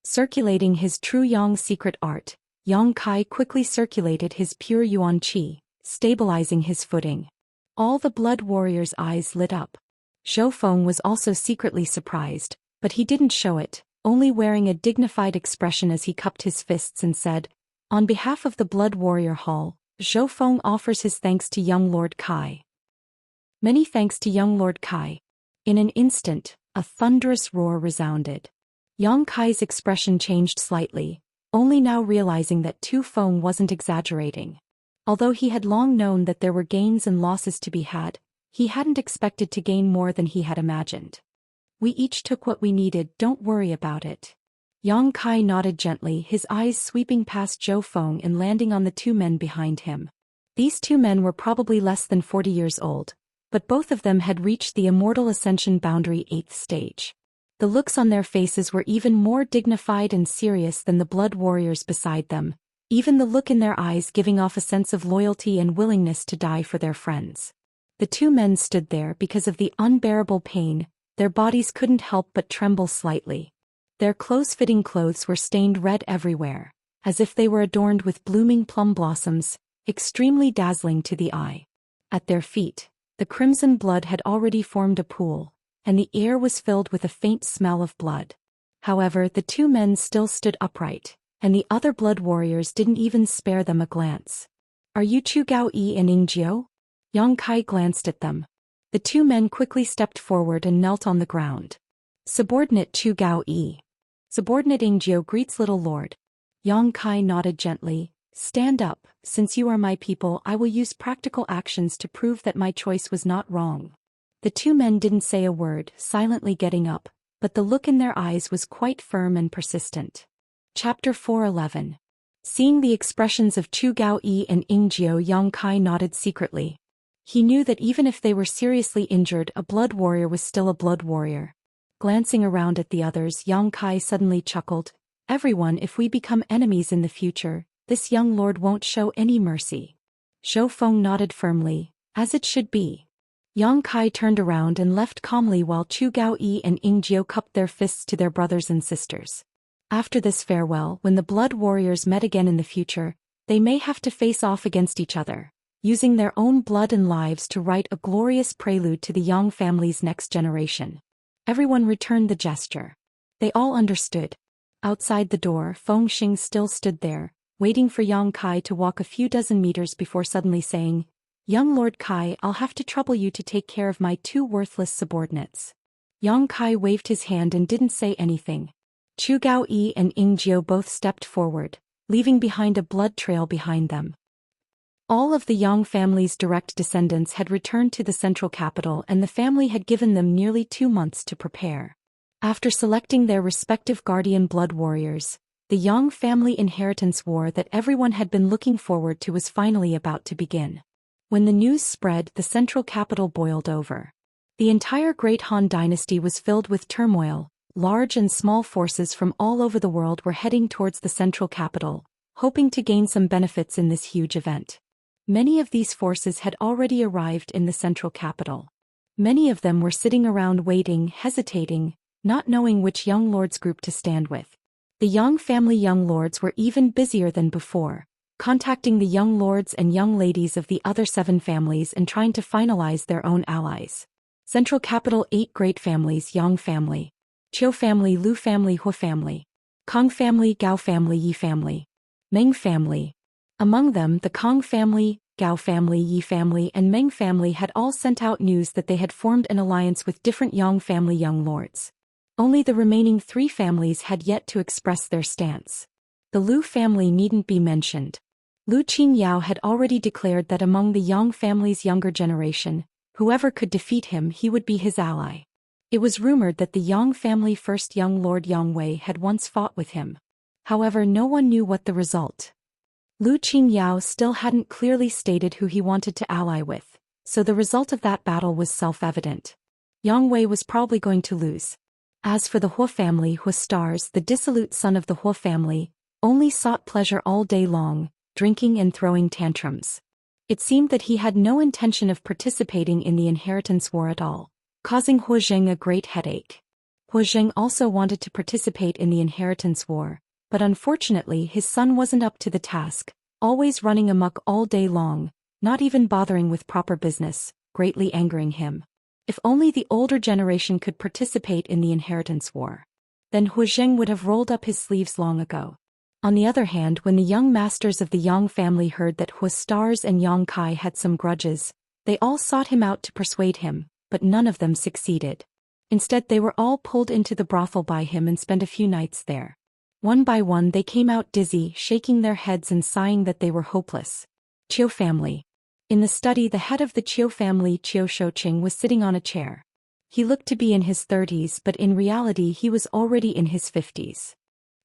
Circulating his true Yang secret art, Yang Kai quickly circulated his pure yuan qi, stabilizing his footing. All the blood warriors' eyes lit up. Zhou Feng was also secretly surprised, but he didn't show it, only wearing a dignified expression as he cupped his fists and said, "On behalf of the Blood Warrior Hall, Zhou Feng offers his thanks to young Lord Kai." "Many thanks to young Lord Kai." In an instant, a thunderous roar resounded. Yang Kai's expression changed slightly, only now realizing that Tu Feng wasn't exaggerating. Although he had long known that there were gains and losses to be had, he hadn't expected to gain more than he had imagined. "We each took what we needed, don't worry about it." Yang Kai nodded gently, his eyes sweeping past Zhou Feng and landing on the two men behind him. These two men were probably less than 40 years old, but both of them had reached the Immortal Ascension boundary 8th stage. The looks on their faces were even more dignified and serious than the blood warriors beside them, even the look in their eyes giving off a sense of loyalty and willingness to die for their friends. The two men stood there because of the unbearable pain, their bodies couldn't help but tremble slightly. Their close-fitting clothes were stained red everywhere, as if they were adorned with blooming plum blossoms, extremely dazzling to the eye. At their feet, the crimson blood had already formed a pool, and the air was filled with a faint smell of blood. However, the two men still stood upright, and the other blood warriors didn't even spare them a glance. "Are you Chu Gaoyi and Ingjiu?" Yang Kai glanced at them. The two men quickly stepped forward and knelt on the ground. "Subordinate Chu Gaoyi. Subordinate Ingjiu greets little lord." Yang Kai nodded gently. "Stand up, since you are my people. I will use practical actions to prove that my choice was not wrong." The two men didn't say a word, silently getting up, but the look in their eyes was quite firm and persistent. Chapter 4:11. Seeing the expressions of Chu Gaoyi and Ingjiu, Yang Kai nodded secretly. He knew that even if they were seriously injured, a blood warrior was still a blood warrior. Glancing around at the others, Yang Kai suddenly chuckled. "Everyone, if we become enemies in the future, this young lord won't show any mercy." Zhou Feng nodded firmly, "As it should be." Yang Kai turned around and left calmly while Chu Gaoyi and Ingjiu cupped their fists to their brothers and sisters. After this farewell, when the blood warriors met again in the future, they may have to face off against each other, using their own blood and lives to write a glorious prelude to the Yang family's next generation. Everyone returned the gesture. They all understood. Outside the door, Feng Xing still stood there, waiting for Yang Kai to walk a few dozen meters before suddenly saying, "Young Lord Kai, I'll have to trouble you to take care of my two worthless subordinates." Yang Kai waved his hand and didn't say anything. Chu Gaoyi and Ingjiu both stepped forward, leaving behind a blood trail behind them. All of the Yang family's direct descendants had returned to the central capital, and the family had given them nearly 2 months to prepare. After selecting their respective guardian blood warriors, the Yang family inheritance war that everyone had been looking forward to was finally about to begin. When the news spread, the central capital boiled over. The entire Great Han dynasty was filled with turmoil. Large and small forces from all over the world were heading towards the central capital, hoping to gain some benefits in this huge event. Many of these forces had already arrived in the central capital. Many of them were sitting around waiting, hesitating, not knowing which young lords group to stand with. The Yang family young lords were even busier than before, contacting the young lords and young ladies of the other 7 families and trying to finalize their own allies. Central capital 8 great families: Yang family, Qiu family, Lu family, Hu family, Kong family, Gao family, Yi family, Meng family. Among them, the Kong family, Gao family, Yi family, and Meng family had all sent out news that they had formed an alliance with different Yang family young lords. Only the remaining 3 families had yet to express their stance. The Lu family needn't be mentioned. Lu Qingyao had already declared that among the Yang family's younger generation, whoever could defeat him, he would be his ally. It was rumored that the Yang family first young lord Yang Wei had once fought with him. However, no one knew what the result. Lu Qingyao still hadn't clearly stated who he wanted to ally with, so the result of that battle was self-evident. Yang Wei was probably going to lose. As for the Hu family, Hu Stars, the dissolute son of the Hu family, only sought pleasure all day long, drinking and throwing tantrums. It seemed that he had no intention of participating in the inheritance war at all, causing Hu Zheng a great headache. Hu Zheng also wanted to participate in the inheritance war, but unfortunately his son wasn't up to the task, always running amok all day long, not even bothering with proper business, greatly angering him. If only the older generation could participate in the inheritance war. Then Hu Zheng would have rolled up his sleeves long ago. On the other hand, when the young masters of the Yang family heard that Hu Stars and Yang Kai had some grudges, they all sought him out to persuade him, but none of them succeeded. Instead, they were all pulled into the brothel by him and spent a few nights there. One by one they came out dizzy, shaking their heads and sighing that they were hopeless. Qiu family. In the study, the head of the Qiu family, Qiu Shouqing, was sitting on a chair. He looked to be in his 30s, but in reality he was already in his 50s.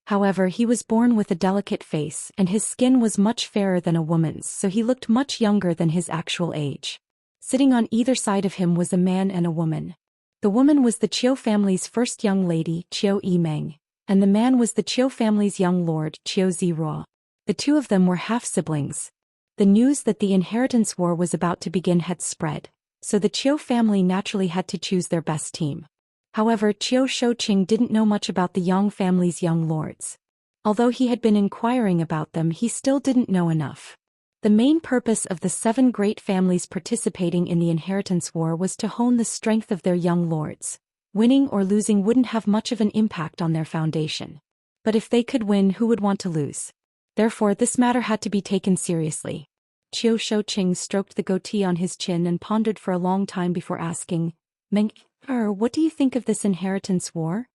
However, he was born with a delicate face and his skin was much fairer than a woman's, so he looked much younger than his actual age. Sitting on either side of him was a man and a woman. The woman was the Qiu family's first young lady, Qiu Yimeng, and the man was the Qiu family's young lord, Qiu Ziruo. The two of them were half-siblings. The news that the inheritance war was about to begin had spread, so the Qiu family naturally had to choose their best team. However, Qiu Shouqing didn't know much about the Yang family's young lords. Although he had been inquiring about them, he still didn't know enough. The main purpose of the 7 great families participating in the inheritance war was to hone the strength of their young lords. Winning or losing wouldn't have much of an impact on their foundation. But if they could win, who would want to lose? Therefore, this matter had to be taken seriously. Qiu Shouqing stroked the goatee on his chin and pondered for a long time before asking, Meng, what do you think of this inheritance war?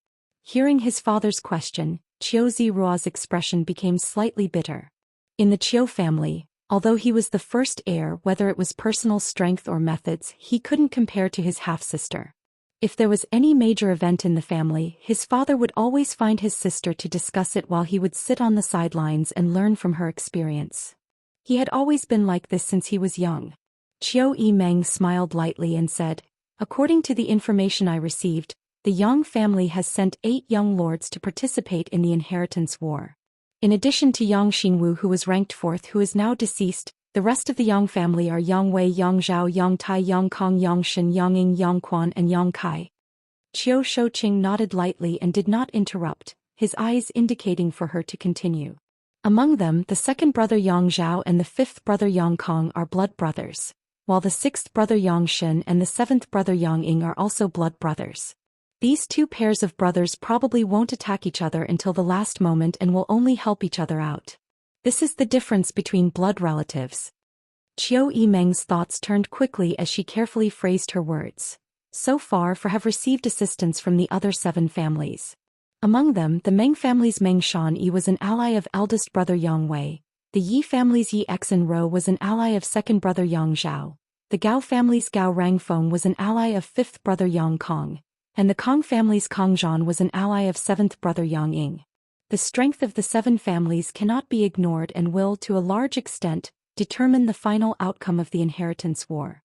Hearing his father's question, Qiu Ziruo's expression became slightly bitter. In the Qiu family, although he was the first heir, whether it was personal strength or methods, he couldn't compare to his half-sister. If there was any major event in the family, his father would always find his sister to discuss it while he would sit on the sidelines and learn from her experience. He had always been like this since he was young. Qiu Yimeng smiled lightly and said, According to the information I received, the Yang family has sent 8 young lords to participate in the inheritance war. In addition to Yang Xingwu, who was ranked 4th, who is now deceased, the rest of the Yang family are Yang Wei, Yang Zhao, Yang Tai, Yang Kong, Yang Shen, Yang Ying, Yang Quan, and Yang Kai. Qiu Shouqing nodded lightly and did not interrupt, his eyes indicating for her to continue. Among them, the 2nd brother Yang Zhao and the 5th brother Yang Kong are blood brothers, while the 6th brother Yang Shen and the 7th brother Yang Ying are also blood brothers. These 2 pairs of brothers probably won't attack each other until the last moment and will only help each other out. This is the difference between blood relatives. Qiu Yimeng's thoughts turned quickly as she carefully phrased her words. So far, have received assistance from the other 7 families. Among them, the Meng family's Meng Shanyi was an ally of eldest brother Yang Wei. The Yi family's Yi Xen Ro was an ally of 2nd brother Yang Zhao. The Gao family's Gao Rangfeng was an ally of 5th brother Yang Kong. And the Kong family's Kong Zhan was an ally of 7th brother Yang Ying. The strength of the 7 families cannot be ignored and will, to a large extent, determine the final outcome of the inheritance war.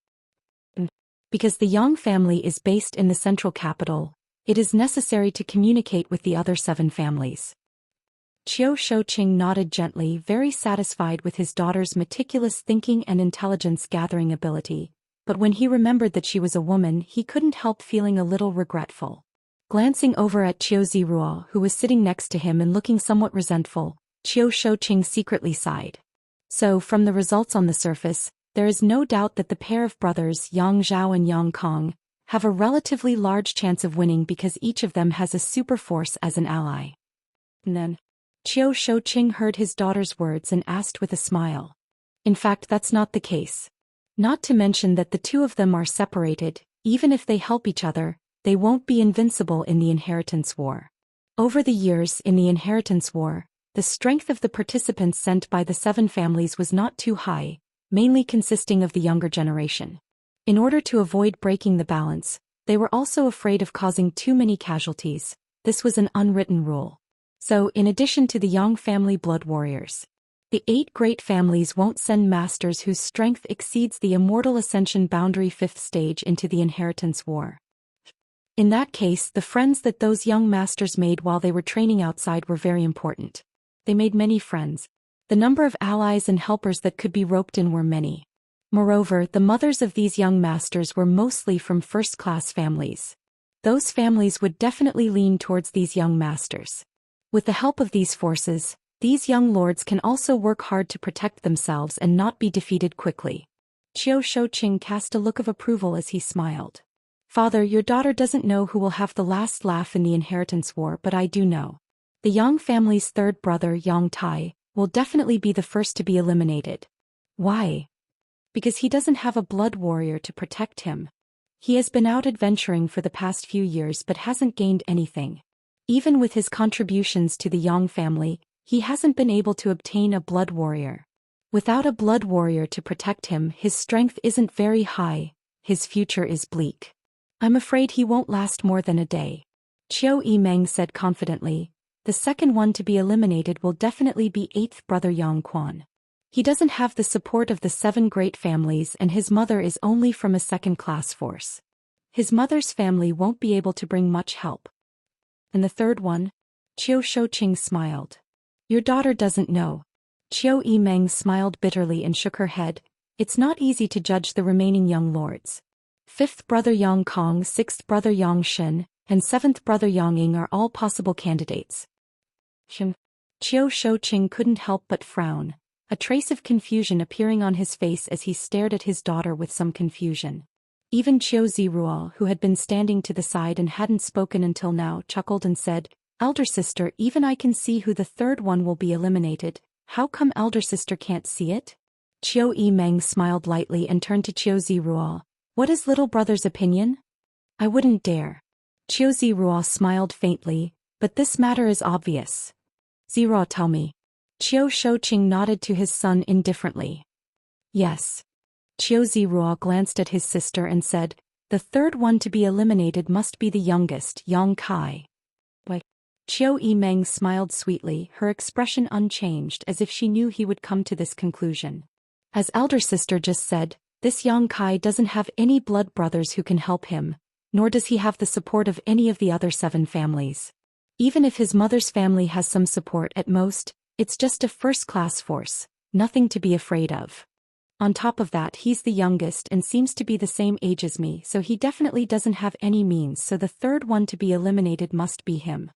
Because the Yang family is based in the central capital, it is necessary to communicate with the other 7 families. Qiu Shouqing nodded gently, very satisfied with his daughter's meticulous thinking and intelligence-gathering ability, but when he remembered that she was a woman, he couldn't help feeling a little regretful. Glancing over at Qiu Ziruo, who was sitting next to him and looking somewhat resentful, Qiu Shouqing secretly sighed. So, from the results on the surface, there is no doubt that the pair of brothers, Yang Zhao and Yang Kong, have a relatively large chance of winning because each of them has a super force as an ally. And then, Qiu Shouqing heard his daughter's words and asked with a smile. In fact, that's not the case. Not to mention that the 2 of them are separated, even if they help each other, they won't be invincible in the inheritance war. Over the years in the inheritance war, the strength of the participants sent by the 7 families was not too high, mainly consisting of the younger generation. In order to avoid breaking the balance, they were also afraid of causing too many casualties. This was an unwritten rule. So, in addition to the Yang family blood warriors, the 8 great families won't send masters whose strength exceeds the Immortal Ascension boundary 5th stage into the inheritance war. In that case, the friends that those young masters made while they were training outside were very important. They made many friends. The number of allies and helpers that could be roped in were many. Moreover, the mothers of these young masters were mostly from first-class families. Those families would definitely lean towards these young masters. With the help of these forces, these young lords can also work hard to protect themselves and not be defeated quickly. Qiu Shouqing cast a look of approval as he smiled. Father, your daughter doesn't know who will have the last laugh in the inheritance war, but I do know. The Yang family's 3rd brother, Yang Tai, will definitely be the first to be eliminated. Why? Because he doesn't have a blood warrior to protect him. He has been out adventuring for the past few years but hasn't gained anything. Even with his contributions to the Yang family, he hasn't been able to obtain a blood warrior. Without a blood warrior to protect him, his strength isn't very high, his future is bleak. I'm afraid he won't last more than a day. Qiu Yimeng said confidently. The second one to be eliminated will definitely be 8th brother Yang Quan. He doesn't have the support of the 7 great families and his mother is only from a second-class force. His mother's family won't be able to bring much help. And the third one? Qiu Shouqing smiled. Your daughter doesn't know. Qiu Yimeng smiled bitterly and shook her head. It's not easy to judge the remaining young lords. 5th brother Yang Kong, 6th brother Yang Shen, and 7th brother Yang Ying are all possible candidates. Qiu Shouqing couldn't help but frown, a trace of confusion appearing on his face as he stared at his daughter with some confusion. Even Qiu Ziruo, who had been standing to the side and hadn't spoken until now, chuckled and said, Elder sister, even I can see who the third one will be eliminated. How come elder sister can't see it? Qiu Yimeng smiled lightly and turned to Qiu Ziruo. What is little brother's opinion? I wouldn't dare. Qiu Ziruo smiled faintly, but this matter is obvious. Ziruo, tell me. Qiu Shouqing nodded to his son indifferently. Yes. Qiu Ziruo glanced at his sister and said, the third one to be eliminated must be the youngest, Yang Kai. Why? Qiu Yimeng smiled sweetly, her expression unchanged as if she knew he would come to this conclusion. As elder sister just said, this Yang Kai doesn't have any blood brothers who can help him, nor does he have the support of any of the other 7 families. Even if his mother's family has some support at most, it's just a first-class force, nothing to be afraid of. On top of that, he's the youngest and seems to be the same age as me, so he definitely doesn't have any means, so the third one to be eliminated must be him.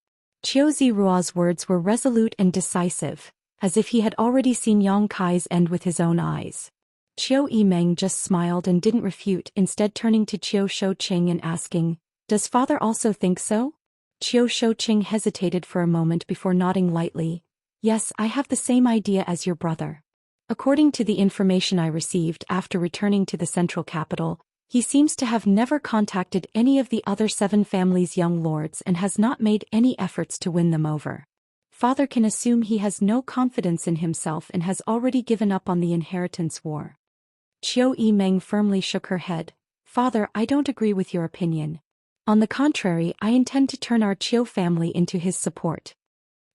Qiu Ziruo's words were resolute and decisive, as if he had already seen Yang Kai's end with his own eyes. Qiu Yimeng just smiled and didn't refute, instead turning to Qiu Shouqing and asking, does father also think so? Qiu Shouqing hesitated for a moment before nodding lightly. Yes, I have the same idea as your brother. According to the information I received after returning to the central capital, he seems to have never contacted any of the other 7 families' young lords and has not made any efforts to win them over. Father can assume he has no confidence in himself and has already given up on the inheritance war. Qiu Yimeng firmly shook her head. Father, I don't agree with your opinion. On the contrary, I intend to turn our Qiu family into his support.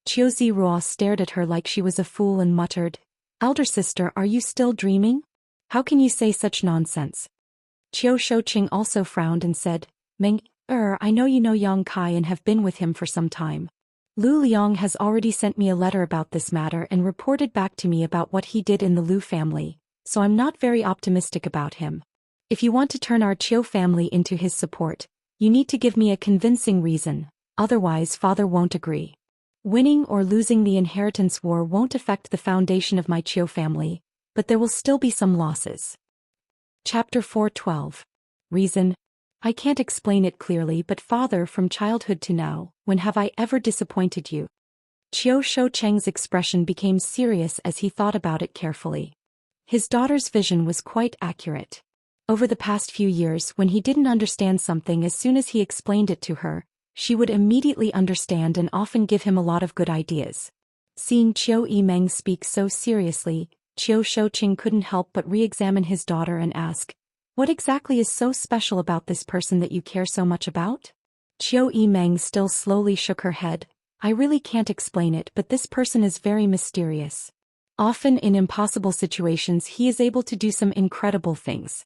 Qiu Ziruo stared at her like she was a fool and muttered, Elder sister, are you still dreaming? How can you say such nonsense? Qiu Shouqing also frowned and said, Meng, I know you know Yang Kai and have been with him for some time. Lu Liang has already sent me a letter about this matter and reported back to me about what he did in the Lu family, so I'm not very optimistic about him. If you want to turn our Qiu family into his support, you need to give me a convincing reason, otherwise father won't agree. Winning or losing the inheritance war won't affect the foundation of my Qiu family, but there will still be some losses. Chapter 4:12. Reason. I can't explain it clearly, but father, from childhood to now, when have I ever disappointed you? Qiu Shouqing's expression became serious as he thought about it carefully. His daughter's vision was quite accurate. Over the past few years, when he didn't understand something, as soon as he explained it to her, she would immediately understand and often give him a lot of good ideas. Seeing Qiu Yimeng speak so seriously, Qiu Shouqing couldn't help but re-examine his daughter and ask, what exactly is so special about this person that you care so much about? Qiu Yimeng still slowly shook her head. I really can't explain it, but this person is very mysterious. Often in impossible situations he is able to do some incredible things.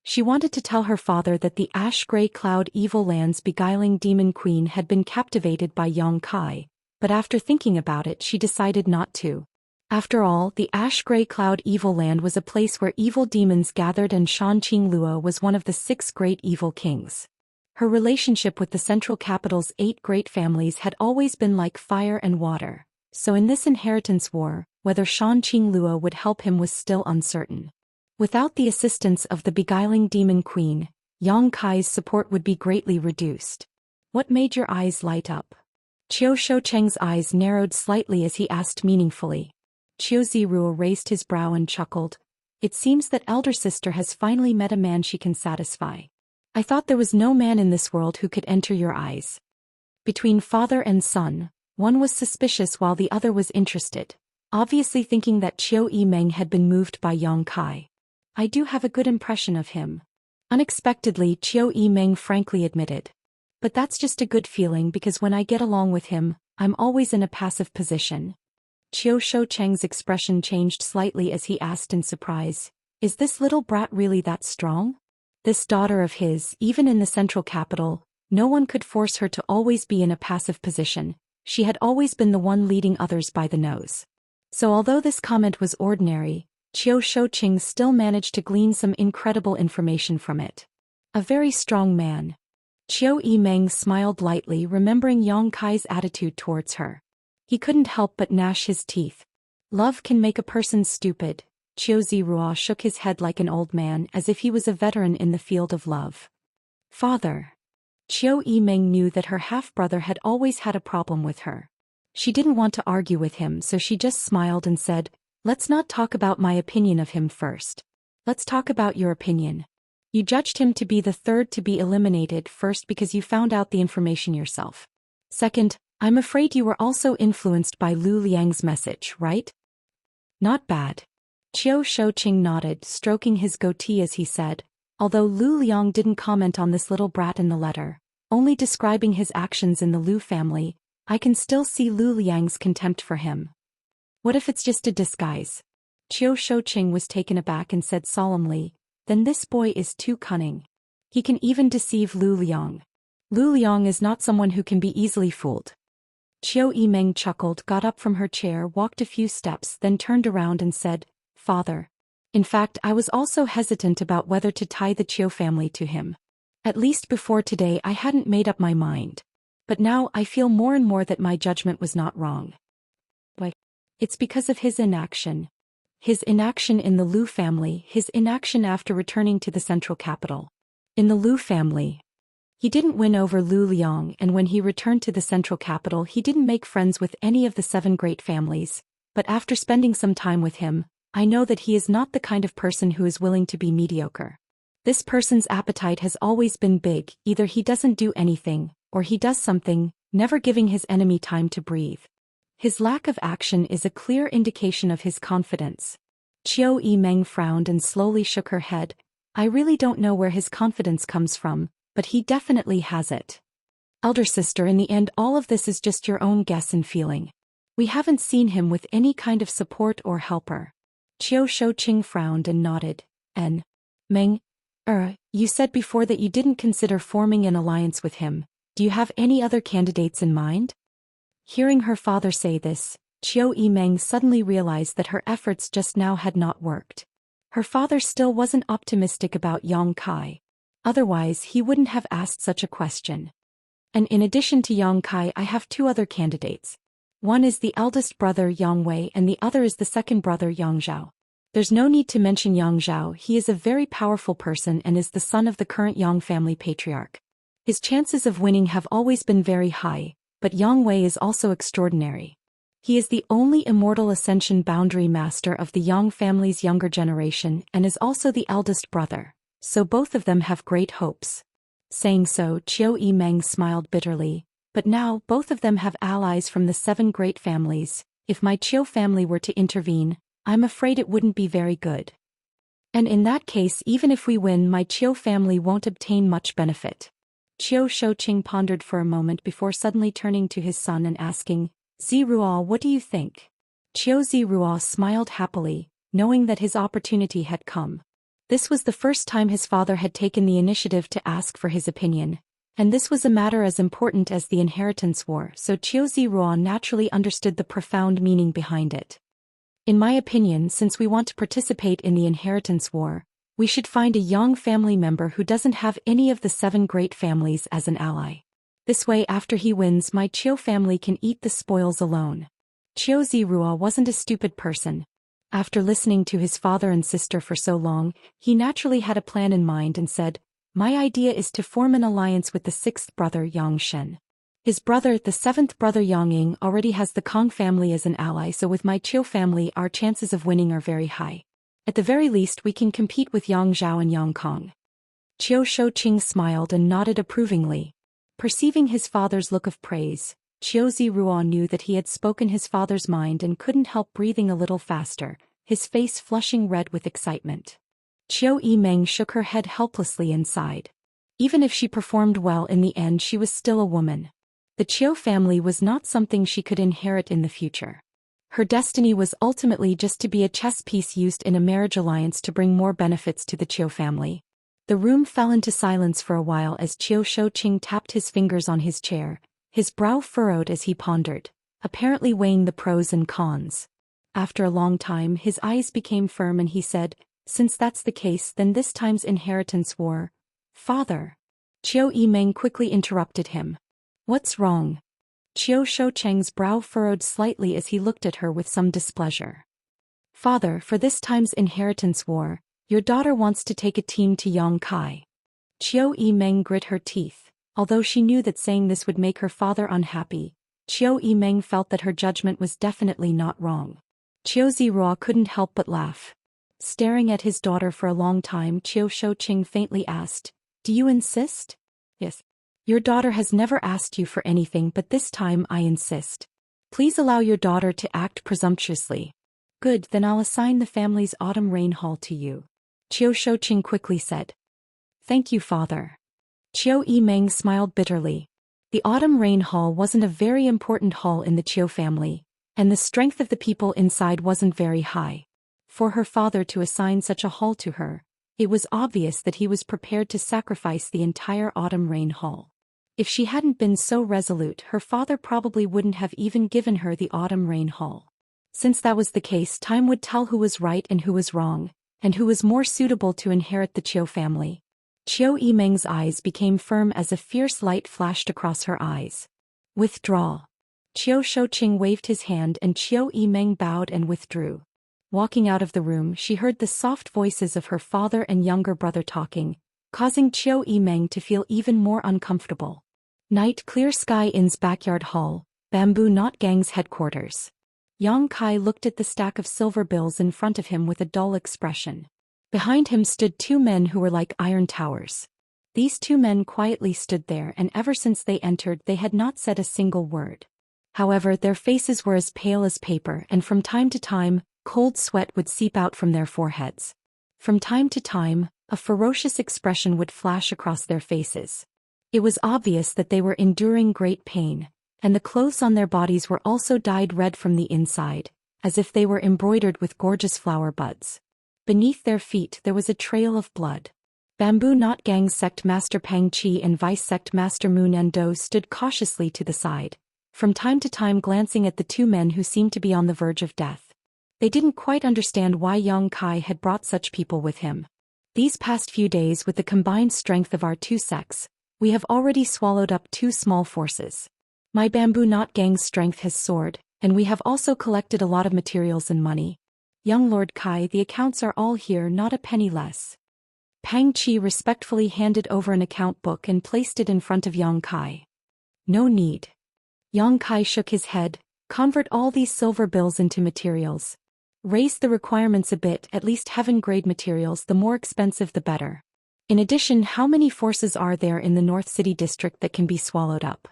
She wanted to tell her father that the ash-gray cloud evil land's beguiling demon queen had been captivated by Yang Kai, but after thinking about it she decided not to. After all, the ash-gray cloud evil land was a place where evil demons gathered and Shanqing Luo was one of the 6 great evil kings. Her relationship with the central capital's 8 great families had always been like fire and water, so in this inheritance war, whether Shanqing Luo would help him was still uncertain. Without the assistance of the beguiling demon queen, Yang Kai's support would be greatly reduced. What made your eyes light up? Qiu Shouqing's eyes narrowed slightly as he asked meaningfully. Qiu Ziruo raised his brow and chuckled. It seems that elder sister has finally met a man she can satisfy. I thought there was no man in this world who could enter your eyes. Between father and son, one was suspicious while the other was interested, obviously thinking that Qiu Yimeng had been moved by Yang Kai. I do have a good impression of him. Unexpectedly, Qiu Yimeng frankly admitted. But that's just a good feeling because when I get along with him, I'm always in a passive position. Qiu Shoucheng's expression changed slightly as he asked in surprise, is this little brat really that strong? This daughter of his, even in the central capital, no one could force her to always be in a passive position. She had always been the one leading others by the nose. So although this comment was ordinary, Qiu Shoucheng still managed to glean some incredible information from it. A very strong man. Qiu Yimeng smiled lightly, remembering Yang Kai's attitude towards her. He couldn't help but gnash his teeth. Love can make a person stupid. Qiu Zirua shook his head like an old man, as if he was a veteran in the field of love. Father. Qiu Yimeng knew that her half-brother had always had a problem with her. She didn't want to argue with him, so she just smiled and said, let's not talk about my opinion of him first. Let's talk about your opinion. You judged him to be the third to be eliminated first because you found out the information yourself. Second, I'm afraid you were also influenced by Lu Liang's message, right? Not bad. Qiu Shoucheng nodded, stroking his goatee as he said, although Lu Liang didn't comment on this little brat in the letter, only describing his actions in the Lu family, I can still see Lu Liang's contempt for him. What if it's just a disguise? Qiu Shoucheng was taken aback and said solemnly, then this boy is too cunning. He can even deceive Lu Liang. Lu Liang is not someone who can be easily fooled. Qiu Yimeng chuckled, got up from her chair, walked a few steps, then turned around and said, Father. In fact, I was also hesitant about whether to tie the Qiu family to him. At least before today I hadn't made up my mind. But now I feel more and more that my judgment was not wrong. Why? It's because of his inaction. His inaction in the Lu family, his inaction after returning to the central capital. In the Lu family, he didn't win over Lu Liang, and when he returned to the central capital he didn't make friends with any of the 7 great families, but after spending some time with him, I know that he is not the kind of person who is willing to be mediocre. This person's appetite has always been big, either he doesn't do anything, or he does something, never giving his enemy time to breathe. His lack of action is a clear indication of his confidence. Qiu Yimeng frowned and slowly shook her head. I really don't know where his confidence comes from, but he definitely has it. Elder sister, in the end all of this is just your own guess and feeling. We haven't seen him with any kind of support or helper. Qiu Shoucheng frowned and nodded. Meng, you said before that you didn't consider forming an alliance with him. Do you have any other candidates in mind? Hearing her father say this, Qiu Yimeng suddenly realized that her efforts just now had not worked. Her father still wasn't optimistic about Yang Kai. Otherwise he wouldn't have asked such a question. And in addition to Yang Kai I have 2 other candidates. One is the eldest brother Yang Wei and the other is the second brother Yang Zhao. There's no need to mention Yang Zhao, he is a very powerful person and is the son of the current Yang family patriarch. His chances of winning have always been very high, but Yang Wei is also extraordinary. He is the only immortal ascension boundary master of the Yang family's younger generation and is also the eldest brother, so both of them have great hopes. Saying so, Qiu Yimeng smiled bitterly, but now both of them have allies from the 7 great families. If my Qiu family were to intervene, I'm afraid it wouldn't be very good. And in that case, even if we win, my Qiu family won't obtain much benefit. Qiu Shoucheng pondered for a moment before suddenly turning to his son and asking, Zirua, what do you think? Qiu Zirua smiled happily, knowing that his opportunity had come. This was the first time his father had taken the initiative to ask for his opinion, and this was a matter as important as the inheritance war, so Qiu Zirua naturally understood the profound meaning behind it. In my opinion, since we want to participate in the inheritance war, we should find a Yang family member who doesn't have any of the 7 great families as an ally. This way after he wins my Qiu family can eat the spoils alone. Qiu Zirua wasn't a stupid person. After listening to his father and sister for so long, he naturally had a plan in mind and said, my idea is to form an alliance with the 6th brother Yang Shen. His brother, the 7th brother Yang Ying, already has the Kong family as an ally, so with my Qiu family our chances of winning are very high. At the very least we can compete with Yang Zhao and Yang Kong. Qiu Shoucheng smiled and nodded approvingly. Perceiving his father's look of praise, Qiu Zirua knew that he had spoken his father's mind and couldn't help breathing a little faster, his face flushing red with excitement. Qiu Yimeng shook her head helplessly and sighed. Even if she performed well in the end, she was still a woman. The Qiu family was not something she could inherit in the future. Her destiny was ultimately just to be a chess piece used in a marriage alliance to bring more benefits to the Qiu family. The room fell into silence for a while as Qiu Shouqing tapped his fingers on his chair, his brow furrowed as he pondered, apparently weighing the pros and cons. After a long time his eyes became firm and he said, "Since that's the case, then this time's inheritance war." "Father." Qiu Yimeng quickly interrupted him. "What's wrong?" Qiu Shoucheng's brow furrowed slightly as he looked at her with some displeasure. "Father, for this time's inheritance war, your daughter wants to take a team to Yangkai." Qiu Yimeng grit her teeth. Although she knew that saying this would make her father unhappy, Qiu Yimeng felt that her judgment was definitely not wrong. Qiu Zirua couldn't help but laugh. Staring at his daughter for a long time, Qiu Shouqing faintly asked, "Do you insist?" "Yes. Your daughter has never asked you for anything, but this time I insist. Please allow your daughter to act presumptuously." "Good, then I'll assign the family's autumn rain hall to you," Qiu Shouqing quickly said. "Thank you, father." Qiu Yimeng smiled bitterly. The autumn rain hall wasn't a very important hall in the Qiu family, and the strength of the people inside wasn't very high. For her father to assign such a hall to her, it was obvious that he was prepared to sacrifice the entire autumn rain hall. If she hadn't been so resolute, her father probably wouldn't have even given her the autumn rain hall. Since that was the case, time would tell who was right and who was wrong, and who was more suitable to inherit the Qiu family. Qiu Yimeng's eyes became firm as a fierce light flashed across her eyes. "Withdraw." Qiu Shouqing waved his hand and Qiu Yimeng bowed and withdrew. Walking out of the room, she heard the soft voices of her father and younger brother talking, causing Qiu Yimeng to feel even more uncomfortable. Night. Clear Sky Inn's backyard hall, Bamboo Knot Gang's headquarters. Yang Kai looked at the stack of silver bills in front of him with a dull expression. Behind him stood two men who were like iron towers. These two men quietly stood there, and ever since they entered they had not said a single word. However, their faces were as pale as paper, and from time to time, cold sweat would seep out from their foreheads. From time to time, a ferocious expression would flash across their faces. It was obvious that they were enduring great pain, and the clothes on their bodies were also dyed red from the inside, as if they were embroidered with gorgeous flower buds. Beneath their feet there was a trail of blood. Bamboo Knot Gang Sect Master Pang Qi and Vice Sect Master Mu Nendo stood cautiously to the side, from time to time glancing at the two men who seemed to be on the verge of death. They didn't quite understand why Yang Kai had brought such people with him. "These past few days, with the combined strength of our two sects, we have already swallowed up two small forces. My Bamboo Knot Gang's strength has soared, and we have also collected a lot of materials and money. Young Lord Kai, the accounts are all here, not a penny less." Pang Qi respectfully handed over an account book and placed it in front of Yang Kai. "No need." Yang Kai shook his head. "Convert all these silver bills into materials. Raise the requirements a bit, at least heaven-grade materials, the more expensive the better. In addition, how many forces are there in the North City district that can be swallowed up?"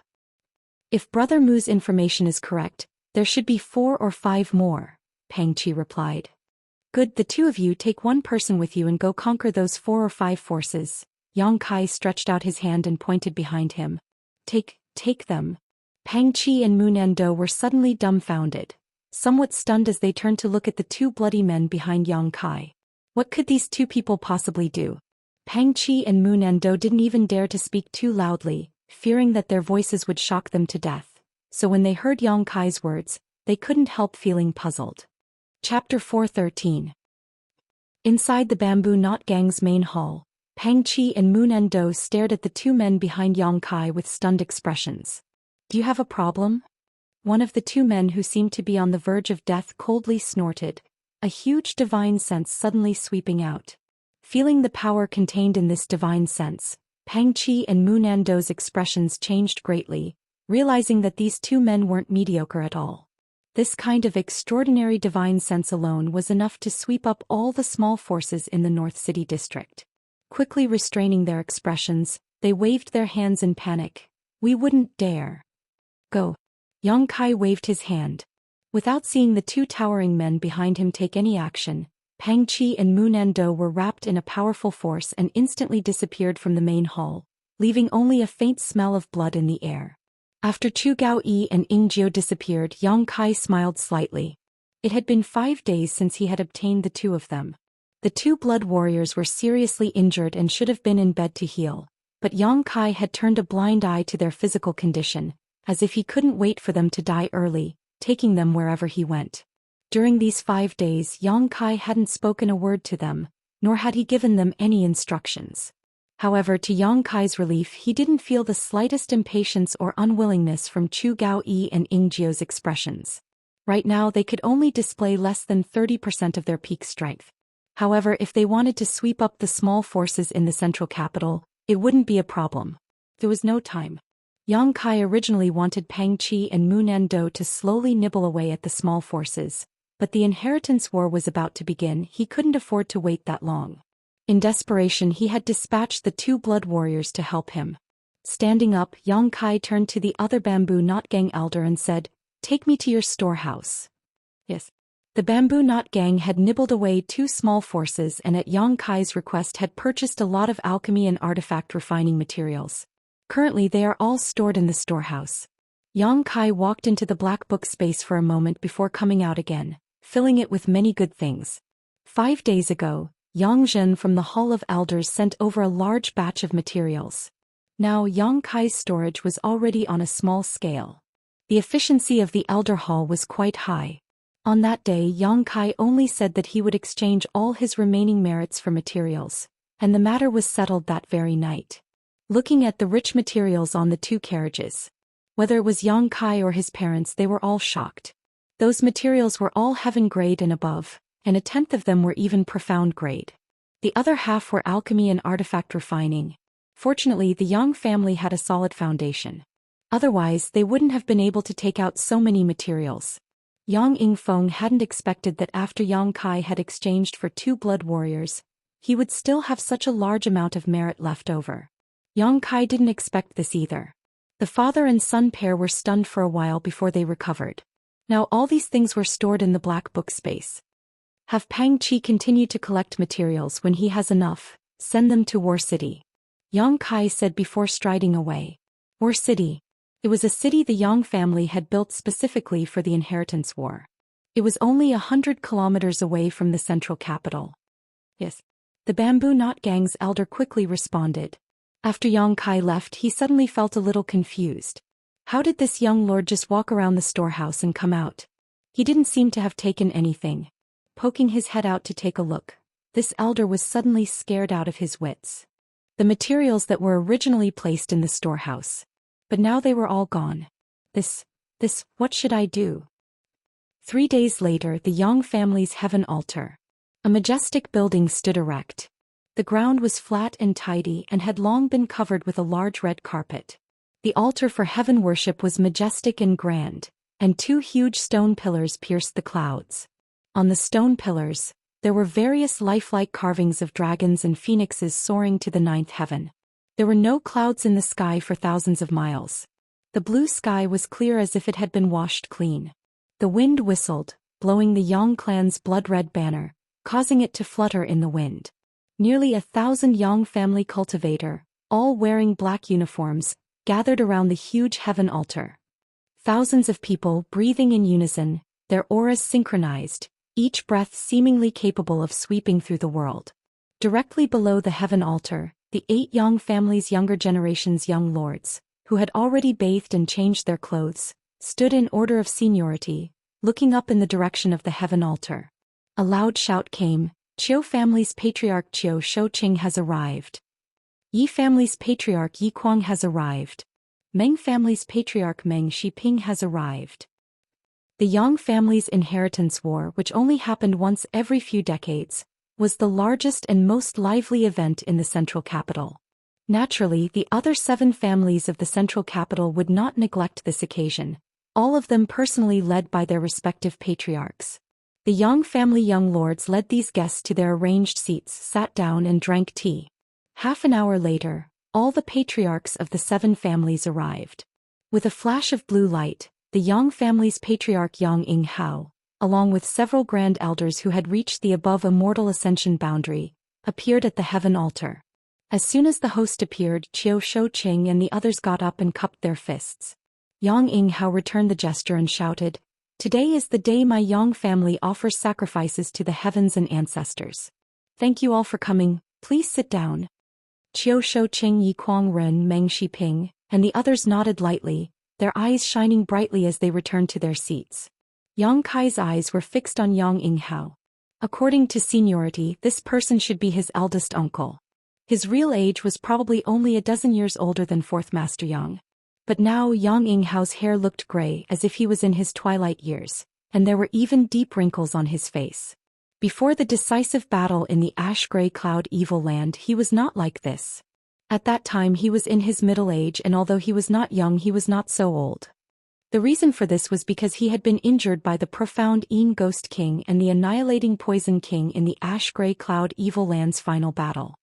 "If Brother Mu's information is correct, there should be 4 or 5 more," Pang Qi replied. "Good, the two of you take one person with you and go conquer those 4 or 5 forces." Yang Kai stretched out his hand and pointed behind him. Take them." Pang Qi and Mu Nando were suddenly dumbfounded, somewhat stunned as they turned to look at the two bloody men behind Yang Kai. What could these two people possibly do? Pang Qi and Mu Nando didn't even dare to speak too loudly, fearing that their voices would shock them to death. So when they heard Yang Kai's words, they couldn't help feeling puzzled. Chapter 413. Inside the Bamboo Knot Gang's main hall, Pang Qi and Mu Nando stared at the two men behind Yang Kai with stunned expressions. "Do you have a problem?" One of the two men, who seemed to be on the verge of death, coldly snorted, a huge divine sense suddenly sweeping out. Feeling the power contained in this divine sense, Pang Qi and Mu Nando's expressions changed greatly, realizing that these two men weren't mediocre at all. This kind of extraordinary divine sense alone was enough to sweep up all the small forces in the North City district. Quickly restraining their expressions, they waved their hands in panic. "We wouldn't dare." "Go." Yang Kai waved his hand. Without seeing the two towering men behind him take any action, Pang Qi and Mu Nando were wrapped in a powerful force and instantly disappeared from the main hall, leaving only a faint smell of blood in the air. After Chu Gaoyi and Ying Jiu disappeared, Yang Kai smiled slightly. It had been 5 days since he had obtained the two of them. The two blood warriors were seriously injured and should have been in bed to heal, but Yang Kai had turned a blind eye to their physical condition, as if he couldn't wait for them to die early, taking them wherever he went. During these 5 days, Yang Kai hadn't spoken a word to them, nor had he given them any instructions. However, to Yang Kai's relief, he didn't feel the slightest impatience or unwillingness from Chu Gaoyi and Ying Jiu's expressions. Right now they could only display less than 30% of their peak strength. However, if they wanted to sweep up the small forces in the central capital, it wouldn't be a problem. There was no time. Yang Kai originally wanted Pang Qi and Mu Nando to slowly nibble away at the small forces, but the inheritance war was about to begin. He couldn't afford to wait that long. In desperation, he had dispatched the two blood warriors to help him. Standing up, Yang Kai turned to the other bamboo knot gang elder and said, "Take me to your storehouse." Yes. The bamboo knot gang had nibbled away 2 small forces and at Yang Kai's request had purchased a lot of alchemy and artifact refining materials. Currently they are all stored in the storehouse. Yang Kai walked into the black book space for a moment before coming out again, filling it with many good things. 5 days ago, Yang Zhen from the Hall of Elders sent over a large batch of materials. Now Yang Kai's storage was already on a small scale. The efficiency of the Elder Hall was quite high. On that day, Yang Kai only said that he would exchange all his remaining merits for materials, and the matter was settled that very night. Looking at the rich materials on the 2 carriages, whether it was Yang Kai or his parents, they were all shocked. Those materials were all heaven grade and above, and 1/10 of them were even profound grade. The other half were alchemy and artifact refining. Fortunately, the Yang family had a solid foundation. Otherwise, they wouldn't have been able to take out so many materials. Yang Yingfeng hadn't expected that after Yang Kai had exchanged for 2 blood warriors, he would still have such a large amount of merit left over. Yang Kai didn't expect this either. The father and son pair were stunned for a while before they recovered. Now all these things were stored in the black book space. Have Pang Qi continue to collect materials. When he has enough, send them to War City. Yang Kai said before striding away. War City. It was a city the Yang family had built specifically for the inheritance war. It was only 100 kilometers away from the central capital. Yes. The bamboo knot gang's elder quickly responded. After Yang Kai left, he suddenly felt a little confused. How did this young lord just walk around the storehouse and come out? He didn't seem to have taken anything. Poking his head out to take a look, this elder was suddenly scared out of his wits. The materials that were originally placed in the storehouse. But now they were all gone. What should I do? 3 days later, the Yang family's heaven altar. A majestic building stood erect. The ground was flat and tidy and had long been covered with a large red carpet. The altar for heaven worship was majestic and grand, and 2 huge stone pillars pierced the clouds. On the stone pillars, there were various lifelike carvings of dragons and phoenixes soaring to the 9th heaven. There were no clouds in the sky for thousands of miles. The blue sky was clear as if it had been washed clean. The wind whistled, blowing the Yang clan's blood-red banner, causing it to flutter in the wind. Nearly 1,000 Yang family cultivator, all wearing black uniforms, gathered around the huge heaven altar. Thousands of people breathing in unison, their auras synchronized, each breath seemingly capable of sweeping through the world. Directly below the heaven altar, the 8 Yang family's younger generation's young lords, who had already bathed and changed their clothes, stood in order of seniority, looking up in the direction of the heaven altar. A loud shout came, "Qiu family's patriarch Qiu Shouqing has arrived. Yi family's patriarch Yi Kuang has arrived. Meng family's patriarch Meng Shiping has arrived." The Yang family's inheritance war, which only happened once every few decades, was the largest and most lively event in the central capital. Naturally, the other 7 families of the central capital would not neglect this occasion, all of them personally led by their respective patriarchs. The Yang family young lords led these guests to their arranged seats, sat down and drank tea. Half an hour later, all the patriarchs of the 7 families arrived. With a flash of blue light, the Yang family's patriarch Yang Ing Hao, along with several grand elders who had reached the above immortal ascension boundary, appeared at the heaven altar. As soon as the host appeared, Qiu Shouqing and the others got up and cupped their fists. Yang Yinghao returned the gesture and shouted, "Today is the day my Yang family offers sacrifices to the heavens and ancestors. Thank you all for coming, please sit down." Qiu Shou Qing Yi Kuang Ren Meng Shi Ping, and the others nodded lightly, their eyes shining brightly as they returned to their seats. Yang Kai's eyes were fixed on Yang Yinghao. According to seniority, this person should be his eldest uncle. His real age was probably only a dozen years older than Fourth Master Yang. But now Yang Yinghao's hair looked gray as if he was in his twilight years, and there were even deep wrinkles on his face. Before the decisive battle in the ash-gray cloud evil land, he was not like this. At that time he was in his middle age, and although he was not young, he was not so old. The reason for this was because he had been injured by the profound Yin Ghost King and the annihilating Poison King in the ash-gray cloud evil land's final battle.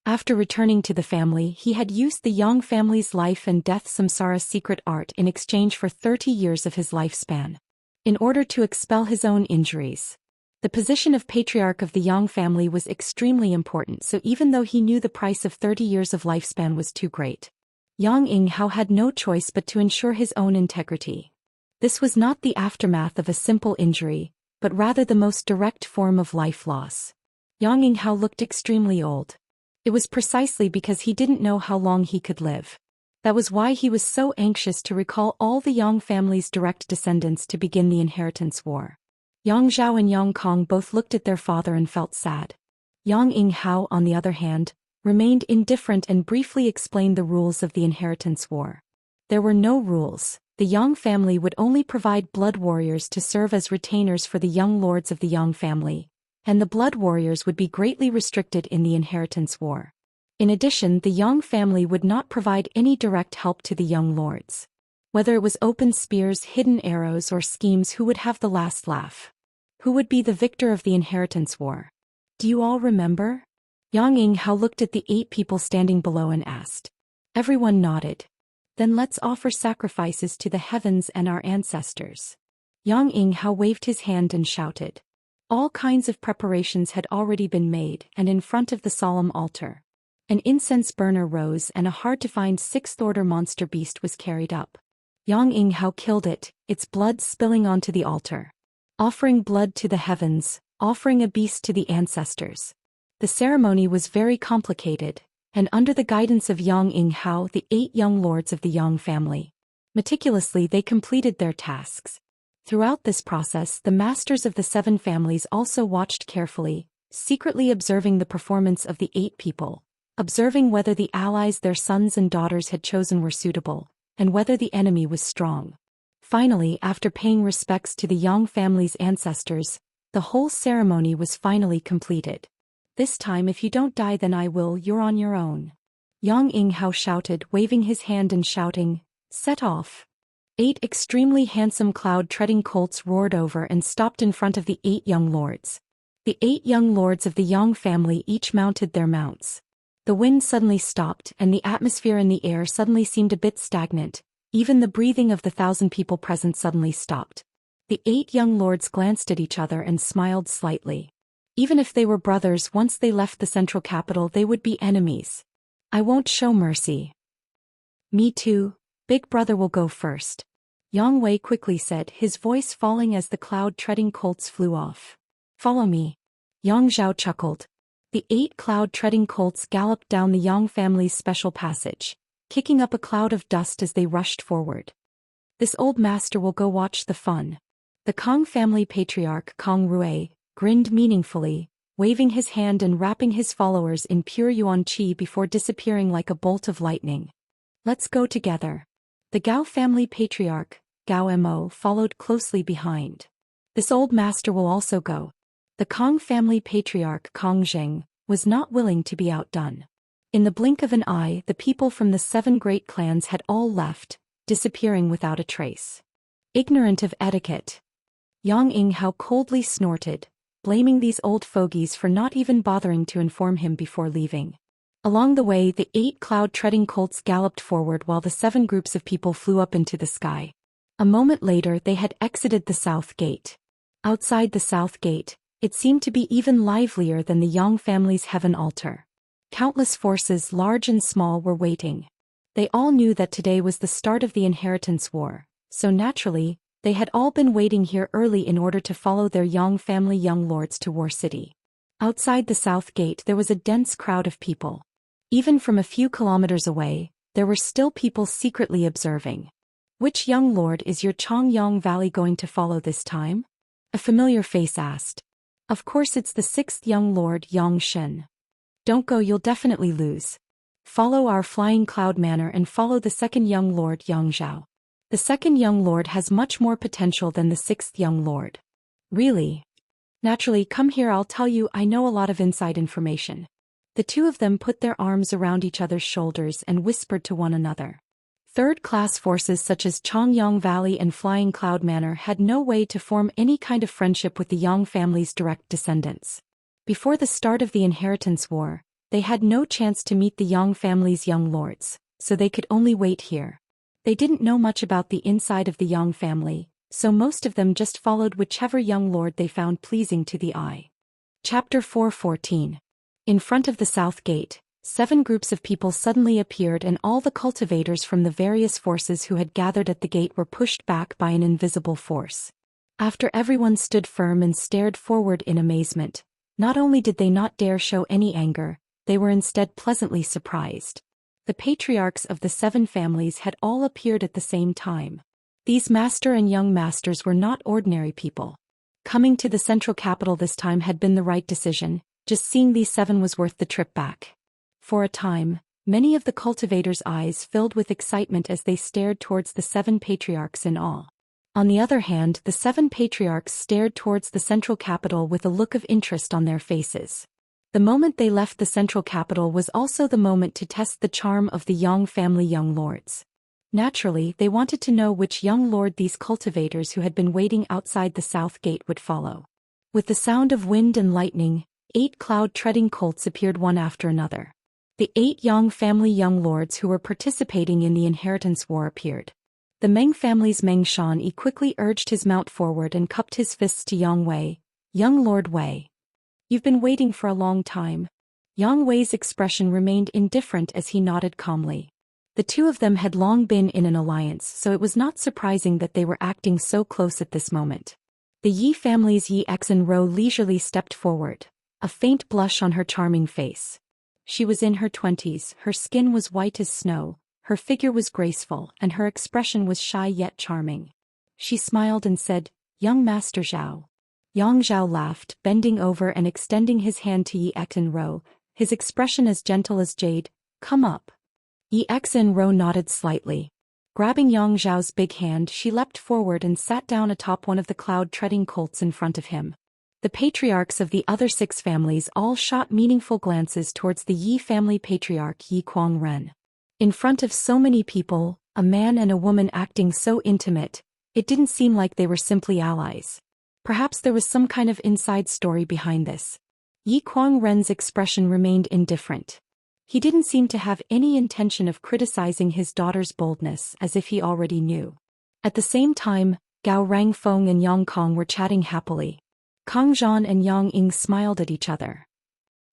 After returning to the family, he had used the Yang family's life and death samsara secret art in exchange for 30 years of his lifespan. In order to expel his own injuries. The position of patriarch of the Yang family was extremely important, so even though he knew the price of 30 years of lifespan was too great, Yang Yinghao had no choice but to ensure his own integrity. This was not the aftermath of a simple injury, but rather the most direct form of life loss. Yang Yinghao looked extremely old. It was precisely because he didn't know how long he could live. That was why he was so anxious to recall all the Yang family's direct descendants to begin the inheritance war. Yang Zhao and Yang Kong both looked at their father and felt sad. Yang Yinghao, on the other hand, remained indifferent and briefly explained the rules of the inheritance war. There were no rules. The Yang family would only provide blood warriors to serve as retainers for the young lords of the Yang family, and the blood warriors would be greatly restricted in the inheritance war. In addition, the Yang family would not provide any direct help to the young lords. Whether it was open spears, hidden arrows, or schemes, who would have the last laugh? Who would be the victor of the inheritance war? Do you all remember? Yang Yinghao looked at the 8 people standing below and asked. Everyone nodded. Then let's offer sacrifices to the heavens and our ancestors. Yang Yinghao waved his hand and shouted. All kinds of preparations had already been made, and in front of the solemn altar, an incense burner rose and a hard-to-find 6th-order monster beast was carried up. Yang Yinghao killed it, its blood spilling onto the altar. Offering blood to the heavens, offering a beast to the ancestors. The ceremony was very complicated, and under the guidance of Yang Yinghao, the 8 young lords of the Yang family, meticulously they completed their tasks. Throughout this process, the masters of the 7 families also watched carefully, secretly observing the performance of the 8 people, observing whether the allies their sons and daughters had chosen were suitable, and whether the enemy was strong. Finally, after paying respects to the Yang family's ancestors, the whole ceremony was finally completed. This time, if you don't die, then I will, you're on your own. Yang Yinghao shouted, waving his hand and shouting, set off. 8 extremely handsome cloud-treading colts roared over and stopped in front of the 8 young lords. The 8 young lords of the Yang family each mounted their mounts. The wind suddenly stopped, and the atmosphere in the air suddenly seemed a bit stagnant. Even the breathing of the 1,000 people present suddenly stopped. The 8 young lords glanced at each other and smiled slightly. Even if they were brothers, once they left the central capital they would be enemies. I won't show mercy. Me too, big brother will go first. Yang Wei quickly said, his voice falling as the cloud-treading colts flew off. Follow me. Yang Zhao chuckled. The 8 cloud-treading colts galloped down the Yang family's special passage, kicking up a cloud of dust as they rushed forward. This old master will go watch the fun. The Kong family patriarch Kong Rui grinned meaningfully, waving his hand and wrapping his followers in pure yuan qi before disappearing like a bolt of lightning. Let's go together. The Gao family patriarch, Gao Mo, followed closely behind. This old master will also go. The Kong family patriarch Kong Zheng was not willing to be outdone. In the blink of an eye, the people from the 7 great clans had all left, disappearing without a trace. Ignorant of etiquette. Yang Yinghao coldly snorted, blaming these old fogies for not even bothering to inform him before leaving. Along the way, the 8 cloud-treading colts galloped forward while the 7 groups of people flew up into the sky. A moment later, they had exited the south gate. Outside the south gate, it seemed to be even livelier than the Yang family's heaven altar. Countless forces, large and small, were waiting. They all knew that today was the start of the inheritance war, So naturally, they had all been waiting here early in order to follow their Yang family young lords to War City. Outside the south gate there was a dense crowd of people. Even from a few kilometers away, there were still people secretly observing. Which young lord is your Changyang Valley going to follow this time? A familiar face asked. Of course it's the 6th young lord Yang Shen. Don't go, you'll definitely lose. Follow our flying cloud manor and follow the 2nd young lord Yang Zhao. The 2nd young lord has much more potential than the 6th young lord. Really? Naturally, come here, I'll tell you, I know a lot of inside information. The two of them put their arms around each other's shoulders and whispered to one another. Third-class forces such as Changyang Valley and Flying Cloud Manor had no way to form any kind of friendship with the Yang family's direct descendants. Before the start of the Inheritance War, they had no chance to meet the Yang family's young lords, so they could only wait here. They didn't know much about the inside of the Yang family, so most of them just followed whichever young lord they found pleasing to the eye. Chapter 4:14. In front of the south gate, 7 groups of people suddenly appeared and all the cultivators from the various forces who had gathered at the gate were pushed back by an invisible force. After everyone stood firm and stared forward in amazement, not only did they not dare show any anger, they were instead pleasantly surprised. The patriarchs of the 7 families had all appeared at the same time. These master and young masters were not ordinary people. Coming to the central capital this time had been the right decision, just seeing these 7 was worth the trip back. For a time, many of the cultivators' eyes filled with excitement as they stared towards the 7 patriarchs in awe. On the other hand, the 7 patriarchs stared towards the central capital with a look of interest on their faces. The moment they left the central capital was also the moment to test the charm of the Yang family young lords. Naturally, they wanted to know which young lord these cultivators who had been waiting outside the south gate would follow. With the sound of wind and lightning, 8 cloud-treading colts appeared one after another. The 8 Yang family young lords who were participating in the Inheritance War appeared. The Meng family's Meng Shan quickly urged his mount forward and cupped his fists to Yang Wei. Young Lord Wei. You've been waiting for a long time. Yang Wei's expression remained indifferent as he nodded calmly. The two of them had long been in an alliance, so it was not surprising that they were acting so close at this moment. The Yi family's Yi Exen-ro leisurely stepped forward, a faint blush on her charming face. She was in her 20s, her skin was white as snow, her figure was graceful, and her expression was shy yet charming. She smiled and said, "Young Master Zhao." Yang Zhao laughed, bending over and extending his hand to Yi Exen-ro, his expression as gentle as jade. "Come up." Yi Exen-ro nodded slightly. Grabbing Yang Zhao's big hand, she leapt forward and sat down atop one of the cloud-treading colts in front of him. The patriarchs of the other 6 families all shot meaningful glances towards the Yi family patriarch Yi Kuang-ren. In front of so many people, a man and a woman acting so intimate, it didn't seem like they were simply allies. Perhaps there was some kind of inside story behind this. Yi Kuang-ren's expression remained indifferent. He didn't seem to have any intention of criticizing his daughter's boldness, as if he already knew. At the same time, Gao Rangfeng and Yang Kong were chatting happily. Kang Zhan and Yang Ying smiled at each other.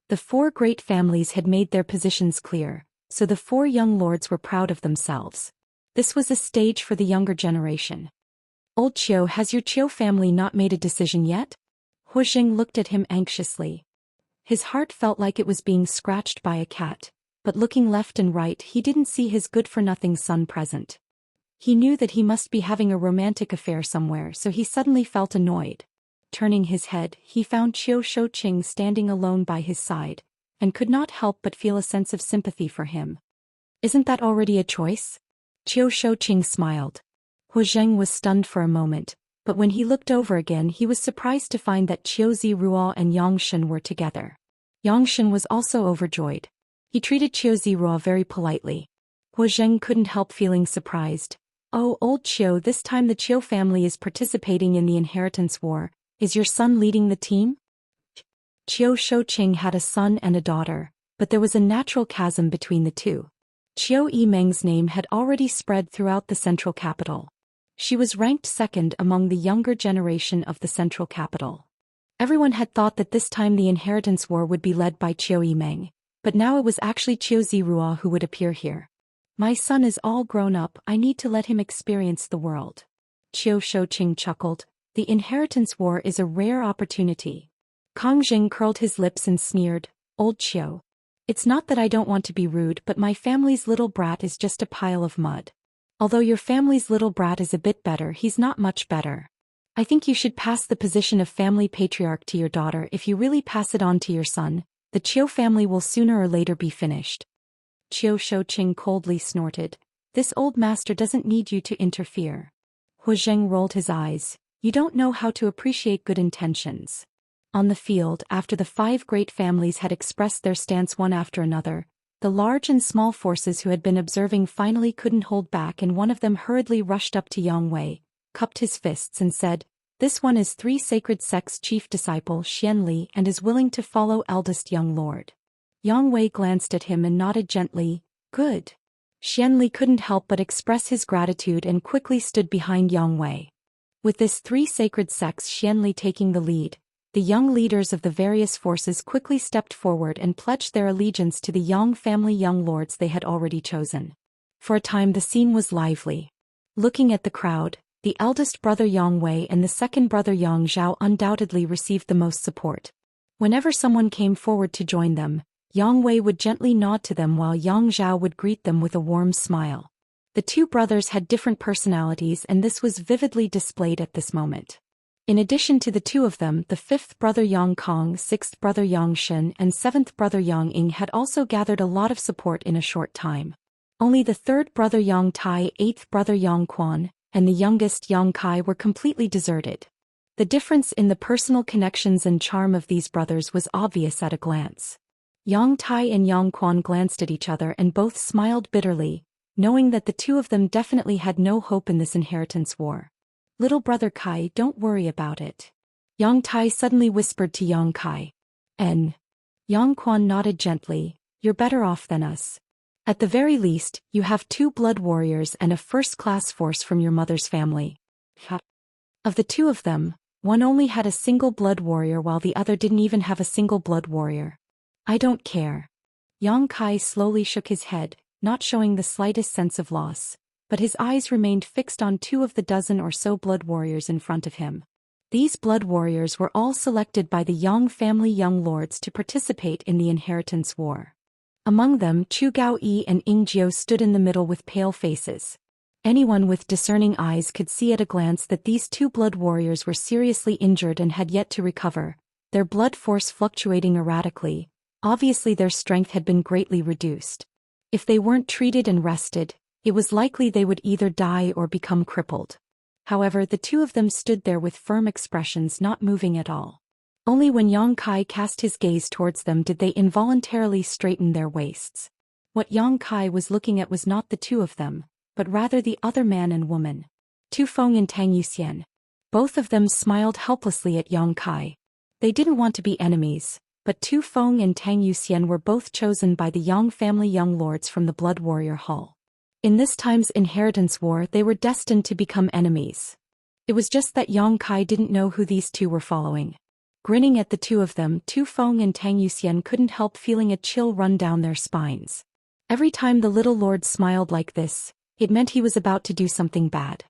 The 4 great families had made their positions clear, so the 4 young lords were proud of themselves. This was a stage for the younger generation. "Old Qiu, has your Qiu family not made a decision yet?" Hu Jing looked at him anxiously. His heart felt like it was being scratched by a cat, but looking left and right he didn't see his good-for-nothing son present. He knew that he must be having a romantic affair somewhere, so he suddenly felt annoyed. Turning his head, he found Qiu Shouqing standing alone by his side, and could not help but feel a sense of sympathy for him. "Isn't that already a choice?" Qiu Shouqing smiled. Hu Zheng was stunned for a moment, but when he looked over again he was surprised to find that Qiu Ziruo and Yang Shen were together. Yang Shen was also overjoyed. He treated Qiu Ziruo very politely. Hu Zheng couldn't help feeling surprised. "Oh, old Qiu, this time the Qiu family is participating in the Inheritance War. Is your son leading the team?" Qiu Shouqing had a son and a daughter, but there was a natural chasm between the two. Qiu Yimeng's name had already spread throughout the central capital. She was ranked 2nd among the younger generation of the central capital. Everyone had thought that this time the Inheritance War would be led by Qiu Yimeng, but now it was actually Qiu Ziruo who would appear here. My son is all grown up, I need to let him experience the world. Qiu Shouqing chuckled. The inheritance war is a rare opportunity. Kang Jing curled his lips and sneered, Old Qiu. It's not that I don't want to be rude, but my family's little brat is just a pile of mud. Although your family's little brat is a bit better, he's not much better. I think you should pass the position of family patriarch to your daughter. If you really pass it on to your son, the Qiu family will sooner or later be finished. Qiu Shouqing coldly snorted. This old master doesn't need you to interfere. Hu Zheng rolled his eyes. You don't know how to appreciate good intentions. On the field, after the 5 great families had expressed their stance one after another, the large and small forces who had been observing finally couldn't hold back, and one of them hurriedly rushed up to Yang Wei, cupped his fists and said, This one is 3 sacred sects' chief disciple Xian Li and is willing to follow eldest young lord. Yang Wei glanced at him and nodded gently, Good. Xian Li couldn't help but express his gratitude and quickly stood behind Yang Wei. With this 3 sacred sects Xian Li taking the lead, the young leaders of the various forces quickly stepped forward and pledged their allegiance to the Yang family young lords they had already chosen. For a time the scene was lively. Looking at the crowd, the eldest brother Yang Wei and the second brother Yang Zhao undoubtedly received the most support. Whenever someone came forward to join them, Yang Wei would gently nod to them while Yang Zhao would greet them with a warm smile. The 2 brothers had different personalities, and this was vividly displayed at this moment. In addition to the 2 of them, the 5th brother Yang Kong, 6th brother Yang Shen, and 7th brother Yang Ying had also gathered a lot of support in a short time. Only the 3rd brother Yang Tai, 8th brother Yang Quan, and the youngest Yang Kai were completely deserted. The difference in the personal connections and charm of these brothers was obvious at a glance. Yang Tai and Yang Quan glanced at each other and both smiled bitterly, knowing that the 2 of them definitely had no hope in this inheritance war. Little brother Kai, don't worry about it. Yang Tai suddenly whispered to Yang Kai. Yang Quan nodded gently, You're better off than us. At the very least, you have 2 blood warriors and a first-class force from your mother's family. Of the 2 of them, one only had a single blood warrior while the other didn't even have a single blood warrior. I don't care. Yang Kai slowly shook his head, not showing the slightest sense of loss, but his eyes remained fixed on 2 of the dozen or so blood warriors in front of him. These blood warriors were all selected by the Yang family young lords to participate in the inheritance war. Among them, Chu Gaoyi and Ying Jiu stood in the middle with pale faces. Anyone with discerning eyes could see at a glance that these 2 blood warriors were seriously injured and had yet to recover, their blood force fluctuating erratically. Obviously their strength had been greatly reduced. If they weren't treated and rested, it was likely they would either die or become crippled. However, the 2 of them stood there with firm expressions, not moving at all. Only when Yang Kai cast his gaze towards them did they involuntarily straighten their waists. What Yang Kai was looking at was not the 2 of them, but rather the other man and woman. Tu Feng and Tang Yuxian. Both of them smiled helplessly at Yang Kai. They didn't want to be enemies, but Tu Feng and Tang Yuxian were both chosen by the Yang family young lords from the Blood Warrior Hall. In this time's inheritance war they were destined to become enemies. It was just that Yang Kai didn't know who these 2 were following. Grinning at the 2 of them, Tu Feng and Tang Yuxian couldn't help feeling a chill run down their spines. Every time the little lord smiled like this, it meant he was about to do something bad.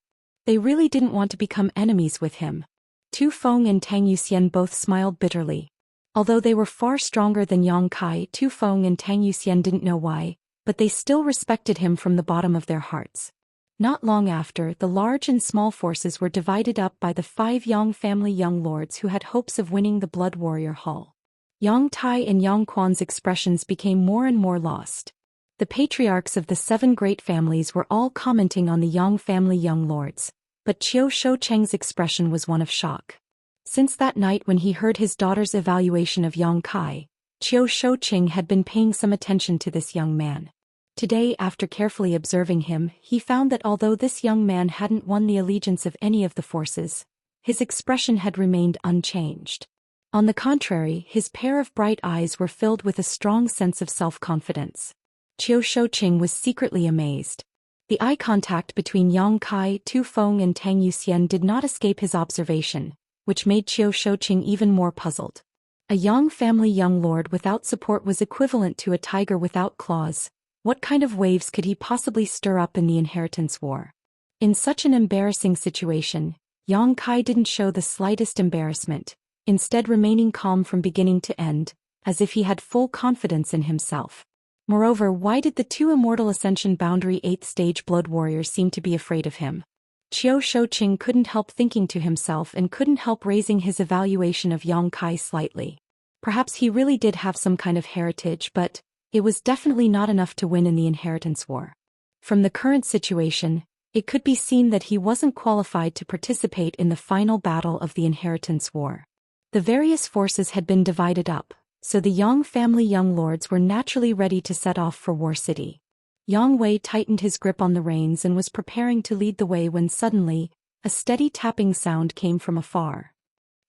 They really didn't want to become enemies with him. Tu Feng and Tang Yuxian both smiled bitterly. Although they were far stronger than Yang Kai, Tu Feng and Tang Yuxian didn't know why, but they still respected him from the bottom of their hearts. Not long after, the large and small forces were divided up by the 5 Yang family young lords who had hopes of winning the Blood Warrior Hall. Yang Tai and Yang Quan's expressions became more and more lost. The patriarchs of the 7 great families were all commenting on the Yang family young lords, but Qiu Shoucheng's expression was one of shock. Since that night when he heard his daughter's evaluation of Yang Kai, Qiu Shoucheng had been paying some attention to this young man. Today, after carefully observing him, he found that although this young man hadn't won the allegiance of any of the forces, his expression had remained unchanged. On the contrary, his pair of bright eyes were filled with a strong sense of self-confidence. Qiu Shoucheng was secretly amazed. The eye contact between Yang Kai, Tu Feng and Tang Yuxian did not escape his observation, which made Qiu Shoucheng even more puzzled. A Yang family young lord without support was equivalent to a tiger without claws, What kind of waves could he possibly stir up in the inheritance war? In such an embarrassing situation, Yang Kai didn't show the slightest embarrassment, instead remaining calm from beginning to end, as if he had full confidence in himself. Moreover, why did the two Immortal Ascension Boundary 8th Stage Blood Warriors seem to be afraid of him? Qiu Shouqing couldn't help thinking to himself and couldn't help raising his evaluation of Yang Kai slightly. Perhaps he really did have some kind of heritage, but it was definitely not enough to win in the inheritance war. From the current situation, it could be seen that he wasn't qualified to participate in the final battle of the inheritance war. The various forces had been divided up, so the Yang family young lords were naturally ready to set off for War City. Yang Wei tightened his grip on the reins and was preparing to lead the way when suddenly, a steady tapping sound came from afar.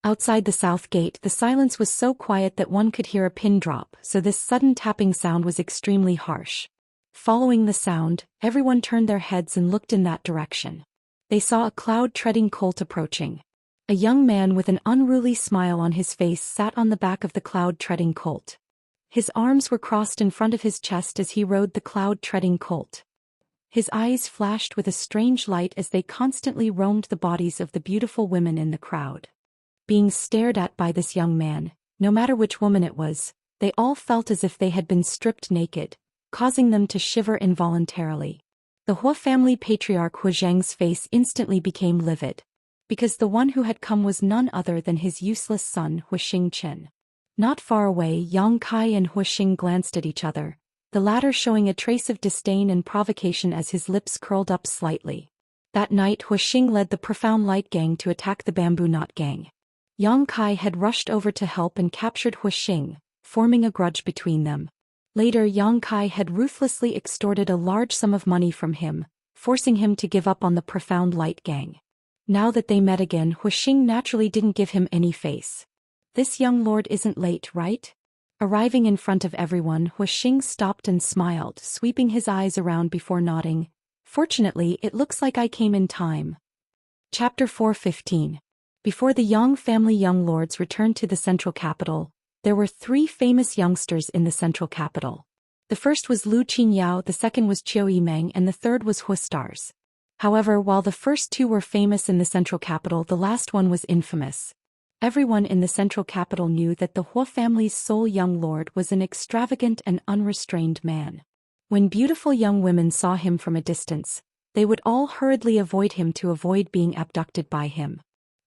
Outside the south gate, the silence was so quiet that one could hear a pin drop, so this sudden tapping sound was extremely harsh. Following the sound, everyone turned their heads and looked in that direction. They saw a cloud-treading colt approaching. A young man with an unruly smile on his face sat on the back of the cloud-treading colt. His arms were crossed in front of his chest as he rode the cloud-treading colt. His eyes flashed with a strange light as they constantly roamed the bodies of the beautiful women in the crowd. Being stared at by this young man, no matter which woman it was, they all felt as if they had been stripped naked, causing them to shiver involuntarily. The Hua family patriarch Hu Zheng's face instantly became livid, because the one who had come was none other than his useless son Hu Xingchen. Not far away, Yang Kai and Hu Xing glanced at each other, the latter showing a trace of disdain and provocation as his lips curled up slightly. That night Hu Xing led the Profound Light Gang to attack the Bamboo Knot Gang. Yang Kai had rushed over to help and captured Hu Xing, forming a grudge between them. Later, Yang Kai had ruthlessly extorted a large sum of money from him, forcing him to give up on the Profound Light Gang. Now that they met again, Hu Xing naturally didn't give him any face. This young lord isn't late, right? Arriving in front of everyone, Hu Xing stopped and smiled, sweeping his eyes around before nodding. Fortunately, it looks like I came in time. Chapter 4:15. Before the Yang family young lords returned to the central capital, there were three famous youngsters in the central capital. The first was Lu Qinyao, the second was Qiu Yimeng, and the third was Hu Stars. However, while the first two were famous in the central capital, the last one was infamous. Everyone in the central capital knew that the Hua family's sole young lord was an extravagant and unrestrained man. When beautiful young women saw him from a distance, they would all hurriedly avoid him to avoid being abducted by him.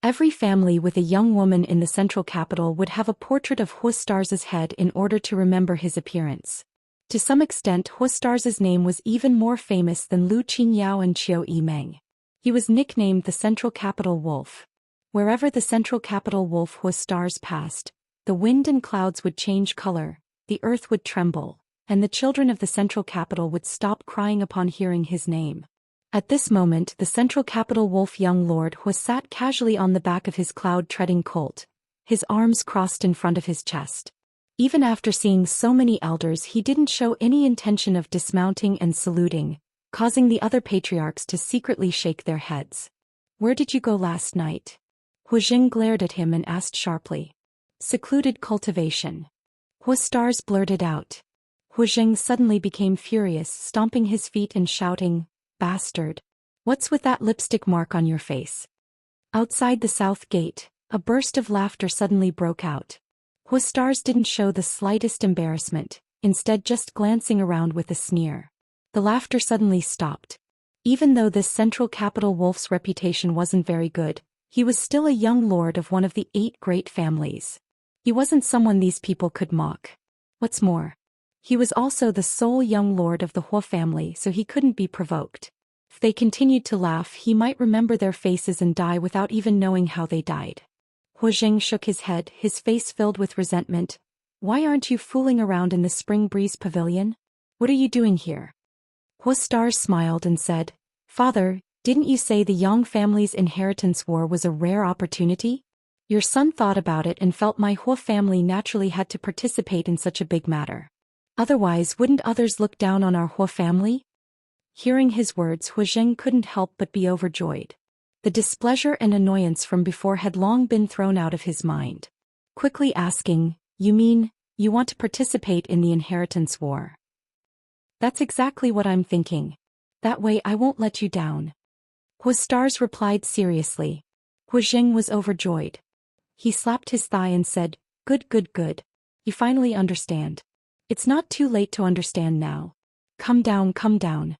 Every family with a young woman in the central capital would have a portrait of Hu Stars' head in order to remember his appearance. To some extent, Hu Stars' name was even more famous than Lu Qinyao and Qiu Yimeng. He was nicknamed the Central Capital Wolf. Wherever the Central Capital Wolf Hu Stars passed, the wind and clouds would change color, the earth would tremble, and the children of the Central Capital would stop crying upon hearing his name. At this moment, the Central Capital Wolf young lord Hu sat casually on the back of his cloud-treading colt, his arms crossed in front of his chest. Even after seeing so many elders, he didn't show any intention of dismounting and saluting, causing the other patriarchs to secretly shake their heads. "Where did you go last night?" Hu Jing glared at him and asked sharply. "Secluded cultivation." Hu Stars blurted out. Hu Jing suddenly became furious, stomping his feet and shouting, "Bastard! What's with that lipstick mark on your face?" Outside the south gate, a burst of laughter suddenly broke out. Hu Stars didn't show the slightest embarrassment, instead just glancing around with a sneer. The laughter suddenly stopped. Even though this Central Capital Wolf's reputation wasn't very good, he was still a young lord of one of the 8 great families. He wasn't someone these people could mock. What's more, he was also the sole young lord of the Hua family, so he couldn't be provoked. If they continued to laugh, he might remember their faces and die without even knowing how they died. Hu Jing shook his head, his face filled with resentment. "Why aren't you fooling around in the Spring Breeze Pavilion? What are you doing here?" Hu Stars smiled and said, "Father, didn't you say the Yang family's inheritance war was a rare opportunity? Your son thought about it and felt my Hua family naturally had to participate in such a big matter. Otherwise, wouldn't others look down on our Hua family?" Hearing his words, Hu Zheng couldn't help but be overjoyed. The displeasure and annoyance from before had long been thrown out of his mind. Quickly asking, "You mean, you want to participate in the inheritance war?" That's exactly what I'm thinking. That way I won't let you down. Hu Stars replied seriously. Hu Jing was overjoyed. He slapped his thigh and said, "Good, good, good. You finally understand. It's not too late to understand now. Come down, come down."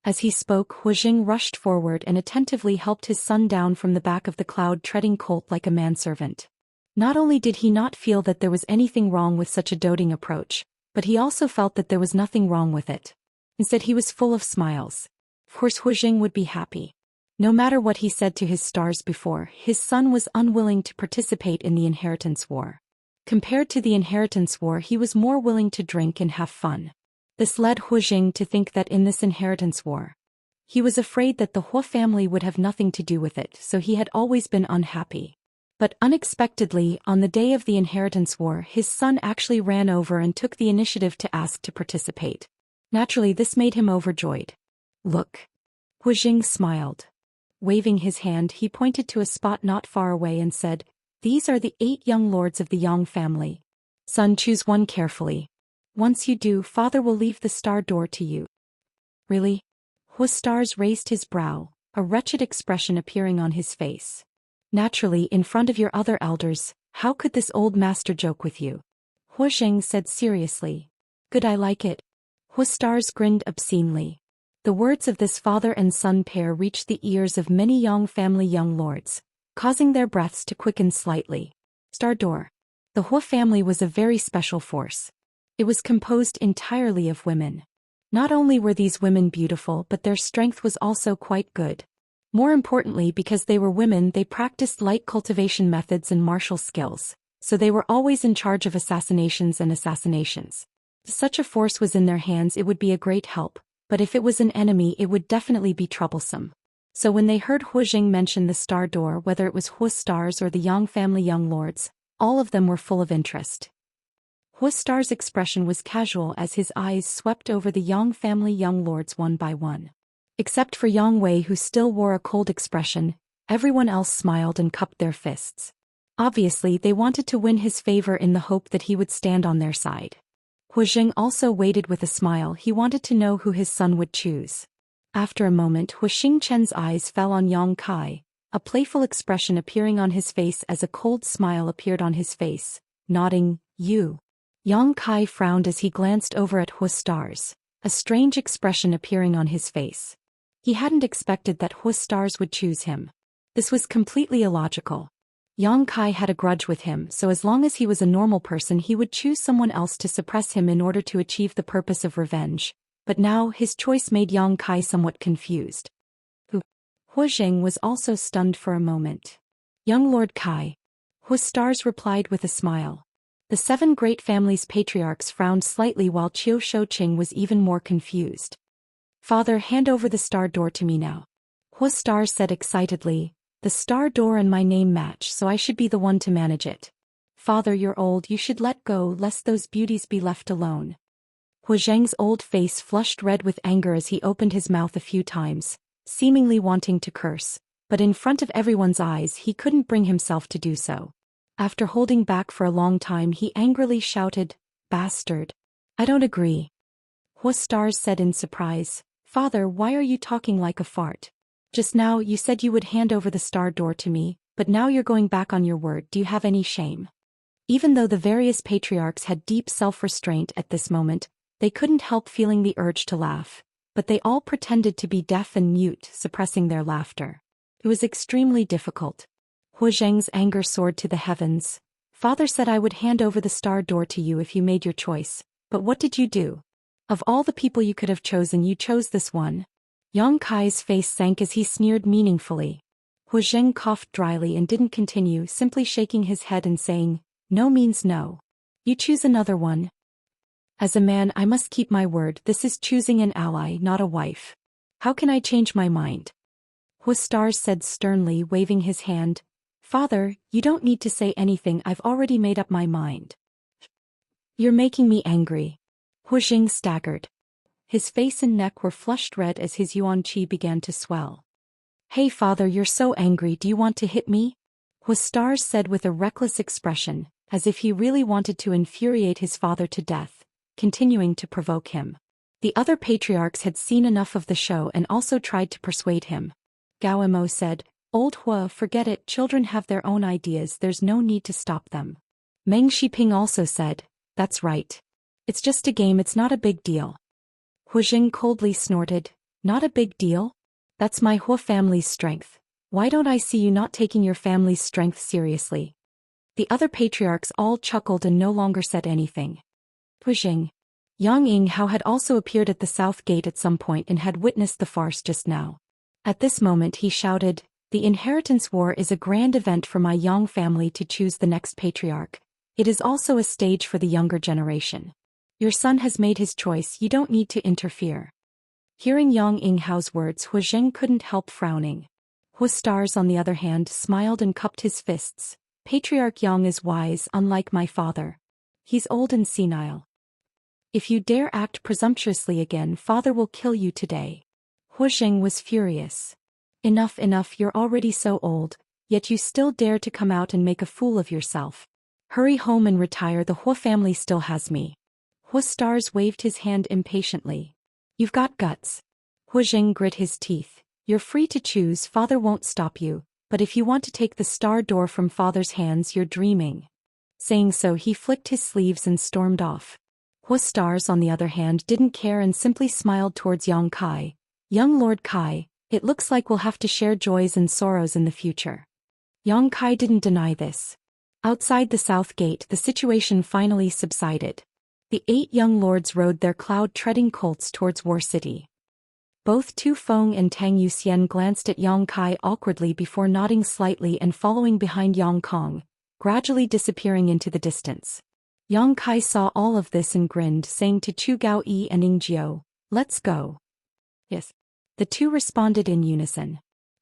As he spoke, Hu Jing rushed forward and attentively helped his son down from the back of the cloud-treading colt like a manservant. Not only did he not feel that there was anything wrong with such a doting approach, but he also felt that there was nothing wrong with it. Instead, he was full of smiles. Of course, Hu Jing would be happy. No matter what he said to his stars before, his son was unwilling to participate in the inheritance war. Compared to the inheritance war, he was more willing to drink and have fun. This led Hu Jing to think that in this inheritance war, he was afraid that the Hu family would have nothing to do with it, so he had always been unhappy. But unexpectedly, on the day of the inheritance war, his son actually ran over and took the initiative to ask to participate. Naturally, this made him overjoyed. "Look." Hu Jing smiled. Waving his hand, he pointed to a spot not far away and said, "These are the 8 young lords of the Yang family. Son, choose one carefully. Once you do, father will leave the star door to you." "Really?" Hu Stars raised his brow, a wretched expression appearing on his face. "Naturally, in front of your other elders, how could this old master joke with you?" Hu Jing said seriously. "Good, I like it." Hu Stars grinned obscenely. The words of this father and son pair reached the ears of many Yang family young lords, causing their breaths to quicken slightly. Star door. The Hu family was a very special force. It was composed entirely of women. Not only were these women beautiful, but their strength was also quite good. More importantly, because they were women, they practiced light cultivation methods and martial skills, so they were always in charge of assassinations and assassinations. If such a force was in their hands, it would be a great help, but if it was an enemy, it would definitely be troublesome. So when they heard Hu Jing mention the star door, whether it was Hu Stars or the Yang family young lords, all of them were full of interest. Hu Star's expression was casual as his eyes swept over the Yang family young lords one by one. Except for Yang Wei, who still wore a cold expression, everyone else smiled and cupped their fists. Obviously, they wanted to win his favor in the hope that he would stand on their side. Hu Jing also waited with a smile. He wanted to know who his son would choose. After a moment, Hu Xingchen's eyes fell on Yang Kai, a playful expression appearing on his face as a cold smile appeared on his face, nodding, "You." Yang Kai frowned as he glanced over at Hu Stars, a strange expression appearing on his face. He hadn't expected that Hu Stars would choose him. This was completely illogical. Yang Kai had a grudge with him, so as long as he was a normal person, he would choose someone else to suppress him in order to achieve the purpose of revenge. But now, his choice made Yang Kai somewhat confused. Hu Jing was also stunned for a moment. "Young Lord Kai." Hu Stars replied with a smile. The 7 great families' patriarchs frowned slightly while Qiu Shouqing was even more confused. "Father, hand over the star door to me now." Hu Stars said excitedly, "The star door and my name match, so I should be the one to manage it." "Father, you're old, you should let go lest those beauties be left alone." Hu Zheng's old face flushed red with anger as he opened his mouth a few times, seemingly wanting to curse, but in front of everyone's eyes he couldn't bring himself to do so. After holding back for a long time, he angrily shouted, "Bastard. I don't agree." Hu Stars said in surprise, "Father, why are you talking like a fart? Just now you said you would hand over the star door to me, but now you're going back on your word. Do you have any shame?" Even though the various patriarchs had deep self-restraint at this moment, they couldn't help feeling the urge to laugh, but they all pretended to be deaf and mute, suppressing their laughter. It was extremely difficult. Hu Zheng's anger soared to the heavens. "Father said I would hand over the star door to you if you made your choice, but what did you do? Of all the people you could have chosen, you chose this one." Yang Kai's face sank as he sneered meaningfully. Hu Zheng coughed dryly and didn't continue, simply shaking his head and saying, "No means no. You choose another one." "As a man, I must keep my word. This is choosing an ally, not a wife. How can I change my mind?" Hu Stars said sternly, waving his hand. "Father, you don't need to say anything. I've already made up my mind." "You're making me angry." Hu Jing staggered. His face and neck were flushed red as his yuan qi began to swell. "Hey father, you're so angry. Do you want to hit me?" Hu Stars said with a reckless expression, as if he really wanted to infuriate his father to death, continuing to provoke him. The other patriarchs had seen enough of the show and also tried to persuade him. Gao Mo said, "Old Hua, forget it, children have their own ideas, there's no need to stop them." Meng Shiping also said, "That's right. It's just a game, it's not a big deal." Hu Jing coldly snorted, "Not a big deal? That's my Hua family's strength. Why don't I see you not taking your family's strength seriously?" The other patriarchs all chuckled and no longer said anything. Hu Jing. Yang Yinghao had also appeared at the south gate at some point and had witnessed the farce just now. At this moment he shouted, "The inheritance war is a grand event for my Yang family to choose the next patriarch. It is also a stage for the younger generation. Your son has made his choice, you don't need to interfere." Hearing Yang Yinghao's words, Hu Zheng couldn't help frowning. Hu Stars on the other hand smiled and cupped his fists. "Patriarch Yang is wise, unlike my father. He's old and senile. If you dare act presumptuously again, father will kill you today." Hu Zheng was furious. "Enough, enough, you're already so old, yet you still dare to come out and make a fool of yourself. Hurry home and retire, the Hua family still has me." Hu Stars waved his hand impatiently. "You've got guts." Hu Zheng grit his teeth. "You're free to choose, father won't stop you, but if you want to take the star door from father's hands, you're dreaming." Saying so, he flicked his sleeves and stormed off. Hu Stars on the other hand didn't care and simply smiled towards Yang Kai. "Young Lord Kai, it looks like we'll have to share joys and sorrows in the future." Yang Kai didn't deny this. Outside the south gate, the situation finally subsided. The 8 young lords rode their cloud-treading colts towards War City. Both Tu Feng and Tang Yuxian glanced at Yang Kai awkwardly before nodding slightly and following behind Yang Kong, gradually disappearing into the distance. Yang Kai saw all of this and grinned, saying to Chu Gao Yi and Ning Jiao, "Let's go." "Yes." The two responded in unison.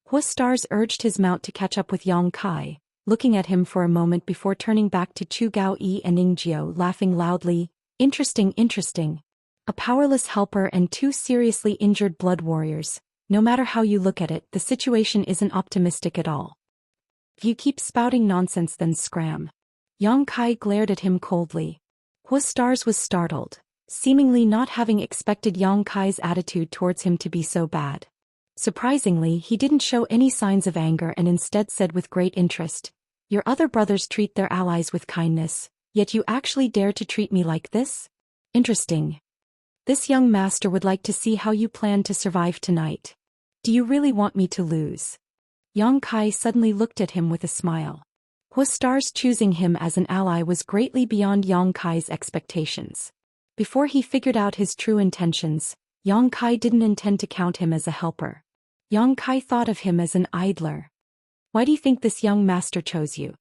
Hu Stars urged his mount to catch up with Yang Kai, looking at him for a moment before turning back to Chu Gao Yi and Ning Jiao, laughing loudly. "Interesting, interesting. A powerless helper and 2 seriously injured blood warriors. No matter how you look at it, the situation isn't optimistic at all. If you keep spouting nonsense, then scram." Yang Kai glared at him coldly. Hu Stars was startled, seemingly not having expected Yang Kai's attitude towards him to be so bad. Surprisingly, he didn't show any signs of anger and instead said with great interest, "Your other brothers treat their allies with kindness, yet you actually dare to treat me like this? Interesting. This young master would like to see how you plan to survive tonight. Do you really want me to lose?" Yang Kai suddenly looked at him with a smile. Hu Stars choosing him as an ally was greatly beyond Yang Kai's expectations. Before he figured out his true intentions, Yang Kai didn't intend to count him as a helper. Yang Kai thought of him as an idler. "Why do you think this young master chose you?"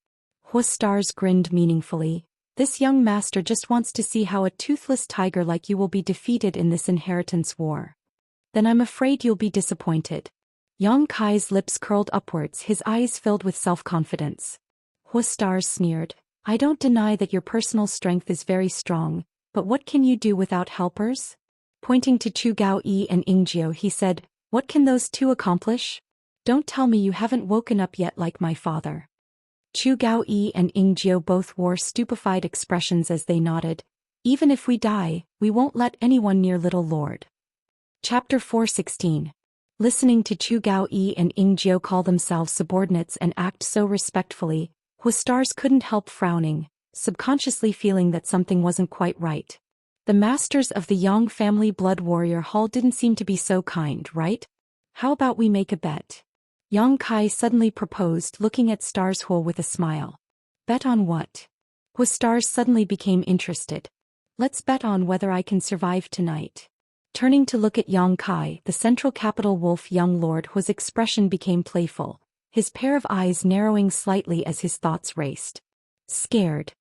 Hu Stars grinned meaningfully. "This young master just wants to see how a toothless tiger like you will be defeated in this inheritance war." "Then I'm afraid you'll be disappointed." Yang Kai's lips curled upwards, his eyes filled with self-confidence. Hu Stars sneered, "I don't deny that your personal strength is very strong, but what can you do without helpers?" Pointing to Chu Gao Yi and Ing Jiao, he said, "What can those 2 accomplish? Don't tell me you haven't woken up yet like my father." Chu Gao Yi and Ing Jiao both wore stupefied expressions as they nodded. "Even if we die, we won't let anyone near little lord." Chapter 416. Listening to Chu Gao Yi and Ing Jiao call themselves subordinates and act so respectfully, Hu Stars couldn't help frowning, subconsciously feeling that something wasn't quite right. The masters of the Yang family blood warrior hall didn't seem to be so kind, right? "How about we make a bet?" Yang Kai suddenly proposed, looking at Stars Hu with a smile. "Bet on what?" Hu Stars suddenly became interested. "Let's bet on whether I can survive tonight." Turning to look at Yang Kai, the central capital wolf young lord, whose expression became playful, his pair of eyes narrowing slightly as his thoughts raced. "Scared?"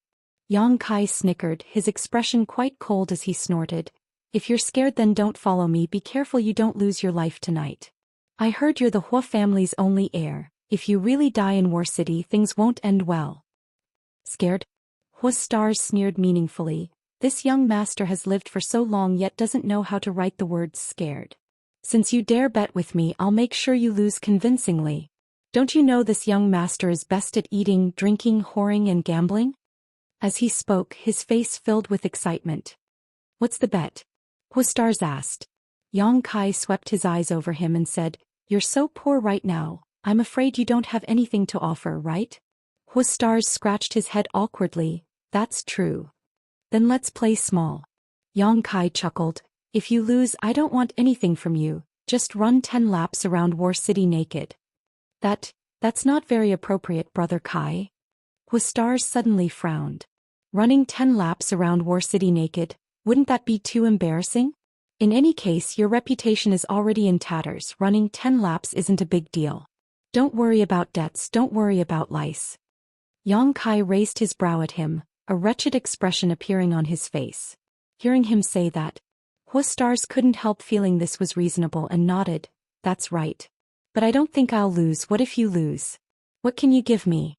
Yang Kai snickered, his expression quite cold as he snorted. "If you're scared, then don't follow me, be careful you don't lose your life tonight. I heard you're the Hua family's only heir. If you really die in War City, things won't end well." "Scared?" Hu Stars sneered meaningfully. This young master has lived for so long yet doesn't know how to write the words scared. "Since you dare bet with me, I'll make sure you lose convincingly. Don't you know this young master is best at eating, drinking, whoring and gambling?" As he spoke, his face filled with excitement. "What's the bet?" Stars asked. Yang Kai swept his eyes over him and said, "You're so poor right now, I'm afraid you don't have anything to offer, right?" Stars scratched his head awkwardly. "That's true. Then let's play small." Yang Kai chuckled. "If you lose, I don't want anything from you, just run 10 laps around War City naked." That's not very appropriate, Brother Kai. Stars suddenly frowned. Running 10 laps around War City naked, wouldn't that be too embarrassing? In any case, your reputation is already in tatters. Running 10 laps isn't a big deal. Don't worry about debts, don't worry about lice. Yang Kai raised his brow at him, a wretched expression appearing on his face. Hearing him say that, Stars couldn't help feeling this was reasonable and nodded. "That's right. But I don't think I'll lose. What if you lose? What can you give me?"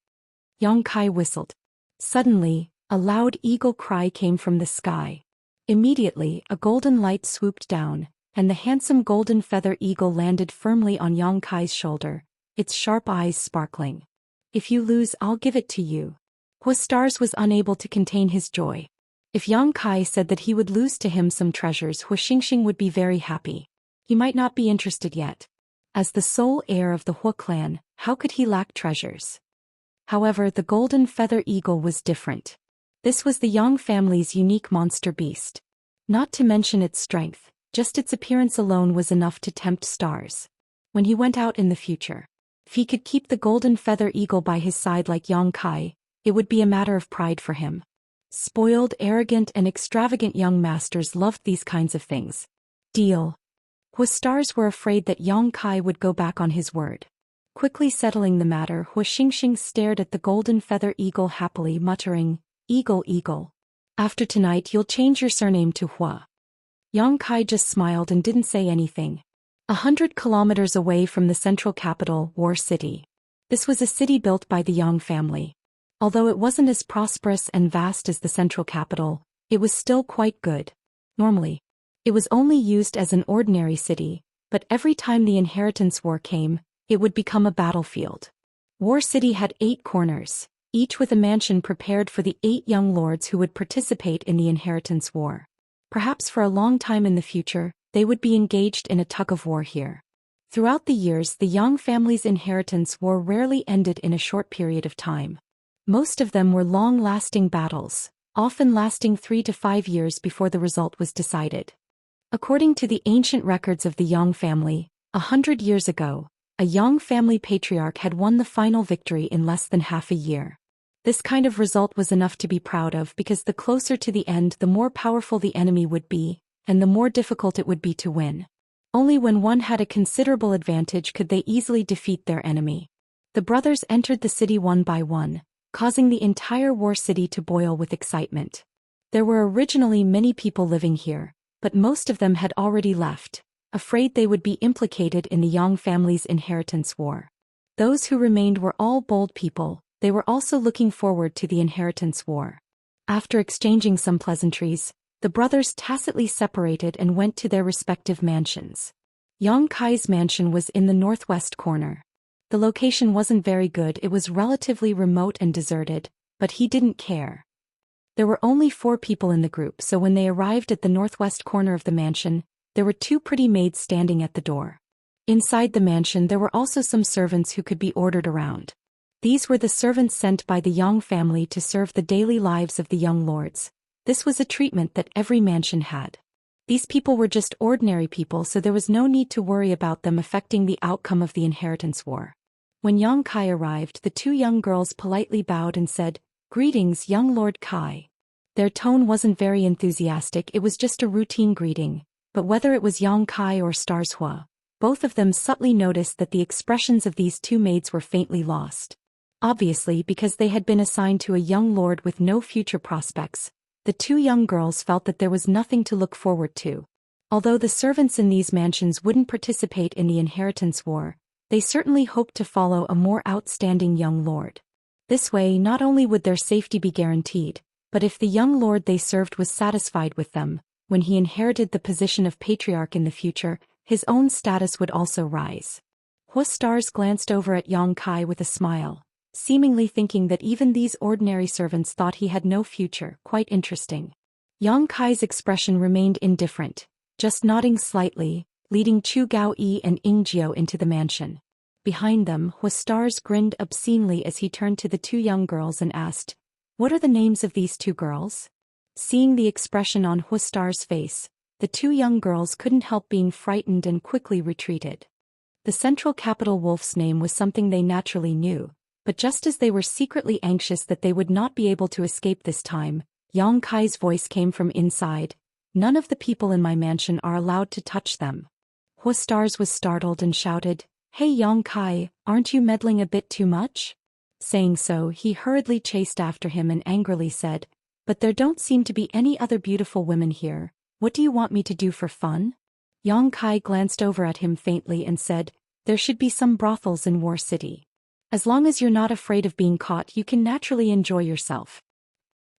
Yang Kai whistled. Suddenly, a loud eagle cry came from the sky. Immediately, a golden light swooped down, and the handsome golden feather eagle landed firmly on Yang Kai's shoulder, its sharp eyes sparkling. "If you lose, I'll give it to you." Stars was unable to contain his joy. If Yang Kai said that he would lose to him some treasures, Xianxia would be very happy. He might not be interested yet. As the sole heir of the Hu clan, how could he lack treasures? However, the golden feather eagle was different. This was the Yang family's unique monster beast. Not to mention its strength, just its appearance alone was enough to tempt Stars. When he went out in the future, if he could keep the golden feather eagle by his side like Yang Kai, it would be a matter of pride for him. Spoiled, arrogant, and extravagant young masters loved these kinds of things. Deal. Stars were afraid that Yang Kai would go back on his word. Quickly settling the matter, Xianxia stared at the golden feather eagle happily, muttering, "Eagle, eagle. After tonight you'll change your surname to Hua." Yang Kai just smiled and didn't say anything. 100 kilometers away from the central capital, War City. This was a city built by the Yang family. Although it wasn't as prosperous and vast as the central capital, it was still quite good. Normally, it was only used as an ordinary city, but every time the inheritance war came, it would become a battlefield. War City had 8 corners, each with a mansion prepared for the 8 young lords who would participate in the inheritance war. Perhaps for a long time in the future, they would be engaged in a tug-of-war here. Throughout the years, the Yang family's inheritance war rarely ended in a short period of time. Most of them were long-lasting battles, often lasting 3 to 5 years before the result was decided. According to the ancient records of the Yang family, 100 years ago, a Yang family patriarch had won the final victory in less than half a year. This kind of result was enough to be proud of because the closer to the end the more powerful the enemy would be, and the more difficult it would be to win. Only when one had a considerable advantage could they easily defeat their enemy. The brothers entered the city one by one, causing the entire War City to boil with excitement. There were originally many people living here, but most of them had already left, afraid they would be implicated in the Yang family's inheritance war. Those who remained were all bold people. They were also looking forward to the inheritance war. After exchanging some pleasantries, the brothers tacitly separated and went to their respective mansions. Yang Kai's mansion was in the northwest corner. The location wasn't very good, it was relatively remote and deserted, but he didn't care. There were only 4 people in the group, so when they arrived at the northwest corner of the mansion, there were 2 pretty maids standing at the door. Inside the mansion there were also some servants who could be ordered around. These were the servants sent by the Yang family to serve the daily lives of the young lords. This was a treatment that every mansion had. These people were just ordinary people, so there was no need to worry about them affecting the outcome of the inheritance war. When Yang Kai arrived, the 2 young girls politely bowed and said, "Greetings, young Lord Kai." Their tone wasn't very enthusiastic, it was just a routine greeting, but whether it was Yang Kai or Stars Hua, both of them subtly noticed that the expressions of these 2 maids were faintly lost. Obviously, because they had been assigned to a young lord with no future prospects, the 2 young girls felt that there was nothing to look forward to. Although the servants in these mansions wouldn't participate in the inheritance war, they certainly hoped to follow a more outstanding young lord. This way, not only would their safety be guaranteed, but if the young lord they served was satisfied with them, when he inherited the position of patriarch in the future, his own status would also rise. Stars glanced over at Yang Kai with a smile, seemingly thinking that even these ordinary servants thought he had no future. Quite interesting. Yang Kai's expression remained indifferent. just nodding slightly, leading Chu Gaoyi and Ying Jiao into the mansion. Behind them, Huastars grinned obscenely as he turned to the two young girls and asked, "What are the names of these two girls?" Seeing the expression on Huastar's face, the two young girls couldn't help being frightened and quickly retreated. The central capital wolf's name was something they naturally knew, but just as they were secretly anxious that they would not be able to escape this time, Yang Kai's voice came from inside. "None of the people in my mansion are allowed to touch them." Huastars was startled and shouted, "Hey Yang Kai, aren't you meddling a bit too much?" Saying so, he hurriedly chased after him and angrily said, "But there don't seem to be any other beautiful women here. What do you want me to do for fun?" Yang Kai glanced over at him faintly and said, "There should be some brothels in War City. As long as you're not afraid of being caught, you can naturally enjoy yourself."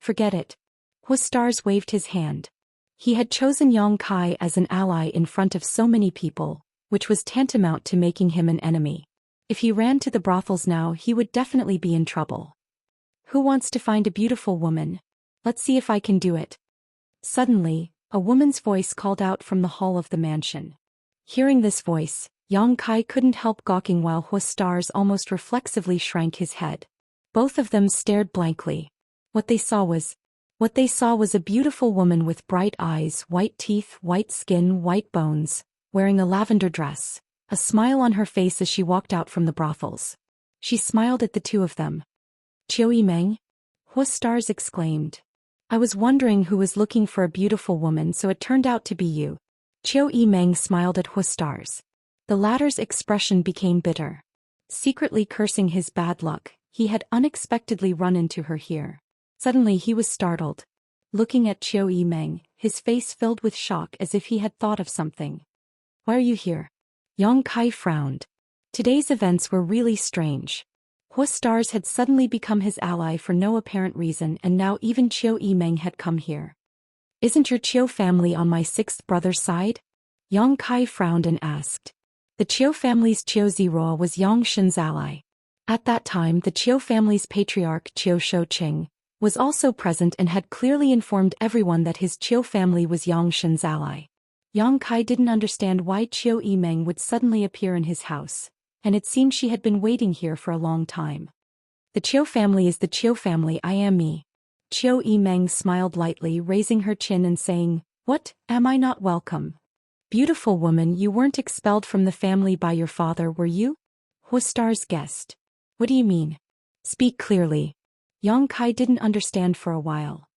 "Forget it." Huastars waved his hand. He had chosen Yang Kai as an ally in front of so many people, which was tantamount to making him an enemy. If he ran to the brothels now, he would definitely be in trouble. "Who wants to find a beautiful woman? Let's see if I can do it." Suddenly, a woman's voice called out from the hall of the mansion. Hearing this voice, Yang Kai couldn't help gawking while Huastars almost reflexively shrank his head. Both of them stared blankly. What they saw was a beautiful woman with bright eyes, white teeth, white skin, white bones, wearing a lavender dress, a smile on her face as she walked out from the brothels. She smiled at the two of them. "Qiu Yimeng?" Huastars exclaimed. "I was wondering who was looking for a beautiful woman, so it turned out to be you." Qiu Yimeng smiled at Huastars. The latter's expression became bitter. Secretly cursing his bad luck, he had unexpectedly run into her here. Suddenly he was startled. Looking at Qiu Yimeng, his face filled with shock as if he had thought of something. "Why are you here?" Yang Kai frowned. Today's events were really strange. Huastars had suddenly become his ally for no apparent reason, and now even Qiu Yimeng had come here. "Isn't your Qiu family on my sixth brother's side?" Yang Kai frowned and asked. The Qiu family's Qiu Ziruo was Yang Shen's ally. At that time, the Qiu family's patriarch Qiu Shouqing was also present and had clearly informed everyone that his Qiu family was Yang Shen's ally. Yang Kai didn't understand why Qiu Yimeng would suddenly appear in his house, and it seemed she had been waiting here for a long time. "The Qiu family is the Qiu family, I am me." Qiu Yimeng smiled lightly, raising her chin and saying, "What, am I not welcome?" "Beautiful woman, you weren't expelled from the family by your father, were you?" Huastars guessed. "What do you mean? Speak clearly." Yang Kai didn't understand for a while.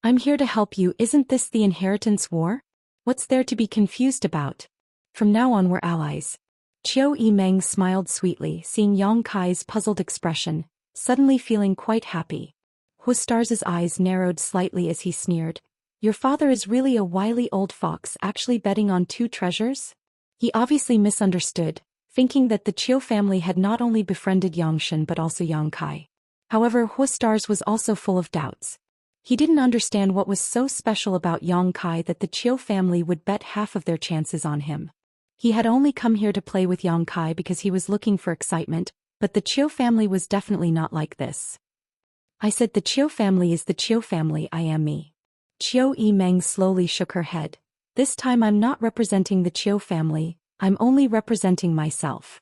"I'm here to help you, isn't this the inheritance war? What's there to be confused about? From now on we're allies." Qiu Yimeng smiled sweetly, seeing Yang Kai's puzzled expression, suddenly feeling quite happy. Huastars' eyes narrowed slightly as he sneered, "Your father is really a wily old fox, actually betting on two treasures?" He obviously misunderstood, thinking that the Qiu family had not only befriended Yang Shen but also Yang Kai. However, Huastars was also full of doubts. He didn't understand what was so special about Yang Kai that the Qiu family would bet half of their chances on him. He had only come here to play with Yang Kai because he was looking for excitement, but the Qiu family was definitely not like this. "I said the Qiu family is the Qiu family, I am me." Qiu Yimeng slowly shook her head. "This time I'm not representing the Qiu family, I'm only representing myself."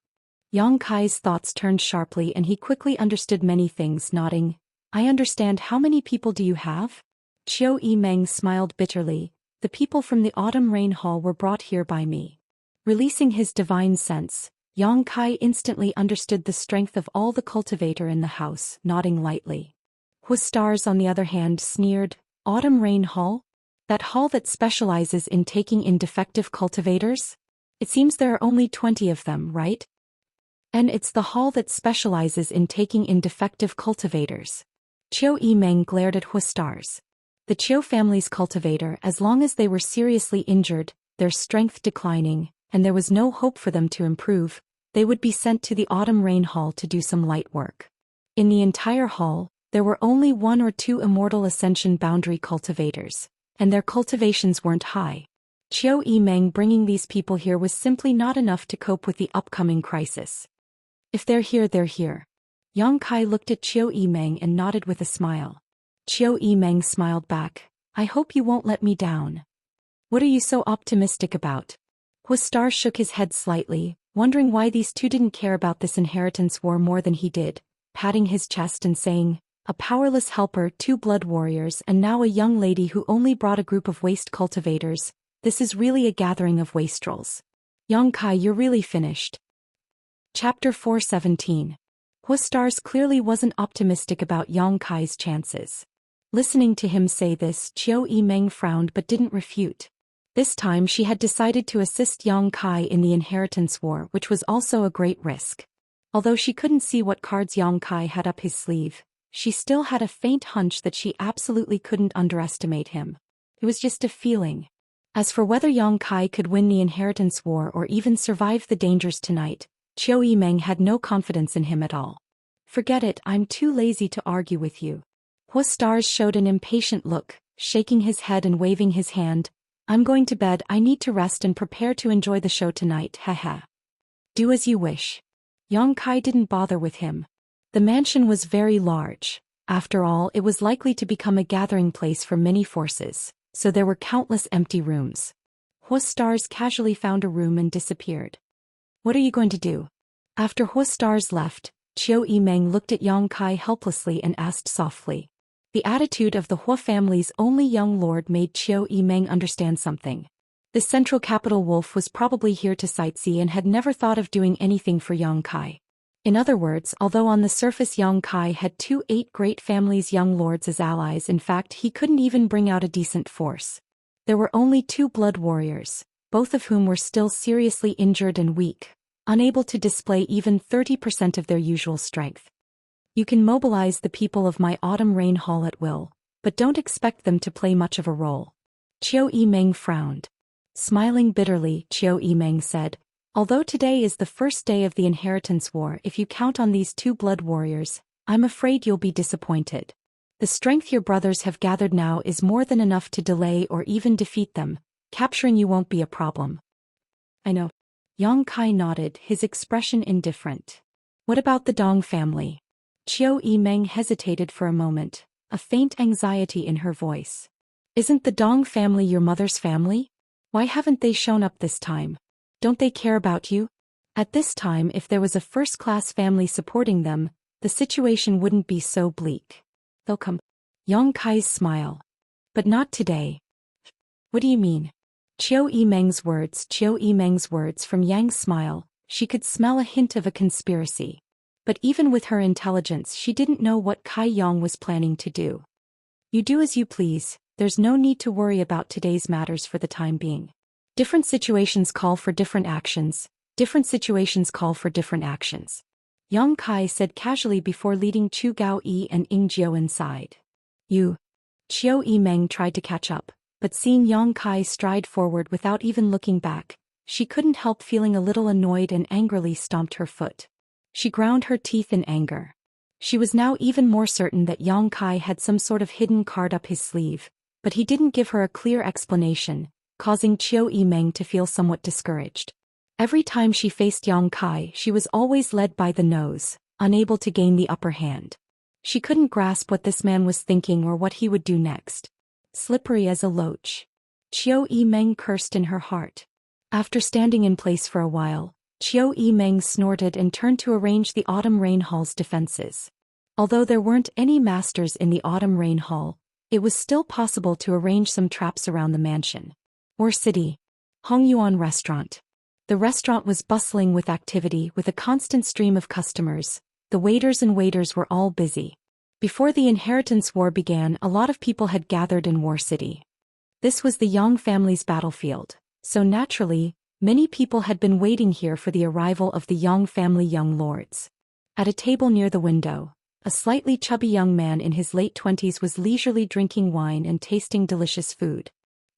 Yang Kai's thoughts turned sharply and he quickly understood many things, nodding. "I understand. How many people do you have?" Qiu Yimeng smiled bitterly. "The people from the Autumn Rain Hall were brought here by me." Releasing his divine sense, Yang Kai instantly understood the strength of all the cultivator in the house, nodding lightly. Huastars, on the other hand, sneered, "Autumn Rain Hall? That hall that specializes in taking in defective cultivators? It seems there are only 20 of them, right? And it's the hall that specializes in taking in defective cultivators." Qiu Yimeng glared at Huastars. The Qiu family's cultivator, as long as they were seriously injured, their strength declining, and there was no hope for them to improve, they would be sent to the Autumn Rain Hall to do some light work. In the entire hall, there were only 1 or 2 Immortal Ascension boundary cultivators, and their cultivations weren't high. Qiu Yimeng bringing these people here was simply not enough to cope with the upcoming crisis. "If they're here, they're here." Yang Kai looked at Qiu Yimeng and nodded with a smile. Qiu Yimeng smiled back. "I hope you won't let me down." What are you so optimistic about? Huastar shook his head slightly, wondering why these two didn't care about this inheritance war more than he did, patting his chest and saying, a powerless helper, 2 blood warriors, and now a young lady who only brought a group of waste cultivators. This is really a gathering of wastrels. Yang Kai, you're really finished. Chapter 417. Huastars clearly wasn't optimistic about Yang Kai's chances. Listening to him say this, Qiu Yimeng frowned but didn't refute. This time she had decided to assist Yang Kai in the inheritance war, which was also a great risk. Although she couldn't see what cards Yang Kai had up his sleeve, she still had a faint hunch that she absolutely couldn't underestimate him. It was just a feeling. As for whether Yang Kai could win the inheritance war or even survive the dangers tonight, Qiu Yimeng had no confidence in him at all. Forget it, I'm too lazy to argue with you. Huastars showed an impatient look, shaking his head and waving his hand. I'm going to bed, I need to rest and prepare to enjoy the show tonight, haha. Do as you wish. Yang Kai didn't bother with him. The mansion was very large. After all, it was likely to become a gathering place for many forces, so there were countless empty rooms. Huastars casually found a room and disappeared. What are you going to do? After Huastars left, Qiu Yimeng looked at Yang Kai helplessly and asked softly. The attitude of the Hua family's only young lord made Qiu Yimeng understand something. The central capital wolf was probably here to sightsee and had never thought of doing anything for Yang Kai. In other words, although on the surface Yang Kai had 2 great families' young lords as allies, in fact he couldn't even bring out a decent force. There were only 2 blood warriors, both of whom were still seriously injured and weak, unable to display even 30% of their usual strength. You can mobilize the people of my autumn rain hall at will, but don't expect them to play much of a role. Qiu Yimeng frowned. Smiling bitterly, Qiu Yimeng said, although today is the first day of the inheritance war, if you count on these 2 blood warriors, I'm afraid you'll be disappointed. The strength your brothers have gathered now is more than enough to delay or even defeat them. Capturing you won't be a problem. I know. Yang Kai nodded, his expression indifferent. What about the Dong family? Qiu Yimeng hesitated for a moment, a faint anxiety in her voice. Isn't the Dong family your mother's family? Why haven't they shown up this time? Don't they care about you? At this time, if there was a first-class family supporting them, the situation wouldn't be so bleak. They'll come. Yang Kai's smile. But not today. What do you mean? Qiu Yimeng's words from Yang's smile, she could smell a hint of a conspiracy. But even with her intelligence she didn't know what Kai Yang was planning to do. You do as you please, there's no need to worry about today's matters for the time being. Different situations call for different actions, Yang Kai said casually before leading Chu Gaoyi and Ying Jiao inside. You. Qiu Yimeng tried to catch up, but seeing Yang Kai stride forward without even looking back, she couldn't help feeling a little annoyed and angrily stomped her foot. She ground her teeth in anger. She was now even more certain that Yang Kai had some sort of hidden card up his sleeve, but he didn't give her a clear explanation, causing Qiu Yimeng to feel somewhat discouraged. Every time she faced Yang Kai, she was always led by the nose, unable to gain the upper hand. She couldn't grasp what this man was thinking or what he would do next. Slippery as a loach. Qiu Yimeng cursed in her heart. After standing in place for a while, Qiu Yimeng snorted and turned to arrange the Autumn Rain Hall's defenses. Although there weren't any masters in the Autumn Rain Hall, it was still possible to arrange some traps around the mansion. Or city. Hongyuan Restaurant. The restaurant was bustling with activity, with a constant stream of customers. The waiters were all busy. Before the inheritance war began, a lot of people had gathered in War City. This was the Yang family's battlefield, so naturally, many people had been waiting here for the arrival of the Yang family young lords. At a table near the window, a slightly chubby young man in his late 20s was leisurely drinking wine and tasting delicious food.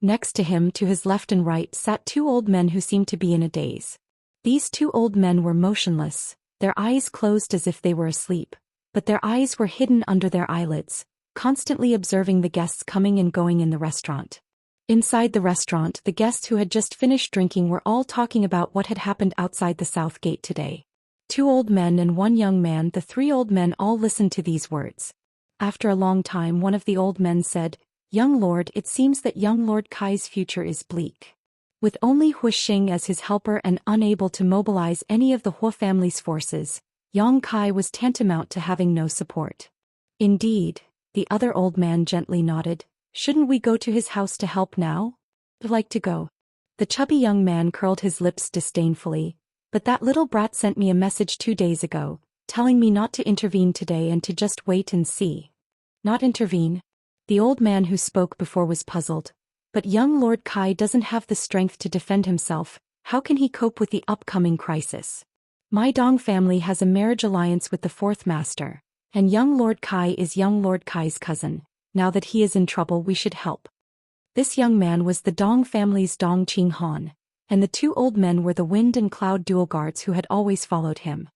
Next to him, to his left and right, sat 2 old men who seemed to be in a daze. These 2 old men were motionless, their eyes closed as if they were asleep, but their eyes were hidden under their eyelids, constantly observing the guests coming and going in the restaurant. Inside the restaurant, the guests who had just finished drinking were all talking about what had happened outside the south gate today. 2 old men and 1 young man, the 3 old men all listened to these words. After a long time, one of the old men said, Young Lord, it seems that young Lord Kai's future is bleak. With only Wuxia as his helper and unable to mobilize any of the Hua family's forces, young Kai was tantamount to having no support. Indeed, the other old man gently nodded. Shouldn't we go to his house to help now? I'd like to go. The chubby young man curled his lips disdainfully. But that little brat sent me a message 2 days ago, telling me not to intervene today and to just wait and see. Not intervene? The old man who spoke before was puzzled. But young Lord Kai doesn't have the strength to defend himself. How can he cope with the upcoming crisis? My Dong family has a marriage alliance with the fourth master, and young Lord Kai is young Lord Kai's cousin. Now that he is in trouble, we should help. This young man was the Dong family's Dong Qinghan, and the 2 old men were the wind and cloud dual guards who had always followed him.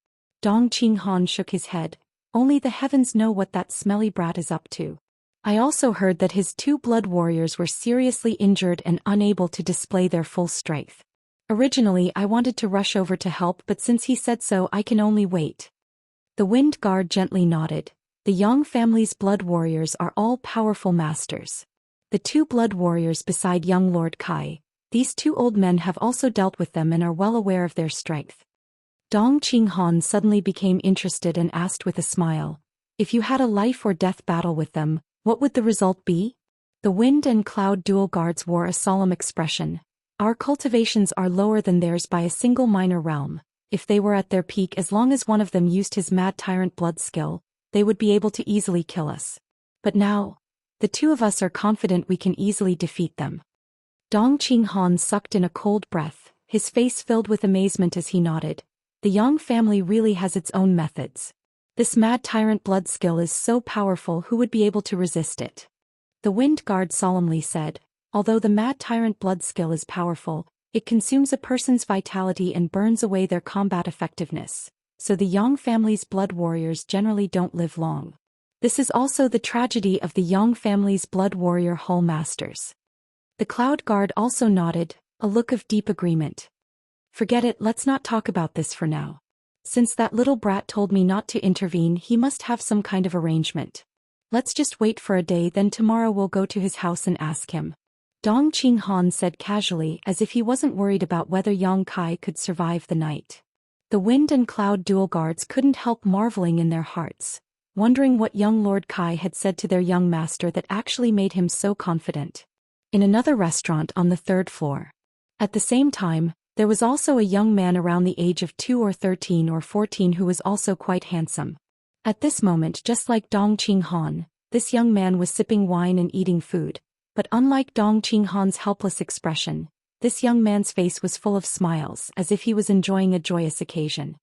Dong Qinghan shook his head. Only the heavens know what that smelly brat is up to. I also heard that his 2 blood warriors were seriously injured and unable to display their full strength. Originally I wanted to rush over to help, but since he said so, I can only wait. The wind guard gently nodded. The Yang family's blood warriors are all powerful masters. The 2 blood warriors beside young Lord Kai, these 2 old men have also dealt with them and are well aware of their strength. Dong Qinghan suddenly became interested and asked with a smile, if you had a life or death battle with them, what would the result be? The wind and cloud dual guards wore a solemn expression. Our cultivations are lower than theirs by a single minor realm. If they were at their peak, as long as one of them used his mad tyrant blood skill, they would be able to easily kill us. But now, the 2 of us are confident we can easily defeat them. Dong Qinghan sucked in a cold breath, his face filled with amazement as he nodded. The Yang family really has its own methods. This mad tyrant blood skill is so powerful, who would be able to resist it? The wind guard solemnly said, although the mad tyrant blood skill is powerful, it consumes a person's vitality and burns away their combat effectiveness, so the Yang family's blood warriors generally don't live long. This is also the tragedy of the Yang family's blood warrior hull masters. The cloud guard also nodded, a look of deep agreement. Forget it, let's not talk about this for now. Since that little brat told me not to intervene, he must have some kind of arrangement. Let's just wait for a day, then tomorrow we'll go to his house and ask him. Dong Qinghan said casually, as if he wasn't worried about whether Yang Kai could survive the night. The wind and cloud dual guards couldn't help marveling in their hearts, wondering what young Lord Kai had said to their young master that actually made him so confident. In another restaurant on the 3rd floor. At the same time, there was also a young man around the age of 2 or 13 or 14 who was also quite handsome. At this moment, just like Dong Qinghan, this young man was sipping wine and eating food, but unlike Dong Qinghan's helpless expression, this young man's face was full of smiles, as if he was enjoying a joyous occasion.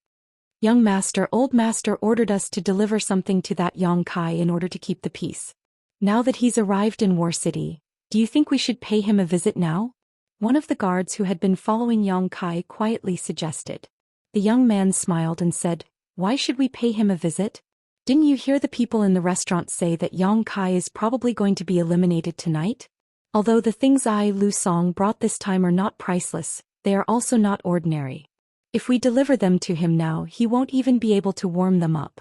Young master, old master ordered us to deliver something to that Yang Kai in order to keep the peace. Now that he's arrived in War City, do you think we should pay him a visit now? One of the guards who had been following Yang Kai quietly suggested. The young man smiled and said, why should we pay him a visit? Didn't you hear the people in the restaurant say that Yang Kai is probably going to be eliminated tonight? Although the things Lu Song brought this time are not priceless, they are also not ordinary. If we deliver them to him now, he won't even be able to warm them up.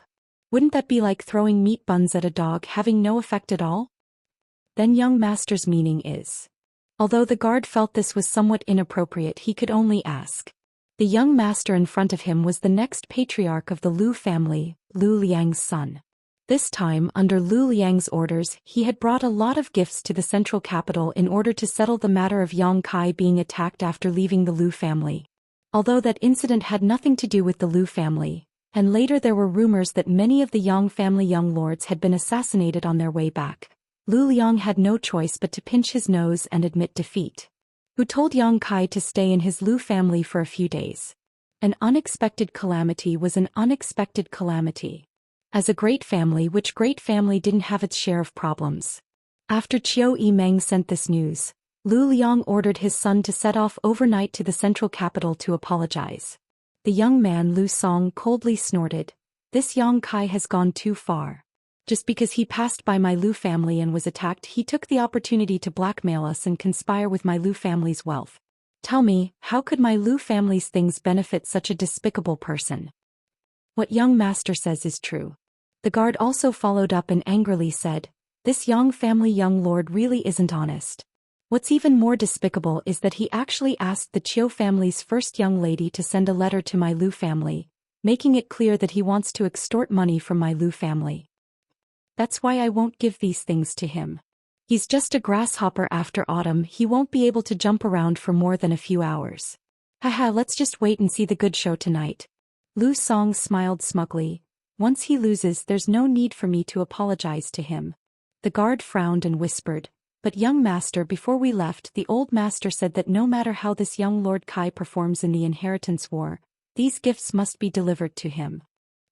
Wouldn't that be like throwing meat buns at a dog, having no effect at all? Then young master's meaning is. Although the guard felt this was somewhat inappropriate, he could only ask. The young master in front of him was the next patriarch of the Lu family, Lu Liang's son. This time, under Lu Liang's orders, he had brought a lot of gifts to the central capital in order to settle the matter of Yang Kai being attacked after leaving the Lu family. Although that incident had nothing to do with the Lu family, and later there were rumors that many of the Yang family young lords had been assassinated on their way back. Lu Liang had no choice but to pinch his nose and admit defeat. Who told Yang Kai to stay in his Lu family for a few days? An unexpected calamity was an unexpected calamity. As a great family, which great family didn't have its share of problems? After Qiu Yimeng sent this news, Lu Liang ordered his son to set off overnight to the central capital to apologize. The young man Lu Song coldly snorted, "This Yang Kai has gone too far. Just because he passed by my Lu family and was attacked, he took the opportunity to blackmail us and conspire with my Lu family's wealth. Tell me, how could my Lu family's things benefit such a despicable person?" What young master says is true. The guard also followed up and angrily said, This Yang family young lord really isn't honest. What's even more despicable is that he actually asked the Qiu family's first young lady to send a letter to my Lu family, making it clear that he wants to extort money from my Lu family. That's why I won't give these things to him. He's just a grasshopper after autumn, he won't be able to jump around for more than a few hours. Haha, let's just wait and see the good show tonight. Lu Song smiled smugly. Once he loses, there's no need for me to apologize to him. The guard frowned and whispered, but young master, before we left, the old master said that no matter how this young Lord Kai performs in the inheritance war, these gifts must be delivered to him.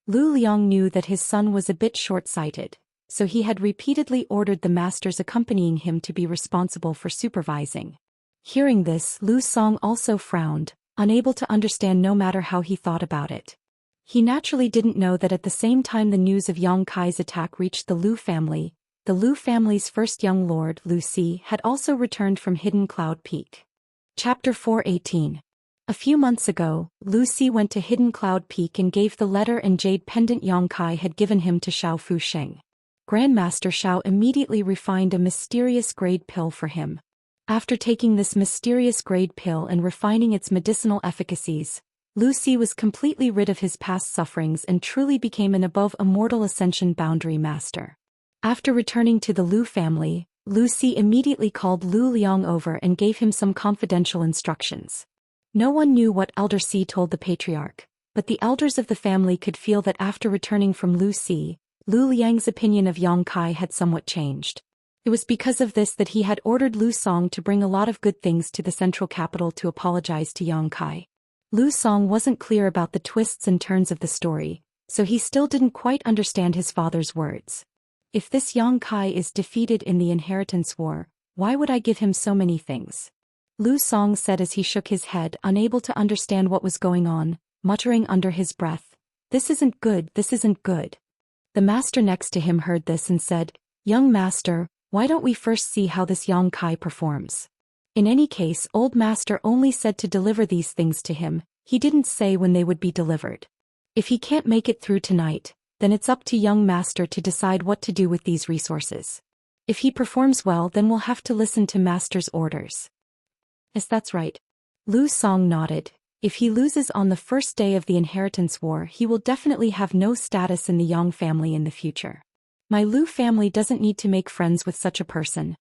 Lu Liang knew that his son was a bit short-sighted, so he had repeatedly ordered the masters accompanying him to be responsible for supervising. Hearing this, Lu Song also frowned, unable to understand no matter how he thought about it. He naturally didn't know that at the same time the news of Yang Kai's attack reached the Lu family, the Lu family's first young lord, Lu Si, had also returned from Hidden Cloud Peak. Chapter 418. A few months ago, Lu Si went to Hidden Cloud Peak and gave the letter and jade pendant Yang Kai had given him to Xiao Fu Sheng. Grandmaster Xiao immediately refined a mysterious grade pill for him. After taking this mysterious grade pill and refining its medicinal efficacies, Lu Si was completely rid of his past sufferings and truly became an above immortal ascension boundary master. After returning to the Lu family, Lu Si immediately called Lu Liang over and gave him some confidential instructions. No one knew what Elder Si told the patriarch, but the elders of the family could feel that after returning from Lu Si, Lu Liang's opinion of Yang Kai had somewhat changed. It was because of this that he had ordered Lu Song to bring a lot of good things to the central capital to apologize to Yang Kai. Lu Song wasn't clear about the twists and turns of the story, so he still didn't quite understand his father's words. If this Yang Kai is defeated in the inheritance war, why would I give him so many things? Lu Song said as he shook his head, unable to understand what was going on, muttering under his breath, "This isn't good, this isn't good." The master next to him heard this and said, "Young master, why don't we first see how this Yang Kai performs?" In any case, old master only said to deliver these things to him, he didn't say when they would be delivered. If he can't make it through tonight, then it's up to young master to decide what to do with these resources. If he performs well, then we'll have to listen to master's orders. Yes, that's right. Lu Song nodded. If he loses on the first day of the inheritance war, he will definitely have no status in the Yang family in the future. My Lu family doesn't need to make friends with such a person.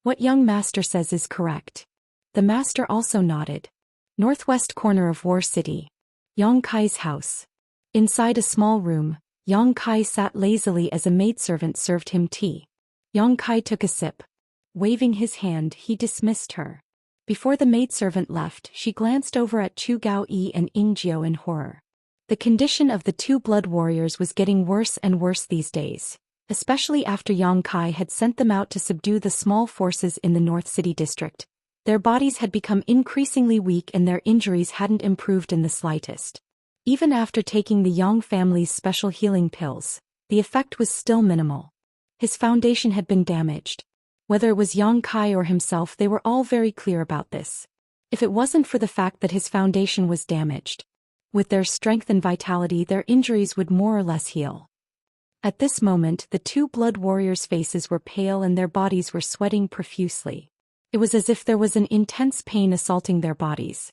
What young master says is correct. The master also nodded. Northwest corner of War City. Yang Kai's house. Inside a small room, Yang Kai sat lazily as a maidservant served him tea. Yang Kai took a sip. Waving his hand, he dismissed her. Before the maidservant left, she glanced over at Chu Gao Yi and Ying Jiao in horror. The condition of the two blood warriors was getting worse and worse these days, especially after Yang Kai had sent them out to subdue the small forces in the North City district. Their bodies had become increasingly weak and their injuries hadn't improved in the slightest. Even after taking the Yang family's special healing pills, the effect was still minimal. His foundation had been damaged. Whether it was Yang Kai or himself, they were all very clear about this. If it wasn't for the fact that his foundation was damaged, with their strength and vitality, their injuries would more or less heal. At this moment, the two blood warriors' faces were pale and their bodies were sweating profusely. It was as if there was an intense pain assaulting their bodies.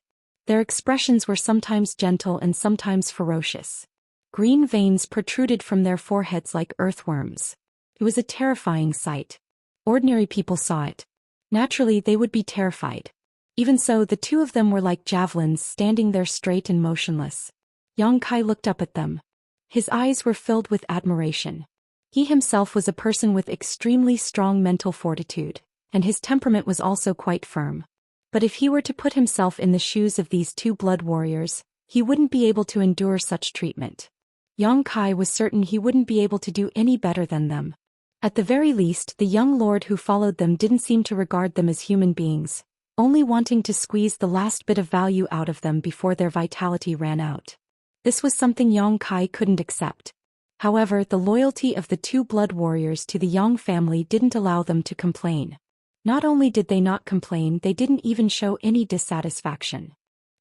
Their expressions were sometimes gentle and sometimes ferocious. Green veins protruded from their foreheads like earthworms. It was a terrifying sight. Ordinary people saw it. Naturally, they would be terrified. Even so, the two of them were like javelins standing there straight and motionless. Yang Kai looked up at them. His eyes were filled with admiration. He himself was a person with extremely strong mental fortitude, and his temperament was also quite firm. But if he were to put himself in the shoes of these two blood warriors, he wouldn't be able to endure such treatment. Yang Kai was certain he wouldn't be able to do any better than them. At the very least, the young lord who followed them didn't seem to regard them as human beings, only wanting to squeeze the last bit of value out of them before their vitality ran out. This was something Yang Kai couldn't accept. However, the loyalty of the two blood warriors to the Yang family didn't allow them to complain. Not only did they not complain, they didn't even show any dissatisfaction.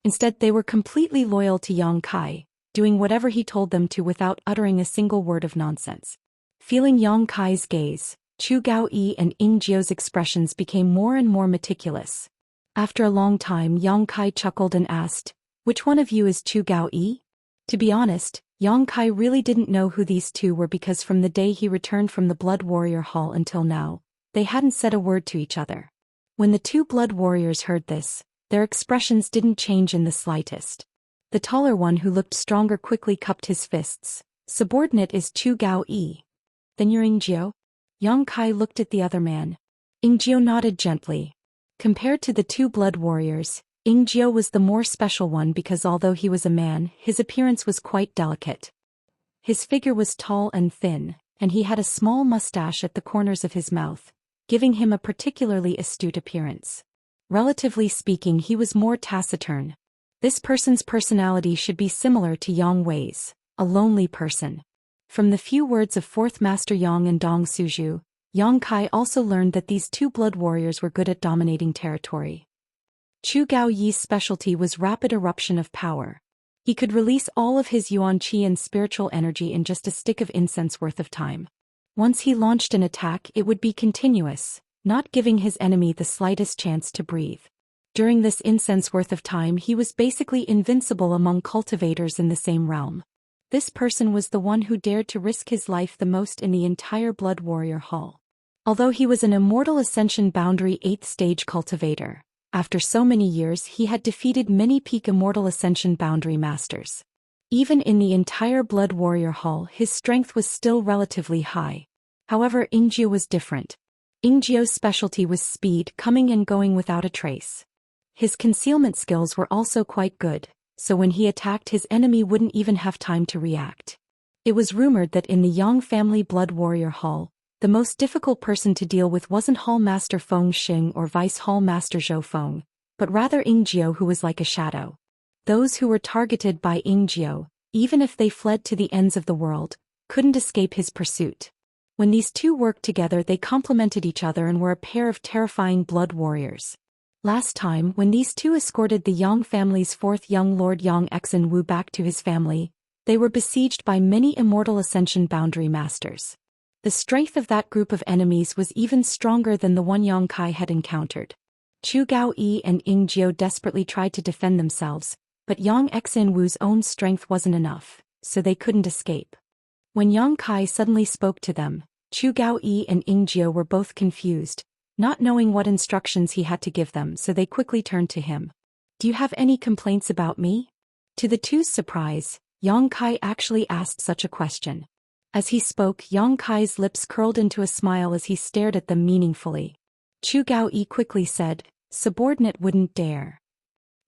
Instead, they were completely loyal to Yang Kai, doing whatever he told them to without uttering a single word of nonsense. Feeling Yang Kai's gaze, Chu Gaoyi and Ying Jiu's expressions became more and more meticulous. After a long time, Yang Kai chuckled and asked, "Which one of you is Chu Gaoyi?" To be honest, Yang Kai really didn't know who these two were because from the day he returned from the Blood Warrior Hall until now, they hadn't said a word to each other. When the two Blood Warriors heard this, their expressions didn't change in the slightest. The taller one who looked stronger quickly cupped his fists. "Subordinate is Chu Gaoyi. Then you're Ying Jiu?" Yang Kai looked at the other man. Ying Jiu nodded gently. Compared to the two Blood Warriors, Ying Jiu was the more special one because although he was a man, his appearance was quite delicate. His figure was tall and thin, and he had a small mustache at the corners of his mouth, giving him a particularly astute appearance. Relatively speaking, he was more taciturn. This person's personality should be similar to Yang Wei's, a lonely person. From the few words of Fourth Master Yang and Dong Suju, Yang Kai also learned that these two Blood Warriors were good at dominating territory. Chu Gaoyi's specialty was rapid eruption of power. He could release all of his yuan qi and spiritual energy in just a stick of incense worth of time. Once he launched an attack, it would be continuous, not giving his enemy the slightest chance to breathe. During this incense worth of time, he was basically invincible among cultivators in the same realm. This person was the one who dared to risk his life the most in the entire Blood Warrior Hall. Although he was an Immortal Ascension Boundary 8th stage cultivator, after so many years he had defeated many peak Immortal Ascension Boundary Masters. Even in the entire Blood Warrior Hall, his strength was still relatively high. However, Ying Jiu was different. Ying Jiu's specialty was speed, coming and going without a trace. His concealment skills were also quite good, so when he attacked, his enemy wouldn't even have time to react. It was rumored that in the Yang family Blood Warrior Hall, the most difficult person to deal with wasn't Hall Master Feng Xing or Vice Hall Master Zhou Feng, but rather Ying Jiu, who was like a shadow. Those who were targeted by Ying Jiu, even if they fled to the ends of the world, couldn't escape his pursuit. When these two worked together, they complemented each other and were a pair of terrifying blood warriors. Last time, when these two escorted the Yang family's fourth young lord Yang Exen Wu back to his family, they were besieged by many Immortal Ascension Boundary Masters. The strength of that group of enemies was even stronger than the one Yang Kai had encountered. Chu Gaoyi and Ying Jiu desperately tried to defend themselves, but Yang Exen Wu's own strength wasn't enough, so they couldn't escape. When Yang Kai suddenly spoke to them, Chu Gaoyi and Ying Jiu were both confused, not knowing what instructions he had to give them, so they quickly turned to him. "Do you have any complaints about me?" To the two's surprise, Yang Kai actually asked such a question. As he spoke, Yang Kai's lips curled into a smile as he stared at them meaningfully. Chu Gaoyi quickly said, "Subordinate wouldn't dare."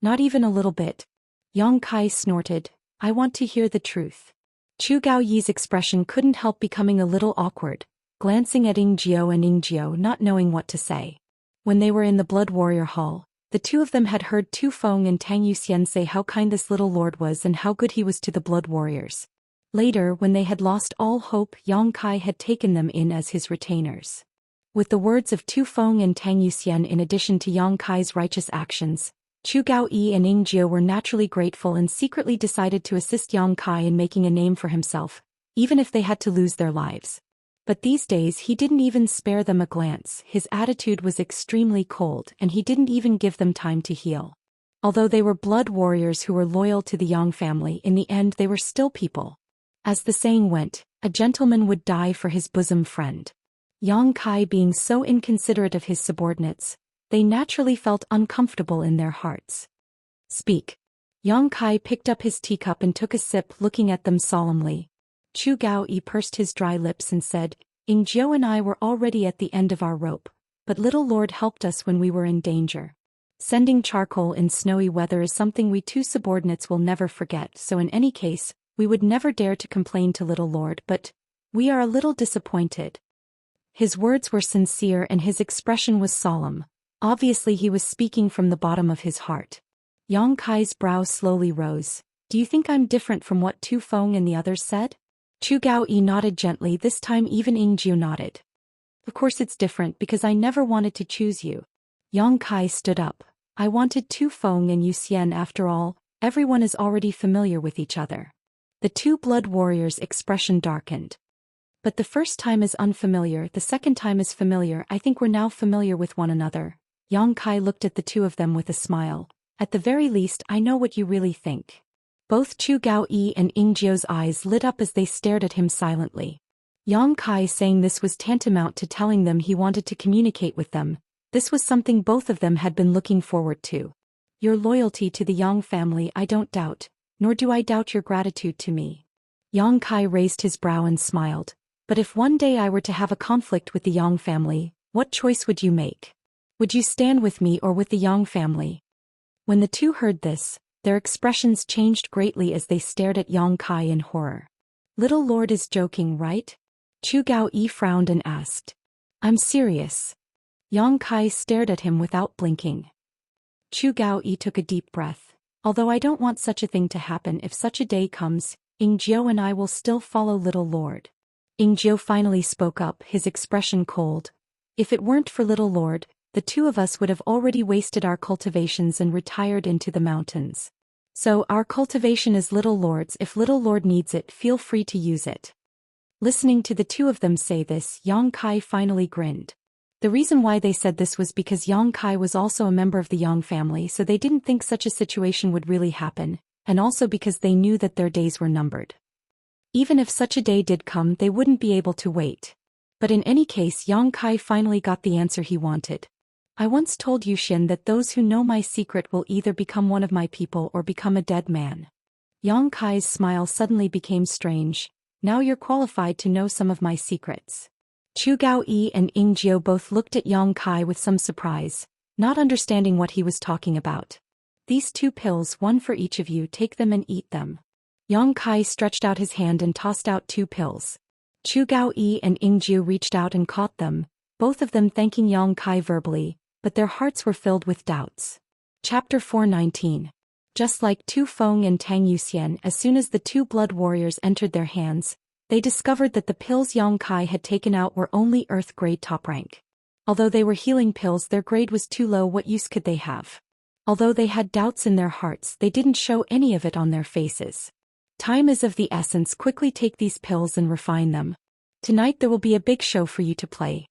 "Not even a little bit?" Yang Kai snorted, "I want to hear the truth." Chu Gaoyi's expression couldn't help becoming a little awkward, glancing at Ying Jiu and Ying Jiu not knowing what to say. When they were in the Blood Warrior Hall, the two of them had heard Tu Feng and Tang Yuxian say how kind this little lord was and how good he was to the Blood Warriors. Later, when they had lost all hope, Yang Kai had taken them in as his retainers. With the words of Tu Feng and Tang Yuxian in addition to Yang Kai's righteous actions, Chu Gaoyi and Ying Jiu were naturally grateful and secretly decided to assist Yang Kai in making a name for himself, even if they had to lose their lives. But these days he didn't even spare them a glance. His attitude was extremely cold and he didn't even give them time to heal. Although they were blood warriors who were loyal to the Yang family, in the end they were still people. As the saying went, a gentleman would die for his bosom friend. Yang Kai being so inconsiderate of his subordinates, they naturally felt uncomfortable in their hearts. "Speak." Yang Kai picked up his teacup and took a sip, looking at them solemnly. Chu Gaoyi pursed his dry lips and said, "Ying Jiu and I were already at the end of our rope, but little lord helped us when we were in danger. Sending charcoal in snowy weather is something we two subordinates will never forget, so in any case, we would never dare to complain to little lord, but we are a little disappointed." His words were sincere and his expression was solemn. Obviously he was speaking from the bottom of his heart. Yang Kai's brow slowly rose. "Do you think I'm different from what Tu Feng and the others said?" Chu Gaoyi nodded gently. This time even Ying Jiu nodded. "Of course it's different because I never wanted to choose you." Yang Kai stood up. "I wanted Tu Feng and Yuxian. After all, everyone is already familiar with each other." The two blood warriors' expression darkened. But the first time is unfamiliar, the second time is familiar. I think we're now familiar with one another. Yang Kai looked at the two of them with a smile. At the very least, I know what you really think. Both Chu Gaoyi and Ying Jiu's eyes lit up as they stared at him silently. Yang Kai saying this was tantamount to telling them he wanted to communicate with them. This was something both of them had been looking forward to. Your loyalty to the Yang family I don't doubt, nor do I doubt your gratitude to me. Yang Kai raised his brow and smiled. But if one day I were to have a conflict with the Yang family, what choice would you make? Would you stand with me or with the Yang family? When the two heard this, their expressions changed greatly as they stared at Yang Kai in horror. Little Lord is joking, right? Chu Gaoyi frowned and asked. I'm serious. Yang Kai stared at him without blinking. Chu Gaoyi took a deep breath. Although I don't want such a thing to happen, if such a day comes, Ying Jiu and I will still follow Little Lord. Ying Jiu finally spoke up, his expression cold. If it weren't for Little Lord, the two of us would have already wasted our cultivations and retired into the mountains. So our cultivation is Little Lord's. If Little Lord needs it, feel free to use it. Listening to the two of them say this, Yang Kai finally grinned. The reason why they said this was because Yang Kai was also a member of the Yang family, so they didn't think such a situation would really happen, and also because they knew that their days were numbered. Even if such a day did come, they wouldn't be able to wait. But in any case, Yang Kai finally got the answer he wanted. I once told Zhou Xian that those who know my secret will either become one of my people or become a dead man. Yang Kai's smile suddenly became strange. Now you're qualified to know some of my secrets. Chu Gaoyi and Ying Jiu both looked at Yang Kai with some surprise, not understanding what he was talking about. These 2 pills, one for each of you, take them and eat them. Yang Kai stretched out his hand and tossed out 2 pills. Chu Gaoyi and Ying Jiu reached out and caught them, both of them thanking Yang Kai verbally, but their hearts were filled with doubts. Chapter 419. Just like Tu Feng and Tang Yuxian, as soon as the 2 blood warriors entered their hands, they discovered that the pills Yang Kai had taken out were only Earth grade top rank. Although they were healing pills, their grade was too low. What use could they have? Although they had doubts in their hearts, they didn't show any of it on their faces. Time is of the essence. Quickly take these pills and refine them. Tonight there will be a big show for you to play.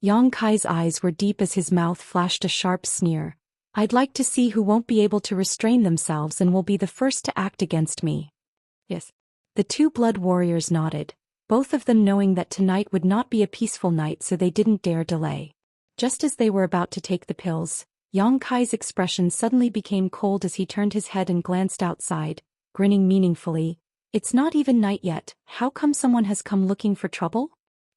Yang Kai's eyes were deep as his mouth flashed a sharp sneer. I'd like to see who won't be able to restrain themselves and will be the first to act against me. Yes. The 2 blood warriors nodded, both of them knowing that tonight would not be a peaceful night, so they didn't dare delay. Just as they were about to take the pills, Yang Kai's expression suddenly became cold as he turned his head and glanced outside, grinning meaningfully. It's not even night yet. How come someone has come looking for trouble?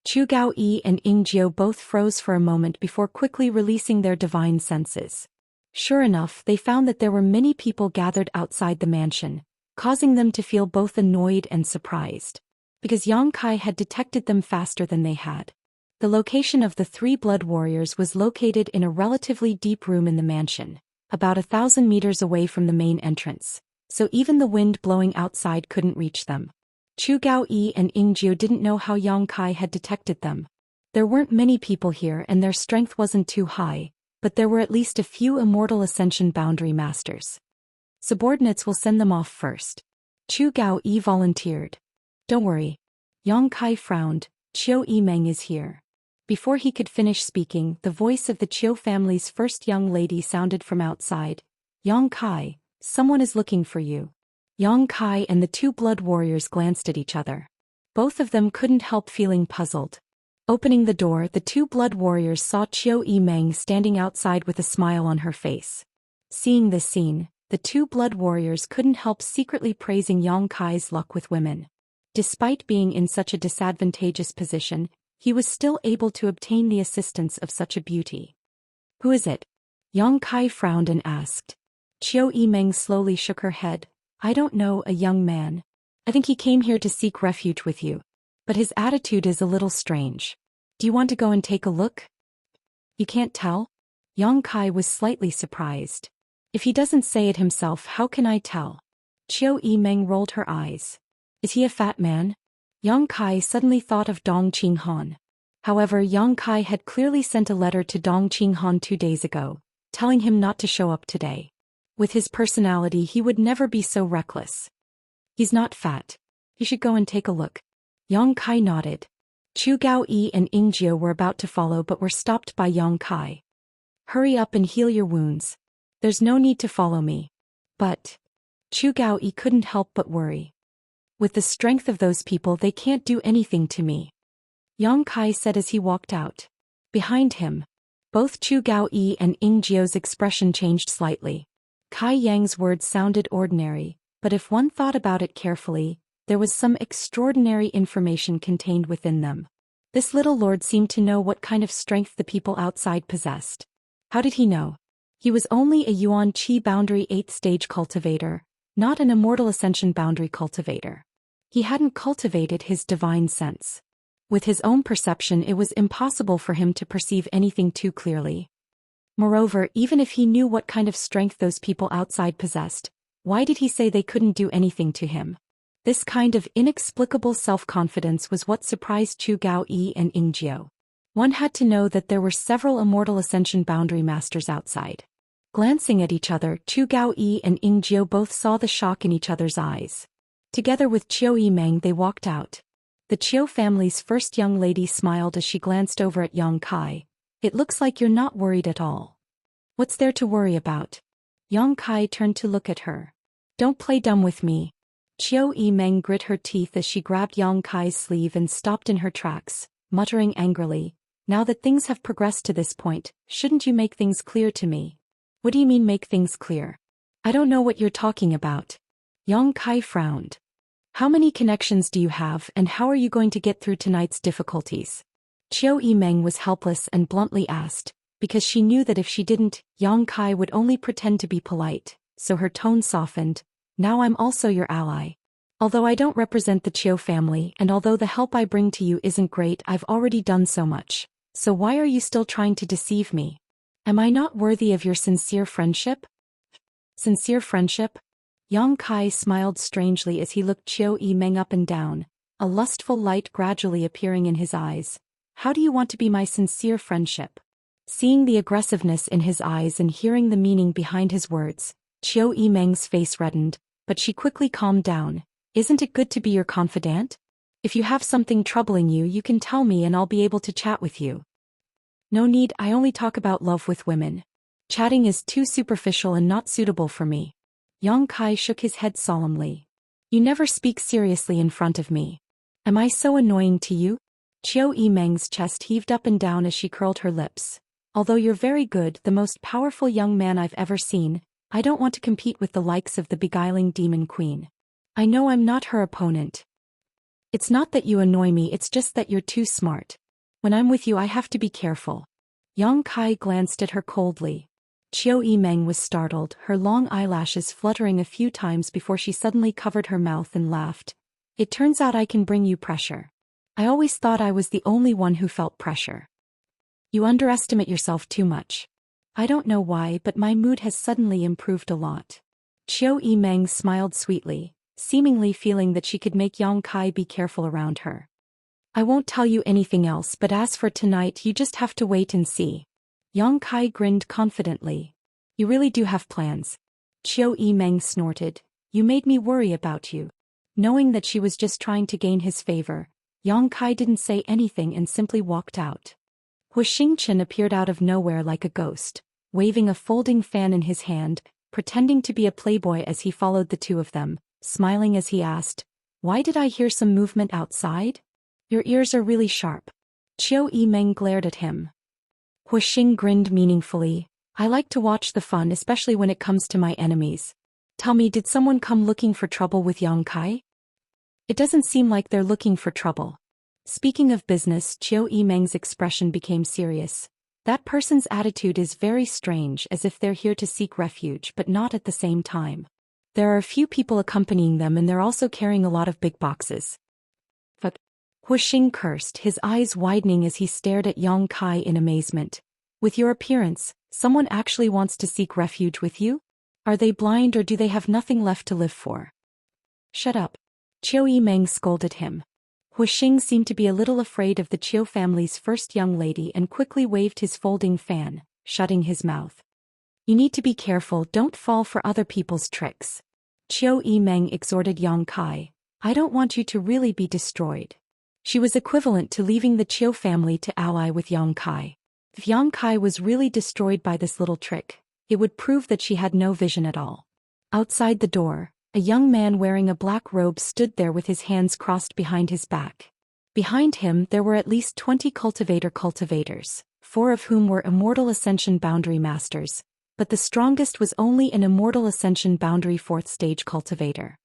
Chu Gaoyi and Ying Jiu both froze for a moment before quickly releasing their divine senses. Sure enough, they found that there were many people gathered outside the mansion, causing them to feel both annoyed and surprised. Because Yang Kai had detected them faster than they had. The location of the 3 blood warriors was located in a relatively deep room in the mansion, about 1,000 meters away from the main entrance, so even the wind blowing outside couldn't reach them. Chu Gaoyi and Ying Jiu didn't know how Yang Kai had detected them. There weren't many people here and their strength wasn't too high, but there were at least a few Immortal Ascension boundary masters. Subordinates will send them off first. Chu Gaoyi volunteered. Don't worry. Yang Kai frowned. Qiu Yimeng is here. Before he could finish speaking, the voice of the Qiu family's first young lady sounded from outside. Yang Kai, someone is looking for you. Yang Kai and the 2 blood warriors glanced at each other. Both of them couldn't help feeling puzzled. Opening the door, the 2 blood warriors saw Qiu Yimeng standing outside with a smile on her face. Seeing this scene, the 2 blood warriors couldn't help secretly praising Yang Kai's luck with women. Despite being in such a disadvantageous position, he was still able to obtain the assistance of such a beauty. Who is it? Yang Kai frowned and asked. Qiu Yimeng slowly shook her head. I don't know, a young man. I think he came here to seek refuge with you. But his attitude is a little strange. Do you want to go and take a look? You can't tell? Yang Kai was slightly surprised. If he doesn't say it himself, how can I tell? Qiu Yimeng rolled her eyes. Is he a fat man? Yang Kai suddenly thought of Dong Qinghan. However, Yang Kai had clearly sent a letter to Dong Qinghan 2 days ago, telling him not to show up today. With his personality, he would never be so reckless. He's not fat. You should go and take a look. Yang Kai nodded. Chu Gaoyi and Ingjiu were about to follow but were stopped by Yang Kai. Hurry up and heal your wounds. There's no need to follow me. But Chu Gaoyi couldn't help but worry. With the strength of those people, they can't do anything to me, Yang Kai said as he walked out. Behind him, both Chu Gaoyi and Ingjiu's expression changed slightly. Kai Yang's words sounded ordinary, but if one thought about it carefully, there was some extraordinary information contained within them. This little lord seemed to know what kind of strength the people outside possessed. How did he know? He was only a Yuan Qi boundary 8th stage cultivator, not an Immortal Ascension boundary cultivator. He hadn't cultivated his divine sense. With his own perception, it was impossible for him to perceive anything too clearly. Moreover, even if he knew what kind of strength those people outside possessed, why did he say they couldn't do anything to him? This kind of inexplicable self-confidence was what surprised Chu Gaoyi and Ingjiu. One had to know that there were several Immortal Ascension boundary masters outside. Glancing at each other, Chu Gaoyi and Ingjiu both saw the shock in each other's eyes. Together with Qiu Yimeng, they walked out. The Qiu family's first young lady smiled as she glanced over at Yang Kai. It looks like you're not worried at all. What's there to worry about? Yang Kai turned to look at her. Don't play dumb with me. Qiu Yimeng grit her teeth as she grabbed Yang Kai's sleeve and stopped in her tracks, muttering angrily, now that things have progressed to this point, shouldn't you make things clear to me? What do you mean make things clear? I don't know what you're talking about. Yang Kai frowned. How many connections do you have and how are you going to get through tonight's difficulties? Qiu Yimeng was helpless and bluntly asked, because she knew that if she didn't, Yang Kai would only pretend to be polite, so her tone softened. Now I'm also your ally. Although I don't represent the Qiu family and although the help I bring to you isn't great, I've already done so much. So why are you still trying to deceive me? Am I not worthy of your sincere friendship? Sincere friendship? Yang Kai smiled strangely as he looked Qiu Yimeng up and down, a lustful light gradually appearing in his eyes. How do you want to be my sincere friendship? Seeing the aggressiveness in his eyes and hearing the meaning behind his words, Qiu Yimeng's face reddened, but she quickly calmed down. Isn't it good to be your confidant? If you have something troubling you, you can tell me and I'll be able to chat with you. No need, I only talk about love with women. Chatting is too superficial and not suitable for me. Yang Kai shook his head solemnly. You never speak seriously in front of me. Am I so annoying to you? Qiu Yimeng's chest heaved up and down as she curled her lips. Although you're very good, the most powerful young man I've ever seen, I don't want to compete with the likes of the beguiling demon queen. I know I'm not her opponent. It's not that you annoy me, it's just that you're too smart. When I'm with you I have to be careful. Yang Kai glanced at her coldly. Qiu Yimeng was startled, her long eyelashes fluttering a few times before she suddenly covered her mouth and laughed. It turns out I can bring you pressure. I always thought I was the only one who felt pressure. You underestimate yourself too much. I don't know why, but my mood has suddenly improved a lot. Qiu Yimeng smiled sweetly, seemingly feeling that she could make Yang Kai be careful around her. I won't tell you anything else, but as for tonight you just have to wait and see. Yang Kai grinned confidently. You really do have plans. Qiu Yimeng snorted. You made me worry about you. Knowing that she was just trying to gain his favor, Yang Kai didn't say anything and simply walked out. Xianxia appeared out of nowhere like a ghost, waving a folding fan in his hand, pretending to be a playboy as he followed the two of them, smiling as he asked, Why did I hear some movement outside? Your ears are really sharp. Qiu Yimeng glared at him. Xianxia grinned meaningfully. I like to watch the fun, especially when it comes to my enemies. Tell me, did someone come looking for trouble with Yang Kai? It doesn't seem like they're looking for trouble. Speaking of business, Qiu Yimeng's expression became serious. That person's attitude is very strange, as if they're here to seek refuge but not at the same time. There are a few people accompanying them and they're also carrying a lot of big boxes. But Xianxia cursed, his eyes widening as he stared at Yang Kai in amazement. With your appearance, someone actually wants to seek refuge with you? Are they blind or do they have nothing left to live for? Shut up. Qiu Yimeng scolded him. Xianxia seemed to be a little afraid of the Qiu family's first young lady and quickly waved his folding fan, shutting his mouth. You need to be careful, don't fall for other people's tricks. Qiu Yimeng exhorted Yang Kai. I don't want you to really be destroyed. She was equivalent to leaving the Qiu family to ally with Yang Kai. If Yang Kai was really destroyed by this little trick, it would prove that she had no vision at all. Outside the door, a young man wearing a black robe stood there with his hands crossed behind his back. Behind him there were at least 20 cultivators, 4 of whom were Immortal Ascension Boundary Masters, but the strongest was only an Immortal Ascension Boundary 4th Stage Cultivator.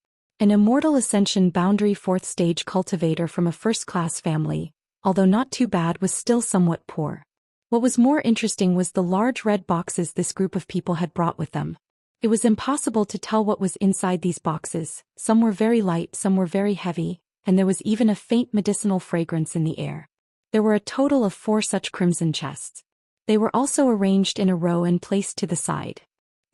An Immortal Ascension Boundary 4th Stage Cultivator from a first-class family, although not too bad, was still somewhat poor. What was more interesting was the large red boxes this group of people had brought with them. It was impossible to tell what was inside these boxes. Some were very light, some were very heavy, and there was even a faint medicinal fragrance in the air. There were a total of 4 such crimson chests. They were also arranged in a row and placed to the side.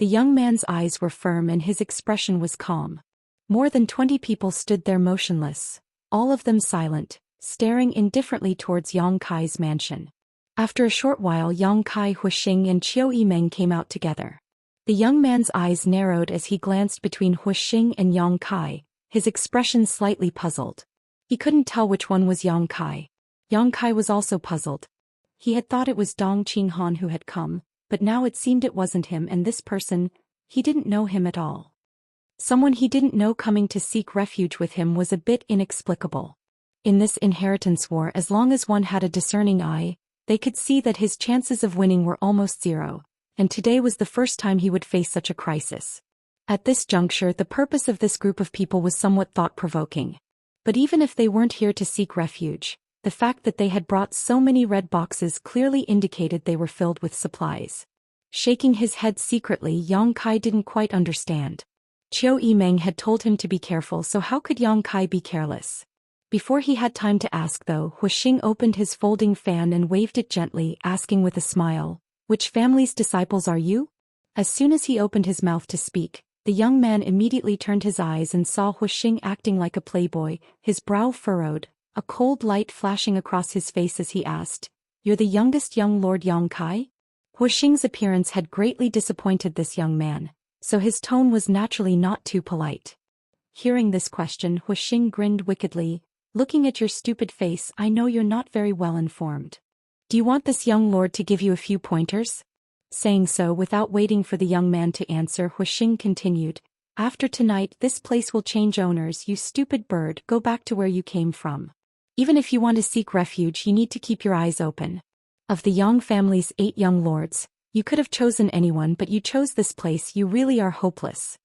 The young man's eyes were firm and his expression was calm. More than 20 people stood there motionless, all of them silent, staring indifferently towards Yang Kai's mansion. After a short while, Yang Kai, Huixing and Qiu Yimeng came out together. The young man's eyes narrowed as he glanced between Huixing and Yang Kai, his expression slightly puzzled. He couldn't tell which one was Yang Kai. Yang Kai was also puzzled. He had thought it was Dong Qinghan who had come, but now it seemed it wasn't him, and this person, he didn't know him at all. Someone he didn't know coming to seek refuge with him was a bit inexplicable. In this inheritance war, as long as one had a discerning eye, they could see that his chances of winning were almost zero, and today was the first time he would face such a crisis. At this juncture, the purpose of this group of people was somewhat thought-provoking. But even if they weren't here to seek refuge, the fact that they had brought so many red boxes clearly indicated they were filled with supplies. Shaking his head secretly, Yang Kai didn't quite understand. Qiu Yimeng had told him to be careful, so how could Yang Kai be careless? Before he had time to ask though, Huixing opened his folding fan and waved it gently, asking with a smile, "Which family's disciples are you?" As soon as he opened his mouth to speak, the young man immediately turned his eyes and saw Huixing acting like a playboy, his brow furrowed, a cold light flashing across his face as he asked, "You're the youngest young Lord Yang Kai?" Huixing's appearance had greatly disappointed this young man, so his tone was naturally not too polite. Hearing this question, Huixing grinned wickedly, "Looking at your stupid face, I know you're not very well informed. Do you want this young lord to give you a few pointers?" Saying so without waiting for the young man to answer, Huixing continued, "After tonight this place will change owners. You stupid bird, go back to where you came from. Even if you want to seek refuge, you need to keep your eyes open. Of the Yang family's 8 young lords, you could have chosen anyone, but you chose this place. You really are hopeless."